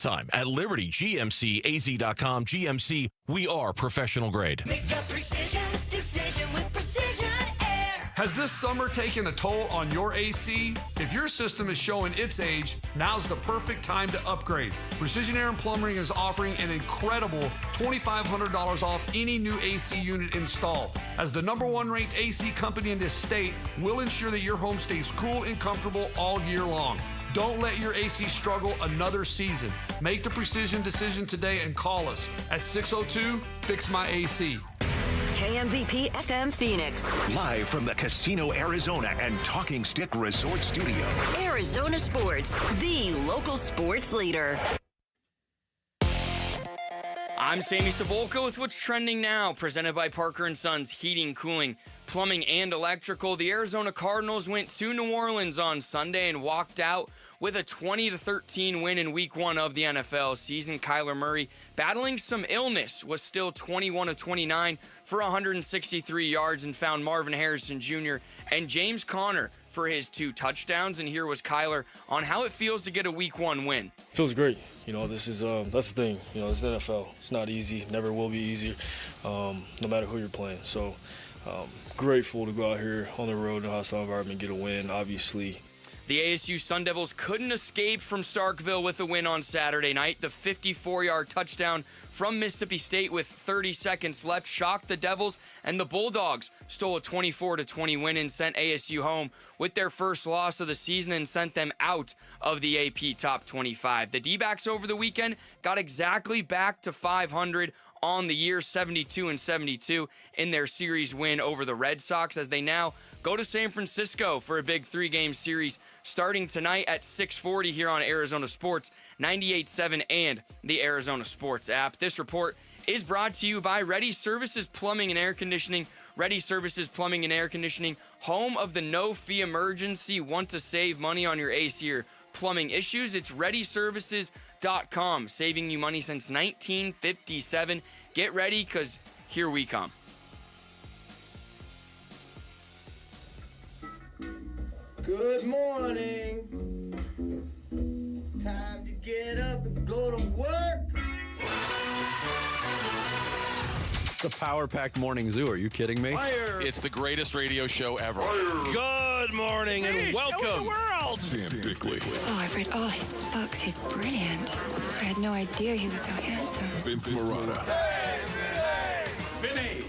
Time at LibertyGMCAZ.com. GMC, we are professional grade. Make the precision decision with Precision Air. Has this summer taken a toll on your AC? If your system is showing its age, now's the perfect time to upgrade. Precision Air and Plumbing is offering an incredible $2,500 off any new AC unit installed. As the #1 ranked AC company in this state, we'll ensure that your home stays cool and comfortable all year long. Don't let your AC struggle another season. Make the precision decision today and call us at 602-FIX-MY-AC. KMVP FM Phoenix. Live from the Casino Arizona and Talking Stick Resort Studio. Arizona Sports, the local sports leader. I'm Sammy Sabolka with what's trending now, presented by Parker & Sons Heating, Cooling, Plumbing, and Electrical. The Arizona Cardinals went to New Orleans on Sunday and walked out with a 20-13 win in Week 1 of the NFL season. Kyler Murray, battling some illness, was still 21 of 29 for 163 yards and found Marvin Harrison Jr. and James Conner for his 2 touchdowns. And here was Kyler on how it feels to get a Week 1 win. Feels great. You know, this is that's the thing. You know, it's the NFL. It's not easy. Never will be easy, no matter who you're playing. So, grateful to go out here on the road in a hostile environment, get a win. Obviously, the ASU Sun Devils couldn't escape from Starkville with a win on Saturday night. The 54-yard touchdown from Mississippi State with 30 seconds left shocked the Devils, and the Bulldogs stole a 24-20 win and sent ASU home with their first loss of the season and sent them out of the AP Top 25. The Dbacks over the weekend got exactly back to 500 on the year, 72-72 in their series win over the Red Sox, as they now go to San Francisco for a big 3-game series starting tonight at 6:40 here on Arizona Sports, 98.7 and the Arizona Sports app. This report is brought to you by Ready Services Plumbing and Air Conditioning. Ready Services Plumbing and Air Conditioning, home of the no-fee emergency. Want to save money on your AC or plumbing issues? It's ReadyServices.com, saving you money since 1957. Get ready, because here we come. Good morning. Time to get up and go to work. The Power-Packed Morning Zoo. Are you kidding me? Fire. It's the greatest radio show ever. Good morning and welcome. Dan Bickley. Oh, I've read all his books. He's brilliant. I had no idea he was so handsome. Vince Marotta. Vinny.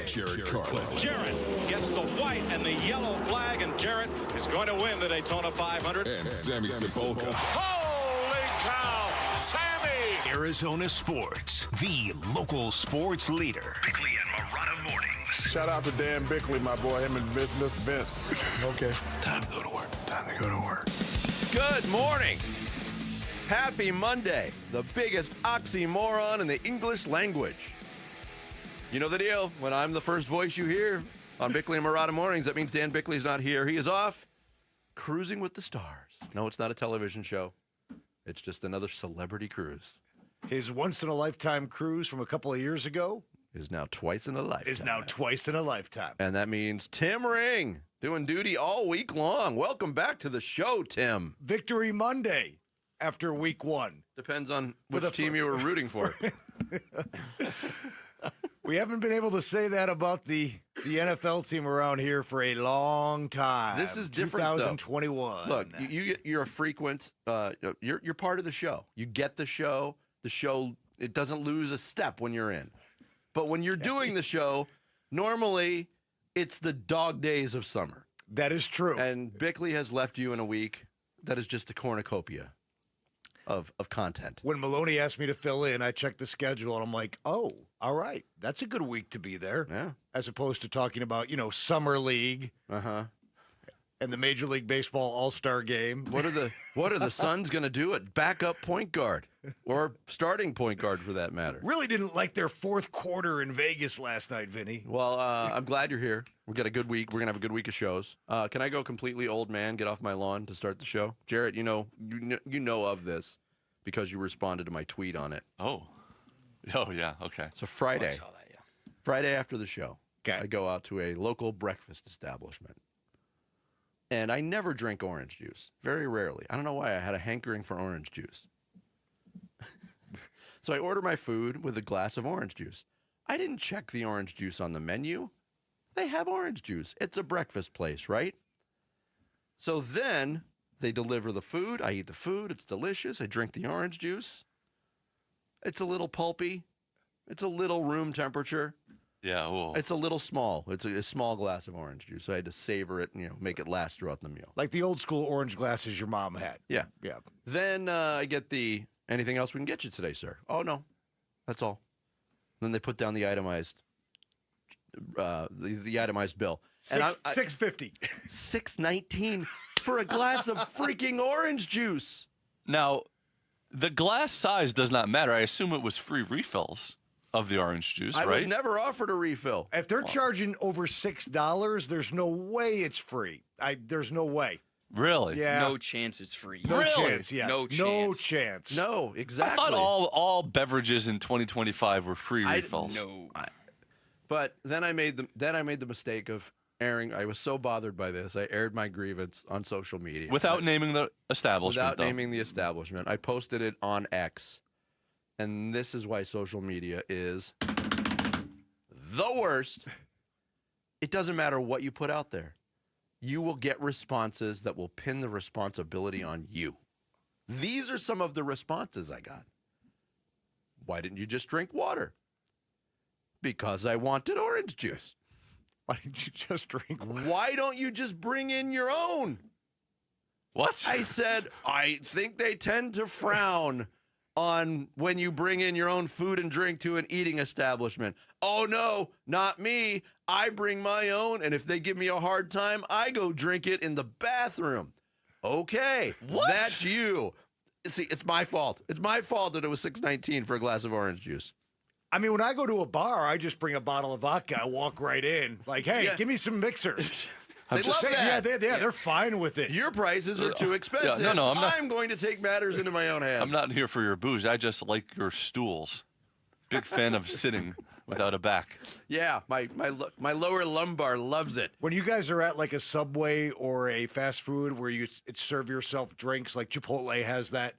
Jared Carlin. Jared gets the white and the yellow flag, and Jared is going to win the Daytona 500. And Sammy Sabolka. Holy cow, Sammy! Arizona Sports, the local sports leader. Bickley and Marotta Mornings. Shout out to Dan Bickley, my boy, him and Mr. Vince. Okay. Time to go to work. Time to go to work. Good morning. Happy Monday. The biggest oxymoron in the English language. You know the deal. When I'm the first voice you hear on Bickley and Marotta Mornings, that means Dan Bickley's not here. He is off cruising with the stars. No, it's not a television show. It's just another celebrity cruise. His once-in-a-lifetime cruise from a couple of years ago is now twice in a lifetime. And that means Tim Ring doing duty all week long. Welcome back to the show, Tim. Victory Monday after week 1. Depends on which team you were rooting for. We haven't been able to say that about the NFL team around here for a long time. This is different, 2021. Look, you're a frequent. You're part of the show. You get the show. The show, it doesn't lose a step when you're in. But when you're doing the show, normally it's the dog days of summer. That is true. And Bickley has left you in a week that is just a cornucopia of content. When Maloney asked me to fill in, I checked the schedule, and I'm like, oh, all right, that's a good week to be there. Yeah. As opposed to talking about, Summer League. Uh-huh. And the Major League Baseball All-Star Game. What are the Suns going to do at backup point guard or starting point guard for that matter? Really didn't like their fourth quarter in Vegas last night, Vinny. Well, I'm glad you're here. We've got a good week. We're going to have a good week of shows. Can I go completely old man, get off my lawn to start the show? Jarrett, you know of this because you responded to my tweet on it. Oh, yeah, okay. So Friday, I saw that, yeah. Friday after the show, okay. I go out to a local breakfast establishment. And I never drink orange juice, very rarely. I don't know why I had a hankering for orange juice. So I order my food with a glass of orange juice. I didn't check the orange juice on the menu. They have orange juice. It's a breakfast place, right? So then they deliver the food. I eat the food. It's delicious. I drink the orange juice. It's a little pulpy. It's a little room temperature. Yeah. Whoa. It's a little small. It's a small glass of orange juice. So I had to savor it and make it last throughout the meal. Like the old school orange glasses your mom had. Yeah. Yeah. Then I get anything else we can get you today, sir? Oh, no. That's all. Then they put down the itemized the itemized bill. $6.50. $6.19 for a glass of freaking orange juice. Now, the glass size does not matter. I assume it was free refills of the orange juice, right? I was never offered a refill. If they're charging over $6, there's no way it's free. There's no way. Really? Yeah. No chance it's free. No Really? chance. Yeah. No chance. No chance. No, exactly. I thought all beverages in 2025 were free refills. No. But then I made the mistake of airing. I was so bothered by this. I aired my grievance on social media Without naming the establishment. Without naming the establishment. I posted it on X. And this is why social media is the worst. It doesn't matter what you put out there. You will get responses that will pin the responsibility on you. These are some of the responses I got. Why didn't you just drink water? Because I wanted orange juice. Why didn't you just drink water? Why don't you just bring in your own? What? I said, I think they tend to frown on when you bring in your own food and drink to an eating establishment. Oh, no, not me. I bring my own, and if they give me a hard time, I go drink it in the bathroom. Okay, that's you. See, it's my fault. It's my fault that it was $6.19 for a glass of orange juice. I mean, when I go to a bar, I just bring a bottle of vodka. I walk right in. Like, hey, Yeah. give me some mixers. They love that. Yeah, they're fine with it. Your prices are too expensive. Yeah, no, I'm going to take matters into my own hands. I'm not here for your booze. I just like your stools. Big fan of sitting without a back. Yeah, my lower lumbar loves it. When you guys are at like a Subway or a fast food where you serve yourself drinks, like Chipotle has that,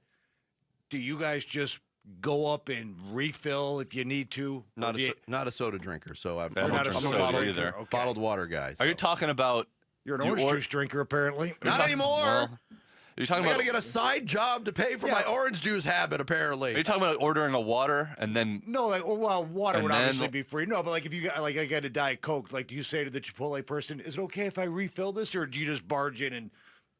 do you guys just go up and refill if you need to? Not a soda drinker, so I'm I don't not a drink soda soda drinker. either. Okay. Bottled water guy. Are you talking about? You're an orange juice drinker, apparently. Not anymore. Well, are you talking I about? got to get a side job to pay for my orange juice habit, apparently. Are you talking about ordering a water and then? No, like, well, water And would then- obviously be free. No, but like if you got, like, I got a Diet Coke, like, do you say to the Chipotle person, is it okay if I refill this, or do you just barge in and?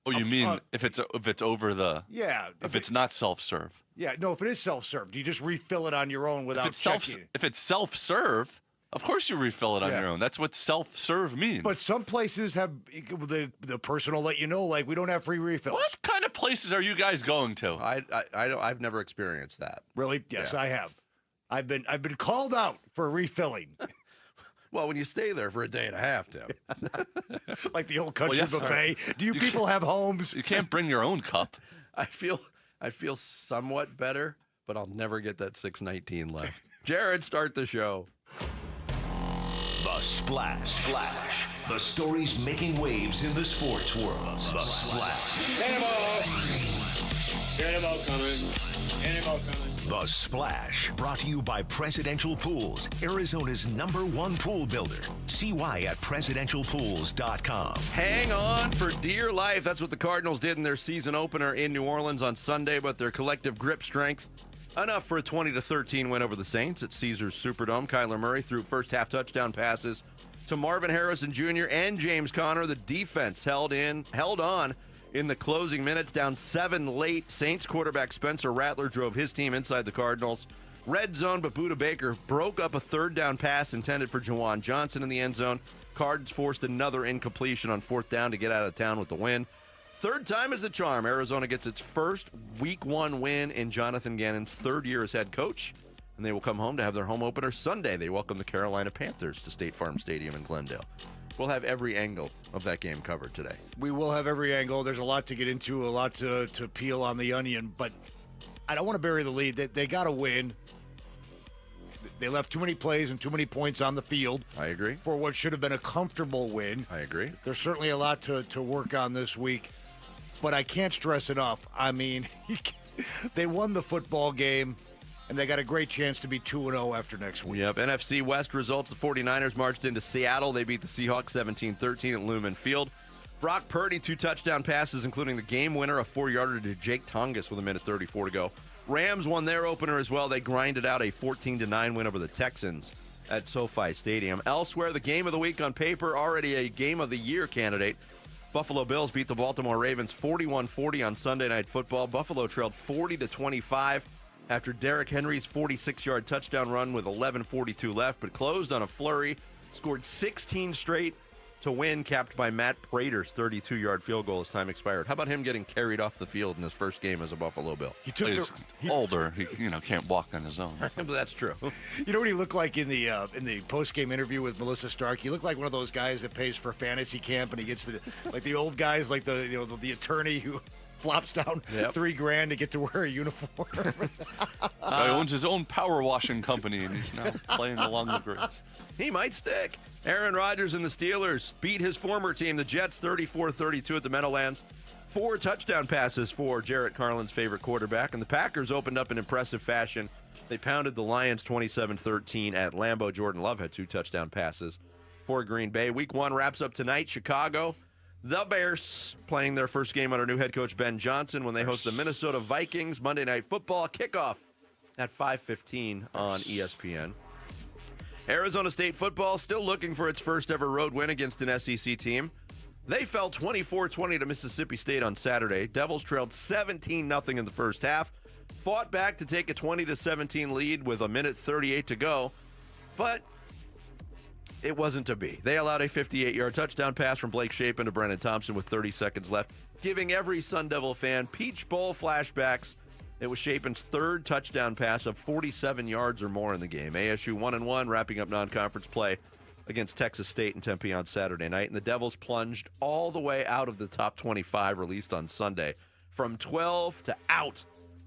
Oh, you mean if it's over the? Yeah. If it's not self-serve. Yeah, no, if it is self-serve, do you just refill it on your own without checking? If it's self-serve, of course you refill it on your own. That's what self-serve means. But some places have the person will let you know, like, we don't have free refills. What kind of places are you guys going to? I've never experienced that. Really? Yes, I have. I've been called out for refilling. Well, when you stay there for a day and a half, Tim. Like the old country buffet. Do you people have homes? You can't bring your own cup. I feel somewhat better, but I'll never get that $6.19 left. Jared, start the show. The Splash. The stories making waves in the sports world. The Splash. Cannonball coming. The Splash. Brought to you by Presidential Pools, Arizona's #1 pool builder. See why at presidentialpools.com. Hang on for dear life. That's what the Cardinals did in their season opener in New Orleans on Sunday, but their collective grip strength enough for a 20-13 win over the Saints at Caesars Superdome. Kyler Murray threw first half touchdown passes to Marvin Harrison Jr. and James Conner. The defense held on in the closing minutes, down 7 late. Saints quarterback Spencer Rattler drove his team inside the Cardinals red zone, but Budda Baker broke up a third down pass intended for Jawan Johnson in the end zone. Cards forced another incompletion on fourth down to get out of town with the win. Third time is the charm. Arizona gets its first Week 1 win in Jonathan Gannon's third year as head coach, and they will come home to have their home opener Sunday. They welcome the Carolina Panthers to State Farm Stadium in Glendale. We'll have every angle of that game covered today. We will have every angle. There's a lot to get into, a lot to peel on the onion, but I don't want to bury the lead. They got to win. They left too many plays and too many points on the field. I agree. For what should have been a comfortable win. I agree. There's certainly a lot to work on this week, but I can't stress enough. I mean, They won the football game, and they got a great chance to be 2-0 after next week. Yep, NFC West results. The 49ers marched into Seattle. They beat the Seahawks 17-13 at Lumen Field. Brock Purdy, 2 touchdown passes, including the game winner, a 4-yarder to Jake Tongas with 1:34 to go. Rams won their opener as well. They grinded out a 14-9 win over the Texans at SoFi Stadium. Elsewhere, the game of the week on paper, already a game of the year candidate. Buffalo Bills beat the Baltimore Ravens 41-40 on Sunday Night Football. Buffalo trailed 40-25 after Derrick Henry's 46-yard touchdown run with 11:42 left, but closed on a flurry, scored 16 straight to win, capped by Matt Prater's 32-yard field goal as time expired. How about him getting carried off the field in his first game as a Buffalo Bill? He's older. He can't walk on his own. But that's true. You know what he looked like in the post-game interview with Melissa Stark? He looked like one of those guys that pays for fantasy camp, and he gets like the old guys, like the attorney who flops down $3,000 to get to wear a uniform. Guy owns his own power washing company, and he's now playing along the grades. He might stick. Aaron Rodgers and the Steelers beat his former team, the Jets, 34-32 at the Meadowlands. 4 touchdown passes for Jarrett Carlin's favorite quarterback, and the Packers opened up in impressive fashion. They pounded the Lions 27-13 at Lambeau. Jordan Love had 2 touchdown passes for Green Bay. Week 1 wraps up tonight. Chicago, the Bears, playing their first game under new head coach Ben Johnson when they host the Minnesota Vikings. Monday Night Football kickoff at 5:15 on ESPN. Arizona State football still looking for its first ever road win against an SEC team. They fell 24-20 to Mississippi State on Saturday. Devils trailed 17-0 in the first half, fought back to take a 20-17 lead with 1:38 to go, but it wasn't to be. They allowed a 58-yard touchdown pass from Blake Shapen to Brennan Thompson with 30 seconds left, giving every Sun Devil fan Peach Bowl flashbacks. It was Shapen's 3rd touchdown pass of 47 yards or more in the game. ASU 1-1, wrapping up non-conference play against Texas State and Tempe on Saturday night. And the Devils plunged all the way out of the top 25 released on Sunday. From 12 to out.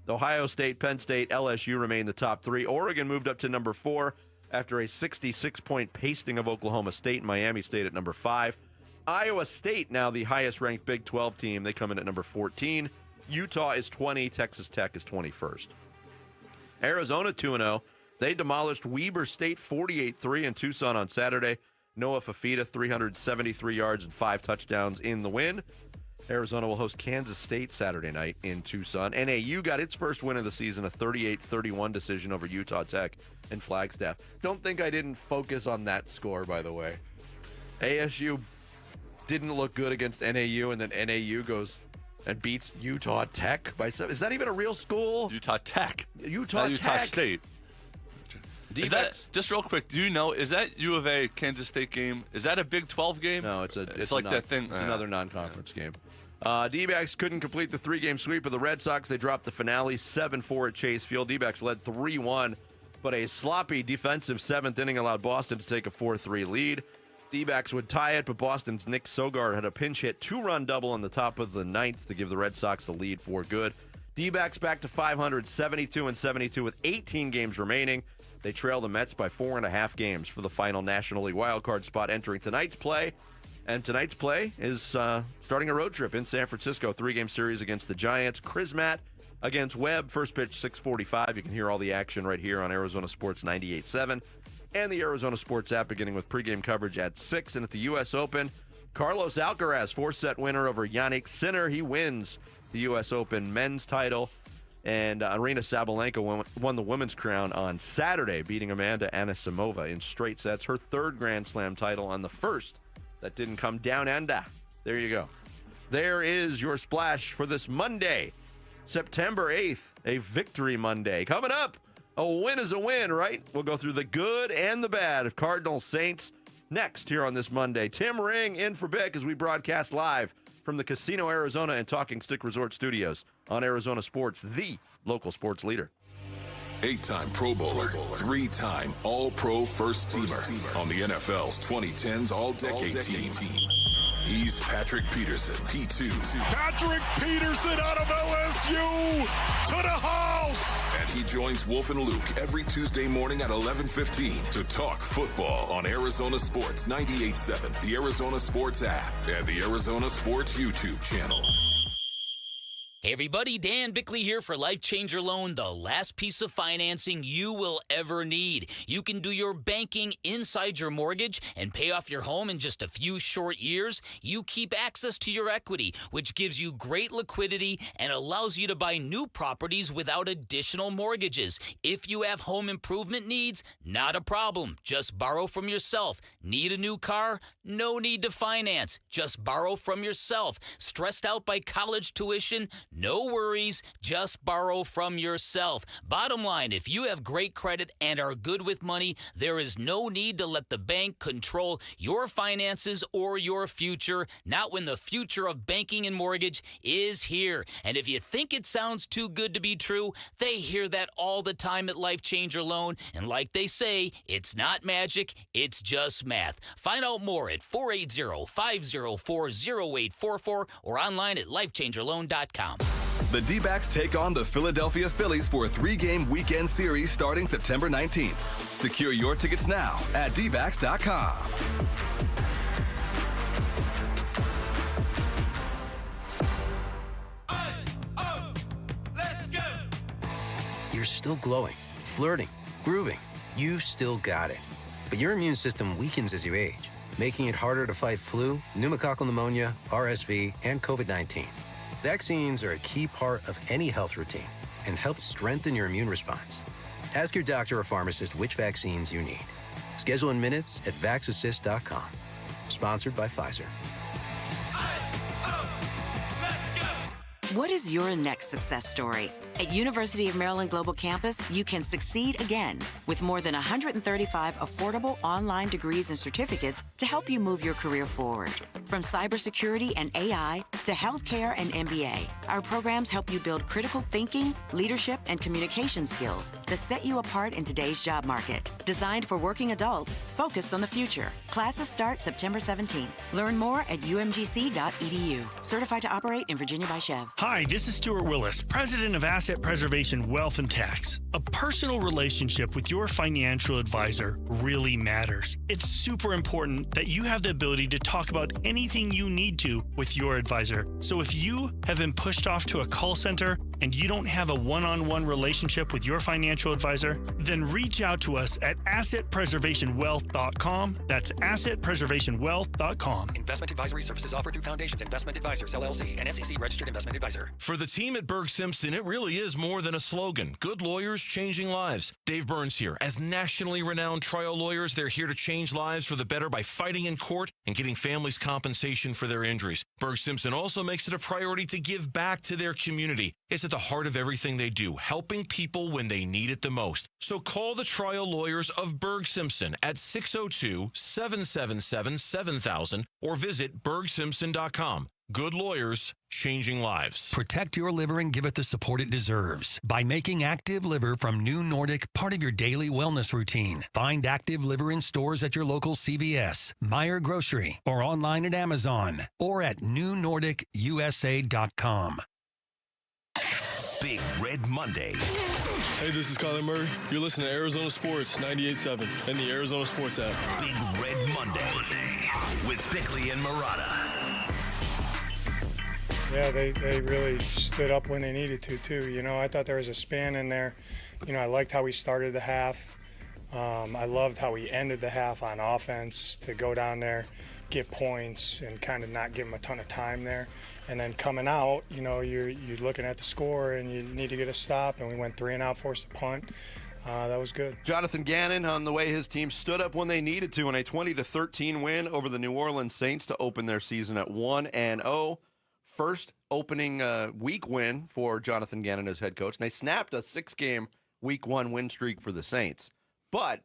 Ohio State, Penn State, LSU remain the top 3. Oregon moved up to number 4 after a 66-point pasting of Oklahoma State and Miami State at number 5. Iowa State, now the highest-ranked Big 12 team. They come in at number 14. Utah is 20. Texas Tech is 21st. Arizona 2-0. They demolished Weber State 48-3 in Tucson on Saturday. Noah Fafita, 373 yards and 5 touchdowns in the win. Arizona will host Kansas State Saturday night in Tucson. NAU got its first win of the season, a 38-31 decision over Utah Tech in Flagstaff. Don't think I didn't focus on that score, by the way. ASU didn't look good against NAU, and then NAU goes and beats Utah Tech by 7. Is that even a real school? Utah Tech. Utah State. Is that, just real quick, do you know, is that U of A Kansas State game, is that a Big 12 game? No, it's like that thing. It's another non-conference game. D-backs couldn't complete the 3-game sweep of the Red Sox. They dropped the finale 7-4 at Chase Field. D-backs led 3-1, but a sloppy defensive 7th inning allowed Boston to take a 4-3 lead. D-backs would tie it, but Boston's Nick Sogard had a pinch hit 2-run double in the top of the 9th to give the Red Sox the lead for good. D-backs back to 500, 72-72 with 18 games remaining. They trail the Mets by 4.5 games for the final National League wildcard spot entering tonight's play. And tonight's play is starting a road trip in San Francisco, 3-game series against the Giants. Chrismat against Webb, first pitch 6:45. You can hear all the action right here on Arizona Sports 98.7 and the Arizona Sports app, beginning with pregame coverage at 6. And at the U.S. Open, Carlos Alcaraz, 4-set winner over Yannick Sinner. He wins the U.S. Open men's title. And Aryna Sabalenka won the women's crown on Saturday, beating Amanda Anisimova in straight sets. Her 3rd Grand Slam title on the first that didn't come down under. There you go. There is your splash for this Monday, September 8th, a Victory Monday. Coming up, a win is a win, right? We'll go through the good and the bad of Cardinals Saints next here on this Monday. Tim Ring in for Bick as we broadcast live from the Casino Arizona and Talking Stick Resort Studios on Arizona Sports, the local sports leader. 8-time Pro Bowler, 3-time All-Pro First Teamer on the NFL's 2010s All-Decade Team. He's Patrick Peterson, P2. Patrick Peterson out of LSU to the house. And he joins Wolf and Luke every Tuesday morning at 11:15 to talk football on Arizona Sports 98.7, the Arizona Sports app, and the Arizona Sports YouTube channel. Hey everybody, Dan Bickley here for Life Changer Loan, the last piece of financing you will ever need. You can do your banking inside your mortgage and pay off your home in just a few short years. You keep access to your equity, which gives you great liquidity and allows you to buy new properties without additional mortgages. If you have home improvement needs, not a problem. Just borrow from yourself. Need a new car? No need to finance. Just borrow from yourself. Stressed out by college tuition? No worries, just borrow from yourself. Bottom line, if you have great credit and are good with money, there is no need to let the bank control your finances or your future, not when the future of banking and mortgage is here. And if you think it sounds too good to be true, they hear that all the time at Life Changer Loan. And like they say, it's not magic, it's just math. Find out more at 480-504-0844 or online at lifechangerloan.com. The Dbacks take on the Philadelphia Phillies for a 3-game weekend series starting September 19th. Secure your tickets now at dbacks.com. You're still glowing, flirting, grooving. You still got it. But your immune system weakens as you age, making it harder to fight flu, pneumococcal pneumonia, RSV, and COVID-19. Vaccines are a key part of any health routine and help strengthen your immune response. Ask your doctor or pharmacist which vaccines you need. Schedule in minutes at vaxassist.com. Sponsored by Pfizer. What is your next success story? At University of Maryland Global Campus, you can succeed again with more than 135 affordable online degrees and certificates to help you move your career forward. From cybersecurity and AI to healthcare and MBA, our programs help you build critical thinking, leadership, and communication skills that set you apart in today's job market. Designed for working adults, focused on the future. Classes start September 17th. Learn more at umgc.edu. Certified to operate in Virginia by Chev. Hi, this is Stuart Willis, president of Asset Preservation Wealth and Tax. A personal relationship with your financial advisor really matters. It's super important that you have the ability to talk about anything you need to with your advisor. So if you have been pushed off to a call center and you don't have a one-on-one relationship with your financial advisor, then reach out to us at assetpreservationwealth.com. That's assetpreservationwealth.com. Investment advisory services offered through Foundations Investment Advisors, LLC, an SEC registered investment advisor. For the team at Berg Simpson, it really is more than a slogan. Good lawyers changing lives. Dave Burns here. As nationally renowned trial lawyers, they're here to change lives for the better by fighting in court and getting families compensation for their injuries. Berg Simpson also makes it a priority to give back to their community. It's at the heart of everything they do, helping people when they need it the most. So call the trial lawyers of Berg Simpson at 602-777-7000 or visit bergsimpson.com. Good lawyers, changing lives. Protect your liver and give it the support it deserves by making Active Liver from New Nordic part of your daily wellness routine. Find Active Liver in stores at your local CVS, Meijer Grocery, or online at Amazon or at newnordicusa.com. Big Red Monday. Hey, this is Kyler Murray. You're listening to Arizona Sports 98.7 and the Arizona Sports app. Big Red Monday with Bickley and Murata. Yeah, they really stood up when they needed to, too. You know, I thought there was a span in there. You know, I liked how we started the half. I loved how we ended the half on offense to go down there, get points, and kind of not give them a ton of time there. And then coming out, you know, you're looking at the score and you need to get a stop, and we went 3 and out, forced a punt. That was good. Jonathan Gannon on the way his team stood up when they needed to in a 20-13 win over the New Orleans Saints to open their season at 1-0. First opening week win for Jonathan Gannon as head coach. And they snapped a 6-game week 1 win streak for the Saints. But,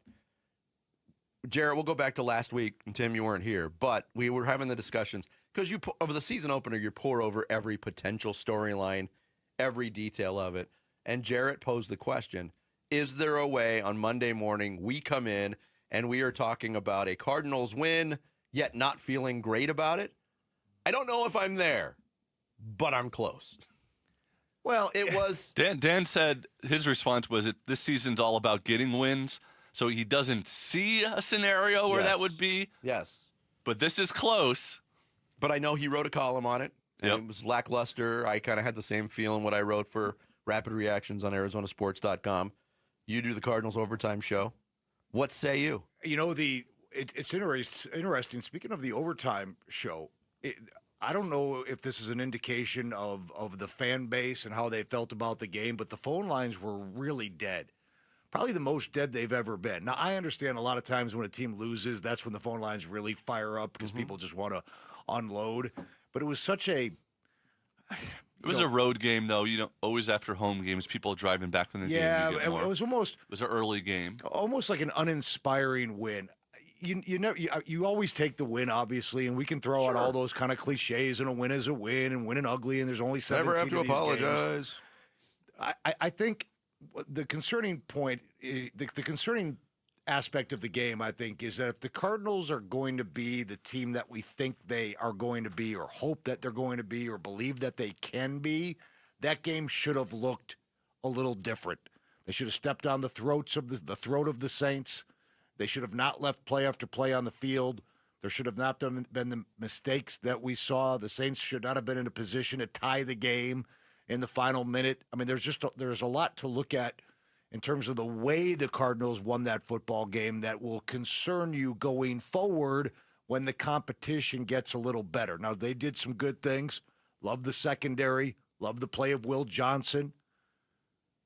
Jarrett, we'll go back to last week, and Tim, you weren't here, but we were having the discussions because over the season opener, you pour over every potential storyline, every detail of it. And Jarrett posed the question, is there a way on Monday morning we come in and we are talking about a Cardinals win, yet not feeling great about it? I don't know if I'm there, but I'm close. Well, it was... Dan said his response was this season's all about getting wins, so he doesn't see a scenario where that would be. Yes. But this is close. But I know he wrote a column on it, And it was lackluster. I kind of had the same feeling what I wrote for Rapid Reactions on ArizonaSports.com. You do the Cardinals overtime show. What say you? You know, it's interesting. Speaking of the overtime show, I don't know if this is an indication of the fan base and how they felt about the game, but the phone lines were really dead. Probably the most dead they've ever been. Now, I understand a lot of times when a team loses, that's when the phone lines really fire up because people just want to unload. But it was such a... It was a road game, though. You know, always after home games, people driving back from the game. Yeah, it was almost... It was an early game. Almost like an uninspiring win. You always take the win, obviously, and we can throw out all those kind of cliches, and a win is a win, and winning ugly, and there's only 17 Never have to apologize. I think the concerning point, the concerning aspect of the game, I think, is that if the Cardinals are going to be the team that we think they are going to be, or hope that they're going to be, or believe that they can be, that game should have looked a little different. They should have stepped on the throat of the Saints. They should have not left play after play on the field. There should have not been the mistakes that we saw. The Saints should not have been in a position to tie the game in the final minute. I mean, there's a lot to look at in terms of the way the Cardinals won that football game that will concern you going forward when the competition gets a little better. Now, they did some good things. Love the secondary. Love the play of Will Johnson.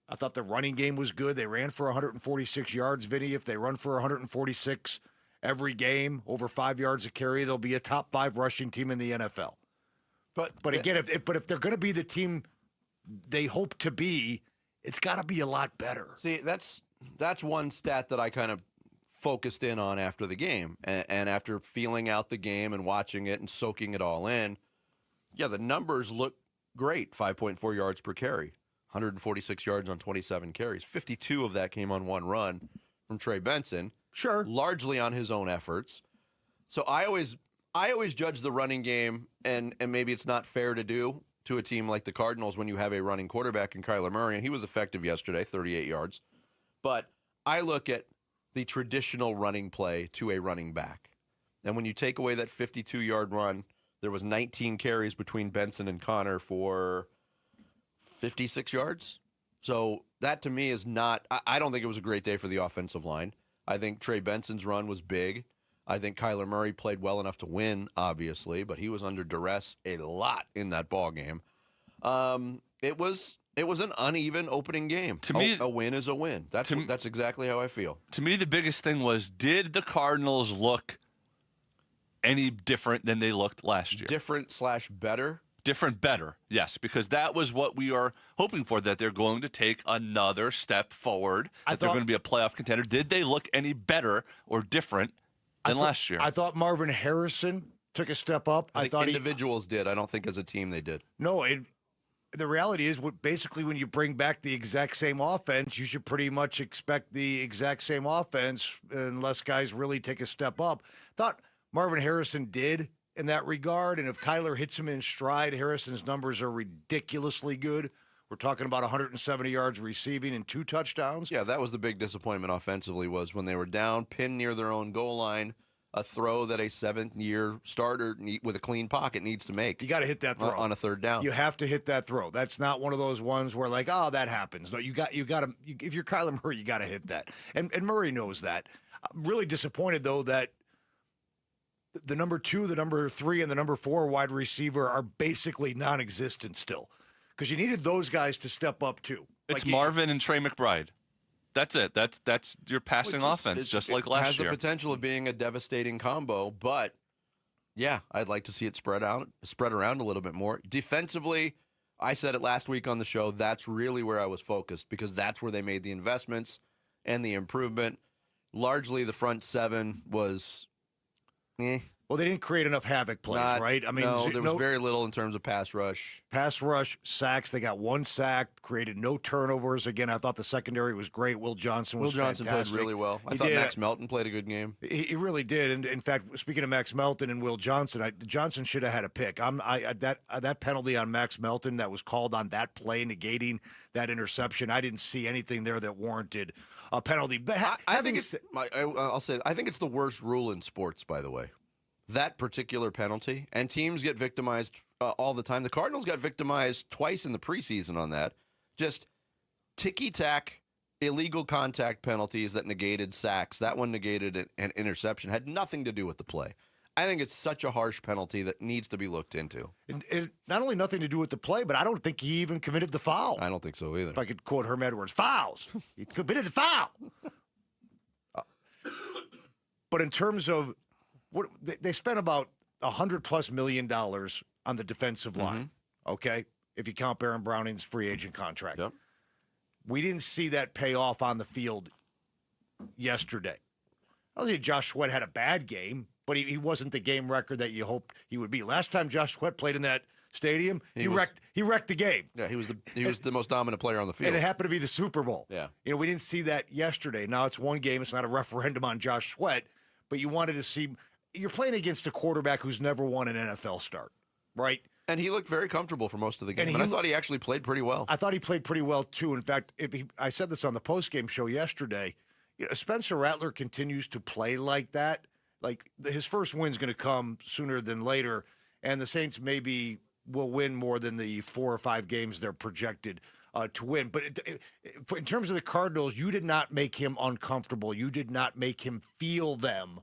I thought the running game was good. They ran for 146 yards, Vinny. If they run for 146 every game, over 5 yards a carry, they'll be a top 5 rushing team in the NFL. But again, if they're going to be the team they hope to be, it's got to be a lot better. See, that's one stat that I kind of focused in on after the game. And after feeling out the game and watching it and soaking it all in, yeah, the numbers look great. 5.4 yards per carry, 146 yards on 27 carries. 52 of that came on one run from Trey Benson. Sure. Largely on his own efforts. So I always judge the running game, and maybe it's not fair to do to a team like the Cardinals when you have a running quarterback in Kyler Murray, and he was effective yesterday, 38 yards. But I look at the traditional running play to a running back. And when you take away that 52-yard run, there was 19 carries between Benson and Connor for 56 yards. So that to me is not, I don't think it was a great day for the offensive line. I think Trey Benson's run was big. I think Kyler Murray played well enough to win, obviously, but he was under duress a lot in that ball game. It was an uneven opening game. To me, a win is a win. That's exactly how I feel. To me, the biggest thing was, did the Cardinals look any different than they looked last year? Different/better? Different, better, yes, because that was what we are hoping for, that they're going to take another step forward, that they're going to be a playoff contender. Did they look any better or different than last year? I thought Marvin Harrison took a step up. I thought individuals did. I don't think as a team they did. No, the reality is, basically when you bring back the exact same offense, you should pretty much expect the exact same offense unless guys really take a step up. Thought Marvin Harrison did in that regard, and if Kyler hits him in stride, Harrison's numbers are ridiculously good. We're talking about 170 yards receiving and 2 touchdowns. Yeah, that was the big disappointment offensively, was when they were down, pinned near their own goal line, a throw that a 7th-year starter with a clean pocket needs to make. You got to hit that throw on a third down. You have to hit that throw. That's not one of those ones where like, oh, that happens. No, you got to. If you're Kyler Murray, you got to hit that, and Murray knows that. I'm really disappointed though that the number 2, the number 3, and the number 4 wide receiver are basically non-existent still, because you needed those guys to step up too. It's Marvin and Trey McBride. That's it. That's your passing offense, just like last year. It has the potential of being a devastating combo, but yeah, I'd like to see it spread around a little bit more. Defensively, I said it last week on the show, that's really where I was focused, because that's where they made the investments and the improvement. Largely the front 7 was Well, they didn't create enough havoc plays, right? I mean, no, there was very little in terms of pass rush. Pass rush, sacks. They got 1 sack, created no turnovers. Again, I thought the secondary was great. Will Johnson was fantastic. Played really well. I thought Max Melton played a good game. He really did. And in fact, speaking of Max Melton and Will Johnson, Johnson should have had a pick. That penalty on Max Melton that was called on that play, negating that interception, I didn't see anything there that warranted a penalty. But I think it's the worst rule in sports, by the way. that particular penalty, and teams get victimized all the time. The Cardinals got victimized twice in the preseason on that. Just ticky-tack, illegal contact penalties that negated sacks. That one negated an interception. Had nothing to do with the play. I think it's such a harsh penalty that needs to be looked into. It not only nothing to do with the play, but I don't think he even committed the foul. I don't think so either. If I could quote Herm Edwards, fouls. He committed the foul. But in terms of what they spent about $100+ million on the defensive line, okay? If you count Baron Browning's free agent contract. Yep. We didn't see that pay off on the field yesterday. I don't think Josh Sweat had a bad game, but he wasn't the game record that you hoped he would be. Last time Josh Sweat played in that stadium, he wrecked the game. Yeah, he was the most dominant player on the field. And it happened to be the Super Bowl. Yeah. We didn't see that yesterday. Now it's one game. It's not a referendum on Josh Sweat, but you wanted to see – you're playing against a quarterback who's never won an NFL start, right? And he looked very comfortable for most of the game. And I thought he actually played pretty well. I thought he played pretty well, too. In fact, I said this on the postgame show yesterday. Spencer Rattler continues to play like that. Like, his first win's going to come sooner than later, and the Saints maybe will win more than the 4 or 5 games they're projected to win. But in terms of the Cardinals, you did not make him uncomfortable. You did not make him feel them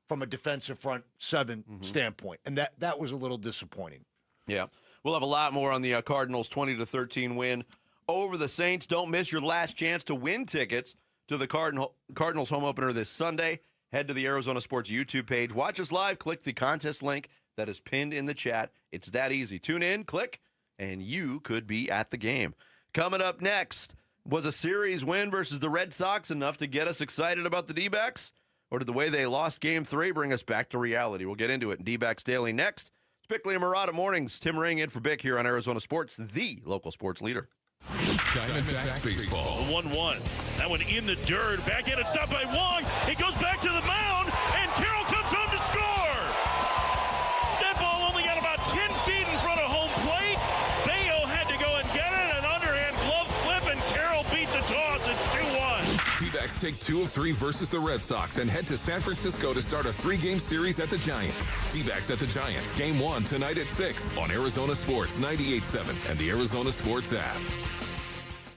from a defensive front 7 standpoint. And that was a little disappointing. Yeah. We'll have a lot more on the Cardinals' 20-13 win over the Saints. Don't miss your last chance to win tickets to the Cardinals home opener this Sunday. Head to the Arizona Sports YouTube page. Watch us live. Click the contest link that is pinned in the chat. It's that easy. Tune in, click, and you could be at the game. Coming up next, was a series win versus the Red Sox enough to get us excited about the Dbacks? Or did the way they lost Game 3 bring us back to reality? We'll get into it in Dbacks Daily next. It's Bickley and Murata Mornings. Tim Ring in for Bick here on Arizona Sports, the local sports leader. Diamondbacks baseball. 1-1. That one in the dirt. Back in it, stopped by Wong. It goes back to the mound, and Carroll comes home to score. That ball only got about 10 feet in front of home plate. Bayo had to go and get it, an underhand glove flip, and Carroll beat the toss. It's 2-1. D-backs take 2 of 3 versus the Red Sox and head to San Francisco to start a 3-game series at the Giants. D-backs at the Giants, Game 1 tonight at 6 on Arizona Sports 98.7 and the Arizona Sports app.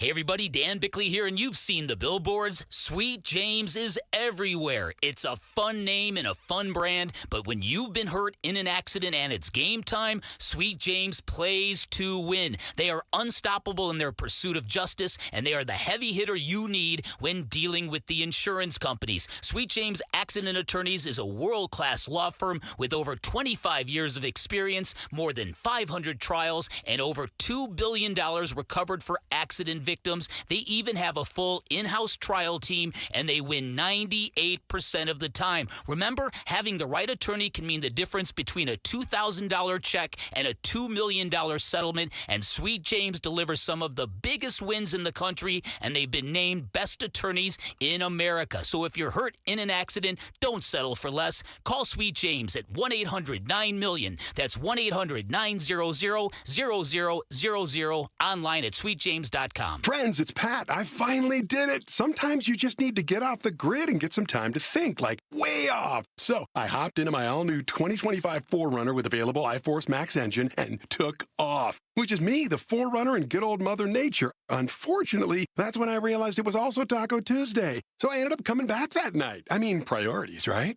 Hey everybody, Dan Bickley here, and you've seen the billboards. Sweet James is everywhere. It's a fun name and a fun brand, but when you've been hurt in an accident and it's game time, Sweet James plays to win. They are unstoppable in their pursuit of justice, and they are the heavy hitter you need when dealing with the insurance companies. Sweet James Accident Attorneys is a world-class law firm with over 25 years of experience, more than 500 trials, and over $2 billion recovered for accident victims. They even have a full in-house trial team, and they win 98% of the time. Remember, having the right attorney can mean the difference between a $2,000 check and a $2 million settlement, and Sweet James delivers some of the biggest wins in the country, and they've been named best attorneys in America. So if you're hurt in an accident, don't settle for less. Call Sweet James at 1-800-9-MILLION. That's 1-800-900-0000, online at sweetjames.com. Friends, it's Pat. I finally did it. Sometimes you just need to get off the grid and get some time to think, like way off. So I hopped into my all-new 2025 4Runner with available iForce Max engine and took off, which is me, the 4Runner, and good old Mother Nature. Unfortunately, that's when I realized it was also Taco Tuesday. So I ended up coming back that night. I mean, priorities, right?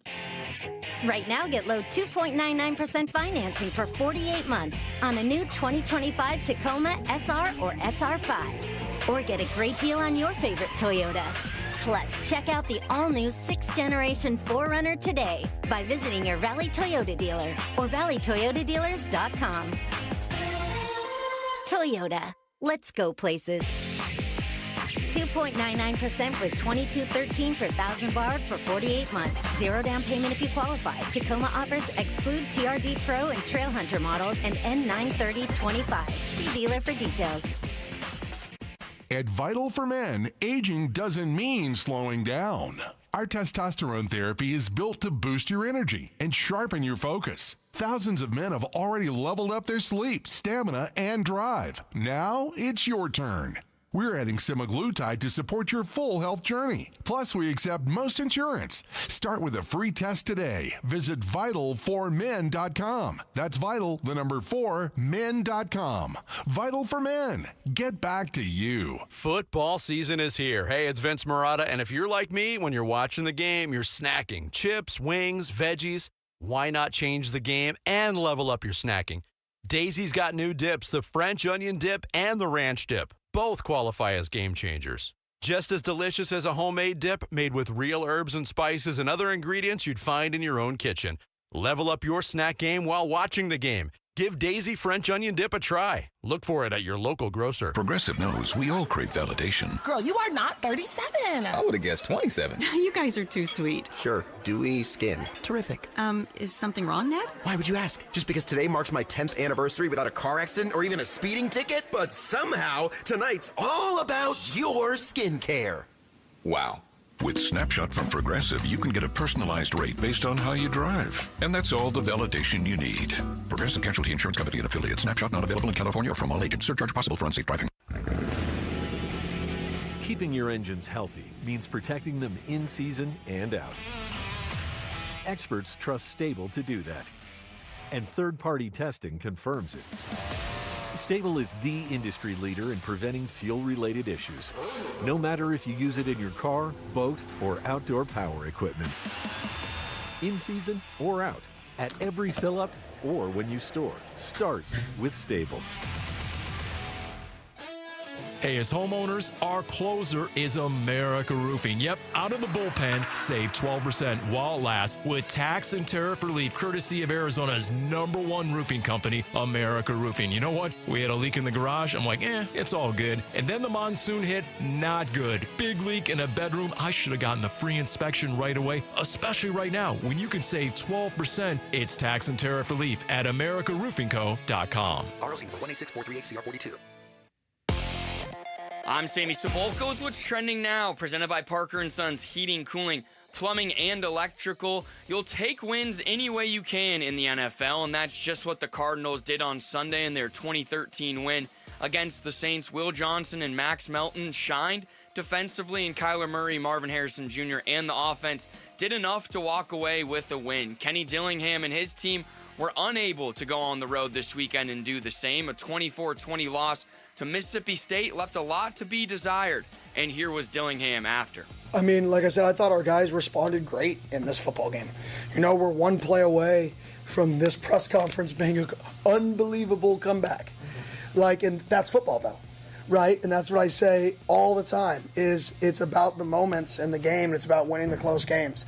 Right now, get low 2.99% financing for 48 months on a new 2025 Tacoma SR or SR5. Or get a great deal on your favorite Toyota. Plus, check out the all-new 6th generation 4Runner today by visiting your Valley Toyota dealer or valleytoyotadealers.com. Toyota. Let's go places. 2.99% with $22.13 per thousand borrowed for 48 months. 0 down payment if you qualify. Tacoma offers exclude TRD Pro and Trail Hunter models and N93025. See dealer for details. At Vital for Men, aging doesn't mean slowing down. Our testosterone therapy is built to boost your energy and sharpen your focus. Thousands of men have already leveled up their sleep, stamina, and drive. Now it's your turn. We're adding semaglutide to support your full health journey. Plus, we accept most insurance. Start with a free test today. Visit vital4men.com. That's vital, the number 4, men.com. Vital for Men. Get back to you. Football season is here. Hey, it's Vince Marotta, and if you're like me, when you're watching the game, you're snacking chips, wings, veggies. Why not change the game and level up your snacking? Daisy's got new dips, the French onion dip and the ranch dip. Both qualify as game changers. Just as delicious as a homemade dip made with real herbs and spices and other ingredients you'd find in your own kitchen. Level up your snack game while watching the game. Give Daisy French Onion Dip a try. Look for it at your local grocer. Progressive knows we all crave validation. Girl, you are not 37. I would have guessed 27. You guys are too sweet. Sure, dewy skin. Terrific. Is something wrong, Ned? Why would you ask? Just because today marks my 10th anniversary without a car accident or even a speeding ticket? But somehow, tonight's all about your skincare. Wow. With Snapshot from Progressive, you can get a personalized rate based on how you drive. And that's all the validation you need. Progressive Casualty Insurance Company and affiliates. Snapshot not available in California or from all agents. Surcharge possible for unsafe driving. Keeping your engines healthy means protecting them in season and out. Experts trust Stable to do that. And third-party testing confirms it. Stable is the industry leader in preventing fuel-related issues, no matter if you use it in your car, boat, or outdoor power equipment. In season or out, at every fill-up or when you store, start with Stable. Hey, as homeowners, our closer is America Roofing. Yep, out of the bullpen, save 12% while it lasts with tax and tariff relief courtesy of Arizona's #1 roofing company, America Roofing. You know what? We had a leak in the garage. I'm like, it's all good. And then the monsoon hit, not good. Big leak in a bedroom. I should have gotten the free inspection right away, especially right now when you can save 12%. It's tax and tariff relief at AmericaRoofingCo.com. ROC number 186438CR42. I'm Sammy Sabolka with What's Trending Now, presented by Parker & Sons Heating, Cooling, Plumbing, and Electrical. You'll take wins any way you can in the NFL, and that's just what the Cardinals did on Sunday in their 2013 win against the Saints. Will Johnson and Max Melton shined defensively, and Kyler Murray, Marvin Harrison Jr., and the offense did enough to walk away with a win. Kenny Dillingham and his team were unable to go on the road this weekend and do the same. A 24-20 loss to Mississippi State left a lot to be desired. And here was Dillingham after. I mean, like I said, I thought our guys responded great in this football game. You know, we're one play away from this press conference being an unbelievable comeback. And that's football, though, right? And that's what I say all the time, is it's about the moments in the game, and it's about winning the close games.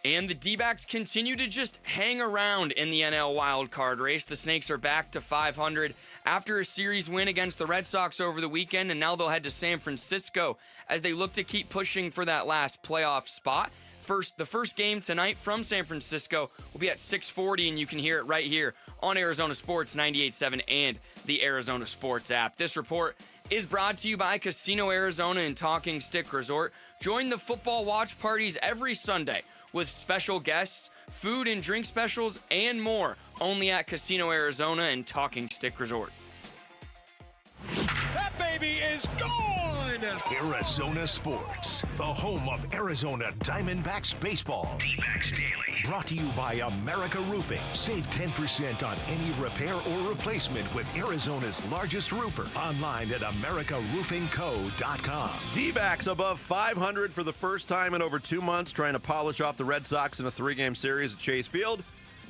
And the Dbacks continue to just hang around in the NL wildcard race. The Snakes are back to 500 after a series win against the Red Sox over the weekend, and now they'll head to San Francisco as they look to keep pushing for that last playoff spot. The first game tonight from San Francisco will be at 6:40, and you can hear it right here on Arizona Sports 98.7 and the Arizona Sports app. This report is brought to you by Casino Arizona and Talking Stick Resort. Join the football watch parties every Sunday with special guests, food and drink specials, and more, only at Casino Arizona and Talking Stick Resort. That baby is gone! Arizona Sports, the home of Arizona Diamondbacks baseball. D-Backs Daily. Brought to you by America Roofing. Save 10% on any repair or replacement with Arizona's largest roofer. Online at AmericaRoofingCo.com. D-backs above 500 for the first time in over 2 months, trying to polish off the Red Sox in a 3-game series at Chase Field.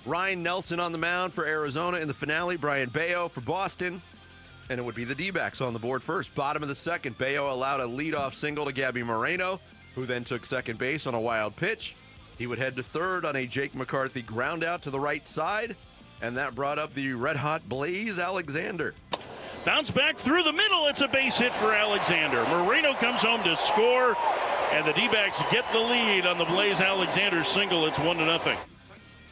Ryan Nelson on the mound for Arizona in the finale. Brian Bayo for Boston. And it would be the D-backs on the board first. Bottom of the second, Bayo allowed a leadoff single to Gabby Moreno, who then took second base on a wild pitch. He would head to third on a Jake McCarthy ground out to the right side, and that brought up the red-hot Blaze Alexander. Bounce back through the middle. It's a base hit for Alexander. Moreno comes home to score, and the D-backs get the lead on the Blaze Alexander single. It's 1-0.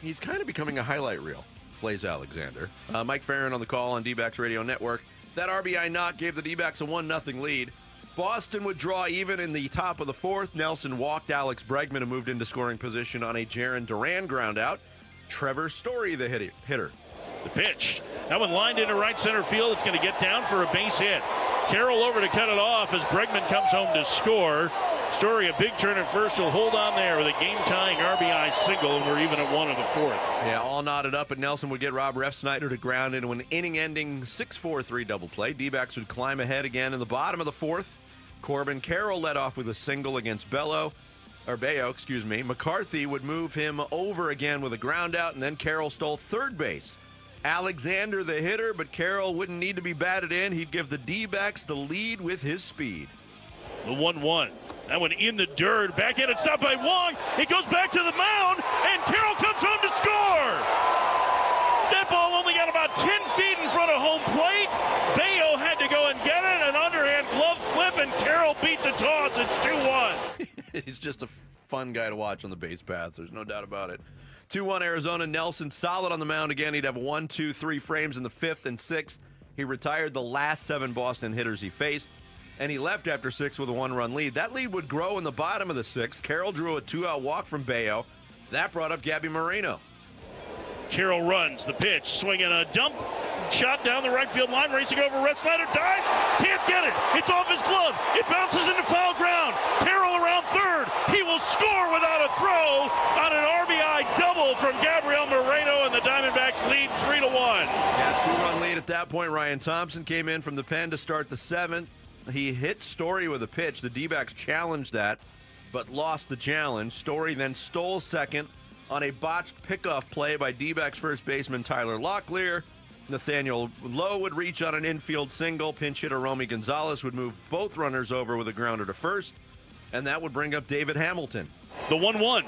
He's kind of becoming a highlight reel, Blaze Alexander. Mike Farron on the call on D-backs Radio Network. That RBI knock gave the D-backs a 1-0 lead. Boston would draw even in the top of the fourth. Nelson walked Alex Bregman and moved into scoring position on a Jaron Duran ground out. Trevor Story, the hitter. The pitch. That one lined into right center field. It's going to get down for a base hit. Carroll over to cut it off as Bregman comes home to score. Story, a big turn at first. He'll hold on there with a game-tying RBI single, and we're even at 1 of the 4th. Yeah, all knotted up, but Nelson would get Rob Refsnyder to ground into an inning-ending 6-4-3 double play. D-backs would climb ahead again in the bottom of the 4th. Corbin Carroll led off with a single against Bayo. McCarthy would move him over again with a ground out, and then Carroll stole third base. Alexander the hitter, but Carroll wouldn't need to be batted in. He'd give the D-backs the lead with his speed. The 1-1. That one in the dirt. Backhanded stop by Wong. It goes back to the mound, and Carroll comes home to score. That ball only got about 10 feet in front of home plate. Bayo had to go and get it. An underhand glove flip, and Carroll beat the toss. It's 2-1. He's just a fun guy to watch on the base paths. There's no doubt about it. 2-1 Arizona. Nelson solid on the mound again. He'd have 1, 2, 3 frames in the 5th and 6th. He retired the last 7 Boston hitters he faced, and he left after 6 with a 1-run lead. That lead would grow in the bottom of the 6th. Carroll drew a 2-out walk from Bayo. That brought up Gabby Moreno. Carroll runs the pitch, swinging a dump shot down the right field line, racing over. Refsnyder dives, can't get it. It's off his glove. It bounces into foul ground. Carroll around third. He will score without a throw on an RBI double from Gabriel Moreno, and the Diamondbacks lead 3-1. Yeah, 2-run lead at that point. Ryan Thompson came in from the pen to start the 7th. He hit Story with a pitch. The D-backs challenged that, but lost the challenge. Story then stole second on a botched pickoff play by D-backs first baseman Tyler Locklear. Nathaniel Lowe would reach on an infield single. Pinch hitter Romy Gonzalez would move both runners over with a grounder to first, and that would bring up David Hamilton. The 1-1.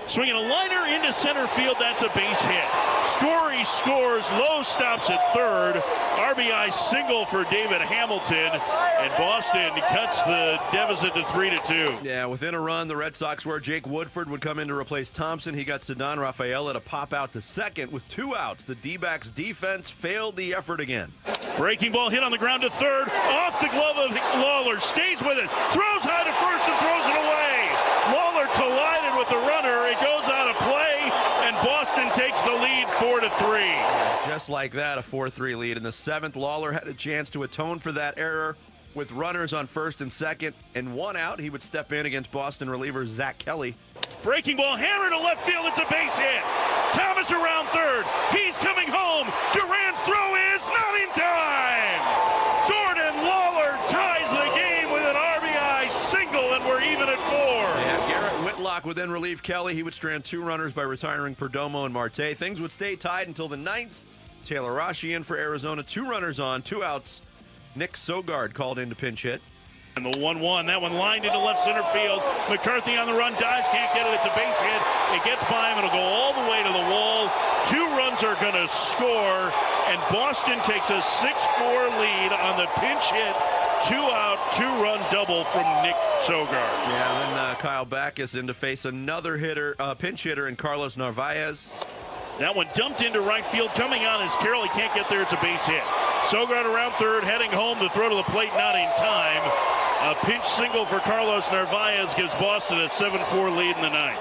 Swinging a liner into center field. That's a base hit. Story scores. Lowe stops at third. RBI single for David Hamilton. And Boston cuts the deficit to 3-2. Yeah, within a run, the Red Sox were. Jake Woodford would come in to replace Thompson. He got Cedon Rafaela to pop out to second with 2 outs. The D-backs defense failed the effort again. Breaking ball hit on the ground to third. Off the glove of Lawler. Stays with it. Throws high to first and throws it away. Lawler collided with the runner. It goes out of play, and Boston takes the lead 4-3. Just like that, a 4-3 lead. In the 7th, Lawler had a chance to atone for that error with runners on first and second, and 1 out. He would step in against Boston reliever Zach Kelly. Breaking ball hammered to left field. It's a base hit. Thomas around third. He's coming home. Duran's throw is not in time. Jordan Lawler ties the game with an RBI single, and we're even at 4. Yeah, Garrett Whitlock would then relieve Kelly. He would strand 2 runners by retiring Perdomo and Marte. Things would stay tied until the 9th. Taylor Rashi in for Arizona. 2 runners on, 2 outs. Nick Sogard called in to pinch hit. And the 1-1, that one lined into left center field. McCarthy on the run, dives, can't get it. It's a base hit. It gets by him. It'll go all the way to the wall. 2 runs are going to score, and Boston takes a 6-4 lead on the pinch hit. 2-out, 2-run double from Nick Sogard. Yeah, then Kyle Backus in to face another hitter, pinch hitter in Carlos Narvaez. That one dumped into right field. Coming on is Carroll. He can't get there. It's a base hit. Sogard around third, heading home. The throw to the plate, not in time. A pinch single for Carlos Narvaez gives Boston a 7-4 lead in the 9th.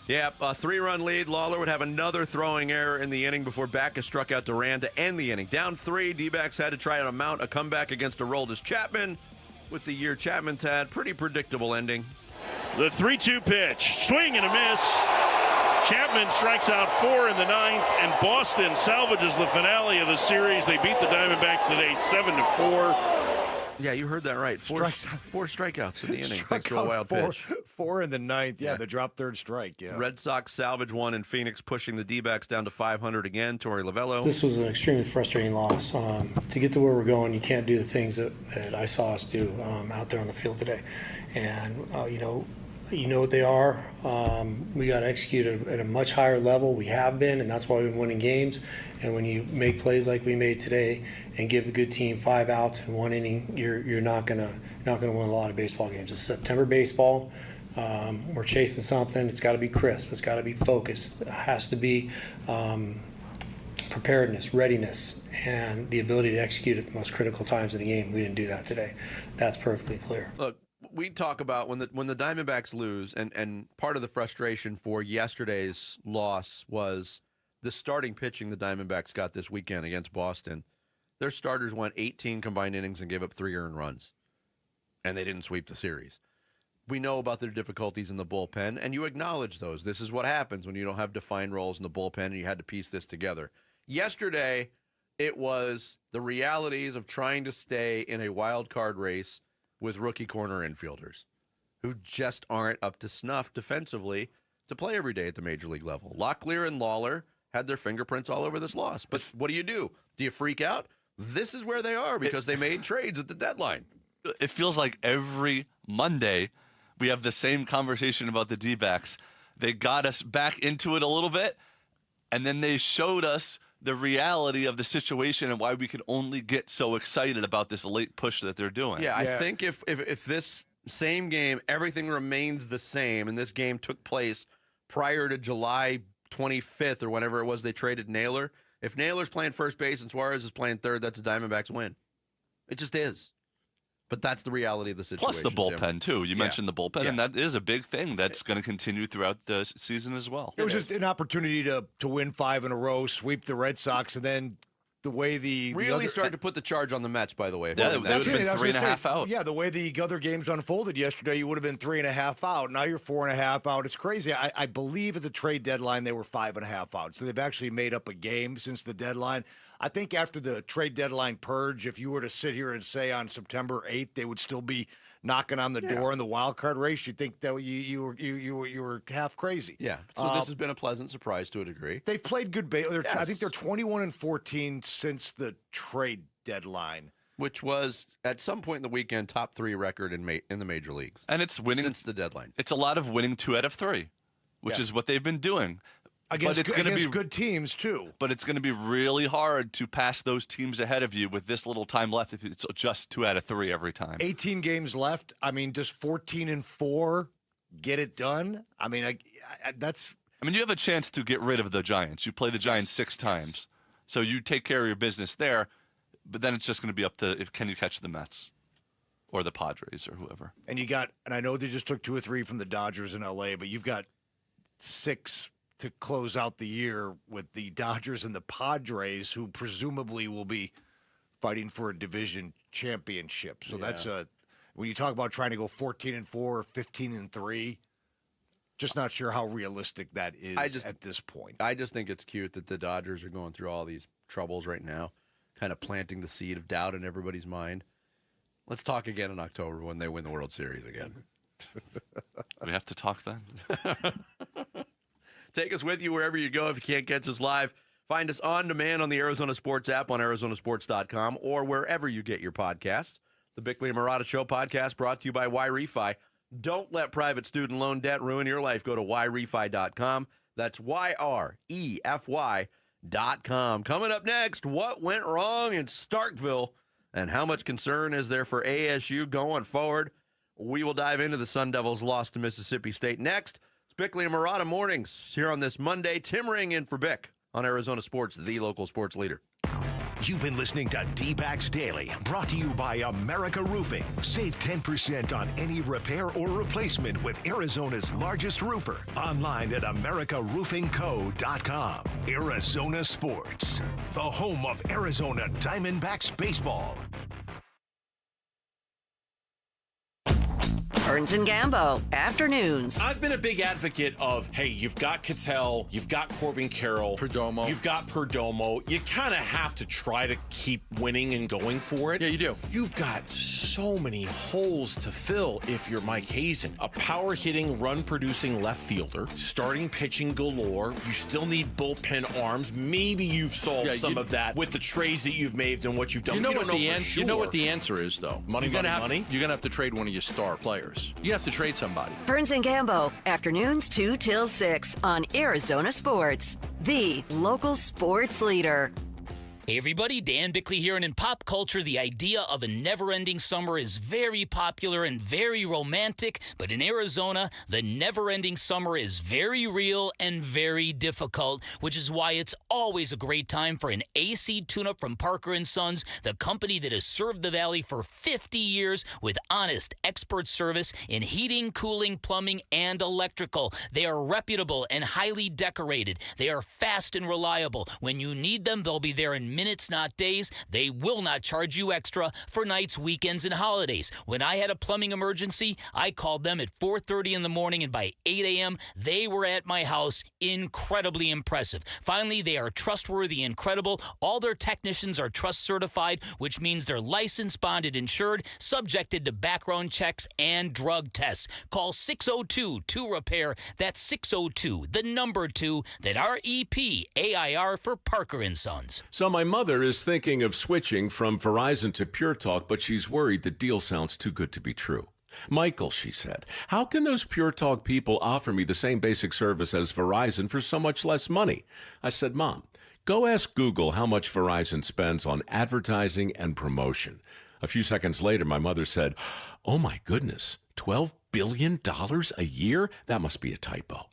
Yeah, a 3-run lead. Lawler would have another throwing error in the inning before Backus struck out Duran to end the inning. Down 3, D-backs had to try to mount a comeback against Aroldis Chapman. With the year Chapman's had, pretty predictable ending. The 3-2 pitch. Swing and a miss. Chapman strikes out 4 in the 9th, and Boston salvages the finale of the series. They beat the Diamondbacks today 7-4. Yeah, you heard that right. 4 strikeouts in the inning. Thanks to a wild pitch. 4 in the 9th. Yeah, the drop third strike. Yeah. Red Sox salvage 1 in Phoenix, pushing the D-backs down to 500 again. Torey Lovello. This was an extremely frustrating loss. To get to where we're going, you can't do the things that I saw us do out there on the field today. And, you know what they are. We got to execute at a much higher level. We have been, and that's why we've been winning games. And when you make plays like we made today and give a good team 5 outs in 1 inning, you're not gonna win a lot of baseball games. It's September baseball. We're chasing something. It's got to be crisp. It's got to be focused. It has to be preparedness, readiness, and the ability to execute at the most critical times of the game. We didn't do that today. That's perfectly clear. Look, we talk about when the Diamondbacks lose, and part of the frustration for yesterday's loss was the starting pitching the Diamondbacks got this weekend against Boston. their starters went 18 combined innings and gave up 3 earned runs, and they didn't sweep the series. We know about their difficulties in the bullpen, and you acknowledge those. This is what happens when you don't have defined roles in the bullpen, and you had to piece this together. Yesterday, it was the realities of trying to stay in a wild card race with rookie corner infielders who just aren't up to snuff defensively to play every day at the major league level. Locklear and Lawler had their fingerprints all over this loss. But what do? Do you freak out? This is where they are because they made trades at the deadline. It feels like every Monday we have the same conversation about the D-backs. They got us back into it a little bit, and then they showed us the reality of the situation and why we could only get so excited about this late push that they're doing. Yeah, I think if this same game, everything remains the same, and this game took place prior to July 25th or whenever it was they traded Naylor, if Naylor's playing first base and Suarez is playing third, that's a Diamondbacks win. It just is. But that's the reality of the situation. Plus the bullpen, too. You mentioned the bullpen, Yeah. and that is a big thing that's going to continue throughout the season as well. It was just an opportunity to win 5 in a row, sweep the Red Sox, and then the way the Really started to put the charge on the Mets, by the way. Yeah, they would have been 3.5 out. Yeah, the way the other games unfolded yesterday, you would have been 3.5 out. Now you're 4.5 out. It's crazy. I believe at the trade deadline they were 5.5 out. So they've actually made up a game since the deadline. I think after the trade deadline purge, if you were to sit here and say on September 8th they would still be knocking on the door in the wild card race, you'd think that you were half crazy. Yeah. So this has been a pleasant surprise to a degree. They've played good baseball. I think they're 21-14 since the trade deadline, which was at some point in the weekend top 3 record in the major leagues. And it's winning since the deadline. It's a lot of winning 2 out of 3, which is what they've been doing. Against good teams, too. But it's going to be really hard to pass those teams ahead of you with this little time left if it's just 2 out of 3 every time. 18 games left. I mean, does 14-4 get it done? I mean, that's... I mean, you have a chance to get rid of the Giants. You play the Giants 6 times. So you take care of your business there, but then it's just going to be up to can you catch the Mets or the Padres or whoever. And I know they just took 2 or 3 from the Dodgers in L.A., but you've got 6 to close out the year with the Dodgers and the Padres, who presumably will be fighting for a division championship. So that's when you talk about trying to go 14-4 or 15-3, just not sure how realistic that is at this point. I just think it's cute that the Dodgers are going through all these troubles right now, kind of planting the seed of doubt in everybody's mind. Let's talk again in October when they win the World Series again. We have to talk then. Take us with you wherever you go if you can't catch us live. Find us on demand on the Arizona Sports app on arizonasports.com or wherever you get your podcast. The Bickley and Marotta Show podcast brought to you by YRefi. Don't let private student loan debt ruin your life. Go to YRefi.com. That's YREFY.com. Coming up next, what went wrong in Starkville and how much concern is there for ASU going forward? We will dive into the Sun Devils' loss to Mississippi State next. It's Bickley and Marotta mornings here on this Monday. Tim Ring in for Bick on Arizona Sports, the local sports leader. You've been listening to D-Backs Daily, brought to you by America Roofing. Save 10% on any repair or replacement with Arizona's largest roofer. Online at americaroofingco.com. Arizona Sports, the home of Arizona Diamondbacks baseball. Burns and Gambo, afternoons. I've been a big advocate of, hey, you've got Cattell, you've got Corbin Carroll, Perdomo. You've got Perdomo. You kind of have to try to keep winning and going for it. Yeah, you do. You've got so many holes to fill if you're Mike Hazen. A power-hitting, run-producing left fielder, starting pitching galore. You still need bullpen arms. Maybe you've solved some of that with the trades that you've made and what you've done. You know what the You know what the answer is, though. Money. You're gonna have to trade one of your star players. You have to trade somebody. Burns and Gambo, afternoons 2 till 6 on Arizona Sports, the local sports leader. Hey everybody, Dan Bickley here, and in pop culture, the idea of a never-ending summer is very popular and very romantic, but in Arizona, the never-ending summer is very real and very difficult, which is why it's always a great time for an AC tune-up from Parker & Sons, the company that has served the Valley for 50 years with honest, expert service in heating, cooling, plumbing, and electrical. They are reputable and highly decorated. They are fast and reliable. When you need them, they'll be there in on minutes, not days. They will not charge you extra for nights, weekends, and holidays. When I had a plumbing emergency, I called them at 4:30 in the morning, and by 8 a.m., they were at my house. Incredibly impressive. Finally, they are trustworthy and credible. All their technicians are trust certified, which means they're licensed, bonded, insured, subjected to background checks and drug tests. Call 602-2REPAIR. That's 602, the number 2, that REPAIR for Parker & Sons. So my mother is thinking of switching from Verizon to Pure Talk, but she's worried the deal sounds too good to be true. Michael, she said, how can those Pure Talk people offer me the same basic service as Verizon for so much less money? I said, Mom, go ask Google how much Verizon spends on advertising and promotion. A few seconds later, my mother said, oh my goodness, $12 billion a year? That must be a typo.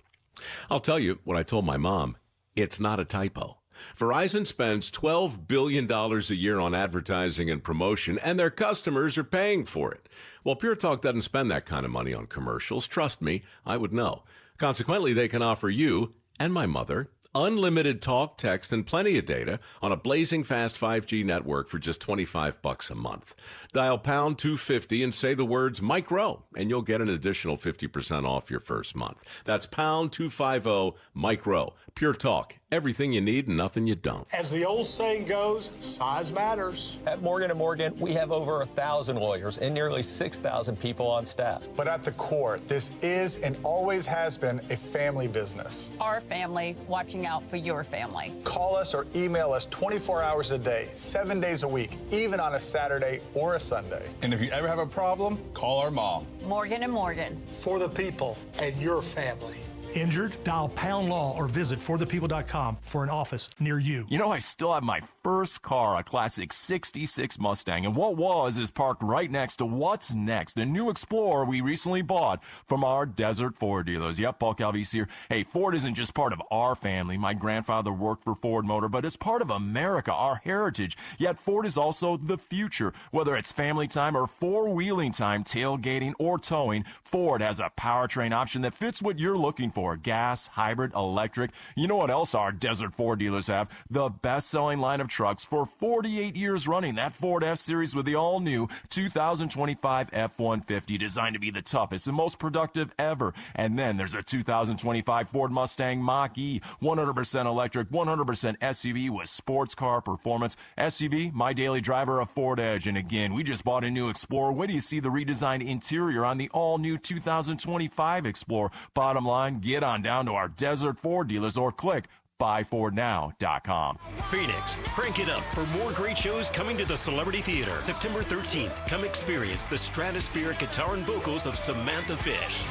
I'll tell you what I told my mom. It's not a typo. Verizon spends $12 billion a year on advertising and promotion, and their customers are paying for it. Well, Pure Talk doesn't spend that kind of money on commercials. Trust me, I would know. Consequently, they can offer you and my mother unlimited talk, text, and plenty of data on a blazing fast 5G network for just $25 a month. Dial pound 250 and say the words Mike Rowe, and you'll get an additional 50% off your first month. That's pound 250 Mike Rowe. Pure Talk. Everything you need and nothing you don't. As the old saying goes, size matters. At Morgan & Morgan, we have over 1,000 lawyers and nearly 6,000 people on staff. But at the core, this is and always has been a family business. Our family watching out for your family. Call us or email us 24 hours a day, 7 days a week, even on a Saturday or a Sunday. And if you ever have a problem, call our mom. Morgan & Morgan. For the people and your family. Injured? Dial Pound Law or visit forthepeople.com for an office near you. You know, I still have my first car, a classic 66 Mustang, and what was is parked right next to what's next, a new Explorer we recently bought from our Desert Ford dealers. Yep, Paul Calvise here. Hey, Ford isn't just part of our family. My grandfather worked for Ford Motor, but it's part of America, our heritage. Yet Ford is also the future. Whether it's family time or four-wheeling time, tailgating or towing, Ford has a powertrain option that fits what you're looking for. Gas, hybrid, electric. You know what else our Desert Ford dealers have? The best-selling line of trucks for 48 years running. That Ford F-Series with the all-new 2025 F-150, designed to be the toughest and most productive ever. And then there's a 2025 Ford Mustang Mach-E, 100% electric, 100% SUV with sports car performance. SUV, my daily driver, a Ford Edge. And again, we just bought a new Explorer. Wait till you see the redesigned interior on the all-new 2025 Explorer. Bottom line, get on down to our Desert Ford dealers or click buyfordnow.com. Phoenix, crank it up for more great shows coming to the Celebrity Theater. September 13th, come experience the stratospheric guitar and vocals of Samantha Fish.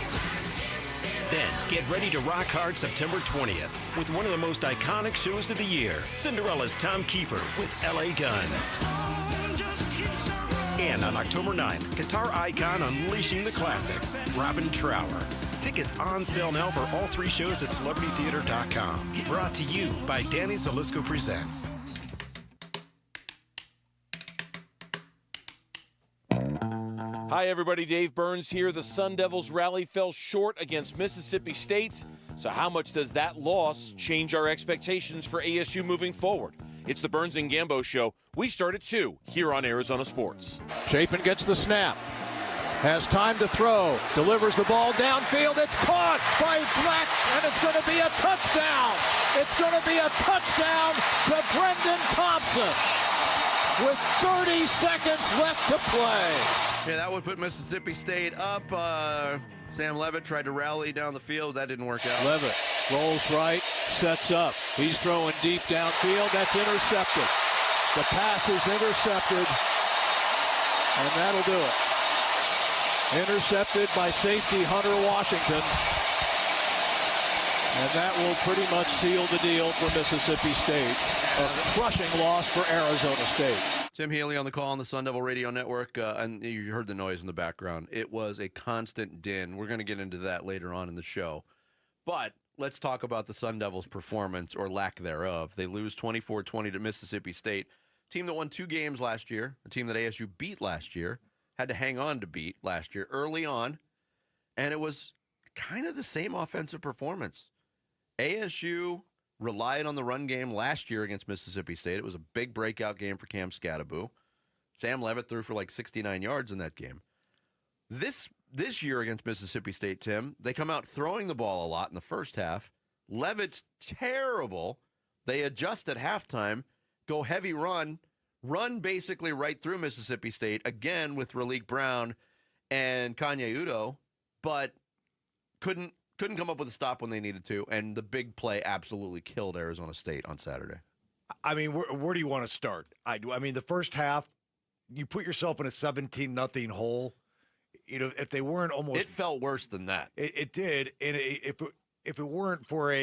Then, get ready to rock hard September 20th with one of the most iconic shows of the year, Cinderella's Tom Kiefer with LA Guns. And on October 9th, guitar icon unleashing the classics, Robin Trower. Tickets on sale now for all three shows at CelebrityTheater.com. Brought to you by Danny Zalisco Presents. Hi, everybody. Dave Burns here. The Sun Devils rally fell short against Mississippi State. So how much does that loss change our expectations for ASU moving forward? It's the Burns and Gambo Show. We start at 2 here on Arizona Sports. Chapin gets the snap. Has time to throw. Delivers the ball downfield. It's caught by Black, and it's going to be a touchdown. It's going to be a touchdown to Brendan Thompson with 30 seconds left to play. Yeah, that would put Mississippi State up. Sam Levitt tried to rally down the field. That didn't work out. Levitt rolls right, sets up. He's throwing deep downfield. That's intercepted. The pass is intercepted, and that'll do it. Intercepted by safety Hunter Washington. And that will pretty much seal the deal for Mississippi State. A crushing loss for Arizona State. Tim Healy on the call on the Sun Devil Radio Network, and you heard the noise in the background. It was a constant din. We're going to get into that later on in the show. But let's talk about the Sun Devils' performance, or lack thereof. They lose 24-20 to Mississippi State, a team that won 2 games last year, a team that ASU beat last year, had to hang on to beat last year early on, and it was kind of the same offensive performance. ASU relied on the run game last year against Mississippi State. It was a big breakout game for Cam Scatteraboo. Sam Levitt threw for like 69 yards in that game. This year against Mississippi State, Tim, they come out throwing the ball a lot in the first half. Levitt's terrible. They adjust at halftime, go heavy run basically right through Mississippi State, again with Raleek Brown and Kanye Udo, but couldn't come up with a stop when they needed to, and the big play absolutely killed Arizona State on Saturday. I mean, where do you want to start? I mean, the first half, you put yourself in a 17-0 hole. You know, if they weren't almost... It felt worse than that. It did, and if it weren't for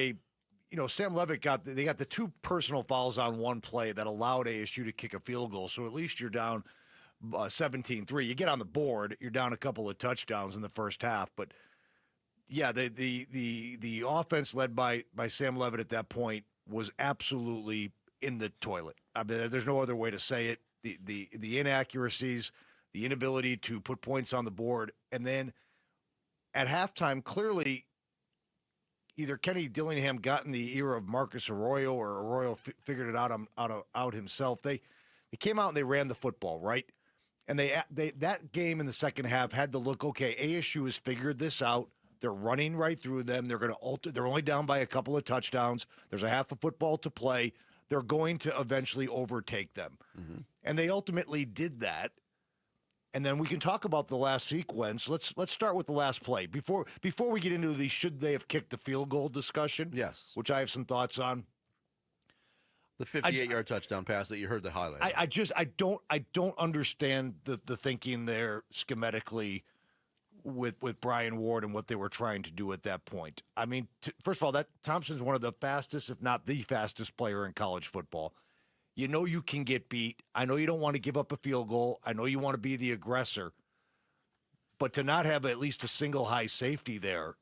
Sam Levitt got the two personal fouls on one play that allowed ASU to kick a field goal, so at least you're down 17-3. You get on the board, you're down a couple of touchdowns in the first half, but yeah, the offense led by Sam Levitt at that point was absolutely in the toilet. I mean, there's no other way to say it. The inaccuracies, the inability to put points on the board, and then at halftime, clearly either Kenny Dillingham got in the ear of Marcus Arroyo, or Arroyo figured it out himself. They came out and they ran the football, right? And they that game in the second half had the look, okay, ASU has figured this out. They're running right through them. They're going to they're only down by a couple of touchdowns. There's a half of football to play. They're going to eventually overtake them. Mm-hmm. And they ultimately did that. And then we can talk about the last sequence. Let's start with the last play. Before we get into the should they have kicked the field goal discussion, yes, which I have some thoughts on. The 58-yard touchdown pass that you heard the highlight. I don't understand the thinking there schematically with Brian Ward and what they were trying to do at that point. I mean, first of all, that Thompson's one of the fastest, if not the fastest player in college football. You know you can get beat. I know you don't want to give up a field goal. I know you want to be the aggressor. But to not have at least a single high safety there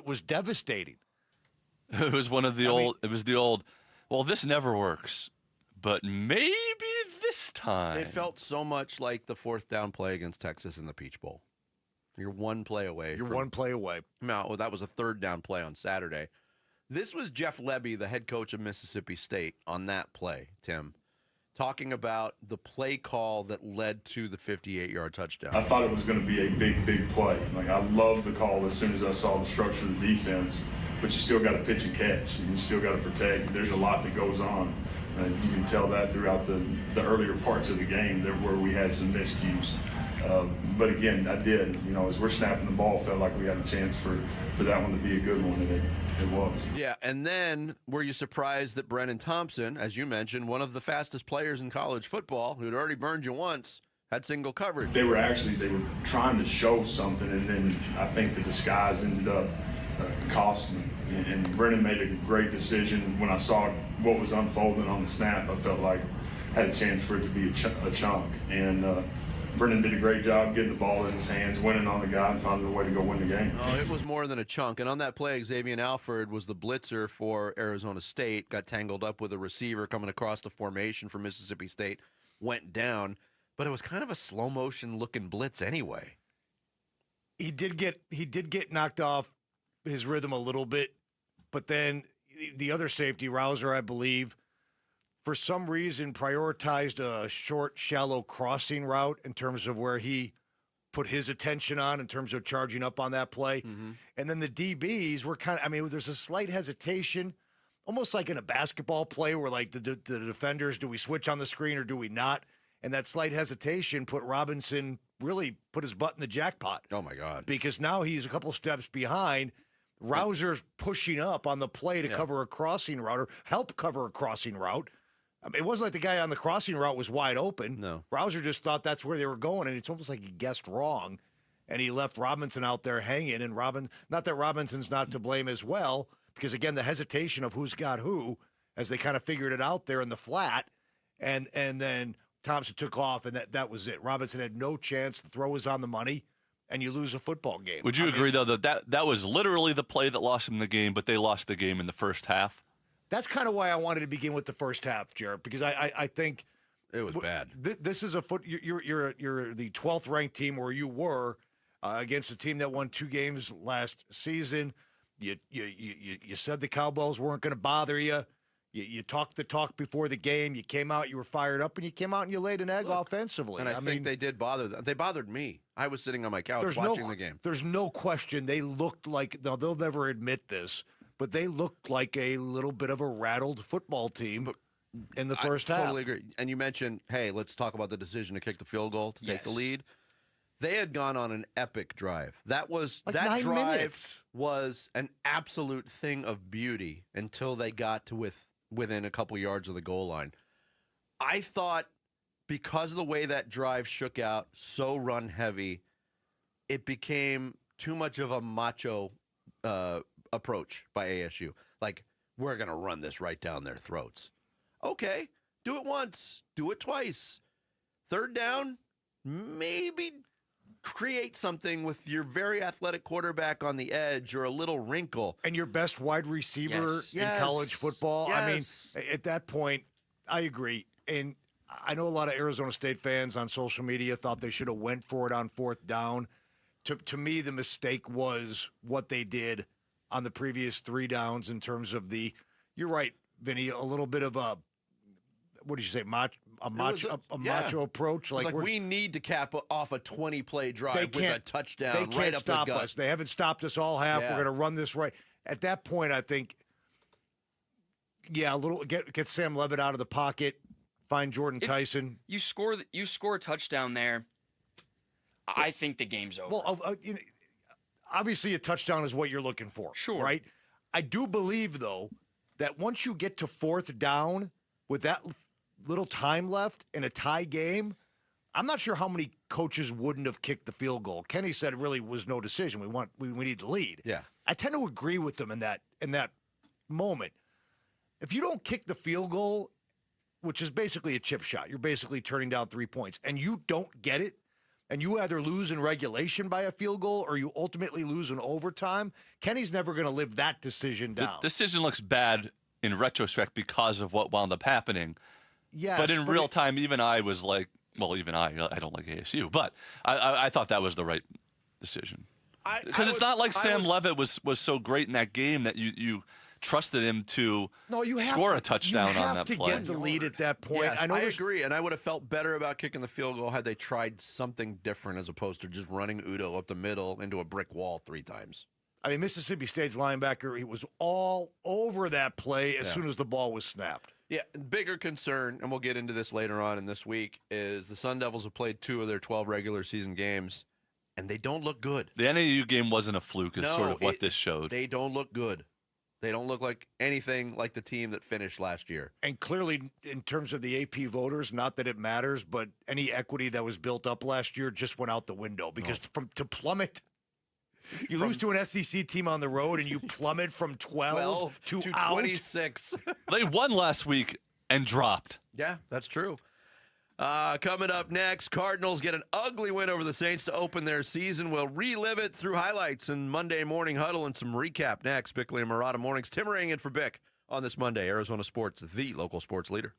was devastating. It was one of the old, well, this never works, but maybe this time. It felt so much like the fourth down play against Texas in the Peach Bowl. You're one play away. One play away. No, that was a third down play on Saturday. This was Jeff Lebby, the head coach of Mississippi State, on that play, Tim, talking about the play call that led to the 58-yard touchdown. I thought it was going to be a big play. Like, I loved the call as soon as I saw the structure of the defense, but you still got to pitch and catch. You still got to protect. There's a lot that goes on. And you can tell that throughout the earlier parts of the game where we had some miscues. But again, I did. You know, as we're snapping the ball, felt like we had a chance for that one to be a good one, and it was. Yeah, and then were you surprised that Brennan Thompson, as you mentioned, one of the fastest players in college football, who'd already burned you once, had single coverage? They were trying to show something, and then I think the disguise ended up costing them. And Brennan made a great decision. When I saw what was unfolding on the snap, I felt like I had a chance for it to be a chunk. And Brennan did a great job getting the ball in his hands, winning on the guy, and finding a way to go win the game. Oh, it was more than a chunk. And on that play, Xavier Alford was the blitzer for Arizona State, got tangled up with a receiver coming across the formation for Mississippi State, went down. But it was kind of a slow-motion looking blitz anyway. He did get knocked off his rhythm a little bit, but then the other safety, Rouser, I believe, for some reason prioritized a short, shallow crossing route in terms of where he put his attention on in terms of charging up on that play. Mm-hmm. And then the DBs were there's a slight hesitation, almost like in a basketball play where like the defenders, do we switch on the screen or do we not? And that slight hesitation really put his butt in the jackpot. Oh, my God. Because now he's a couple steps behind. Rouser's pushing up on the play to cover a crossing route or help cover a crossing route. I mean, it wasn't like the guy on the crossing route was wide open. No. Rouser just thought that's where they were going, and it's almost like he guessed wrong, and he left Robinson out there hanging. And not that Robinson's not to blame as well, because, again, the hesitation of who's got who as they kind of figured it out there in the flat, and then Thompson took off, and that was it. Robinson had no chance. The throw was on the money, and you lose a football game. Would you agree, though, that was literally the play that lost them the game, but they lost the game in the first half? That's kind of why I wanted to begin with the first half, Jared, because I think it was bad. This is you're the 12th ranked team where you were against a team that won 2 games last season. You said the cowbells weren't going to bother you. You talked the talk before the game. You came out, you were fired up, and you came out and you laid an egg offensively. And I think they did bother them. They bothered me. I was sitting on my couch watching the game. There's no question they looked like, they'll never admit this, but they looked like a little bit of a rattled football team in the first half. I totally agree. And you mentioned, hey, let's talk about the decision to kick the field goal to take the lead. They had gone on an epic drive. That was like that 9 drive minutes. Was an absolute thing of beauty until they got to within a couple yards of the goal line. I thought because of the way that drive shook out, so run heavy, it became too much of a macho approach by ASU. Like, we're going to run this right down their throats. Okay, do it once, do it twice. Third down, maybe create something with your very athletic quarterback on the edge or a little wrinkle. And your best wide receiver in college football. Yes. I mean, at that point, I agree. And I know a lot of Arizona State fans on social media thought they should have went for it on fourth down. To me, the mistake was what they did on the previous 3 downs in terms of you're right, Vinny, a little bit of a, what did you say, macho approach? Like we need to cap off a 20-play drive with a touchdown right up the gut. They can't stop us. They haven't stopped us all half. Yeah. We're going to run this right. At that point, I think, a little get Sam Levitt out of the pocket, find Jordan Tyson. You score a touchdown there, I think the game's over. Well, obviously a touchdown is what you're looking for. Sure. Right? I do believe, though, that once you get to fourth down with that little time left in a tie game, I'm not sure how many coaches wouldn't have kicked the field goal. Kenny said it really was no decision. We need the lead. Yeah. I tend to agree with them in that moment. If you don't kick the field goal, which is basically a chip shot, you're basically turning down 3 points, and you don't get it, and you either lose in regulation by a field goal or you ultimately lose in overtime, Kenny's never going to live that decision down. The decision looks bad in retrospect because of what wound up happening. Yes, but in real time, even I was like, well, even I don't like ASU, but I thought that was the right decision. Because it's not like Sam Levitt was so great in that game that you trusted him to score a touchdown on that play. You have to get the lead at that point. Yes, I agree, and I would have felt better about kicking the field goal had they tried something different as opposed to just running Udo up the middle into a brick wall 3 times. I mean, Mississippi State's linebacker, he was all over that play as soon as the ball was snapped. Yeah, bigger concern, and we'll get into this later on in this week, is the Sun Devils have played 2 of their 12 regular season games, and they don't look good. The NAU game wasn't a fluke, is sort of what this showed. They don't look good. They don't look like anything like the team that finished last year. And clearly, in terms of the AP voters, not that it matters, but any equity that was built up last year just went out the window because to plummet. You lose to an SEC team on the road and you plummet from 12 to out. 26. They won last week and dropped. Yeah, that's true. Coming up next, Cardinals get an ugly win over the Saints to open their season. We'll relive it through highlights and Monday Morning Huddle and some recap next. Bickley and Murata Mornings. Tim Ring in for Bick on this Monday. Arizona Sports, the local sports leader.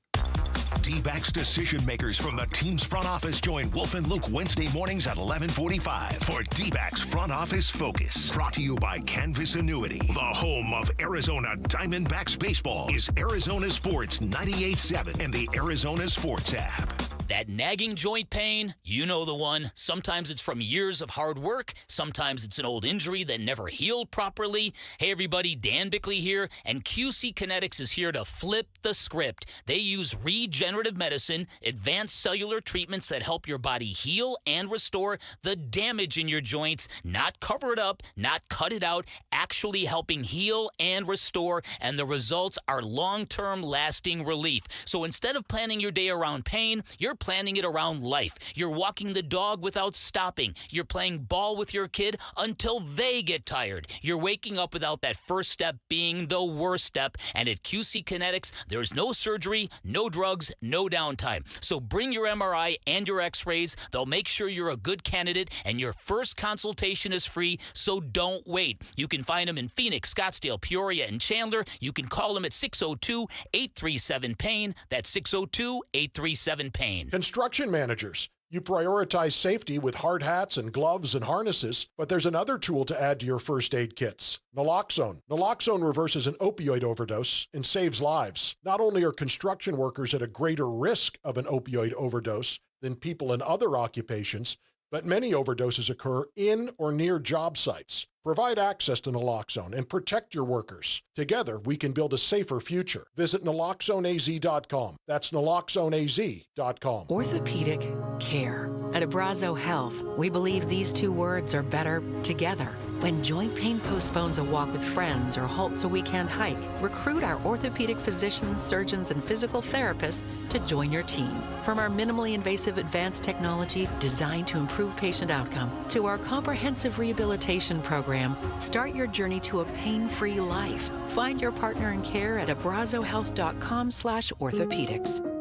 Dbacks decision makers from the team's front office join Wolf and Luke Wednesday mornings at 11:45 for Dbacks Front Office Focus. Brought to you by Canvas Annuity. The home of Arizona Diamondbacks baseball is Arizona Sports 98.7 and the Arizona Sports app. That nagging joint pain, you know the one. Sometimes it's from years of hard work. Sometimes it's an old injury that never healed properly. Hey, everybody, Dan Bickley here, and QC Kinetics is here to flip the script. They use regenerative medicine, advanced cellular treatments that help your body heal and restore the damage in your joints, not cover it up, not cut it out, actually helping heal and restore, and the results are long-term lasting relief. So instead of planning your day around pain, you're planning it around life. You're walking the dog without stopping. You're playing ball with your kid until they get tired. You're waking up without that first step being the worst step. And at QC Kinetics, there's no surgery, no drugs, no downtime. So bring your MRI and your x-rays. They'll make sure you're a good candidate, and your first consultation is free, so don't wait. You can find them in Phoenix, Scottsdale, Peoria, and Chandler. You can call them at 602-837-PAIN. That's 602-837-PAIN. Construction managers, You prioritize safety with hard hats and gloves and harnesses, but there's another tool to add to your first aid kits: naloxone. Naloxone reverses an opioid overdose and saves lives. Not only are construction workers at a greater risk of an opioid overdose than people in other occupations, but many overdoses occur in or near job sites. Provide access to naloxone and protect your workers. Together, we can build a safer future. Visit naloxoneaz.com. That's naloxoneaz.com. Orthopedic care. At Abrazo Health, we believe these two words are better together. When joint pain postpones a walk with friends or halts a weekend hike, recruit our orthopedic physicians, surgeons, and physical therapists to join your team. From our minimally invasive advanced technology designed to improve patient outcome to our comprehensive rehabilitation program, start your journey to a pain-free life. Find your partner in care at abrazohealth.com/orthopedics.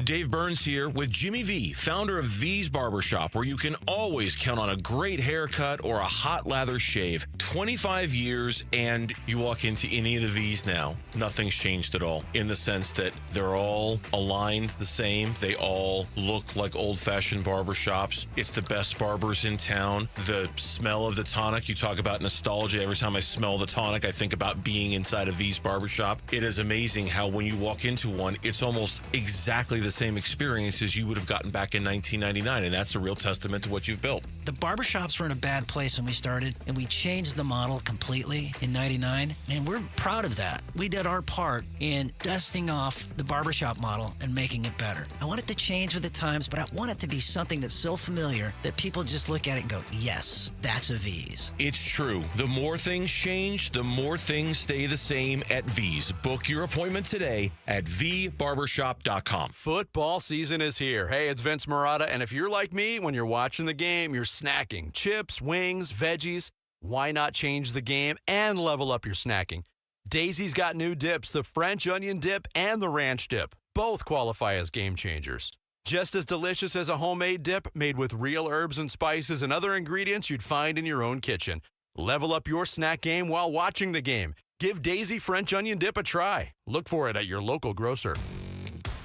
Dave Burns here with Jimmy V, founder of V's Barbershop, where you can always count on a great haircut or a hot lather shave. 25 years, and you walk into any of the V's now, nothing's changed at all, in the sense that they're all aligned the same. They all look like old-fashioned barbershops. It's the best barbers in town. The smell of the tonic, you talk about nostalgia. Every time I smell the tonic, I think about being inside a V's Barbershop. It is amazing how when you walk into one, it's almost exactly the same experience as you would have gotten back in 1999, and that's a real testament to what you've built. The barbershops were in a bad place when we started, and we changed the model completely in 99, and we're proud of that. We did our part in dusting off the barbershop model and making it better. I want it to change with the times, but I want it to be something that's so familiar that people just look at it and go, yes, that's a V's. It's true. The more things change, the more things stay the same at V's. Book your appointment today at vbarbershop.com. Football season is here. Hey, it's Vince Marotta, and if you're like me, when you're watching the game, you're snacking chips, wings, veggies. Why not change the game and level up your snacking? Daisy's got new dips, the French onion dip and the ranch dip. Both qualify as game changers. Just as delicious as a homemade dip made with real herbs and spices and other ingredients you'd find in your own kitchen. Level up your snack game while watching the game. Give Daisy French onion dip a try. Look for it at your local grocer.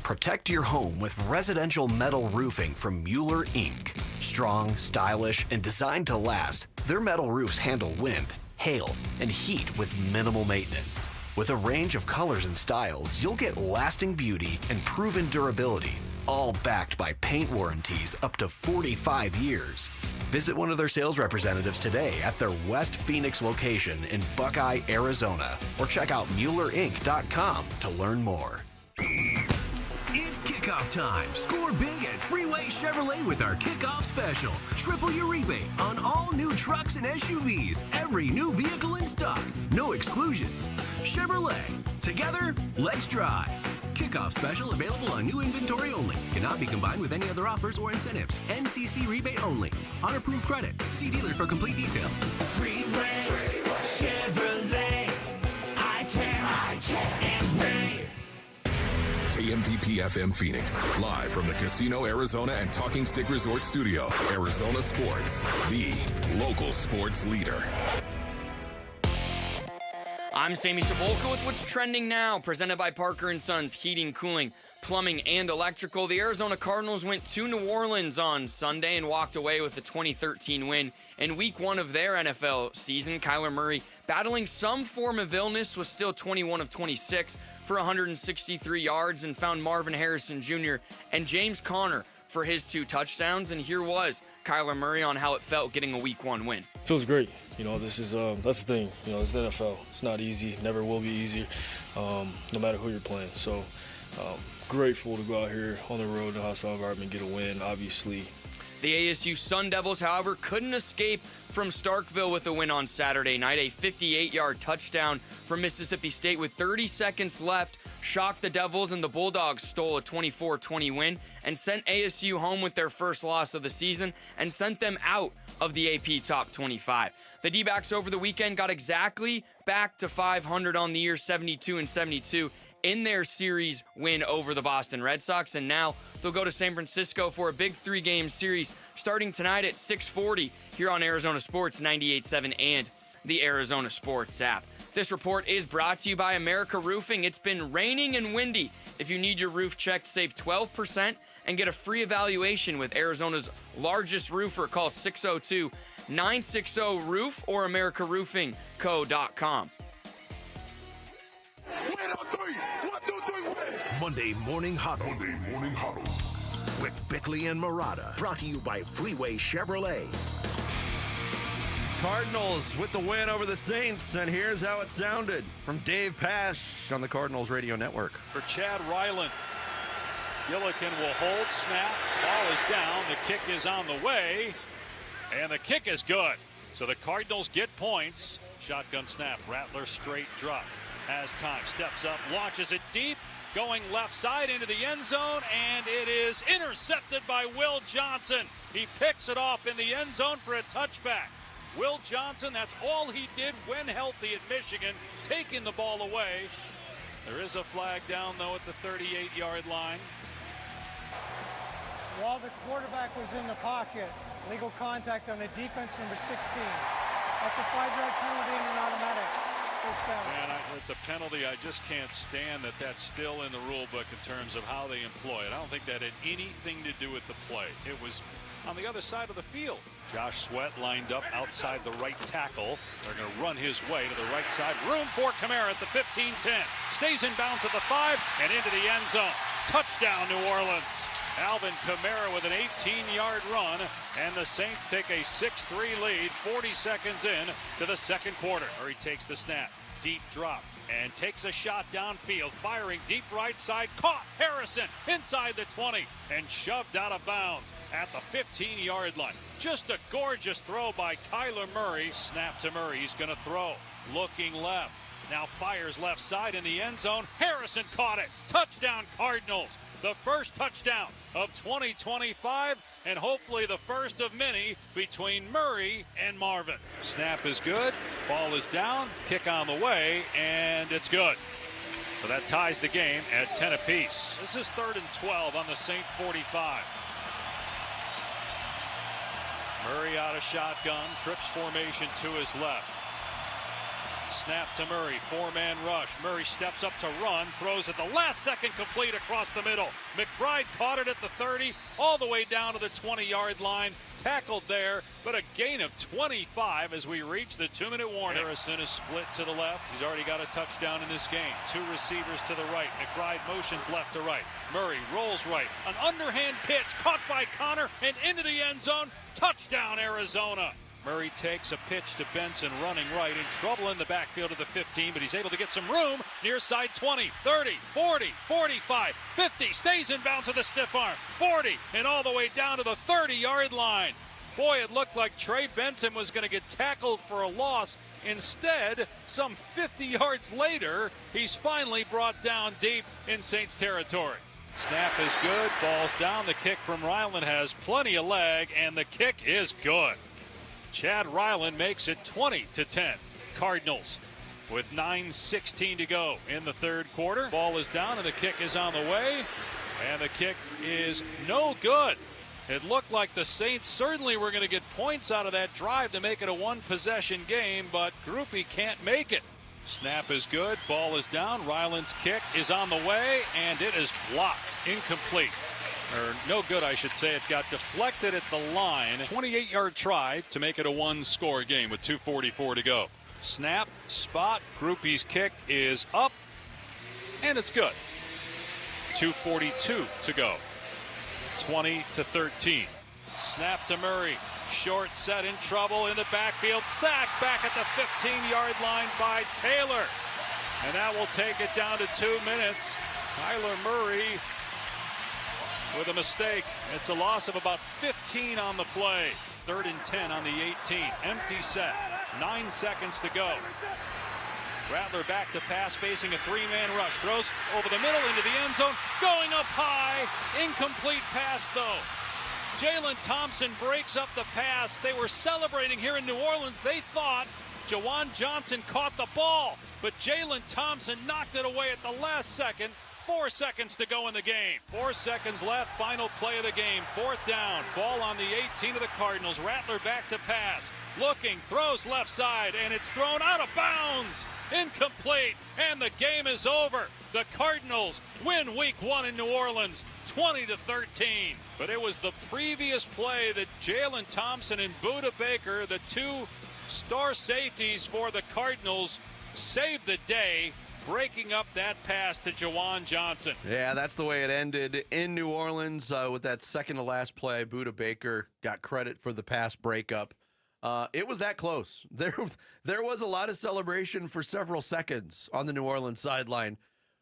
Protect your home with residential metal roofing from Mueller Inc. Strong, stylish, and designed to last, their metal roofs handle wind, hail, and heat with minimal maintenance. With a range of colors and styles, you'll get lasting beauty and proven durability, all backed by paint warranties up to 45 years. Visit one of their sales representatives today at their West Phoenix location in Buckeye, Arizona, or check out MuellerInc.com to learn more. It's kickoff time. Score big at Freeway Chevrolet with our kickoff special. Triple your rebate on all new trucks and SUVs. Every new vehicle in stock. No exclusions. Chevrolet. Together, let's drive. Kickoff special available on new inventory only. Cannot be combined with any other offers or incentives. NCC rebate only. On approved credit. See dealer for complete details. Freeway. Chevrolet. I-10 and Ray. KMVP FM Phoenix, live from the Casino Arizona and Talking Stick Resort Studio. Arizona Sports, the local sports leader. I'm Sammy Cebulka with what's trending now, presented by Parker & Sons Heating, Cooling, Plumbing, and Electrical. The Arizona Cardinals went to New Orleans on Sunday and walked away with a 2013 win. In week one of their NFL season, Kyler Murray, battling some form of illness, was still 21 of 26 for 163 yards and found Marvin Harrison Jr. and James Conner for his 2 touchdowns. And here was Kyler Murray on how it felt getting a week one win. Feels great. You know, this is that's the thing. You know, it's the NFL. It's not easy. Never will be easy, no matter who you're playing. So grateful to go out here on the road in a hostile environment, get a win, obviously. The ASU Sun Devils, however, couldn't escape from Starkville with a win on Saturday night. A 58-yard touchdown from Mississippi State with 30 seconds left shocked the Devils, and the Bulldogs stole a 24-20 win and sent ASU home with their first loss of the season and sent them out of the AP Top 25. The Dbacks over the weekend got exactly back to 500 on the year, 72-72. In their series win over the Boston Red Sox, and now they'll go to San Francisco for a big 3-game series starting tonight at 6:40 here on Arizona Sports 98.7 and the Arizona Sports app. This report is brought to you by America Roofing. It's been raining and windy. If you need your roof checked, save 12% and get a free evaluation with Arizona's largest roofer. Call 602-960-ROOF or AmericaRoofingCo.com. Monday Morning Huddle. With Bickley and Murata. Brought to you by Freeway Chevrolet. Cardinals with the win over the Saints, and here's how it sounded from Dave Pasch on the Cardinals Radio Network. For Chad Ryland, Gillikin will hold, snap, ball is down, the kick is on the way, and the kick is good. So the Cardinals get points. Shotgun snap, Rattler straight drop, has time, steps up, launches it deep, going left side into the end zone, and it is intercepted by Will Johnson. He picks it off in the end zone for a touchback. Will Johnson, that's all he did when healthy at Michigan, taking the ball away. There is a flag down, though, at the 38-yard line. While the quarterback was in the pocket, legal contact on the defense, number 16. That's a 5-yard penalty and an automatic. Man, it's a penalty. I just can't stand that that's still in the rule book in terms of how they employ it. I don't think that had anything to do with the play. It was on the other side of the field. Josh Sweat lined up outside the right tackle. They're going to run his way to the right side. Room for Kamara at the 15-10. Stays in bounds at the 5 and into the end zone. Touchdown, New Orleans. Alvin Kamara with an 18-yard run, and the Saints take a 6-3 lead 40 seconds in to the second quarter. Murray takes the snap, deep drop, and takes a shot downfield, firing deep right side, caught Harrison inside the 20 and shoved out of bounds at the 15-yard line. Just a gorgeous throw by Kyler Murray. Snap to Murray, he's going to throw, looking left. Now fires left side in the end zone. Harrison caught it. Touchdown Cardinals. The first touchdown of 2025 and hopefully the first of many between Murray and Marvin. Snap is good. Ball is down. Kick on the way, and it's good. So that ties the game at 10 apiece. This is 3rd and 12 on the Saint 45. Murray out of shotgun. Trips formation to his left. Snap to Murray, 4-man rush. Murray steps up to run, throws at the last second complete across the middle. McBride caught it at the 30, all the way down to the 20-yard line. Tackled there, but a gain of 25 as we reach the 2-minute warning. Harrison is split to the left. He's already got a touchdown in this game. 2 receivers to the right. McBride motions left to right. Murray rolls right. An underhand pitch caught by Connor and into the end zone. Touchdown, Arizona. Murray takes a pitch to Benson running right, in trouble in the backfield of the 15, but he's able to get some room near side 20, 30, 40, 45, 50, stays in bounds with a stiff arm, 40, and all the way down to the 30-yard line. Boy, it looked like Trey Benson was going to get tackled for a loss. Instead, some 50 yards later, he's finally brought down deep in Saints territory. Snap is good, ball's down, the kick from Ryland has plenty of leg, and the kick is good. Chad Ryland makes it 20-10. Cardinals with 9:16 to go in the third quarter. Ball is down and the kick is on the way. And the kick is no good. It looked like the Saints certainly were going to get points out of that drive to make it a one-possession game, but Groupie can't make it. Snap is good. Ball is down. Ryland's kick is on the way, and it is blocked. Incomplete. Or no good, I should say. It got deflected at the line. 28-yard try to make it a one-score game with 2:44 to go. Snap, spot, Groupie's kick is up, and it's good. 2:42 to go. 20-13. Snap to Murray. Short set in trouble in the backfield. Sack back at the 15-yard line by Taylor. And that will take it down to 2 minutes. Kyler Murray with a mistake. It's a loss of about 15 on the play. 3rd and 10 on the 18. Empty set. 9 seconds to go. Rattler back to pass, facing a 3-man rush. Throws over the middle into the end zone. Going up high. Incomplete pass, though. Jalen Thompson breaks up the pass. They were celebrating here in New Orleans. They thought Jawan Johnson caught the ball, but Jalen Thompson knocked it away at the last second. 4 seconds to go in the game. 4 seconds left, final play of the game. 4th down, ball on the 18 of the Cardinals. Rattler back to pass, looking, throws left side, and it's thrown out of bounds. Incomplete, and the game is over. The Cardinals win week 1 in New Orleans, 20-13. But it was the previous play that Jalen Thompson and Budda Baker, the 2 star safeties for the Cardinals, saved the day, breaking up that pass to Juwan Johnson. Yeah, that's the way it ended in New Orleans with that second to last play. Budda Baker got credit for the pass breakup. It was that close. There was a lot of celebration for several seconds on the New Orleans sideline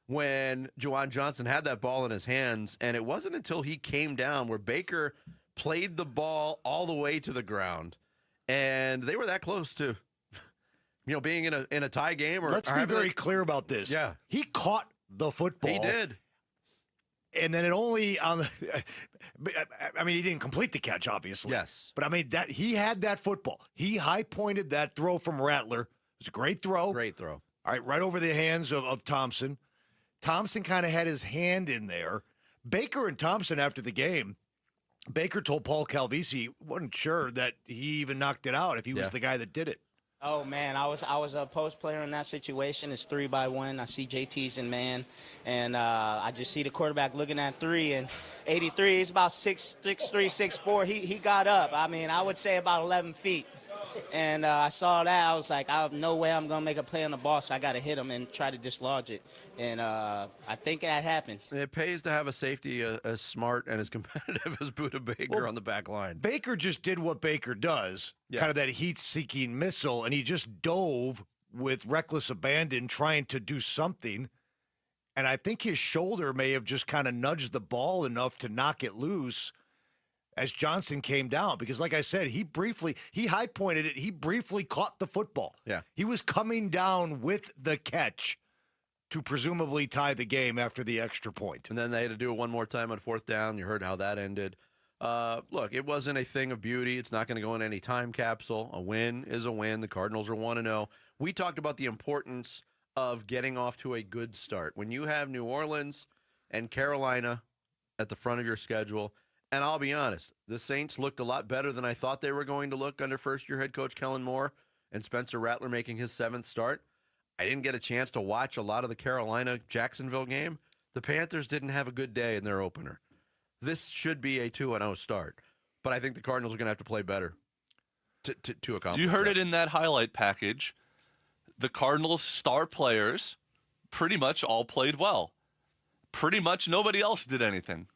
when Juwan Johnson had that ball in his hands, and it wasn't until he came down where Baker played the ball all the way to the ground, and they were that close to, being in a tie game. Let's be very clear about this. Yeah, he caught the football. He did. And then it only he didn't complete the catch, obviously. Yes. But that he had that football. He high pointed that throw from Rattler. It was a great throw. Great throw. All right, right over the hands of Thompson. Thompson kind of had his hand in there. Baker and Thompson after the game, Baker told Paul Calvisi he wasn't sure that he even knocked it out if he was the guy that did it. Oh, man, I was a post player in that situation. It's 3-by-1. I see JT's in man, and I just see the quarterback looking at 3, and 83, he's about 6'3", 6'4". He got up. I would say about 11 feet. And I saw that. I was like, I have no way I'm going to make a play on the ball, so I got to hit him and try to dislodge it. And I think that happened. It pays to have a safety as smart and as competitive as Budda Baker on the back line. Baker just did what Baker does, kind of that heat-seeking missile, and he just dove with reckless abandon trying to do something. And I think his shoulder may have just kind of nudged the ball enough to knock it loose as Johnson came down, because like I said, he high pointed it. He briefly caught the football. Yeah. He was coming down with the catch to presumably tie the game after the extra point. And then they had to do it one more time on 4th down. You heard how that ended. Look, it wasn't a thing of beauty. It's not going to go in any time capsule. A win is a win. The Cardinals are 1-0. We talked about the importance of getting off to a good start. When you have New Orleans and Carolina at the front of your schedule, and I'll be honest, the Saints looked a lot better than I thought they were going to look under first-year head coach Kellen Moore and Spencer Rattler making his 7th start. I didn't get a chance to watch a lot of the Carolina-Jacksonville game. The Panthers didn't have a good day in their opener. This should be a 2-0 start, but I think the Cardinals are going to have to play better to accomplish You heard that. it in that highlight package. The Cardinals' star players pretty much all played well. Pretty much nobody else did anything.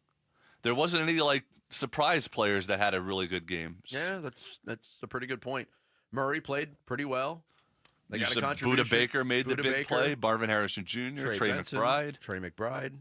There wasn't any surprise players that had a really good game. Yeah, that's a pretty good point. Murray played pretty well. They got a Budda contribution. Baker made the Budda big Baker, play. Marvin Harrison Jr., Trey Benson, McBride. Trey McBride.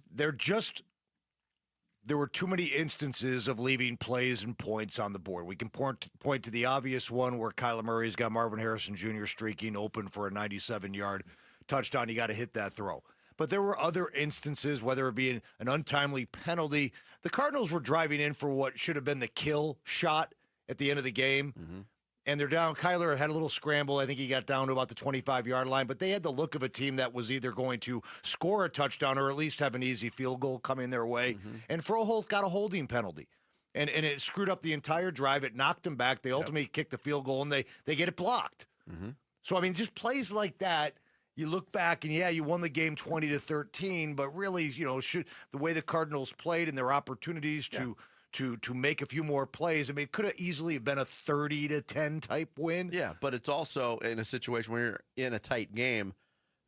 There were too many instances of leaving plays and points on the board. We can point to the obvious one where Kyler Murray's got Marvin Harrison Jr. streaking open for a 97-yard touchdown. You got to hit that throw. But there were other instances, whether it be an untimely penalty. The Cardinals were driving in for what should have been the kill shot at the end of the game. Mm-hmm. And they're down. Kyler had a little scramble. I think he got down to about the 25-yard line. But they had the look of a team that was either going to score a touchdown or at least have an easy field goal coming their way. Mm-hmm. And Froholt got a holding penalty. And it screwed up the entire drive. It knocked them back. They ultimately kicked the field goal, and they get it blocked. Mm-hmm. So, just plays like that. You look back and, you won the game 20-13, but really, the way the Cardinals played and their opportunities to make a few more plays, it could have easily been a 30-10 type win. Yeah, but it's also in a situation where you're in a tight game.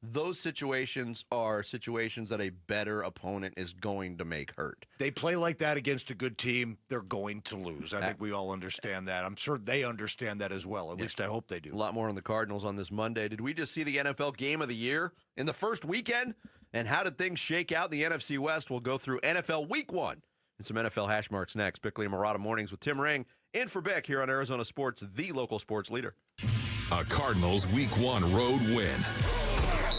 Those situations are situations that a better opponent is going to make hurt. They play like that against a good team, they're going to lose. I think we all understand that. I'm sure they understand that as well. At least I hope they do. A lot more on the Cardinals on this Monday. Did we just see the NFL Game of the Year in the first weekend? And how did things shake out in the NFC West? We'll go through NFL Week 1 and some NFL hash marks next. Bickley and Murata Mornings with Tim Ring in for Bick here on Arizona Sports, the local sports leader. A Cardinals Week 1 road win.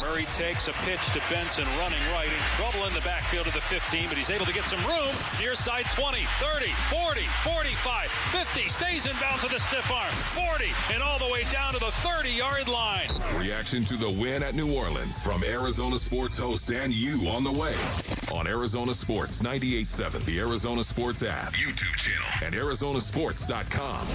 Murray takes a pitch to Benson, running right, in trouble in the backfield of the 15, but he's able to get some room. Near side 20, 30, 40, 45, 50, stays in bounds with a stiff arm, 40, and all the way down to the 30-yard line. reaction to the win at New Orleans from Arizona Sports hosts and you on the way on Arizona Sports 98.7, the Arizona Sports app, YouTube channel, and ArizonaSports.com.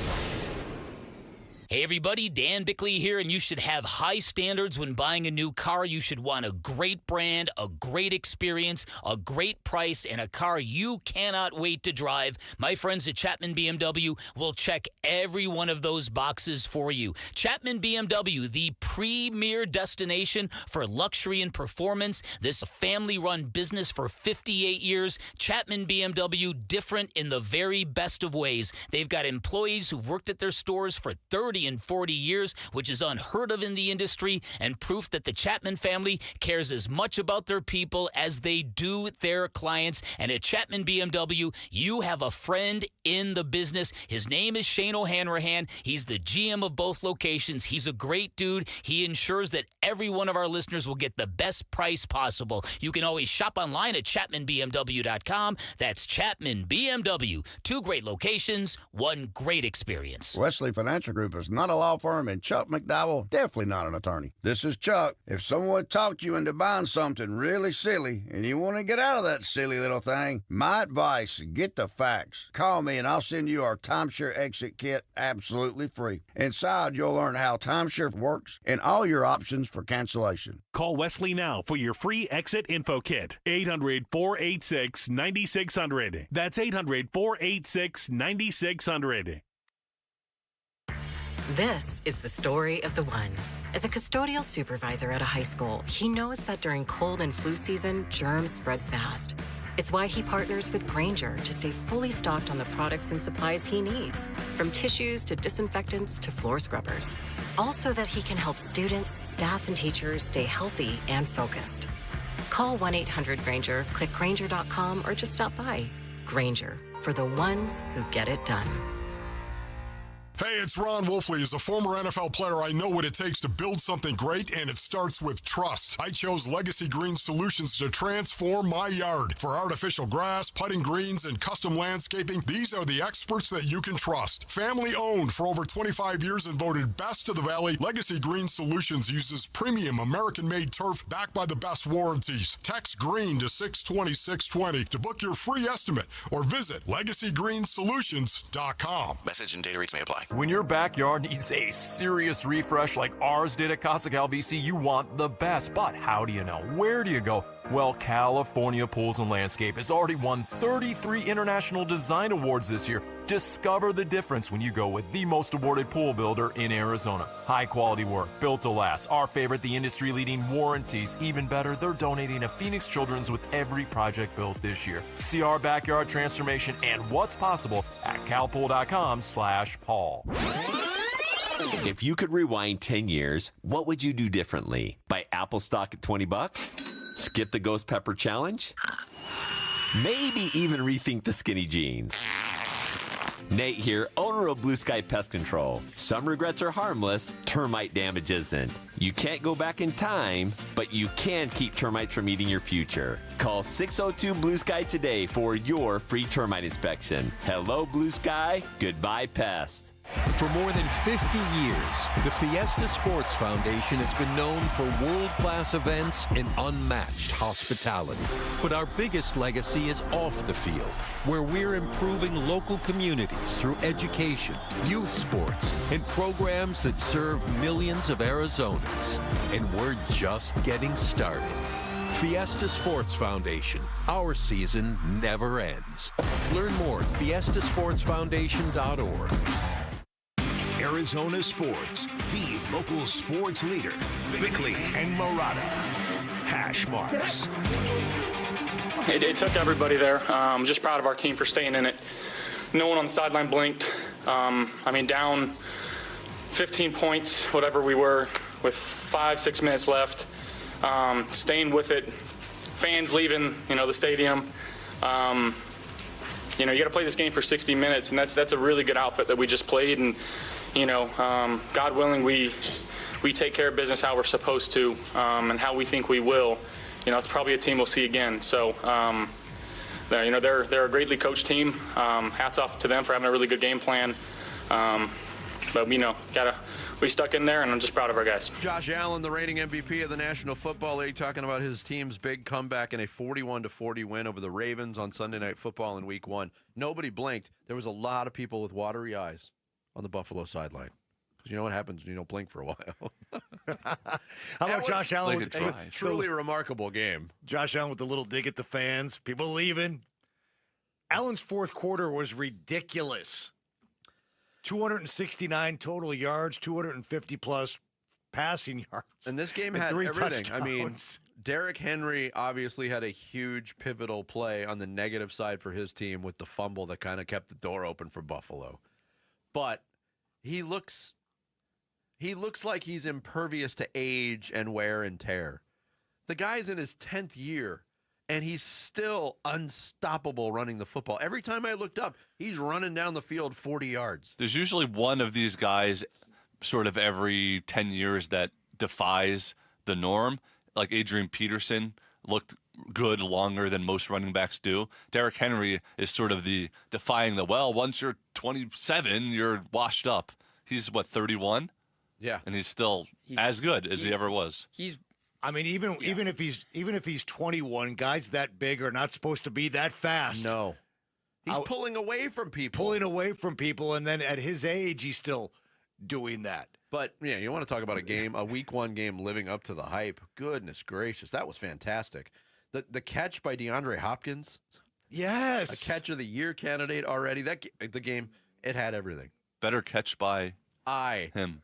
Hey everybody, Dan Bickley here, and you should have high standards when buying a new car. You should want a great brand, a great experience, a great price, and a car you cannot wait to drive. My friends at Chapman BMW will check every one of those boxes for you. Chapman BMW, the premier destination for luxury and performance. This family-run business for 58 years. Chapman BMW, different in the very best of ways. They've got employees who've worked at their stores for 30 and 40 years, which is unheard of in the industry, and proof that the Chapman family cares as much about their people as they do their clients. And at Chapman BMW, you have a friend in the business. His name is Shane O'Hanrahan. He's the GM of both locations. He's a great dude. He ensures that every one of our listeners will get the best price possible. You can always shop online at ChapmanBMW.com. That's Chapman BMW. 2 great locations, 1 great experience. Wesley Financial Group is not a law firm, and Chuck McDowell, definitely not an attorney. This is Chuck. If someone talked you into buying something really silly and you want to get out of that silly little thing, my advice, get the facts. Call me and I'll send you our timeshare exit kit absolutely free. Inside, you'll learn how timeshare works and all your options for cancellation. Call Wesley now for your free exit info kit. 800-486-9600. That's 800-486-9600. This is the story of the one. As a custodial supervisor at a high school, he knows that during cold and flu season, germs spread fast. It's why he partners with Grainger to stay fully stocked on the products and supplies he needs, from tissues to disinfectants to floor scrubbers. Also that he can help students, staff, and teachers stay healthy and focused. Call 1-800-GRAINGER, click Grainger.com, or just stop by. Grainger, for the ones who get it done. Hey, it's Ron Wolfley. As a former NFL player, I know what it takes to build something great, and it starts with trust. I chose Legacy Green Solutions to transform my yard. For artificial grass, putting greens, and custom landscaping, these are the experts that you can trust. Family owned for over 25 years and voted best of the valley, Legacy Green Solutions uses premium American-made turf backed by the best warranties. Text GREEN to 620-620 to book your free estimate or visit LegacyGreenSolutions.com. Message and data rates may apply. When your backyard needs a serious refresh like ours did at Casa Cal BC, you want the best. But how do you know? Where do you go? Well, California Pools and Landscape has already won 33 International Design Awards this year. Discover the difference when you go with the most awarded pool builder in Arizona. High quality work, built to last. Our favorite, the industry-leading warranties. Even better, they're donating to Phoenix Children's with every project built this year. See our backyard transformation and what's possible at calpool.com/Paul. If you could rewind 10 years, what would you do differently? Buy Apple stock at $20? Skip the Ghost Pepper Challenge? Maybe even rethink the skinny jeans. Nate here, owner of Blue Sky Pest Control. Some regrets are harmless, termite damage isn't. You can't go back in time, but you can keep termites from eating your future. Call 602 Blue Sky today for your free termite inspection. Hello, Blue Sky. Goodbye, pest. For more than 50 years, the Fiesta Sports Foundation has been known for world-class events and unmatched hospitality. But our biggest legacy is off the field, where we're improving local communities through education, youth sports, and programs that serve millions of Arizonans. And we're just getting started. Fiesta Sports Foundation. Our season never ends. Learn more at fiestasportsfoundation.org. Arizona Sports, the local sports leader. Bickley and Murata. Hash marks. It took everybody there. I'm just proud of our team for staying in it. No one on the sideline blinked. Down 15 points, whatever we were, with 5-6 minutes left. Staying with it. Fans leaving, the stadium. You got to play this game for 60 minutes, and that's a really good outfit that we just played. And God willing, we take care of business how we're supposed to, and how we think we will. It's probably a team we'll see again. So, they're a greatly coached team. Hats off to them for having a really good game plan. But we stuck in there, and I'm just proud of our guys. Josh Allen, the reigning MVP of the National Football League, talking about his team's big comeback in a 41-40 win over the Ravens on Sunday Night Football in Week 1. Nobody blinked. There was a lot of people with watery eyes on the Buffalo sideline. Because you know what happens when you don't blink for a while. How about Josh Allen? With a truly remarkable game. Josh Allen with the little dig at the fans. People leaving. Allen's fourth quarter was ridiculous. 269 total yards, 250-plus passing yards. And this game and had 3 everything. touchdowns. I mean, Derrick Henry obviously had a huge pivotal play on the negative side for his team with the fumble that kind of kept the door open for Buffalo. But he looks like he's impervious to age and wear and tear. The guy's in his 10th year, and he's still unstoppable running the football. Every time I looked up, he's running down the field 40 yards. There's usually one of these guys sort of every 10 years that defies the norm. Like Adrian Peterson looked good longer than most running backs do. Derrick Henry is sort of the defying the, once you're 27, you're washed up. He's, 31? Yeah. And he's still as good as he ever was. I mean, even if he's 21, guys that big are not supposed to be that fast. No. He's pulling away from people. And then at his age, he's still doing that. But, yeah, you want to talk about a Week 1 game living up to the hype. Goodness gracious, that was fantastic. The catch by DeAndre Hopkins. Yes. A catch of the year candidate already. The game, it had everything. Better catch by him.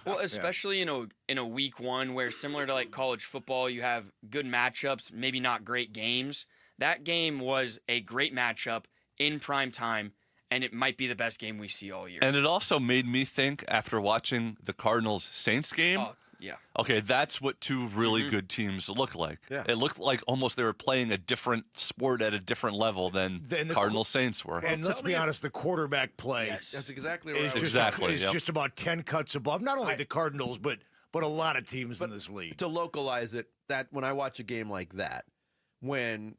Well, especially in a Week 1 where, similar to like college football, you have good matchups, maybe not great games. That game was a great matchup in prime time, and it might be the best game we see all year. And it also made me think, after watching the Cardinals-Saints game, yeah. Okay, that's what two really good teams look like. Yeah. It looked like almost they were playing a different sport at a different level than Cardinals-Saints were. And let's be honest, the quarterback play That's exactly right. is just about 10 cuts above, not only the Cardinals, but a lot of teams in this league. To localize it, that when I watch a game like that, when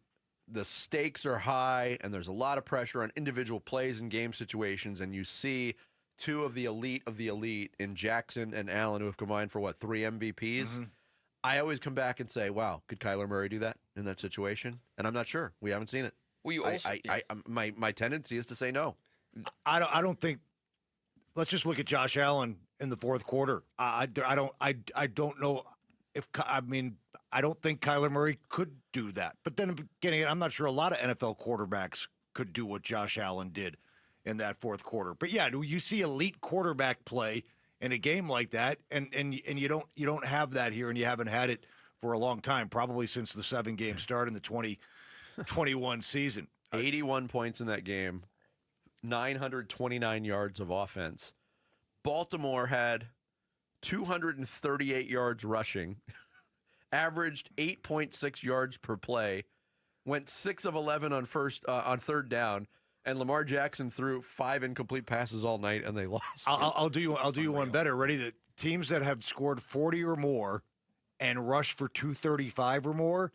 the stakes are high and there's a lot of pressure on individual plays and game situations, and you see two of the elite in Jackson and Allen, who have combined for 3 MVPs. Mm-hmm. I always come back and say, wow, could Kyler Murray do that in that situation? And I'm not sure. We haven't seen it. Well, you also, my tendency is to say no. I don't think. Let's just look at Josh Allen in the fourth quarter. I don't know if I don't think Kyler Murray could do that. But then again, I'm not sure a lot of NFL quarterbacks could do what Josh Allen did in that fourth quarter. But yeah, you see elite quarterback play in a game like that, and you don't have that here, and you haven't had it for a long time, probably since the 7-game start in the 2021 season. 81 points in that game, 929 yards of offense. Baltimore had 238 yards rushing, averaged 8.6 yards per play, went 6 of 11 on third down. And Lamar Jackson threw 5 incomplete passes all night, and they lost. I'll do you one better. Ready? The teams that have scored 40 or more and rushed for 235 or more,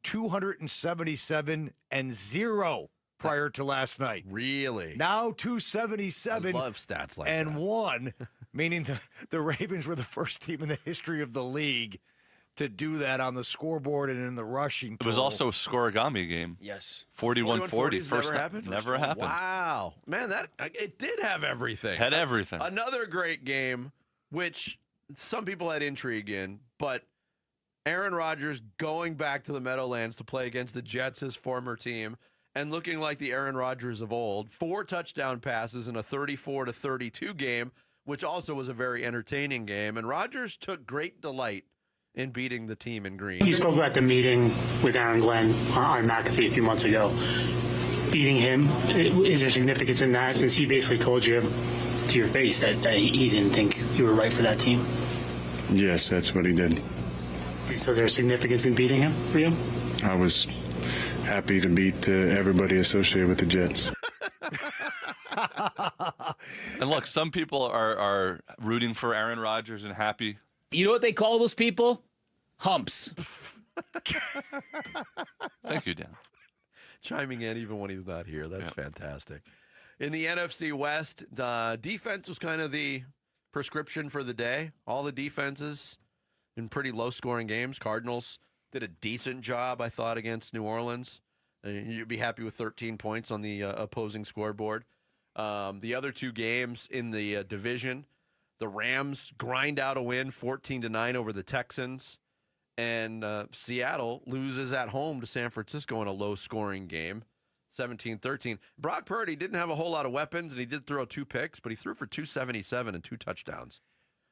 277 and 0 prior to last night. Really? Now 277. I love stats like and that. 1, meaning the Ravens were the first team in the history of the league to do that on the scoreboard and in the rushing total. It was also a scorigami game. Yes. 41-40. First never happened? Never happened. Wow. Man, it did have everything. Had everything. Another great game, which some people had intrigue in, but Aaron Rodgers going back to the Meadowlands to play against the Jets, his former team, and looking like the Aaron Rodgers of old. 4 touchdown passes in a 34-32 game, which also was a very entertaining game. And Rodgers took great delight in beating the team in green. You spoke about the meeting with Aaron Glenn on McAfee a few months ago. Beating him, is there significance in that, since he basically told you to your face that he didn't think you were right for that team? Yes, that's what he did. So there's significance in beating him for you? I was happy to beat everybody associated with the Jets. And look, some people are rooting for Aaron Rodgers and happy. You know what they call those people? Humps. Thank you, Dan. Chiming in even when he's not here. That's fantastic. In the NFC West, defense was kind of the prescription for the day. All the defenses in pretty low-scoring games. Cardinals did a decent job, I thought, against New Orleans. You'd be happy with 13 points on the opposing scoreboard. The other two games in the division, the Rams grind out a win 14-9 over the Texans. And Seattle loses at home to San Francisco in a low-scoring game, 17-13. Brock Purdy didn't have a whole lot of weapons, and he did throw 2 picks, but he threw for 277 and 2 touchdowns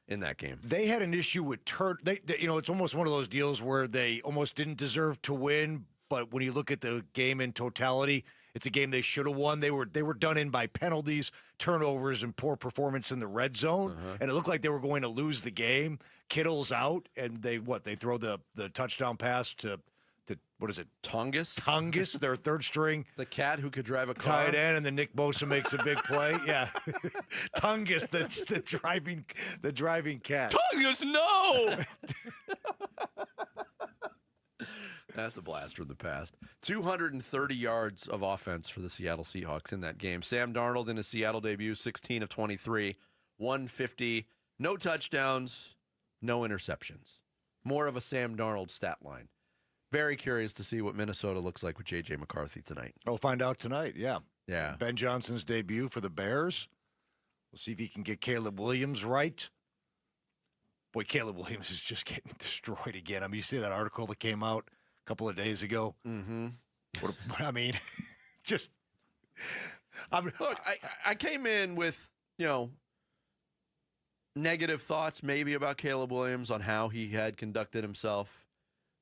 in that game. They had an issue with it's almost one of those deals where they almost didn't deserve to win, but when you look at the game in totality, it's a game they should have won. They were done in by penalties, turnovers, and poor performance in the red zone, and it looked like they were going to lose the game. Kittle's out, and they throw the touchdown pass to what is it? Tungus, their third string. The cat who could drive a car. Tight end, and then Nick Bosa makes a big play. Yeah. Tungus, the driving cat. Tungus, no! That's a blast from the past. 230 yards of offense for the Seattle Seahawks in that game. Sam Darnold in his Seattle debut, 16 of 23, 150, no touchdowns, no interceptions. More of a Sam Darnold stat line. Very curious to see what Minnesota looks like with J.J. McCarthy tonight. We'll find out tonight, yeah. Yeah. Ben Johnson's debut for the Bears. We'll see if he can get Caleb Williams right. Boy, Caleb Williams is just getting destroyed again. I mean, you see that article that came out a couple of days ago? Mm-hmm. Look, I came in with, negative thoughts maybe about Caleb Williams on how he had conducted himself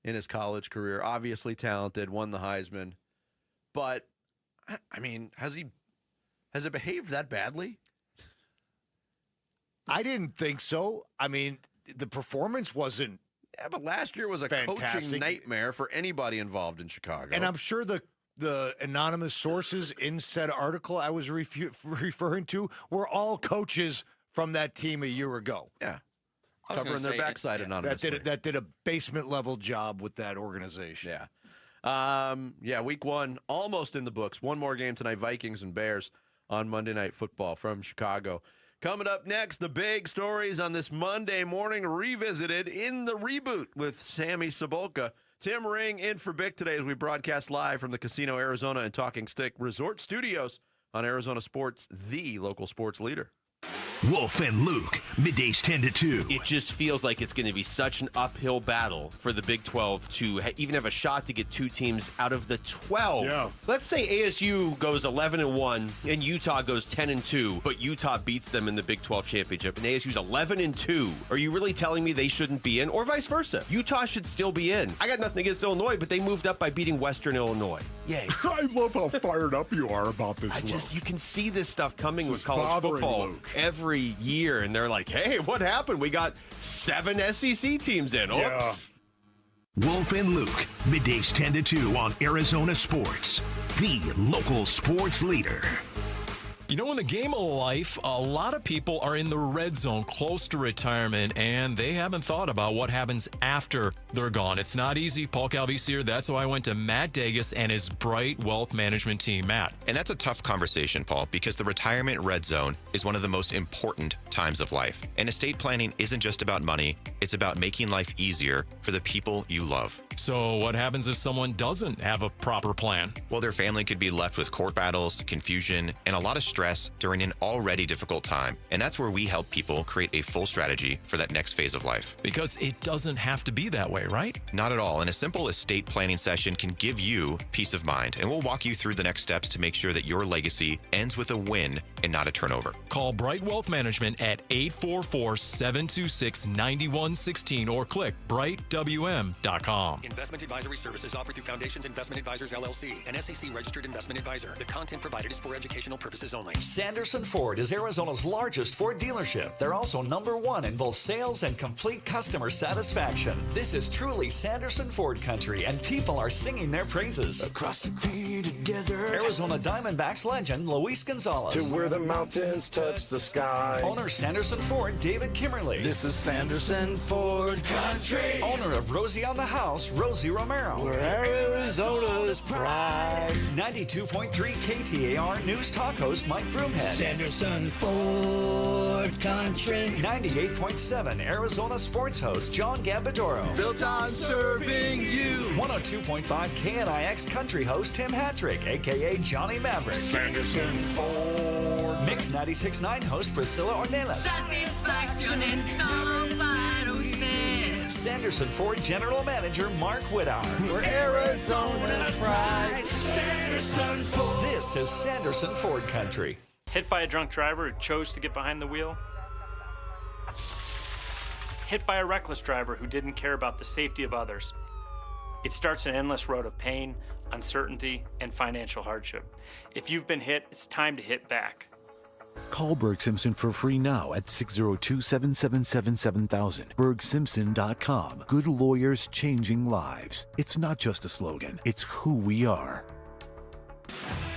in his college career. Obviously talented, won the Heisman. But, I mean, has it behaved that badly? I didn't think so. I mean, the performance wasn't Yeah, but last year was a coaching nightmare for anybody involved in Chicago. And I'm sure the anonymous sources in said article I was referring to were all coaches from that team a year ago. Yeah. Covering their backside anonymously. That did a basement-level job with that organization. Yeah. Week 1, almost in the books. One more game tonight, Vikings and Bears on Monday Night Football from Chicago. Coming up next, the big stories on this Monday morning, revisited in the reboot with Sammy Cebulka. Tim Ring in for Bick today as we broadcast live from the Casino Arizona and Talking Stick Resort Studios on Arizona Sports, the local sports leader. Wolf and Luke, middays 10 to 2. It just feels like it's going to be such an uphill battle for the Big 12 to even have a shot to get 2 teams out of the 12. Yeah. Let's say ASU goes 11-1 and Utah goes 10-2, but Utah beats them in the Big 12 championship and ASU's 11-2. Are you really telling me they shouldn't be in, or vice versa? Utah should still be in. I got nothing against Illinois, but they moved up by beating Western Illinois. Yay. I love how fired up you are about this. You can see this stuff coming with college football every year, and they're like, hey, what happened? We got 7 SEC teams in. Oops. Yeah. Wolf and Luke, middays 10 to 2 on Arizona Sports, the local sports leader. You know, in the game of life, a lot of people are in the red zone close to retirement, and they haven't thought about what happens after they're gone. It's not easy. Paul Calvisi here. That's why I went to Matt Dagas and his Bright Wealth Management team. Matt. And that's a tough conversation, Paul, because the retirement red zone is one of the most important times of life. And estate planning isn't just about money. It's about making life easier for the people you love. So what happens if someone doesn't have a proper plan? Well, their family could be left with court battles, confusion, and a lot of stress during an already difficult time. And that's where we help people create a full strategy for that next phase of life. Because it doesn't have to be that way, right? Not at all. And a simple estate planning session can give you peace of mind. And we'll walk you through the next steps to make sure that your legacy ends with a win and not a turnover. Call Bright Wealth Management at 844-726-9116 or click brightwm.com. Investment advisory services offered through Foundations Investment Advisors, LLC, an SEC-registered investment advisor. The content provided is for educational purposes only. Sanderson Ford is Arizona's largest Ford dealership. They're also #1 in both sales and complete customer satisfaction. This is truly Sanderson Ford country, and people are singing their praises. Across the green desert. Arizona Diamondbacks legend Luis Gonzalez. To where the mountains touch the sky. Owner Sanderson Ford, David Kimmerly. This is Sanderson Ford Country. Owner of Rosie on the House, Rosie Romero. We're Arizona's pride. 92.3 KTAR News Talk host Mike Broomhead. Sanderson Ford Country. 98.7 Arizona sports host John Gambadoro. Built on serving you. 102.5 KNIX country host Tim Hattrick, a.k.a. Johnny Maverick. Sanderson Ford. Mix 96.9 host Priscilla Ornelas. Satisfacción en todo para usted. Sanderson Ford General Manager Mark Whittower. We're Arizona's pride. Sanderson Ford. This is Sanderson Ford Country. Hit by a drunk driver who chose to get behind the wheel. Hit by a reckless driver who didn't care about the safety of others. It starts an endless road of pain, uncertainty, and financial hardship. If you've been hit, it's time to hit back. Call Berg Simpson for free now at 602-777-7000. BergSimpson.com. Good lawyers changing lives. It's not just a slogan, it's who we are.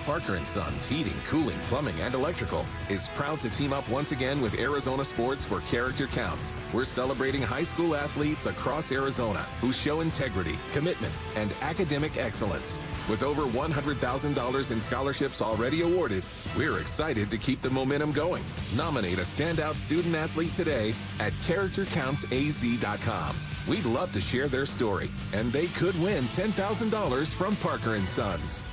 Parker & Sons Heating, Cooling, Plumbing, and Electrical is proud to team up once again with Arizona Sports for Character Counts. We're celebrating high school athletes across Arizona who show integrity, commitment, and academic excellence. With over $100,000 in scholarships already awarded, we're excited to keep the momentum going. Nominate a standout student athlete today at CharacterCountsAZ.com. We'd love to share their story, and they could win $10,000 from Parker & Sons.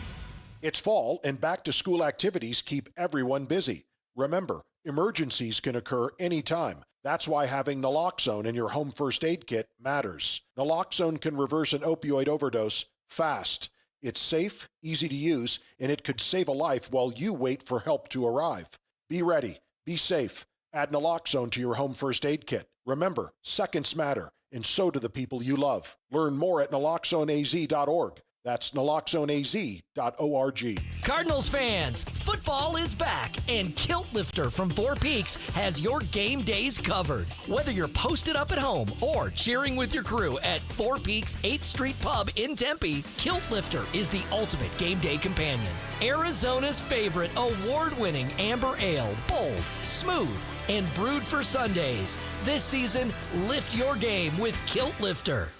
It's fall, and back-to-school activities keep everyone busy. Remember, emergencies can occur anytime. That's why having naloxone in your home first aid kit matters. Naloxone can reverse an opioid overdose fast. It's safe, easy to use, and it could save a life while you wait for help to arrive. Be ready. Be safe. Add naloxone to your home first aid kit. Remember, seconds matter, and so do the people you love. Learn more at naloxoneaz.org. That's naloxoneaz.org. Cardinals fans, football is back, and Kilt Lifter from Four Peaks has your game days covered. Whether you're posted up at home or cheering with your crew at Four Peaks 8th Street Pub in Tempe, Kilt Lifter is the ultimate game day companion. Arizona's favorite award-winning amber ale, bold, smooth, and brewed for Sundays. This season, lift your game with Kilt Lifter.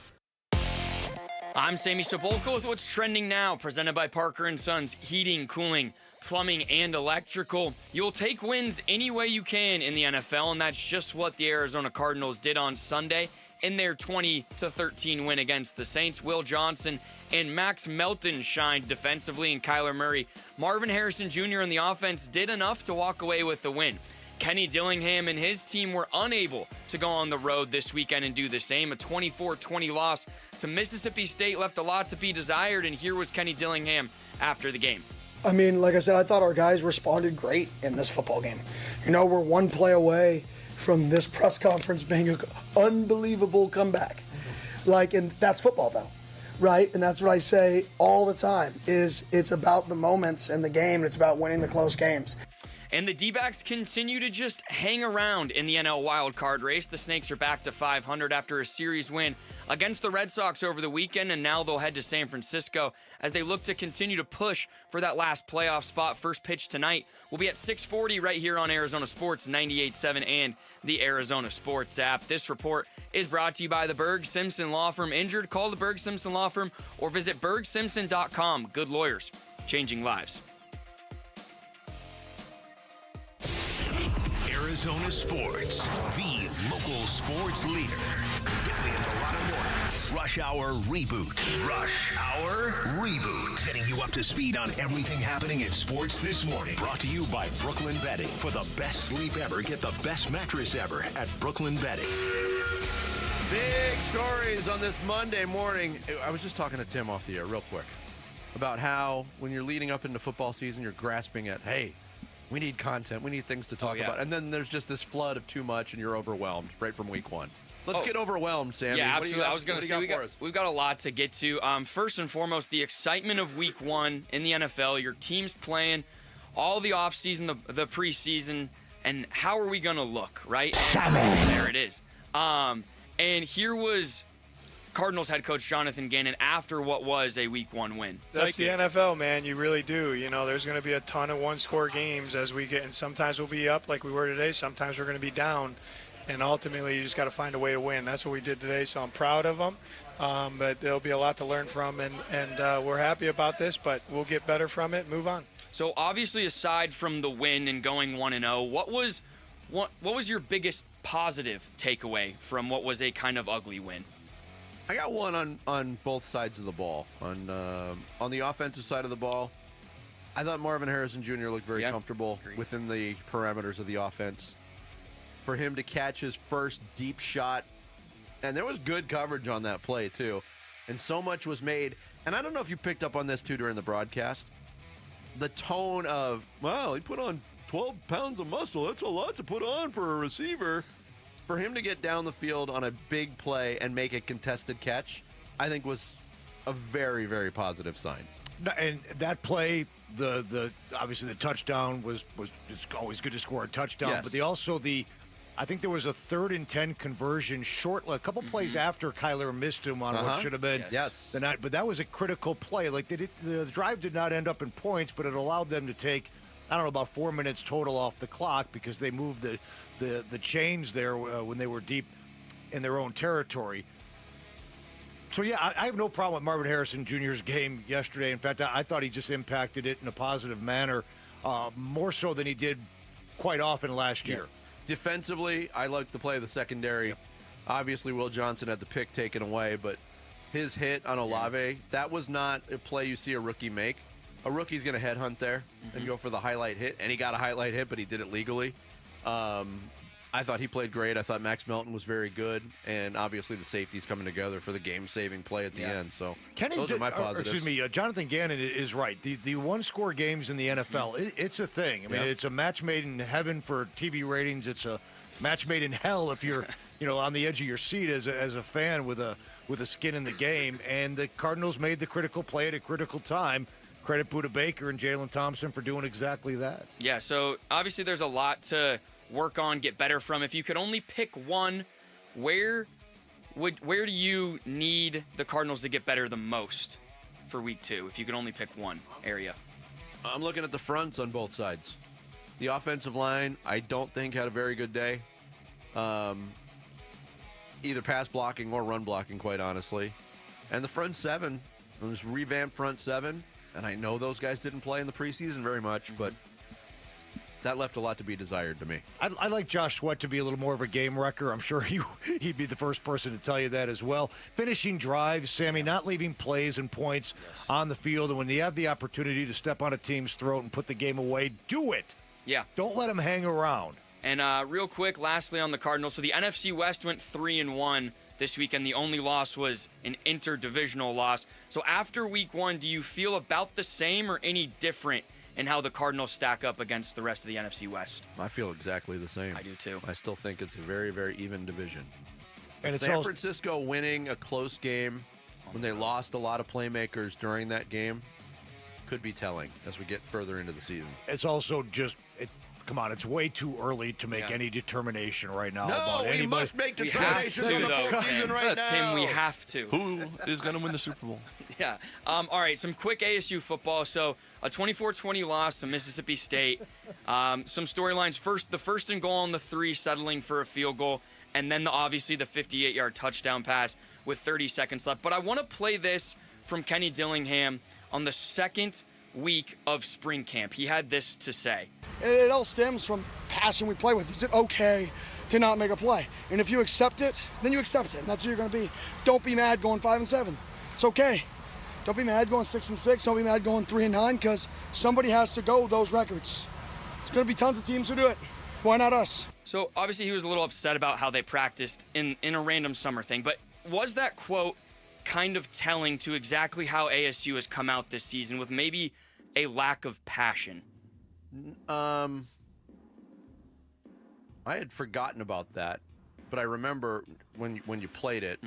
I'm Sammy Sobolka with what's trending now, presented by Parker & Sons Heating, Cooling, Plumbing, and Electrical. You'll take wins any way you can in the NFL, and that's just what the Arizona Cardinals did on Sunday in their 20-13 win against the Saints. Will Johnson and Max Melton shined defensively, and Kyler Murray, Marvin Harrison Jr. and the offense did enough to walk away with the win. Kenny Dillingham and his team were unable to go on the road this weekend and do the same. A 24-20 loss to Mississippi State left a lot to be desired, and here was Kenny Dillingham after the game. I mean, like I said, I thought our guys responded great in this football game. You know, we're one play away from this press conference being an unbelievable comeback. And that's football, though, right? And that's what I say all the time, is it's about the moments in the game, and it's about winning the close games. And the Dbacks continue to just hang around in the NL wildcard race. The Snakes are back to 500 after a series win against the Red Sox over the weekend, and now they'll head to San Francisco as they look to continue to push for that last playoff spot. First pitch tonight will be at 6:40 right here on Arizona Sports 98.7 and the Arizona Sports app. This report is brought to you by the Berg Simpson Law Firm. Injured? Call the Berg Simpson Law Firm or visit bergsimpson.com. Good lawyers, changing lives. Arizona Sports, the local sports leader. Billy and Murata mornings. Rush Hour Reboot. Rush Hour Reboot. Getting you up to speed on everything happening in sports this morning. Brought to you by Brooklyn Bedding. For the best sleep ever, get the best mattress ever at Brooklyn Bedding. Big stories on this Monday morning. I was just talking to Tim off the air real quick about how when you're leading up into football season, you're grasping at, hey, we need content. We need things to talk about. And then there's just this flood of too much, and you're overwhelmed right from week one. Let's get overwhelmed, Sammy. Yeah, absolutely. I was going to say we've got a lot to get to. First and foremost, the excitement of week one in the NFL. Your team's playing all the offseason, the preseason, and how are we going to look, right? And there it is. And here was Cardinals head coach Jonathan Gannon after what was a Week 1 win. That's the NFL, man. You really do. You know, there's going to be a ton of one-score games as we get, and sometimes we'll be up like we were today. Sometimes we're going to be down, and ultimately you just got to find a way to win. That's what we did today, so I'm proud of them. But there'll be a lot to learn from, and we're happy about this, but we'll get better from it and move on. So obviously, aside from the win and going 1-0, what was your biggest positive takeaway from what was a kind of ugly win? I got one on both sides of the ball. On the offensive side of the ball, I thought Marvin Harrison Jr. looked very comfortable within the parameters of the offense. For him to catch his first deep shot, and there was good coverage on that play too, and so much was made. And I don't know if you picked up on this too during the broadcast. The tone of, wow, he put on 12 pounds of muscle. That's a lot to put on for a receiver. For him to get down the field on a big play and make a contested catch, I think was a very, very positive sign. And that play, the obviously the touchdown was it's always good to score a touchdown, Yes. but I think there was a 3rd and 10 conversion short, a couple plays after Kyler missed him on what should have been the night. But that was a critical play. Like the drive did not end up in points, but it allowed them to take, I don't know, about 4 minutes total off the clock because they moved the chains there when they were deep in their own territory. So, yeah, I have no problem with Marvin Harrison Jr.'s game yesterday. In fact, I thought he just impacted it in a positive manner, more so than he did quite often last year. Defensively, I liked the play of the secondary. Obviously, Will Johnson had the pick taken away, but his hit on Olave, that was not a play you see a rookie make. A rookie's going to headhunt there and go for the highlight hit, and he got a highlight hit, but he did it legally. I thought he played great. I thought Max Melton was very good, and obviously the safety's coming together for the game-saving play at the end. So those are my positives. Jonathan Gannon is right. The one-score games in the NFL, it's a thing. I mean, it's a match made in heaven for TV ratings. It's a match made in hell if you're on the edge of your seat as a fan with a skin in the game. And the Cardinals made the critical play at a critical time. Credit Budda Baker and Jalen Thompson for doing exactly that. Yeah, so obviously there's a lot to work on, get better from. If you could only pick one, where do you need the Cardinals to get better the most for Week 2? If you could only pick one area. I'm looking at the fronts on both sides. The offensive line, I don't think had a very good day. Either pass blocking or run blocking, quite honestly. And the front seven, this revamped front seven, and I know those guys didn't play in the preseason very much, but that left a lot to be desired to me. I'd like Josh Sweat to be a little more of a game wrecker. I'm sure he'd be the first person to tell you that as well. Finishing drives, Sammy, not leaving plays and points on the field. And when you have the opportunity to step on a team's throat and put the game away, do it. Yeah. Don't let them hang around. And real quick, lastly on the Cardinals. So the NFC West went 3-1 this weekend. The only loss was an interdivisional loss. So after Week 1, do you feel about the same or any different in how the Cardinals stack up against the rest of the NFC West? I feel exactly the same. I do too. I still think it's a very, very even division. And it's San Francisco winning a close game when they lost a lot of playmakers during that game could be telling as we get further into the season. It's also just, come on, it's way too early to make any determination right now. No, about we anybody. must make determinations on the postseason right now. Tim, we have to. Who is going to win the Super Bowl? Yeah. All right, some quick ASU football. So a 24-20 loss to Mississippi State. Some storylines. The first and goal on the 3, settling for a field goal, and then obviously the 58-yard touchdown pass with 30 seconds left. But I want to play this from Kenny Dillingham on the second week of spring camp. He had this to say. It all stems from passion we play with. Is it okay to not make a play? And if you accept it, then you accept it. And that's who you're going to be. Don't be mad going 5-7. It's okay. Don't be mad going 6-6. Don't be mad going 3-9 because somebody has to go those records. There's going to be tons of teams who do it. Why not us? So obviously he was a little upset about how they practiced in a random summer thing. But was that quote kind of telling to exactly how ASU has come out this season with maybe a lack of passion? I had forgotten about that, but I remember when you played it,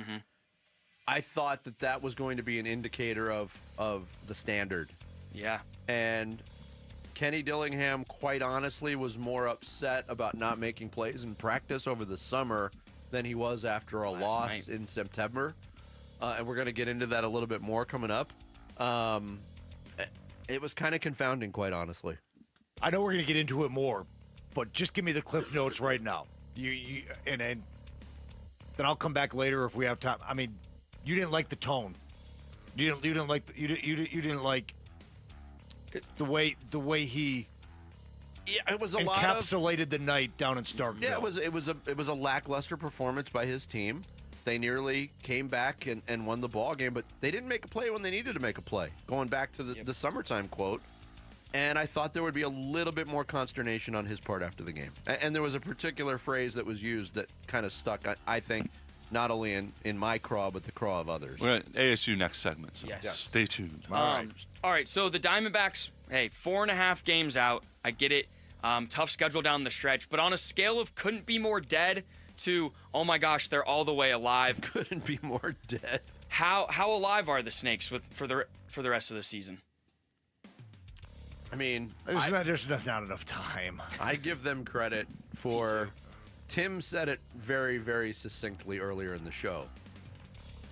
I thought that was going to be an indicator of the standard. Yeah. And Kenny Dillingham, quite honestly, was more upset about not making plays in practice over the summer than he was after a loss in September. and we're going to get into that a little bit more coming up. It was kind of confounding, quite honestly. I know we're going to get into it more, but just give me the Cliff Notes right now. And then I'll come back later if we have time. I mean, you didn't like the tone. You didn't like the way he. Yeah, it was encapsulated the night down in Starkville. Yeah, it was a lackluster performance by his team. They nearly came back and won the ball game, but they didn't make a play when they needed to make a play. Going back to the summertime quote, and I thought there would be a little bit more consternation on his part after the game. And there was a particular phrase that was used that kind of stuck, I think, not only in my craw, but the craw of others. We're at ASU next segment, so Yes. stay tuned. All right, so the Diamondbacks, 4.5 games out. I get it. Tough schedule down the stretch, but on a scale of couldn't be more dead to, oh my gosh, they're all the way alive. Couldn't be more dead. How alive are the Snakes for the rest of the season? I mean, there's not enough time. I give them credit for. Tim said it very, very succinctly earlier in the show.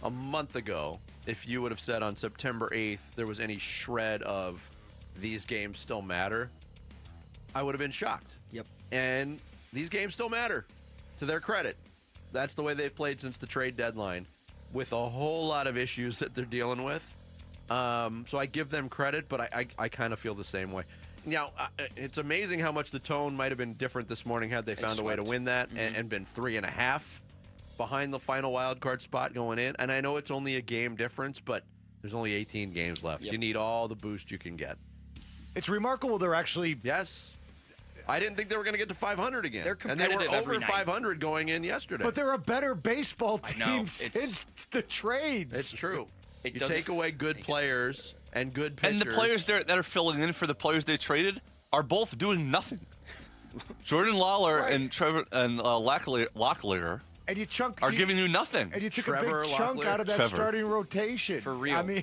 A month ago, if you would have said on September 8th there was any shred of these games still matter, I would have been shocked. Yep. And these games still matter, to their credit. That's the way they've played since the trade deadline, with a whole lot of issues that they're dealing with. So I give them credit, but I kind of feel the same way. Now, it's amazing how much the tone might have been different this morning had they found a way to win that and been 3.5 behind the final wild card spot going in. And I know it's only a game difference, but there's only 18 games left. Yep. You need all the boost you can get. It's remarkable they're actually... Yes. I didn't think they were going to get to 500 again. They're and they were competitive every over night. 500 going in yesterday. But they're a better baseball team know. since the trades. It's true. You doesn't take away good players and good pitchers. And the players that are filling in for the players they traded are both doing nothing. Jordan Lawler and Trevor and Locklear and you are giving you nothing. And you took Trevor a big chunk Locklear. out of that starting rotation. For real. I mean,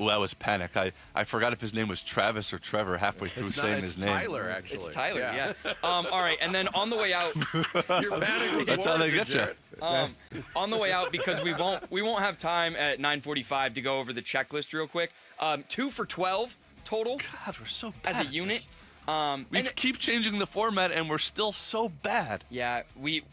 Ooh, that was panic. I forgot if his name was Travis or Trevor halfway through saying his name. It's Tyler, actually. It's Tyler, yeah. All right, and then on the way out, Your panic was That's how they warranted, get you. on the way out, because we won't have time at 9:45 to go over the checklist real quick. 2 for 12 total. God, we're so bad as a at unit. this. We keep changing the format, and we're still so bad. Yeah, we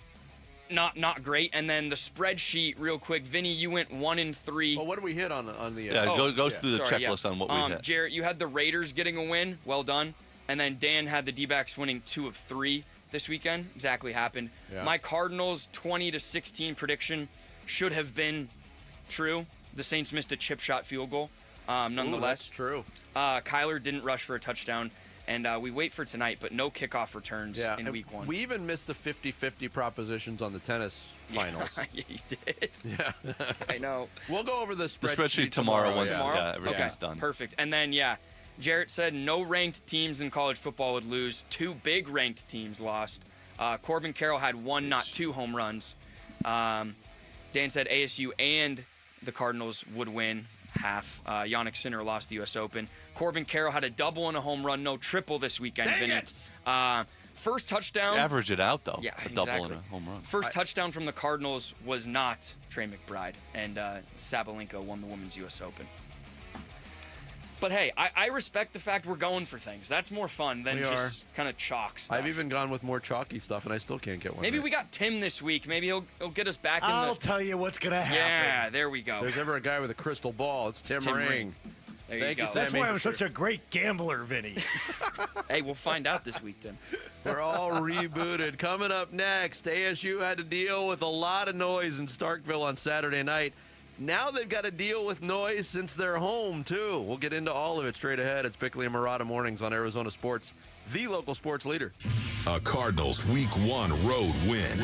not great. And then the spreadsheet real quick. Vinny, you went 1 and 3. Well, what do we hit on the? Yeah, goes through the checklist on what we hit. Jarrett, you had the Raiders getting a win. Well done. And then Dan had the D-backs winning 2 of 3 this weekend. Exactly happened. Yeah. My Cardinals 20-16 prediction should have been true. The Saints missed a chip shot field goal. Nonetheless, that's true. Kyler didn't rush for a touchdown. And we wait for tonight, but no kickoff returns in week 1. We even missed the 50-50 propositions on the tennis finals. Yeah, you did. Yeah. I know. We'll go over the spreadsheet, The spreadsheet tomorrow. Once Tomorrow? everything's done. Perfect. And then, Jarrett said no ranked teams in college football would lose. 2 big ranked teams lost. Corbin Carroll had 1, not 2 home runs. Dan said ASU and the Cardinals would win half. Yannick Sinner lost the U.S. Open. Corbin Carroll had a double and a home run, no triple this weekend. Dang Vinny. it! First touchdown. Average it out, though. Yeah, a double exactly. and a home run. First touchdown from the Cardinals was not Trey McBride, and Sabalenka won the Women's U.S. Open. But hey, I respect the fact we're going for things. That's more fun than just kind of chalk stuff. I've even gone with more chalky stuff, and I still can't get one. Maybe right. we got Tim this week. Maybe he'll get us back in the... I'll tell you what's going to happen. Yeah, there we go. There's ever a guy with a crystal ball. It's Tim Ring. There Thank you you, go. That's Sammy. why I'm such a great gambler, Vinny. Hey, we'll find out this week, Tim. We're all rebooted. Coming up next, ASU had to deal with a lot of noise in Starkville on Saturday night. Now they've got to deal with noise since they're home, too. We'll get into all of it straight ahead. It's Bickley and Murata Mornings on Arizona Sports, the local sports leader. A Cardinals Week 1 road win.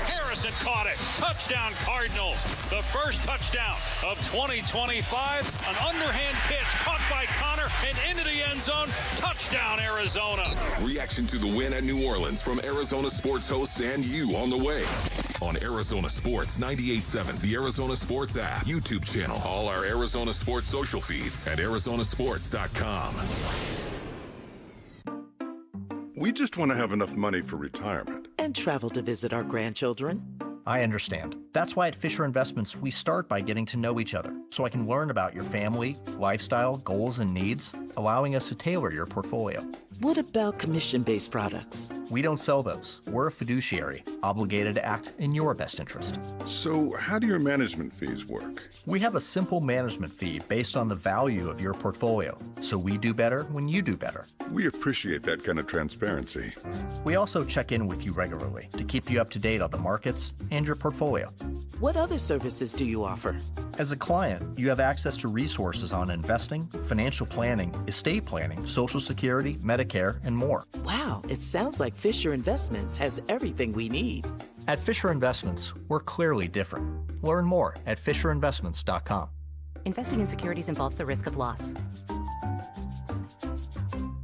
Harrison caught it. Touchdown Cardinals. The first touchdown of 2025. An underhand pitch caught by Connor and into the end zone. Touchdown Arizona. Reaction to the win at New Orleans from Arizona Sports hosts and you on the way. On Arizona Sports 98.7, the Arizona Sports app, YouTube channel, all our Arizona Sports social feeds, and ArizonaSports.com. We just want to have enough money for retirement. And travel to visit our grandchildren. I understand. That's why at Fisher Investments, we start by getting to know each other, so I can learn about your family, lifestyle, goals, and needs, allowing us to tailor your portfolio. What about commission-based products? We don't sell those. We're a fiduciary, obligated to act in your best interest. So how do your management fees work? We have a simple management fee based on the value of your portfolio, so we do better when you do better. We appreciate that kind of transparency. We also check in with you regularly to keep you up to date on the markets and your portfolio. What other services do you offer? As a client, you have access to resources on investing, financial planning, estate planning, Social Security, Medicare, and more. Wow, it sounds like Fisher Investments has everything we need. At Fisher Investments, we're clearly different. Learn more at fisherinvestments.com. Investing in securities involves the risk of loss.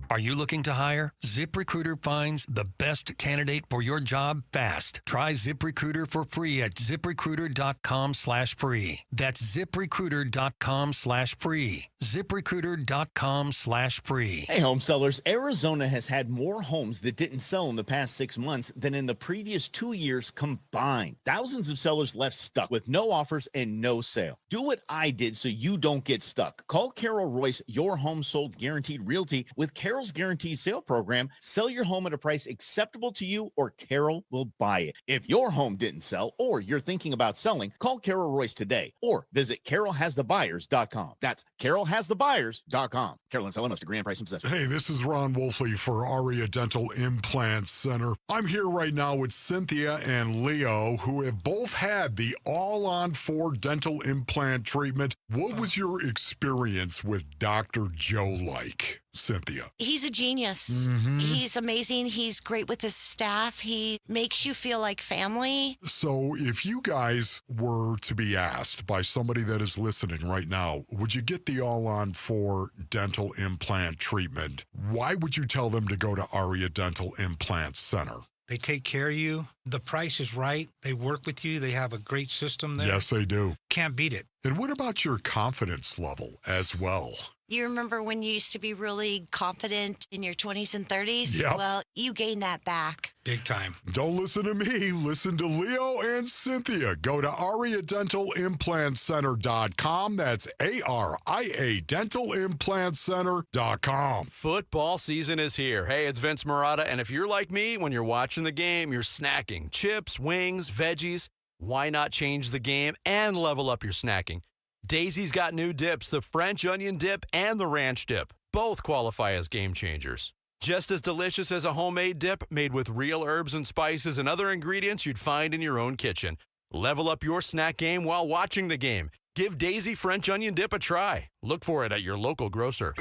Are you looking to hire? ZipRecruiter finds the best candidate for your job fast. Try ZipRecruiter for free at ZipRecruiter.com/free. That's ZipRecruiter.com/free. ZipRecruiter.com/free. Hey, home sellers. Arizona has had more homes that didn't sell in the past 6 months than in the previous 2 years combined. Thousands of sellers left stuck with no offers and no sale. Do what I did so you don't get stuck. Call Carol Royce, your home sold guaranteed realty. With Carol's guaranteed sale program, sell your home at a price acceptable to you or Carol will buy it. If your home didn't sell or you're thinking about selling, call Carol Royce today or visit carolhasthebuyers.com. That's carolhasthebuyers.com. Carolyn Seller must agree on price and possession. Hey, this is Ron Wolfley for Aria Dental Implant Center. I'm here right now with Cynthia and Leo, who have both had the all-on-4 dental implant treatment. What was your experience with Dr. Joe like, Cynthia? He's a genius. He's amazing. He's great with his staff. He makes you feel like family. So if you guys were to be asked by somebody that is listening right now, would you get the all-on-4 dental implant treatment? Why would you tell them to go to Aria Dental Implant Center? They take care of you. The price is right. They work with you. They have a great system there. Yes, they do. Can't beat it. And what about your confidence level as well? You remember when you used to be really confident in your 20s and 30s? Yep. Well, you gained that back. Big time. Don't listen to me. Listen to Leo and Cynthia. Go to AriaDentalImplantCenter.com. That's ARIA DentalImplantCenter.com. Football season is here. Hey, it's Vince Marotta, and if you're like me, when you're watching the game, you're snacking chips, wings, veggies. Why not change the game and level up your snacking? Daisy's got new dips, the French onion dip and the ranch dip. Both qualify as game changers. Just as delicious as a homemade dip made with real herbs and spices and other ingredients you'd find in your own kitchen. Level up your snack game while watching the game. Give Daisy French onion dip a try. Look for it at your local grocer.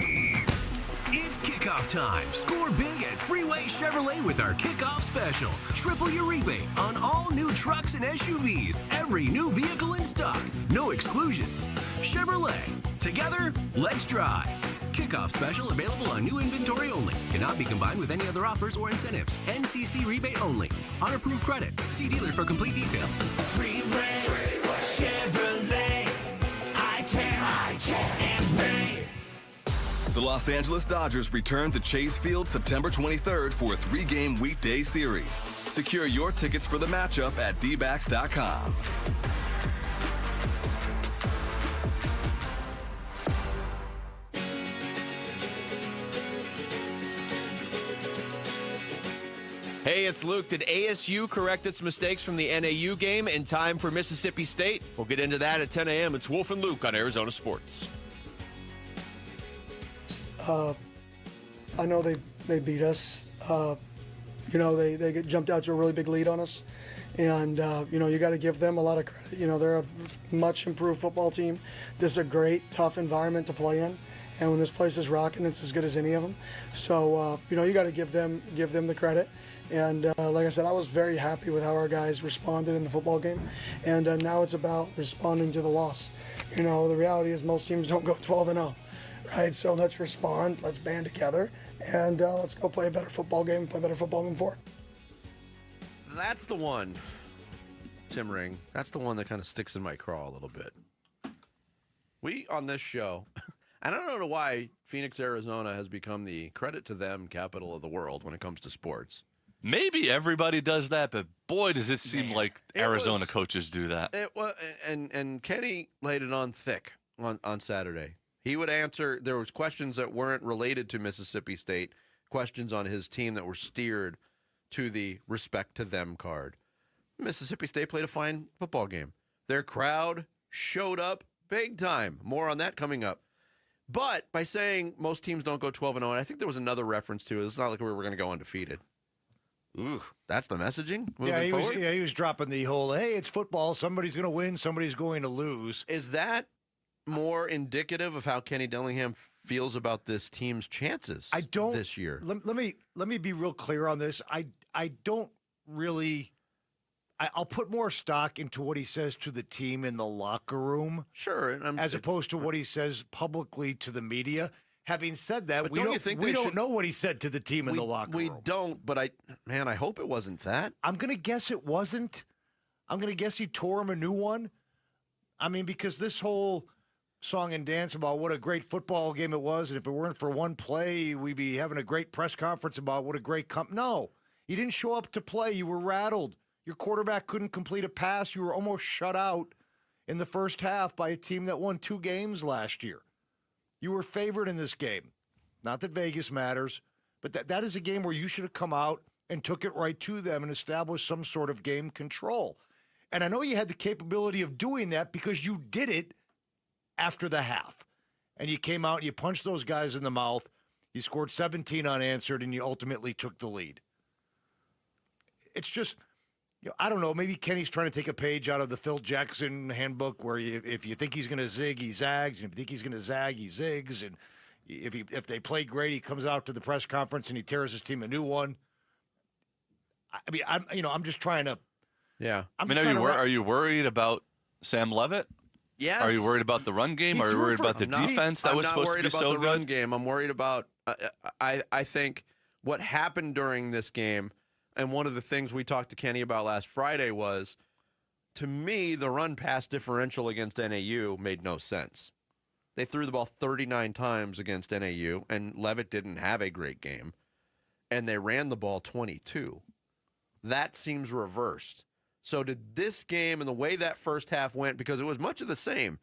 It's kickoff time. Score big at Freeway Chevrolet with our kickoff special. Triple your rebate on all new trucks and SUVs. Every new vehicle in stock. No exclusions. Chevrolet. Together, let's drive. Kickoff special available on new inventory only. Cannot be combined with any other offers or incentives. NCC rebate only. On approved credit. See dealer for complete details. Freeway Chevrolet. I-10 and Bay. The Los Angeles Dodgers return to Chase Field September 23rd for a 3-game weekday series. Secure your tickets for the matchup at Dbacks.com. Hey, it's Luke. Did ASU correct its mistakes from the NAU game in time for Mississippi State? We'll get into that at 10 a.m. It's Wolf and Luke on Arizona Sports. I know they beat us. They get jumped out to a really big lead on us. And, you got to give them a lot of credit. They're a much improved football team. This is a great, tough environment to play in. And when this place is rocking, it's as good as any of them. So, you got to give them the credit. And like I said, I was very happy with how our guys responded in the football game. And now it's about responding to the loss. The reality is most teams don't go 12-0. Right, so let's respond, let's band together, and let's go play a better football game, play better football than before. That's the one, Tim Ring. That's the one that kind of sticks in my craw a little bit. We, on this show, and I don't know why Phoenix, Arizona has become the credit to them capital of the world when it comes to sports. Maybe everybody does that, but boy, does it seem like Arizona coaches do that. It was, and Kenny laid it on thick on Saturday. He would answer. There was questions that weren't related to Mississippi State, questions on his team that were steered to the respect to them card. Mississippi State played a fine football game. Their crowd showed up big time. More on that coming up. But by saying most teams don't go 12-0, and I think there was another reference to it. It's not like we were going to go undefeated. Ooh, that's the messaging moving forward? He was dropping the whole, hey, it's football. Somebody's going to win. Somebody's going to lose. Is that more indicative of how Kenny Dillingham feels about this team's chances this year? Let me be real clear on this. I don't really... I'll put more stock into what he says to the team in the locker room. Sure. As opposed to what he says publicly to the media. Having said that, we don't know what he said to the team in the locker room. We don't, but I hope it wasn't that. I'm going to guess it wasn't. I'm going to guess he tore him a new one. I mean, because this whole song and dance about what a great football game it was, and if it weren't for one play, we'd be having a great press conference about what a great No, you didn't show up to play. You were rattled. Your quarterback couldn't complete a pass. You were almost shut out in the first half by a team that won 2 games last year. You were favored in this game. Not that Vegas matters, but that is a game where you should have come out and took it right to them and established some sort of game control. And I know you had the capability of doing that because you did it after the half. And you came out and you punched those guys in the mouth. You scored 17 unanswered, and you ultimately took the lead. It's just... I don't know. Maybe Kenny's trying to take a page out of the Phil Jackson handbook where if you think he's going to zig, he zags. And if you think he's going to zag, he zigs. And if they play great, he comes out to the press conference and he tears his team a new one. I mean, I'm just trying to. Yeah. Are you worried about Sam Levitt? Yes. Are you worried about the run game? Are you worried about the defense that was supposed to be so good? I'm not worried about the run game. I'm worried about. I think what happened during this game. And one of the things we talked to Kenny about last Friday was, to me, the run-pass differential against NAU made no sense. They threw the ball 39 times against NAU, and Levitt didn't have a great game. And they ran the ball 22. That seems reversed. So did this game and the way that first half went, because it was much of the same.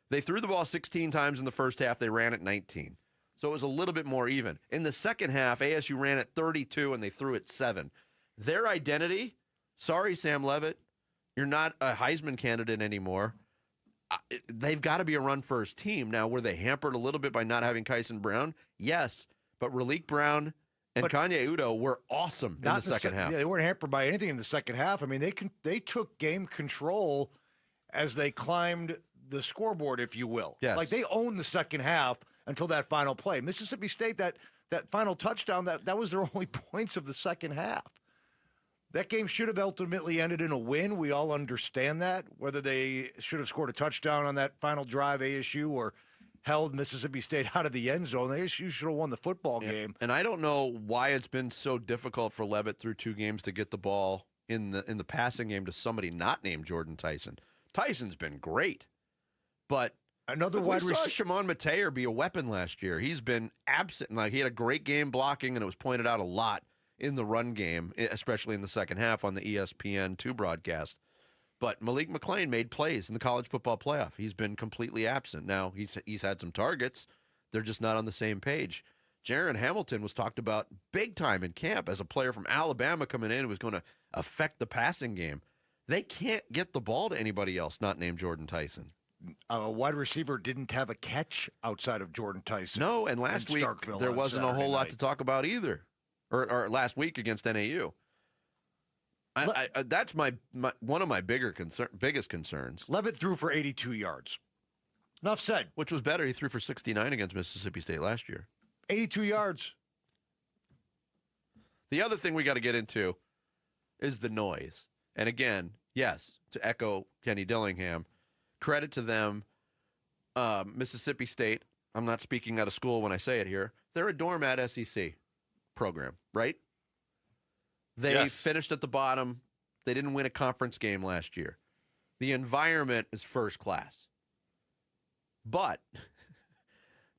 They threw the ball 16 times in the first half. They ran it 19. So it was a little bit more even. In the second half, ASU ran it 32, and they threw it 7. Their identity, sorry, Sam Levitt, you're not a Heisman candidate anymore. They've got to be a run-first team. Now, were they hampered a little bit by not having Kyson Brown? Yes, but Raleek Brown and Kanye Udo were awesome in the second half. Yeah, they weren't hampered by anything in the second half. I mean, they took game control as they climbed the scoreboard, if you will. Yes. Like, they owned the second half until that final play. Mississippi State, that final touchdown, that was their only points of the second half. That game should have ultimately ended in a win. We all understand that. Whether they should have scored a touchdown on that final drive, ASU, or held Mississippi State out of the end zone, ASU should have won the football game. And I don't know why it's been so difficult for Levitt through 2 games to get the ball in the passing game to somebody not named Jordan Tyson. Tyson's been great, but another we saw Shimon Mateer be a weapon last year. He's been absent. Like, he had a great game blocking, and it was pointed out a lot in the run game, especially in the second half on the ESPN2 broadcast. But Malik McClain made plays in the college football playoff. He's been completely absent. Now, he's had some targets. They're just not on the same page. Jaron Hamilton was talked about big time in camp as a player from Alabama coming in who was going to affect the passing game. They can't get the ball to anybody else not named Jordan Tyson. A wide receiver didn't have a catch outside of Jordan Tyson. No, and last week there wasn't a whole lot to talk about either. Or last week against NAU. That's my one of my biggest concerns. Levitt threw for 82 yards. Enough said. Which was better. He threw for 69 against Mississippi State last year. 82 yards. The other thing we got to get into is the noise. And again, yes, to echo Kenny Dillingham, credit to them. Mississippi State, I'm not speaking out of school when I say it here, they're a doormat SEC program, right? They finished at the bottom. They didn't win a conference game last year. The environment is first class. But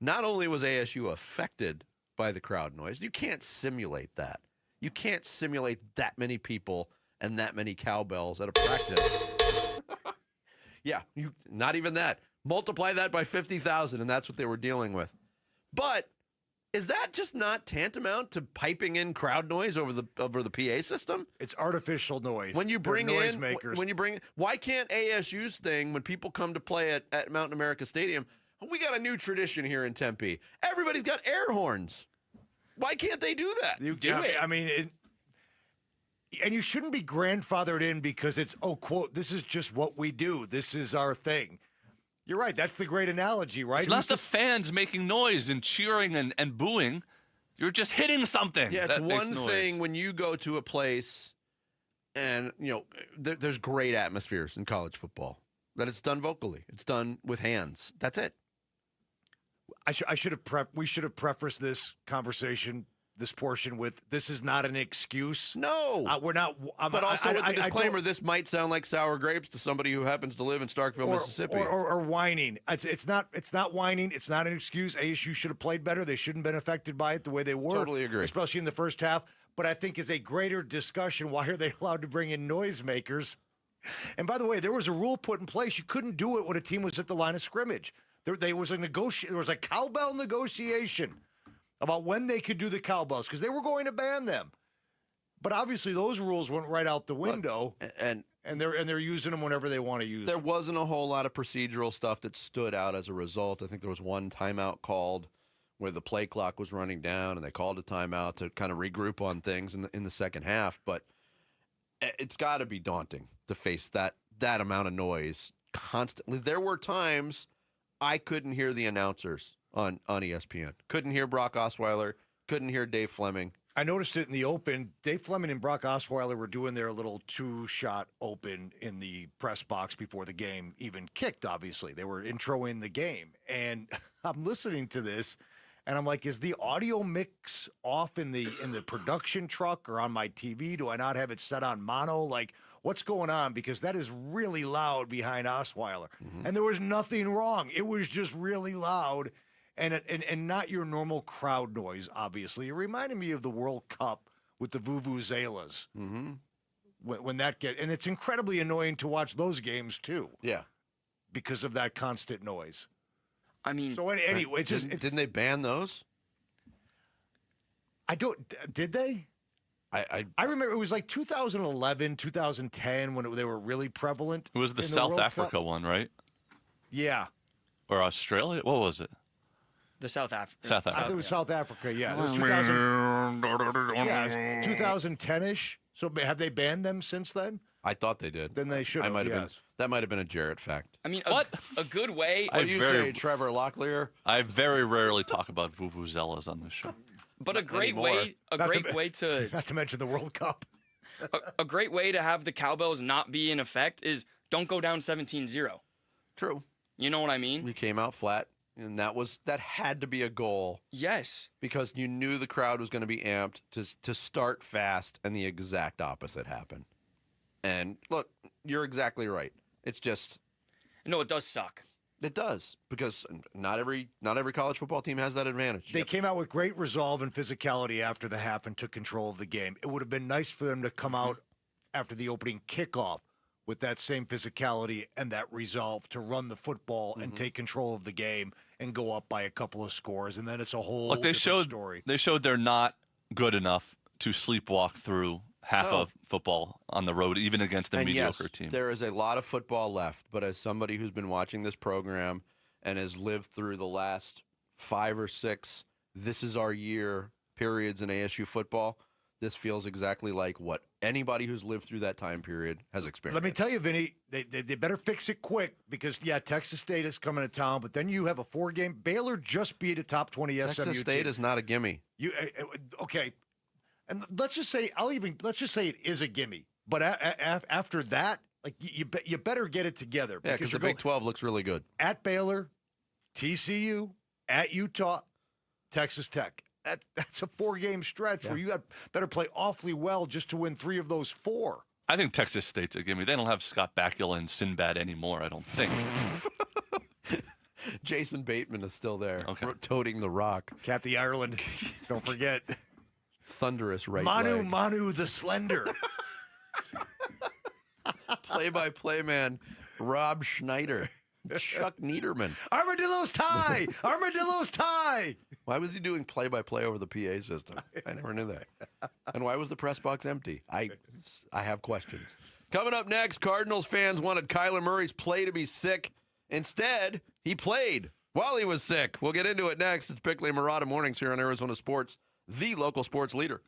not only was ASU affected by the crowd noise, you can't simulate that. You can't simulate that many people and that many cowbells at a practice. Yeah, not even that. Multiply that by 50,000, and that's what they were dealing with. But is that just not tantamount to piping in crowd noise over the PA system? It's artificial noise. When you bring They're in noisemakers. why can't ASU's thing when people come to play at Mountain America Stadium? We got a new tradition here in Tempe. Everybody's got air horns. Why can't they do that? You do it. I mean, and you shouldn't be grandfathered in because it's, quote, this is just what we do. This is our thing. You're right. That's the great analogy, right? It's not the fans making noise and cheering and booing. You're just hitting something. Yeah, it's that makes one noise. thing when you go to a place and, there's great atmospheres in college football. That it's done vocally. It's done with hands. That's it. We should have prefaced this conversation, this portion with, this is not an excuse. No. We're not. But also with the disclaimer, this might sound like sour grapes to somebody who happens to live in Starkville, Mississippi. Or whining. It's not whining. It's not an excuse. ASU should have played better. They shouldn't have been affected by it the way they were. Totally agree. Especially in the first half. But I think is a greater discussion, why are they allowed to bring in noisemakers? And by the way, there was a rule put in place. You couldn't do it when a team was at the line of scrimmage. There was a cowbell negotiation about when they could do the cowbells because they were going to ban them. But obviously those rules went right out the window, and they're using them whenever they want to use them. There wasn't a whole lot of procedural stuff that stood out as a result. I think there was one timeout called where the play clock was running down, and they called a timeout to kind of regroup on things in the second half. But it's got to be daunting to face that amount of noise constantly. There were times I couldn't hear the announcers on ESPN. Couldn't hear Brock Osweiler. Couldn't hear Dave Fleming. I noticed it in the open. Dave Fleming and Brock Osweiler were doing their little two-shot open in the press box before the game even kicked, obviously. They were introing the game. And I'm listening to this, and I'm like, is the audio mix off in the production truck or on my TV? Do I not have it set on mono? Like, what's going on? Because that is really loud behind Osweiler. Mm-hmm. And there was nothing wrong. It was just really loud and not your normal crowd noise, obviously. It reminded me of the World Cup with the vuvuzelas. Mm-hmm. When that and it's incredibly annoying to watch those games, too. Yeah. Because of that constant noise. I mean, so anyway, didn't they ban those? Did they? I remember it was like 2011, 2010 when they were really prevalent. It was the South Africa one, right? Yeah. Or Australia? What was it? The South Africa. South Africa. I think it was South Africa, yeah. It was 2010-ish. So have they banned them since then? I thought they did. Then they should have, yes. That might have been a Jarrett fact. I mean, a good way. What do you say, Trevor Locklear? I very rarely talk about vuvuzelas on this show. But a great way to not to mention the World Cup. a great way to have the cowbells not be in effect is don't go down 17-0. True. You know what I mean? We came out flat, and that had to be a goal. Yes. Because you knew the crowd was going to be amped to start fast, and the exact opposite happened. And look, you're exactly right. It's just no, it does suck. It does, because not every college football team has that advantage. They came out with great resolve and physicality after the half and took control of the game. It would have been nice for them to come out after the opening kickoff with that same physicality and that resolve to run the football and take control of the game and go up by a couple of scores, and then it's a whole different story. They showed they're not good enough to sleepwalk through half of football on the road, even against a mediocre team. There is a lot of football left, but as somebody who's been watching this program and has lived through the last 5 or 6 this is our year periods in ASU football, this feels exactly like what anybody who's lived through that time period has experienced. Let me tell you, Vinny, they better fix it quick because, Texas State is coming to town, but then you have a 4-game. Baylor just beat a top 20 SMU Texas State is not a gimme. Okay. And let's just say it is a gimme. But after that, like you better get it together. Yeah, because the Big 12 looks really good. At Baylor, TCU, at Utah, Texas Tech. That's a 4-game stretch where you better play awfully well just to win 3 of those 4. I think Texas State's a gimme. They don't have Scott Bakula and Sinbad anymore, I don't think. Jason Bateman is still there, toting the rock. Kathy Ireland, don't forget. thunderous right Manu leg. Manu the Slender. Play-by-play man, Rob Schneider. Chuck Niederman. Armadillo's tie! Armadillo's tie! Why was he doing play-by-play over the PA system? I never knew that. And why was the press box empty? I have questions. Coming up next, Cardinals fans wanted Kyler Murray's play to be sick. Instead, he played while he was sick. We'll get into it next. It's Bickley and Murata Mornings here on Arizona Sports, the local sports leader.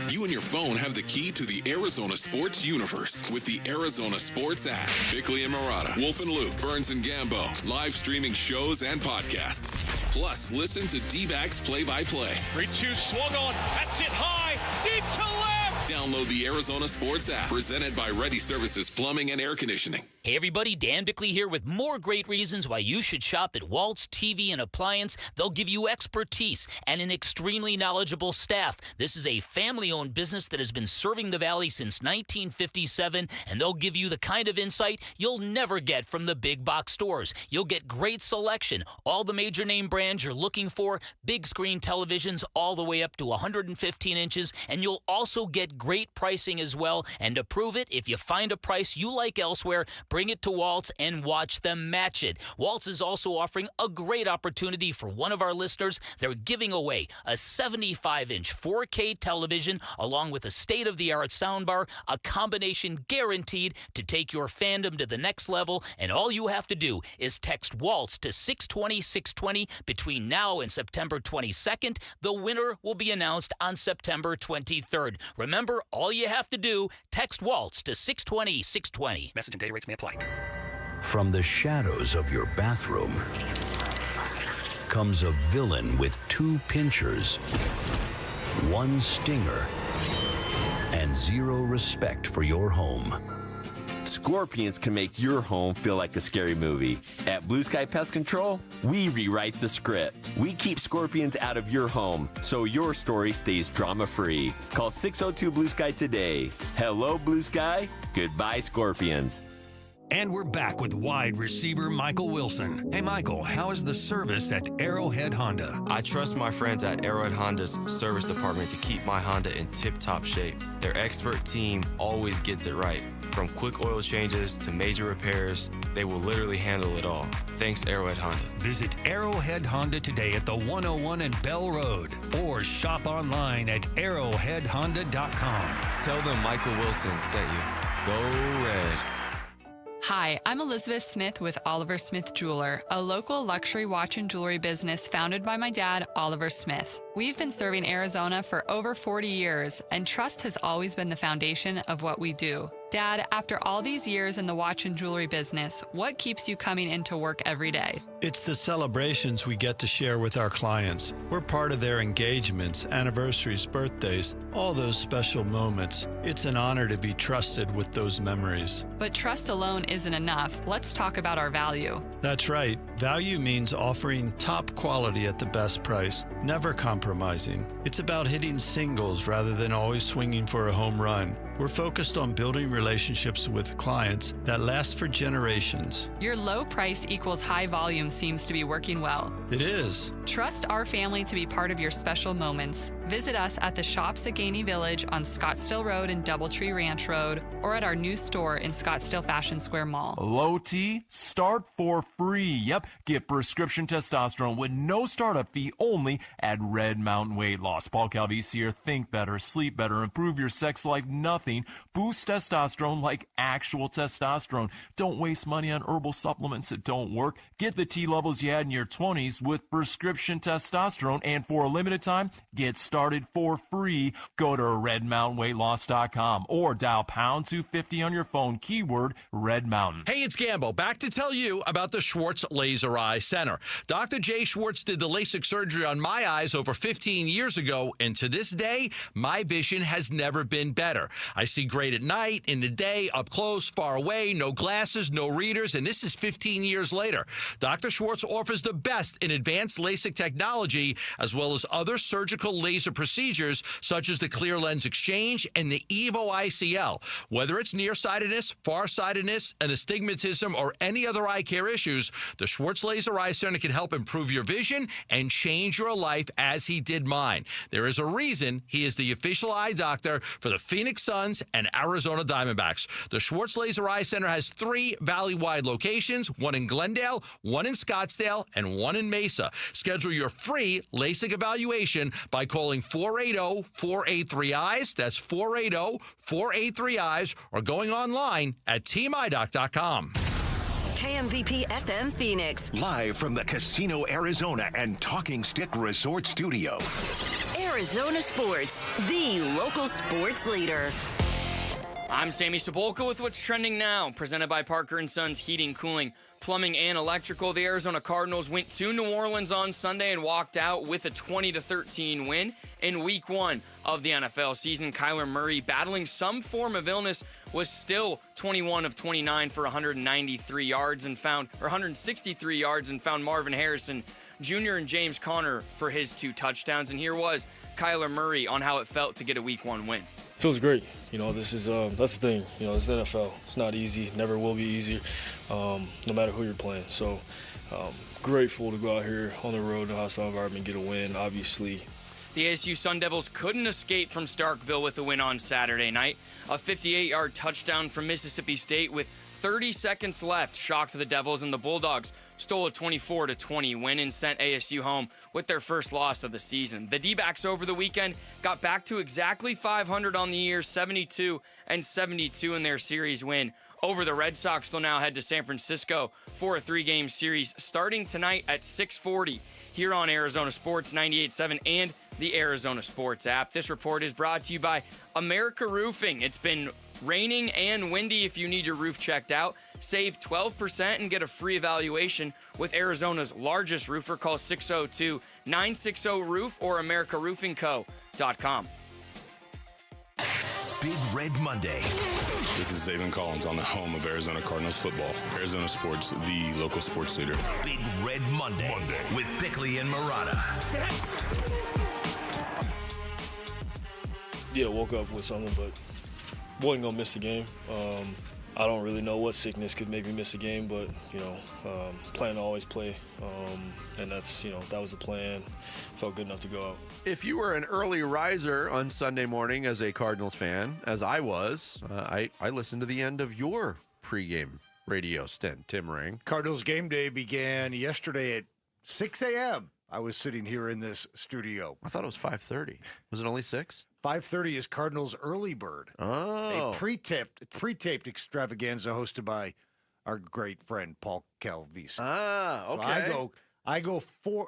You and your phone have the key to the Arizona sports universe with the Arizona Sports app. Bickley and Murata, Wolf and Luke, Burns and Gambo, live streaming shows and podcasts. Plus, listen to Dbacks play-by-play. 3-2 swung on. That's it high. Deep to left. Download the Arizona Sports app, presented by Ready Services Plumbing and Air Conditioning. Hey everybody, Dan Bickley here with more great reasons why you should shop at Waltz TV and Appliance. They'll give you expertise and an extremely knowledgeable staff. This is a family-owned business that has been serving the Valley since 1957, and they'll give you the kind of insight you'll never get from the big box stores. You'll get great selection, all the major name brands you're looking for, big screen televisions all the way up to 115 inches, and you'll also get great pricing as well. And to prove it, if you find a price you like elsewhere, bring it to Waltz and watch them match it. Waltz is also offering a great opportunity for one of our listeners. They're giving away a 75-inch 4K television along with a state-of-the-art soundbar, a combination guaranteed to take your fandom to the next level. And all you have to do is text Waltz to 620-620 between now and September 22nd. The winner will be announced on September 23rd. Remember, all you have to do, text Waltz to 620-620. Message and data rates may apply. From the shadows of your bathroom comes a villain with 2 pinchers, 1 stinger, and 0 respect for your home. Scorpions can make your home feel like a scary movie. At Blue Sky Pest Control, we rewrite the script. We keep scorpions out of your home so your story stays drama-free. Call 602-BLUE-SKY today. Hello, Blue Sky. Goodbye, scorpions. And we're back with wide receiver Michael Wilson. Hey, Michael, how is the service at Arrowhead Honda? I trust my friends at Arrowhead Honda's service department to keep my Honda in tip-top shape. Their expert team always gets it right. From quick oil changes to major repairs, they will literally handle it all. Thanks, Arrowhead Honda. Visit Arrowhead Honda today at the 101 and Bell Road or shop online at arrowheadhonda.com. Tell them Michael Wilson sent you. Go Red. Hi, I'm Elizabeth Smith with Oliver Smith Jeweler, a local luxury watch and jewelry business founded by my dad, Oliver Smith. We've been serving Arizona for over 40 years, and trust has always been the foundation of what we do. Dad, after all these years in the watch and jewelry business, what keeps you coming into work every day? It's the celebrations we get to share with our clients. We're part of their engagements, anniversaries, birthdays, all those special moments. It's an honor to be trusted with those memories. But trust alone isn't enough. Let's talk about our value. That's right. Value means offering top quality at the best price, never compromising. It's about hitting singles rather than always swinging for a home run. We're focused on building relationships with clients that last for generations. Your low price equals high volume seems to be working well. It is. Trust our family to be part of your special moments. Visit us at the Shops at Gainey Village on Scottsdale Road and Doubletree Ranch Road, or at our new store in Scottsdale Fashion Square Mall. Low T, start for free. Yep, get prescription testosterone with no startup fee only at Red Mountain Weight Loss. Paul Calvisi here. Think better, sleep better, improve your sex life. Nothing. Boost testosterone like actual testosterone. Don't waste money on herbal supplements that don't work. Get the T levels you had in your 20s with prescription testosterone, and for a limited time, get started for free. Go to redmountainweightloss.com or dial pound 250 on your phone, keyword Red Mountain. Hey, it's Gambo. Back to tell you about the Schwartz Laser Eye Center. Dr. Jay Schwartz did the LASIK surgery on my eyes over 15 years ago, and to this day, my vision has never been better. I see great at night, in the day, up close, far away, no glasses, no readers, and this is 15 years later. Dr. Schwartz offers the best in advanced LASIK technology, as well as other surgical laser of procedures such as the clear lens exchange and the Evo ICL. Whether it's nearsightedness, farsightedness, an astigmatism, or any other eye care issues, the Schwartz Laser Eye Center can help improve your vision and change your life as he did mine. There is a reason he is the official eye doctor for the Phoenix Suns and Arizona Diamondbacks. The Schwartz Laser Eye Center has 3 valley-wide locations, one in Glendale, one in Scottsdale, and one in Mesa. Schedule your free LASIK evaluation by calling 480-483-EYES. That's 480-483-EYES, or going online at teamidoc.com. KMVP FM Phoenix. Live from the Casino Arizona and Talking Stick Resort Studio. Arizona Sports, the local sports leader. I'm Sammy Sabolka with what's trending now, presented by Parker & Sons Heating, Cooling, Plumbing, and Electrical. The Arizona Cardinals went to New Orleans on Sunday and walked out with a 20-13 win in Week 1 of the NFL season. Kyler Murray, battling some form of illness, was still 21 of 29 for 163 yards and found 163 Marvin Harrison Jr. and James Conner for his 2 touchdowns. And here was Kyler Murray on how it felt to get a Week 1 win. Feels great. This is that's the thing. It's the NFL. It's not easy. Never will be easy, no matter who you're playing. So grateful to go out here on the road in a hostile environment, get a win. Obviously, the ASU Sun Devils couldn't escape from Starkville with a win on Saturday night. A 58-yard touchdown from Mississippi State with 30 seconds left shocked the Devils, and the Bulldogs stole a 24-20 win and sent ASU home with their first loss of the season. The Dbacks over the weekend got back to exactly 500 on the year, 72-72 in their series win over the Red Sox. They'll now head to San Francisco for a 3-game series starting tonight at 6:40 here on Arizona Sports 98.7 and the Arizona Sports app. This report is brought to you by America Roofing. It's been raining and windy. If you need your roof checked out, save 12% and get a free evaluation with Arizona's largest roofer. Call 602-960-ROOF or AmericaRoofingCo.com. Big Red Monday. This is Zayvon Collins on the home of Arizona Cardinals football. Arizona Sports, the local sports leader. Big Red Monday with Bickley and Murata. yeah, woke up with something, but wasn't gonna miss the game. I don't really know what sickness could make me miss a game, but plan to always play, and that's that was the plan. Felt good enough to go out. If you were an early riser on Sunday morning as a Cardinals fan, as I was, I listened to the end of your pregame radio stint, Tim Ring. Cardinals game day began yesterday at 6 a.m. I was sitting here in this studio. I thought it was 5:30. Was it only 6? 5:30 is Cardinals early bird. Oh. A pre-taped extravaganza hosted by our great friend Paul Calvisi. Ah, okay. So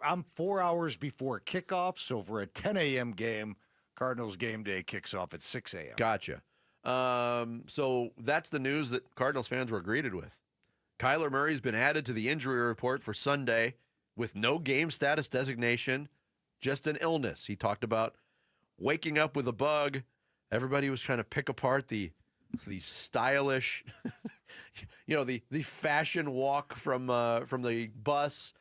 I'm 4 hours before kickoff, so for a 10 a.m. game, Cardinals game day kicks off at 6 a.m. Gotcha. So that's the news that Cardinals fans were greeted with. Kyler Murray's been added to the injury report for Sunday with no game status designation, just an illness. He talked about waking up with a bug. Everybody was trying to pick apart the stylish, the fashion walk from the bus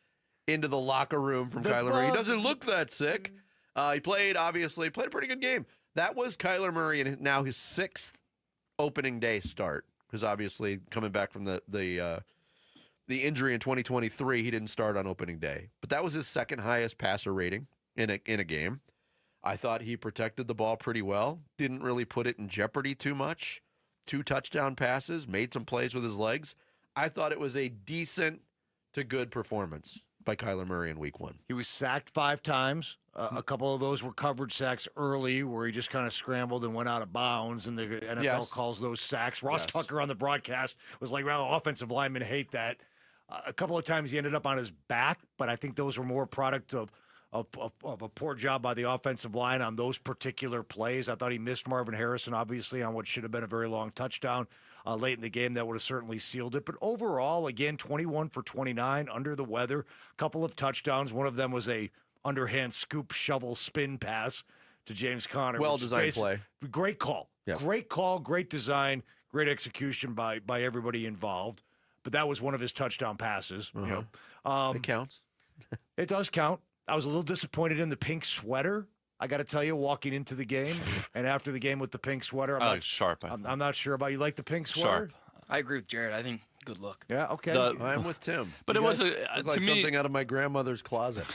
into the locker room from Kyler Murray. He doesn't look that sick. He played a pretty good game. That was Kyler Murray, and now his 6th opening day start, because obviously coming back from the injury in 2023, he didn't start on opening day. But that was his 2nd highest passer rating in a game. I thought he protected the ball pretty well. Didn't really put it in jeopardy too much. 2 touchdown passes, made some plays with his legs. I thought it was a decent to good performance by Kyler Murray in week 1. He was sacked 5 times. A couple of those were coverage sacks early where he just kind of scrambled and went out of bounds, and the NFL calls those sacks. Ross Tucker on the broadcast was like, well, offensive linemen hate that. A couple of times he ended up on his back, but I think those were more product of a poor job by the offensive line on those particular plays. I thought he missed Marvin Harrison, obviously, on what should have been a very long touchdown late in the game that would have certainly sealed it. But overall, again, 21 for 29, under the weather, a couple of touchdowns. One of them was a underhand scoop shovel spin pass to James Conner. Well-designed play. Great call. Yeah. Great call, great design, great execution by everybody involved. But that was one of his touchdown passes. It counts. It does count. I was a little disappointed in the pink sweater I got to tell you, walking into the game and after the game with the pink sweater, sharp. I'm not sure about you. Like the pink sweater? Sharp. I agree with Jared. I think good look. Yeah, okay. I'm with Tim. But You it was guys a, look like to me, something out of my grandmother's closet.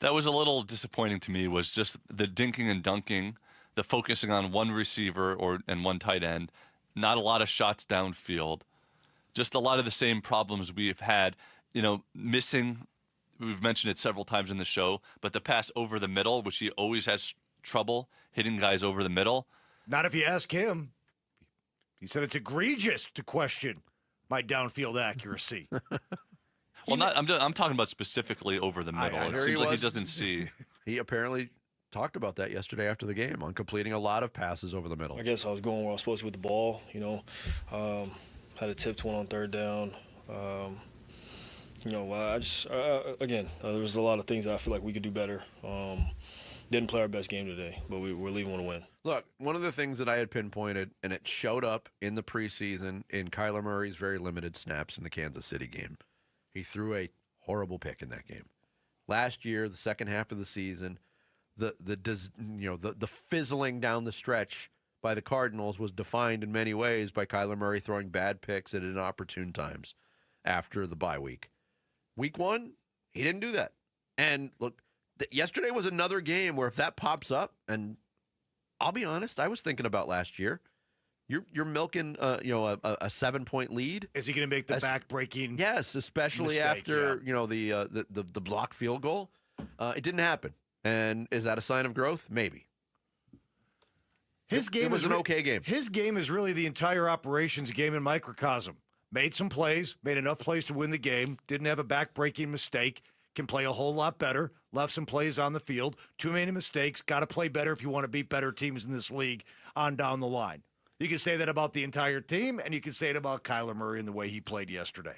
that was a little disappointing to me. Was just the dinking and dunking, the focusing on one receiver and one tight end, not a lot of shots downfield, just a lot of the same problems we've had. Missing. We've mentioned it several times in the show, but the pass over the middle, which he always has trouble hitting guys over the middle. Not if you ask him. He said it's egregious to question my downfield accuracy. Well, I'm talking about specifically over the middle. It seems like he doesn't see. He apparently talked about that yesterday after the game on completing a lot of passes over the middle. I guess I was going where I was supposed to with the ball. Had a tipped one on third down. I just again, there was a lot of things that I feel like we could do better. Didn't play our best game today, but we're leaving with a win. Look, one of the things that I had pinpointed, and it showed up in the preseason in Kyler Murray's very limited snaps in the Kansas City game. He threw a horrible pick in that game. Last year, the second half of the season, the fizzling down the stretch by the Cardinals was defined in many ways by Kyler Murray throwing bad picks at inopportune times after the bye week. Week 1, he didn't do that. And look, yesterday was another game where if that pops up, and I'll be honest, I was thinking about last year. You're milking a 7-point lead. Is he going to make the back-breaking? Yes, especially mistake, after the block field goal. It didn't happen. And is that a sign of growth? Maybe. It was an okay game. His game is really the entire operations game in microcosm. Made some plays, made enough plays to win the game, didn't have a back-breaking mistake, can play a whole lot better, left some plays on the field, too many mistakes, got to play better if you want to beat better teams in this league on down the line. You can say that about the entire team, and you can say it about Kyler Murray and the way he played yesterday.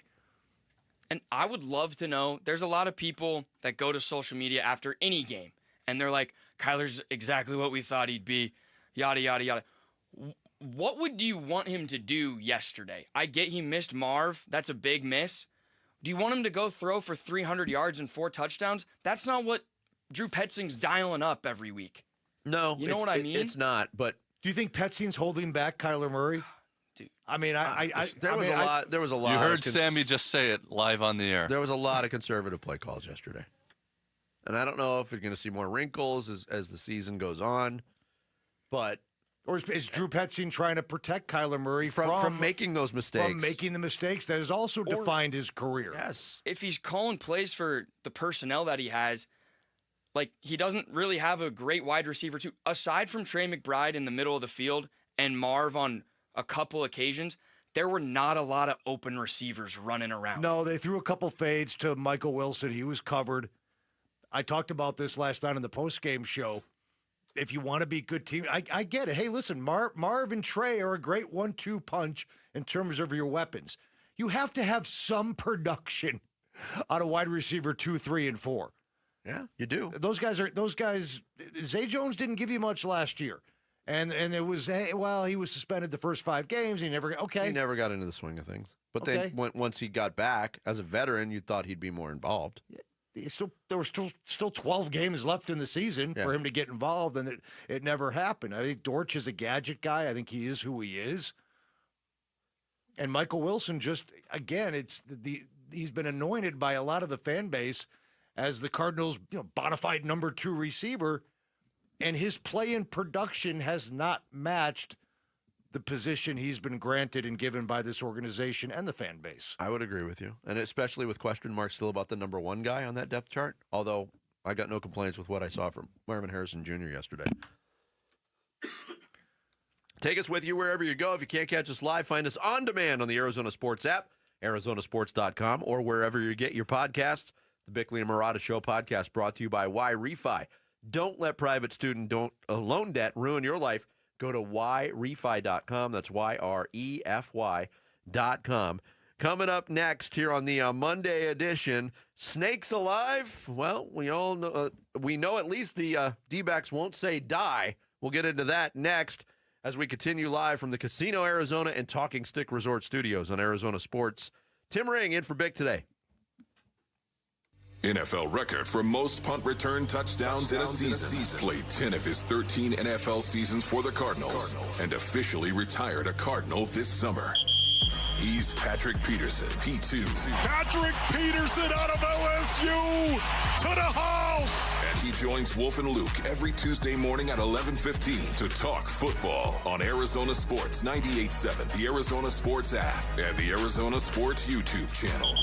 And I would love to know, there's a lot of people that go to social media after any game, and they're like, Kyler's exactly what we thought he'd be, yada, yada, yada. What would you want him to do yesterday? I get he missed Marv. That's a big miss. Do you want him to go throw for 300 yards and 4 touchdowns? That's not what Drew Petzing's dialing up every week. No. You know what I mean? It's not, but... Do you think Petzing's holding back Kyler Murray? Dude. I mean, there was a lot. You heard Sammy just say it live on the air. There was a lot of conservative play calls yesterday. And I don't know if you're going to see more wrinkles as the season goes on, but... Or is Drew Petzing trying to protect Kyler Murray from making those mistakes? From making the mistakes that has also defined his career. Yes. If he's calling plays for the personnel that he has, like, he doesn't really have a great wide receiver, too. Aside from Trey McBride in the middle of the field and Marv on a couple occasions, there were not a lot of open receivers running around. No, they threw a couple fades to Michael Wilson. He was covered. I talked about this last night on the postgame show. If you want to be a good team, I get it. Hey, listen, Marv and Trey are a great 1-2 punch in terms of your weapons. You have to have some production out of wide receiver 2, 3, and 4. Yeah, you do. Those guys. Zay Jones didn't give you much last year, and it was he was suspended the first 5 games. He never got into the swing of things. But Okay. then once he got back as a veteran, you thought he'd be more involved. There were still 12 games left in the season for him to get involved, and it never happened. I think Dortch is a gadget guy. I think he is who he is. And Michael Wilson he's been anointed by a lot of the fan base as the Cardinals' bona fide number 2 receiver, and his play and production has not matched the position he's been granted and given by this organization and the fan base. I would agree with you, and especially with question marks still about the number 1 guy on that depth chart, although I got no complaints with what I saw from Marvin Harrison Jr. yesterday. Take us with you wherever you go. If you can't catch us live, find us on demand on the Arizona Sports app, arizonasports.com, or wherever you get your podcasts. The Bickley and Murata Show podcast brought to you by Y-Refi. Don't let private student loan debt ruin your life. Go to yrefy.com. That's YREFY.com. Coming up next here on the Monday edition, snakes alive? Well, we all know, we know at least the D-backs won't say die. We'll get into that next as we continue live from the Casino Arizona and Talking Stick Resort Studios on Arizona Sports. Tim Ring in for Bick today. NFL record for most punt return touchdowns in a season. Played 10 of his 13 NFL seasons for the Cardinals. And officially retired a Cardinal this summer. He's Patrick Peterson, P2. Patrick Peterson out of LSU to the house. And he joins Wolf and Luke every Tuesday morning at 11:15 to talk football on Arizona Sports 98.7, the Arizona Sports app, and the Arizona Sports YouTube channel.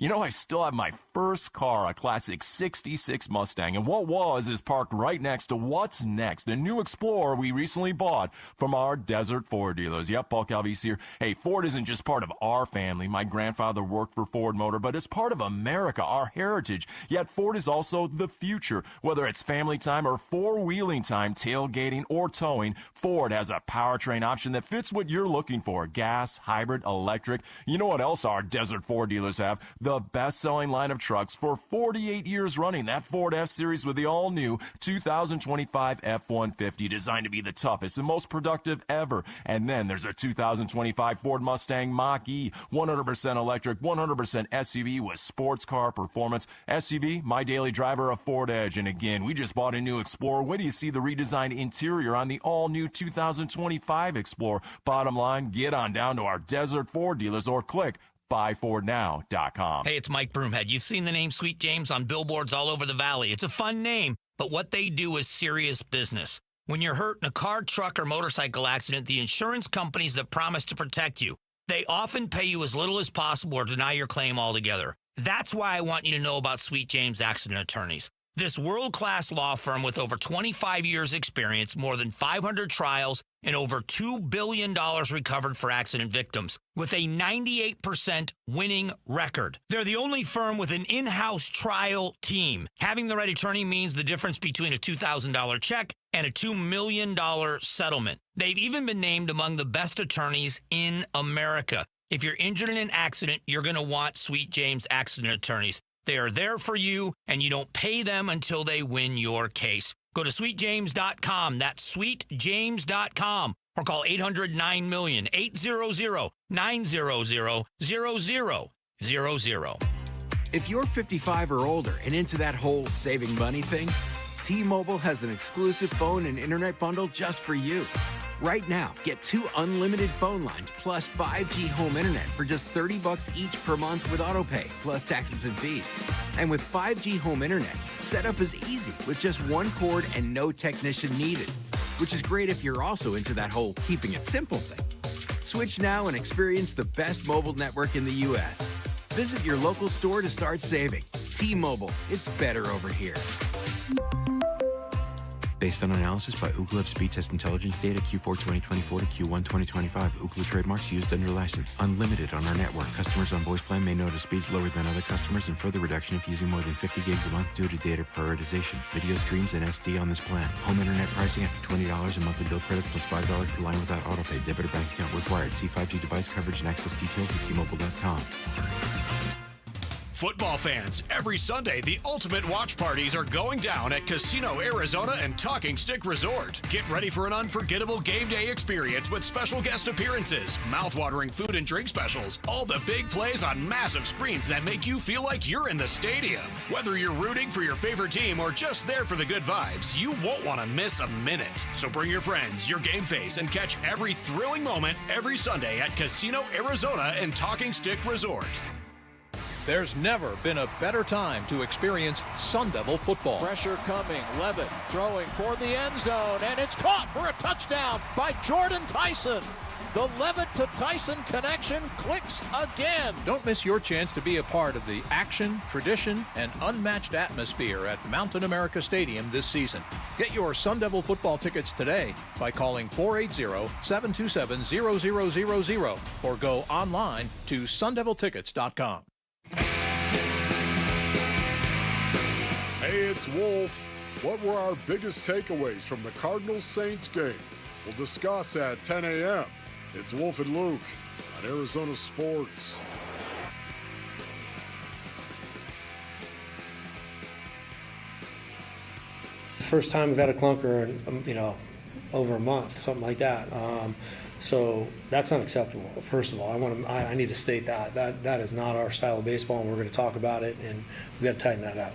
You know, I still have my first car, a classic 66 Mustang, and what is parked right next to what's next, a new Explorer we recently bought from our Desert Ford dealers. Yep, Paul Calvise here. Hey, Ford isn't just part of our family. My grandfather worked for Ford Motor, but it's part of America, our heritage. Yet Ford is also the future. Whether it's family time or four-wheeling time, tailgating or towing, Ford has a powertrain option that fits what you're looking for. Gas, hybrid, electric. You know what else our Desert Ford dealers have? The best-selling line of trucks for 48 years running. That Ford F-Series with the all-new 2025 F-150, designed to be the toughest and most productive ever. And then there's a 2025 Ford Mustang Mach-E, 100% electric, 100% SUV with sports car performance. SUV, my daily driver, a Ford Edge. And again, we just bought a new Explorer. Wait till you see the redesigned interior on the all-new 2025 Explorer. Bottom line, get on down to our Desert Ford dealers or click buyfordnow.com. Hey, it's Mike Broomhead. You've seen the name Sweet James on billboards all over the valley. It's a fun name, but what they do is serious business. When you're hurt in a car, truck, or motorcycle accident, the insurance companies that promise to protect you, they often pay you as little as possible or deny your claim altogether. That's why I want you to know about Sweet James Accident Attorneys. This world-class law firm with over 25 years experience, more than 500 trials, and over $2 billion recovered for accident victims, with a 98% winning record. They're the only firm with an in-house trial team. Having the right attorney means the difference between a $2,000 check and a $2 million settlement. They've even been named among the best attorneys in America. If you're injured in an accident, you're going to want Sweet James Accident Attorneys. They are there for you, and you don't pay them until they win your case. Go to sweetjames.com. That's sweetjames.com. Or call 800-9-million, 800-900-0000. If you're 55 or older and into that whole saving money thing, T-Mobile has an exclusive phone and internet bundle just for you. Right now, get 2 unlimited phone lines plus 5G home internet for just $30 each per month with autopay, plus taxes and fees. And with 5G home internet, setup is easy with just one cord and no technician needed, which is great if you're also into that whole keeping it simple thing. Switch now and experience the best mobile network in the U.S. Visit your local store to start saving. T-Mobile, it's better over here. Based on analysis by Ookla of speed test intelligence data Q4 2024 to Q1 2025. Ookla trademarks used under license. Unlimited on our network. Customers on voice plan may notice speeds lower than other customers and further reduction if using more than 50 gigs a month due to data prioritization. Video streams and SD on this plan. Home internet pricing after $20 a monthly bill credit plus $5 per line without autopay. Debit or bank account required. See 5G device coverage and access details at T-Mobile.com. Football fans, every Sunday, the ultimate watch parties are going down at Casino Arizona and Talking Stick Resort. Get ready for an unforgettable game day experience with special guest appearances, mouthwatering food and drink specials, all the big plays on massive screens that make you feel like you're in the stadium. Whether you're rooting for your favorite team or just there for the good vibes, you won't want to miss a minute. So bring your friends, your game face, and catch every thrilling moment every Sunday at Casino Arizona and Talking Stick Resort. There's never been a better time to experience Sun Devil football. Pressure coming, Levitt throwing for the end zone, and it's caught for a touchdown by Jordan Tyson. The Levitt to Tyson connection clicks again. Don't miss your chance to be a part of the action, tradition, and unmatched atmosphere at Mountain America Stadium this season. Get your Sun Devil football tickets today by calling 480-727-0000 or go online to sundeviltickets.com. Hey, it's Wolf. What were our biggest takeaways from the Cardinals-Saints game? We'll discuss at 10 a.m. It's Wolf and Luke on Arizona Sports. First time we've had a clunker in, over a month, something like that. So that's unacceptable. First of all, I need to state that is not our style of baseball, and we're going to talk about it, and we've got to tighten that up.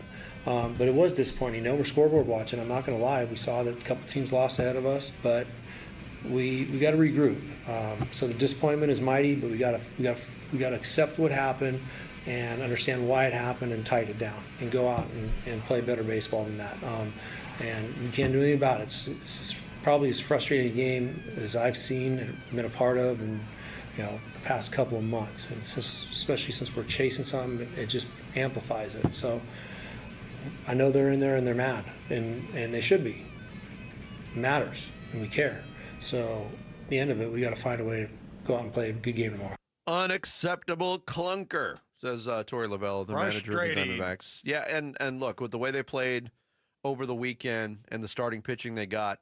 But it was disappointing. We're scoreboard watching. I'm not going to lie. We saw that a couple teams lost ahead of us, but we got to regroup. So the disappointment is mighty, but we got to accept what happened and understand why it happened and tighten it down and go out and play better baseball than that. And we can't do anything about it. It's probably as frustrating a game as I've seen and been a part of in the past couple of months. And especially since we're chasing something, it just amplifies it. So I know they're in there and they're mad, and they should be. It matters, and we care. So at the end of it, we got to find a way to go out and play a good game tomorrow. Unacceptable clunker, says Torey Lovullo, the manager of the Dbacks. Yeah, and look, with the way they played over the weekend and the starting pitching they got,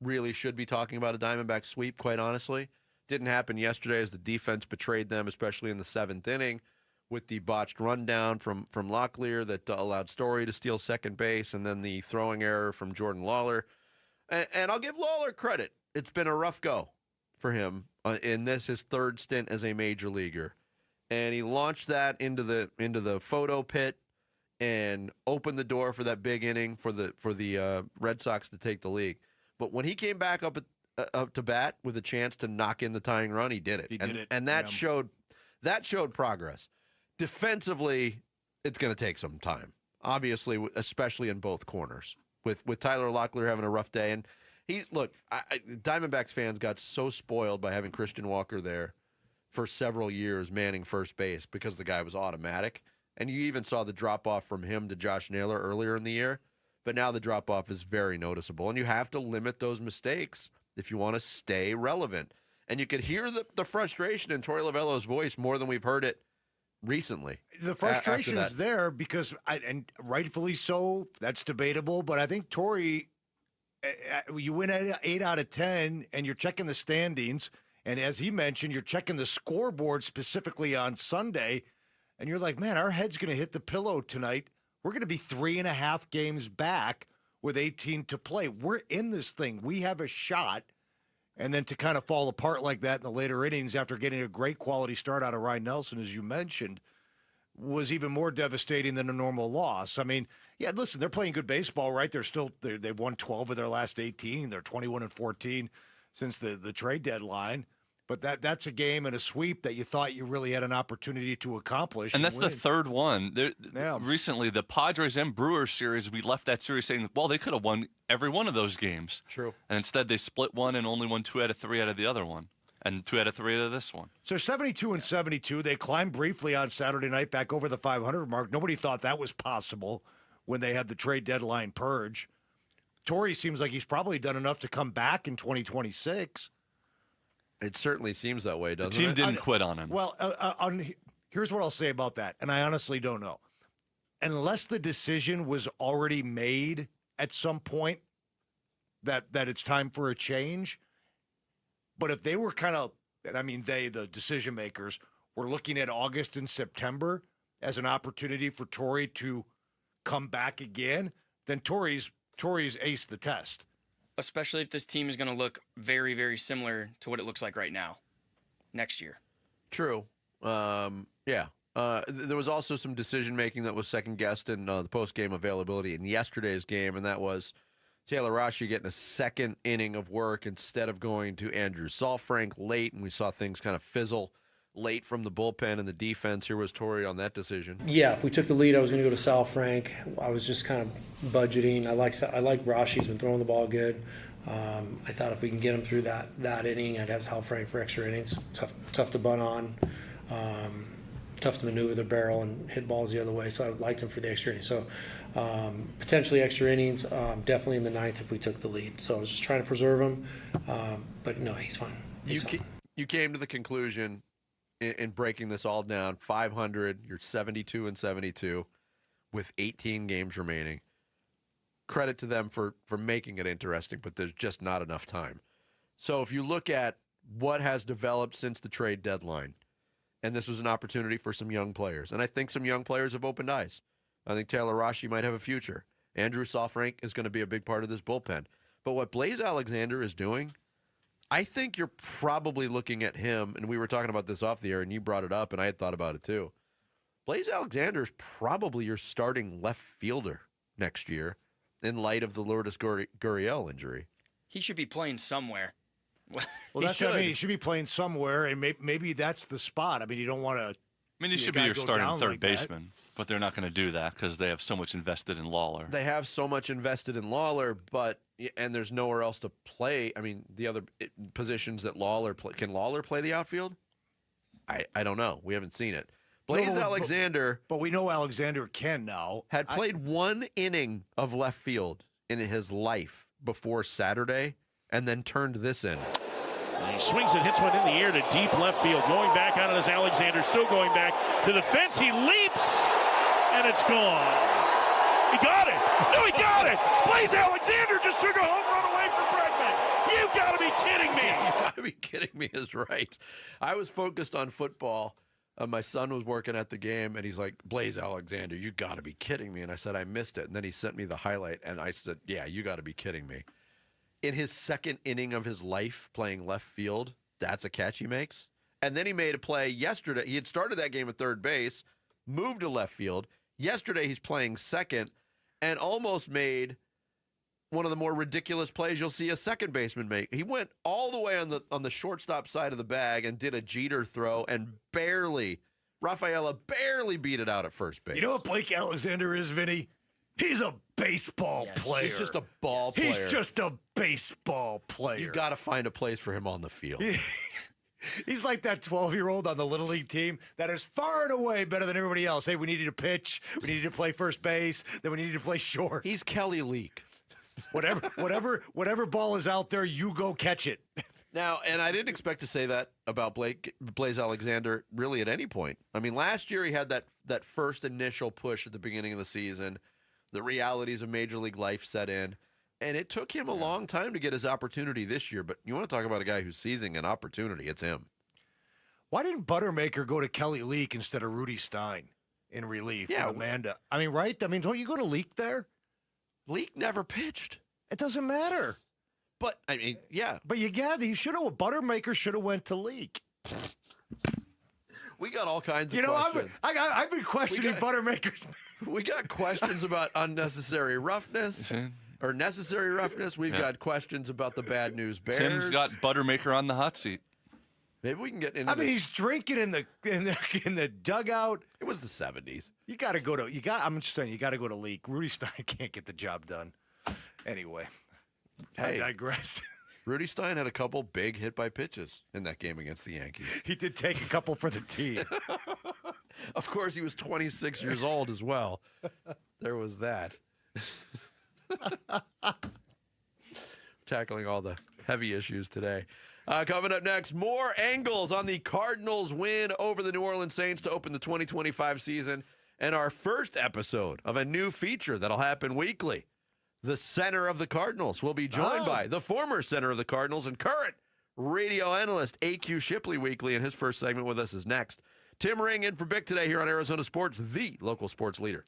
really should be talking about a Diamondback sweep, quite honestly. Didn't happen yesterday as the defense betrayed them, especially in the 7th inning with the botched rundown from Locklear that allowed Story to steal second base, and then the throwing error from Jordan Lawler. And I'll give Lawler credit. It's been a rough go for him in his 3rd stint as a major leaguer. And he launched that into the photo pit and opened the door for that big inning for the Red Sox to take the lead. But when he came back up to bat with a chance to knock in the tying run, he did it. He did it. And that showed progress. Defensively, it's going to take some time. Obviously, especially in both corners. With Tyler Locklear having a rough day, and Diamondbacks fans got so spoiled by having Christian Walker there for several years manning first base because the guy was automatic. And you even saw the drop-off from him to Josh Naylor earlier in the year. But now the drop-off is very noticeable. And you have to limit those mistakes if you want to stay relevant. And you could hear the frustration in Torey Lovullo's voice more than we've heard it recently. The frustration is there because, and rightfully so, that's debatable. But I think Torey, you win 8 out of 10, and you're checking the standings. And as he mentioned, you're checking the scoreboard specifically on Sunday. And you're like, man, our head's going to hit the pillow tonight. We're going to be 3.5 games back with 18 to play. We're in this thing. We have a shot. And then to kind of fall apart like that in the later innings after getting a great quality start out of Ryan Nelson, as you mentioned, was even more devastating than a normal loss. I mean, yeah, listen, they're playing good baseball, right? They've won 12 of their last 18. They're 21-14 since the trade deadline. But that's a game and a sweep that you thought you really had an opportunity to accomplish. And that's the 3rd one. Recently, the Padres and Brewers series, we left that series saying, well, they could have won every one of those games. True. And instead, they split one and only won 2 out of 3 out of the other one. And 2 out of 3 out of this one. So 72-72, they climbed briefly on Saturday night back over the 500 mark. Nobody thought that was possible when they had the trade deadline purge. Torey seems like he's probably done enough to come back in 2026. It certainly seems that way, doesn't it? The team didn't quit on him. Well, here's what I'll say about that, and I honestly don't know. Unless the decision was already made at some point that it's time for a change, but if they were the decision makers, were looking at August and September as an opportunity for Torey to come back again, then Torey's aced the test. Especially if this team is going to look very, very similar to what it looks like right now next year. True. Yeah. There was also some decision-making that was second-guessed in the post-game availability in yesterday's game, and that was Taylor Rashi getting a second inning of work instead of going to Andrew Saalfrank late, and we saw things kind of fizzle late from the bullpen and the defense. Here was Torey on that decision. Yeah, if we took the lead, I was going to go to Saalfrank. I was just kind of budgeting. I like Rashi. He's been throwing the ball good. I thought if we can get him through that inning, I'd have Saalfrank for extra innings. Tough to bunt on. Tough to maneuver the barrel and hit balls the other way. So I liked him for the extra innings. So potentially extra innings, definitely in the 9th if we took the lead. So I was just trying to preserve him. But no, he's fine. You came to the conclusion in breaking this all down, 500, you're 72-72 with 18 games remaining. Credit to them for making it interesting, but there's just not enough time. So if you look at what has developed since the trade deadline, and this was an opportunity for some young players, and I think some young players have opened eyes. I think Taylor Rashi might have a future. Andrew Saalfrank is going to be a big part of this bullpen. But what Blaze Alexander is doing I think you're probably looking at him, and we were talking about this off the air, and you brought it up, and I had thought about it too. Blaze Alexander is probably your starting left fielder next year in light of the Lourdes Gurriel injury. He should be playing somewhere. Well, that's what I mean. He should be playing somewhere, and maybe that's the spot. I mean, you don't want to. I mean, he should be your starting third baseman, but they're not going to do that because they have so much invested in Lawler. They have so much invested in Lawler, and there's nowhere else to play. I mean, the other positions that Lawler play, can Lawler play the outfield? I don't know. We haven't seen it. Blaze Alexander, but we know Alexander can now. Had played one inning of left field in his life before Saturday, and then turned this in. He swings and hits one in the air to deep left field. Going back on it is Alexander, still going back to the fence. He leaps, and it's gone. He got it. No, he got it. Blaze Alexander just took a home run away from Bregman. You've got to be kidding me. You've got to be kidding me is right. I was focused on football. My son was working at the game, and he's like, Blaze Alexander, you got to be kidding me. And I said, I missed it. And then he sent me the highlight, and I said, yeah, you got to be kidding me. In his second inning of his life playing left field, that's a catch he makes. And then he made a play yesterday. He had started that game at third base, moved to left field. Yesterday he's playing second and almost made one of the more ridiculous plays you'll see a second baseman make. He went all the way on the shortstop side of the bag and did a Jeter throw and Rafaela barely beat it out at first base. You know what Blake Alexander is, Vinny? He's a baseball player. He's just a ball player. He's just a baseball player. You got to find a place for him on the field. He's like that 12-year-old on the Little League team that is far and away better than everybody else. Hey, we need you to pitch. We need you to play first base. Then we need you to play short. He's Kelly Leak. Whatever ball is out there, you go catch it. Now, and I didn't expect to say that about Blaze Alexander really at any point. I mean, last year he had that first initial push at the beginning of the season. The realities of Major League life set in. And it took him a long time to get his opportunity this year. But you want to talk about a guy who's seizing an opportunity, it's him. Why didn't Buttermaker go to Kelly Leak instead of Rudy Stein in relief? Yeah, with Amanda. I mean, right? I mean, don't you go to Leak there? Leak never pitched. It doesn't matter. But, I mean, yeah. But you should have. Buttermaker should have went to Leak. We got all kinds of questions. I've been questioning Buttermakers. We got questions about unnecessary roughness or necessary roughness. We've got questions about the bad news Bears. Tim's got Buttermaker on the hot seat. Maybe we can get into I mean, he's drinking in the dugout. It was the 70s. I'm just saying, you got to go to Leak. Rudy Stein can't get the job done. Anyway, I digress. Rudy Stein had a couple big hit-by-pitches in that game against the Yankees. He did take a couple for the team. Of course, he was 26 years old as well. There was that. Tackling all the heavy issues today. Coming up next, more angles on the Cardinals' win over the New Orleans Saints to open the 2025 season, and our first episode of a new feature that'll happen weekly. The center of the Cardinals will be joined by the former center of the Cardinals and current radio analyst AQ Shipley Weekly, and his first segment with us is next. Tim Ring in for Bick today here on Arizona Sports, the local sports leader.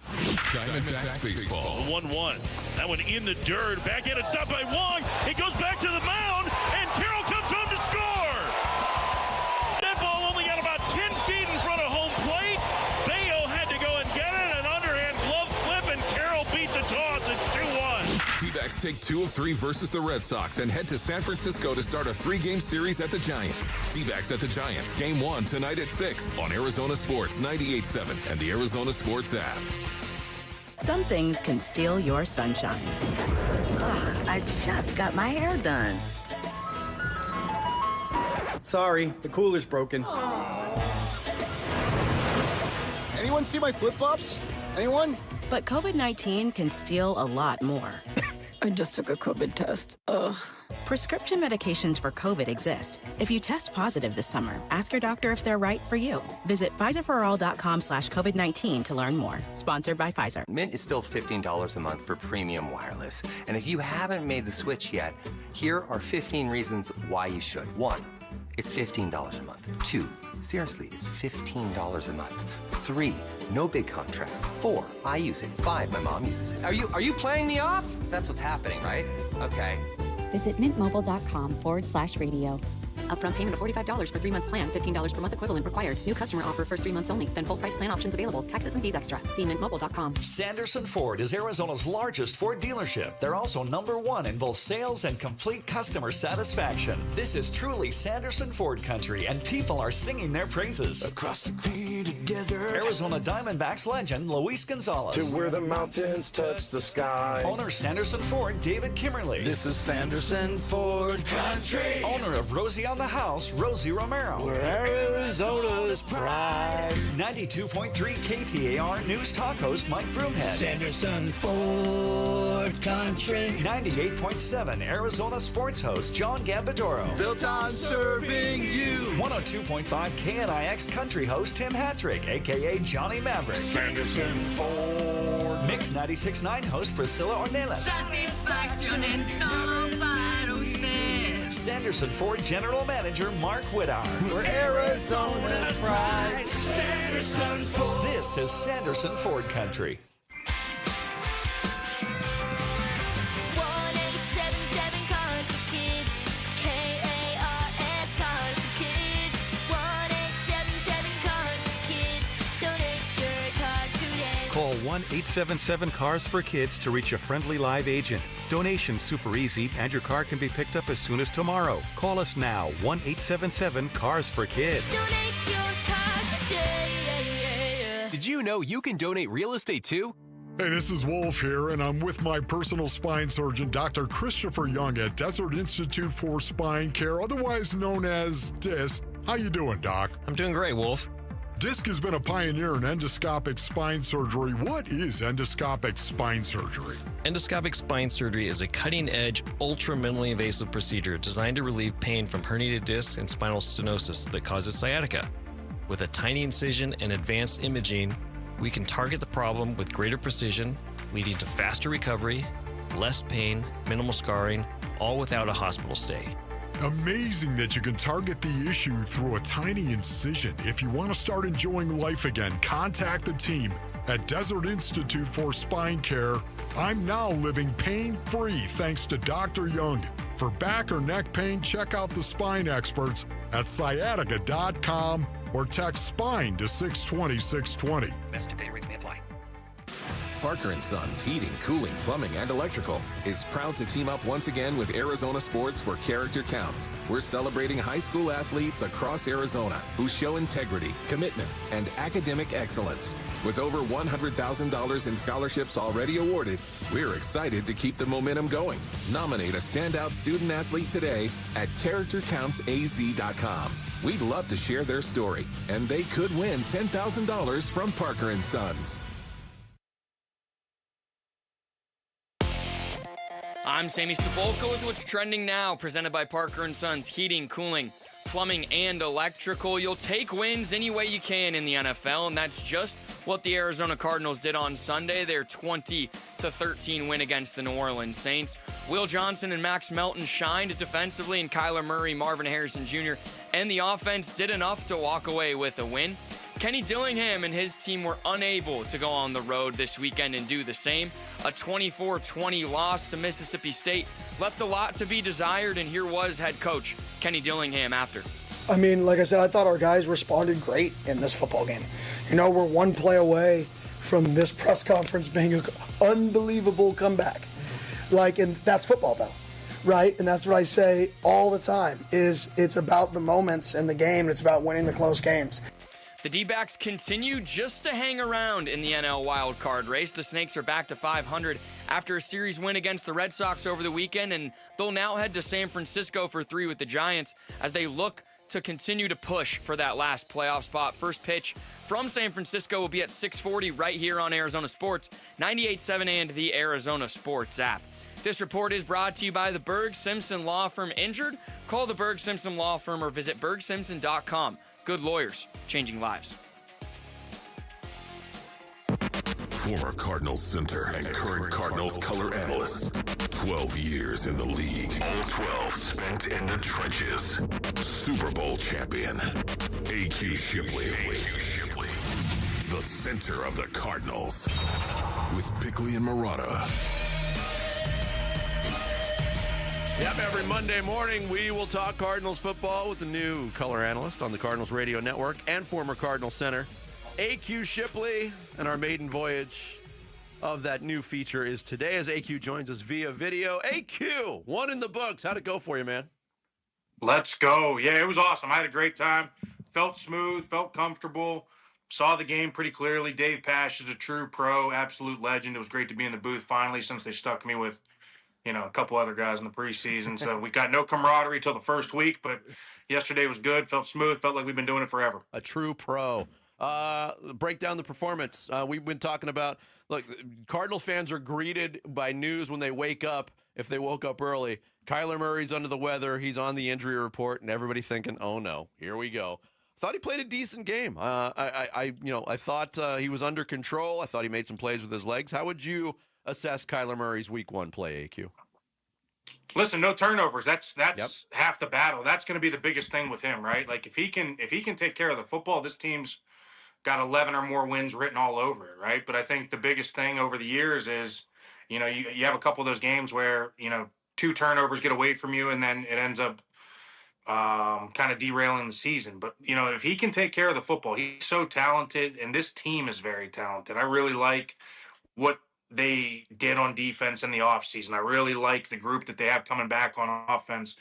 Diamondbacks baseball. 1-1. That one in the dirt. Back in it, stopped by Wong. It goes back to the mound, and Carroll comes home to score. That ball only got about 10 feet in front of home plate. Bayo had to go and get it, an underhand glove flip, and Carroll beat the toss. It's 2-1. Dbacks take 2 of 3 versus the Red Sox and head to San Francisco to start a 3-game series at the Giants. Dbacks at the Giants, Game 1 tonight at 6 on Arizona Sports 98.7 and the Arizona Sports app. Some things can steal your sunshine. Ugh, I just got my hair done. Sorry, the cooler's broken. Anyone see my flip-flops? Anyone? But COVID-19 can steal a lot more. I just took a COVID test. Ugh. Prescription medications for COVID exist. If you test positive this summer, ask your doctor if they're right for you. Visit Pfizerforall.com/COVID-19 to learn more. Sponsored by Pfizer. Mint is still $15 a month for premium wireless. And if you haven't made the switch yet, here are 15 reasons why you should. 1, it's $15 a month. 2, seriously, it's $15 a month. 3, no big contracts. 4, I use it. 5, my mom uses it. Are you playing me off? That's what's happening, right? Okay. Visit mintmobile.com/radio. Upfront payment of $45 for 3-month plan, $15 per month equivalent required. New customer offer first 3 months only. Then full price plan options available. Taxes and fees extra. See mintmobile.com. Sanderson Ford is Arizona's largest Ford dealership. They're also #1 in both sales and complete customer satisfaction. This is truly Sanderson Ford country, and people are singing their praises. Across the green desert. Arizona Diamondbacks legend Luis Gonzalez. To where the mountains touch the sky. Owner Sanderson Ford David Kimmerly. This is Sanderson Ford country. Owner of Rosie on the House, Rosie Romero. Where Arizona's pride. 92.3 KTAR News Talk host Mike Broomhead. Sanderson Ford country. 98.7 Arizona sports host John Gambadoro. Built on serving you. 102.5 KNIX country host Tim Hattrick, a.k.a. Johnny Maverick. Sanderson Ford. Mix 96.9 host Priscilla Ornelas. Satisfacción en todo para usted. Sanderson Ford General Manager Mark Whittar. Where Arizona's pride. Sanderson Ford. This is Sanderson Ford country. 1877 Cars for Kids. K-A-R-S Cars for Kids. 1877 Cars for Kids. Donate your car today. Call 1-877-CARS-FOR-KIDS to reach a friendly live agent. Donation's super easy, and your car can be picked up as soon as tomorrow. Call us now, 1-877-CARS-FOR-KIDS. Donate your car today. Did you know you can donate real estate too? Hey, this is Wolf here, and I'm with my personal spine surgeon, Dr. Christopher Young at Desert Institute for Spine Care, otherwise known as DISC. How you doing, Doc? I'm doing great, Wolf. DISC has been a pioneer in endoscopic spine surgery. What is endoscopic spine surgery? Endoscopic spine surgery is a cutting-edge, ultra-minimally invasive procedure designed to relieve pain from herniated discs and spinal stenosis that causes sciatica. With a tiny incision and advanced imaging, we can target the problem with greater precision, leading to faster recovery, less pain, minimal scarring, all without a hospital stay. Amazing that you can target the issue through a tiny incision. If you want to start enjoying life again, contact the team at Desert Institute for Spine Care. I'm now living pain-free thanks to Dr. Young. For back or neck pain, check out the spine experts at sciatica.com or text SPINE to 620-620. Message and data rates may apply. Parker & Sons Heating, Cooling, Plumbing, and Electrical is proud to team up once again with Arizona Sports for Character Counts. We're celebrating high school athletes across Arizona who show integrity, commitment, and academic excellence. With over $100,000 in scholarships already awarded, we're excited to keep the momentum going. Nominate a standout student athlete today at CharacterCountsAZ.com. We'd love to share their story, and they could win $10,000 from Parker & Sons. I'm Sammy Cebulka with what's trending now, presented by Parker & Sons Heating, Cooling, Plumbing, and Electrical. You'll take wins any way you can in the NFL, and that's just what the Arizona Cardinals did on Sunday. Their 20-13 win against the New Orleans Saints. Will Johnson and Max Melton shined defensively, and Kyler Murray, Marvin Harrison Jr., and the offense did enough to walk away with a win. Kenny Dillingham and his team were unable to go on the road this weekend and do the same. A 24-20 loss to Mississippi State left a lot to be desired, and here was head coach Kenny Dillingham after. I mean, like I said, I thought our guys responded great in this football game. You know, we're one play away from this press conference being an unbelievable comeback. And that's football, though, right? And that's what I say all the time, is it's about the moments in the game, and it's about winning the close games. The Dbacks continue just to hang around in the NL wildcard race. The Snakes are back to 500 after a series win against the Red Sox over the weekend, and they'll now head to San Francisco for 3 with the Giants as they look to continue to push for that last playoff spot. First pitch from San Francisco will be at 6:40 right here on Arizona Sports, 98.7 and the Arizona Sports app. This report is brought to you by the Berg Simpson Law Firm. Injured? Call the Berg Simpson Law Firm or visit bergsimpson.com. Good lawyers, changing lives. Former Cardinals center and current Cardinals color analyst. 12 years in the league. All 12 spent in the trenches. Super Bowl champion. A.Q. Shipley. The center of the Cardinals. With Bickley and Murata. Yep, every Monday morning we will talk Cardinals football with the new color analyst on the Cardinals radio network and former Cardinals center, AQ Shipley. And our maiden voyage of that new feature is today as AQ joins us via video. AQ, one in the books. How'd it go for you, man? Let's go. Yeah, it was awesome. I had a great time. Felt smooth, felt comfortable. Saw the game pretty clearly. Dave Pasch is a true pro, absolute legend. It was great to be in the booth finally since they stuck me with, a couple other guys in the preseason. So we got no camaraderie till the first week, but yesterday was good. Felt smooth. Felt like we've been doing it forever. A true pro. Break down the performance. We've been talking about, look, Cardinal fans are greeted by news when they wake up, if they woke up early. Kyler Murray's under the weather. He's on the injury report, and everybody thinking, oh, no, here we go. Thought he played a decent game. I thought he was under control. I thought he made some plays with his legs. How would you assess Kyler Murray's Week 1 play, AQ? Listen, no turnovers. That's half the battle. That's going to be the biggest thing with him, right? Like if he can take care of the football, this team's got 11 or more wins written all over it, right? But I think the biggest thing over the years is, you have a couple of those games where 2 turnovers get away from you, and then it ends up kind of derailing the season. But, if he can take care of the football, he's so talented, and this team is very talented. I really like what they did on defense in the offseason. I really like the group that they have coming back on offense.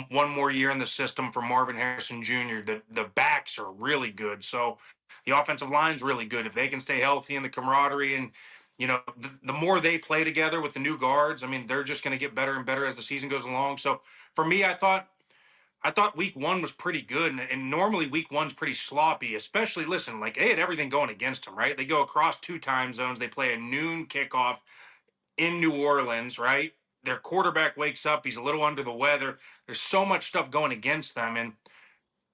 One more year in the system for Marvin Harrison Jr. The backs are really good. So the offensive line's really good. If they can stay healthy and the camaraderie and, the more they play together with the new guards, they're just going to get better and better as the season goes along. So for me, I thought Week 1 was pretty good, and normally Week 1's pretty sloppy, especially, listen, like they had everything going against them, right? They go across 2 time zones. They play a noon kickoff in New Orleans, right? Their quarterback wakes up. He's a little under the weather. There's so much stuff going against them, and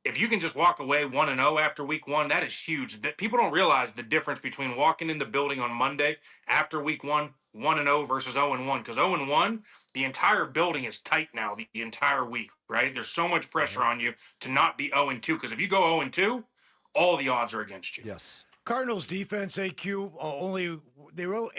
if you can just walk away 1-0 after Week 1, that is huge. That people don't realize the difference between walking in the building on Monday after Week 1, 1-0 versus 0-1, because 0-1, the entire building is tight now the entire week, right? There's so much pressure on you to not be 0-2, because if you go 0-2, all the odds are against you. Yes. Cardinals defense, AQ, they were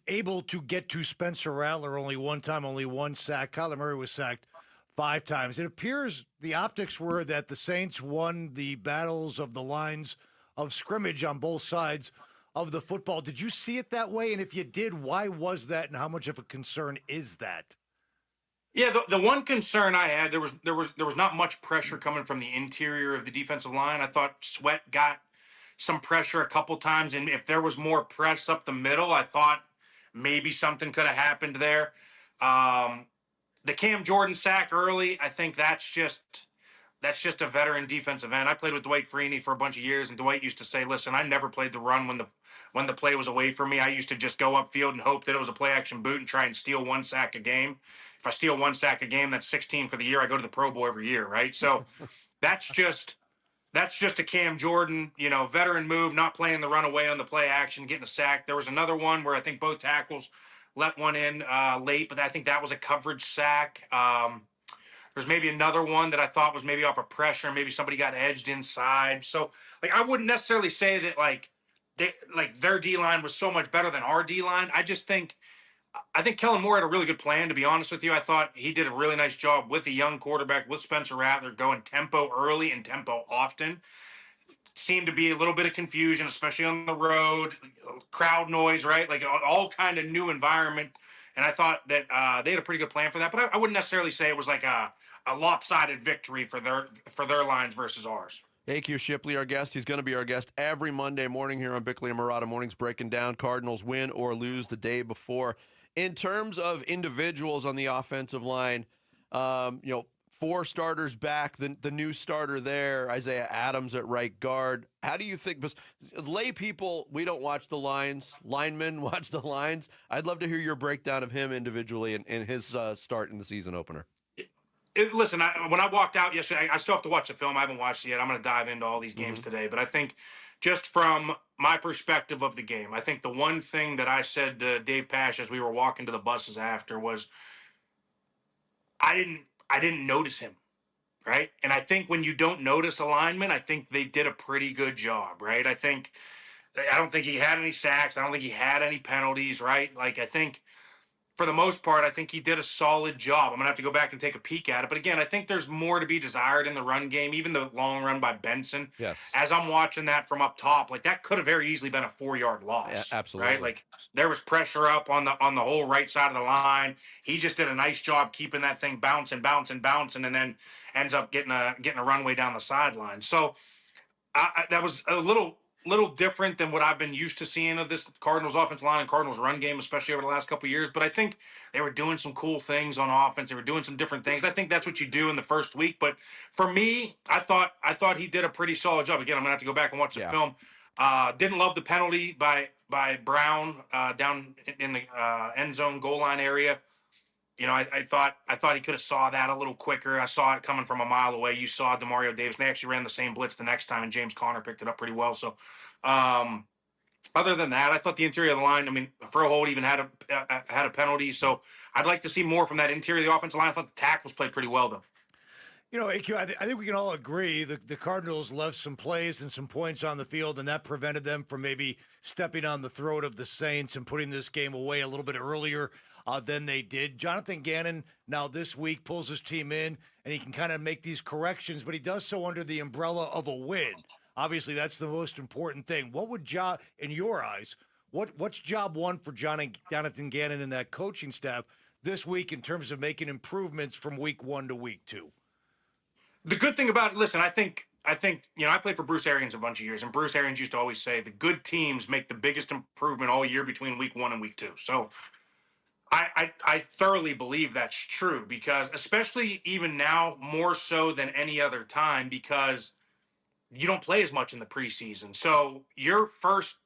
able to get to Spencer Rattler only one time, only 1 sack. Kyler Murray was sacked 5 times. It appears the optics were that the Saints won the battles of the lines of scrimmage on both sides of the football. Did you see it that way? And if you did, why was that, and how much of a concern is that? Yeah, the one concern I had, there was not much pressure coming from the interior of the defensive line. I thought Sweat got some pressure a couple times, and if there was more press up the middle, I thought maybe something could have happened there. The Cam Jordan sack early, I think that's just a veteran defensive end. I played with Dwight Freeney for a bunch of years, and Dwight used to say, listen, I never played the run when the play was away from me. I used to just go upfield and hope that it was a play-action boot and try and steal 1 sack a game. If I steal 1 sack a game, that's 16 for the year. I go to the Pro Bowl every year, right? So that's just a Cam Jordan, veteran move, not playing the runaway on the play action, getting a sack. There was another one where I think both tackles let one in late, but I think that was a coverage sack. There's maybe another one that I thought was maybe off of pressure, maybe somebody got edged inside. So, I wouldn't necessarily say that their D-line was so much better than our D-line. I think Kellen Moore had a really good plan, to be honest with you. I thought he did a really nice job with a young quarterback, with Spencer Rattler, going tempo early and tempo often. Seemed to be a little bit of confusion, especially on the road, crowd noise, right? Like all kind of new environment. And I thought that they had a pretty good plan for that. But I wouldn't necessarily say it was like a lopsided victory for their lines versus ours. AQ Shipley, our guest. He's going to be our guest every Monday morning here on Bickley and Marotta Mornings, breaking down Cardinals win or lose the day before. In terms of individuals on the offensive line, 4 starters back, the new starter there, Isaiah Adams at right guard. How do you think, because lay people, we don't watch the lines, linemen watch the lines. I'd love to hear your breakdown of him individually and his start in the season opener. Listen, when I walked out yesterday, I still have to watch the film. I haven't watched it yet. I'm going to dive into all these games today. But I think just from my perspective of the game, I think the one thing that I said to Dave Pasch as we were walking to the buses after was I didn't notice him, right? And I think when you don't notice a lineman, I think they did a pretty good job, right? I don't think he had any sacks. I don't think he had any penalties, right? Like, I think for the most part, I think he did a solid job. I'm going to have to go back and take a peek at it. But again, I think there's more to be desired in the run game, even the long run by Benson. Yes. As I'm watching that from up top, like that could have very easily been a 4-yard loss. Yeah, absolutely. Right? Like there was pressure up on the whole right side of the line. He just did a nice job keeping that thing bouncing, and then ends up getting a runway down the sideline. So that was a little different than what I've been used to seeing of this Cardinals offensive line and Cardinals run game, especially over the last couple of years. But I think they were doing some cool things on offense. They were doing some different things. I think that's what you do in the first week. But for me, I thought he did a pretty solid job. Again, I'm gonna have to go back and watch the film. Didn't love the penalty by Brown down in the end zone goal line area. You know, I thought he could have saw that a little quicker. I saw it coming from a mile away. You saw DeMario Davis. They actually ran the same blitz the next time, and James Conner picked it up pretty well. So, other than that, I thought the interior of the line. I mean, Froholt even had a penalty. So, I'd like to see more from that interior of the offensive line. I thought the tackles played pretty well, though. You know, AQ, I think we can all agree the Cardinals left some plays and some points on the field, and that prevented them from maybe stepping on the throat of the Saints and putting this game away a little bit earlier than they did. Jonathan Gannon now this week pulls his team in, and he can kind of make these corrections, but he does so under the umbrella of a win. Obviously, that's the most important thing. What would in your eyes, what's job one for Jonathan Gannon and that coaching staff this week in terms of making improvements from week 1 to week 2? The good thing about it, listen, I think you know, I played for Bruce Arians a bunch of years, and Bruce Arians used to always say the good teams make the biggest improvement all year between week 1 and week 2. So I thoroughly believe that's true, because especially even now, more so than any other time, because you don't play as much in the preseason. So your first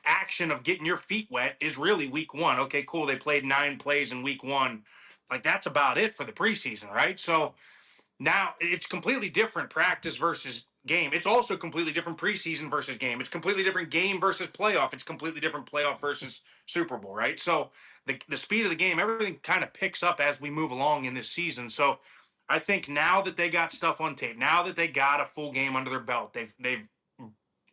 action of getting your feet wet is really week 1. Okay, cool. They played 9 plays in week 1. Like that's about it for the preseason, right? So now it's completely different practice versus game. It's also completely different preseason versus game. It's completely different game versus playoff. It's completely different playoff versus Super Bowl, right? So the speed of the game, everything kind of picks up as we move along in this season. So I think now that they got stuff on tape, now that they got a full game under their belt, they've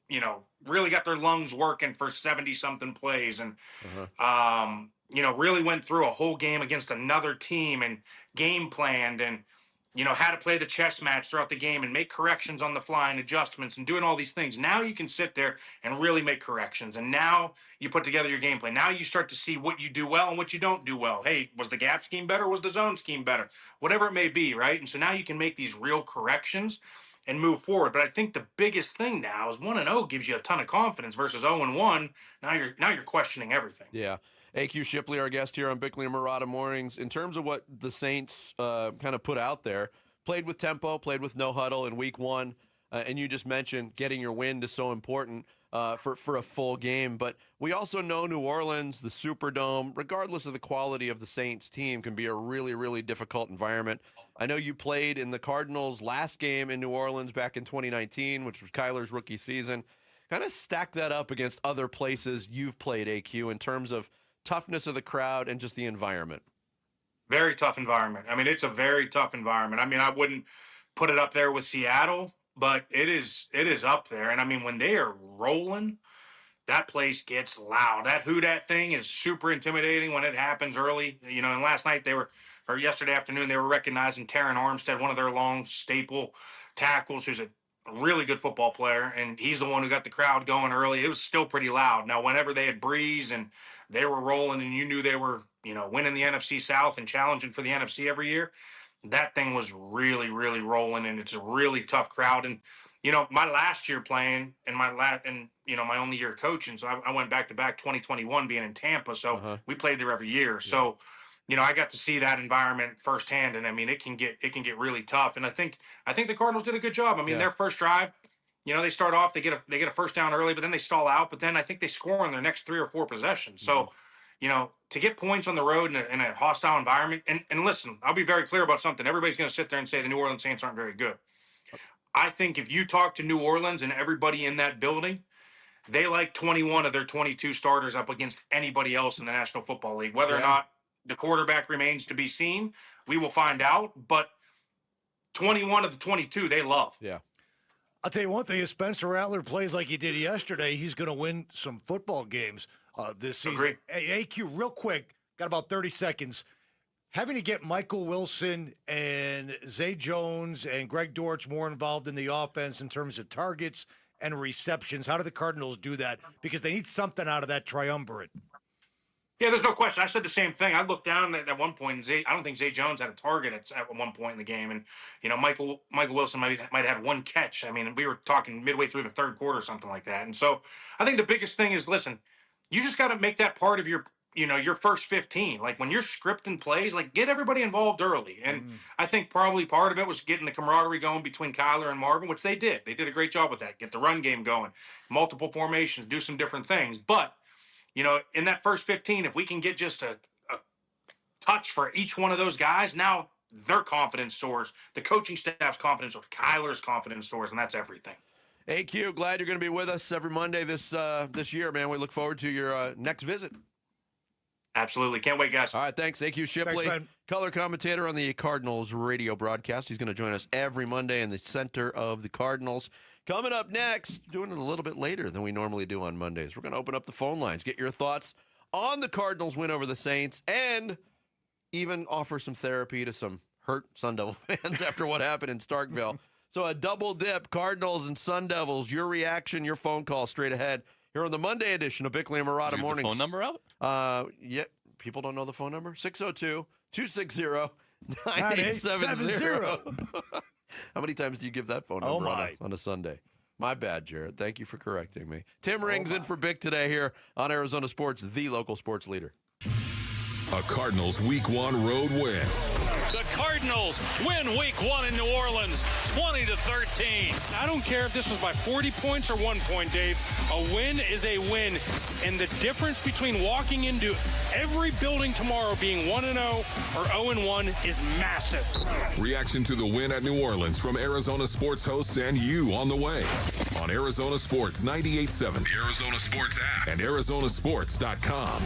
you know, really got their lungs working for 70-something plays, and you know, really went through a whole game against another team and game planned, and you know, how to play the chess match throughout the game and make corrections on the fly and adjustments and doing all these things. Now you can sit there and really make corrections. And now you put together your game plan. Now you start to see what you do well and what you don't do well. Hey, was the gap scheme better? Was the zone scheme better? Whatever it may be, right? And so now you can make these real corrections and move forward. But I think the biggest thing now is 1-0 gives you a ton of confidence versus 0-1. Now you're questioning everything. Yeah. AQ Shipley, our guest here on Bickley and Murata Mornings. In terms of what the Saints kind of put out there, played with tempo, played with no huddle in week 1, and you just mentioned getting your wind is so important for a full game. But we also know New Orleans, the Superdome, regardless of the quality of the Saints team, can be a really, really difficult environment. I know you played in the Cardinals' last game in New Orleans back in 2019, which was Kyler's rookie season. Kind of stack that up against other places you've played, AQ, in terms of toughness of the crowd and just the environment. Very tough environment. I mean, it's a very tough environment. I mean, I wouldn't put it up there with Seattle, but it is up there. And I mean, when they are rolling, that place gets loud. That who dat thing is super intimidating when it happens early. You know, and last night yesterday afternoon, they were recognizing Taron Armstead, one of their long staple tackles, who's a really good football player, and he's the one who got the crowd going early. It was still pretty loud. Now, whenever they had Breeze and they were rolling and you knew they were, you know, winning the NFC South and challenging for the NFC every year, that thing was really, really rolling, and it's a really tough crowd. And, you know, my last year playing and you know, my only year coaching, so I went back-to-back 2021 being in Tampa, so we played there every year. Yeah. So, you know, I got to see that environment firsthand, and I mean, it can get really tough. And I think the Cardinals did a good job. I mean, their first drive, you know, they start off, they get a first down early, but then they stall out. But then I think they score on their next 3 or 4 possessions. So, you know, to get points on the road in a hostile environment, and listen, I'll be very clear about something. Everybody's going to sit there and say the New Orleans Saints aren't very good. I think if you talk to New Orleans and everybody in that building, they like 21 of their 22 starters up against anybody else in the National Football League. Whether or not the quarterback remains to be seen, we will find out. But 21 of the 22, they love. Yeah. I'll tell you one thing, if Spencer Rattler plays like he did yesterday, he's going to win some football games this season. Agreed. Hey, AQ, real quick, got about 30 seconds. Having to get Michael Wilson and Zay Jones and Greg Dortch more involved in the offense in terms of targets and receptions. How do the Cardinals do that? Because they need something out of that triumvirate. Yeah, there's no question. I said the same thing. I looked down at one point, and I don't think Zay Jones had a target at one point in the game. And, Michael Wilson might have had one catch. I mean, we were talking midway through the third quarter or something like that. And so I think the biggest thing is, listen, you just got to make that part of your first 15. Like, when you're scripting plays, like, get everybody involved early. And I think probably part of it was getting the camaraderie going between Kyler and Marvin, which they did. They did a great job with that. Get the run game going, multiple formations, do some different things. But in that first 15, if we can get just a touch for each one of those guys, now their confidence soars. The coaching staff's confidence soars. Kyler's confidence soars, and that's everything. Hey, Q, glad you're going to be with us every Monday this year, man. We look forward to your next visit. Absolutely. Can't wait, guys. All right, thanks. A.Q. Shipley, color commentator on the Cardinals radio broadcast. He's going to join us every Monday in the center of the Cardinals. Coming up next, doing it a little bit later than we normally do on Mondays. We're going to open up the phone lines, get your thoughts on the Cardinals' win over the Saints, and even offer some therapy to some hurt Sun Devil fans after what happened in Starkville. So a double dip, Cardinals and Sun Devils. Your reaction, your phone call straight ahead here on the Monday edition of Bickley and Marotta Mornings. Phone number out? Yeah, people don't know the phone number. 602-260-9870. How many times do you give that phone number on a Sunday? My bad, Jared. Thank you for correcting me. Tim Rings in for Bick today here on Arizona Sports, the local sports leader. A Cardinals Week 1 road win. The Cardinals win Week 1 in New Orleans, 20-13. I don't care if this was by 40 points or 1 point, Dave. A win is a win, and the difference between walking into every building tomorrow being 1-0 or 0-1 is massive. Reaction to the win at New Orleans from Arizona Sports hosts and you on the way on Arizona Sports 98.7, the Arizona Sports app, and ArizonaSports.com.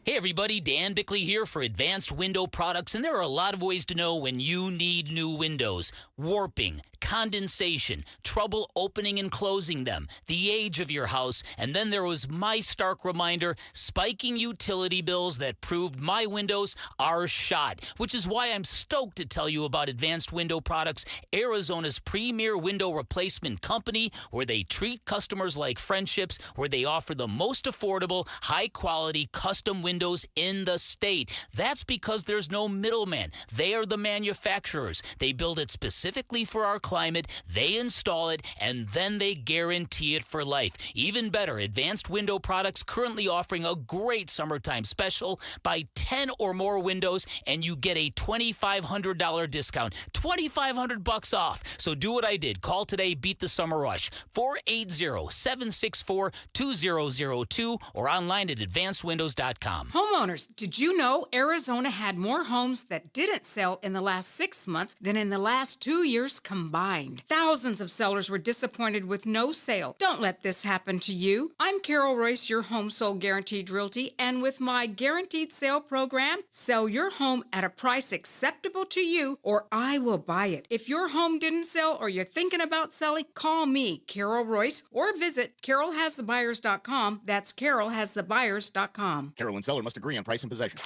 Hey everybody, Dan Bickley here for Advanced Window Products, and there are a lot of ways to know when you need new windows. Warping, condensation, trouble opening and closing them, the age of your house, and then there was my stark reminder, spiking utility bills that proved my windows are shot, which is why I'm stoked to tell you about Advanced Window Products, Arizona's premier window replacement company, where they treat customers like friendships, where they offer the most affordable, high-quality, custom windows in the state. That's because there's no middleman. They are the manufacturers. They build it specifically for our climate, they install it, and then they guarantee it for life. Even better, Advanced Window Products currently offering a great summertime special. Buy 10 or more windows and you get a $2,500 discount. $2,500 off. So do what I did. Call today, beat the summer rush. 480-764-2002 or online at advancedwindows.com. Homeowners, did you know Arizona had more homes that didn't sell in the last 6 months than in the last 2 years combined? Thousands of sellers were disappointed with no sale. Don't let this happen to you. I'm Carol Royce, your Home Sold Guaranteed Realty, and with my Guaranteed Sale program, sell your home at a price acceptable to you or I will buy it. If your home didn't sell or you're thinking about selling, call me, Carol Royce, or visit carolhasthebuyers.com. That's carolhasthebuyers.com. Carol and seller must agree on price and possession.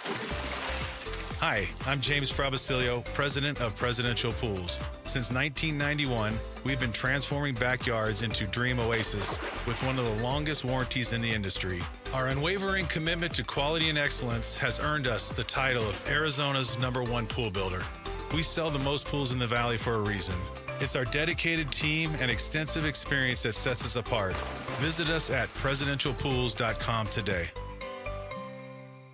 Hi, I'm James Frabasilio, president of Presidential Pools. Since 1991, we've been transforming backyards into dream oasis with one of the longest warranties in the industry. Our unwavering commitment to quality and excellence has earned us the title of Arizona's #1 pool builder. We sell the most pools in the valley for a reason. It's our dedicated team and extensive experience that sets us apart. Visit us at presidentialpools.com today.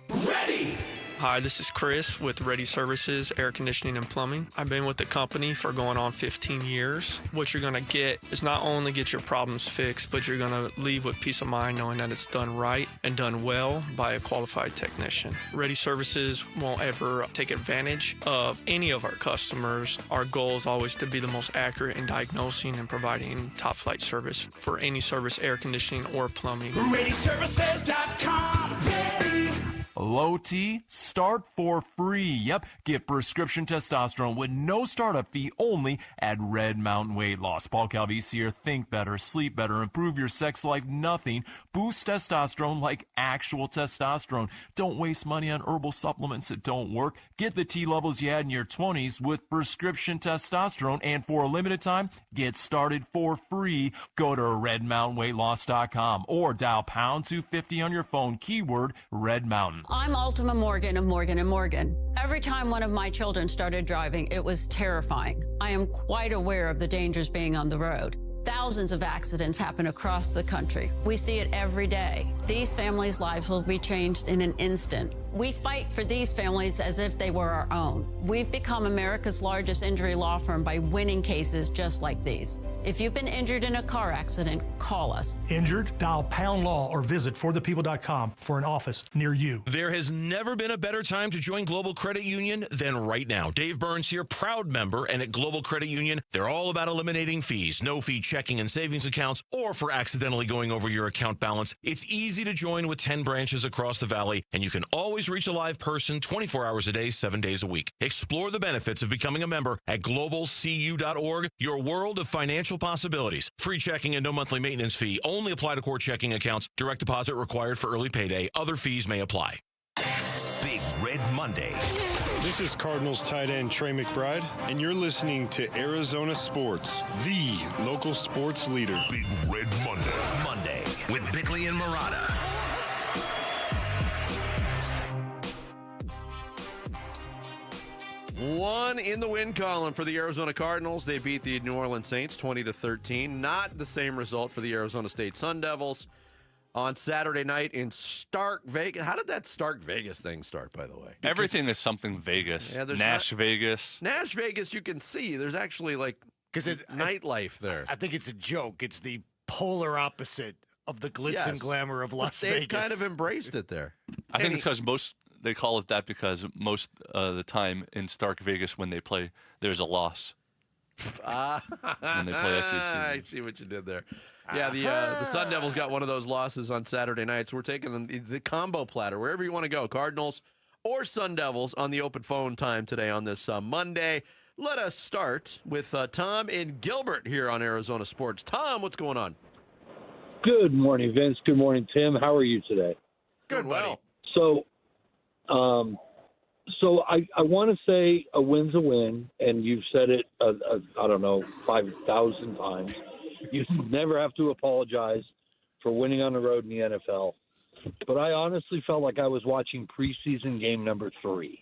Ready! Hi, this is Chris with Ready Services, Air Conditioning and Plumbing. I've been with the company for going on 15 years. What you're going to get is not only get your problems fixed, but you're going to leave with peace of mind knowing that it's done right and done well by a qualified technician. Ready Services won't ever take advantage of any of our customers. Our goal is always to be the most accurate in diagnosing and providing top flight service for any service, air conditioning or plumbing. ReadyServices.com. Ready. Low T, start for free. Yep, get prescription testosterone with no startup fee only at Red Mountain Weight Loss. Paul Calvisi here. Think better, sleep better, improve your sex life. Nothing. Boost testosterone like actual testosterone. Don't waste money on herbal supplements that don't work. Get the T levels you had in your 20s with prescription testosterone. And for a limited time, get started for free. Go to redmountainweightloss.com or dial pound 250 on your phone. Keyword Red Mountain. I'm Ultima Morgan of Morgan & Morgan. Every time one of my children started driving, it was terrifying. I am quite aware of the dangers being on the road. Thousands of accidents happen across the country. We see it every day. These families' lives will be changed in an instant. We fight for these families as if they were our own. We've become America's largest injury law firm by winning cases just like these. If you've been injured in a car accident, call us. Injured? Dial pound law or visit forthepeople.com for an office near you. There has never been a better time to join Global Credit Union than right now. Dave Burns here, proud member, and at Global Credit Union, they're all about eliminating fees, no fee checking and savings accounts, or for accidentally going over your account balance. It's easy to join with 10 branches across the valley, and you can always reach a live person 24 hours a day, 7 days a week. Explore the benefits of becoming a member at globalcu.org, your world of financial possibilities. Free checking and no monthly maintenance fee. Only apply to core checking accounts. Direct deposit required for early payday. Other fees may apply. Big Red Monday. This is Cardinals tight end Trey McBride, and you're listening to Arizona Sports, the local sports leader. Big Red Monday. Monday with Bickley and Murata. One in the win column for the Arizona Cardinals. They beat the New Orleans Saints 20-13. Not the same result for the Arizona State Sun Devils on Saturday night in Stark Vegas. How did that Stark Vegas thing start, by the way? Everything is something Vegas. Yeah, Nash Vegas. Nash Vegas, you can see. There's actually like nightlife there. I think it's a joke. It's the polar opposite of the glitz and glamour of Las They've Vegas. kind of embraced it there. I think it's because they call it that because most of the time in Stark Vegas when they play, there's a loss. When they play SEC. I see what you did there. Yeah, the Sun Devils got one of those losses on Saturday night, so we're taking the combo platter, wherever you want to go, Cardinals or Sun Devils, on the open phone time today on this Monday. Let us start with Tom and Gilbert here on Arizona Sports. Tom, what's going on? Good morning, Vince. Good morning, Tim. How are you today? Good, buddy. So I want to say a win's a win, and you've said it, I don't know, 5,000 times. You never have to apologize for winning on the road in the NFL. But I honestly felt like I was watching preseason game number 3.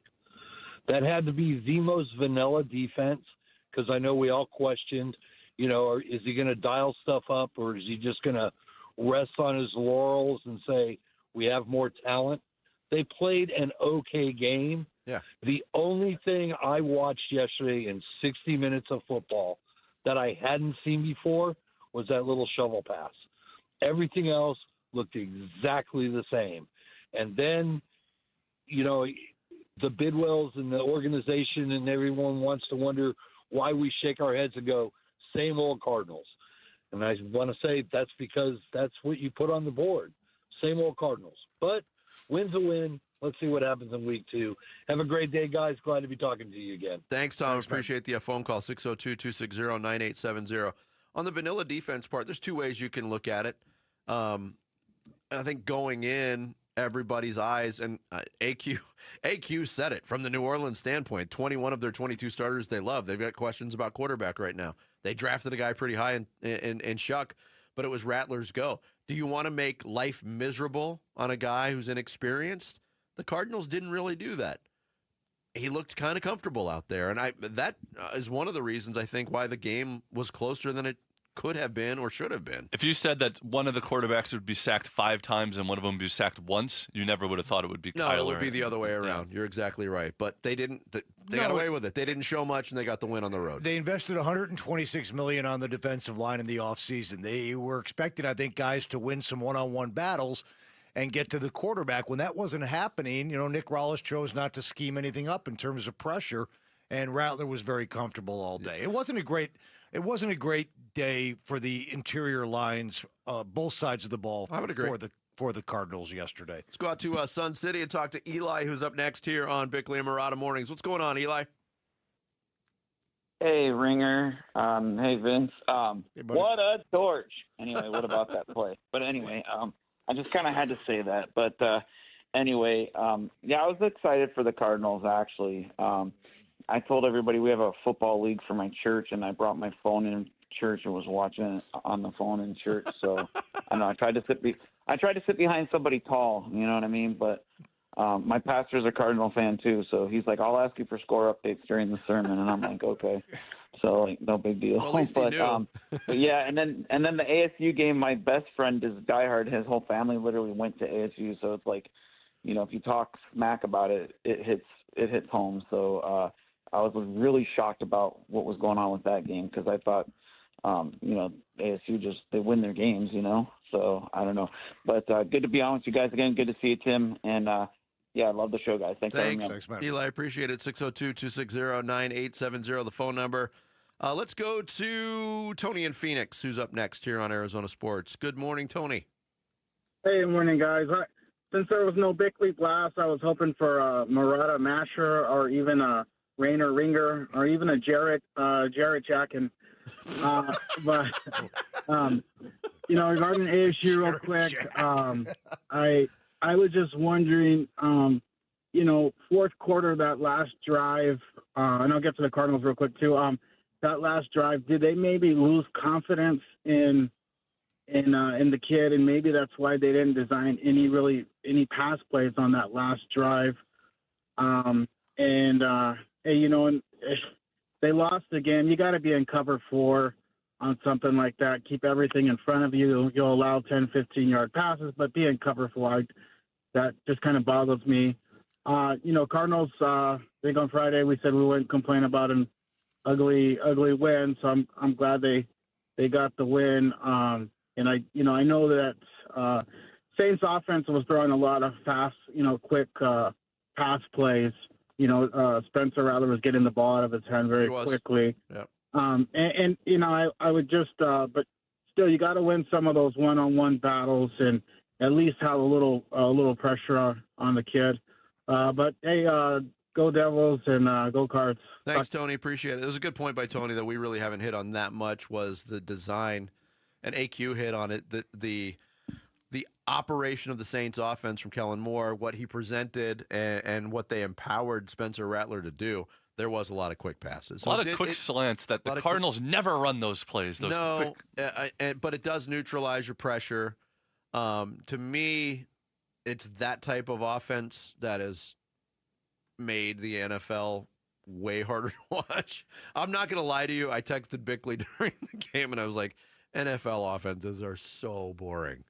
That had to be the most vanilla defense, because I know we all questioned, is he going to dial stuff up, or is he just going to rest on his laurels and say we have more talent? They played an okay game. Yeah. The only thing I watched yesterday in 60 minutes of football that I hadn't seen before was that little shovel pass. Everything else looked exactly the same. And then, the Bidwells and the organization and everyone wants to wonder why we shake our heads and go, same old Cardinals. And I want to say that's because that's what you put on the board. Same old Cardinals. But win's a win. Let's see what happens in week 2. Have a great day, guys. Glad to be talking to you again. Thanks, Tom. Appreciate the phone call, 602-260-9870. On the vanilla defense part, there's 2 ways you can look at it. I think going in, everybody's eyes, and AQ said it from the New Orleans standpoint. 21 of their 22 starters they love. They've got questions about quarterback right now. They drafted a guy pretty high in Shuck, but it was Rattler's go. Do you want to make life miserable on a guy who's inexperienced? The Cardinals didn't really do that. He looked kind of comfortable out there, and that is one of the reasons I think why the game was closer than it could have been or should have been. If you said that one of the quarterbacks would be sacked 5 times and one of them would be sacked once, you never would have thought it would be Kyler. No, it would be the other way around. Yeah. You're exactly right. But they didn't. They got away with it. They didn't show much, and they got the win on the road. They invested $126 million on the defensive line in the offseason. They were expecting, I think, guys to win some one-on-one battles and get to the quarterback. When that wasn't happening, Nick Rollis chose not to scheme anything up in terms of pressure, and Rattler was very comfortable all day. It wasn't a great day for the interior lines, both sides of the ball. I would agree. for the Cardinals yesterday. Let's go out to Sun City and talk to Eli, who's up next here on Bickley and Murata Mornings. What's going on, Eli? Hey, Ringer. Hey, Vince. What a torch. Anyway, what about that play? But anyway, I just kind of had to say that. But anyway, yeah, I was excited for the Cardinals, actually. I told everybody we have a football league for my church, and I brought my phone in church and was watching it on the phone in church. So I know I tried to sit behind somebody tall, you know what I mean? But my pastor's a Cardinal fan too, so he's like, "I'll ask you for score updates during the sermon," and I'm like, "Okay." So like, no big deal. Well, at least he knew. But yeah, and then the ASU game, my best friend is diehard. His whole family literally went to ASU, so it's like, you know, if you talk smack about it, it hits home. So I was really shocked about what was going on with that game because I thought, you know, ASU they win their games, you know. So I don't know, but good to be on with you guys again. Good to see you, Tim, and yeah, I love the show, guys. Thanks, man. Eli, appreciate it. 602-260-9870, the phone number. Let's go to Tony in Phoenix, who's up next here on Arizona Sports. Good morning, Tony. Hey, morning, guys. Since there was no Bickley Blast, I was hoping for a Murata Masher or even a Rainer Ringer or even a Jarrett Jackin. But you know, regarding ASU real quick, I was just wondering, you know, fourth quarter, that last drive, and I'll get to the Cardinals real quick too. That last drive, did they maybe lose confidence in the kid, and maybe that's why they didn't design any pass plays on that last drive? Hey, you know, and if they lost the game, you got to be in cover 4 on something like that. Keep everything in front of you. You'll allow 10, 15-yard passes, but be in cover 4. That just kind of bothers me. You know, Cardinals, I think on Friday we said we wouldn't complain about an ugly win, so I'm glad they got the win. And I know that Saints offense was throwing a lot of fast, you know, quick pass plays. You know, Spencer Rattler was getting the ball out of his hand very quickly. Yep. And you know, I would just, but still, you got to win some of those one-on-one battles and at least have a little pressure on the kid. But hey, go Devils and go Cards. Thanks, Tony. Appreciate it. It was a good point by Tony that we really haven't hit on that much was the design, and AQ hit on it, the operation of the Saints offense from Kellen Moore, what he presented and what they empowered Spencer Rattler to do. There was a lot of quick passes. A lot of quick slants that the Cardinals never run those plays. But it does neutralize your pressure. To me, it's that type of offense that has made the NFL way harder to watch. I'm not going to lie to you. I texted Bickley during the game, and I was like, NFL offenses are so boring.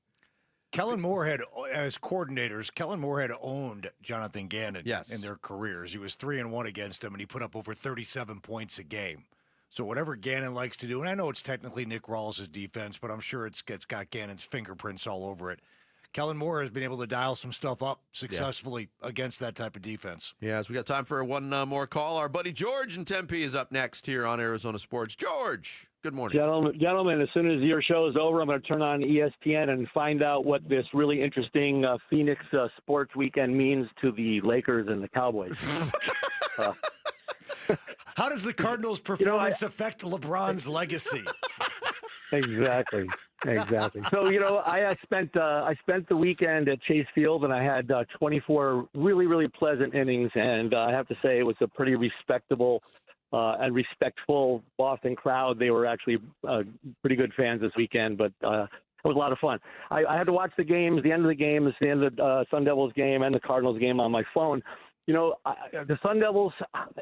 Kellen Moore had, as coordinators, Kellen Moore had owned Jonathan Gannon in their careers. He was 3-1 against him, and he put up over 37 points a game. So whatever Gannon likes to do, and I know it's technically Nick Rawls' defense, but I'm sure it's got Gannon's fingerprints all over it. Kellen Moore has been able to dial some stuff up successfully against that type of defense. Yes, we got time for one more call. Our buddy George in Tempe is up next here on Arizona Sports. George, good morning. Gentlemen, as soon as your show is over, I'm going to turn on ESPN and find out what this really interesting Phoenix sports weekend means to the Lakers and the Cowboys. How does the Cardinals' performance affect LeBron's legacy? Exactly. So, you know, I spent the weekend at Chase Field, and I had 24 really, really pleasant innings, and I have to say it was a pretty respectable and respectful Boston crowd. They were actually pretty good fans this weekend, but it was a lot of fun. I had to watch the games, the end of the games, the end of the Sun Devils game and the Cardinals game on my phone. You know, the Sun Devils,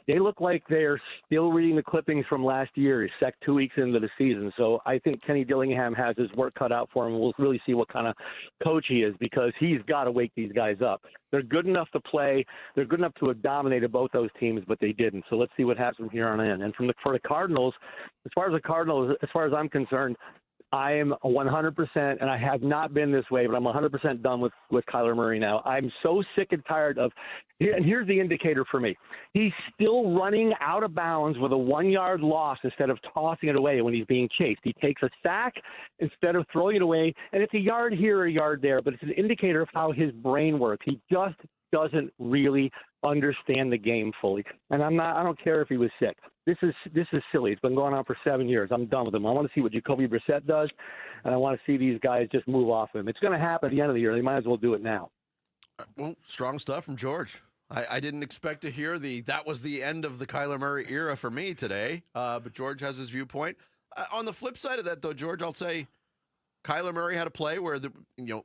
they look like they're still reading the clippings from last year. He's 2 weeks into the season. So I think Kenny Dillingham has his work cut out for him. We'll really see what kind of coach he is because he's got to wake these guys up. They're good enough to play. They're good enough to have dominated both those teams, but they didn't. So let's see what happens from here on in. And for the Cardinals, as far as I'm concerned, I am 100%, and I have not been this way, but I'm 100% done with Kyler Murray now. I'm so sick and tired of, and here's the indicator for me. He's still running out of bounds with a 1-yard loss instead of tossing it away when he's being chased. He takes a sack instead of throwing it away, and it's a yard here or a yard there, but it's an indicator of how his brain works. He just doesn't really understand the game fully. And I don't care if he was sick. This is silly. It's been going on for 7 years. I'm done with him. I want to see what Jacoby Brissett does, and I want to see these guys just move off him. It's going to happen at the end of the year. They might as well do it now. Well, strong stuff from George. I didn't expect to hear that was the end of the Kyler Murray era for me today, but George has his viewpoint. On the flip side of that, though, George, I'll say Kyler Murray had a play where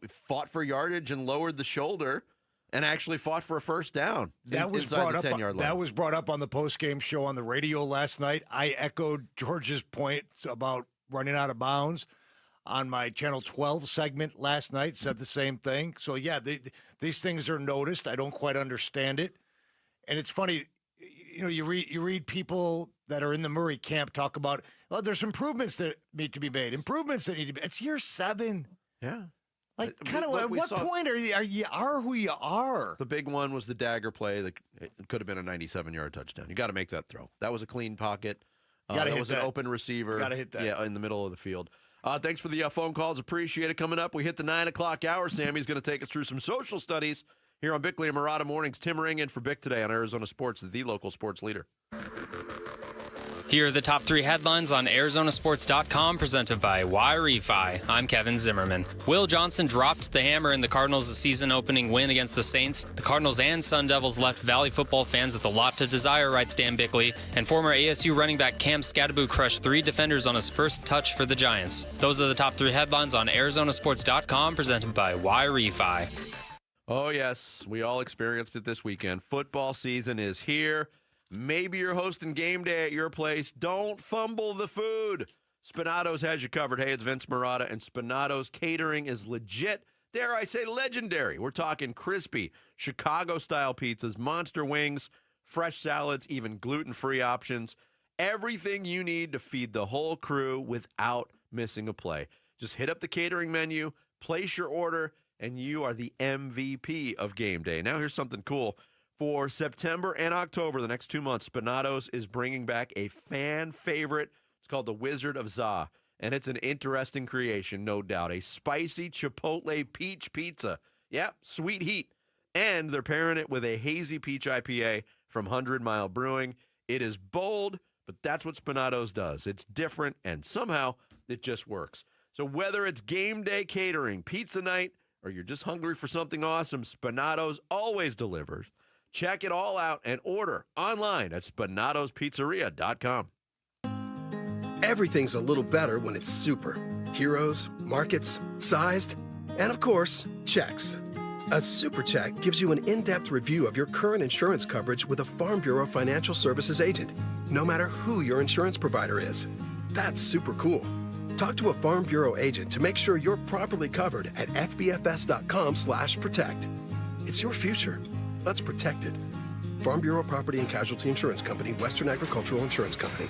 fought for yardage and lowered the shoulder and actually fought for a first down. That was brought up. That was brought up on the post-game show on the radio last night. I echoed George's points about running out of bounds on my Channel 12 segment last night. Said the same thing. So yeah, these things are noticed. I don't quite understand it, and it's funny. You read people that are in the Murray camp talk about, well, there's improvements that need to be made. Improvements that need to be. It's year 7. Yeah. Like, kind of, at what point are you who you are? The big one was the dagger play that could have been a 97-yard touchdown. You got to make that throw. That was a clean pocket. That was an open receiver. Got to hit that. Yeah, in the middle of the field. Thanks for the phone calls. Appreciate it. Coming up, we hit the 9 o'clock hour. Sammy's going to take us through some social studies here on Bickley and Murata Mornings. Tim Ring in for Bick today on Arizona Sports, the local sports leader. Here are the top 3 headlines on ArizonaSports.com, presented by Y-Refi. I'm Kevin Zimmerman. Will Johnson dropped the hammer in the Cardinals' season-opening win against the Saints. The Cardinals and Sun Devils left Valley football fans with a lot to desire, writes Dan Bickley. And former ASU running back Cam Scadaboo crushed 3 defenders on his first touch for the Giants. Those are the top 3 headlines on ArizonaSports.com, presented by Y-Refi. Oh, yes. We all experienced it this weekend. Football season is here. Maybe you're hosting game day at your place. Don't fumble the food. Spinato's has you covered. Hey, it's Vince Murata, and Spinato's catering is legit. Dare I say legendary. We're talking crispy, Chicago-style pizzas, monster wings, fresh salads, even gluten-free options. Everything you need to feed the whole crew without missing a play. Just hit up the catering menu, place your order, and you are the MVP of game day. Now here's something cool. For September and October, the next 2 months, Spinato's is bringing back a fan favorite. It's called the Wizard of Za, and it's an interesting creation, no doubt. A spicy chipotle peach pizza. Yeah, sweet heat. And they're pairing it with a hazy peach IPA from 100 Mile Brewing. It is bold, but that's what Spinato's does. It's different, and somehow it just works. So whether it's game day catering, pizza night, or you're just hungry for something awesome, Spinato's always delivers. Check it all out and order online at SpinatosPizzeria.com. Everything's a little better when it's super. Heroes, markets, sized, and of course, checks. A super check gives you an in-depth review of your current insurance coverage with a Farm Bureau Financial Services agent, no matter who your insurance provider is. That's super cool. Talk to a Farm Bureau agent to make sure you're properly covered at fbfs.com/protect. It's your future. Let's protect it. Farm Bureau Property and Casualty Insurance Company, Western Agricultural Insurance Company.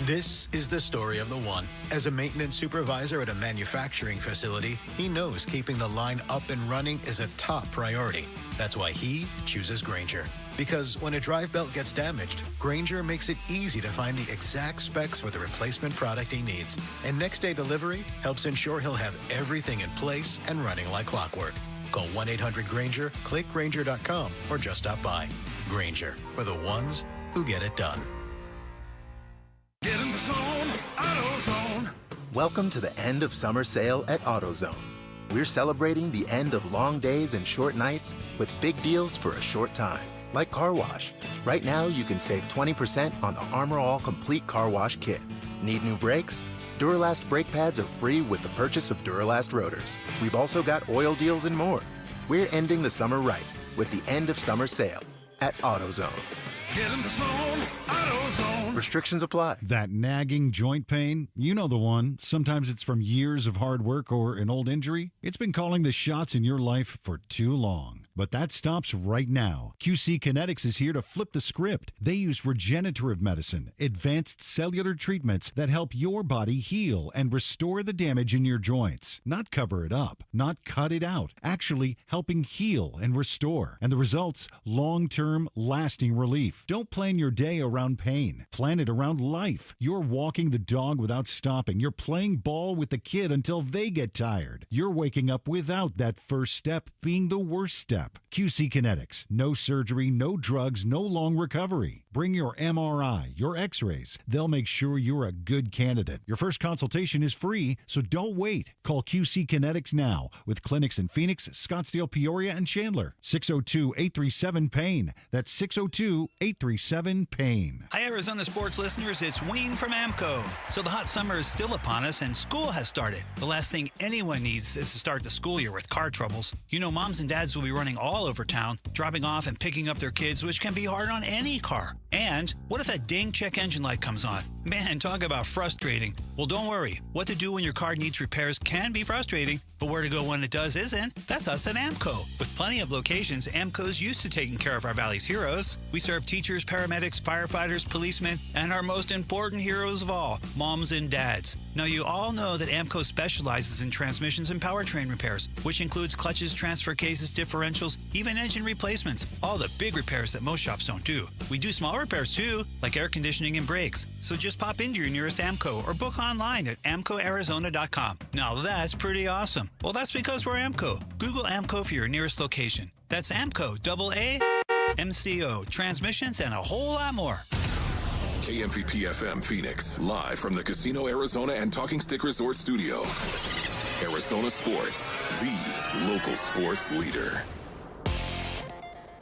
This is the story of the one. As a maintenance supervisor at a manufacturing facility, he knows keeping the line up and running is a top priority. That's why he chooses Grainger. Because when a drive belt gets damaged, Grainger makes it easy to find the exact specs for the replacement product he needs. And next day delivery helps ensure he'll have everything in place and running like clockwork. Call 1-800-GRAINGER, click Grainger.com, or just stop by. Grainger, for the ones who get it done. Get in the zone, AutoZone. Welcome to the end of summer sale at AutoZone. We're celebrating the end of long days and short nights with big deals for a short time, like car wash. Right now, you can save 20% on the Armor All Complete Car Wash Kit. Need new brakes? Duralast brake pads are free with the purchase of Duralast rotors. We've also got oil deals and more. We're ending the summer right with the end of summer sale at AutoZone. Get in the zone, AutoZone. Restrictions apply. That nagging joint pain, you know the one. Sometimes it's from years of hard work or an old injury. It's been calling the shots in your life for too long. But that stops right now. QC Kinetics is here to flip the script. They use regenerative medicine, advanced cellular treatments that help your body heal and restore the damage in your joints. Not cover it up, not cut it out, actually helping heal and restore. And the results, long-term, lasting relief. Don't plan your day around pain. Plan it around life. You're walking the dog without stopping. You're playing ball with the kid until they get tired. You're waking up without that first step being the worst step. QC Kinetics. No surgery, no drugs, no long recovery. Bring your MRI, your x-rays. They'll make sure you're a good candidate. Your first consultation is free, so don't wait. Call QC Kinetics now with clinics in Phoenix, Scottsdale, Peoria, and Chandler. 602-837-PAIN. That's 602-837-PAIN. Hi, Arizona sports listeners. It's Wayne from AMCO. So the hot summer is still upon us and school has started. The last thing anyone needs is to start the school year with car troubles. You know, moms and dads will be running all over town, dropping off and picking up their kids, which can be hard on any car. And what if that dang check engine light comes on? Man, talk about frustrating. Well, don't worry. What to do when your car needs repairs can be frustrating, but where to go when it does isn't. That's us at AMCO. With plenty of locations, AMCO's used to taking care of our Valley's heroes. We serve teachers, paramedics, firefighters, policemen, and our most important heroes of all, moms and dads. Now, you all know that AMCO specializes in transmissions and powertrain repairs, which includes clutches, transfer cases, differentials, even engine replacements. All the big repairs that most shops don't do. We do small repairs too, like air conditioning and brakes. So just pop into your nearest AMCO or book online at amcoarizona.com. Now that's pretty awesome. Well, that's because we're AMCO. Google AMCO for your nearest location. That's AMCO, AAMCO, transmissions, and a whole lot more. KMVP FM Phoenix, live from the Casino Arizona and Talking Stick Resort Studio. Arizona Sports, the local sports leader.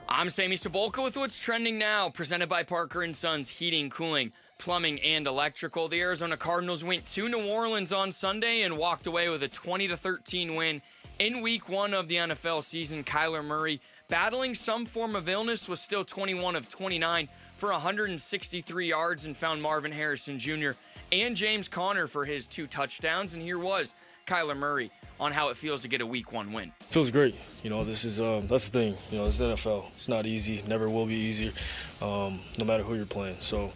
I'm Sammy Sabolka with what's trending now, presented by Parker & Sons Heating, Cooling, Plumbing, and Electrical. The Arizona Cardinals went to New Orleans on Sunday and walked away with a 20-13 win in Week 1 of the NFL season. Kyler Murray, battling some form of illness, was still 21 of 29 for 163 yards and found Marvin Harrison Jr. and James Conner for his 2 touchdowns. And here was Kyler Murray on how it feels to get a Week 1 win. Feels great. You know, this is that's the thing. You know, it's the NFL. It's not easy. Never will be easier, no matter who you're playing. So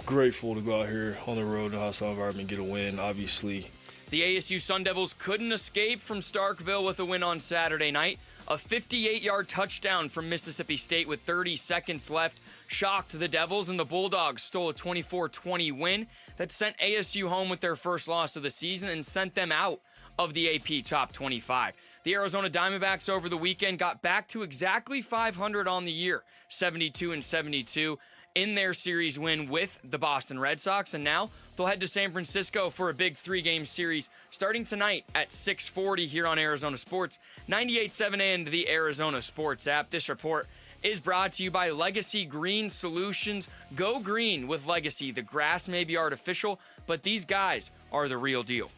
grateful to go out here on the road in a hostile environment, get a win, obviously. The ASU Sun Devils couldn't escape from Starkville with a win on Saturday night. A 58-yard touchdown from Mississippi State with 30 seconds left shocked the Devils, and the Bulldogs stole a 24-20 win that sent ASU home with their first loss of the season and sent them out of the AP Top 25. The Arizona Diamondbacks over the weekend got back to exactly 500 on the year, 72-72 in their series win with the Boston Red Sox, and now they'll head to San Francisco for a big 3-game series starting tonight at 6:40 here on Arizona Sports, 98.7 and the Arizona Sports app. This report is brought to you by Legacy Green Solutions. Go green with Legacy. The grass may be artificial, but these guys are the real deal.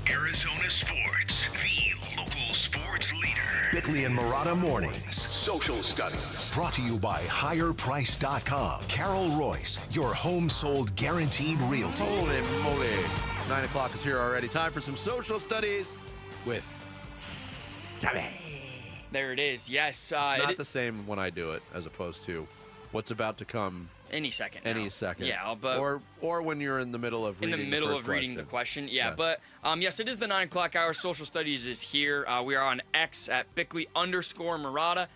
Arizona Sports, the local sports leader. Bickley and Murata Mornings. Social Studies. Brought to you by HigherPrice.com. Carol Royce, your home sold guaranteed realty. Holy moly. 9 o'clock is here already. Time for some social studies with Sammy. There it is. Yes. It's not the same when I do it as opposed to what's about to come any second. Any second. Yeah, but or when you're in the middle of reading the question. Yeah, yes. But yes, it is the 9 o'clock hour. Social Studies is here. We are on X at Bickley_Murata,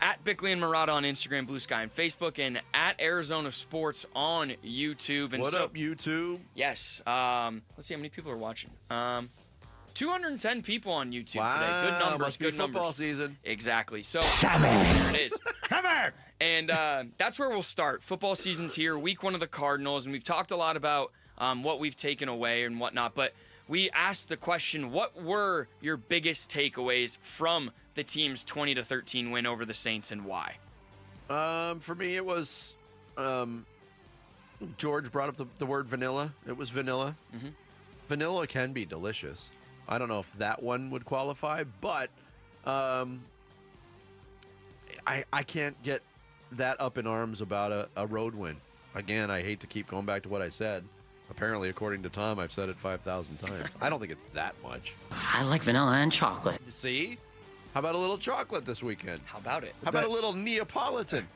at Bickley and Murata on Instagram, Blue Sky, and Facebook, and at Arizona Sports on YouTube. And what up, YouTube? Yes. Let's see how many people are watching. 210 people on YouTube today. Good numbers. Must be good football numbers. Season. Exactly. So there it is. Come here. And that's where we'll start. Football season's here. Week 1 of the Cardinals, and we've talked a lot about what we've taken away and whatnot. But we asked the question: what were your biggest takeaways from the team's 20-13 win over the Saints, and why? For me, it was George brought up the word vanilla. It was vanilla. Mm-hmm. Vanilla can be delicious. I don't know if that one would qualify, but I can't get that up in arms about a road win. Again, I hate to keep going back to what I said. Apparently, according to Tom, I've said it 5,000 times. I don't think it's that much. I like vanilla and chocolate. See? How about a little chocolate this weekend? How about it? How about a little Neapolitan?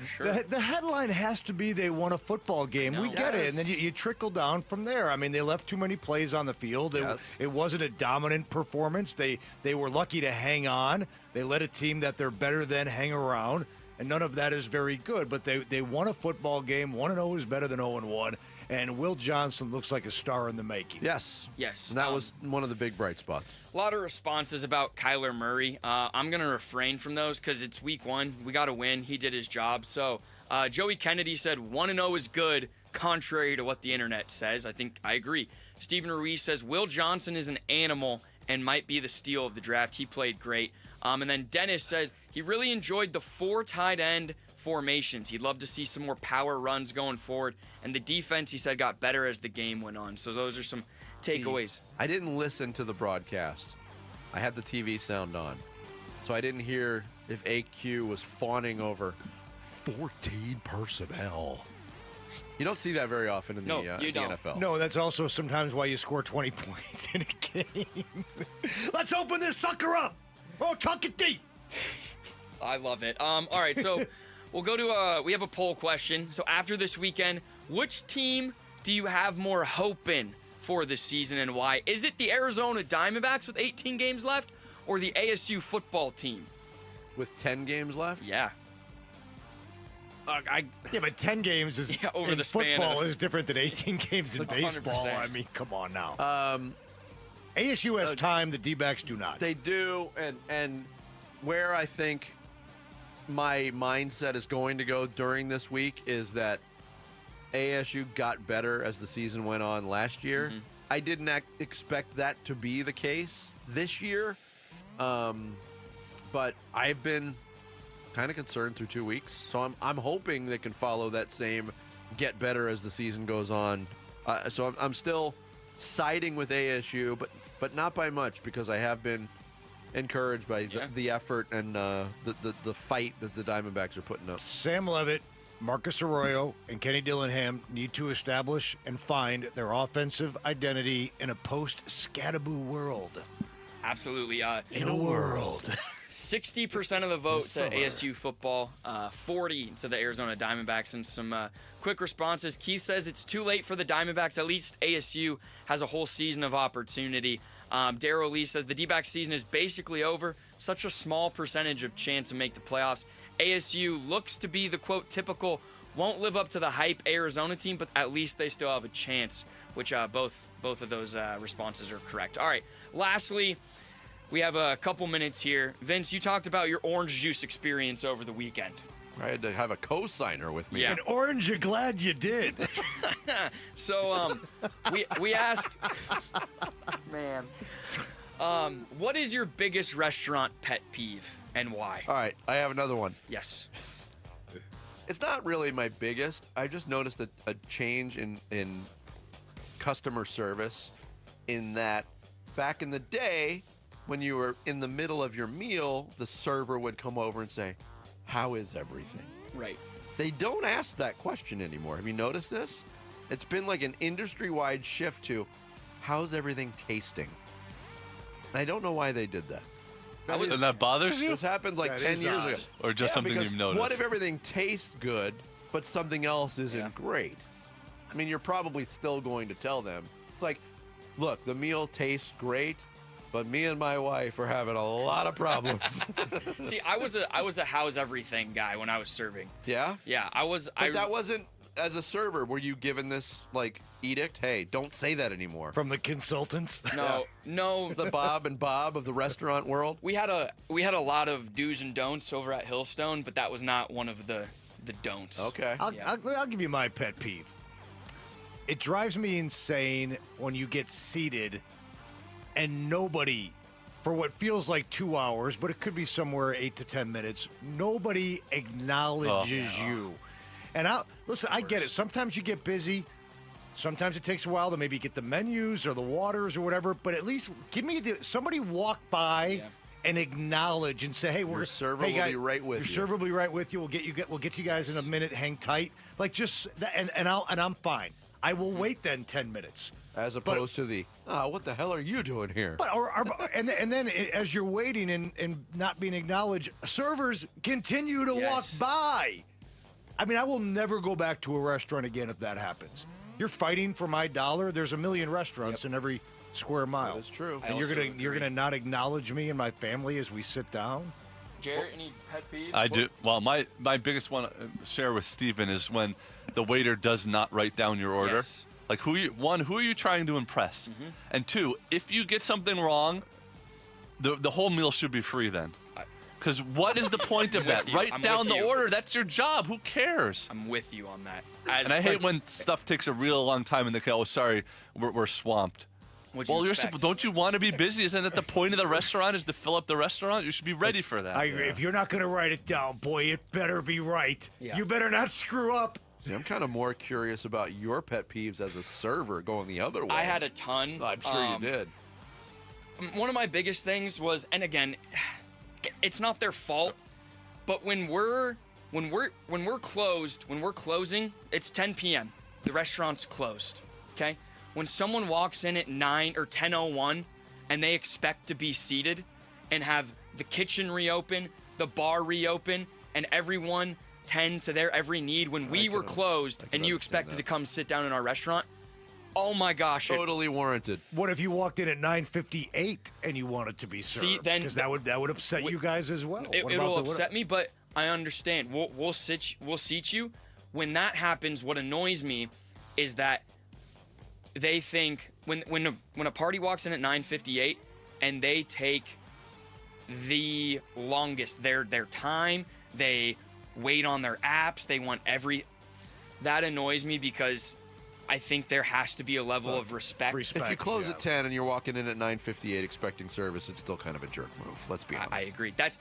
Sure. The headline has to be they won a football game. We get it. And then you trickle down from there. I mean, they left too many plays on the field. It wasn't a dominant performance. They were lucky to hang on. They let a team that they're better than hang around. And none of that is very good. But they won a football game. 1-0 is better than 0-1. And Will Johnson looks like a star in the making. Yes. Yes. And that was one of the big bright spots. A lot of responses about Kyler Murray. I'm going to refrain from those because it's week 1. We got to win. He did his job. So Joey Kennedy said 1-0 is good, contrary to what the internet says. I think I agree. Stephen Ruiz says Will Johnson is an animal and might be the steal of the draft. He played great. And then Dennis said he really enjoyed the 4 tight end formations. He'd love to see some more power runs going forward. And the defense, he said, got better as the game went on. So those are some takeaways. I didn't listen to the broadcast. I had the TV sound on. So I didn't hear if AQ was fawning over 14 personnel. You don't see that very often in the NFL. No, that's also sometimes why you score 20 points in a game. Let's open this sucker up. Oh, tuck it deep. I love it. All right, so we'll go to we have a poll question. So after this weekend, which team do you have more hope in for this season and why? Is it the Arizona Diamondbacks with 18 games left or the ASU football team? With 10 games left? Yeah. Yeah, but 10 games is over in the span football of- is different than 18 games in 100%. baseball. I mean, come on now. ASU has time, the D-backs do not. They do, and where I think my mindset is going to go during this week is that ASU got better as the season went on last year. I didn't expect that to be the case this year, but I've been kind of concerned through 2 weeks. So I'm hoping they can follow that same get better as the season goes on. So I'm still siding with ASU, but not by much because I have been encouraged by the effort and the fight that the Diamondbacks are putting up. Sam Levitt, Marcus Arroyo, and Kenny Dillingham need to establish and find their offensive identity in a post-Scattaboo world. Absolutely. In a world. 60% of the vote to ASU football, 40 to the Arizona Diamondbacks, and some quick responses. Keith says it's too late for the Diamondbacks. At least ASU has a whole season of opportunity. Darryl Lee says the D-backs season is basically over. Such a small percentage of chance to make the playoffs. ASU looks to be the, quote, typical, won't live up to the hype Arizona team, but at least they still have a chance, which both of those responses are correct. All right, lastly, we have a couple minutes here. Vince, you talked about your orange juice experience over the weekend. I had to have a co-signer with me. Yeah. And Orange, you're glad you did. So we asked, man, what is your biggest restaurant pet peeve and why? All right, I have another one. Yes. It's not really my biggest. I just noticed a change in customer service in that back in the day, when you were in the middle of your meal, the server would come over and say, "How is everything?" Right. They don't ask that question anymore. Have you noticed this? It's been like an industry-wide shift to, "How's everything tasting?" And I don't know why they did that. And that bothers you? This happened like That 10 is years odd. ago. Or just something because you've noticed? What if everything tastes good, but something else isn't great? I mean, you're probably still going to tell them. It's like, look, the meal tastes great, but me and my wife are having a lot of problems. See, I was a how's everything guy when I was serving. Yeah? Yeah, I was. But that wasn't, as a server, were you given this, like, edict? Hey, don't say that anymore. From the consultants? No. The Bob and Bob of the restaurant world? We had a lot of do's and don'ts over at Hillstone, but that was not one of the don'ts. Okay. I'll give you my pet peeve. It drives me insane when you get seated and nobody, for what feels like 2 hours, but it could be somewhere 8 to 10 minutes, nobody acknowledges you. And listen, I get it. Sometimes you get busy. Sometimes it takes a while to maybe get the menus or the waters or whatever, but at least give me somebody walk by and acknowledge and say, "Hey, Your server will be right with you. Your server will be right with you. We'll get you guys in a minute. Hang tight." Like just that, and I'm fine. I will wait then 10 minutes. As opposed to the, what the hell are you doing here? But and then as you're waiting and not being acknowledged, servers continue to walk by. I mean, I will never go back to a restaurant again if that happens. You're fighting for my dollar. There's a million restaurants in every square mile. That's true. And you're gonna not acknowledge me and my family as we sit down. Jarrett, any pet peeves? I do. Well, my biggest one share with Steven is when the waiter does not write down your order. Yes. Like, who are you trying to impress? Mm-hmm. And two, if you get something wrong, the whole meal should be free then. Because what is the point of that? Write down the order. That's your job. Who cares? I'm with you on that. And I hate when stuff takes a real long time and they go, oh, sorry, we're swamped. Well, don't you want to be busy? Isn't that the point of the restaurant is to fill up the restaurant? You should be ready for that. I agree. If you're not going to write it down, boy, it better be right. Yeah. You better not screw up. See, I'm kind of more curious about your pet peeves as a server going the other way. I had a ton. I'm sure you did. One of my biggest things was, and again, it's not their fault, but when we're closing, it's 10 p.m. The restaurant's closed. Okay? When someone walks in at 9 or 10:01 and they expect to be seated and have the kitchen reopen, the bar reopen, and everyone tend to their every need when we were closed and you expected to come sit down in our restaurant, oh my gosh. Totally warranted. What if you walked in at 9:58 and you wanted to be served? See, then because that would upset you guys as well. It'll upset me, but I understand. We'll seat you. When that happens, what annoys me is that they think when a party walks in at 9:58 and they take the longest, their time, they wait on their apps, they want that annoys me because I think there has to be a level of respect. If you close at 10 and you're walking in at 9:58 expecting service, it's still kind of a jerk move. Let's be honest. I agree. That's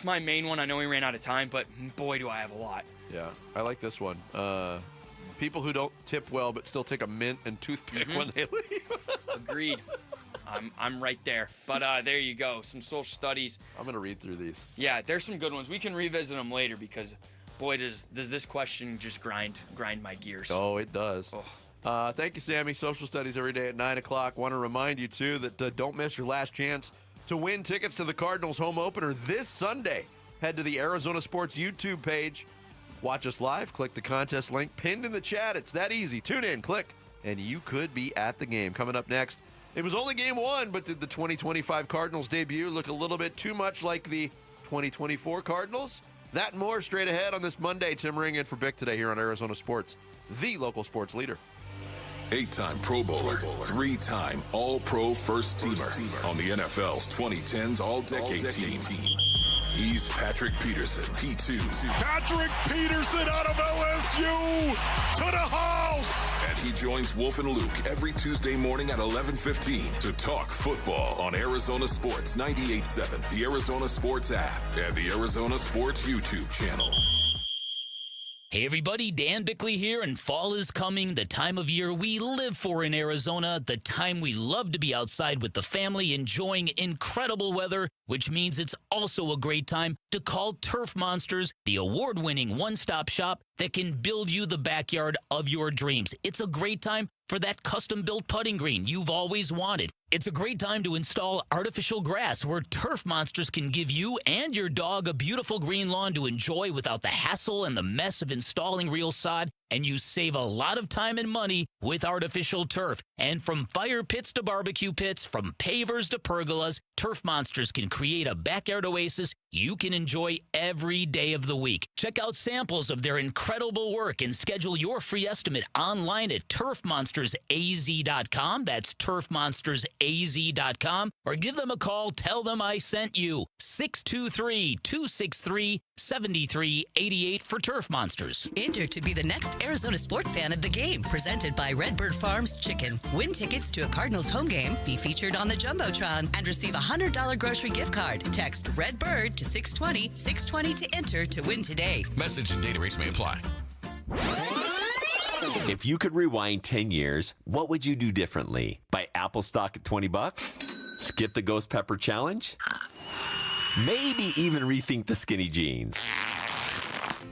my main one. I know we ran out of time, but boy, do I have a lot. Yeah, I like this one. People who don't tip well but still take a mint and toothpick when they leave. Agreed. I'm right there. But there you go. Some social studies. I'm going to read through these. Yeah, there's some good ones. We can revisit them later because, boy, does this question just grind my gears. Oh, it does. Thank you, Sammy. Social studies every day at 9 o'clock. Want to remind you, too, that don't miss your last chance to win tickets to the Cardinals home opener this Sunday. Head to the Arizona Sports YouTube page. Watch us live. Click the contest link pinned in the chat. It's that easy. Tune in, click, and you could be at the game. Coming up next, it was only game one, but did the 2025 Cardinals debut look a little bit too much like the 2024 Cardinals? That and more straight ahead on this Monday. Tim Ring in for Bick today here on Arizona Sports, the local sports leader. 8-time Pro Bowler, 3-time All-Pro First Teamer on the NFL's 2010s All-Decade Team. He's Patrick Peterson, P2. Patrick Peterson out of LSU to the house. And he joins Wolf and Luke every Tuesday morning at 11:15 to talk football on Arizona Sports 98.7, the Arizona Sports app, and the Arizona Sports YouTube channel. Hey everybody, Dan Bickley here, and fall is coming, the time of year we live for in Arizona, the time we love to be outside with the family enjoying incredible weather, which means it's also a great time to call Turf Monsters, the award-winning one-stop shop that can build you the backyard of your dreams. It's a great time for that custom-built putting green you've always wanted. It's a great time to install artificial grass where Turf Monsters can give you and your dog a beautiful green lawn to enjoy without the hassle and the mess of installing real sod, and you save a lot of time and money with artificial turf. And from fire pits to barbecue pits, from pavers to pergolas, Turf Monsters can create a backyard oasis you can enjoy every day of the week. Check out samples of their incredible work and schedule your free estimate online at turfmonstersaz.com. That's turfmonstersaz.com. Or give them a call. Tell them I sent you. 623-263-7388 for Turf Monsters. Enter to be the next Arizona sports fan of the game. Presented by Redbird Farms Chicken. Win tickets to a Cardinals home game, be featured on the Jumbotron, and receive a $100 grocery gift card. Text Redbird to 620-620 to enter to win today. Message and data rates may apply. If you could rewind 10 years, what would you do differently? Buy Apple stock at $20? Skip the Ghost Pepper Challenge? Maybe even rethink the skinny jeans.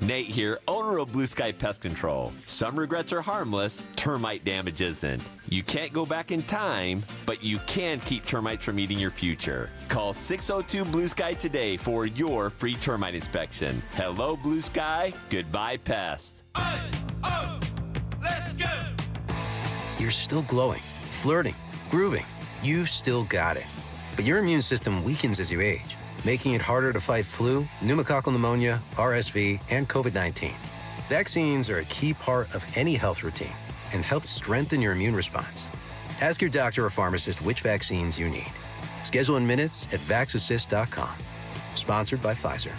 Nate here, owner of Blue Sky Pest Control. Some regrets are harmless, termite damage isn't. You can't go back in time, but you can keep termites from eating your future. Call 602 Blue Sky today for your free termite inspection. Hello, Blue Sky. Goodbye, pests. Let's go! You're still glowing, flirting, grooving. You've still got it. But your immune system weakens as you age, making it harder to fight flu, pneumococcal pneumonia, RSV, and COVID-19. Vaccines are a key part of any health routine and help strengthen your immune response. Ask your doctor or pharmacist which vaccines you need. Schedule in minutes at vaxassist.com. Sponsored by Pfizer.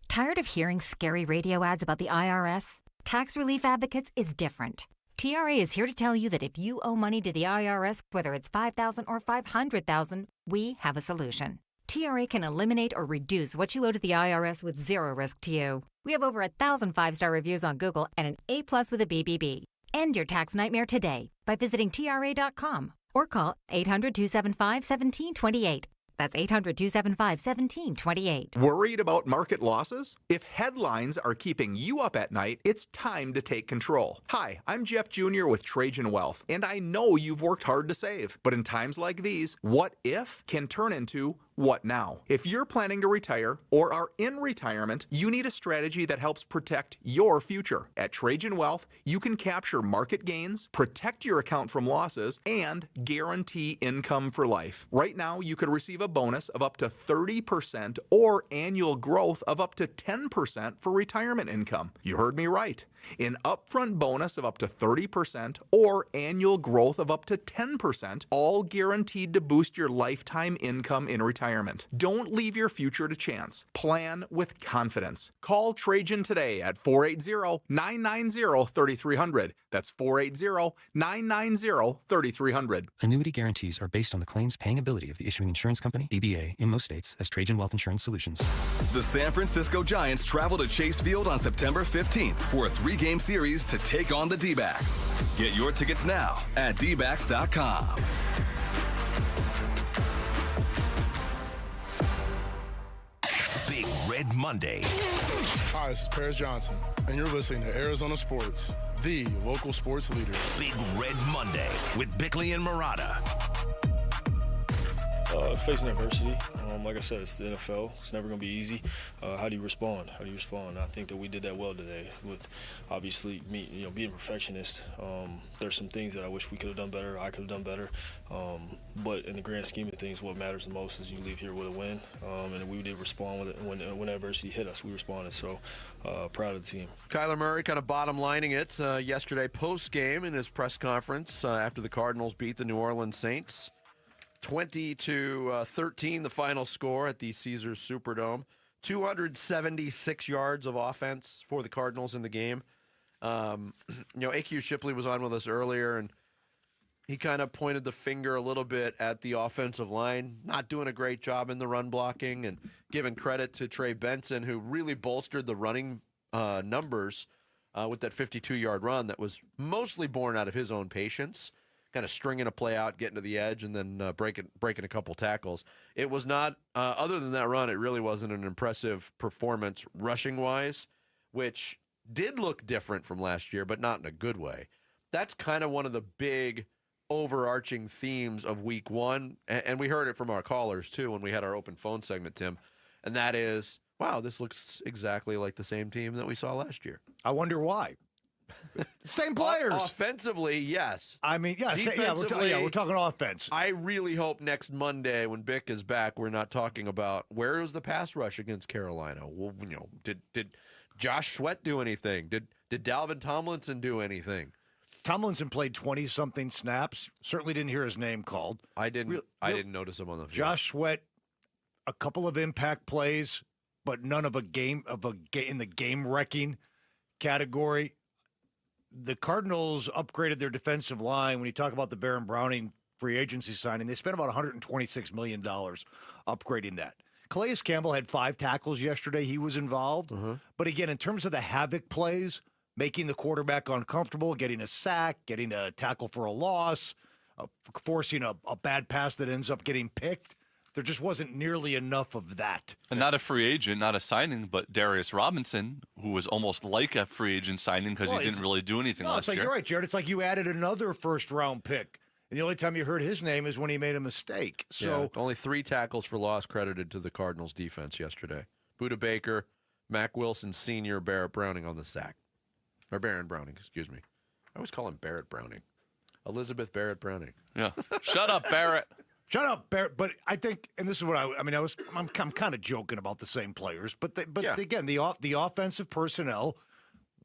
Tired of hearing scary radio ads about the IRS? Tax Relief Advocates is different. TRA is here to tell you that if you owe money to the IRS, whether it's $5,000 or $500,000, we have a solution. TRA can eliminate or reduce what you owe to the IRS with zero risk to you. We have over 1,000 5-star reviews on Google and an A+ with a BBB. End your tax nightmare today by visiting TRA.com or call 800-275-1728. That's 800-275-1728. Worried about market losses? If headlines are keeping you up at night, it's time to take control. Hi, I'm Jeff Jr. with Trajan Wealth, and I know you've worked hard to save. But in times like these, what if can turn into what now? If you're planning to retire or are in retirement, you need a strategy that helps protect your future. At Trajan Wealth, you can capture market gains, protect your account from losses, and guarantee income for life. Right now, you could receive a bonus of up to 30% or annual growth of up to 10% for retirement income. You heard me right. An upfront bonus of up to 30% or annual growth of up to 10%, all guaranteed to boost your lifetime income in retirement. Don't leave your future to chance. Plan with confidence. Call Trajan today at 480-990-3300. That's 480-990-3300. Annuity guarantees are based on the claims paying ability of the issuing insurance company, DBA, in most states as Trajan Wealth Insurance Solutions. The San Francisco Giants travel to Chase Field on September 15th for a 3-game series to take on the Dbacks. Get your tickets now at dbacks.com. Big Red Monday. Hi, this is Paris Johnson, and you're listening to Arizona Sports, the local sports leader. Big Red Monday with Bickley and Murata. Facing adversity, like I said, it's the NFL. It's never going to be easy. How do you respond? I think that we did that well today. With obviously me, being a perfectionist. There's some things that I wish we could have done better. I could have done better. But in the grand scheme of things, what matters the most is you leave here with a win. And we did respond with it. When adversity hit us, we responded. So proud of the team. Kyler Murray kind of bottom lining it yesterday post game in his press conference after the Cardinals beat the New Orleans Saints. 20-13, the final score at the Caesars Superdome. 276 yards of offense for the Cardinals in the game. A.Q. Shipley was on with us earlier, and he kind of pointed the finger a little bit at the offensive line, not doing a great job in the run blocking, and giving credit to Trey Benson, who really bolstered the running numbers with that 52-yard run that was mostly born out of his own patience. Kind of stringing a play out, getting to the edge, and then breaking a couple tackles. It was not, other than that run, it really wasn't an impressive performance rushing-wise, which did look different from last year, but not in a good way. That's kind of one of the big overarching themes of week one, and we heard it from our callers, too, when we had our open phone segment, Tim, and that is, wow, this looks exactly like the same team that we saw last year. I wonder why. Same players. Offensively, yes. I mean, Defensively, we're talking offense. I really hope next Monday when Bick is back, we're not talking about where was the pass rush against Carolina. Well, did Josh Sweat do anything? Did Dalvin Tomlinson do anything? Tomlinson played 20-something snaps. Certainly didn't hear his name called. I didn't notice him on the field. Josh Sweat, a couple of impact plays, but none of in the game wrecking category. The Cardinals upgraded their defensive line. When you talk about the Baron Browning free agency signing, they spent about $126 million upgrading that. Calais Campbell had 5 tackles yesterday. He was involved. But again, in terms of the havoc plays, making the quarterback uncomfortable, getting a sack, getting a tackle for a loss, forcing a bad pass that ends up getting picked, there just wasn't nearly enough of that. And not a free agent, not a signing, but Darius Robinson, who was almost like a free agent signing because he didn't really do anything last it's like, year. You're right, Jared. It's like you added another first-round pick. And the only time you heard his name is when he made a mistake. So only 3 tackles for loss credited to the Cardinals defense yesterday. Budda Baker, Mac Wilson Sr., Barrett Browning on the sack. Or Baron Browning, excuse me. I always call him Barrett Browning. Elizabeth Barrett Browning. Yeah. Shut up, Barrett. Shut up, Barrett. But I think, and this is what I'm kind of joking about the same players, but again, the offensive personnel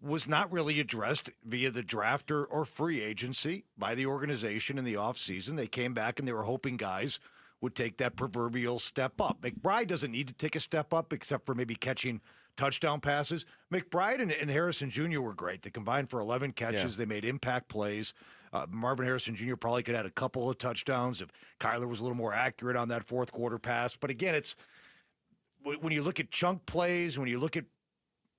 was not really addressed via the draft or free agency by the organization in the offseason. They came back and they were hoping guys would take that proverbial step up. McBride doesn't need to take a step up except for maybe catching touchdown passes. McBride and Harrison Jr. were great. They combined for 11 catches. They made impact plays. Marvin Harrison Jr. probably could have had a couple of touchdowns if Kyler was a little more accurate on that fourth quarter pass. But again, it's when you look at chunk plays, when you look at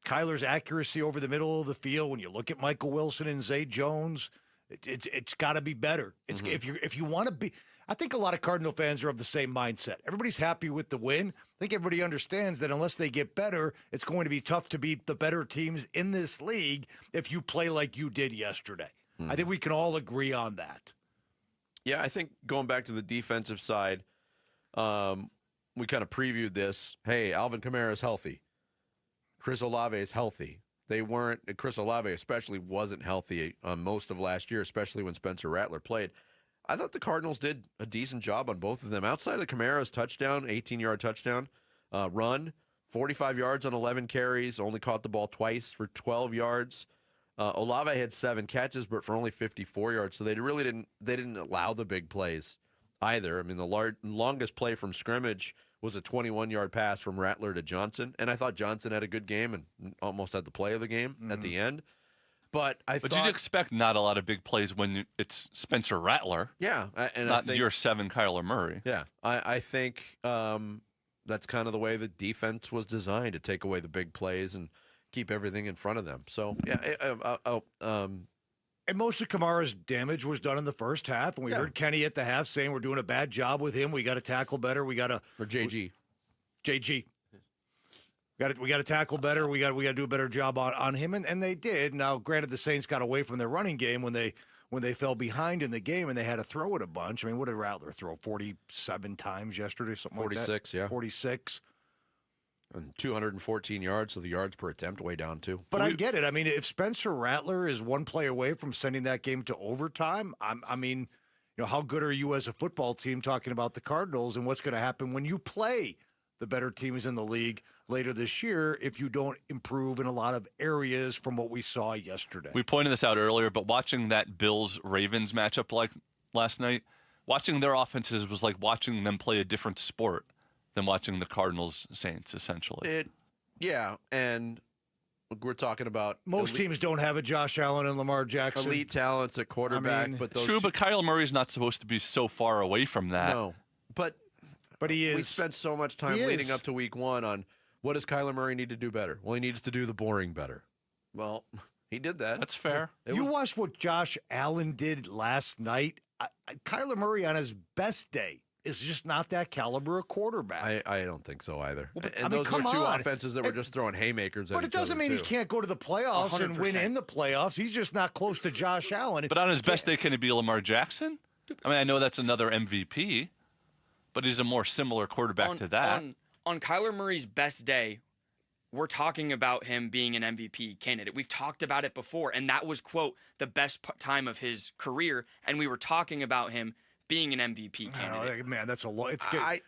Kyler's accuracy over the middle of the field, when you look at Michael Wilson and Zay Jones, it's got to be better. It's if you want to be. I think a lot of Cardinal fans are of the same mindset. Everybody's happy with the win. I think everybody understands that unless they get better, it's going to be tough to beat the better teams in this league if you play like you did yesterday. I think we can all agree on that. Yeah, I think going back to the defensive side, we kind of previewed this. Hey, Alvin Kamara is healthy. Chris Olave is healthy. Chris Olave especially wasn't healthy most of last year, especially when Spencer Rattler played. I thought the Cardinals did a decent job on both of them. Outside of Kamara's touchdown, 18-yard touchdown, run, 45 yards on 11 carries, only caught the ball twice for 12 yards. Olave had 7 catches, but for only 54 yards. So they didn't allow the big plays either. I mean, the longest play from scrimmage was a 21-yard pass from Rattler to Johnson, and I thought Johnson had a good game and almost had the play of the game at the end. But you'd expect not a lot of big plays when it's Spencer Rattler. Yeah, and not year 7 Kyler Murray. Yeah, I think that's kind of the way the defense was designed, to take away the big plays and keep everything in front of them. So and most of Kamara's damage was done in the first half. And we heard Kenny at the half saying we're doing a bad job with him. We got to tackle better. We got to JG. We got to tackle better. We got to do a better job on him, and they did. Now, granted, the Saints got away from their running game when they fell behind in the game and they had to throw it a bunch. I mean, what did Rattler throw? 47 times yesterday, something 46, like that. 46. And 214 yards, so the yards per attempt way down too. But I get it. I mean, if Spencer Rattler is one play away from sending that game to overtime, I mean, how good are you as a football team talking about the Cardinals and what's going to happen when you play the better teams in the league later this year if you don't improve in a lot of areas from what we saw yesterday? We pointed this out earlier, but watching that Bills-Ravens matchup like last night, watching their offenses was like watching them play a different sport than watching the Cardinals-Saints, essentially. And we're talking about most teams don't have a Josh Allen and Lamar Jackson. Elite talents at quarterback. I mean, but those true, but Kyler Murray's not supposed to be so far away from that. No, but he is. We spent so much time leading up to week 1 on what does Kyler Murray need to do better? Well, he needs to do the boring better. Well, he did that. That's fair. Watched what Josh Allen did last night. Kyler Murray on his best day is just not that caliber of quarterback. I don't think so either. Well, and those were two offenses that were just throwing haymakers at each other. But it doesn't mean he can't go to the playoffs 100%. and win in the playoffs. He's just not close to Josh Allen. But on his best day, can it be Lamar Jackson? I mean, I know that's another MVP, but he's a more similar quarterback to that. On Kyler Murray's best day, we're talking about him being an MVP candidate. We've talked about it before, and that was, quote, the best time of his career, and we were talking about him being an MVP candidate. Man, that's a lot.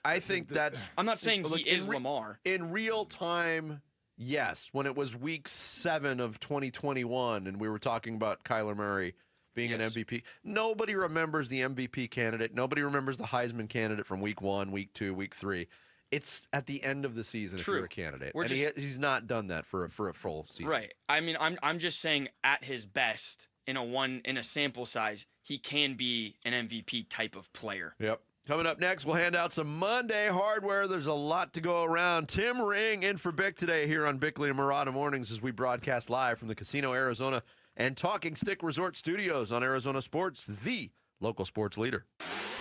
I think that's... I'm not saying he is Lamar. In real time, yes. When it was week 7 of 2021 and we were talking about Kyler Murray being an MVP, nobody remembers the MVP candidate. Nobody remembers the Heisman candidate from week 1, week 2, week 3. It's at the end of the season if you're a candidate. He's not done that for a full season. Right. I mean, I'm just saying at his best, in a sample size, he can be an MVP type of player. Yep. Coming up next, we'll hand out some Monday hardware. There's a lot to go around. Tim Ring in for Bick today here on Bickley and Murata Mornings as we broadcast live from the Casino Arizona and Talking Stick Resort Studios on Arizona Sports, the local sports leader.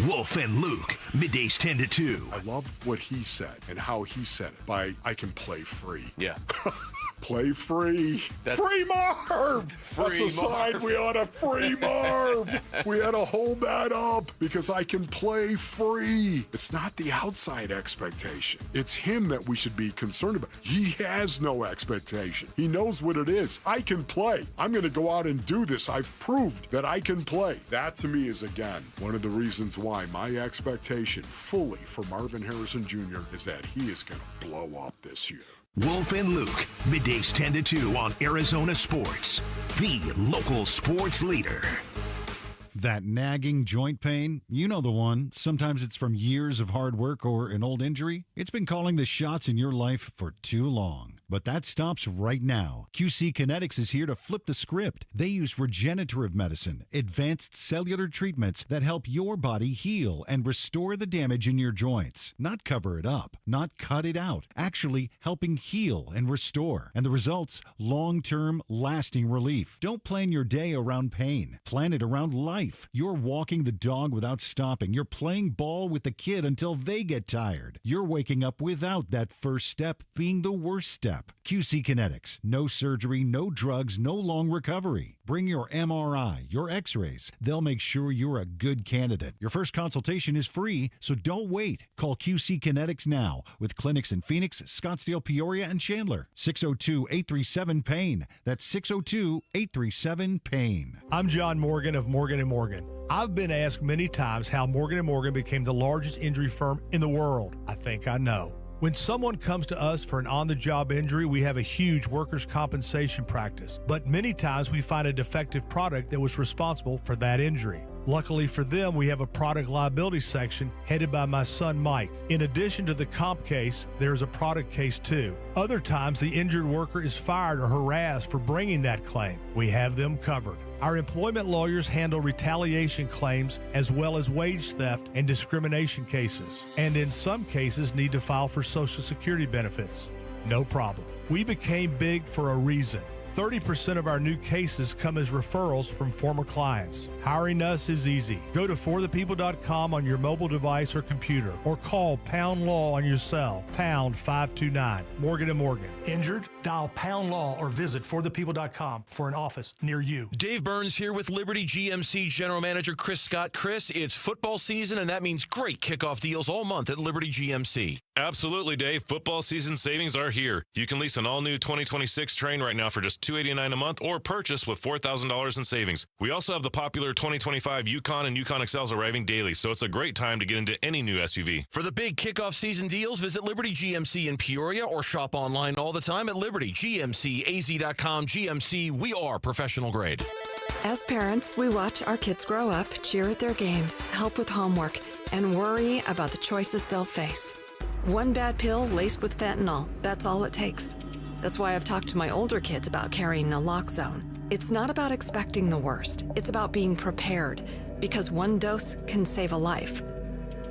Wolf and Luke, middays 10 to 2. I loved what he said and how he said it. I can play free. Yeah. Play free. Free Marv! That's a sign we ought to free Marv. We had to hold that up because I can play free. It's not the outside expectation. It's him that we should be concerned about. He has no expectation. He knows what it is. I can play. I'm going to go out and do this. I've proved that I can play. That to me is, again, one of the reasons why my expectation fully for Marvin Harrison Jr. is that he is going to blow up this year. Wolf and Luke, middays 10 to 2 on Arizona Sports, the local sports leader. That nagging joint pain, you know the one. Sometimes it's from years of hard work or an old injury. It's been calling the shots in your life for too long. But that stops right now. QC Kinetics is here to flip the script. They use regenerative medicine, advanced cellular treatments that help your body heal and restore the damage in your joints. Not cover it up, not cut it out. Actually helping heal and restore. And the results, long-term, lasting relief. Don't plan your day around pain. Plan it around life. You're walking the dog without stopping. You're playing ball with the kid until they get tired. You're waking up without that first step being the worst step. QC Kinetics. No surgery, no drugs, no long recovery. Bring your MRI, your x-rays. They'll make sure you're a good candidate. Your first consultation is free, so don't wait. Call QC Kinetics now with clinics in Phoenix, Scottsdale, Peoria, and Chandler. 602-837-PAIN. That's 602-837-PAIN. I'm John Morgan of Morgan & Morgan. I've been asked many times how Morgan & Morgan became the largest injury firm in the world. I think I know. When someone comes to us for an on-the-job injury, we have a huge workers' compensation practice. But many times we find a defective product that was responsible for that injury. Luckily for them, we have a product liability section headed by my son, Mike. In addition to the comp case, there's a product case too. Other times, the injured worker is fired or harassed for bringing that claim. We have them covered. Our employment lawyers handle retaliation claims as well as wage theft and discrimination cases, and in some cases need to file for Social Security benefits. No problem. We became big for a reason. 30% of our new cases come as referrals from former clients. Hiring us is easy. Go to forthepeople.com on your mobile device or computer, or call Pound Law on your cell, pound 529. Morgan & Morgan. Injured? Dial Pound Law or visit forthepeople.com for an office near you. Dave Burns here with Liberty GMC General Manager Chris Scott. Chris, it's football season, and that means great kickoff deals all month at Liberty GMC. Absolutely, Dave. Football season savings are here. You can lease an all-new 2026 Train right now for just $289 a month or purchase with $4,000 in savings. We also have the popular 2025 Yukon and Yukon XLs arriving daily, so it's a great time to get into any new SUV. For the big kickoff season deals, visit Liberty GMC in Peoria or shop online all the time at libertygmcaz.com. GMC, we are professional grade. As parents, we watch our kids grow up, cheer at their games, help with homework, and worry about the choices they'll face. One bad pill laced with fentanyl, that's all it takes. That's why I've talked to my older kids about carrying naloxone. It's not about expecting the worst. It's about being prepared, because one dose can save a life.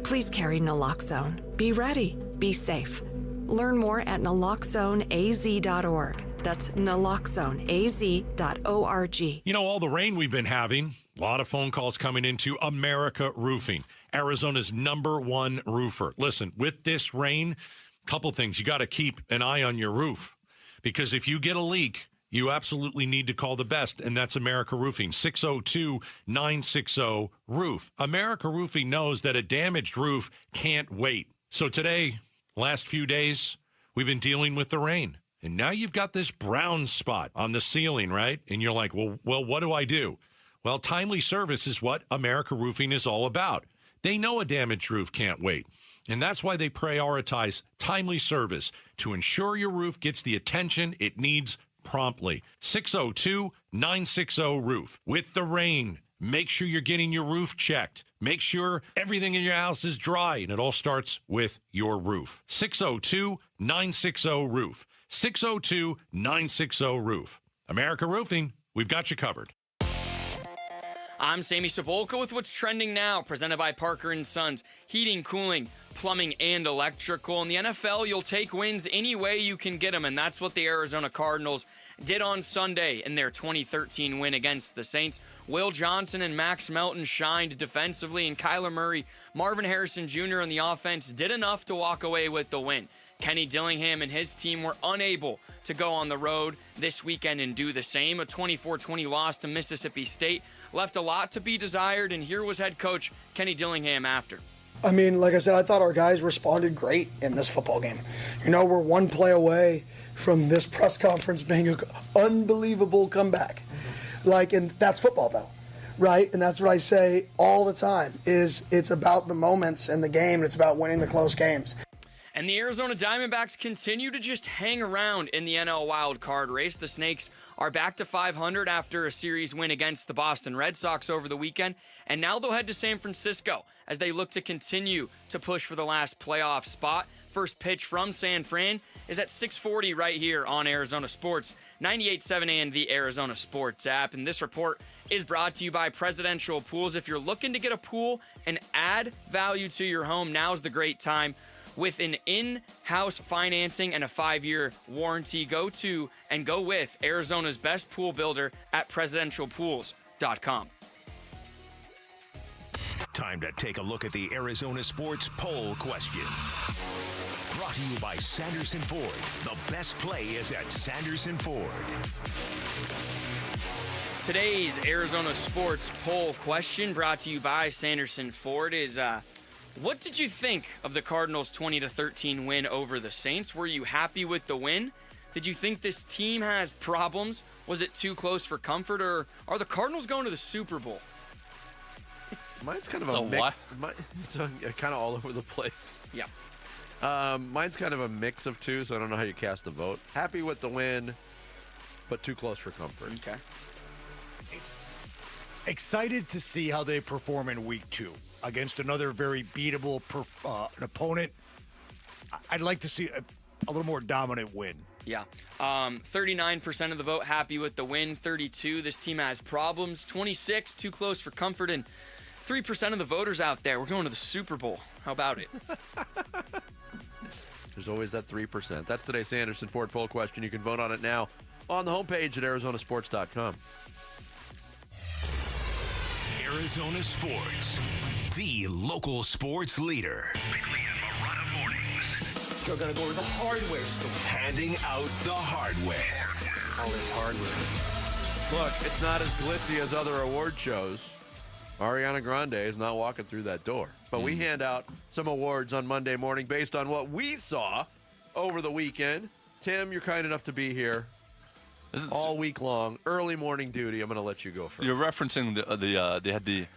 Please carry naloxone. Be ready. Be safe. Learn more at naloxoneaz.org. That's naloxoneaz.org. You know, all the rain we've been having, a lot of phone calls coming into America Roofing, Arizona's #1 roofer. Listen, with this rain, couple things. You got to keep an eye on your roof, because if you get a leak, you absolutely need to call the best, and that's America Roofing, 602-960-ROOF. America Roofing knows that a damaged roof can't wait. So today, last few days, we've been dealing with the rain. And now you've got this brown spot on the ceiling, right? And you're like, well, what do I do? Well, timely service is what America Roofing is all about. They know a damaged roof can't wait. And that's why they prioritize timely service to ensure your roof gets the attention it needs promptly. 602-960-ROOF. With the rain, make sure you're getting your roof checked. Make sure everything in your house is dry, and it all starts with your roof. 602-960-ROOF. 602-960-ROOF. America Roofing, we've got you covered. I'm Sammy Sabolka with what's trending now, presented by Parker & Sons, heating, cooling, plumbing, and electrical. In the NFL, you'll take wins any way you can get them, and that's what the Arizona Cardinals did on Sunday in their 2013 win against the Saints. Will Johnson and Max Melton shined defensively, and Kyler Murray, Marvin Harrison Jr. on the offense did enough to walk away with the win. Kenny Dillingham and his team were unable to go on the road this weekend and do the same. A 24-20 loss to Mississippi State left a lot to be desired, and here was head coach Kenny Dillingham after. I mean, like I said, I thought our guys responded great in this football game. You know, we're one play away from this press conference being an unbelievable comeback. And that's football, though, right? And that's what I say all the time, is it's about the moments in the game, and it's about winning the close games. And the Arizona Diamondbacks continue to just hang around in the NL wild card race. The Snakes are back to 500 after a series win against the Boston Red Sox over the weekend. And now they'll head to San Francisco as they look to continue to push for the last playoff spot. First pitch from San Fran is at 6:40 right here on Arizona Sports, 98.7 and the Arizona Sports app. And this report is brought to you by Presidential Pools. If you're looking to get a pool and add value to your home, now's the great time. With an in-house financing and a 5-year warranty, go with Arizona's best pool builder at presidentialpools.com. Time to take a look at the Arizona Sports Poll Question. Brought to you by Sanderson Ford. The best play is at Sanderson Ford. Today's Arizona Sports Poll Question, brought to you by Sanderson Ford, is what did you think of the Cardinals' 20-13 win over the Saints? Were you happy with the win? Did you think this team has problems? Was it too close for comfort, or are the Cardinals going to the Super Bowl? Mine's kind of a mix. It's kind of all over the place. Yeah. Mine's kind of a mix of two, so I don't know how you cast a vote. Happy with the win, but too close for comfort. Okay. Excited to see how they perform in week 2 against another very beatable opponent. I'd like to see a little more dominant win. Yeah. 39% of the vote happy with the win. 32, this team has problems. 26, too close for comfort. And 3% of the voters out there, we're going to the Super Bowl. How about it? There's always that 3%. That's today's Sanderson Ford poll question. You can vote on it now on the homepage at arizonasports.com. Arizona Sports, the local sports leader. Bickley and Marotta mornings. You're going to go to the hardware store. Handing out the hardware. All this hardware. Look, it's not as glitzy as other award shows. Ariana Grande is not walking through that door. But we hand out some awards on Monday morning based on what we saw over the weekend. Tim, you're kind enough to be here all week long. Early morning duty. I'm going to let you go first. You're referencing they had the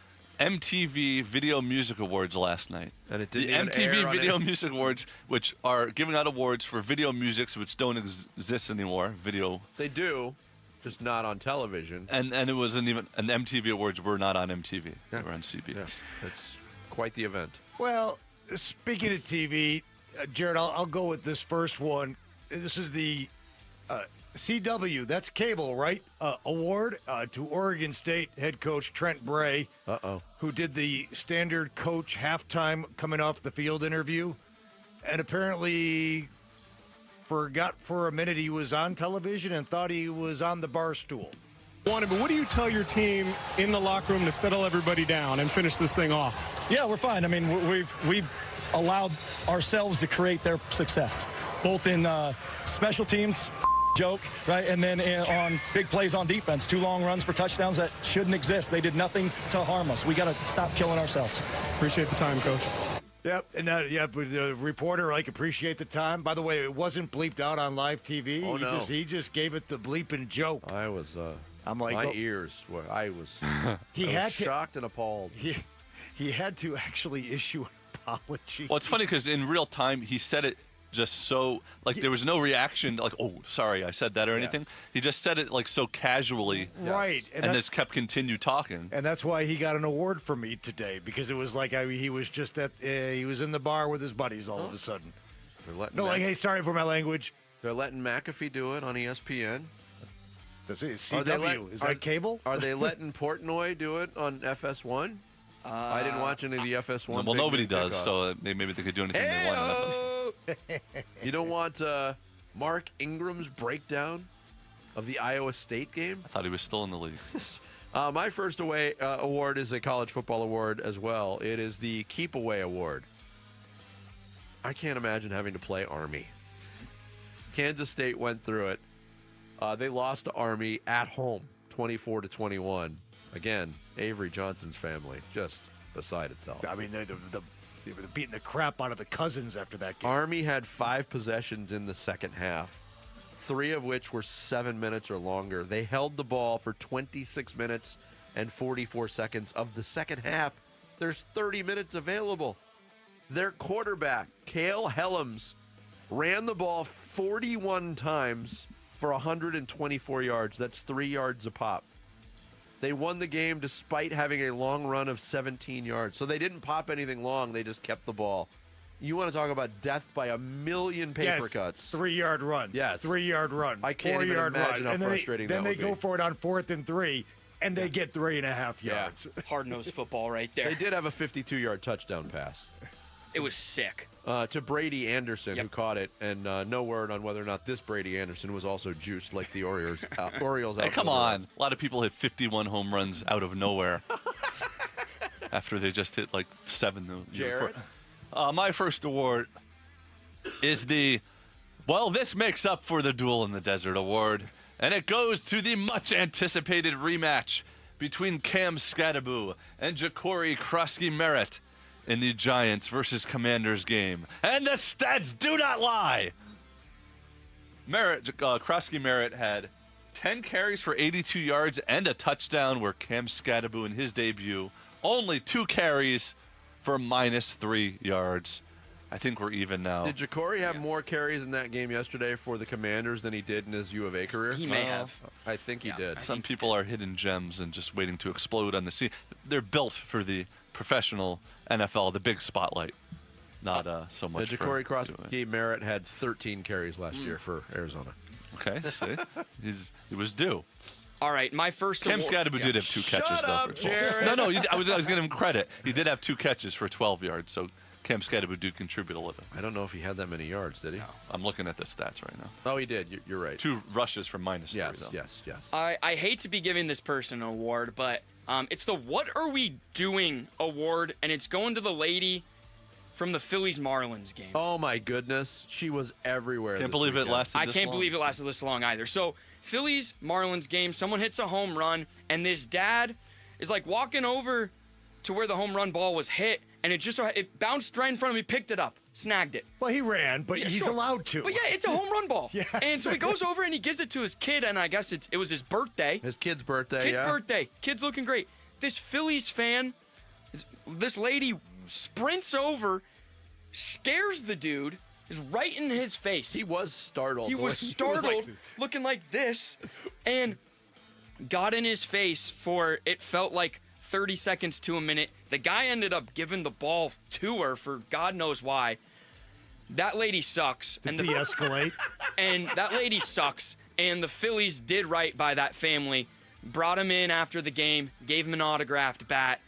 MTV Video Music Awards last night. And it didn't the even MTV air on Video it. Music Awards, which are giving out awards for video musics which don't exist anymore. They do, just not on television. And it wasn't even, and the MTV Awards were not on MTV. They were on CBS. Yeah. It's quite the event. Well, speaking of TV, Jared, I'll go with this first one. This is the CW, that's cable, right? Award to Oregon State head coach Trent Bray, who did the standard coach halftime coming off the field interview, and apparently forgot for a minute he was on television and thought he was on the bar stool. But what do you tell your team in the locker room to settle everybody down and finish this thing off? Yeah, we're fine. I mean, we've allowed ourselves to create their success, both in special teams, joke, right, and then on big plays on defense. 2 long runs for touchdowns that shouldn't exist. They did nothing to harm us. We got to stop killing ourselves. Appreciate the time, Coach. Yep, and the reporter, appreciate the time. By the way, it wasn't bleeped out on live TV. Oh, no. He just gave it the bleeping joke. I was, I'm like, my ears were, I was shocked and appalled. He had to actually issue an apology. Well, it's funny because in real time, he said it just so, there was no reaction, oh, sorry, I said that or anything. He just said it, so casually. Right. And just continue talking. And that's why he got an award from me today, because it was he was just he was in the bar with his buddies all of a sudden. They're letting hey, sorry for my language. They're letting McAfee do it on ESPN. This is Are they CW. Is that cable? Are they letting Portnoy do it on FS1? I didn't watch any of the FS1. Well, nobody does, so maybe they could do anything they want on FS1. You don't want Mark Ingram's breakdown of the Iowa State game? I thought he was still in the league. My first award is a college football award as well. It is the Keep Away Award. I can't imagine having to play Army. Kansas State went through it. They lost to Army at home, 24-21. Again, Avery Johnson's family just beside itself. I mean, they were beating the crap out of the Cousins after that game. Army had 5 possessions in the second half, 3 of which were 7 minutes or longer. They held the ball for 26 minutes and 44 seconds of the second half. There's 30 minutes available. Their quarterback, Cale Helms, ran the ball 41 times for 124 yards. That's 3 yards a pop. They won the game despite having a long run of 17 yards. So they didn't pop anything long. They just kept the ball. You want to talk about death by a million paper cuts. 3-yard run. Yes. 3-yard run. I can't even 4-yard imagine run. how frustrating then that would they go be. for it on 4th and 3, and they get 3.5 yards. Hard-nosed football right there. They did have a 52-yard touchdown pass. It was sick. To Brady Anderson, who caught it, and no word on whether or not this Brady Anderson was also juiced like the Orioles. Orioles. Hey, come on. A lot of people hit 51 home runs out of nowhere after they just hit like 7. Jared? My first award is this makes up for the Duel in the Desert award, and it goes to the much-anticipated rematch between Cam Skattebo and Ja'Cory Krosky-Merritt in the Giants versus Commanders game. And the stats do not lie. Krosky-Merritt had 10 carries for 82 yards and a touchdown, where Cam Skattebo in his debut, only 2 carries for -3 yards. I think we're even now. Did Ja'Cory have more carries in that game yesterday for the Commanders than he did in his U of A career? He may have. I think he did. Some people are hidden gems and just waiting to explode on the scene. They're built for the professional NFL, the big spotlight. Not so much. Ja'Cory Krosky-Merritt had 13 carries last year for Arizona. Okay, see, he was due. All right, my first Cam award. Skattebo did have 2 catches, Shut though. up, For 12. Jared. No, I was giving him credit. He did have 2 catches for 12 yards, so Cam Skattebo did contribute a little. I don't know if he had that many yards, did he? No. I'm looking at the stats right now. Oh, he did. You're right. 2 rushes for -3, though. Yes. I hate to be giving this person an award, but it's the What Are We Doing award, and it's going to the lady from the Phillies-Marlins game. Oh, my goodness. She was everywhere. Can't believe it lasted I this can't long. believe it lasted this long either. So, Phillies-Marlins game, someone hits a home run, and this dad is like walking over to where the home run ball was hit, and it bounced right in front of me, picked it up, snagged it. Well, he ran, but he's allowed to. But yeah, it's a home run ball. Yes. And so he goes over and he gives it to his kid, and I guess it was his birthday. His kid's birthday, Kid's birthday. Kid's looking great. This Phillies fan, this lady sprints over, scares the dude, is right in his face. He was startled. He was startled, looking like this, and got in his face for, it felt like 30 seconds to a minute. The guy ended up giving the ball to her for God knows why. That lady sucks. To de-escalate. And that lady sucks. And the Phillies did right by that family. Brought him in after the game, gave him an autographed bat.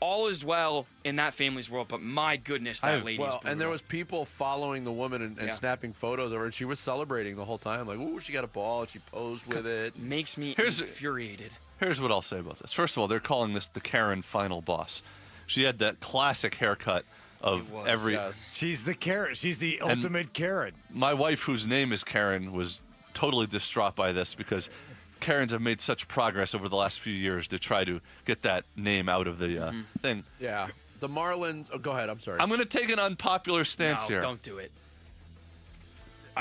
All is well in that family's world, but my goodness, that lady is brutal. And there was people following the woman and snapping photos of her, and she was celebrating the whole time. Like, ooh, she got a ball, and she posed with it. Makes me infuriated. Here's what I'll say about this. First of all, they're calling this the Karen final boss. She had that classic haircut of every. Yes. She's the Karen. She's the ultimate Karen. My wife, whose name is Karen, was totally distraught by this because Karens have made such progress over the last few years to try to get that name out of the thing. Yeah. The Marlins. Oh, go ahead. I'm sorry. I'm going to take an unpopular stance here. Don't do it.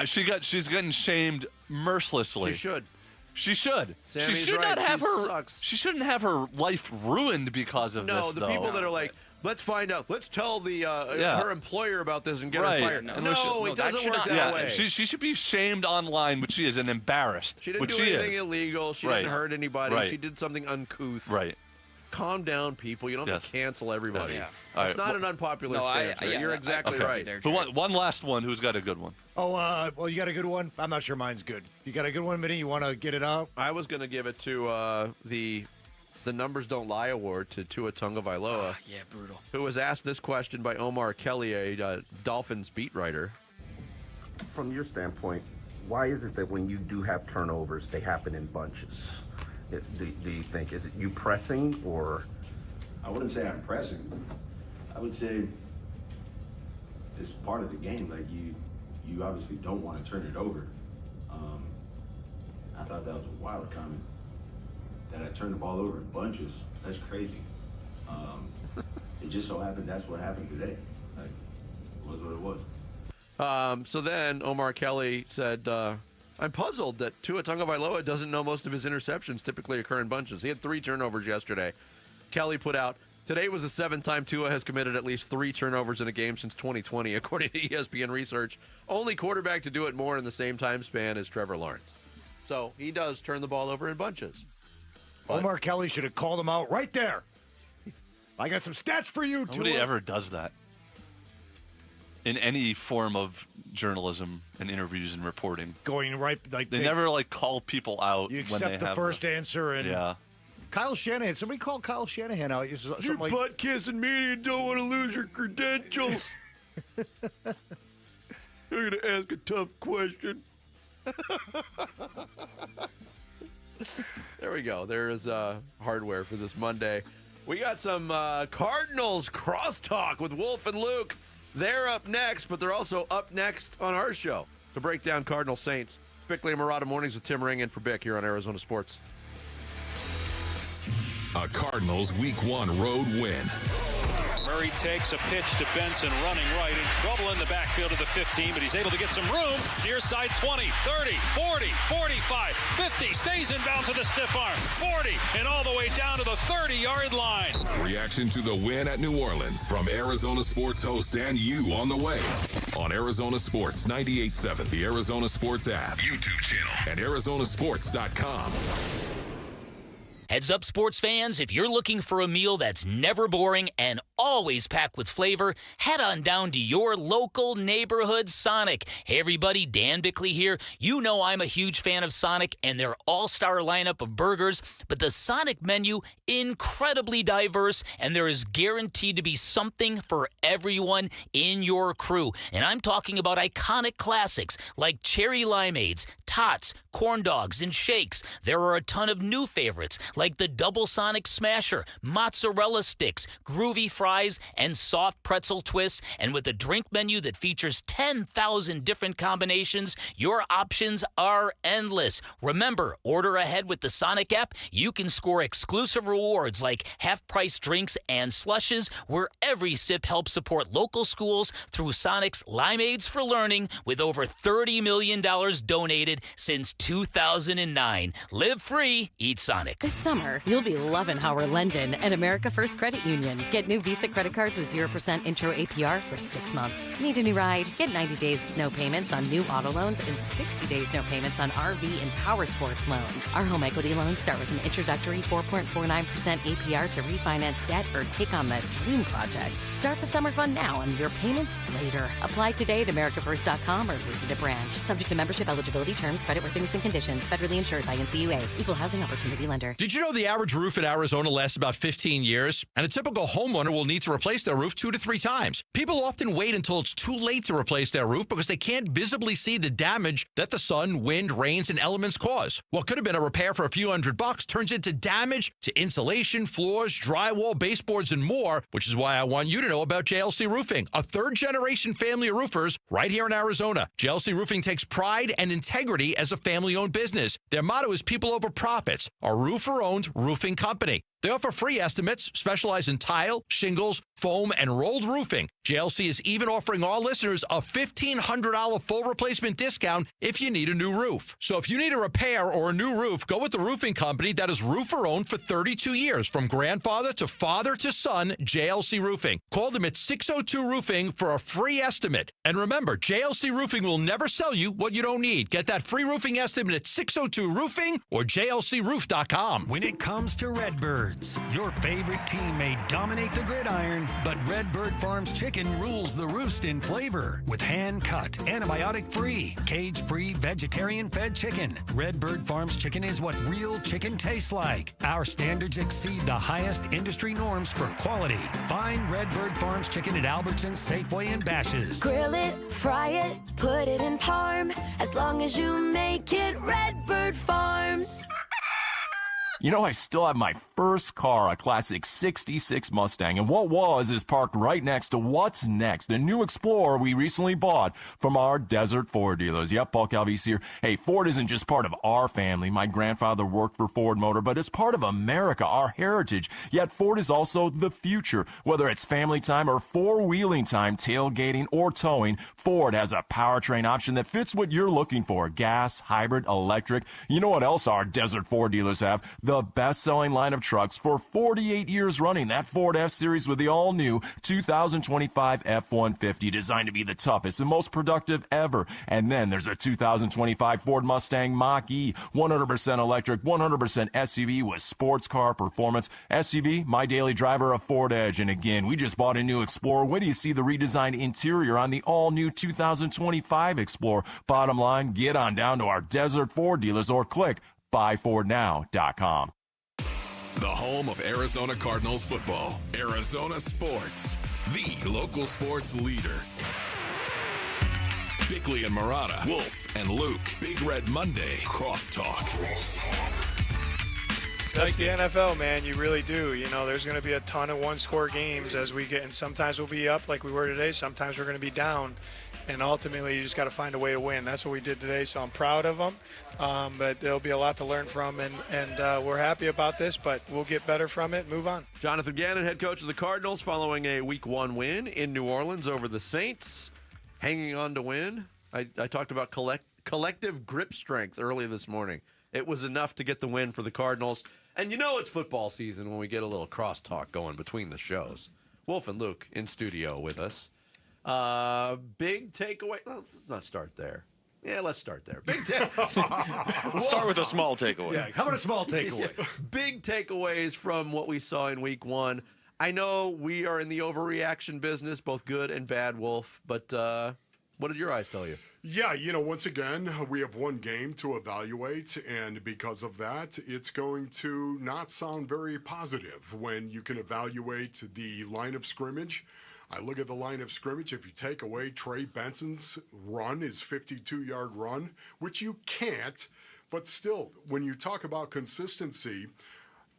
She's getting shamed mercilessly. She should. She should. Sammy's she should right. not have She her. sucks. She shouldn't have her life ruined because of this. No, the though. people that are like, let's find out. Let's tell the her employer about this and get her fired. No, it doesn't work that way. She should be shamed online, which she is, and embarrassed. She didn't which do she anything is. illegal. She Right. didn't hurt anybody. Right. She did something uncouth. Right. calm down, people. You don't have to cancel everybody. Yeah. That's not an unpopular stance. Right? You're exactly right. But one last one. Who's got a good one? Oh, well, you got a good one? I'm not sure mine's good. You got a good one, Vinny? You want to get it out? I was going to give it to the Numbers Don't Lie award to Tua Tagovailoa. Yeah, brutal. Who was asked this question by Omar Kelly, a Dolphins beat writer. From your standpoint, why is it that when you do have turnovers, they happen in bunches? Do you think, is it you pressing or? I wouldn't say I'm pressing. I would say it's part of the game. Like you obviously don't want to turn it over. I thought that was a wild comment. That I turned the ball over in bunches. That's crazy. It just so happened that's what happened today. Like, it was what it was. So then Omar Kelly said, I'm puzzled that Tua Tagovailoa doesn't know most of his interceptions typically occur in bunches. He had 3 turnovers yesterday. Kelly put out, today was the 7th time Tua has committed at least 3 turnovers in a game since 2020, according to ESPN research. Only quarterback to do it more in the same time span is Trevor Lawrence. So he does turn the ball over in bunches. Omar Kelly should have called him out right there. I got some stats for you, Tua. Nobody ever does that in any form of journalism and interviews and reporting. Going right, like they never call people out. You when accept they the have first answer, and yeah. Kyle Shanahan. Somebody called Kyle Shanahan out. You're butt kissing media. Don't want to lose your credentials. You're going to ask a tough question. There we go. There is hardware for this Monday. We got some Cardinals crosstalk with Wolf and Luke. They're up next, but they're also up next on our show to break down Cardinal Saints. It's Bickley and Murata Mornings with Tim Ring in for Bick here on Arizona Sports. A Cardinals Week 1 road win. Murray takes a pitch to Benson, running right, in trouble in the backfield of the 15, but he's able to get some room. Near side 20, 30, 40, 45, 50, stays in bounds with a stiff arm, 40, and all the way down to the 30-yard line. Reaction to the win at New Orleans from Arizona Sports host and you on the way on Arizona Sports 98.7, the Arizona Sports app, YouTube channel, and ArizonaSports.com. Heads up, sports fans, if you're looking for a meal that's never boring and always packed with flavor, head on down to your local neighborhood Sonic. Hey everybody, Dan Bickley here. You know I'm a huge fan of Sonic and their all-star lineup of burgers, but the Sonic menu, incredibly diverse, and there is guaranteed to be something for everyone in your crew. And I'm talking about iconic classics like cherry limeades, tots, corn dogs, and shakes. There are a ton of new favorites like the Double Sonic Smasher, mozzarella sticks, groovy fries, and soft pretzel twists. And with a drink menu that features 10,000 different combinations, your options are endless. Remember, order ahead with the Sonic app. You can score exclusive rewards like half-price drinks and slushes, where every sip helps support local schools through Sonic's Limeades for Learning, with over $30 million donated since 2009. Live free, eat Sonic. This summer, you'll be loving Howard London at America First Credit Union. Get new Visa credit cards with 0% intro APR for 6 months. Need a new ride? Get 90 days with no payments on new auto loans and 60 days no payments on RV and power sports loans. Our home equity loans start with an introductory 4.49% APR to refinance debt or take on that dream project. Start the summer fun now and your payments later. Apply today at AmericaFirst.com or visit a branch. Subject to membership eligibility, terms, creditworthiness, and conditions. Federally insured by NCUA. Equal housing opportunity lender. Did you know the average roof in Arizona lasts about 15 years? And a typical homeowner will need to replace their roof 2 to 3 times. People often wait until it's too late to replace their roof because they can't visibly see the damage that the sun, wind, rains, and elements cause. What could have been a repair for a few $100 turns into damage to insulation, floors, drywall, baseboards, and more, which is why I want you to know about JLC Roofing, a third-generation family of roofers right here in Arizona. JLC Roofing takes pride and integrity as a family-owned business. Their motto is people over profits, a roofer-owned roofing company. They offer free estimates, specialize in tile, shingles, foam, and rolled roofing. JLC is even offering all listeners a $1,500 full replacement discount if you need a new roof. So if you need a repair or a new roof, go with the roofing company that is roofer-owned for 32 years. From grandfather to father to son, JLC Roofing. Call them at 602-ROOFING for a free estimate. And remember, JLC Roofing will never sell you what you don't need. Get that free roofing estimate at 602-ROOFING or jlcroof.com. When it comes to Redbird, Redbirds. Your favorite team may dominate the gridiron, but Redbird Farms chicken rules the roost in flavor with hand-cut, antibiotic-free, cage-free, vegetarian-fed chicken. Redbird Farms chicken is what real chicken tastes like. Our standards exceed the highest industry norms for quality. Find Redbird Farms chicken at Albertsons, Safeway, and Bash's. Grill it, fry it, put it in parm. As long as you make it Redbird Farms. You know, I still have my first car, a classic 66 Mustang, and what is parked right next to what's next, a new Explorer we recently bought from our Desert Ford dealers. Yep, Paul Calvise here. Hey, Ford isn't just part of our family. My grandfather worked for Ford Motor, but it's part of America, our heritage. Yet Ford is also the future. Whether it's family time or four-wheeling time, tailgating or towing, Ford has a powertrain option that fits what you're looking for. Gas, hybrid, electric. You know what else our Desert Ford dealers have? The best-selling line of trucks for 48 years running. That Ford F-Series with the all-new 2025 F-150, designed to be the toughest and most productive ever. And then there's a 2025 Ford Mustang Mach-E, 100% electric, 100% SUV with sports car performance. SUV, my daily driver, a Ford Edge. And again, we just bought a new Explorer. Wait till you see the redesigned interior on the all-new 2025 Explorer. Bottom line, get on down to our Desert Ford dealers or click buyfordnow.com. The home of Arizona Cardinals football. Arizona Sports, the local sports leader. Bickley and Murata, Wolf and Luke. Big Red Monday crosstalk. Like the NFL, man, you really do. You know, there's going to be a ton of one-score games as we get, and sometimes we'll be up like we were today. Sometimes we're going to be down. And ultimately, you just got to find a way to win. That's what we did today, so I'm proud of them. But there'll be a lot to learn from, and we're happy about this, but we'll get better from it and move on. Jonathan Gannon, head coach of the Cardinals, following a Week 1 win in New Orleans over the Saints, hanging on to win. I talked about collective grip strength early this morning. It was enough to get the win for the Cardinals. And you know it's football season when we get a little crosstalk going between the shows. Wolf and Luke in studio with us. Big takeaway. Let's not start there. Yeah, let's start there. Big Let's start with a small takeaway. Yeah, how about a small takeaway? Big takeaways from what we saw in Week 1. I know we are in the overreaction business, both good and bad, Wolf, but what did your eyes tell you? Yeah, you know, once again, we have one game to evaluate, and because of that, it's going to not sound very positive when you can evaluate the line of scrimmage. I look at the line of scrimmage. If you take away Trey Benson's run, his 52-yard run, which you can't, but still, when you talk about consistency,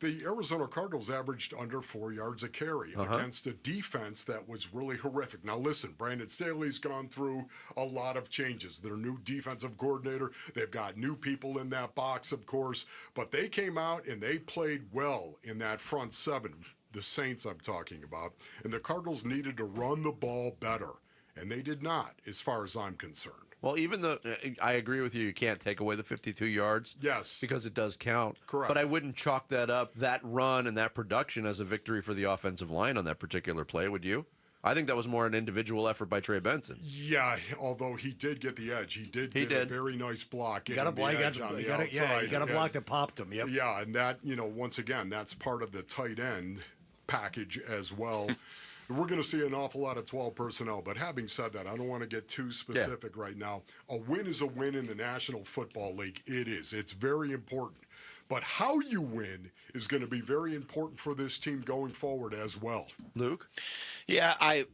the Arizona Cardinals averaged under 4 yards a carry against a defense that was really horrific. Now, listen, Brandon Staley's gone through a lot of changes. Their new defensive coordinator, they've got new people in that box, of course, but they came out and they played well in that front seven. The Saints I'm talking about, and the Cardinals needed to run the ball better, and they did not, as far as I'm concerned. Well, even though I agree with you, you can't take away the 52 yards. Yes. Because it does count. Correct. But I wouldn't chalk that up, that run and that production, as a victory for the offensive line on that particular play, would you? I think that was more an individual effort by Trey Benson. Yeah, although he did get the edge. He did a very nice block. You got a block that popped him. Yep. Yeah, and that, you know, once again, that's part of the tight end package as well. We're going to see an awful lot of 12 personnel, but having said that, I don't want to get too specific right now. A win is a win in the National Football League. It is. It's very important. But how you win is going to be very important for this team going forward as well. Luke? Yeah, I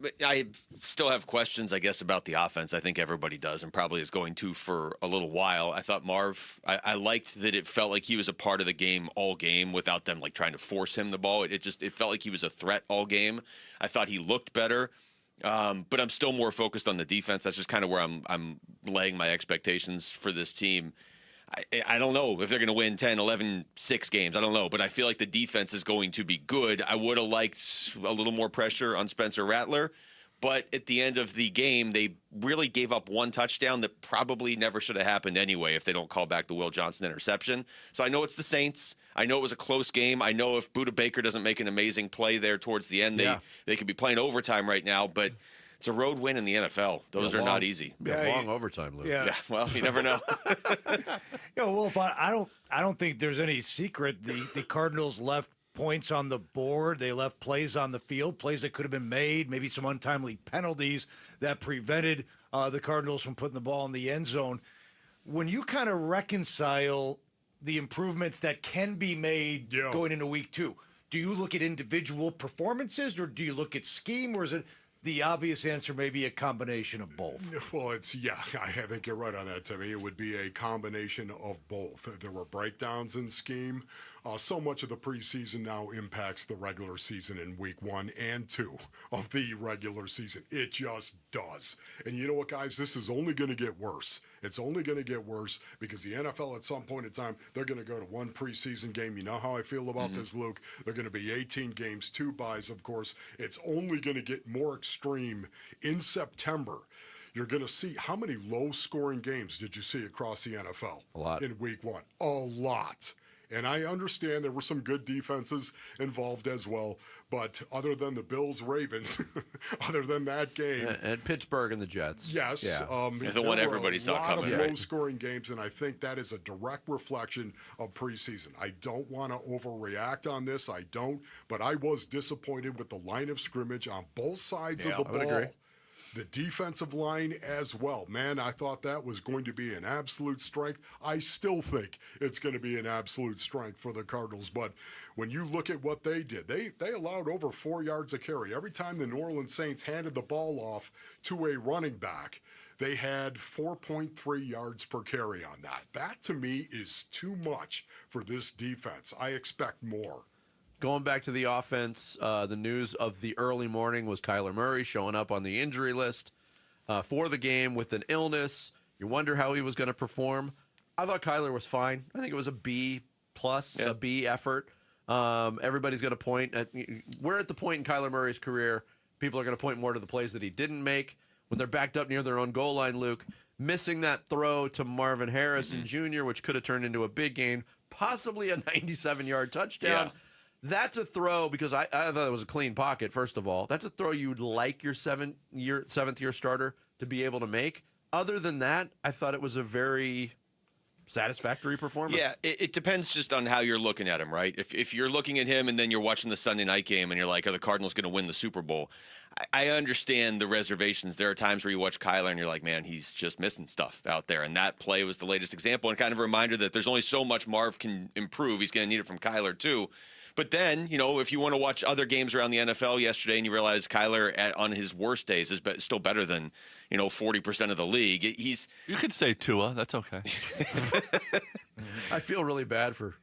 still have questions, I guess, about the offense. I think everybody does, and probably is going to for a little while. I thought Marv, I liked that it felt like he was a part of the game all game without them like trying to force him the ball. It felt like he was a threat all game. I thought he looked better. But I'm still more focused on the defense. That's just kind of where I'm laying my expectations for this team. I don't know if they're going to win 10, 11, 6 games. I don't know. But I feel like the defense is going to be good. I would have liked a little more pressure on Spencer Rattler. But at the end of the game, they really gave up one touchdown that probably never should have happened anyway if they don't call back the Will Johnson interception. So I know it's the Saints. I know it was a close game. I know if Budda Baker doesn't make an amazing play there towards the end, they could be playing overtime right now. But it's a road win in the NFL. Those are not easy. Long overtime, Luke. Yeah, well, you never know. Wolf, I don't think there's any secret. The Cardinals left points on the board. They left plays on the field, plays that could have been made, maybe some untimely penalties that prevented the Cardinals from putting the ball in the end zone. When you kind of reconcile the improvements that can be made going into week 2, do you look at individual performances or do you look at scheme, or is it the obvious answer may be a combination of both? Well, I think you're right on that, Timmy. It would be a combination of both. There were breakdowns in scheme. So much of the preseason now impacts the regular season in week 1 and 2 of the regular season. It just does. And you know what, guys? This is only going to get worse. It's only going to get worse because the NFL at some point in time, they're going to go to one preseason game. You know how I feel about this, Luke. They're going to be 18 games, 2 byes, of course. It's only going to get more extreme in September. You're going to see how many low-scoring games did you see across the NFL? A lot. In week 1. A lot. And I understand there were some good defenses involved as well. But other than the Bills-Ravens, other than that game. And Pittsburgh and the Jets. Yes. Yeah. The one everybody saw coming. A lot of low-scoring games, and I think that is a direct reflection of preseason. I don't want to overreact on this. I don't. But I was disappointed with the line of scrimmage on both sides of the ball. I would agree. The defensive line as well. Man, I thought that was going to be an absolute strength. I still think it's going to be an absolute strength for the Cardinals. But when you look at what they did, they allowed over 4 yards a carry. Every time the New Orleans Saints handed the ball off to a running back, they had 4.3 yards per carry on that. That, to me, is too much for this defense. I expect more. Going back to the offense, the news of the early morning was Kyler Murray showing up on the injury list for the game with an illness. You wonder how he was going to perform. I thought Kyler was fine. I think it was a B+, a B effort. Everybody's going to point at – we're at the point in Kyler Murray's career, people are going to point more to the plays that he didn't make. When they're backed up near their own goal line, Luke, missing that throw to Marvin Harrison Jr., which could have turned into a big gain, possibly a 97-yard touchdown. Yeah. That's a throw because I thought it was a clean pocket, first of all. That's a throw you'd like your seventh-year starter to be able to make. Other than that, I thought it was a very satisfactory performance. Yeah, it depends just on how you're looking at him, right? If you're looking at him and then you're watching the Sunday night game and you're like, are the Cardinals going to win the Super Bowl? I understand the reservations. There are times where you watch Kyler and you're like, man, he's just missing stuff out there. And that play was the latest example and kind of a reminder that there's only so much Marv can improve. He's going to need it from Kyler, too. But then, if you want to watch other games around the NFL yesterday and you realize Kyler on his worst days is still better than, 40% of the league. You could say Tua. That's okay. I feel really bad for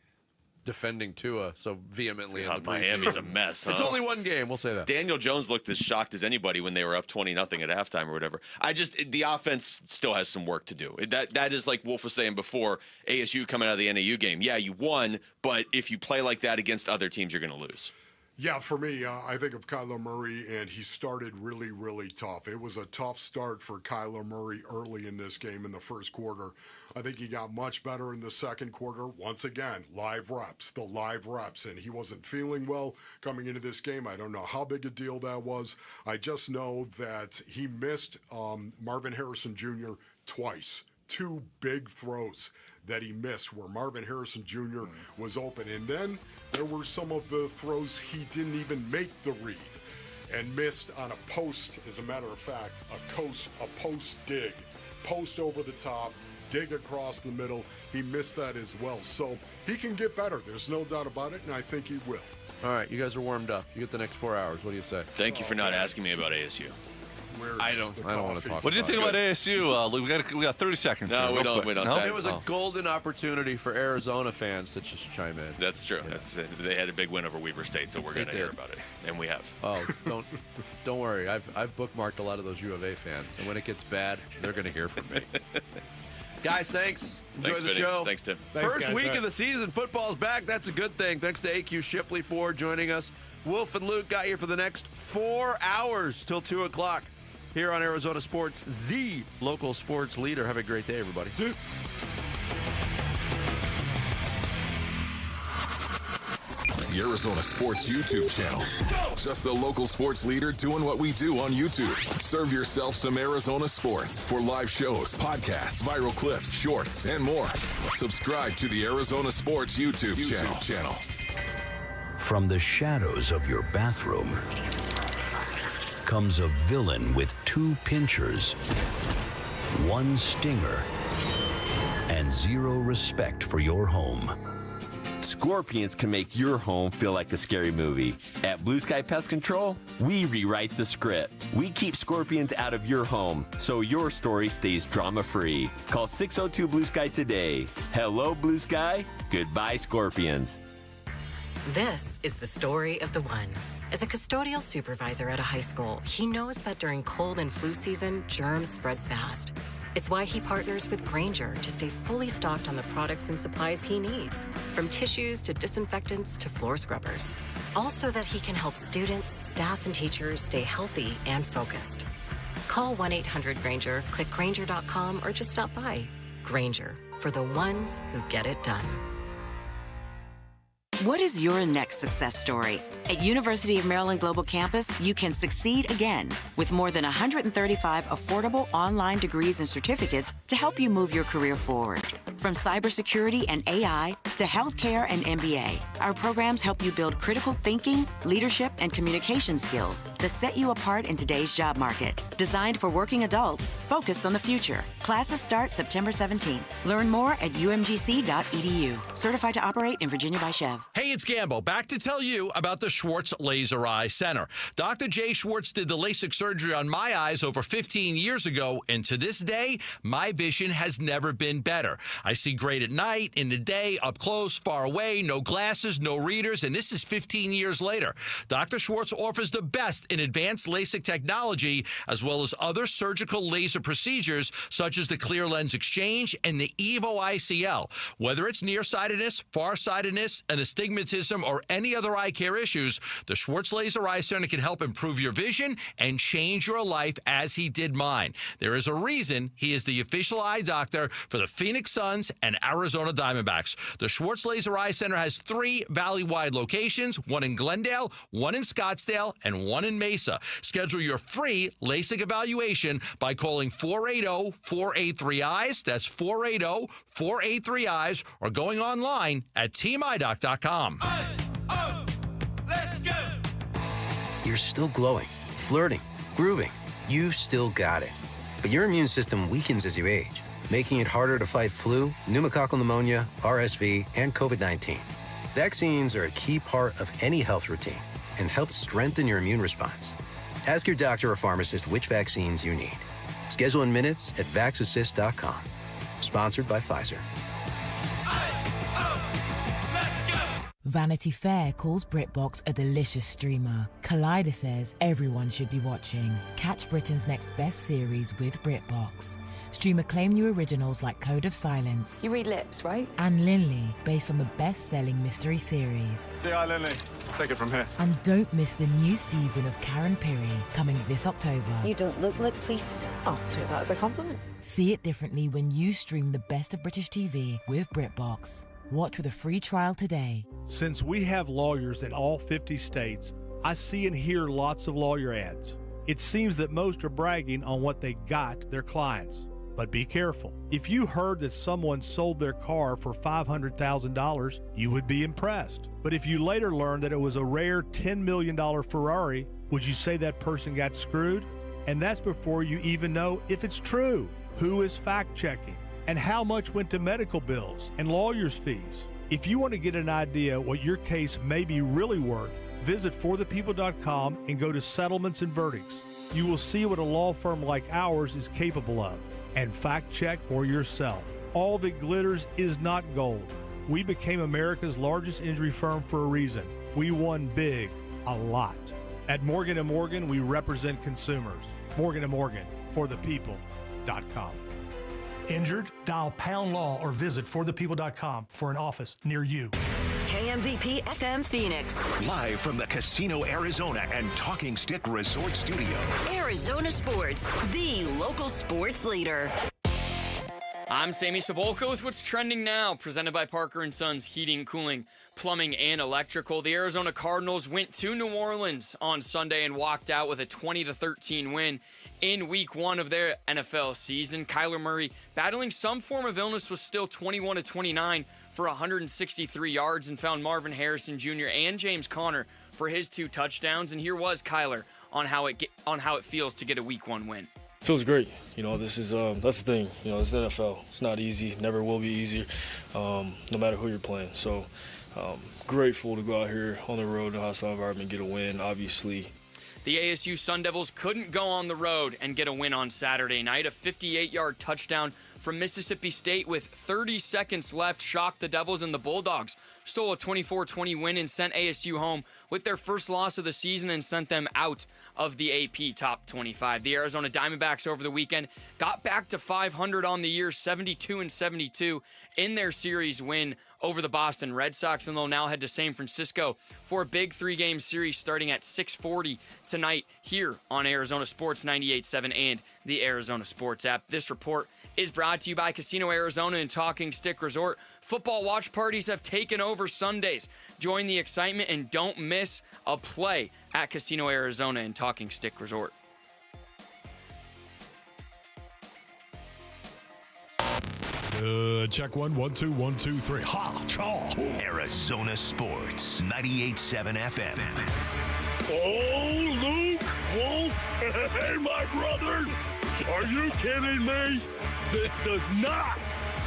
defending Tua so vehemently. In the Miami's a mess. Huh? It's only one game. We'll say that. Daniel Jones looked as shocked as anybody when they were up 20-0 at halftime or whatever. The offense still has some work to do. That is like Wolf was saying before, ASU coming out of the NAU game. Yeah, you won, but if you play like that against other teams, you're going to lose. Yeah, for me, I think of Kyler Murray, and he started really, really tough. It was a tough start for Kyler Murray early in this game in the first quarter. I think he got much better in the second quarter. Once again, the live reps, and he wasn't feeling well coming into this game. I don't know how big a deal that was. I just know that he missed Marvin Harrison Jr. twice. 2 big throws that he missed where Marvin Harrison Jr. was open. And then there were some of the throws he didn't even make the read and missed on a post, as a matter of fact, a post dig. Post over the top, dig across the middle. He missed that as well. So he can get better. There's no doubt about it, and I think he will. All right, you guys are warmed up. You get the next 4 hours. What do you say? Thank you for not asking me about ASU. I don't want to talk. What do you think about ASU? We got 30 seconds. No, here, we don't. No? It was a golden opportunity for Arizona fans to just chime in. That's true. Yeah. They had a big win over Weber State, so we're going to hear about it, and we have. Oh, don't worry. I've bookmarked a lot of those U of A fans, and when it gets bad, they're going to hear from me. Guys, thanks. Enjoy the show. Thanks, Tim. First week of the season. Football's back. That's a good thing. Thanks to AQ Shipley for joining us. Wolf and Luke got you for the next 4 hours till 2 o'clock. Here on Arizona Sports, the local sports leader. Have a great day, everybody. The Arizona Sports YouTube channel. Just the local sports leader doing what we do on YouTube. Serve yourself some Arizona sports for live shows, podcasts, viral clips, shorts, and more. Subscribe to the Arizona Sports YouTube channel. From the shadows of your bathroom comes a villain with 2 pinchers, 1 stinger, and 0 respect for your home. Scorpions can make your home feel like a scary movie. At Blue Sky Pest Control, we rewrite the script. We keep scorpions out of your home so your story stays drama-free. Call 602 Blue Sky today. Hello, Blue Sky. Goodbye, scorpions. This is the story of the one. As a custodial supervisor at a high school, he knows that during cold and flu season, germs spread fast. It's why he partners with Grainger to stay fully stocked on the products and supplies he needs, from tissues to disinfectants to floor scrubbers. All so that he can help students, staff, and teachers stay healthy and focused. Call 1-800-GRAINGER, click Grainger.com, or just stop by. Grainger, for the ones who get it done. What is your next success story? At University of Maryland Global Campus, you can succeed again with more than 135 affordable online degrees and certificates to help you move your career forward. From cybersecurity and AI to healthcare and MBA, our programs help you build critical thinking, leadership, and communication skills that set you apart in today's job market. Designed for working adults, focused on the future. Classes start September 17th. Learn more at umgc.edu. Certified to operate in Virginia by Chev. Hey, it's Gambo. Back to tell you about the Schwartz Laser Eye Center. Dr. Jay Schwartz did the LASIK surgery on my eyes over 15 years ago, and to this day, my vision has never been better. I see great at night, in the day, up close, far away, no glasses, no readers, and this is 15 years later. Dr. Schwartz offers the best in advanced LASIK technology, as well as other surgical laser procedures, such as the clear lens exchange and the EVO ICL. Whether it's nearsightedness, farsightedness, and astigmatism, or any other eye care issues, the Schwartz Laser Eye Center can help improve your vision and change your life as he did mine. There is a reason he is the official eye doctor for the Phoenix Suns and Arizona Diamondbacks. The Schwartz Laser Eye Center has 3 valley-wide locations, one in Glendale, one in Scottsdale, and one in Mesa. Schedule your free LASIK evaluation by calling 480-483-EYES. That's 480-483-EYES, or going online at teamidoc.com. You're still glowing, flirting, grooving. You've still got it. But your immune system weakens as you age, making it harder to fight flu, pneumococcal pneumonia, RSV, and COVID-19. Vaccines are a key part of any health routine and help strengthen your immune response. Ask your doctor or pharmacist which vaccines you need. Schedule in minutes at vaxassist.com. Sponsored by Pfizer. Vanity Fair calls BritBox a delicious streamer. Collider says everyone should be watching. Catch Britain's next best series with BritBox. Stream acclaimed new originals like Code of Silence. You read lips, right? And Linley, based on the best-selling mystery series. Say hi, Linley. Take it from here. And don't miss the new season of Karen Piri, coming this October. You don't look like police. I'll take that as a compliment. See it differently when you stream the best of British TV with BritBox. Watch with a free trial today. Since we have lawyers in all 50 states, I see and hear lots of lawyer ads. It seems that most are bragging on what they got their clients. But be careful. If you heard that someone sold their car for $500,000, you would be impressed. But if you later learned that it was a rare $10 million Ferrari, would you say that person got screwed? And that's before you even know if it's true. Who is fact-checking? And how much went to medical bills and lawyers' fees? If you want to get an idea what your case may be really worth, visit forthepeople.com and go to Settlements and Verdicts. You will see what a law firm like ours is capable of. And fact-check for yourself. All that glitters is not gold. We became America's largest injury firm for a reason. We won big, a lot. At Morgan & Morgan, we represent consumers. Morgan & Morgan, forthepeople.com. Injured? Dial #law or visit forthepeople.com for an office near you. KMVP FM Phoenix. Live from the Casino Arizona and Talking Stick Resort Studio. Arizona Sports, the local sports leader. I'm Sammy Sabolka with what's trending now, presented by Parker & Sons Heating, Cooling, Plumbing, and Electrical. The Arizona Cardinals went to New Orleans on Sunday and walked out with a 20-13 win in Week 1 of their NFL season. Kyler Murray, battling some form of illness, was still 21-29 for 163 yards and found Marvin Harrison Jr. and James Conner for his 2 touchdowns. And here was Kyler on how it feels to get a Week 1 win. Feels great. This is that's the thing. It's the NFL. It's not easy. Never will be easy, no matter who you're playing. So grateful to go out here on the road in a hostile environment, get a win. Obviously, the ASU Sun Devils couldn't go on the road and get a win on Saturday night. A 58-yard touchdown from Mississippi State with 30 seconds left shocked the Devils, and the Bulldogs stole a 24-20 win and sent ASU home with their first loss of the season and sent them out of the AP Top 25. The Arizona Diamondbacks over the weekend got back to 500 on the year, 72-72 in their series win over the Boston Red Sox, and they'll now head to San Francisco for a big 3-game series starting at 6:40 tonight here on Arizona Sports 98.7 and the Arizona Sports app. This report is brought to you by Casino Arizona and Talking Stick Resort. Football watch parties have taken over Sundays. Join the excitement and don't miss a play at Casino Arizona and Talking Stick Resort. Check 1, 1, 2, 1, 2, 3. Ha! Chaw! Arizona Sports 98.7 FM. Oh, Luke, Wolf, hey, my brother, are you kidding me? This does not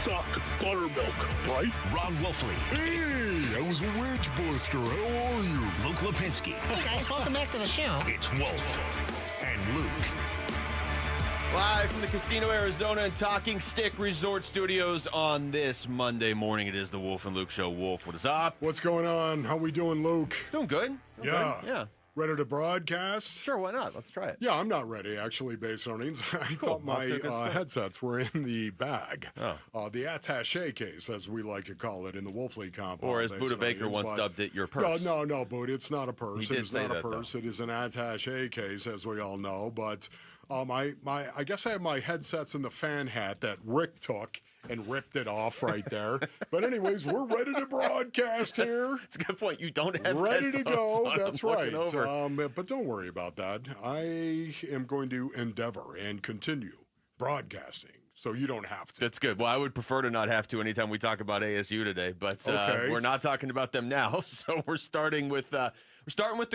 suck buttermilk, right? Ron Wolfley. Hey, I was a wedge buster. How are you? Luke Lipinski. Hey, guys, welcome back to the show. It's Wolf and Luke. Live from the Casino Arizona and Talking Stick Resort Studios on this Monday morning. It is the Wolf and Luke Show. Wolf, what is up? What's going on? How we doing, Luke? Doing good. Yeah. Ready to broadcast? Sure, why not? Let's try it. Yeah, I'm not ready, actually, based on earnings. I thought my headsets were in the bag. The attaché case, as we like to call it in the Wolfley compound. Or as Buddha Baker once dubbed it, your purse. No, Buddha, it's not a purse. It is not a purse. It is an attaché case, as we all know. But I guess I have my headsets in the fan hat that Rick took and ripped it off right there. But anyways, we're ready to broadcast here. That's a good point. You don't have ready to go. On. That's right. But don't worry about that. I am going to endeavor and continue broadcasting, so you don't have to. That's good. Well, I would prefer to not have to anytime we talk about ASU today, but we're not talking about them now. So we're starting with the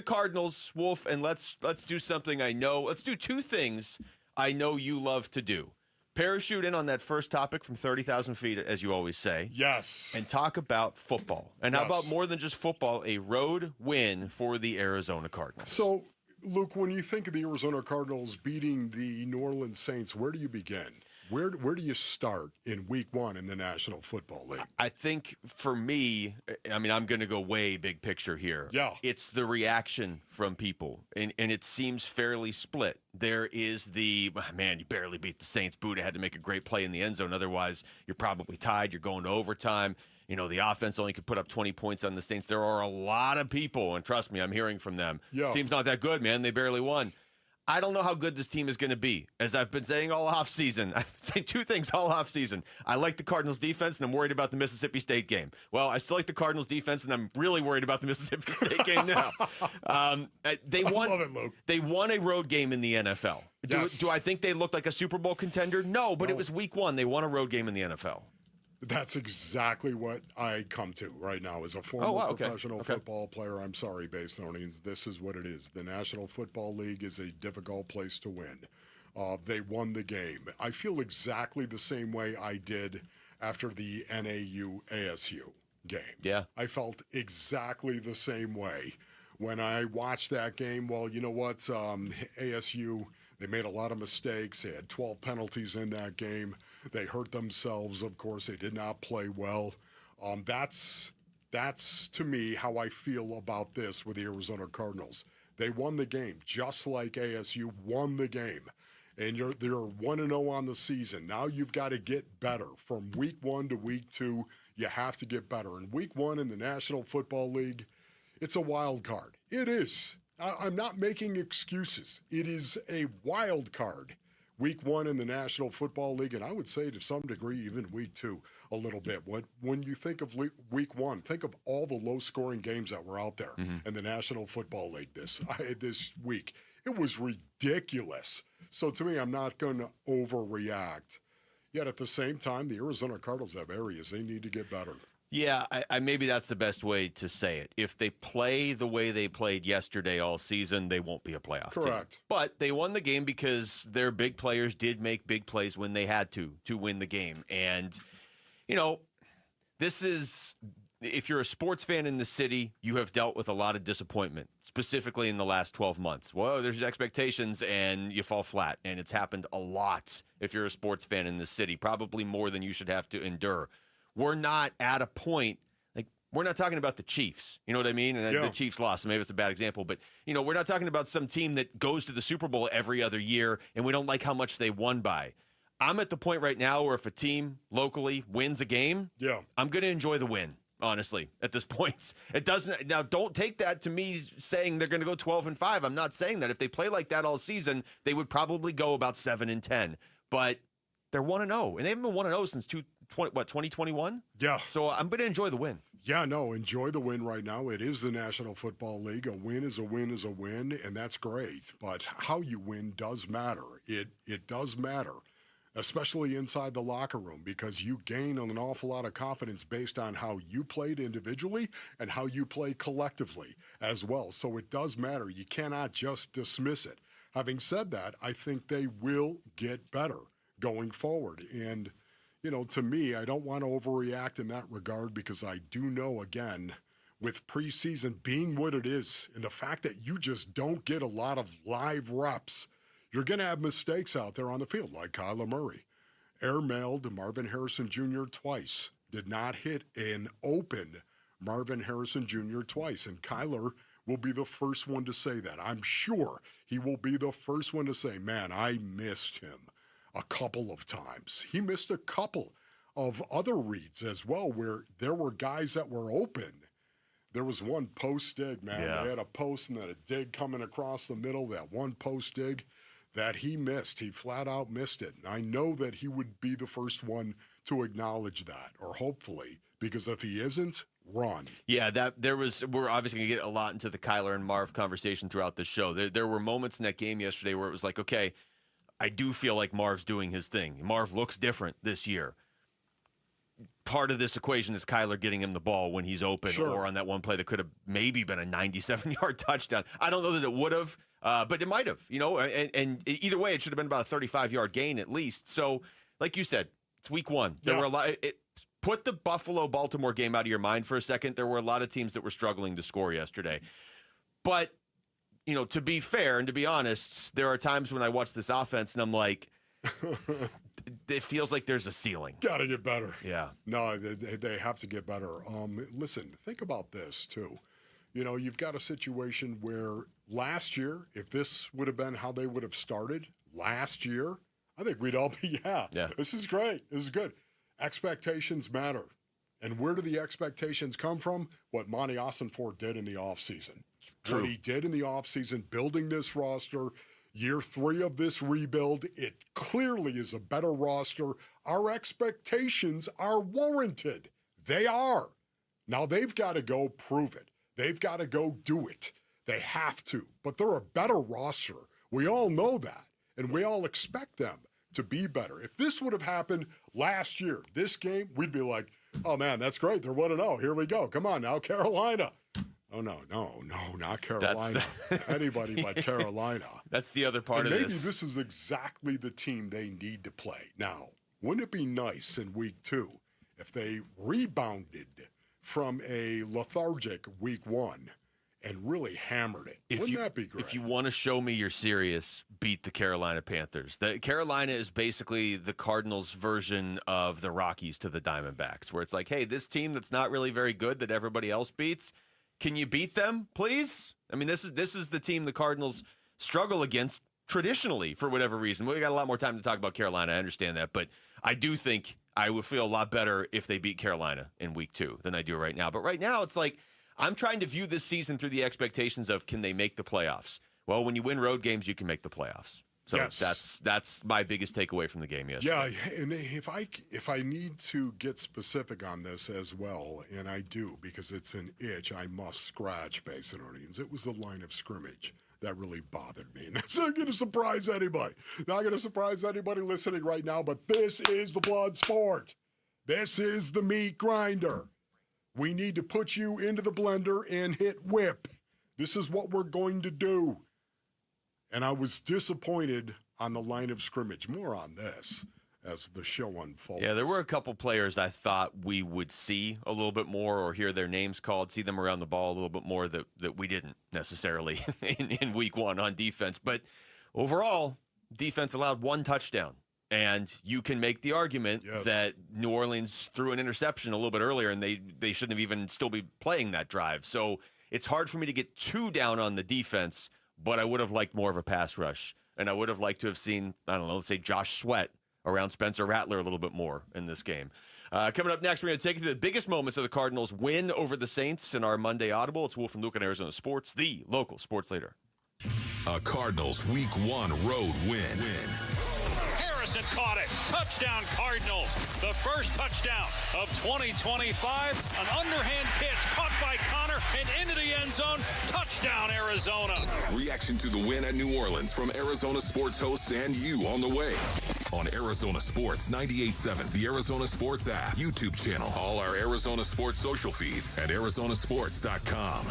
Cardinals, Wolf, and let's do something I know. Let's do 2 things I know you love to do. Parachute in on that first topic from 30,000 feet, as you always say. Yes. And talk about football. And how about more than just football, a road win for the Arizona Cardinals? So, Luke, when you think of the Arizona Cardinals beating the New Orleans Saints, where do you begin? Where do you start in Week 1 in the National Football League? I think for me, I'm going to go way big picture here. Yeah. It's the reaction from people, and it seems fairly split. There is you barely beat the Saints. Buddha had to make a great play in the end zone. Otherwise, you're probably tied. You're going to overtime. The offense only could put up 20 points on the Saints. There are a lot of people, and trust me, I'm hearing from them. Yeah. This team's not that good, man. They barely won. I don't know how good this team is going to be. As I've been saying all offseason, I've been saying 2 things all offseason. I like the Cardinals defense, and I'm worried about the Mississippi State game. Well, I still like the Cardinals defense, and I'm really worried about the Mississippi State game now. They won. I love it, Luke. They won a road game in the NFL. Yes. Do I think they looked like a Super Bowl contender? No, but it was Week 1. They won a road game in the NFL. That's exactly what I come to right now as a former professional football player. I'm sorry, Base Thornians. This is what it is. The National Football League is a difficult place to win. They won the game. I feel exactly the same way I did after the NAU-ASU game. Yeah. I felt exactly the same way when I watched that game. Well, you know what? ASU, they made a lot of mistakes. They had 12 penalties in that game. They hurt themselves, of course. They did not play well. That's to me how I feel about this with the Arizona Cardinals. They won the game, just like ASU won the game. And they're 1-0 on the season. Now you've got to get better. From Week 1 to Week 2, you have to get better. In Week 1 in the National Football League, it's a wild card. It is. I'm not making excuses. It is a wild card. Week 1 in the National Football League, and I would say to some degree even Week 2 a little bit. When you think of Week 1, think of all the low-scoring games that were out there in the National Football League this week. It was ridiculous. So to me, I'm not going to overreact. Yet at the same time, the Arizona Cardinals have areas they need to get better. Yeah, I maybe that's the best way to say it. If they play the way they played yesterday all season, they won't be a playoff team. Correct. But they won the game because their big players did make big plays when they had to win the game. And, you know, this is, if you're a sports fan in the city, you have dealt with a lot of disappointment, specifically in the last 12 months. Well, there's expectations and you fall flat. And it's happened a lot if you're a sports fan in the city, probably more than you should have to endure. We're not at a point, like, we're not talking about the Chiefs. You know what I mean? And the Chiefs lost, so maybe it's a bad example. But, you know, we're not talking about some team that goes to the Super Bowl every other year and we don't like how much they won by. I'm at the point right now where if a team locally wins a game, I'm going to enjoy the win, honestly, at this point. It doesn't. Now, don't take that to me saying they're going to go 12-5. I'm not saying that. If they play like that all season, they would probably go about 7-10. But they're 1-0, and they haven't been 1-0 since 2021? Yeah. So I'm going to enjoy the win. Yeah, no, enjoy the win right now. It is the National Football League. A win is a win is a win, and that's great. But how you win does matter. It does matter, especially inside the locker room, because you gain an awful lot of confidence based on how you played individually and how you play collectively as well. So it does matter. You cannot just dismiss it. Having said that, I think they will get better going forward. And, you know, to me, I don't want to overreact in that regard because I do know, again, with preseason being what it is and the fact that you just don't get a lot of live reps, you're going to have mistakes out there on the field, like Kyler Murray. Airmailed Marvin Harrison Jr. twice. Did not hit an open Marvin Harrison Jr. twice. And Kyler will be the first one to say that. I'm sure he will be the first one to say, man, I missed him a couple of times. He missed a couple of other reads as well where there were guys that were open. There was one post dig, man. Yeah. They had a post and then a dig coming across the middle, that one post dig that he missed. He flat out missed it. And I know that he would be the first one to acknowledge that, or hopefully, because if he isn't, run. Yeah, we're obviously going to get a lot into the Kyler and Marv conversation throughout the show. There were moments in that game yesterday where it was like, okay, I do feel like Marv's doing his thing. Marv looks different this year. Part of this equation is Kyler getting him the ball when he's open, or on that one play that could have maybe been a 97-yard touchdown. I don't know that it would have, but it might have, you know, and either way, it should have been about a 35-yard gain at least. So, like you said, it's week 1. There were a lot. Put the Buffalo-Baltimore game out of your mind for a second. There were a lot of teams that were struggling to score yesterday. But, you know, to be fair and to be honest, there are times when I watch this offense and I'm like, it feels like there's a ceiling. Got to get better. Yeah. No, they have to get better. Listen, think about this, too. You know, you've got a situation where last year, if this would have been how they would have started last year, I think we'd all be, this is great. This is good. Expectations matter. And where do the expectations come from? What Monty Ossenfort did in the offseason. True. What he did in the offseason, building this roster, year 3 of this rebuild, it clearly is a better roster. Our expectations are warranted. They are. Now they've got to go prove it. They've got to go do it. They have to. But they're a better roster. We all know that. And we all expect them to be better. If this would have happened last year, this game, we'd be like, oh, man, that's great. They're 1-0. Here we go. Come on now, Carolina. Oh, no, not Carolina. Anybody but Carolina. That's the other part and of maybe this. This is exactly the team they need to play. Now, wouldn't it be nice in week 2 if they rebounded from a lethargic week 1 and really hammered it? Wouldn't that be great? If you want to show me you're serious, beat the Carolina Panthers. Carolina is basically the Cardinals' version of the Rockies to the Diamondbacks, where it's like, hey, this team that's not really very good that everybody else beats, can you beat them, please? I mean, this is the team the Cardinals struggle against traditionally for whatever reason. We got a lot more time to talk about Carolina. I understand that, but I do think I would feel a lot better if they beat Carolina in week 2 than I do right now. But right now, it's like I'm trying to view this season through the expectations of, can they make the playoffs? Well, when you win road games, you can make the playoffs. So Yes. that's my biggest takeaway from the game yesterday. Yeah, and if I need to get specific on this as well, and I do because it's an itch I must scratch, Masononians, it was the line of scrimmage that really bothered me. And that's not going to surprise anybody. Not going to surprise anybody listening right now, but this is the blood sport. This is the meat grinder. We need to put you into the blender and hit whip. This is what we're going to do. And I was disappointed on the line of scrimmage. More on this as the show unfolds. Yeah, there were a couple players I thought we would see a little bit more or hear their names called, see them around the ball a little bit more that we didn't necessarily in week one on defense. But overall, defense allowed 1 touchdown. And you can make the argument that New Orleans threw an interception a little bit earlier, and they shouldn't have even still be playing that drive. So it's hard for me to get too down on the defense, but I would have liked more of a pass rush. And I would have liked to have seen, I don't know, let's say Josh Sweat around Spencer Rattler a little bit more in this game. Coming up next, we're going to take you to the biggest moments of the Cardinals' win over the Saints in our Monday Audible. It's Wolf and Luke on Arizona Sports, the local sports leader. A Cardinals Week 1 road win. Harrison caught it. Touchdown Cardinals. The first touchdown of 2025. An underhand pitch caught by Connor and into the end zone. Touchdown Arizona. Reaction to the win at New Orleans from Arizona Sports hosts and you on the way. On Arizona Sports 98.7, the Arizona Sports app, YouTube channel, all our Arizona Sports social feeds, and arizonasports.com.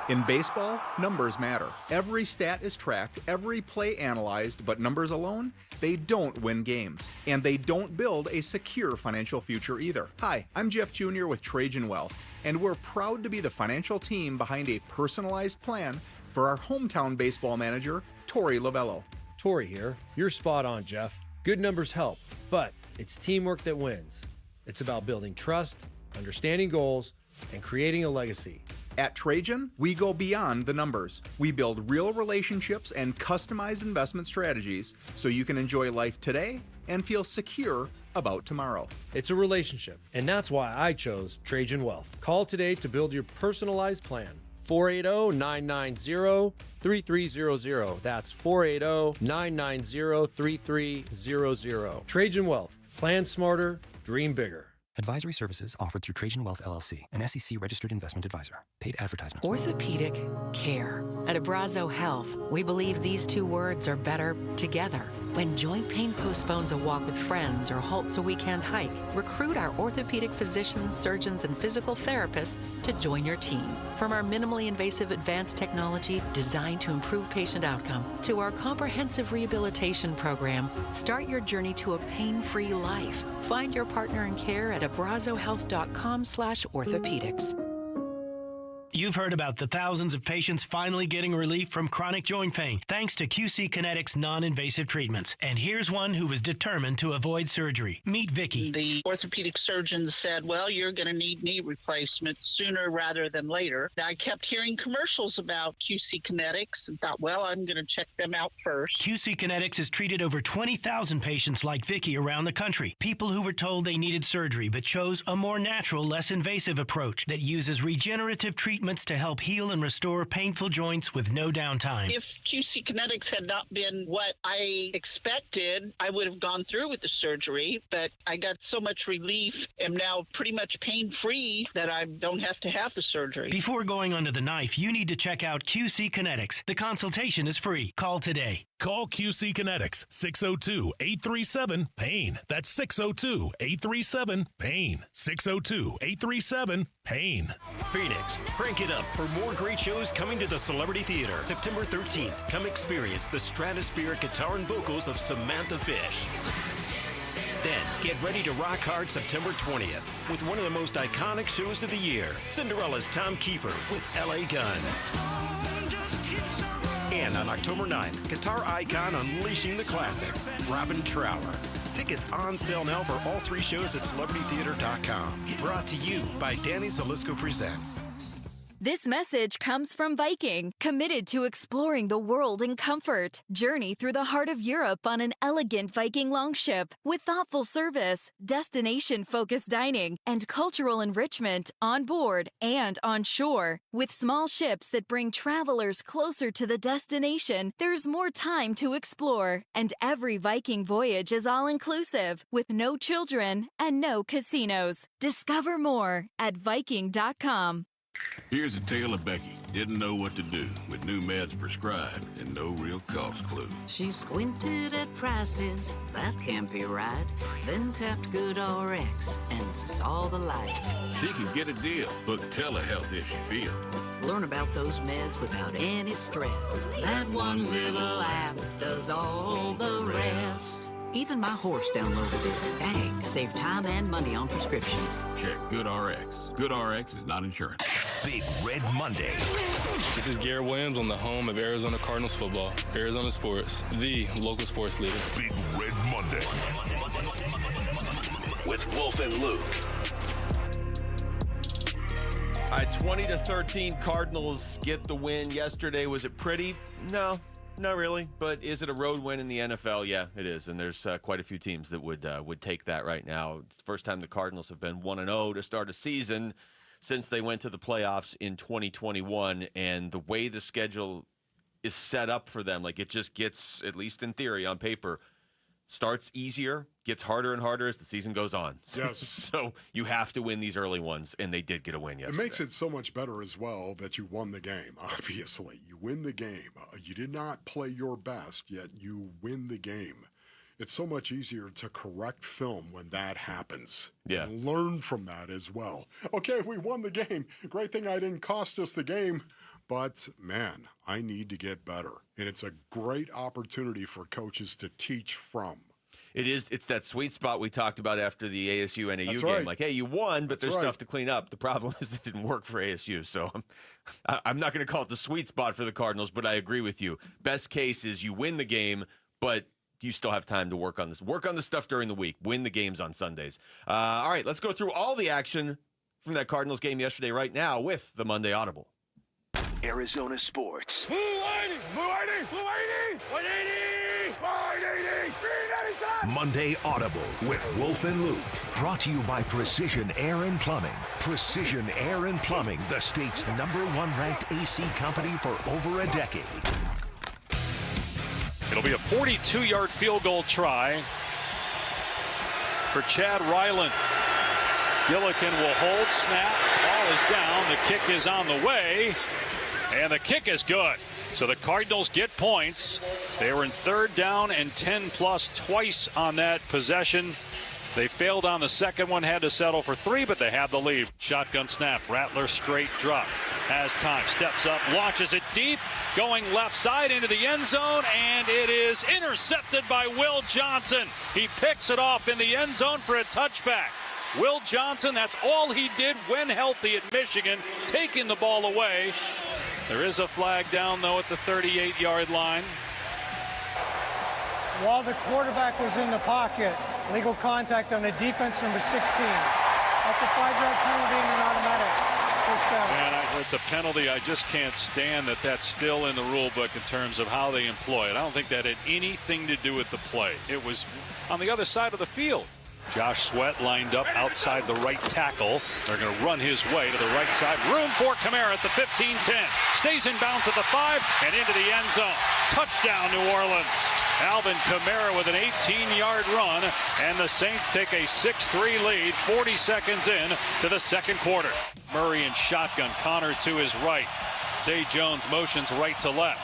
In baseball, numbers matter. Every stat is tracked, every play analyzed, but numbers alone, they don't win games. And they don't build a secure financial future either. Hi, I'm Jeff Jr. with Trajan Wealth, and we're proud to be the financial team behind a personalized plan for our hometown baseball manager, Tori Lovello. Tori here. You're spot on, Jeff. Good numbers help, but it's teamwork that wins. It's about building trust, understanding goals, and creating a legacy. At Trajan, we go beyond the numbers. We build real relationships and customized investment strategies so you can enjoy life today and feel secure about tomorrow. It's a relationship, and that's why I chose Trajan Wealth. Call today to build your personalized plan. 480-990-3300. That's 480-990-3300. Trajan Wealth. Plan smarter, dream bigger. Advisory services offered through Trajan Wealth LLC, an SEC-registered investment advisor. Paid advertisement. Orthopedic care. At Abrazo Health, we believe these two words are better together. When joint pain postpones a walk with friends or halts a weekend hike, recruit our orthopedic physicians, surgeons, and physical therapists to join your team. From our minimally invasive advanced technology designed to improve patient outcome to our comprehensive rehabilitation program, start your journey to a pain-free life. Find your partner in care at abrazohealth.com/orthopedics. You've heard about the thousands of patients finally getting relief from chronic joint pain thanks to QC Kinetics non-invasive treatments. And here's one who was determined to avoid surgery. Meet Vicky. The orthopedic surgeon said, well, you're going to need knee replacement sooner rather than later. I kept hearing commercials about QC Kinetics and thought, well, I'm going to check them out first. QC Kinetics has treated over 20,000 patients like Vicky around the country. People who were told they needed surgery but chose a more natural, less invasive approach that uses regenerative treatments to help heal and restore painful joints with no downtime. If QC Kinetics had not been what I expected, I would have gone through with the surgery, but I got so much relief, am now pretty much pain-free that I don't have to have the surgery. Before going under the knife, you need to check out QC Kinetics. The consultation is free. Call today. Call QC Kinetics, 602-837-PAIN. That's 602-837-PAIN. 602-837-PAIN. Phoenix, crank it up for more great shows coming to the Celebrity Theater. September 13th, come experience the stratospheric guitar and vocals of Samantha Fish. Then, get ready to rock hard September 20th with one of the most iconic shows of the year, Cinderella's Tom Kiefer with LA Guns. And on October 9th, guitar icon unleashing the classics, Robin Trower. Tickets on sale now for all 3 shows at celebritytheater.com. Brought to you by Danny Zalisco Presents. This message comes from Viking, committed to exploring the world in comfort. Journey through the heart of Europe on an elegant Viking longship with thoughtful service, destination-focused dining, and cultural enrichment on board and on shore. With small ships that bring travelers closer to the destination, there's more time to explore. And every Viking voyage is all-inclusive, with no children and no casinos. Discover more at Viking.com. Here's a tale of Becky. Didn't know what to do with new meds prescribed and no real cost clue. She squinted at prices, that can't be right. Then tapped GoodRx and saw the light. She can get a deal. Book telehealth if she feels. Learn about those meds without any stress. That one little app does all the rest. Even my horse downloaded it. Dang, save time and money on prescriptions. Check GoodRx. GoodRx is not insurance. Big Red Monday. This is Garrett Williams on the home of Arizona Cardinals football. Arizona Sports, the local sports leader. Big Red Monday. With Wolf and Luke. All right, 20-13, Cardinals get the win yesterday. Was it pretty? No, not really. But is it a road win in the NFL? Yeah, it is. And there's quite a few teams that would take that right now. It's the first time the Cardinals have been 1-0 to start a season since they went to the playoffs in 2021. And the way the schedule is set up for them, like it just gets, at least in theory, on paper, starts easier, gets harder and harder as the season goes on. Yes. So you have to win these early ones, and they did get a win yesterday. It makes it so much better as well that you won the game, obviously. You win the game. You did not play your best, yet you win the game. It's so much easier to correct film when that happens. Yeah. And learn from that as well. Okay, we won the game. Great thing I didn't cost us the game. But, man, I need to get better. And it's a great opportunity for coaches to teach from. It is. It's that sweet spot we talked about after the ASU-NAU That's game. right. Like, hey, you won, but That's there's right. stuff to clean up. The problem is it didn't work for ASU. So I'm not going to call it the sweet spot for the Cardinals, but I agree with you. Best case is you win the game, but you still have time to work on this. Work on the stuff during the week. Win the games on Sundays. All right, let's go through all the action from that Cardinals game yesterday right now with the Monday Audible. Arizona Sports. Blue 80! Blue 80! Blue 80! 180! 180! Green 87! Monday Audible with Wolf and Luke. Brought to you by Precision Air and Plumbing. Precision Air and Plumbing, the state's #1 ranked AC company for over a decade. It'll be a 42-yard field goal try for Chad Ryland. Gillikin will hold, snap, ball is down, the kick is on the way, and the kick is good. So the Cardinals get points. They were in 3rd down and 10+ twice on that possession. They failed on the second one, had to settle for 3, but they had the lead. Shotgun snap, Rattler straight drop. Has time, steps up, launches it deep, going left side into the end zone, and it is intercepted by Will Johnson. He picks it off in the end zone for a touchback. Will Johnson, that's all he did when healthy at Michigan, taking the ball away. There is a flag down, though, at the 38-yard line. While the quarterback was in the pocket, legal contact on the defense, number 16. That's a 5-yard penalty and an automatic first down. And it's a penalty. I just can't stand that that's still in the rule book in terms of how they employ it. I don't think that had anything to do with the play. It was on the other side of the field. Josh Sweat lined up outside the right tackle. They're going to run his way to the right side. Room for Kamara at the 15-10. Stays in bounds at the 5 and into the end zone. Touchdown, New Orleans. Alvin Kamara with an 18-yard run, and the Saints take a 6-3 lead 40 seconds in to the second quarter. Murray in shotgun. Connor to his right. Zay Jones motions right to left.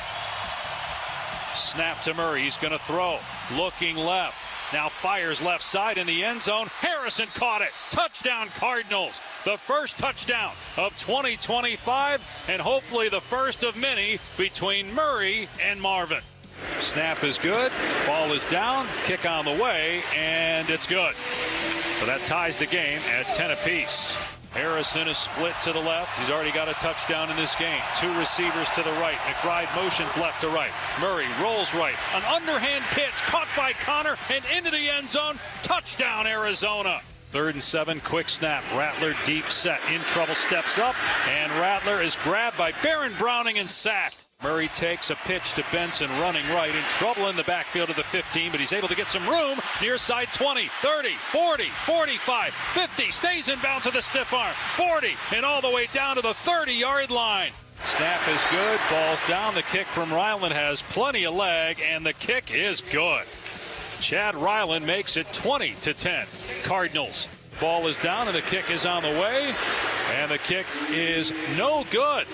Snap to Murray. He's going to throw. Looking left. Now fires left side in the end zone. Harrison caught it. Touchdown, Cardinals. The first touchdown of 2025, and hopefully the first of many between Murray and Marvin. Snap is good. Ball is down. Kick on the way, and it's good. So that ties the game at 10 apiece. Harrison is split to the left. He's already got a touchdown in this game. 2 receivers to the right. McBride motions left to right. Murray rolls right. An underhand pitch caught by Connor and into the end zone. Touchdown, Arizona. 3rd and 7, quick snap. Rattler deep set, in trouble, steps up, and Rattler is grabbed by Baron Browning and sacked. Murray takes a pitch to Benson, running right, in trouble in the backfield of the 15, but he's able to get some room near side 20, 30, 40, 45, 50, stays in bounds with a stiff arm, 40, and all the way down to the 30-yard line. Snap is good, ball's down, the kick from Ryland has plenty of leg, and the kick is good. Chad Ryland makes it 20-10. Cardinals. Ball is down and the kick is on the way, and the kick is no good.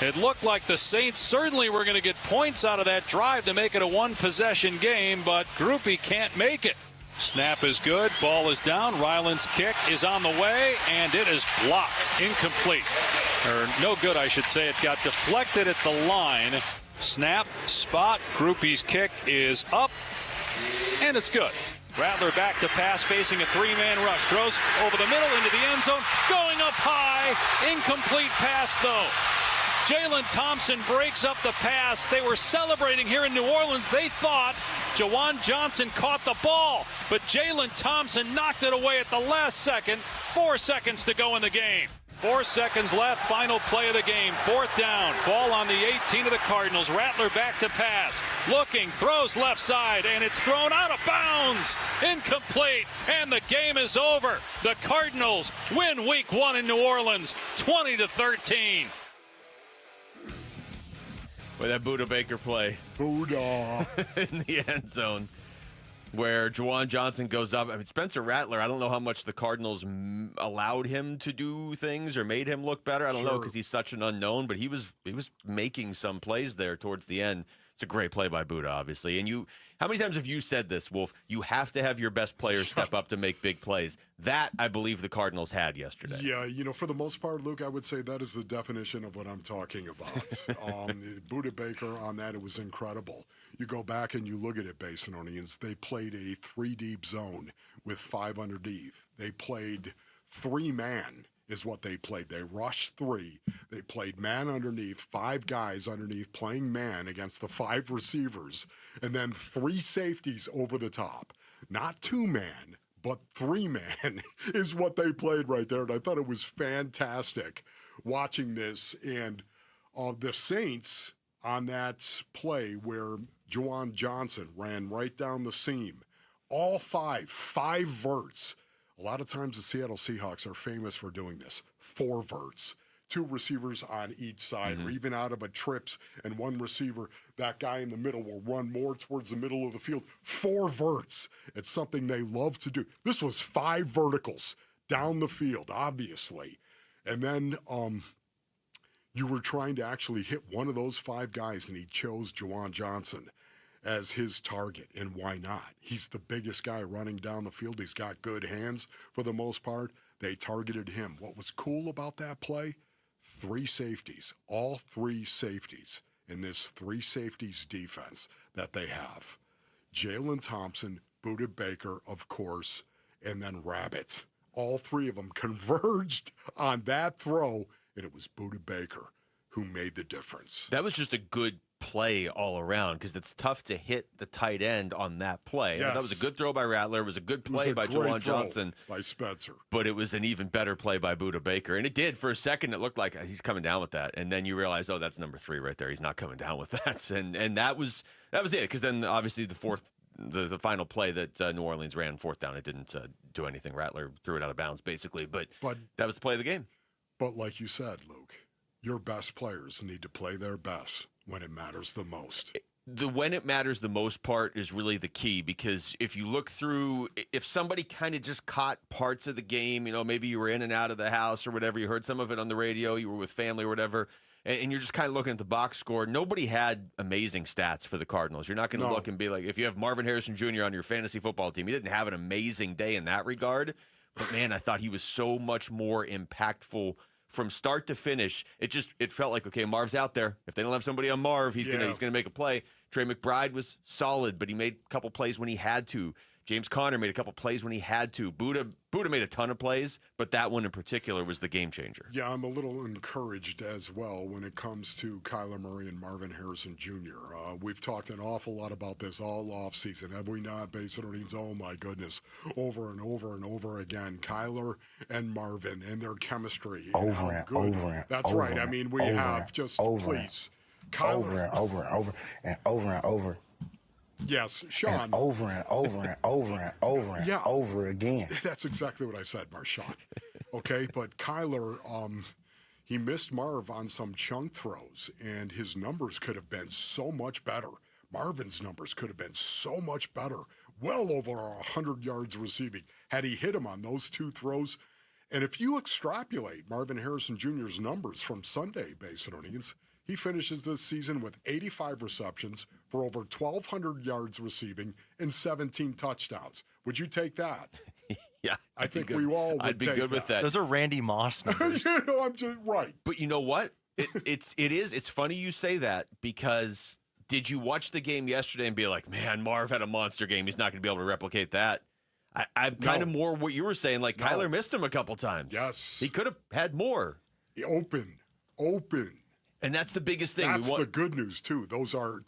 It looked like the Saints certainly were going to get points out of that drive to make it a one-possession game, but Groupie can't make it. Snap is good, ball is down, Ryland's kick is on the way, and it is blocked, incomplete. Or no good, I should say. It got deflected at the line. Snap, spot, Groupie's kick is up, and it's good. Rattler back to pass, facing a three-man rush. Throws over the middle into the end zone. Going up high. Incomplete pass, though. Jalen Thompson breaks up the pass. They were celebrating here in New Orleans. They thought Jawan Johnson caught the ball, but Jalen Thompson knocked it away at the last second. 4 seconds to go in the game. 4 seconds left, final play of the game. 4th down, ball on the 18 of the Cardinals. Rattler back to pass, looking, throws left side, and it's thrown out of bounds. Incomplete, and the game is over. The Cardinals win week 1 in New Orleans, 20-13. With that Buda Baker play. Buda. In the end zone, where Jawan Johnson goes up. I mean, Spencer Rattler, I don't know how much the Cardinals allowed him to do things or made him look better. I don't know, because he's such an unknown, but he was making some plays there towards the end. It's a great play by Buda, obviously. And how many times have you said this, Wolf? You have to have your best players step up to make big plays. That, I believe, the Cardinals had yesterday. Yeah, for the most part, Luke, I would say that is the definition of what I'm talking about. Buda Baker on that, it was incredible. You go back and you look at it, Basinonians, they played a 3-deep zone with 5 underneath. They played 3-man. Is what they played. They rushed 3. They played man underneath, 5 guys underneath playing man against the 5 receivers, and then 3 safeties over the top. Not 2-man, but 3-man is what they played right there. And I thought it was fantastic watching this. And the Saints on that play where Jawan Johnson ran right down the seam, all 5 verts. A lot of times the Seattle Seahawks are famous for doing this. 4 verts, 2 receivers on each side, or even out of a trips, and 1 receiver, that guy in the middle will run more towards the middle of the field. 4 verts. It's something they love to do. This was 5 verticals down the field, obviously. And then you were trying to actually hit one of those 5 guys, and he chose Jawan Johnson as his target, and why not? He's the biggest guy running down the field. He's got good hands for the most part. They targeted him. What was cool about that play? 3 safeties, all 3 safeties in this 3 safeties defense that they have. Jalen Thompson, Buda Baker, of course, and then Rabbit. All 3 of them converged on that throw, and it was Buda Baker who made the difference. That was just a good play all around, because it's tough to hit the tight end on that play. Yes. That was a good throw by Rattler. It was a good play by Jawan Johnson. By Spencer. But it was an even better play by Buda Baker. And it did. For a second, it looked like he's coming down with that. And then you realize, oh, that's number 3 right there. He's not coming down with that. And that was it. Because then, obviously, the final play that New Orleans ran, 4th down, it didn't do anything. Rattler threw it out of bounds, basically. But that was the play of the game. But like you said, Luke, your best players need to play their best when it matters the most. The when it matters the most part is really the key, because if you look through, if somebody kind of just caught parts of the game, maybe you were in and out of the house or whatever, you heard some of it on the radio, you were with family or whatever, and you're just kind of looking at the box score, nobody had amazing stats for the Cardinals. You're not going to look and be like, if you have Marvin Harrison Jr. on your fantasy football team, he didn't have an amazing day in that regard, but man, I thought he was so much more impactful from start to finish. It felt like, okay, Marv's out there. If they don't have somebody on Marv, he's gonna make a play. Trey McBride was solid, but he made a couple plays when he had to. James Conner made a couple plays when he had to. Buddha made a ton of plays, but that one in particular was the game changer. Yeah, I'm a little encouraged as well when it comes to Kyler Murray and Marvin Harrison Jr. We've talked an awful lot about this all offseason, have we not, Base Earnings? Oh, my goodness. Over and over and over again. Kyler and Marvin and their chemistry. That's right. I mean, we have just, please. Kyler. Over and over. Yes, Sean. And over and over again. That's exactly what I said, Marshawn. Okay, but Kyler, he missed Marv on some chunk throws, and his numbers could have been so much better. Marvin's numbers could have been so much better, well over 100 yards receiving, had he hit him on those 2 throws. And if you extrapolate Marvin Harrison Jr.'s numbers from Sunday Base Earnings, he finishes this season with 85 receptions for over 1,200 yards receiving and 17 touchdowns. Would you take that? Yeah. I think we all would I'd be take good with that. Those are Randy Moss numbers. I'm just right. But you know what? It's funny you say that, because did you watch the game yesterday and be like, man, Marv had a monster game. He's not going to be able to replicate that. I'm kind of more what you were saying, like Kyler missed him a couple times. Yes. He could have had more. Open. And that's the biggest thing. That's the good news too. Those are.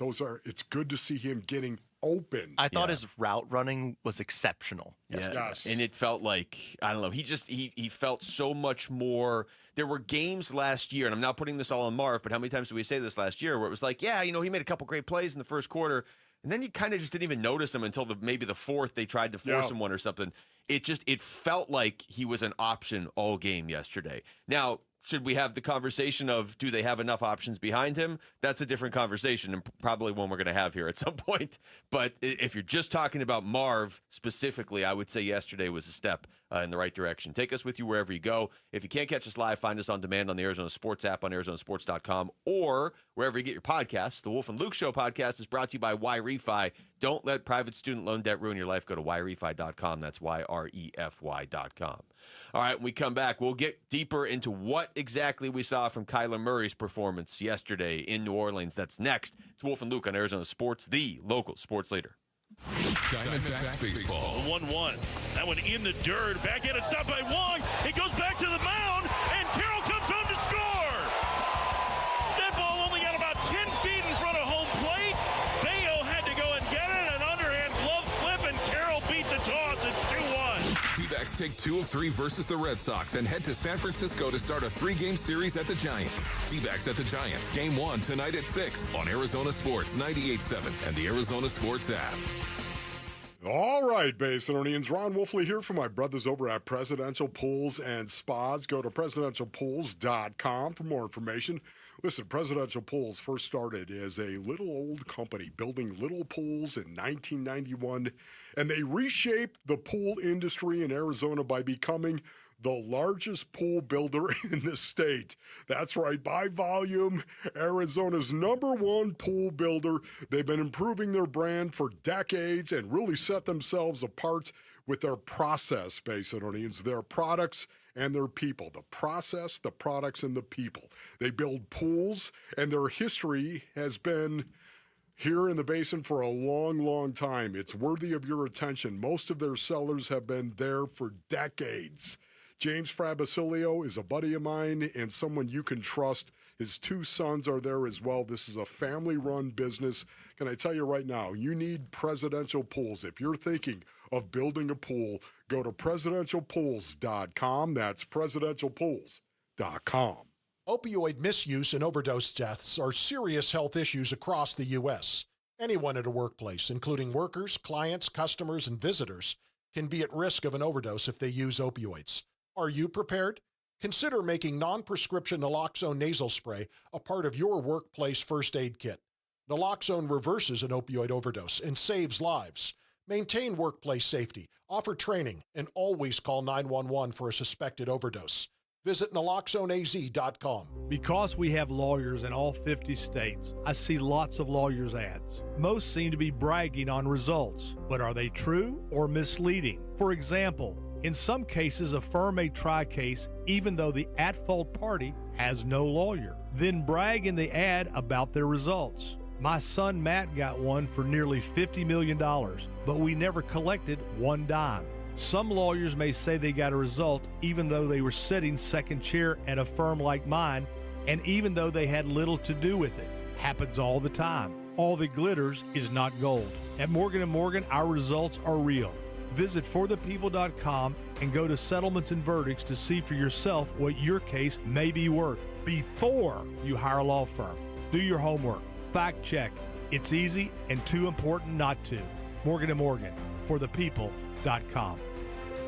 It's good to see him getting open. I thought his route running was exceptional. Yes. And it felt like, I don't know, he felt so much more. There were games last year, and I'm not putting this all on Marv, but how many times did we say this last year, where it was like, yeah, he made a couple great plays in the first quarter, and then you kind of just didn't even notice him until maybe the fourth they tried to force him one or something. It felt like he was an option all game yesterday. Now, should we have the conversation of, do they have enough options behind him? That's a different conversation, and probably one we're going to have here at some point. But if you're just talking about Marv specifically, I would say yesterday was a step in the right direction. Take us with you wherever you go. If you can't catch us live, find us on demand on the Arizona Sports app, on ArizonaSports.com, or wherever you get your podcasts. The Wolf and Luke Show podcast is brought to you by YRefi. Don't let private student loan debt ruin your life. Go to YRefi.com. That's YREFY.com. All right, when we come back, we'll get deeper into what exactly we saw from Kyler Murray's performance yesterday in New Orleans. That's next. It's Wolf and Luke on Arizona Sports, the local sports leader. Diamondbacks baseball. 1-1. That one in the dirt. Back in, it's stopped by Wong. It goes back to the mound, and Carroll comes home to score. That ball only got about 10 feet in front of home plate. Bayo had to go and get it, an underhand glove flip, and Carroll beat the toss. It's 2-1. D-backs take 2 of 3 versus the Red Sox and head to San Francisco to start a 3-game series at the Giants. D-backs at the Giants, Game 1 tonight at 6 on Arizona Sports 98.7 and the Arizona Sports app. All right, Base Earnings. Ron Wolfley here for my brothers over at Presidential Pools and Spas. Go to presidentialpools.com for more information. Listen, Presidential Pools first started as a little old company building little pools in 1991, and they reshaped the pool industry in Arizona by becoming the largest pool builder in the state. That's right, by volume, Arizona's #1 pool builder. They've been improving their brand for decades and really set themselves apart with their process, Base Earnings, their products and their people. The process, the products, and the people. They build pools, and their history has been here in the basin for a long, long time. It's worthy of your attention. Most of their sellers have been there for decades. James Frabasilio is a buddy of mine and someone you can trust. His 2 sons are there as well. This is a family-run business. Can I tell you right now, you need Presidential Pools. If you're thinking of building a pool, go to presidentialpools.com. That's presidentialpools.com. Opioid misuse and overdose deaths are serious health issues across the U.S. Anyone at a workplace, including workers, clients, customers, and visitors, can be at risk of an overdose if they use opioids. Are you prepared? Consider making non-prescription naloxone nasal spray a part of your workplace first aid kit. Naloxone reverses an opioid overdose and saves lives. Maintain workplace safety, offer training, and always call 911 for a suspected overdose. Visit naloxoneaz.com. Because we have lawyers in all 50 states, I see lots of lawyers' ads. Most seem to be bragging on results, but are they true or misleading? For example, in some cases, a firm may try a case even though the at-fault party has no lawyer, then brag in the ad about their results. My son Matt got one for nearly $50 million, but we never collected one dime. Some lawyers may say they got a result even though they were sitting second chair at a firm like mine, and even though they had little to do with it. Happens all the time. All that glitters is not gold. At Morgan & Morgan, our results are real. Visit forthepeople.com and go to settlements and verdicts to see for yourself what your case may be worth before you hire a law firm. Do your homework. Fact check. It's easy and too important not to. Morgan & Morgan, forthepeople.com.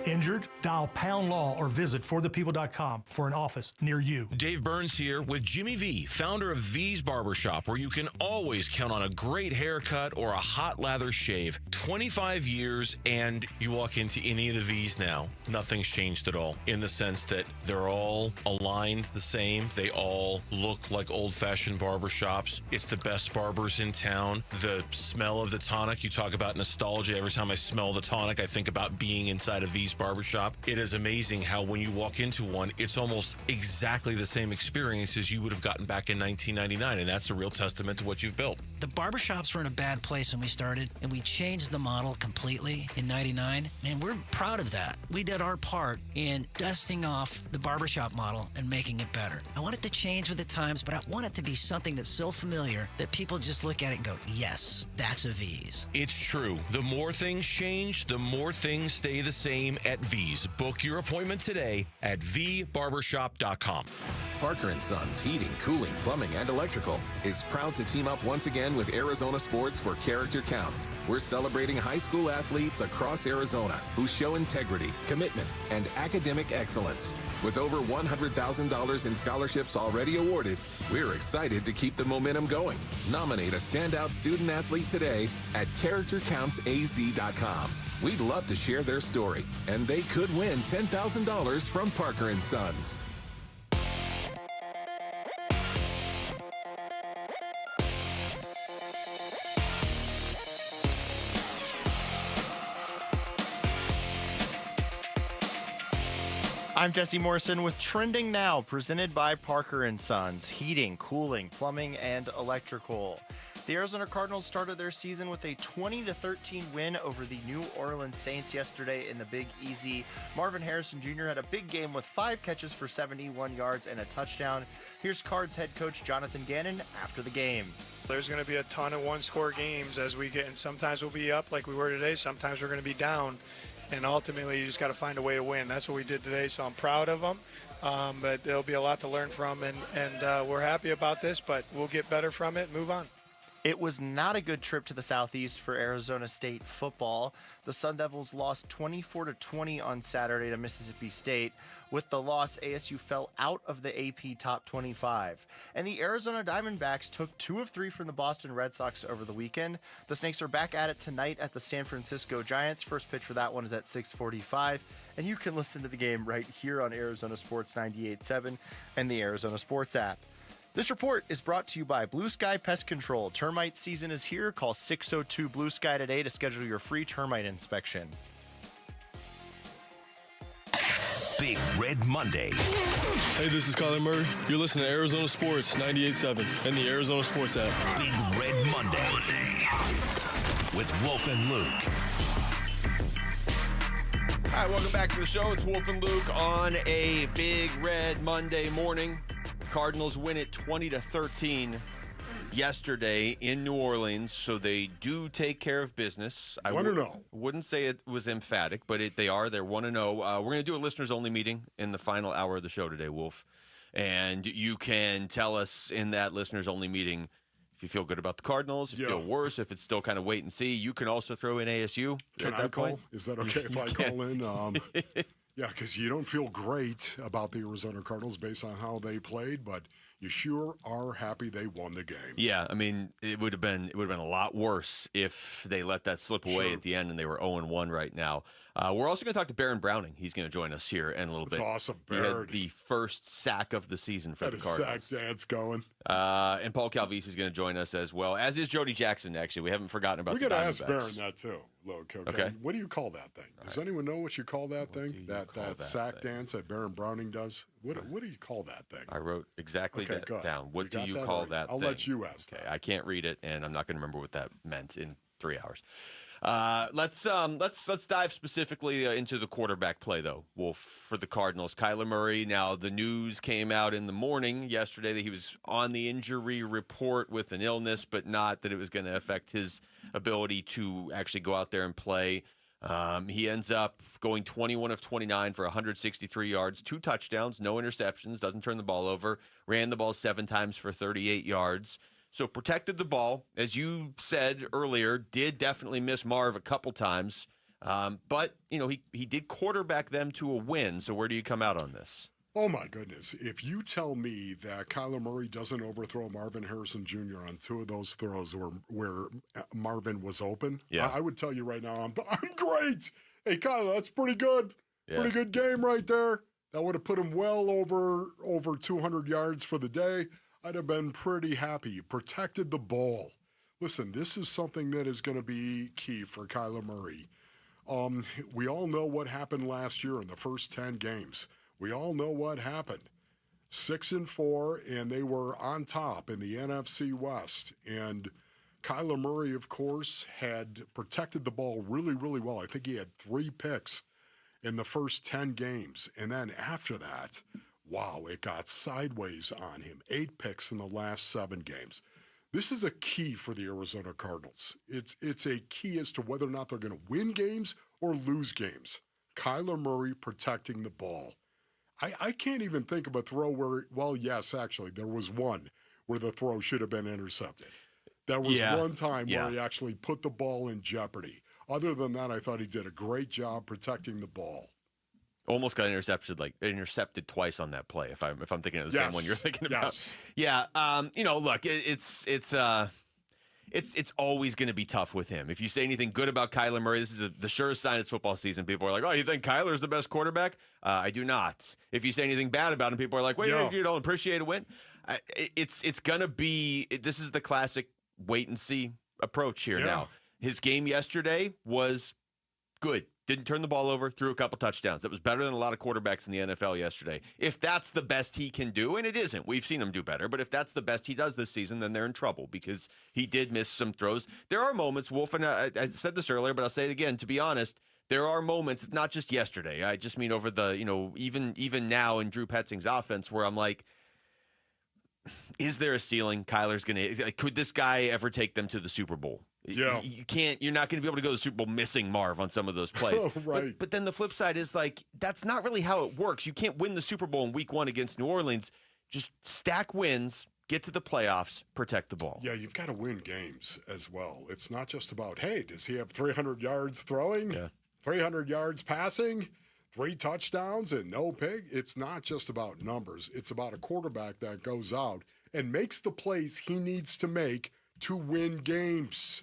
Injured? Dial pound law or visit forthepeople.com for an office near you. Dave Burns here with Jimmy V, founder of V's Barbershop, where you can always count on a great haircut or a hot lather shave. 25 years, and you walk into any of the V's now, nothing's changed at all, in the sense that they're all aligned the same. They all look like old-fashioned barbershops. It's the best barbers in town. The smell of the tonic, you talk about nostalgia. Every time I smell the tonic, I think about being inside a V's Barbershop. It is amazing how when you walk into one, it's almost exactly the same experience as you would have gotten back in 1999, and that's a real testament to what you've built. The barbershops were in a bad place when we started, and we changed the model completely in 99, and we're proud of that. We did our part in dusting off the barbershop model and making it better. I want it to change with the times, but I want it to be something that's so familiar that people just look at it and go, yes, that's a V's. It's true. The more things change, the more things stay the same at V's. Book your appointment today at vbarbershop.com. Parker & Sons Heating, Cooling, Plumbing, and Electrical is proud to team up once again with Arizona Sports for Character Counts. We're celebrating high school athletes across Arizona who show integrity, commitment, and academic excellence. With over $100,000 in scholarships already awarded, we're excited to keep the momentum going. Nominate a standout student athlete today at CharacterCountsAZ.com. We'd love to share their story, and they could win $10,000 from Parker & Sons. I'm Jesse Morrison with Trending Now, presented by Parker & Sons, heating, cooling, plumbing, and electrical. The Arizona Cardinals started their season with a 20-13 win over the New Orleans Saints yesterday in the Big Easy. Marvin Harrison Jr. had a big game with 5 catches for 71 yards and a touchdown. Here's Cards head coach Jonathan Gannon after the game. There's going to be a ton of one-score games as we get, and sometimes we'll be up like we were today, sometimes we're going to be down. And ultimately, you just got to find a way to win. That's what we did today, so I'm proud of them. But there'll be a lot to learn from, and we're happy about this, but we'll get better from it and move on. It was not a good trip to the Southeast for Arizona State football. The Sun Devils lost 24-20 on Saturday to Mississippi State. With the loss, ASU fell out of the AP Top 25. And the Arizona Diamondbacks took 2 of 3 from the Boston Red Sox over the weekend. The Snakes are back at it tonight at the San Francisco Giants. First pitch for that one is at 6:45. And you can listen to the game right here on Arizona Sports 98.7 and the Arizona Sports app. This report is brought to you by Blue Sky Pest Control. Termite season is here. Call 602-BLUE-SKY today to schedule your free termite inspection. Big Red Monday. Hey, this is Kyler Murray. You're listening to Arizona Sports 98.7 and the Arizona Sports app. Big Red Monday with Wolf and Luke. All right, welcome back to the show. It's Wolf and Luke on a Big Red Monday morning. Cardinals win it 20-13 yesterday in New Orleans, so they do take care of business. I 1-0. wouldn't say it was emphatic, but they're 1-0. We're going to do a listeners-only meeting in the final hour of the show today, Wolf. And you can tell us in that listeners-only meeting if you feel good about the Cardinals, if you feel worse, if it's still kind of wait and see. You can also throw in ASU. Can I call? Is that okay if I call in? Yeah, because you don't feel great about the Arizona Cardinals based on how they played, but you sure are happy they won the game. Yeah, I mean, it would have been a lot worse if they let that slip away at the end and they were 0-1 right now. We're also going to talk to Baron Browning. He's going to join us here in a little bit. That's awesome, Baron. He had the first sack of the season for the Cardinals. Sack dance going. And Paul Calvisi is going to join us as well, as is Jody Jackson, actually. We haven't forgotten about We the got to ask Diamondbacks. Barron that too, Luke. Okay. What do you call that thing? Does anyone know what you call that thing? That sack dance that Barron Browning does? What do you call that thing? I wrote exactly that down. What do you that call right. that I'll thing? let you ask Okay, I can't read it, and I'm not going to remember what that meant in 3 hours. Let's dive specifically into the quarterback play, though, Wolf, for the Cardinals. Kyler Murray. Now, the news came out in the morning yesterday that he was on the injury report with an illness, but not that it was going to affect his ability to actually go out there and play. He ends up going 21 of 29 for 163 yards, 2 touchdowns, no interceptions, doesn't turn the ball over, ran the ball 7 times for 38 yards. So protected the ball, as you said earlier, did definitely miss Marv a couple times. But, he did quarterback them to a win. So where do you come out on this? Oh, my goodness. If you tell me that Kyler Murray doesn't overthrow Marvin Harrison Jr. on 2 of those throws where Marvin was open, I would tell you right now, I'm great. Hey, Kyler, that's pretty good. Yeah. Pretty good game right there. That would have put him well over 200 yards for the day. I'd have been pretty happy. You protected the ball. Listen, this is something that is going to be key for Kyler Murray. We all know what happened last year in the first 10 games. We all know what happened. 6-4, and they were on top in the NFC West. And Kyler Murray, of course, had protected the ball really, really well. I think he had 3 picks in the first 10 games. And then after that, wow, it got sideways on him. 8 picks in the last 7 games. This is a key for the Arizona Cardinals. It's a key as to whether or not they're going to win games or lose games. Kyler Murray protecting the ball. I can't even think of a throw where, well, yes, actually, there was one where the throw should have been intercepted. There was one time where he actually put the ball in jeopardy. Other than that, I thought he did a great job protecting the ball. Almost got intercepted twice on that play. If I'm thinking of the same one you're thinking about. Yes. Yeah. Look, it's always going to be tough with him. If you say anything good about Kyler Murray, this is the surest sign it's football season. People are like, "Oh, you think Kyler's the best quarterback?" I do not. If you say anything bad about him, people are like, "Wait, you don't appreciate a win." It's going to be. This is the classic wait and see approach here. Now, his game yesterday was good. Didn't turn the ball over, threw a couple touchdowns. That was better than a lot of quarterbacks in the NFL yesterday. If that's the best he can do, and it isn't, we've seen him do better, but if that's the best he does this season, then they're in trouble because he did miss some throws. There are moments, Wolf, and I said this earlier, but I'll say it again, to be honest, there are moments, not just yesterday, I just mean over the, even now in Drew Petzing's offense where I'm like, is there a ceiling Kyler's going to – could this guy ever take them to the Super Bowl? Yeah. You're not going to be able to go to the Super Bowl missing Marv on some of those plays. Right. But then the flip side is like, that's not really how it works. You can't win the Super Bowl in week 1 against New Orleans. Just stack wins, get to the playoffs, protect the ball. Yeah, you've got to win games as well. It's not just about, hey, does he have 300 yards throwing? Yeah. 300 yards passing? 3 touchdowns and no pick? It's not just about numbers. It's about a quarterback that goes out and makes the plays he needs to make to win games.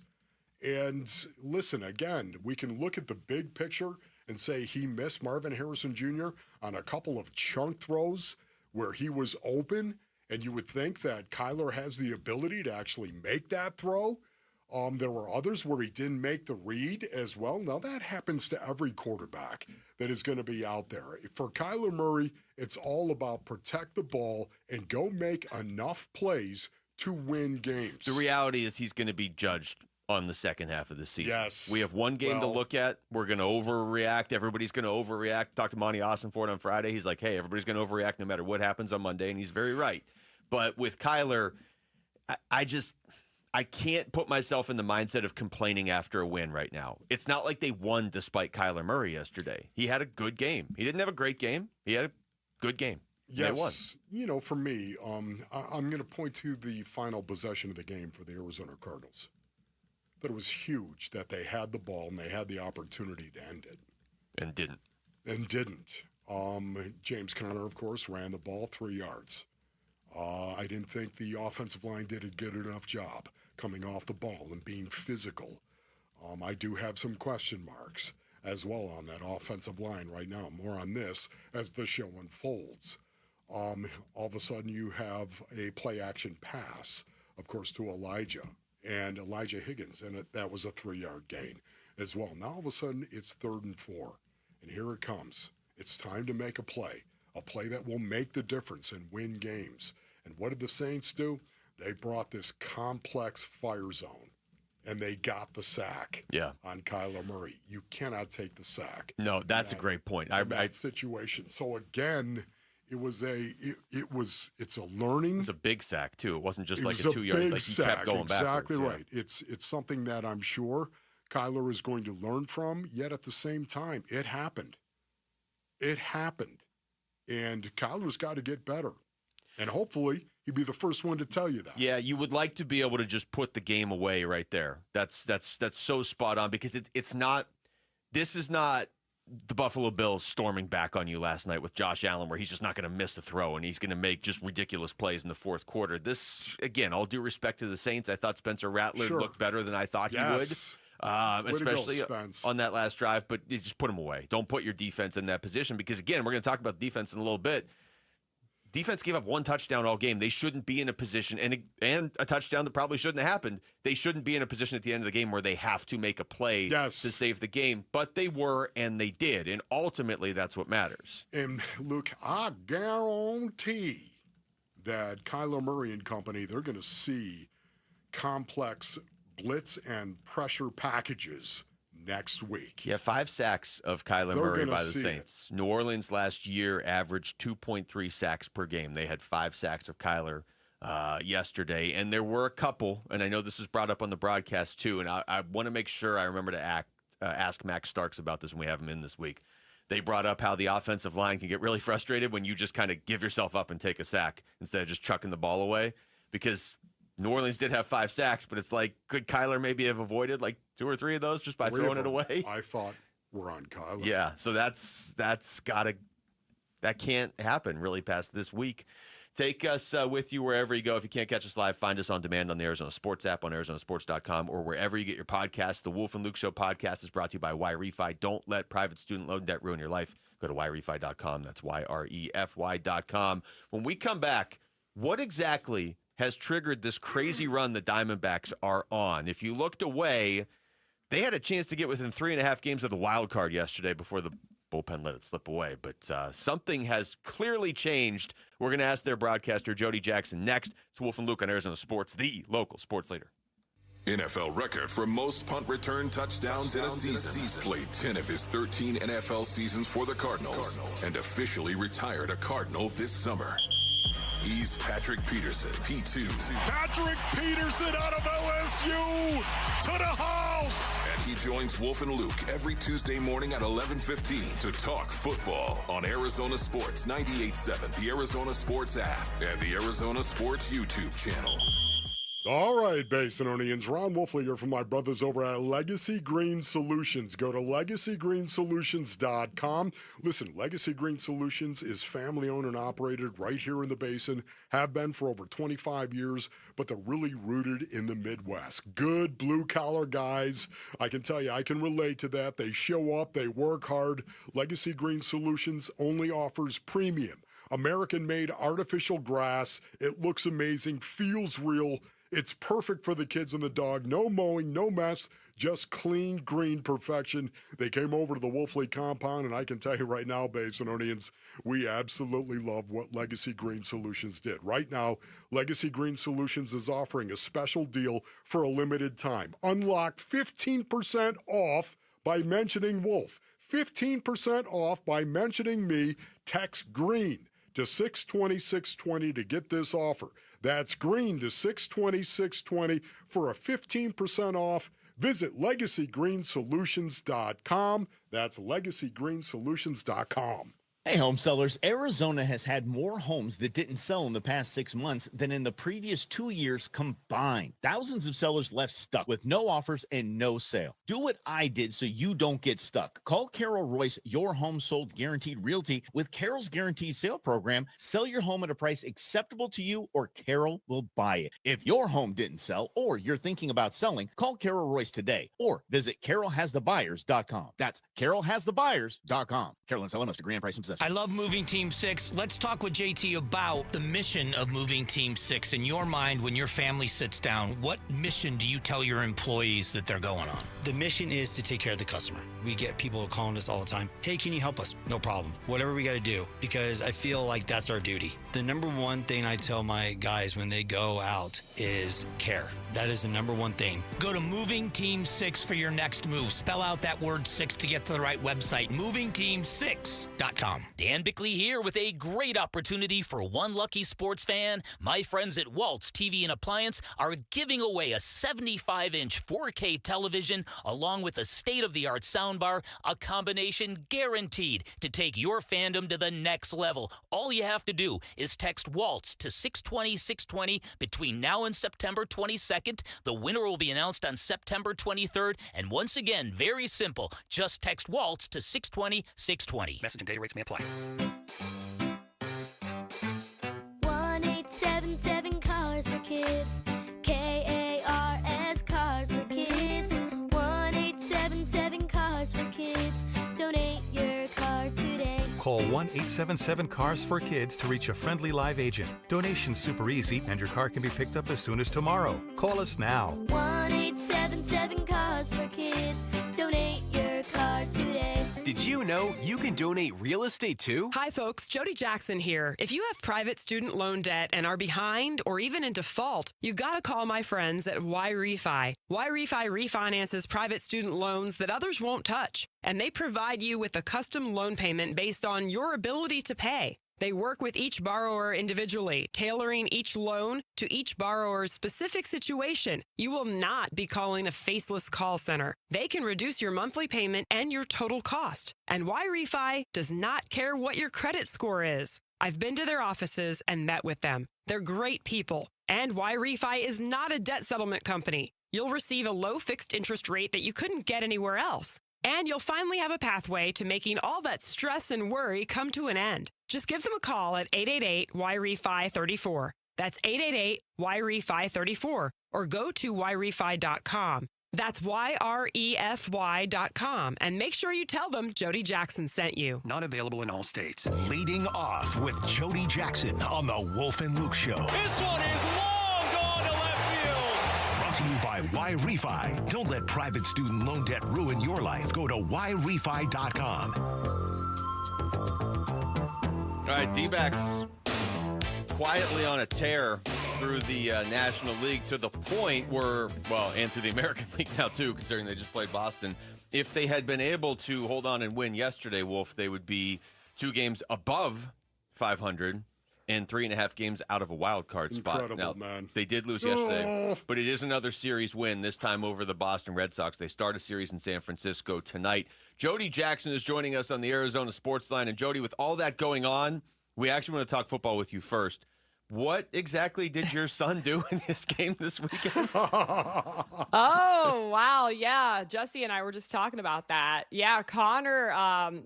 And listen, again, we can look at the big picture and say he missed Marvin Harrison Jr. on a couple of chunk throws where he was open, and you would think that Kyler has the ability to actually make that throw. There were others where he didn't make the read as well. Now, that happens to every quarterback that is going to be out there. For Kyler Murray, it's all about protect the ball and go make enough plays to win games. The reality is he's going to be judged on the second half of the season. Yes. We have one game to look at. We're going to overreact. Everybody's going to overreact. Talked to Monty Austin on Friday. He's like, hey, everybody's going to overreact no matter what happens on Monday, and he's very right. But with Kyler, I can't put myself in the mindset of complaining after a win right now. It's not like they won despite Kyler Murray yesterday. He had a good game. He didn't have a great game. He had a good game. Yes. They won. For me, I'm going to point to the final possession of the game for the Arizona Cardinals. But it was huge that they had the ball and they had the opportunity to end it. And didn't. James Conner, of course, ran the ball 3 yards. I didn't think the offensive line did a good enough job coming off the ball and being physical. I do have some question marks as well on that offensive line right now. More on this as the show unfolds. all of a sudden you have a play-action pass, of course, to Elijah Higgins, and that was a 3-yard gain as well. Now all of a sudden it's 3rd and 4, and here it comes. It's time to make a play that will make the difference and win games. And what did the Saints do? They brought this complex fire zone, and they got the sack on Kyler Murray. You cannot take the sack. No, that's a great point. In that situation. So again, it's a learning. It's a big sack too. It wasn't just like a was 2-yard. Big Like he sack. kept going exactly backwards. Right. It's something that I'm sure Kyler is going to learn from. Yet at the same time, it happened. It happened, and Kyler's got to get better. And hopefully, he'd be the first one to tell you that. Yeah, you would like to be able to just put the game away right there. That's so spot on because it's not. This is not the Buffalo Bills storming back on you last night with Josh Allen, where he's just not going to miss a throw and he's going to make just ridiculous plays in the fourth quarter. This, again, all due respect to the Saints, I thought Spencer Rattler looked better than I thought he would. Especially on that last drive, but you just put them away. Don't put your defense in that position because, again, we're going to talk about defense in a little bit. Defense gave up 1 touchdown all game. They shouldn't be in a position, and a touchdown that probably shouldn't have happened. They shouldn't be in a position at the end of the game where they have to make a play to save the game. But they were, and they did. And ultimately, that's what matters. And, Luke, I guarantee that Kyler Murray and company, they're going to see complex blitz and pressure packages next week. Yeah, 5 sacks of Kyler Murray by the Saints. New Orleans last year averaged 2.3 sacks per game. They had 5 sacks of Kyler yesterday, and there were a couple, and I know this was brought up on the broadcast too, and I want to make sure I remember to ask Max Starks about this when we have him in this week. They brought up how the offensive line can get really frustrated when you just kind of give yourself up and take a sack instead of just chucking the ball away, because New Orleans did have 5 sacks, but it's like, could Kyler maybe have avoided like 2 or 3 of those just by throwing it away? I thought we're on Kyler. Yeah, so that can't happen really past this week. Take us with you wherever you go. If you can't catch us live, find us on demand on the Arizona Sports app, on ArizonaSports.com, or wherever you get your podcasts. The Wolf and Luke Show podcast is brought to you by YRefi. Don't let private student loan debt ruin your life. Go to YRefi.com. That's YREFY.com. When we come back, what exactly has triggered this crazy run the Diamondbacks are on? If you looked away, they had a chance to get within 3.5 games of the wild card yesterday before the bullpen let it slip away. But something has clearly changed. We're going to ask their broadcaster, Jody Jackson, next. It's Wolf and Luke on Arizona Sports, the local sports leader. NFL record for most punt return touchdowns in a season. Played 10 of his 13 NFL seasons for the Cardinals and officially retired a Cardinal this summer. He's Patrick Peterson, P2. Patrick Peterson out of LSU to the house. And he joins Wolf and Luke every Tuesday morning at 11:15 to talk football on Arizona Sports 98.7, the Arizona Sports app, and the Arizona Sports YouTube channel. All right, Basinonians. Ron Wolfley here from my brothers over at Legacy Green Solutions. Go to LegacyGreenSolutions.com. Listen, Legacy Green Solutions is family-owned and operated right here in the Basin, have been for over 25 years, but they're really rooted in the Midwest. Good blue-collar guys. I can tell you, I can relate to that. They show up, they work hard. Legacy Green Solutions only offers premium, American-made artificial grass. It looks amazing, feels real. It's perfect for the kids and the dog. No mowing, no mess, just clean, green perfection. They came over to the Wolfley compound, and I can tell you right now, Basinonians, we absolutely love what Legacy Green Solutions did. Right now, Legacy Green Solutions is offering a special deal for a limited time. Unlock 15% off by mentioning Wolf. 15% off by mentioning me. Text GREEN to 620-620 to get this offer. That's green to 620-620 for a 15% off. Visit LegacyGreenSolutions.com. That's LegacyGreenSolutions.com. Hey, home sellers, Arizona has had more homes that didn't sell in the past 6 months than in the previous 2 years combined. Thousands of sellers left stuck with no offers and no sale. Do what I did so you don't get stuck. Call Carol Royce, your home sold guaranteed realty. With Carol's guaranteed sale program, sell your home at a price acceptable to you or Carol will buy it. If your home didn't sell or you're thinking about selling, call Carol Royce today or visit CarolHasTheBuyers.com. That's CarolHasTheBuyers.com. Carol and seller must agree on price and possession. I love Moving Team 6. Let's talk with JT about the mission of Moving Team 6. In your mind, when your family sits down, what mission do you tell your employees that they're going on? The mission is to take care of the customer. We get people calling us all the time. Hey, can you help us? No problem. Whatever we got to do, because I feel like that's our duty. The number one thing I tell my guys when they go out is care. That is the number one thing. Go to Moving Team 6 for your next move. Spell out that word 6 to get to the right website. MovingTeam6.com. Dan Bickley here with a great opportunity for one lucky sports fan. My friends at Waltz TV and Appliance are giving away a 75-inch 4K television along with a state-of-the-art soundbar, a combination guaranteed to take your fandom to the next level. All you have to do is text Waltz to 620-620 between now and September 22nd. The winner will be announced on September 23rd. And once again, very simple. Just text Waltz to 620-620. Message and data rates may apply. 1877 Cars for Kids. KARS Cars for Kids. 1877 Cars for Kids. Donate your car today. Call 1-877-CARS for Kids to reach a friendly live agent. Donation's super easy, and your car can be picked up as soon as tomorrow. Call us now. 1877 Cars for Kids. Donate your car today. Did you know you can donate real estate too? Hi folks, Jody Jackson here. If you have private student loan debt and are behind or even in default, you gotta call my friends at YRefi. YRefi refinances private student loans that others won't touch, and they provide you with a custom loan payment based on your ability to pay. They work with each borrower individually, tailoring each loan to each borrower's specific situation. You will not be calling a faceless call center. They can reduce your monthly payment and your total cost. And YRefi does not care what your credit score is. I've been to their offices and met with them. They're great people. And YRefi is not a debt settlement company. You'll receive a low fixed interest rate that you couldn't get anywhere else. And you'll finally have a pathway to making all that stress and worry come to an end. Just give them a call at 888-YRefi-34. That's 888-YRefi-34. Or go to YRefi.com. That's YREFY.com. And make sure you tell them Jody Jackson sent you. Not available in all states. Leading off with Jody Jackson on the Wolf and Luke Show. This one is long gone to left field. Brought to you by YRefi. Don't let private student loan debt ruin your life. Go to YRefi.com. All right, Dbacks quietly on a tear through the National League to the point where, well, and through the American League now too, considering they just played Boston. If they had been able to hold on and win yesterday, Wolf, they would be 2 games above 500 and 3.5 games out of a wild card spot. Incredible, now, man. They did lose yesterday, but it is another series win, this time over the Boston Red Sox. They start a series in San Francisco tonight. Jody Jackson is joining us on the Arizona Sports Line. And Jody, with all that going on, we actually want to talk football with you first. What exactly did your son do in this game this weekend? Oh, wow. Yeah. Jesse and I were just talking about that. Yeah. Connor,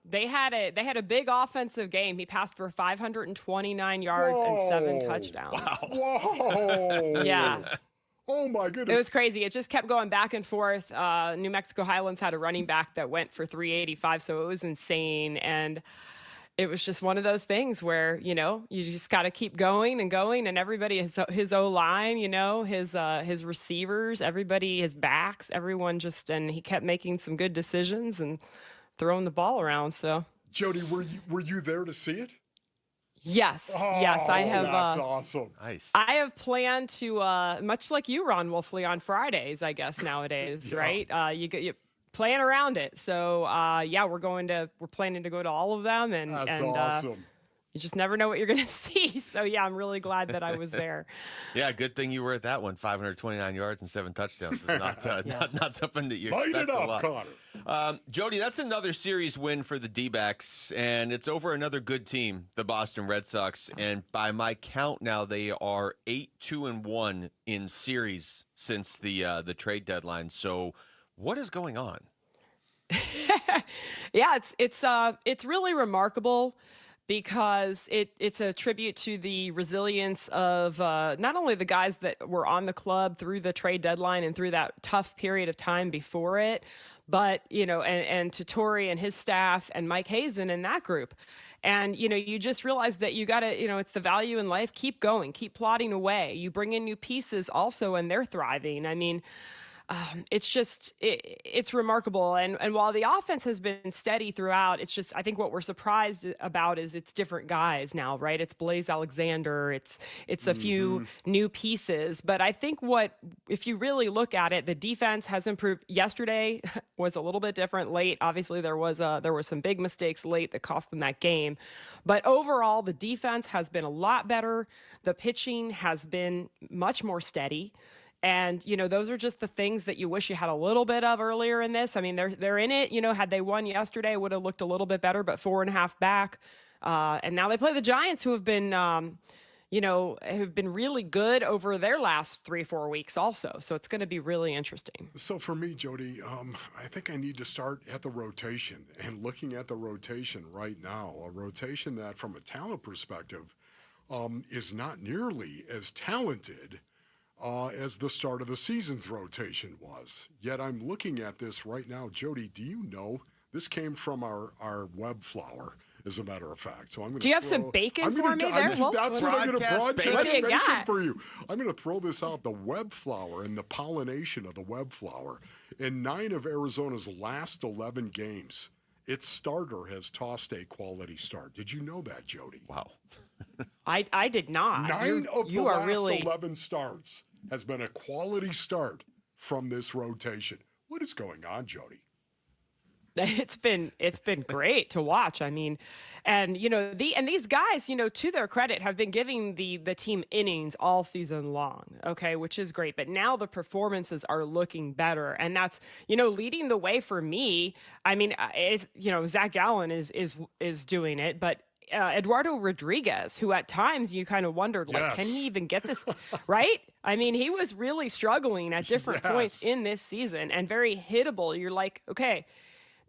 they had a big offensive game. He passed for 529 yards and 7 touchdowns. Wow. Whoa. Yeah. Oh, my goodness. It was crazy. It just kept going back and forth. New Mexico Highlands had a running back that went for 385, so it was insane. And it was just one of those things where, you know, you just got to keep going, and everybody, his O-line, you know, his receivers, everybody, his backs, everyone just, and he kept making some good decisions and throwing the ball around. So, Jody, were you there to see it? Yes, yes, I have. That's awesome. Nice. I have planned to, much like you, Ron Wolfley, on Fridays, I guess nowadays, right? You plan around it. So yeah, we're planning to go to all of them, and that's awesome. You just never know what you're going to see. So yeah, I'm really glad that I was there. Yeah, good thing you were at that one. 529 yards and 7 touchdowns. It's not something that you Light expect it up, a lot. Connor. Jody, that's another series win for the D-backs, and it's over another good team, the Boston Red Sox. And by my count now, they are 8-2-1 in series since the trade deadline. So what is going on? Yeah, it's really remarkable, because it's a tribute to the resilience of not only the guys that were on the club through the trade deadline and through that tough period of time before it, but, and to Torrey and his staff and Mike Hazen in that group. And, you just realize that you got to, it's the value in life. Keep going, keep plodding away. You bring in new pieces also, and they're thriving. I mean, it's just, it's remarkable. And while the offense has been steady throughout, it's just, I think what we're surprised about is it's different guys now, right? It's Blaze Alexander. It's a few new pieces. But I think if you really look at it, the defense has improved. Yesterday was a little bit different late. Obviously there were some big mistakes late that cost them that game. But overall, the defense has been a lot better. The pitching has been much more steady. And, those are just the things that you wish you had a little bit of earlier in this. I mean, they're in it. Had they won yesterday, it would have looked a little bit better, but 4.5 back. And now they play the Giants, who have been, have been really good over their last 3-4 weeks also. So it's going to be really interesting. So for me, Jody, I think I need to start at the rotation and looking at the rotation right now, a rotation that from a talent perspective is not nearly as talented as the start of the season's rotation was. Yet I'm looking at this right now. Jody, do you know this came from our web flower, as a matter of fact? So I'm going to. Do you have some bacon for me there? That's what I'm going to broadcast bacon for you. I'm going to throw this out. The web flower and the pollination of the web flower. In 9 of Arizona's last 11 games, its starter has tossed a quality start. Did you know that, Jody? Wow. I did not. 9 of the last 11 starts has been a quality start from this rotation. What is going on, Jody? It's been great to watch. I mean, and these guys, to their credit, have been giving the team innings all season long, okay, which is great. But now the performances are looking better, and that's leading the way for me. I mean, it's Zach Gallen is doing it, but Eduardo Rodriguez, who at times you kind of wondered, like, can he even get this right? I mean, he was really struggling at different points in this season and very hittable. You're like, okay,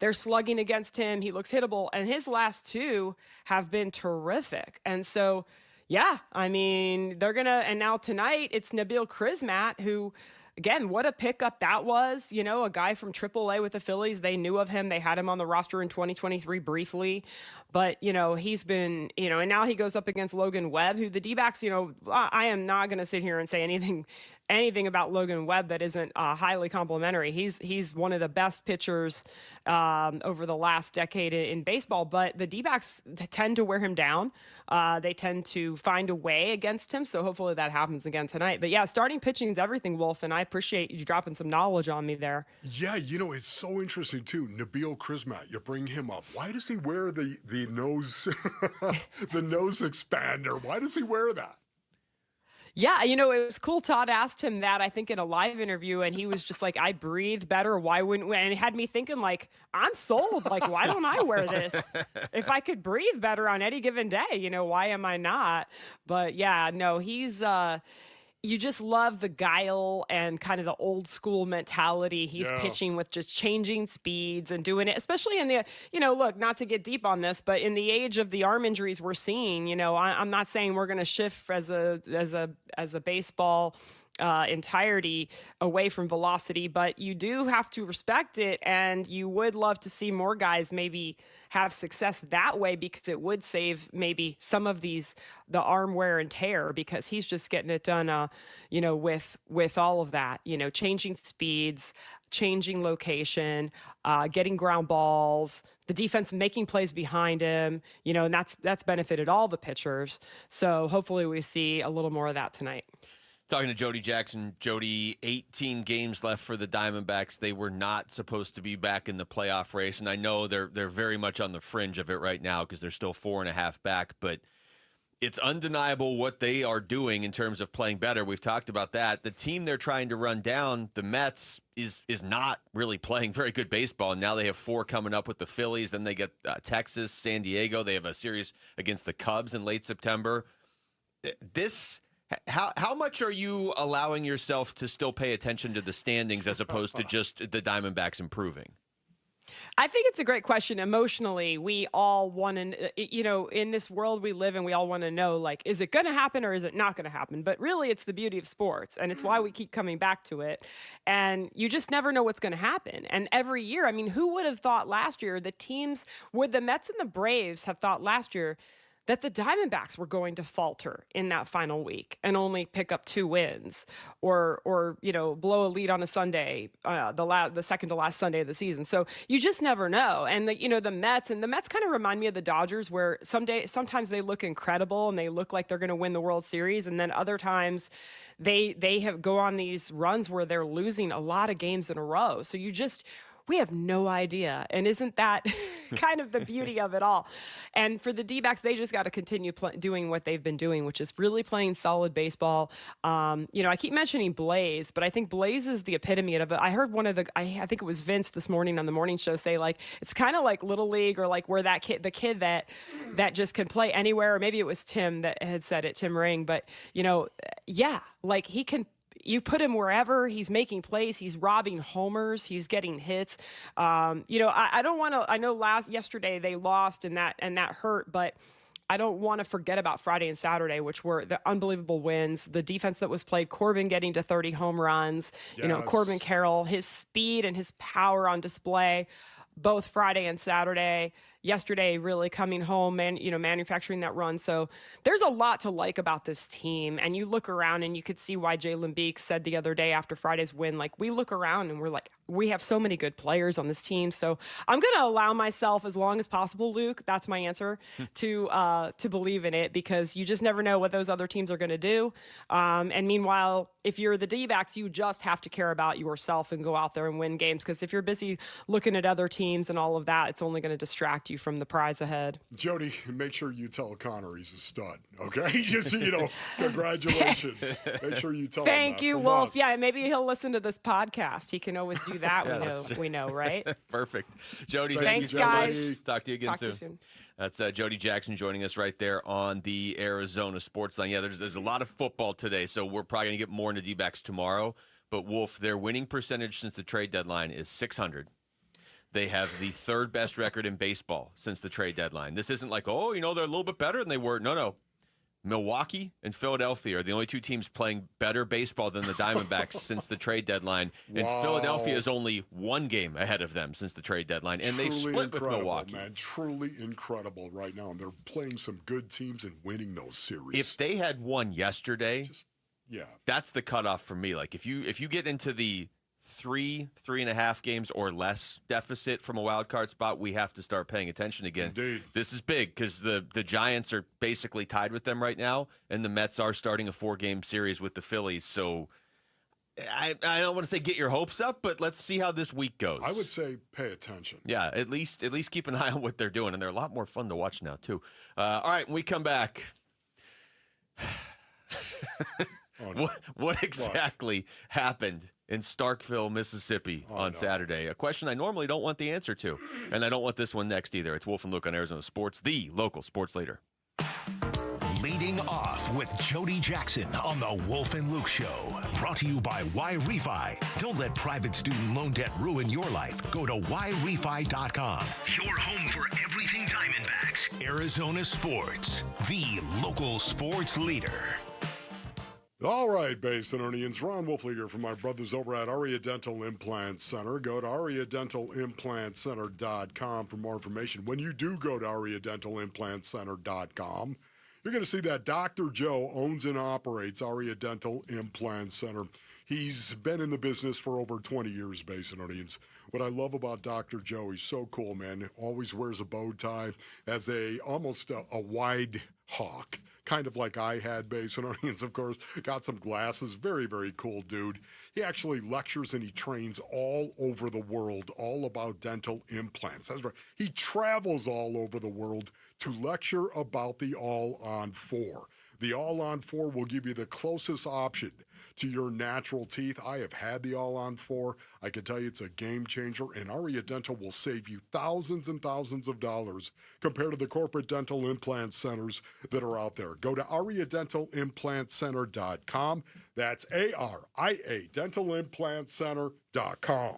they're slugging against him. He looks hittable. And his last 2 have been terrific. And so, yeah, I mean, and now tonight it's Nabil Crismatt, who, again, what a pickup that was. A guy from AAA with the Phillies. They knew of him. They had him on the roster in 2023 briefly. But, he's been, and now he goes up against Logan Webb, who the D-backs, I am not going to sit here and say anything about Logan Webb that isn't highly complimentary. He's one of the best pitchers over the last decade in baseball, but the D-backs tend to wear him down. They tend to find a way against him, so hopefully that happens again tonight. But yeah, starting pitching is everything, Wolf, and I appreciate you dropping some knowledge on me there. Yeah, it's so interesting too. Nabil Crismatt, you bring him up. Why does he wear the nose the nose expander? Why does he wear that? Yeah, it was cool. Todd asked him that, I think, in a live interview, and he was just like, I breathe better. Why wouldn't we? And it had me thinking, like, I'm sold. Like, why don't I wear this? If I could breathe better on any given day, why am I not? But yeah, no, he's you just love the guile and kind of the old school mentality. He's pitching with just changing speeds and doing it, especially in the, look, not to get deep on this, but in the age of the arm injuries we're seeing, I'm not saying we're going to shift as a baseball entirety away from velocity, but you do have to respect it, and you would love to see more guys maybe have success that way, because it would save maybe some of the arm wear and tear, because he's just getting it done, with all of that, changing speeds, changing location, getting ground balls, the defense making plays behind him, and that's benefited all the pitchers. So hopefully we see a little more of that tonight. Talking to Jody Jackson. Jody, 18 games left for the Diamondbacks. They were not supposed to be back in the playoff race, and I know they're very much on the fringe of it right now because they're still 4.5 back, but it's undeniable what they are doing in terms of playing better. We've talked about that. The team they're trying to run down, the Mets, is not really playing very good baseball. Now they have 4 coming up with the Phillies. Then they get Texas, San Diego. They have a series against the Cubs in late September. How much are you allowing yourself to still pay attention to the standings as opposed to just the Diamondbacks improving? I think it's a great question. Emotionally, we all want to, in this world we live in, we all want to know, like, is it going to happen or is it not going to happen? But really, it's the beauty of sports, and it's why we keep coming back to it. And you just never know what's going to happen. And every year, I mean, who would have thought last year would the Mets and the Braves have thought last year that the Diamondbacks were going to falter in that final week and only pick up 2 wins or blow a lead on a Sunday, the second to last Sunday of the season. So you just never know. And the Mets kind of remind me of the Dodgers, where sometimes they look incredible and they look like they're going to win the World Series, and then other times they go on these runs where they're losing a lot of games in a row. So we have no idea. And isn't that kind of the beauty of it all? And for the D-backs, they just got to continue doing what they've been doing, which is really playing solid baseball. I keep mentioning Blaze, but I think Blaze is the epitome of it. I heard I think it was Vince this morning on the morning show say, like, it's kind of like Little League, or like where the kid that just can play anywhere. Or maybe it was Tim that had said it, Tim Ring. But, like he can. You put him wherever, he's making plays, he's robbing homers, he's getting hits. I don't want to. I know yesterday they lost and that hurt, but I don't want to forget about Friday and Saturday, which were the unbelievable wins. The defense that was played, Corbin getting to 30 home runs. Yes. Corbin Carroll, his speed and his power on display, both Friday and Saturday. Yesterday, really coming home and, manufacturing that run. So there's a lot to like about this team. And you look around and you could see why Jalen Beeks said the other day after Friday's win, like, we look around and we're like, we have so many good players on this team. So I'm going to allow myself as long as possible, Luke, that's my answer, to believe in it, because you just never know what those other teams are going to do. And meanwhile, if you're the D-backs, you just have to care about yourself and go out there and win games. Because if you're busy looking at other teams and all of that, it's only going to distract you from the prize ahead. Jody, make sure you tell Connor he's a stud, okay? Just, congratulations. Make sure you tell him Thank that you, from Wolf. us. Yeah, maybe he'll listen to this podcast. He can always do that. We know, right? Perfect. Jody, thanks, thank you so guys. much. Talk to you again soon. That's Jody Jackson joining us right there on the Arizona Sports Line. Yeah, there's a lot of football today, so we're probably going to get more into D-backs tomorrow. But, Wolf, their winning percentage since the trade deadline is .600. They have the 3rd best record in baseball since the trade deadline. This isn't like, they're a little bit better than they were. No. Milwaukee and Philadelphia are the only 2 teams playing better baseball than the Diamondbacks since the trade deadline. And Philadelphia is only 1 game ahead of them since the trade deadline. And they've split with Milwaukee. Man, truly incredible right now. And they're playing some good teams and winning those series. If they had won yesterday, yeah, that's the cutoff for me. Like, if you get into the 3.5 games or less deficit from a wild card spot, we have to start paying attention again. Indeed. This is big because the Giants are basically tied with them right now, and the Mets are starting a 4-game series with the Phillies. So I don't want to say get your hopes up, but let's see how this week goes. I would say pay attention. Yeah, at least keep an eye on what they're doing, and they're a lot more fun to watch now too. All right, when we come back. What exactly happened in Starkville, Mississippi on Saturday? A question I normally don't want the answer to, and I don't want this one next either. It's Wolf and Luke on Arizona Sports, the local sports leader. Leading off with Jody Jackson on the Wolf and Luke Show. Brought to you by Y-Refi. Don't let private student loan debt ruin your life. Go to YRefi.com. Your home for everything Diamondbacks. Arizona Sports, the local sports leader. All right, Basinonians, Ron Wolfliger from my brothers over at Aria Dental Implant Center. Go to ariadentalimplantcenter.com for more information. When you do go to ariadentalimplantcenter.com, you're going to see that Dr. Joe owns and operates Aria Dental Implant Center. He's been in the business for over 20 years, Basinonians. What I love about Dr. Joe, he's so cool, man. Always wears a bow tie, as almost a wide hawk. Kind of like I had, Basinonians, of course. Got some glasses. Very, very cool dude. He actually lectures and he trains all over the world all about dental implants. That's right. He travels all over the world to lecture about the All-on-4. The All-on-4 will give you the closest option to your natural teeth. I have had the All-on-4. I can tell you it's a game changer, and Aria Dental will save you thousands and thousands of dollars compared to the corporate dental implant centers that are out there. Go to ariadentalimplantcenter.com. That's ARIA, dentalimplantcenter.com.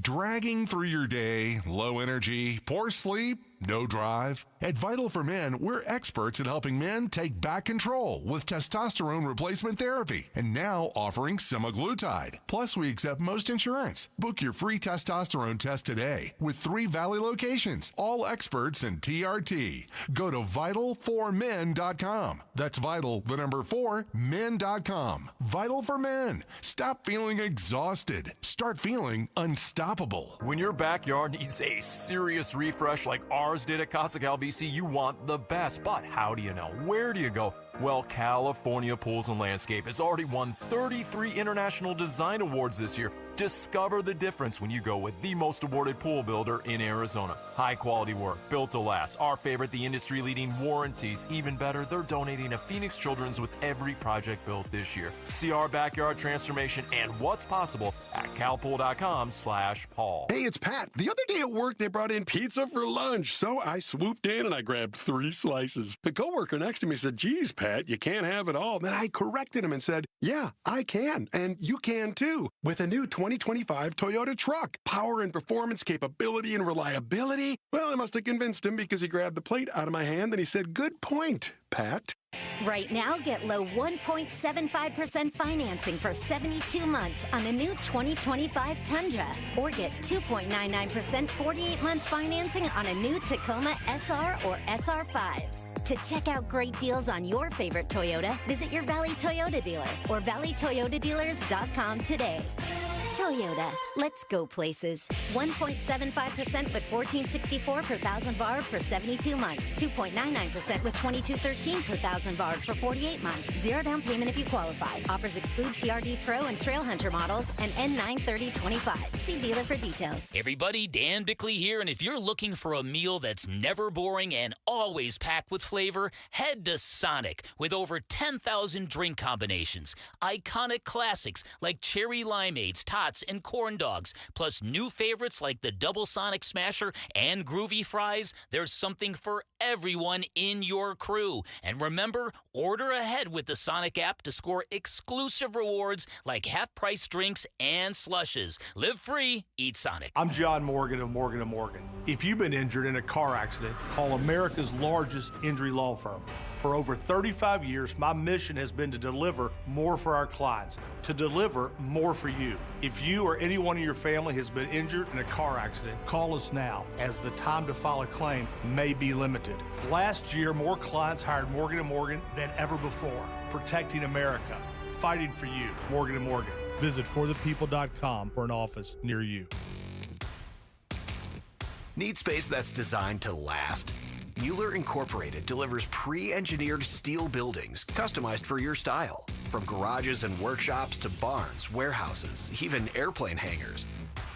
Dragging through your day, low energy, poor sleep, no drive? At Vital for Men, we're experts in helping men take back control with testosterone replacement therapy and now offering semaglutide. Plus, we accept most insurance. Book your free testosterone test today with 3 Valley locations, all experts in TRT. Go to vital4men.com. That's vital, the number 4, men.com. Vital for Men. Stop feeling exhausted. Start feeling unstoppable. When your backyard needs a serious refresh like ours did at Casa Cal BC, you want the best. But how do you know? Where do you go? Well, California Pools and Landscape has already won 33 International Design Awards this year. Discover the difference when you go with the most awarded pool builder in Arizona. High quality work, built to last. Our favorite, the industry leading warranties. Even better, they're donating to Phoenix Children's with every project built this year. See our backyard transformation and what's possible at calpool.com/Paul. Hey, it's Pat. The other day at work, they brought in pizza for lunch. So I swooped in and I grabbed 3 slices. The coworker next to me said, "Geez, Pat, you can't have it all." Then I corrected him and said, "Yeah, I can. And you can too. With a new 2025 Toyota truck. Power and performance, capability and reliability." Well, I must have convinced him because he grabbed the plate out of my hand and he said, "Good point, Pat." Right now, get low 1.75% financing for 72 months on the new 2025 Tundra. Or get 2.99% 48-month financing on a new Tacoma SR or SR5. To check out great deals on your favorite Toyota, visit your Valley Toyota dealer or valleytoyotadealers.com today. Toyota, let's go places. 1.75% with $14.64 per thousand borrowed for 72 months. 2.99% with $22.13 per thousand borrowed for 48 months. 0 down payment if you qualify. Offers exclude TRD Pro and Trail Hunter models and N93025. See dealer for details. Everybody, Dan Bickley here, and if you're looking for a meal that's never boring and always packed with flavor, head to Sonic with over 10,000 drink combinations. Iconic classics like cherry limeades, tots, and corn dogs, plus new favorites like the Double Sonic Smasher and Groovy Fries. There's something for everyone in your crew. And remember, order ahead with the Sonic app to score exclusive rewards like half-price drinks and slushes. Live free, eat Sonic. I'm John Morgan of Morgan & Morgan. If you've been injured in a car accident, call America's largest injury law firm. For over 35 years, my mission has been to deliver more for our clients, to deliver more for you. If you or anyone in your family has been injured in a car accident, call us now, as the time to file a claim may be limited. Last year, more clients hired Morgan & Morgan than ever before, protecting America, fighting for you. Morgan & Morgan. Visit forthepeople.com for an office near you. Need space that's designed to last? Mueller Incorporated delivers pre-engineered steel buildings customized for your style. From garages and workshops to barns, warehouses, even airplane hangars.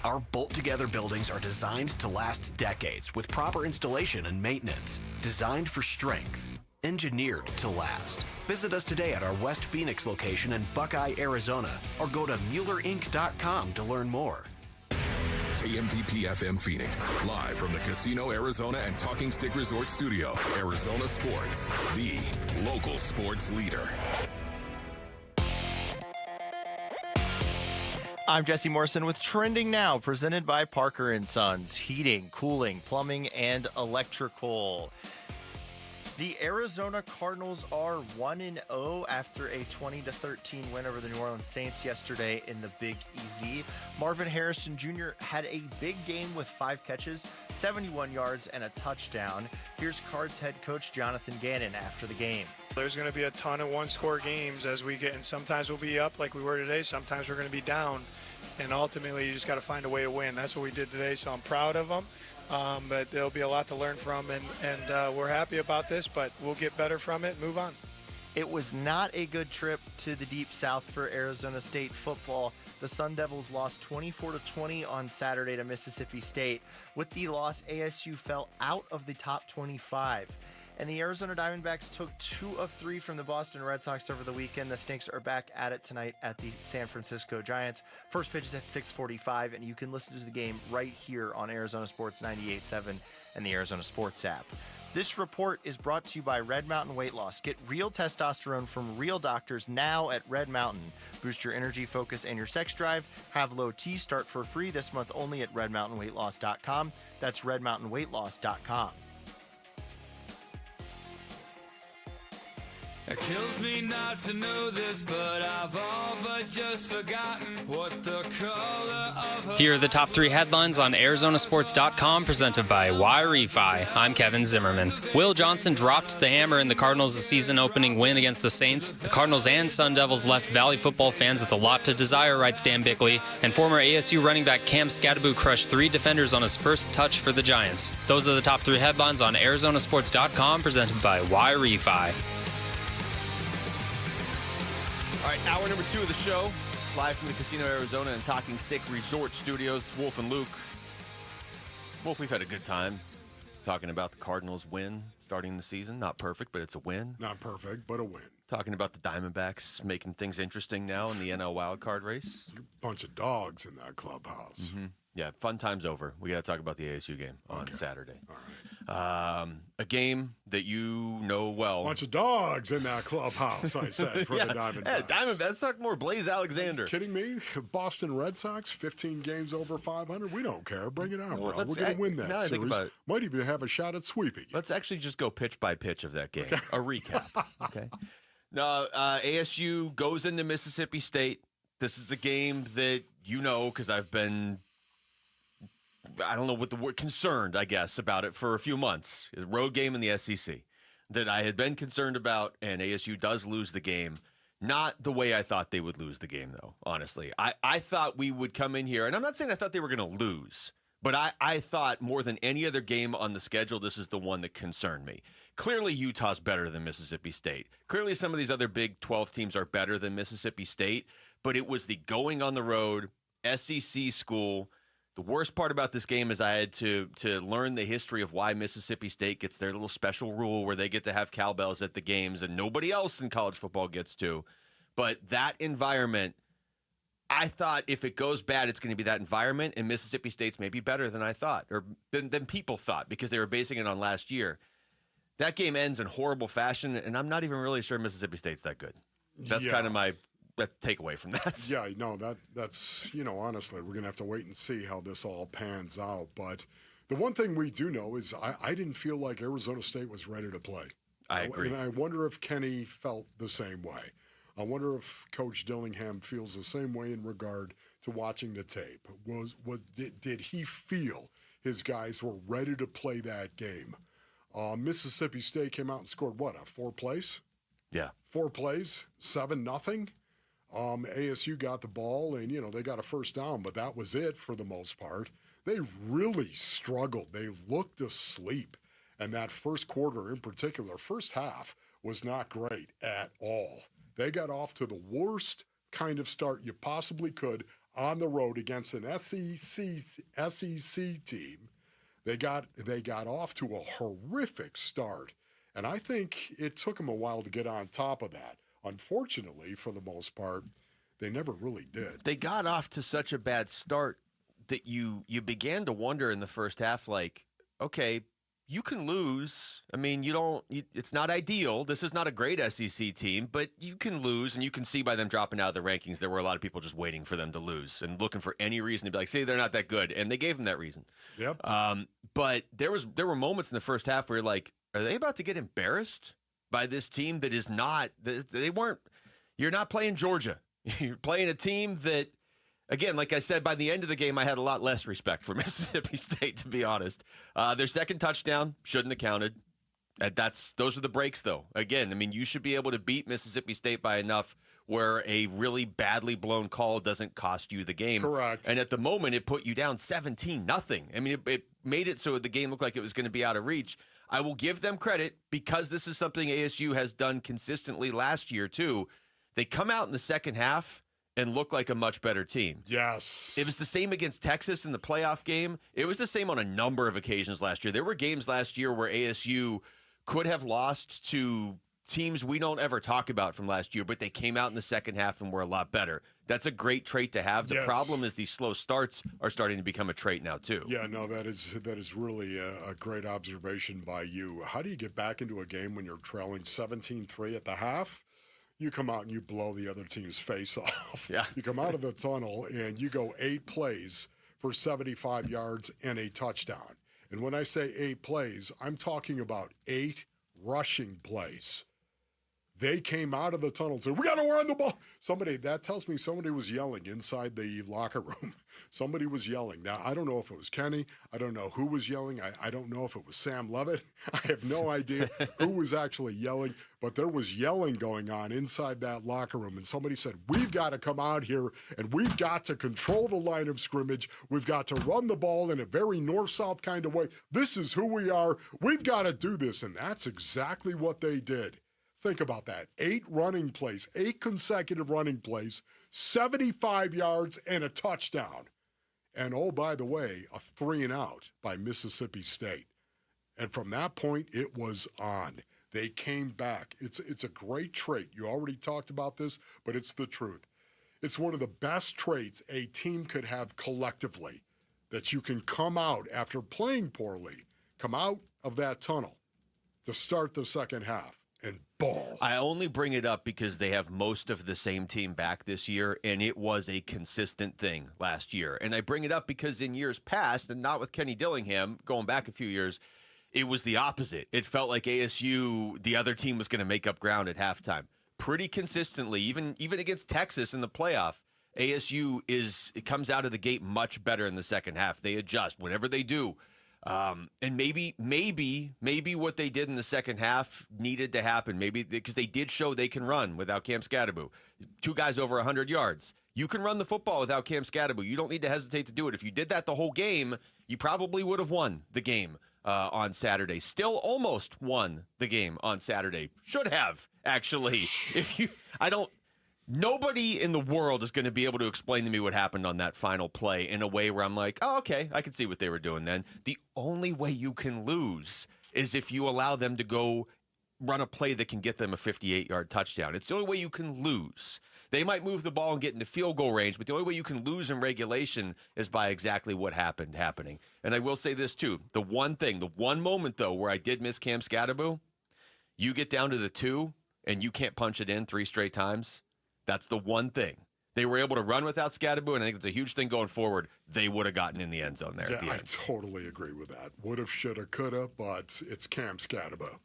Our bolt-together buildings are designed to last decades with proper installation and maintenance. Designed for strength. Engineered to last. Visit us today at our West Phoenix location in Buckeye, Arizona, or go to MuellerInc.com to learn more. KMVP FM Phoenix, live from the Casino Arizona and Talking Stick Resort Studio. Arizona Sports, the local sports leader. I'm Jesse Morrison with Trending Now, presented by Parker & Sons, heating, cooling, plumbing, and electrical. The Arizona Cardinals are 1-0 after a 20-13 win over the New Orleans Saints yesterday in the Big Easy. Marvin Harrison Jr. had a big game with 5 catches, 71 yards, and a touchdown. Here's Cards head coach Jonathan Gannon after the game. There's going to be a ton of one-score games as we get, and sometimes we'll be up like we were today. Sometimes we're going to be down, and ultimately you just got to find a way to win. That's what we did today, so I'm proud of them. But there'll be a lot to learn from, and we're happy about this, but we'll get better from it and move on. It was not a good trip to the Deep South for Arizona State football. The Sun Devils lost 24-20 on Saturday to Mississippi State. With the loss, ASU fell out of the top 25. And the Arizona Diamondbacks took 2 of 3 from the Boston Red Sox over the weekend. The Snakes are back at it tonight at the San Francisco Giants. First pitch is at 6:45, and you can listen to the game right here on Arizona Sports 98.7 and the Arizona Sports app. This report is brought to you by Red Mountain Weight Loss. Get real testosterone from real doctors now at Red Mountain. Boost your energy, focus, and your sex drive. Have low T start for free this month only at redmountainweightloss.com. That's redmountainweightloss.com. It kills me not to know this, but I've all but just forgotten what the color of her... Here are the top 3 headlines on ArizonaSports.com, presented by Y-Refi. I'm Kevin Zimmerman. Will Johnson dropped the hammer in the Cardinals' season-opening win against the Saints. The Cardinals and Sun Devils left Valley football fans with a lot to desire, writes Dan Bickley. And former ASU running back Cam Scadaboo crushed 3 defenders on his first touch for the Giants. Those are the top 3 headlines on ArizonaSports.com, presented by Y-Refi. All right, hour number 2 of the show, live from the Casino Arizona and Talking Stick Resort Studios. Wolf and Luke. Wolf, we've had a good time talking about the Cardinals' win starting the season. Not perfect, but it's a win. Not perfect, but a win. Talking about the Diamondbacks making things interesting now in the NL wildcard race. Bunch of dogs in that clubhouse. Mm-hmm. Yeah, fun time's over. We got to talk about the ASU game on Saturday. All right. A game that you know well. Bunch of dogs in that clubhouse, I said, for the Diamondbacks. Yeah, Diamondbacks. Talk more Blaze Alexander. Are you kidding me? Boston Red Sox, 15 games over 500. We don't care. Bring it on, bro. We're going to win that series. Think about it. Might even have a shot at sweeping. Let's actually just go pitch by pitch of that game. Okay. A recap. Okay. No, ASU goes into Mississippi State. This is a game that you know because I've been... I don't know what the word, concerned, I guess, about it for a few months. It's a road game in the SEC that I had been concerned about, and ASU does lose the game. Not the way I thought they would lose the game, though, honestly. I thought we would come in here, and I'm not saying I thought they were going to lose, but I thought more than any other game on the schedule, this is the one that concerned me. Clearly, Utah's better than Mississippi State. Clearly, some of these other Big 12 teams are better than Mississippi State, but it was the going on the road, SEC school. The worst part about this game is I had to learn the history of why Mississippi State gets their little special rule where they get to have cowbells at the games and nobody else in college football gets to. But that environment, I thought if it goes bad, it's going to be that environment, and Mississippi State's maybe better than I thought, or than people thought, because they were basing it on last year. That game ends in horrible fashion, and I'm not even really sure Mississippi State's that good. That's kind of my takeaway from that. Yeah, no, that's, honestly, we're going to have to wait and see how this all pans out. But the one thing we do know is I didn't feel like Arizona State was ready to play. I agree. And I wonder if Kenny felt the same way. I wonder if Coach Dillingham feels the same way in regard to watching the tape. Did he feel his guys were ready to play that game? Mississippi State came out and scored, 4 plays? Yeah. 4 plays, 7-0. ASU got the ball, and, they got a first down, but that was it for the most part. They really struggled. They looked asleep. And that first quarter in particular, first half, was not great at all. They got off to the worst kind of start you possibly could on the road against an SEC team. They got off to a horrific start, and I think it took them a while to get on top of that. Unfortunately, for the most part, they never really did. They got off to such a bad start that you began to wonder in the first half, like, okay, you can lose. I mean, it's not ideal. This is not a great SEC team, but you can lose, and you can see by them dropping out of the rankings, there were a lot of people just waiting for them to lose and looking for any reason to be like, see, they're not that good, and they gave them that reason. Yep. But there were moments in the first half where you're like, are they about to get embarrassed by this team that is not, you're not playing Georgia. You're playing a team that, again, like I said, by the end of the game, I had a lot less respect for Mississippi State, to be honest. Their second touchdown shouldn't have counted. Those are the breaks, though. Again, I mean, you should be able to beat Mississippi State by enough where a really badly blown call doesn't cost you the game. Correct. And at the moment, it put you down 17-0. I mean, it made it so the game looked like it was going to be out of reach. I will give them credit because this is something ASU has done consistently last year, too. They come out in the second half and look like a much better team. Yes. It was the same against Texas in the playoff game. It was the same on a number of occasions last year. There were games last year where ASU could have lost to teams we don't ever talk about from last year, but they came out in the second half and were a lot better. That's a great trait to have. The problem is these slow starts are starting to become a trait now, too. Yeah, no, that is really a great observation by you. How do you get back into a game when you're trailing 17-3 at the half? You come out and you blow the other team's face off. Yeah. You come out of the tunnel and you go 8 plays for 75 yards and a touchdown. And when I say 8 plays, I'm talking about 8 rushing plays. They came out of the tunnel and said, we got to run the ball. That tells me somebody was yelling inside the locker room. Somebody was yelling. Now, I don't know if it was Kenny. I don't know who was yelling. I don't know if it was Sam Levitt. I have no idea who was actually yelling, but there was yelling going on inside that locker room. And somebody said, we've got to come out here and we've got to control the line of scrimmage. We've got to run the ball in a very north-south kind of way. This is who we are. We've got to do this. And that's exactly what they did. Think about that. 8 running plays, 8 consecutive running plays, 75 yards and a touchdown. And oh, by the way, a 3-and-out by Mississippi State. And from that point, it was on. They came back. It's a great trait. You already talked about this, but it's the truth. It's one of the best traits a team could have collectively, that you can come out after playing poorly, come out of that tunnel to start the second half. And ball. I only bring it up because they have most of the same team back this year, and it was a consistent thing last year. And I bring it up because in years past, and not with Kenny Dillingham, going back a few years, it was the opposite. It felt like ASU, the other team was going to make up ground at halftime. Pretty consistently, even against Texas in the playoff, ASU comes out of the gate much better in the second half. They adjust, whatever they do. And maybe what they did in the second half needed to happen. Maybe because they did show they can run without Cam Scadaboo. 2 guys over 100 yards. You can run the football without Cam Scadaboo. You don't need to hesitate to do it. If you did that the whole game, you probably would have won the game on Saturday. Still almost won the game on Saturday. Should have, actually. Nobody in the world is going to be able to explain to me what happened on that final play in a way where I'm like, oh, okay, I can see what they were doing then. The only way you can lose is if you allow them to go run a play that can get them a 58-yard touchdown. It's the only way you can lose. They might move the ball and get into field goal range, but the only way you can lose in regulation is by exactly what happening. And I will say this, too. The one moment, though, where I did miss Cam Scadaboo, you get down to the 2 and you can't punch it in 3 straight times. That's the one thing. They were able to run without Scadaboo, and I think it's a huge thing going forward. They would have gotten in the end zone there at the end. I totally agree with that. Would have, should have, could have, but it's Cam Scadaboo.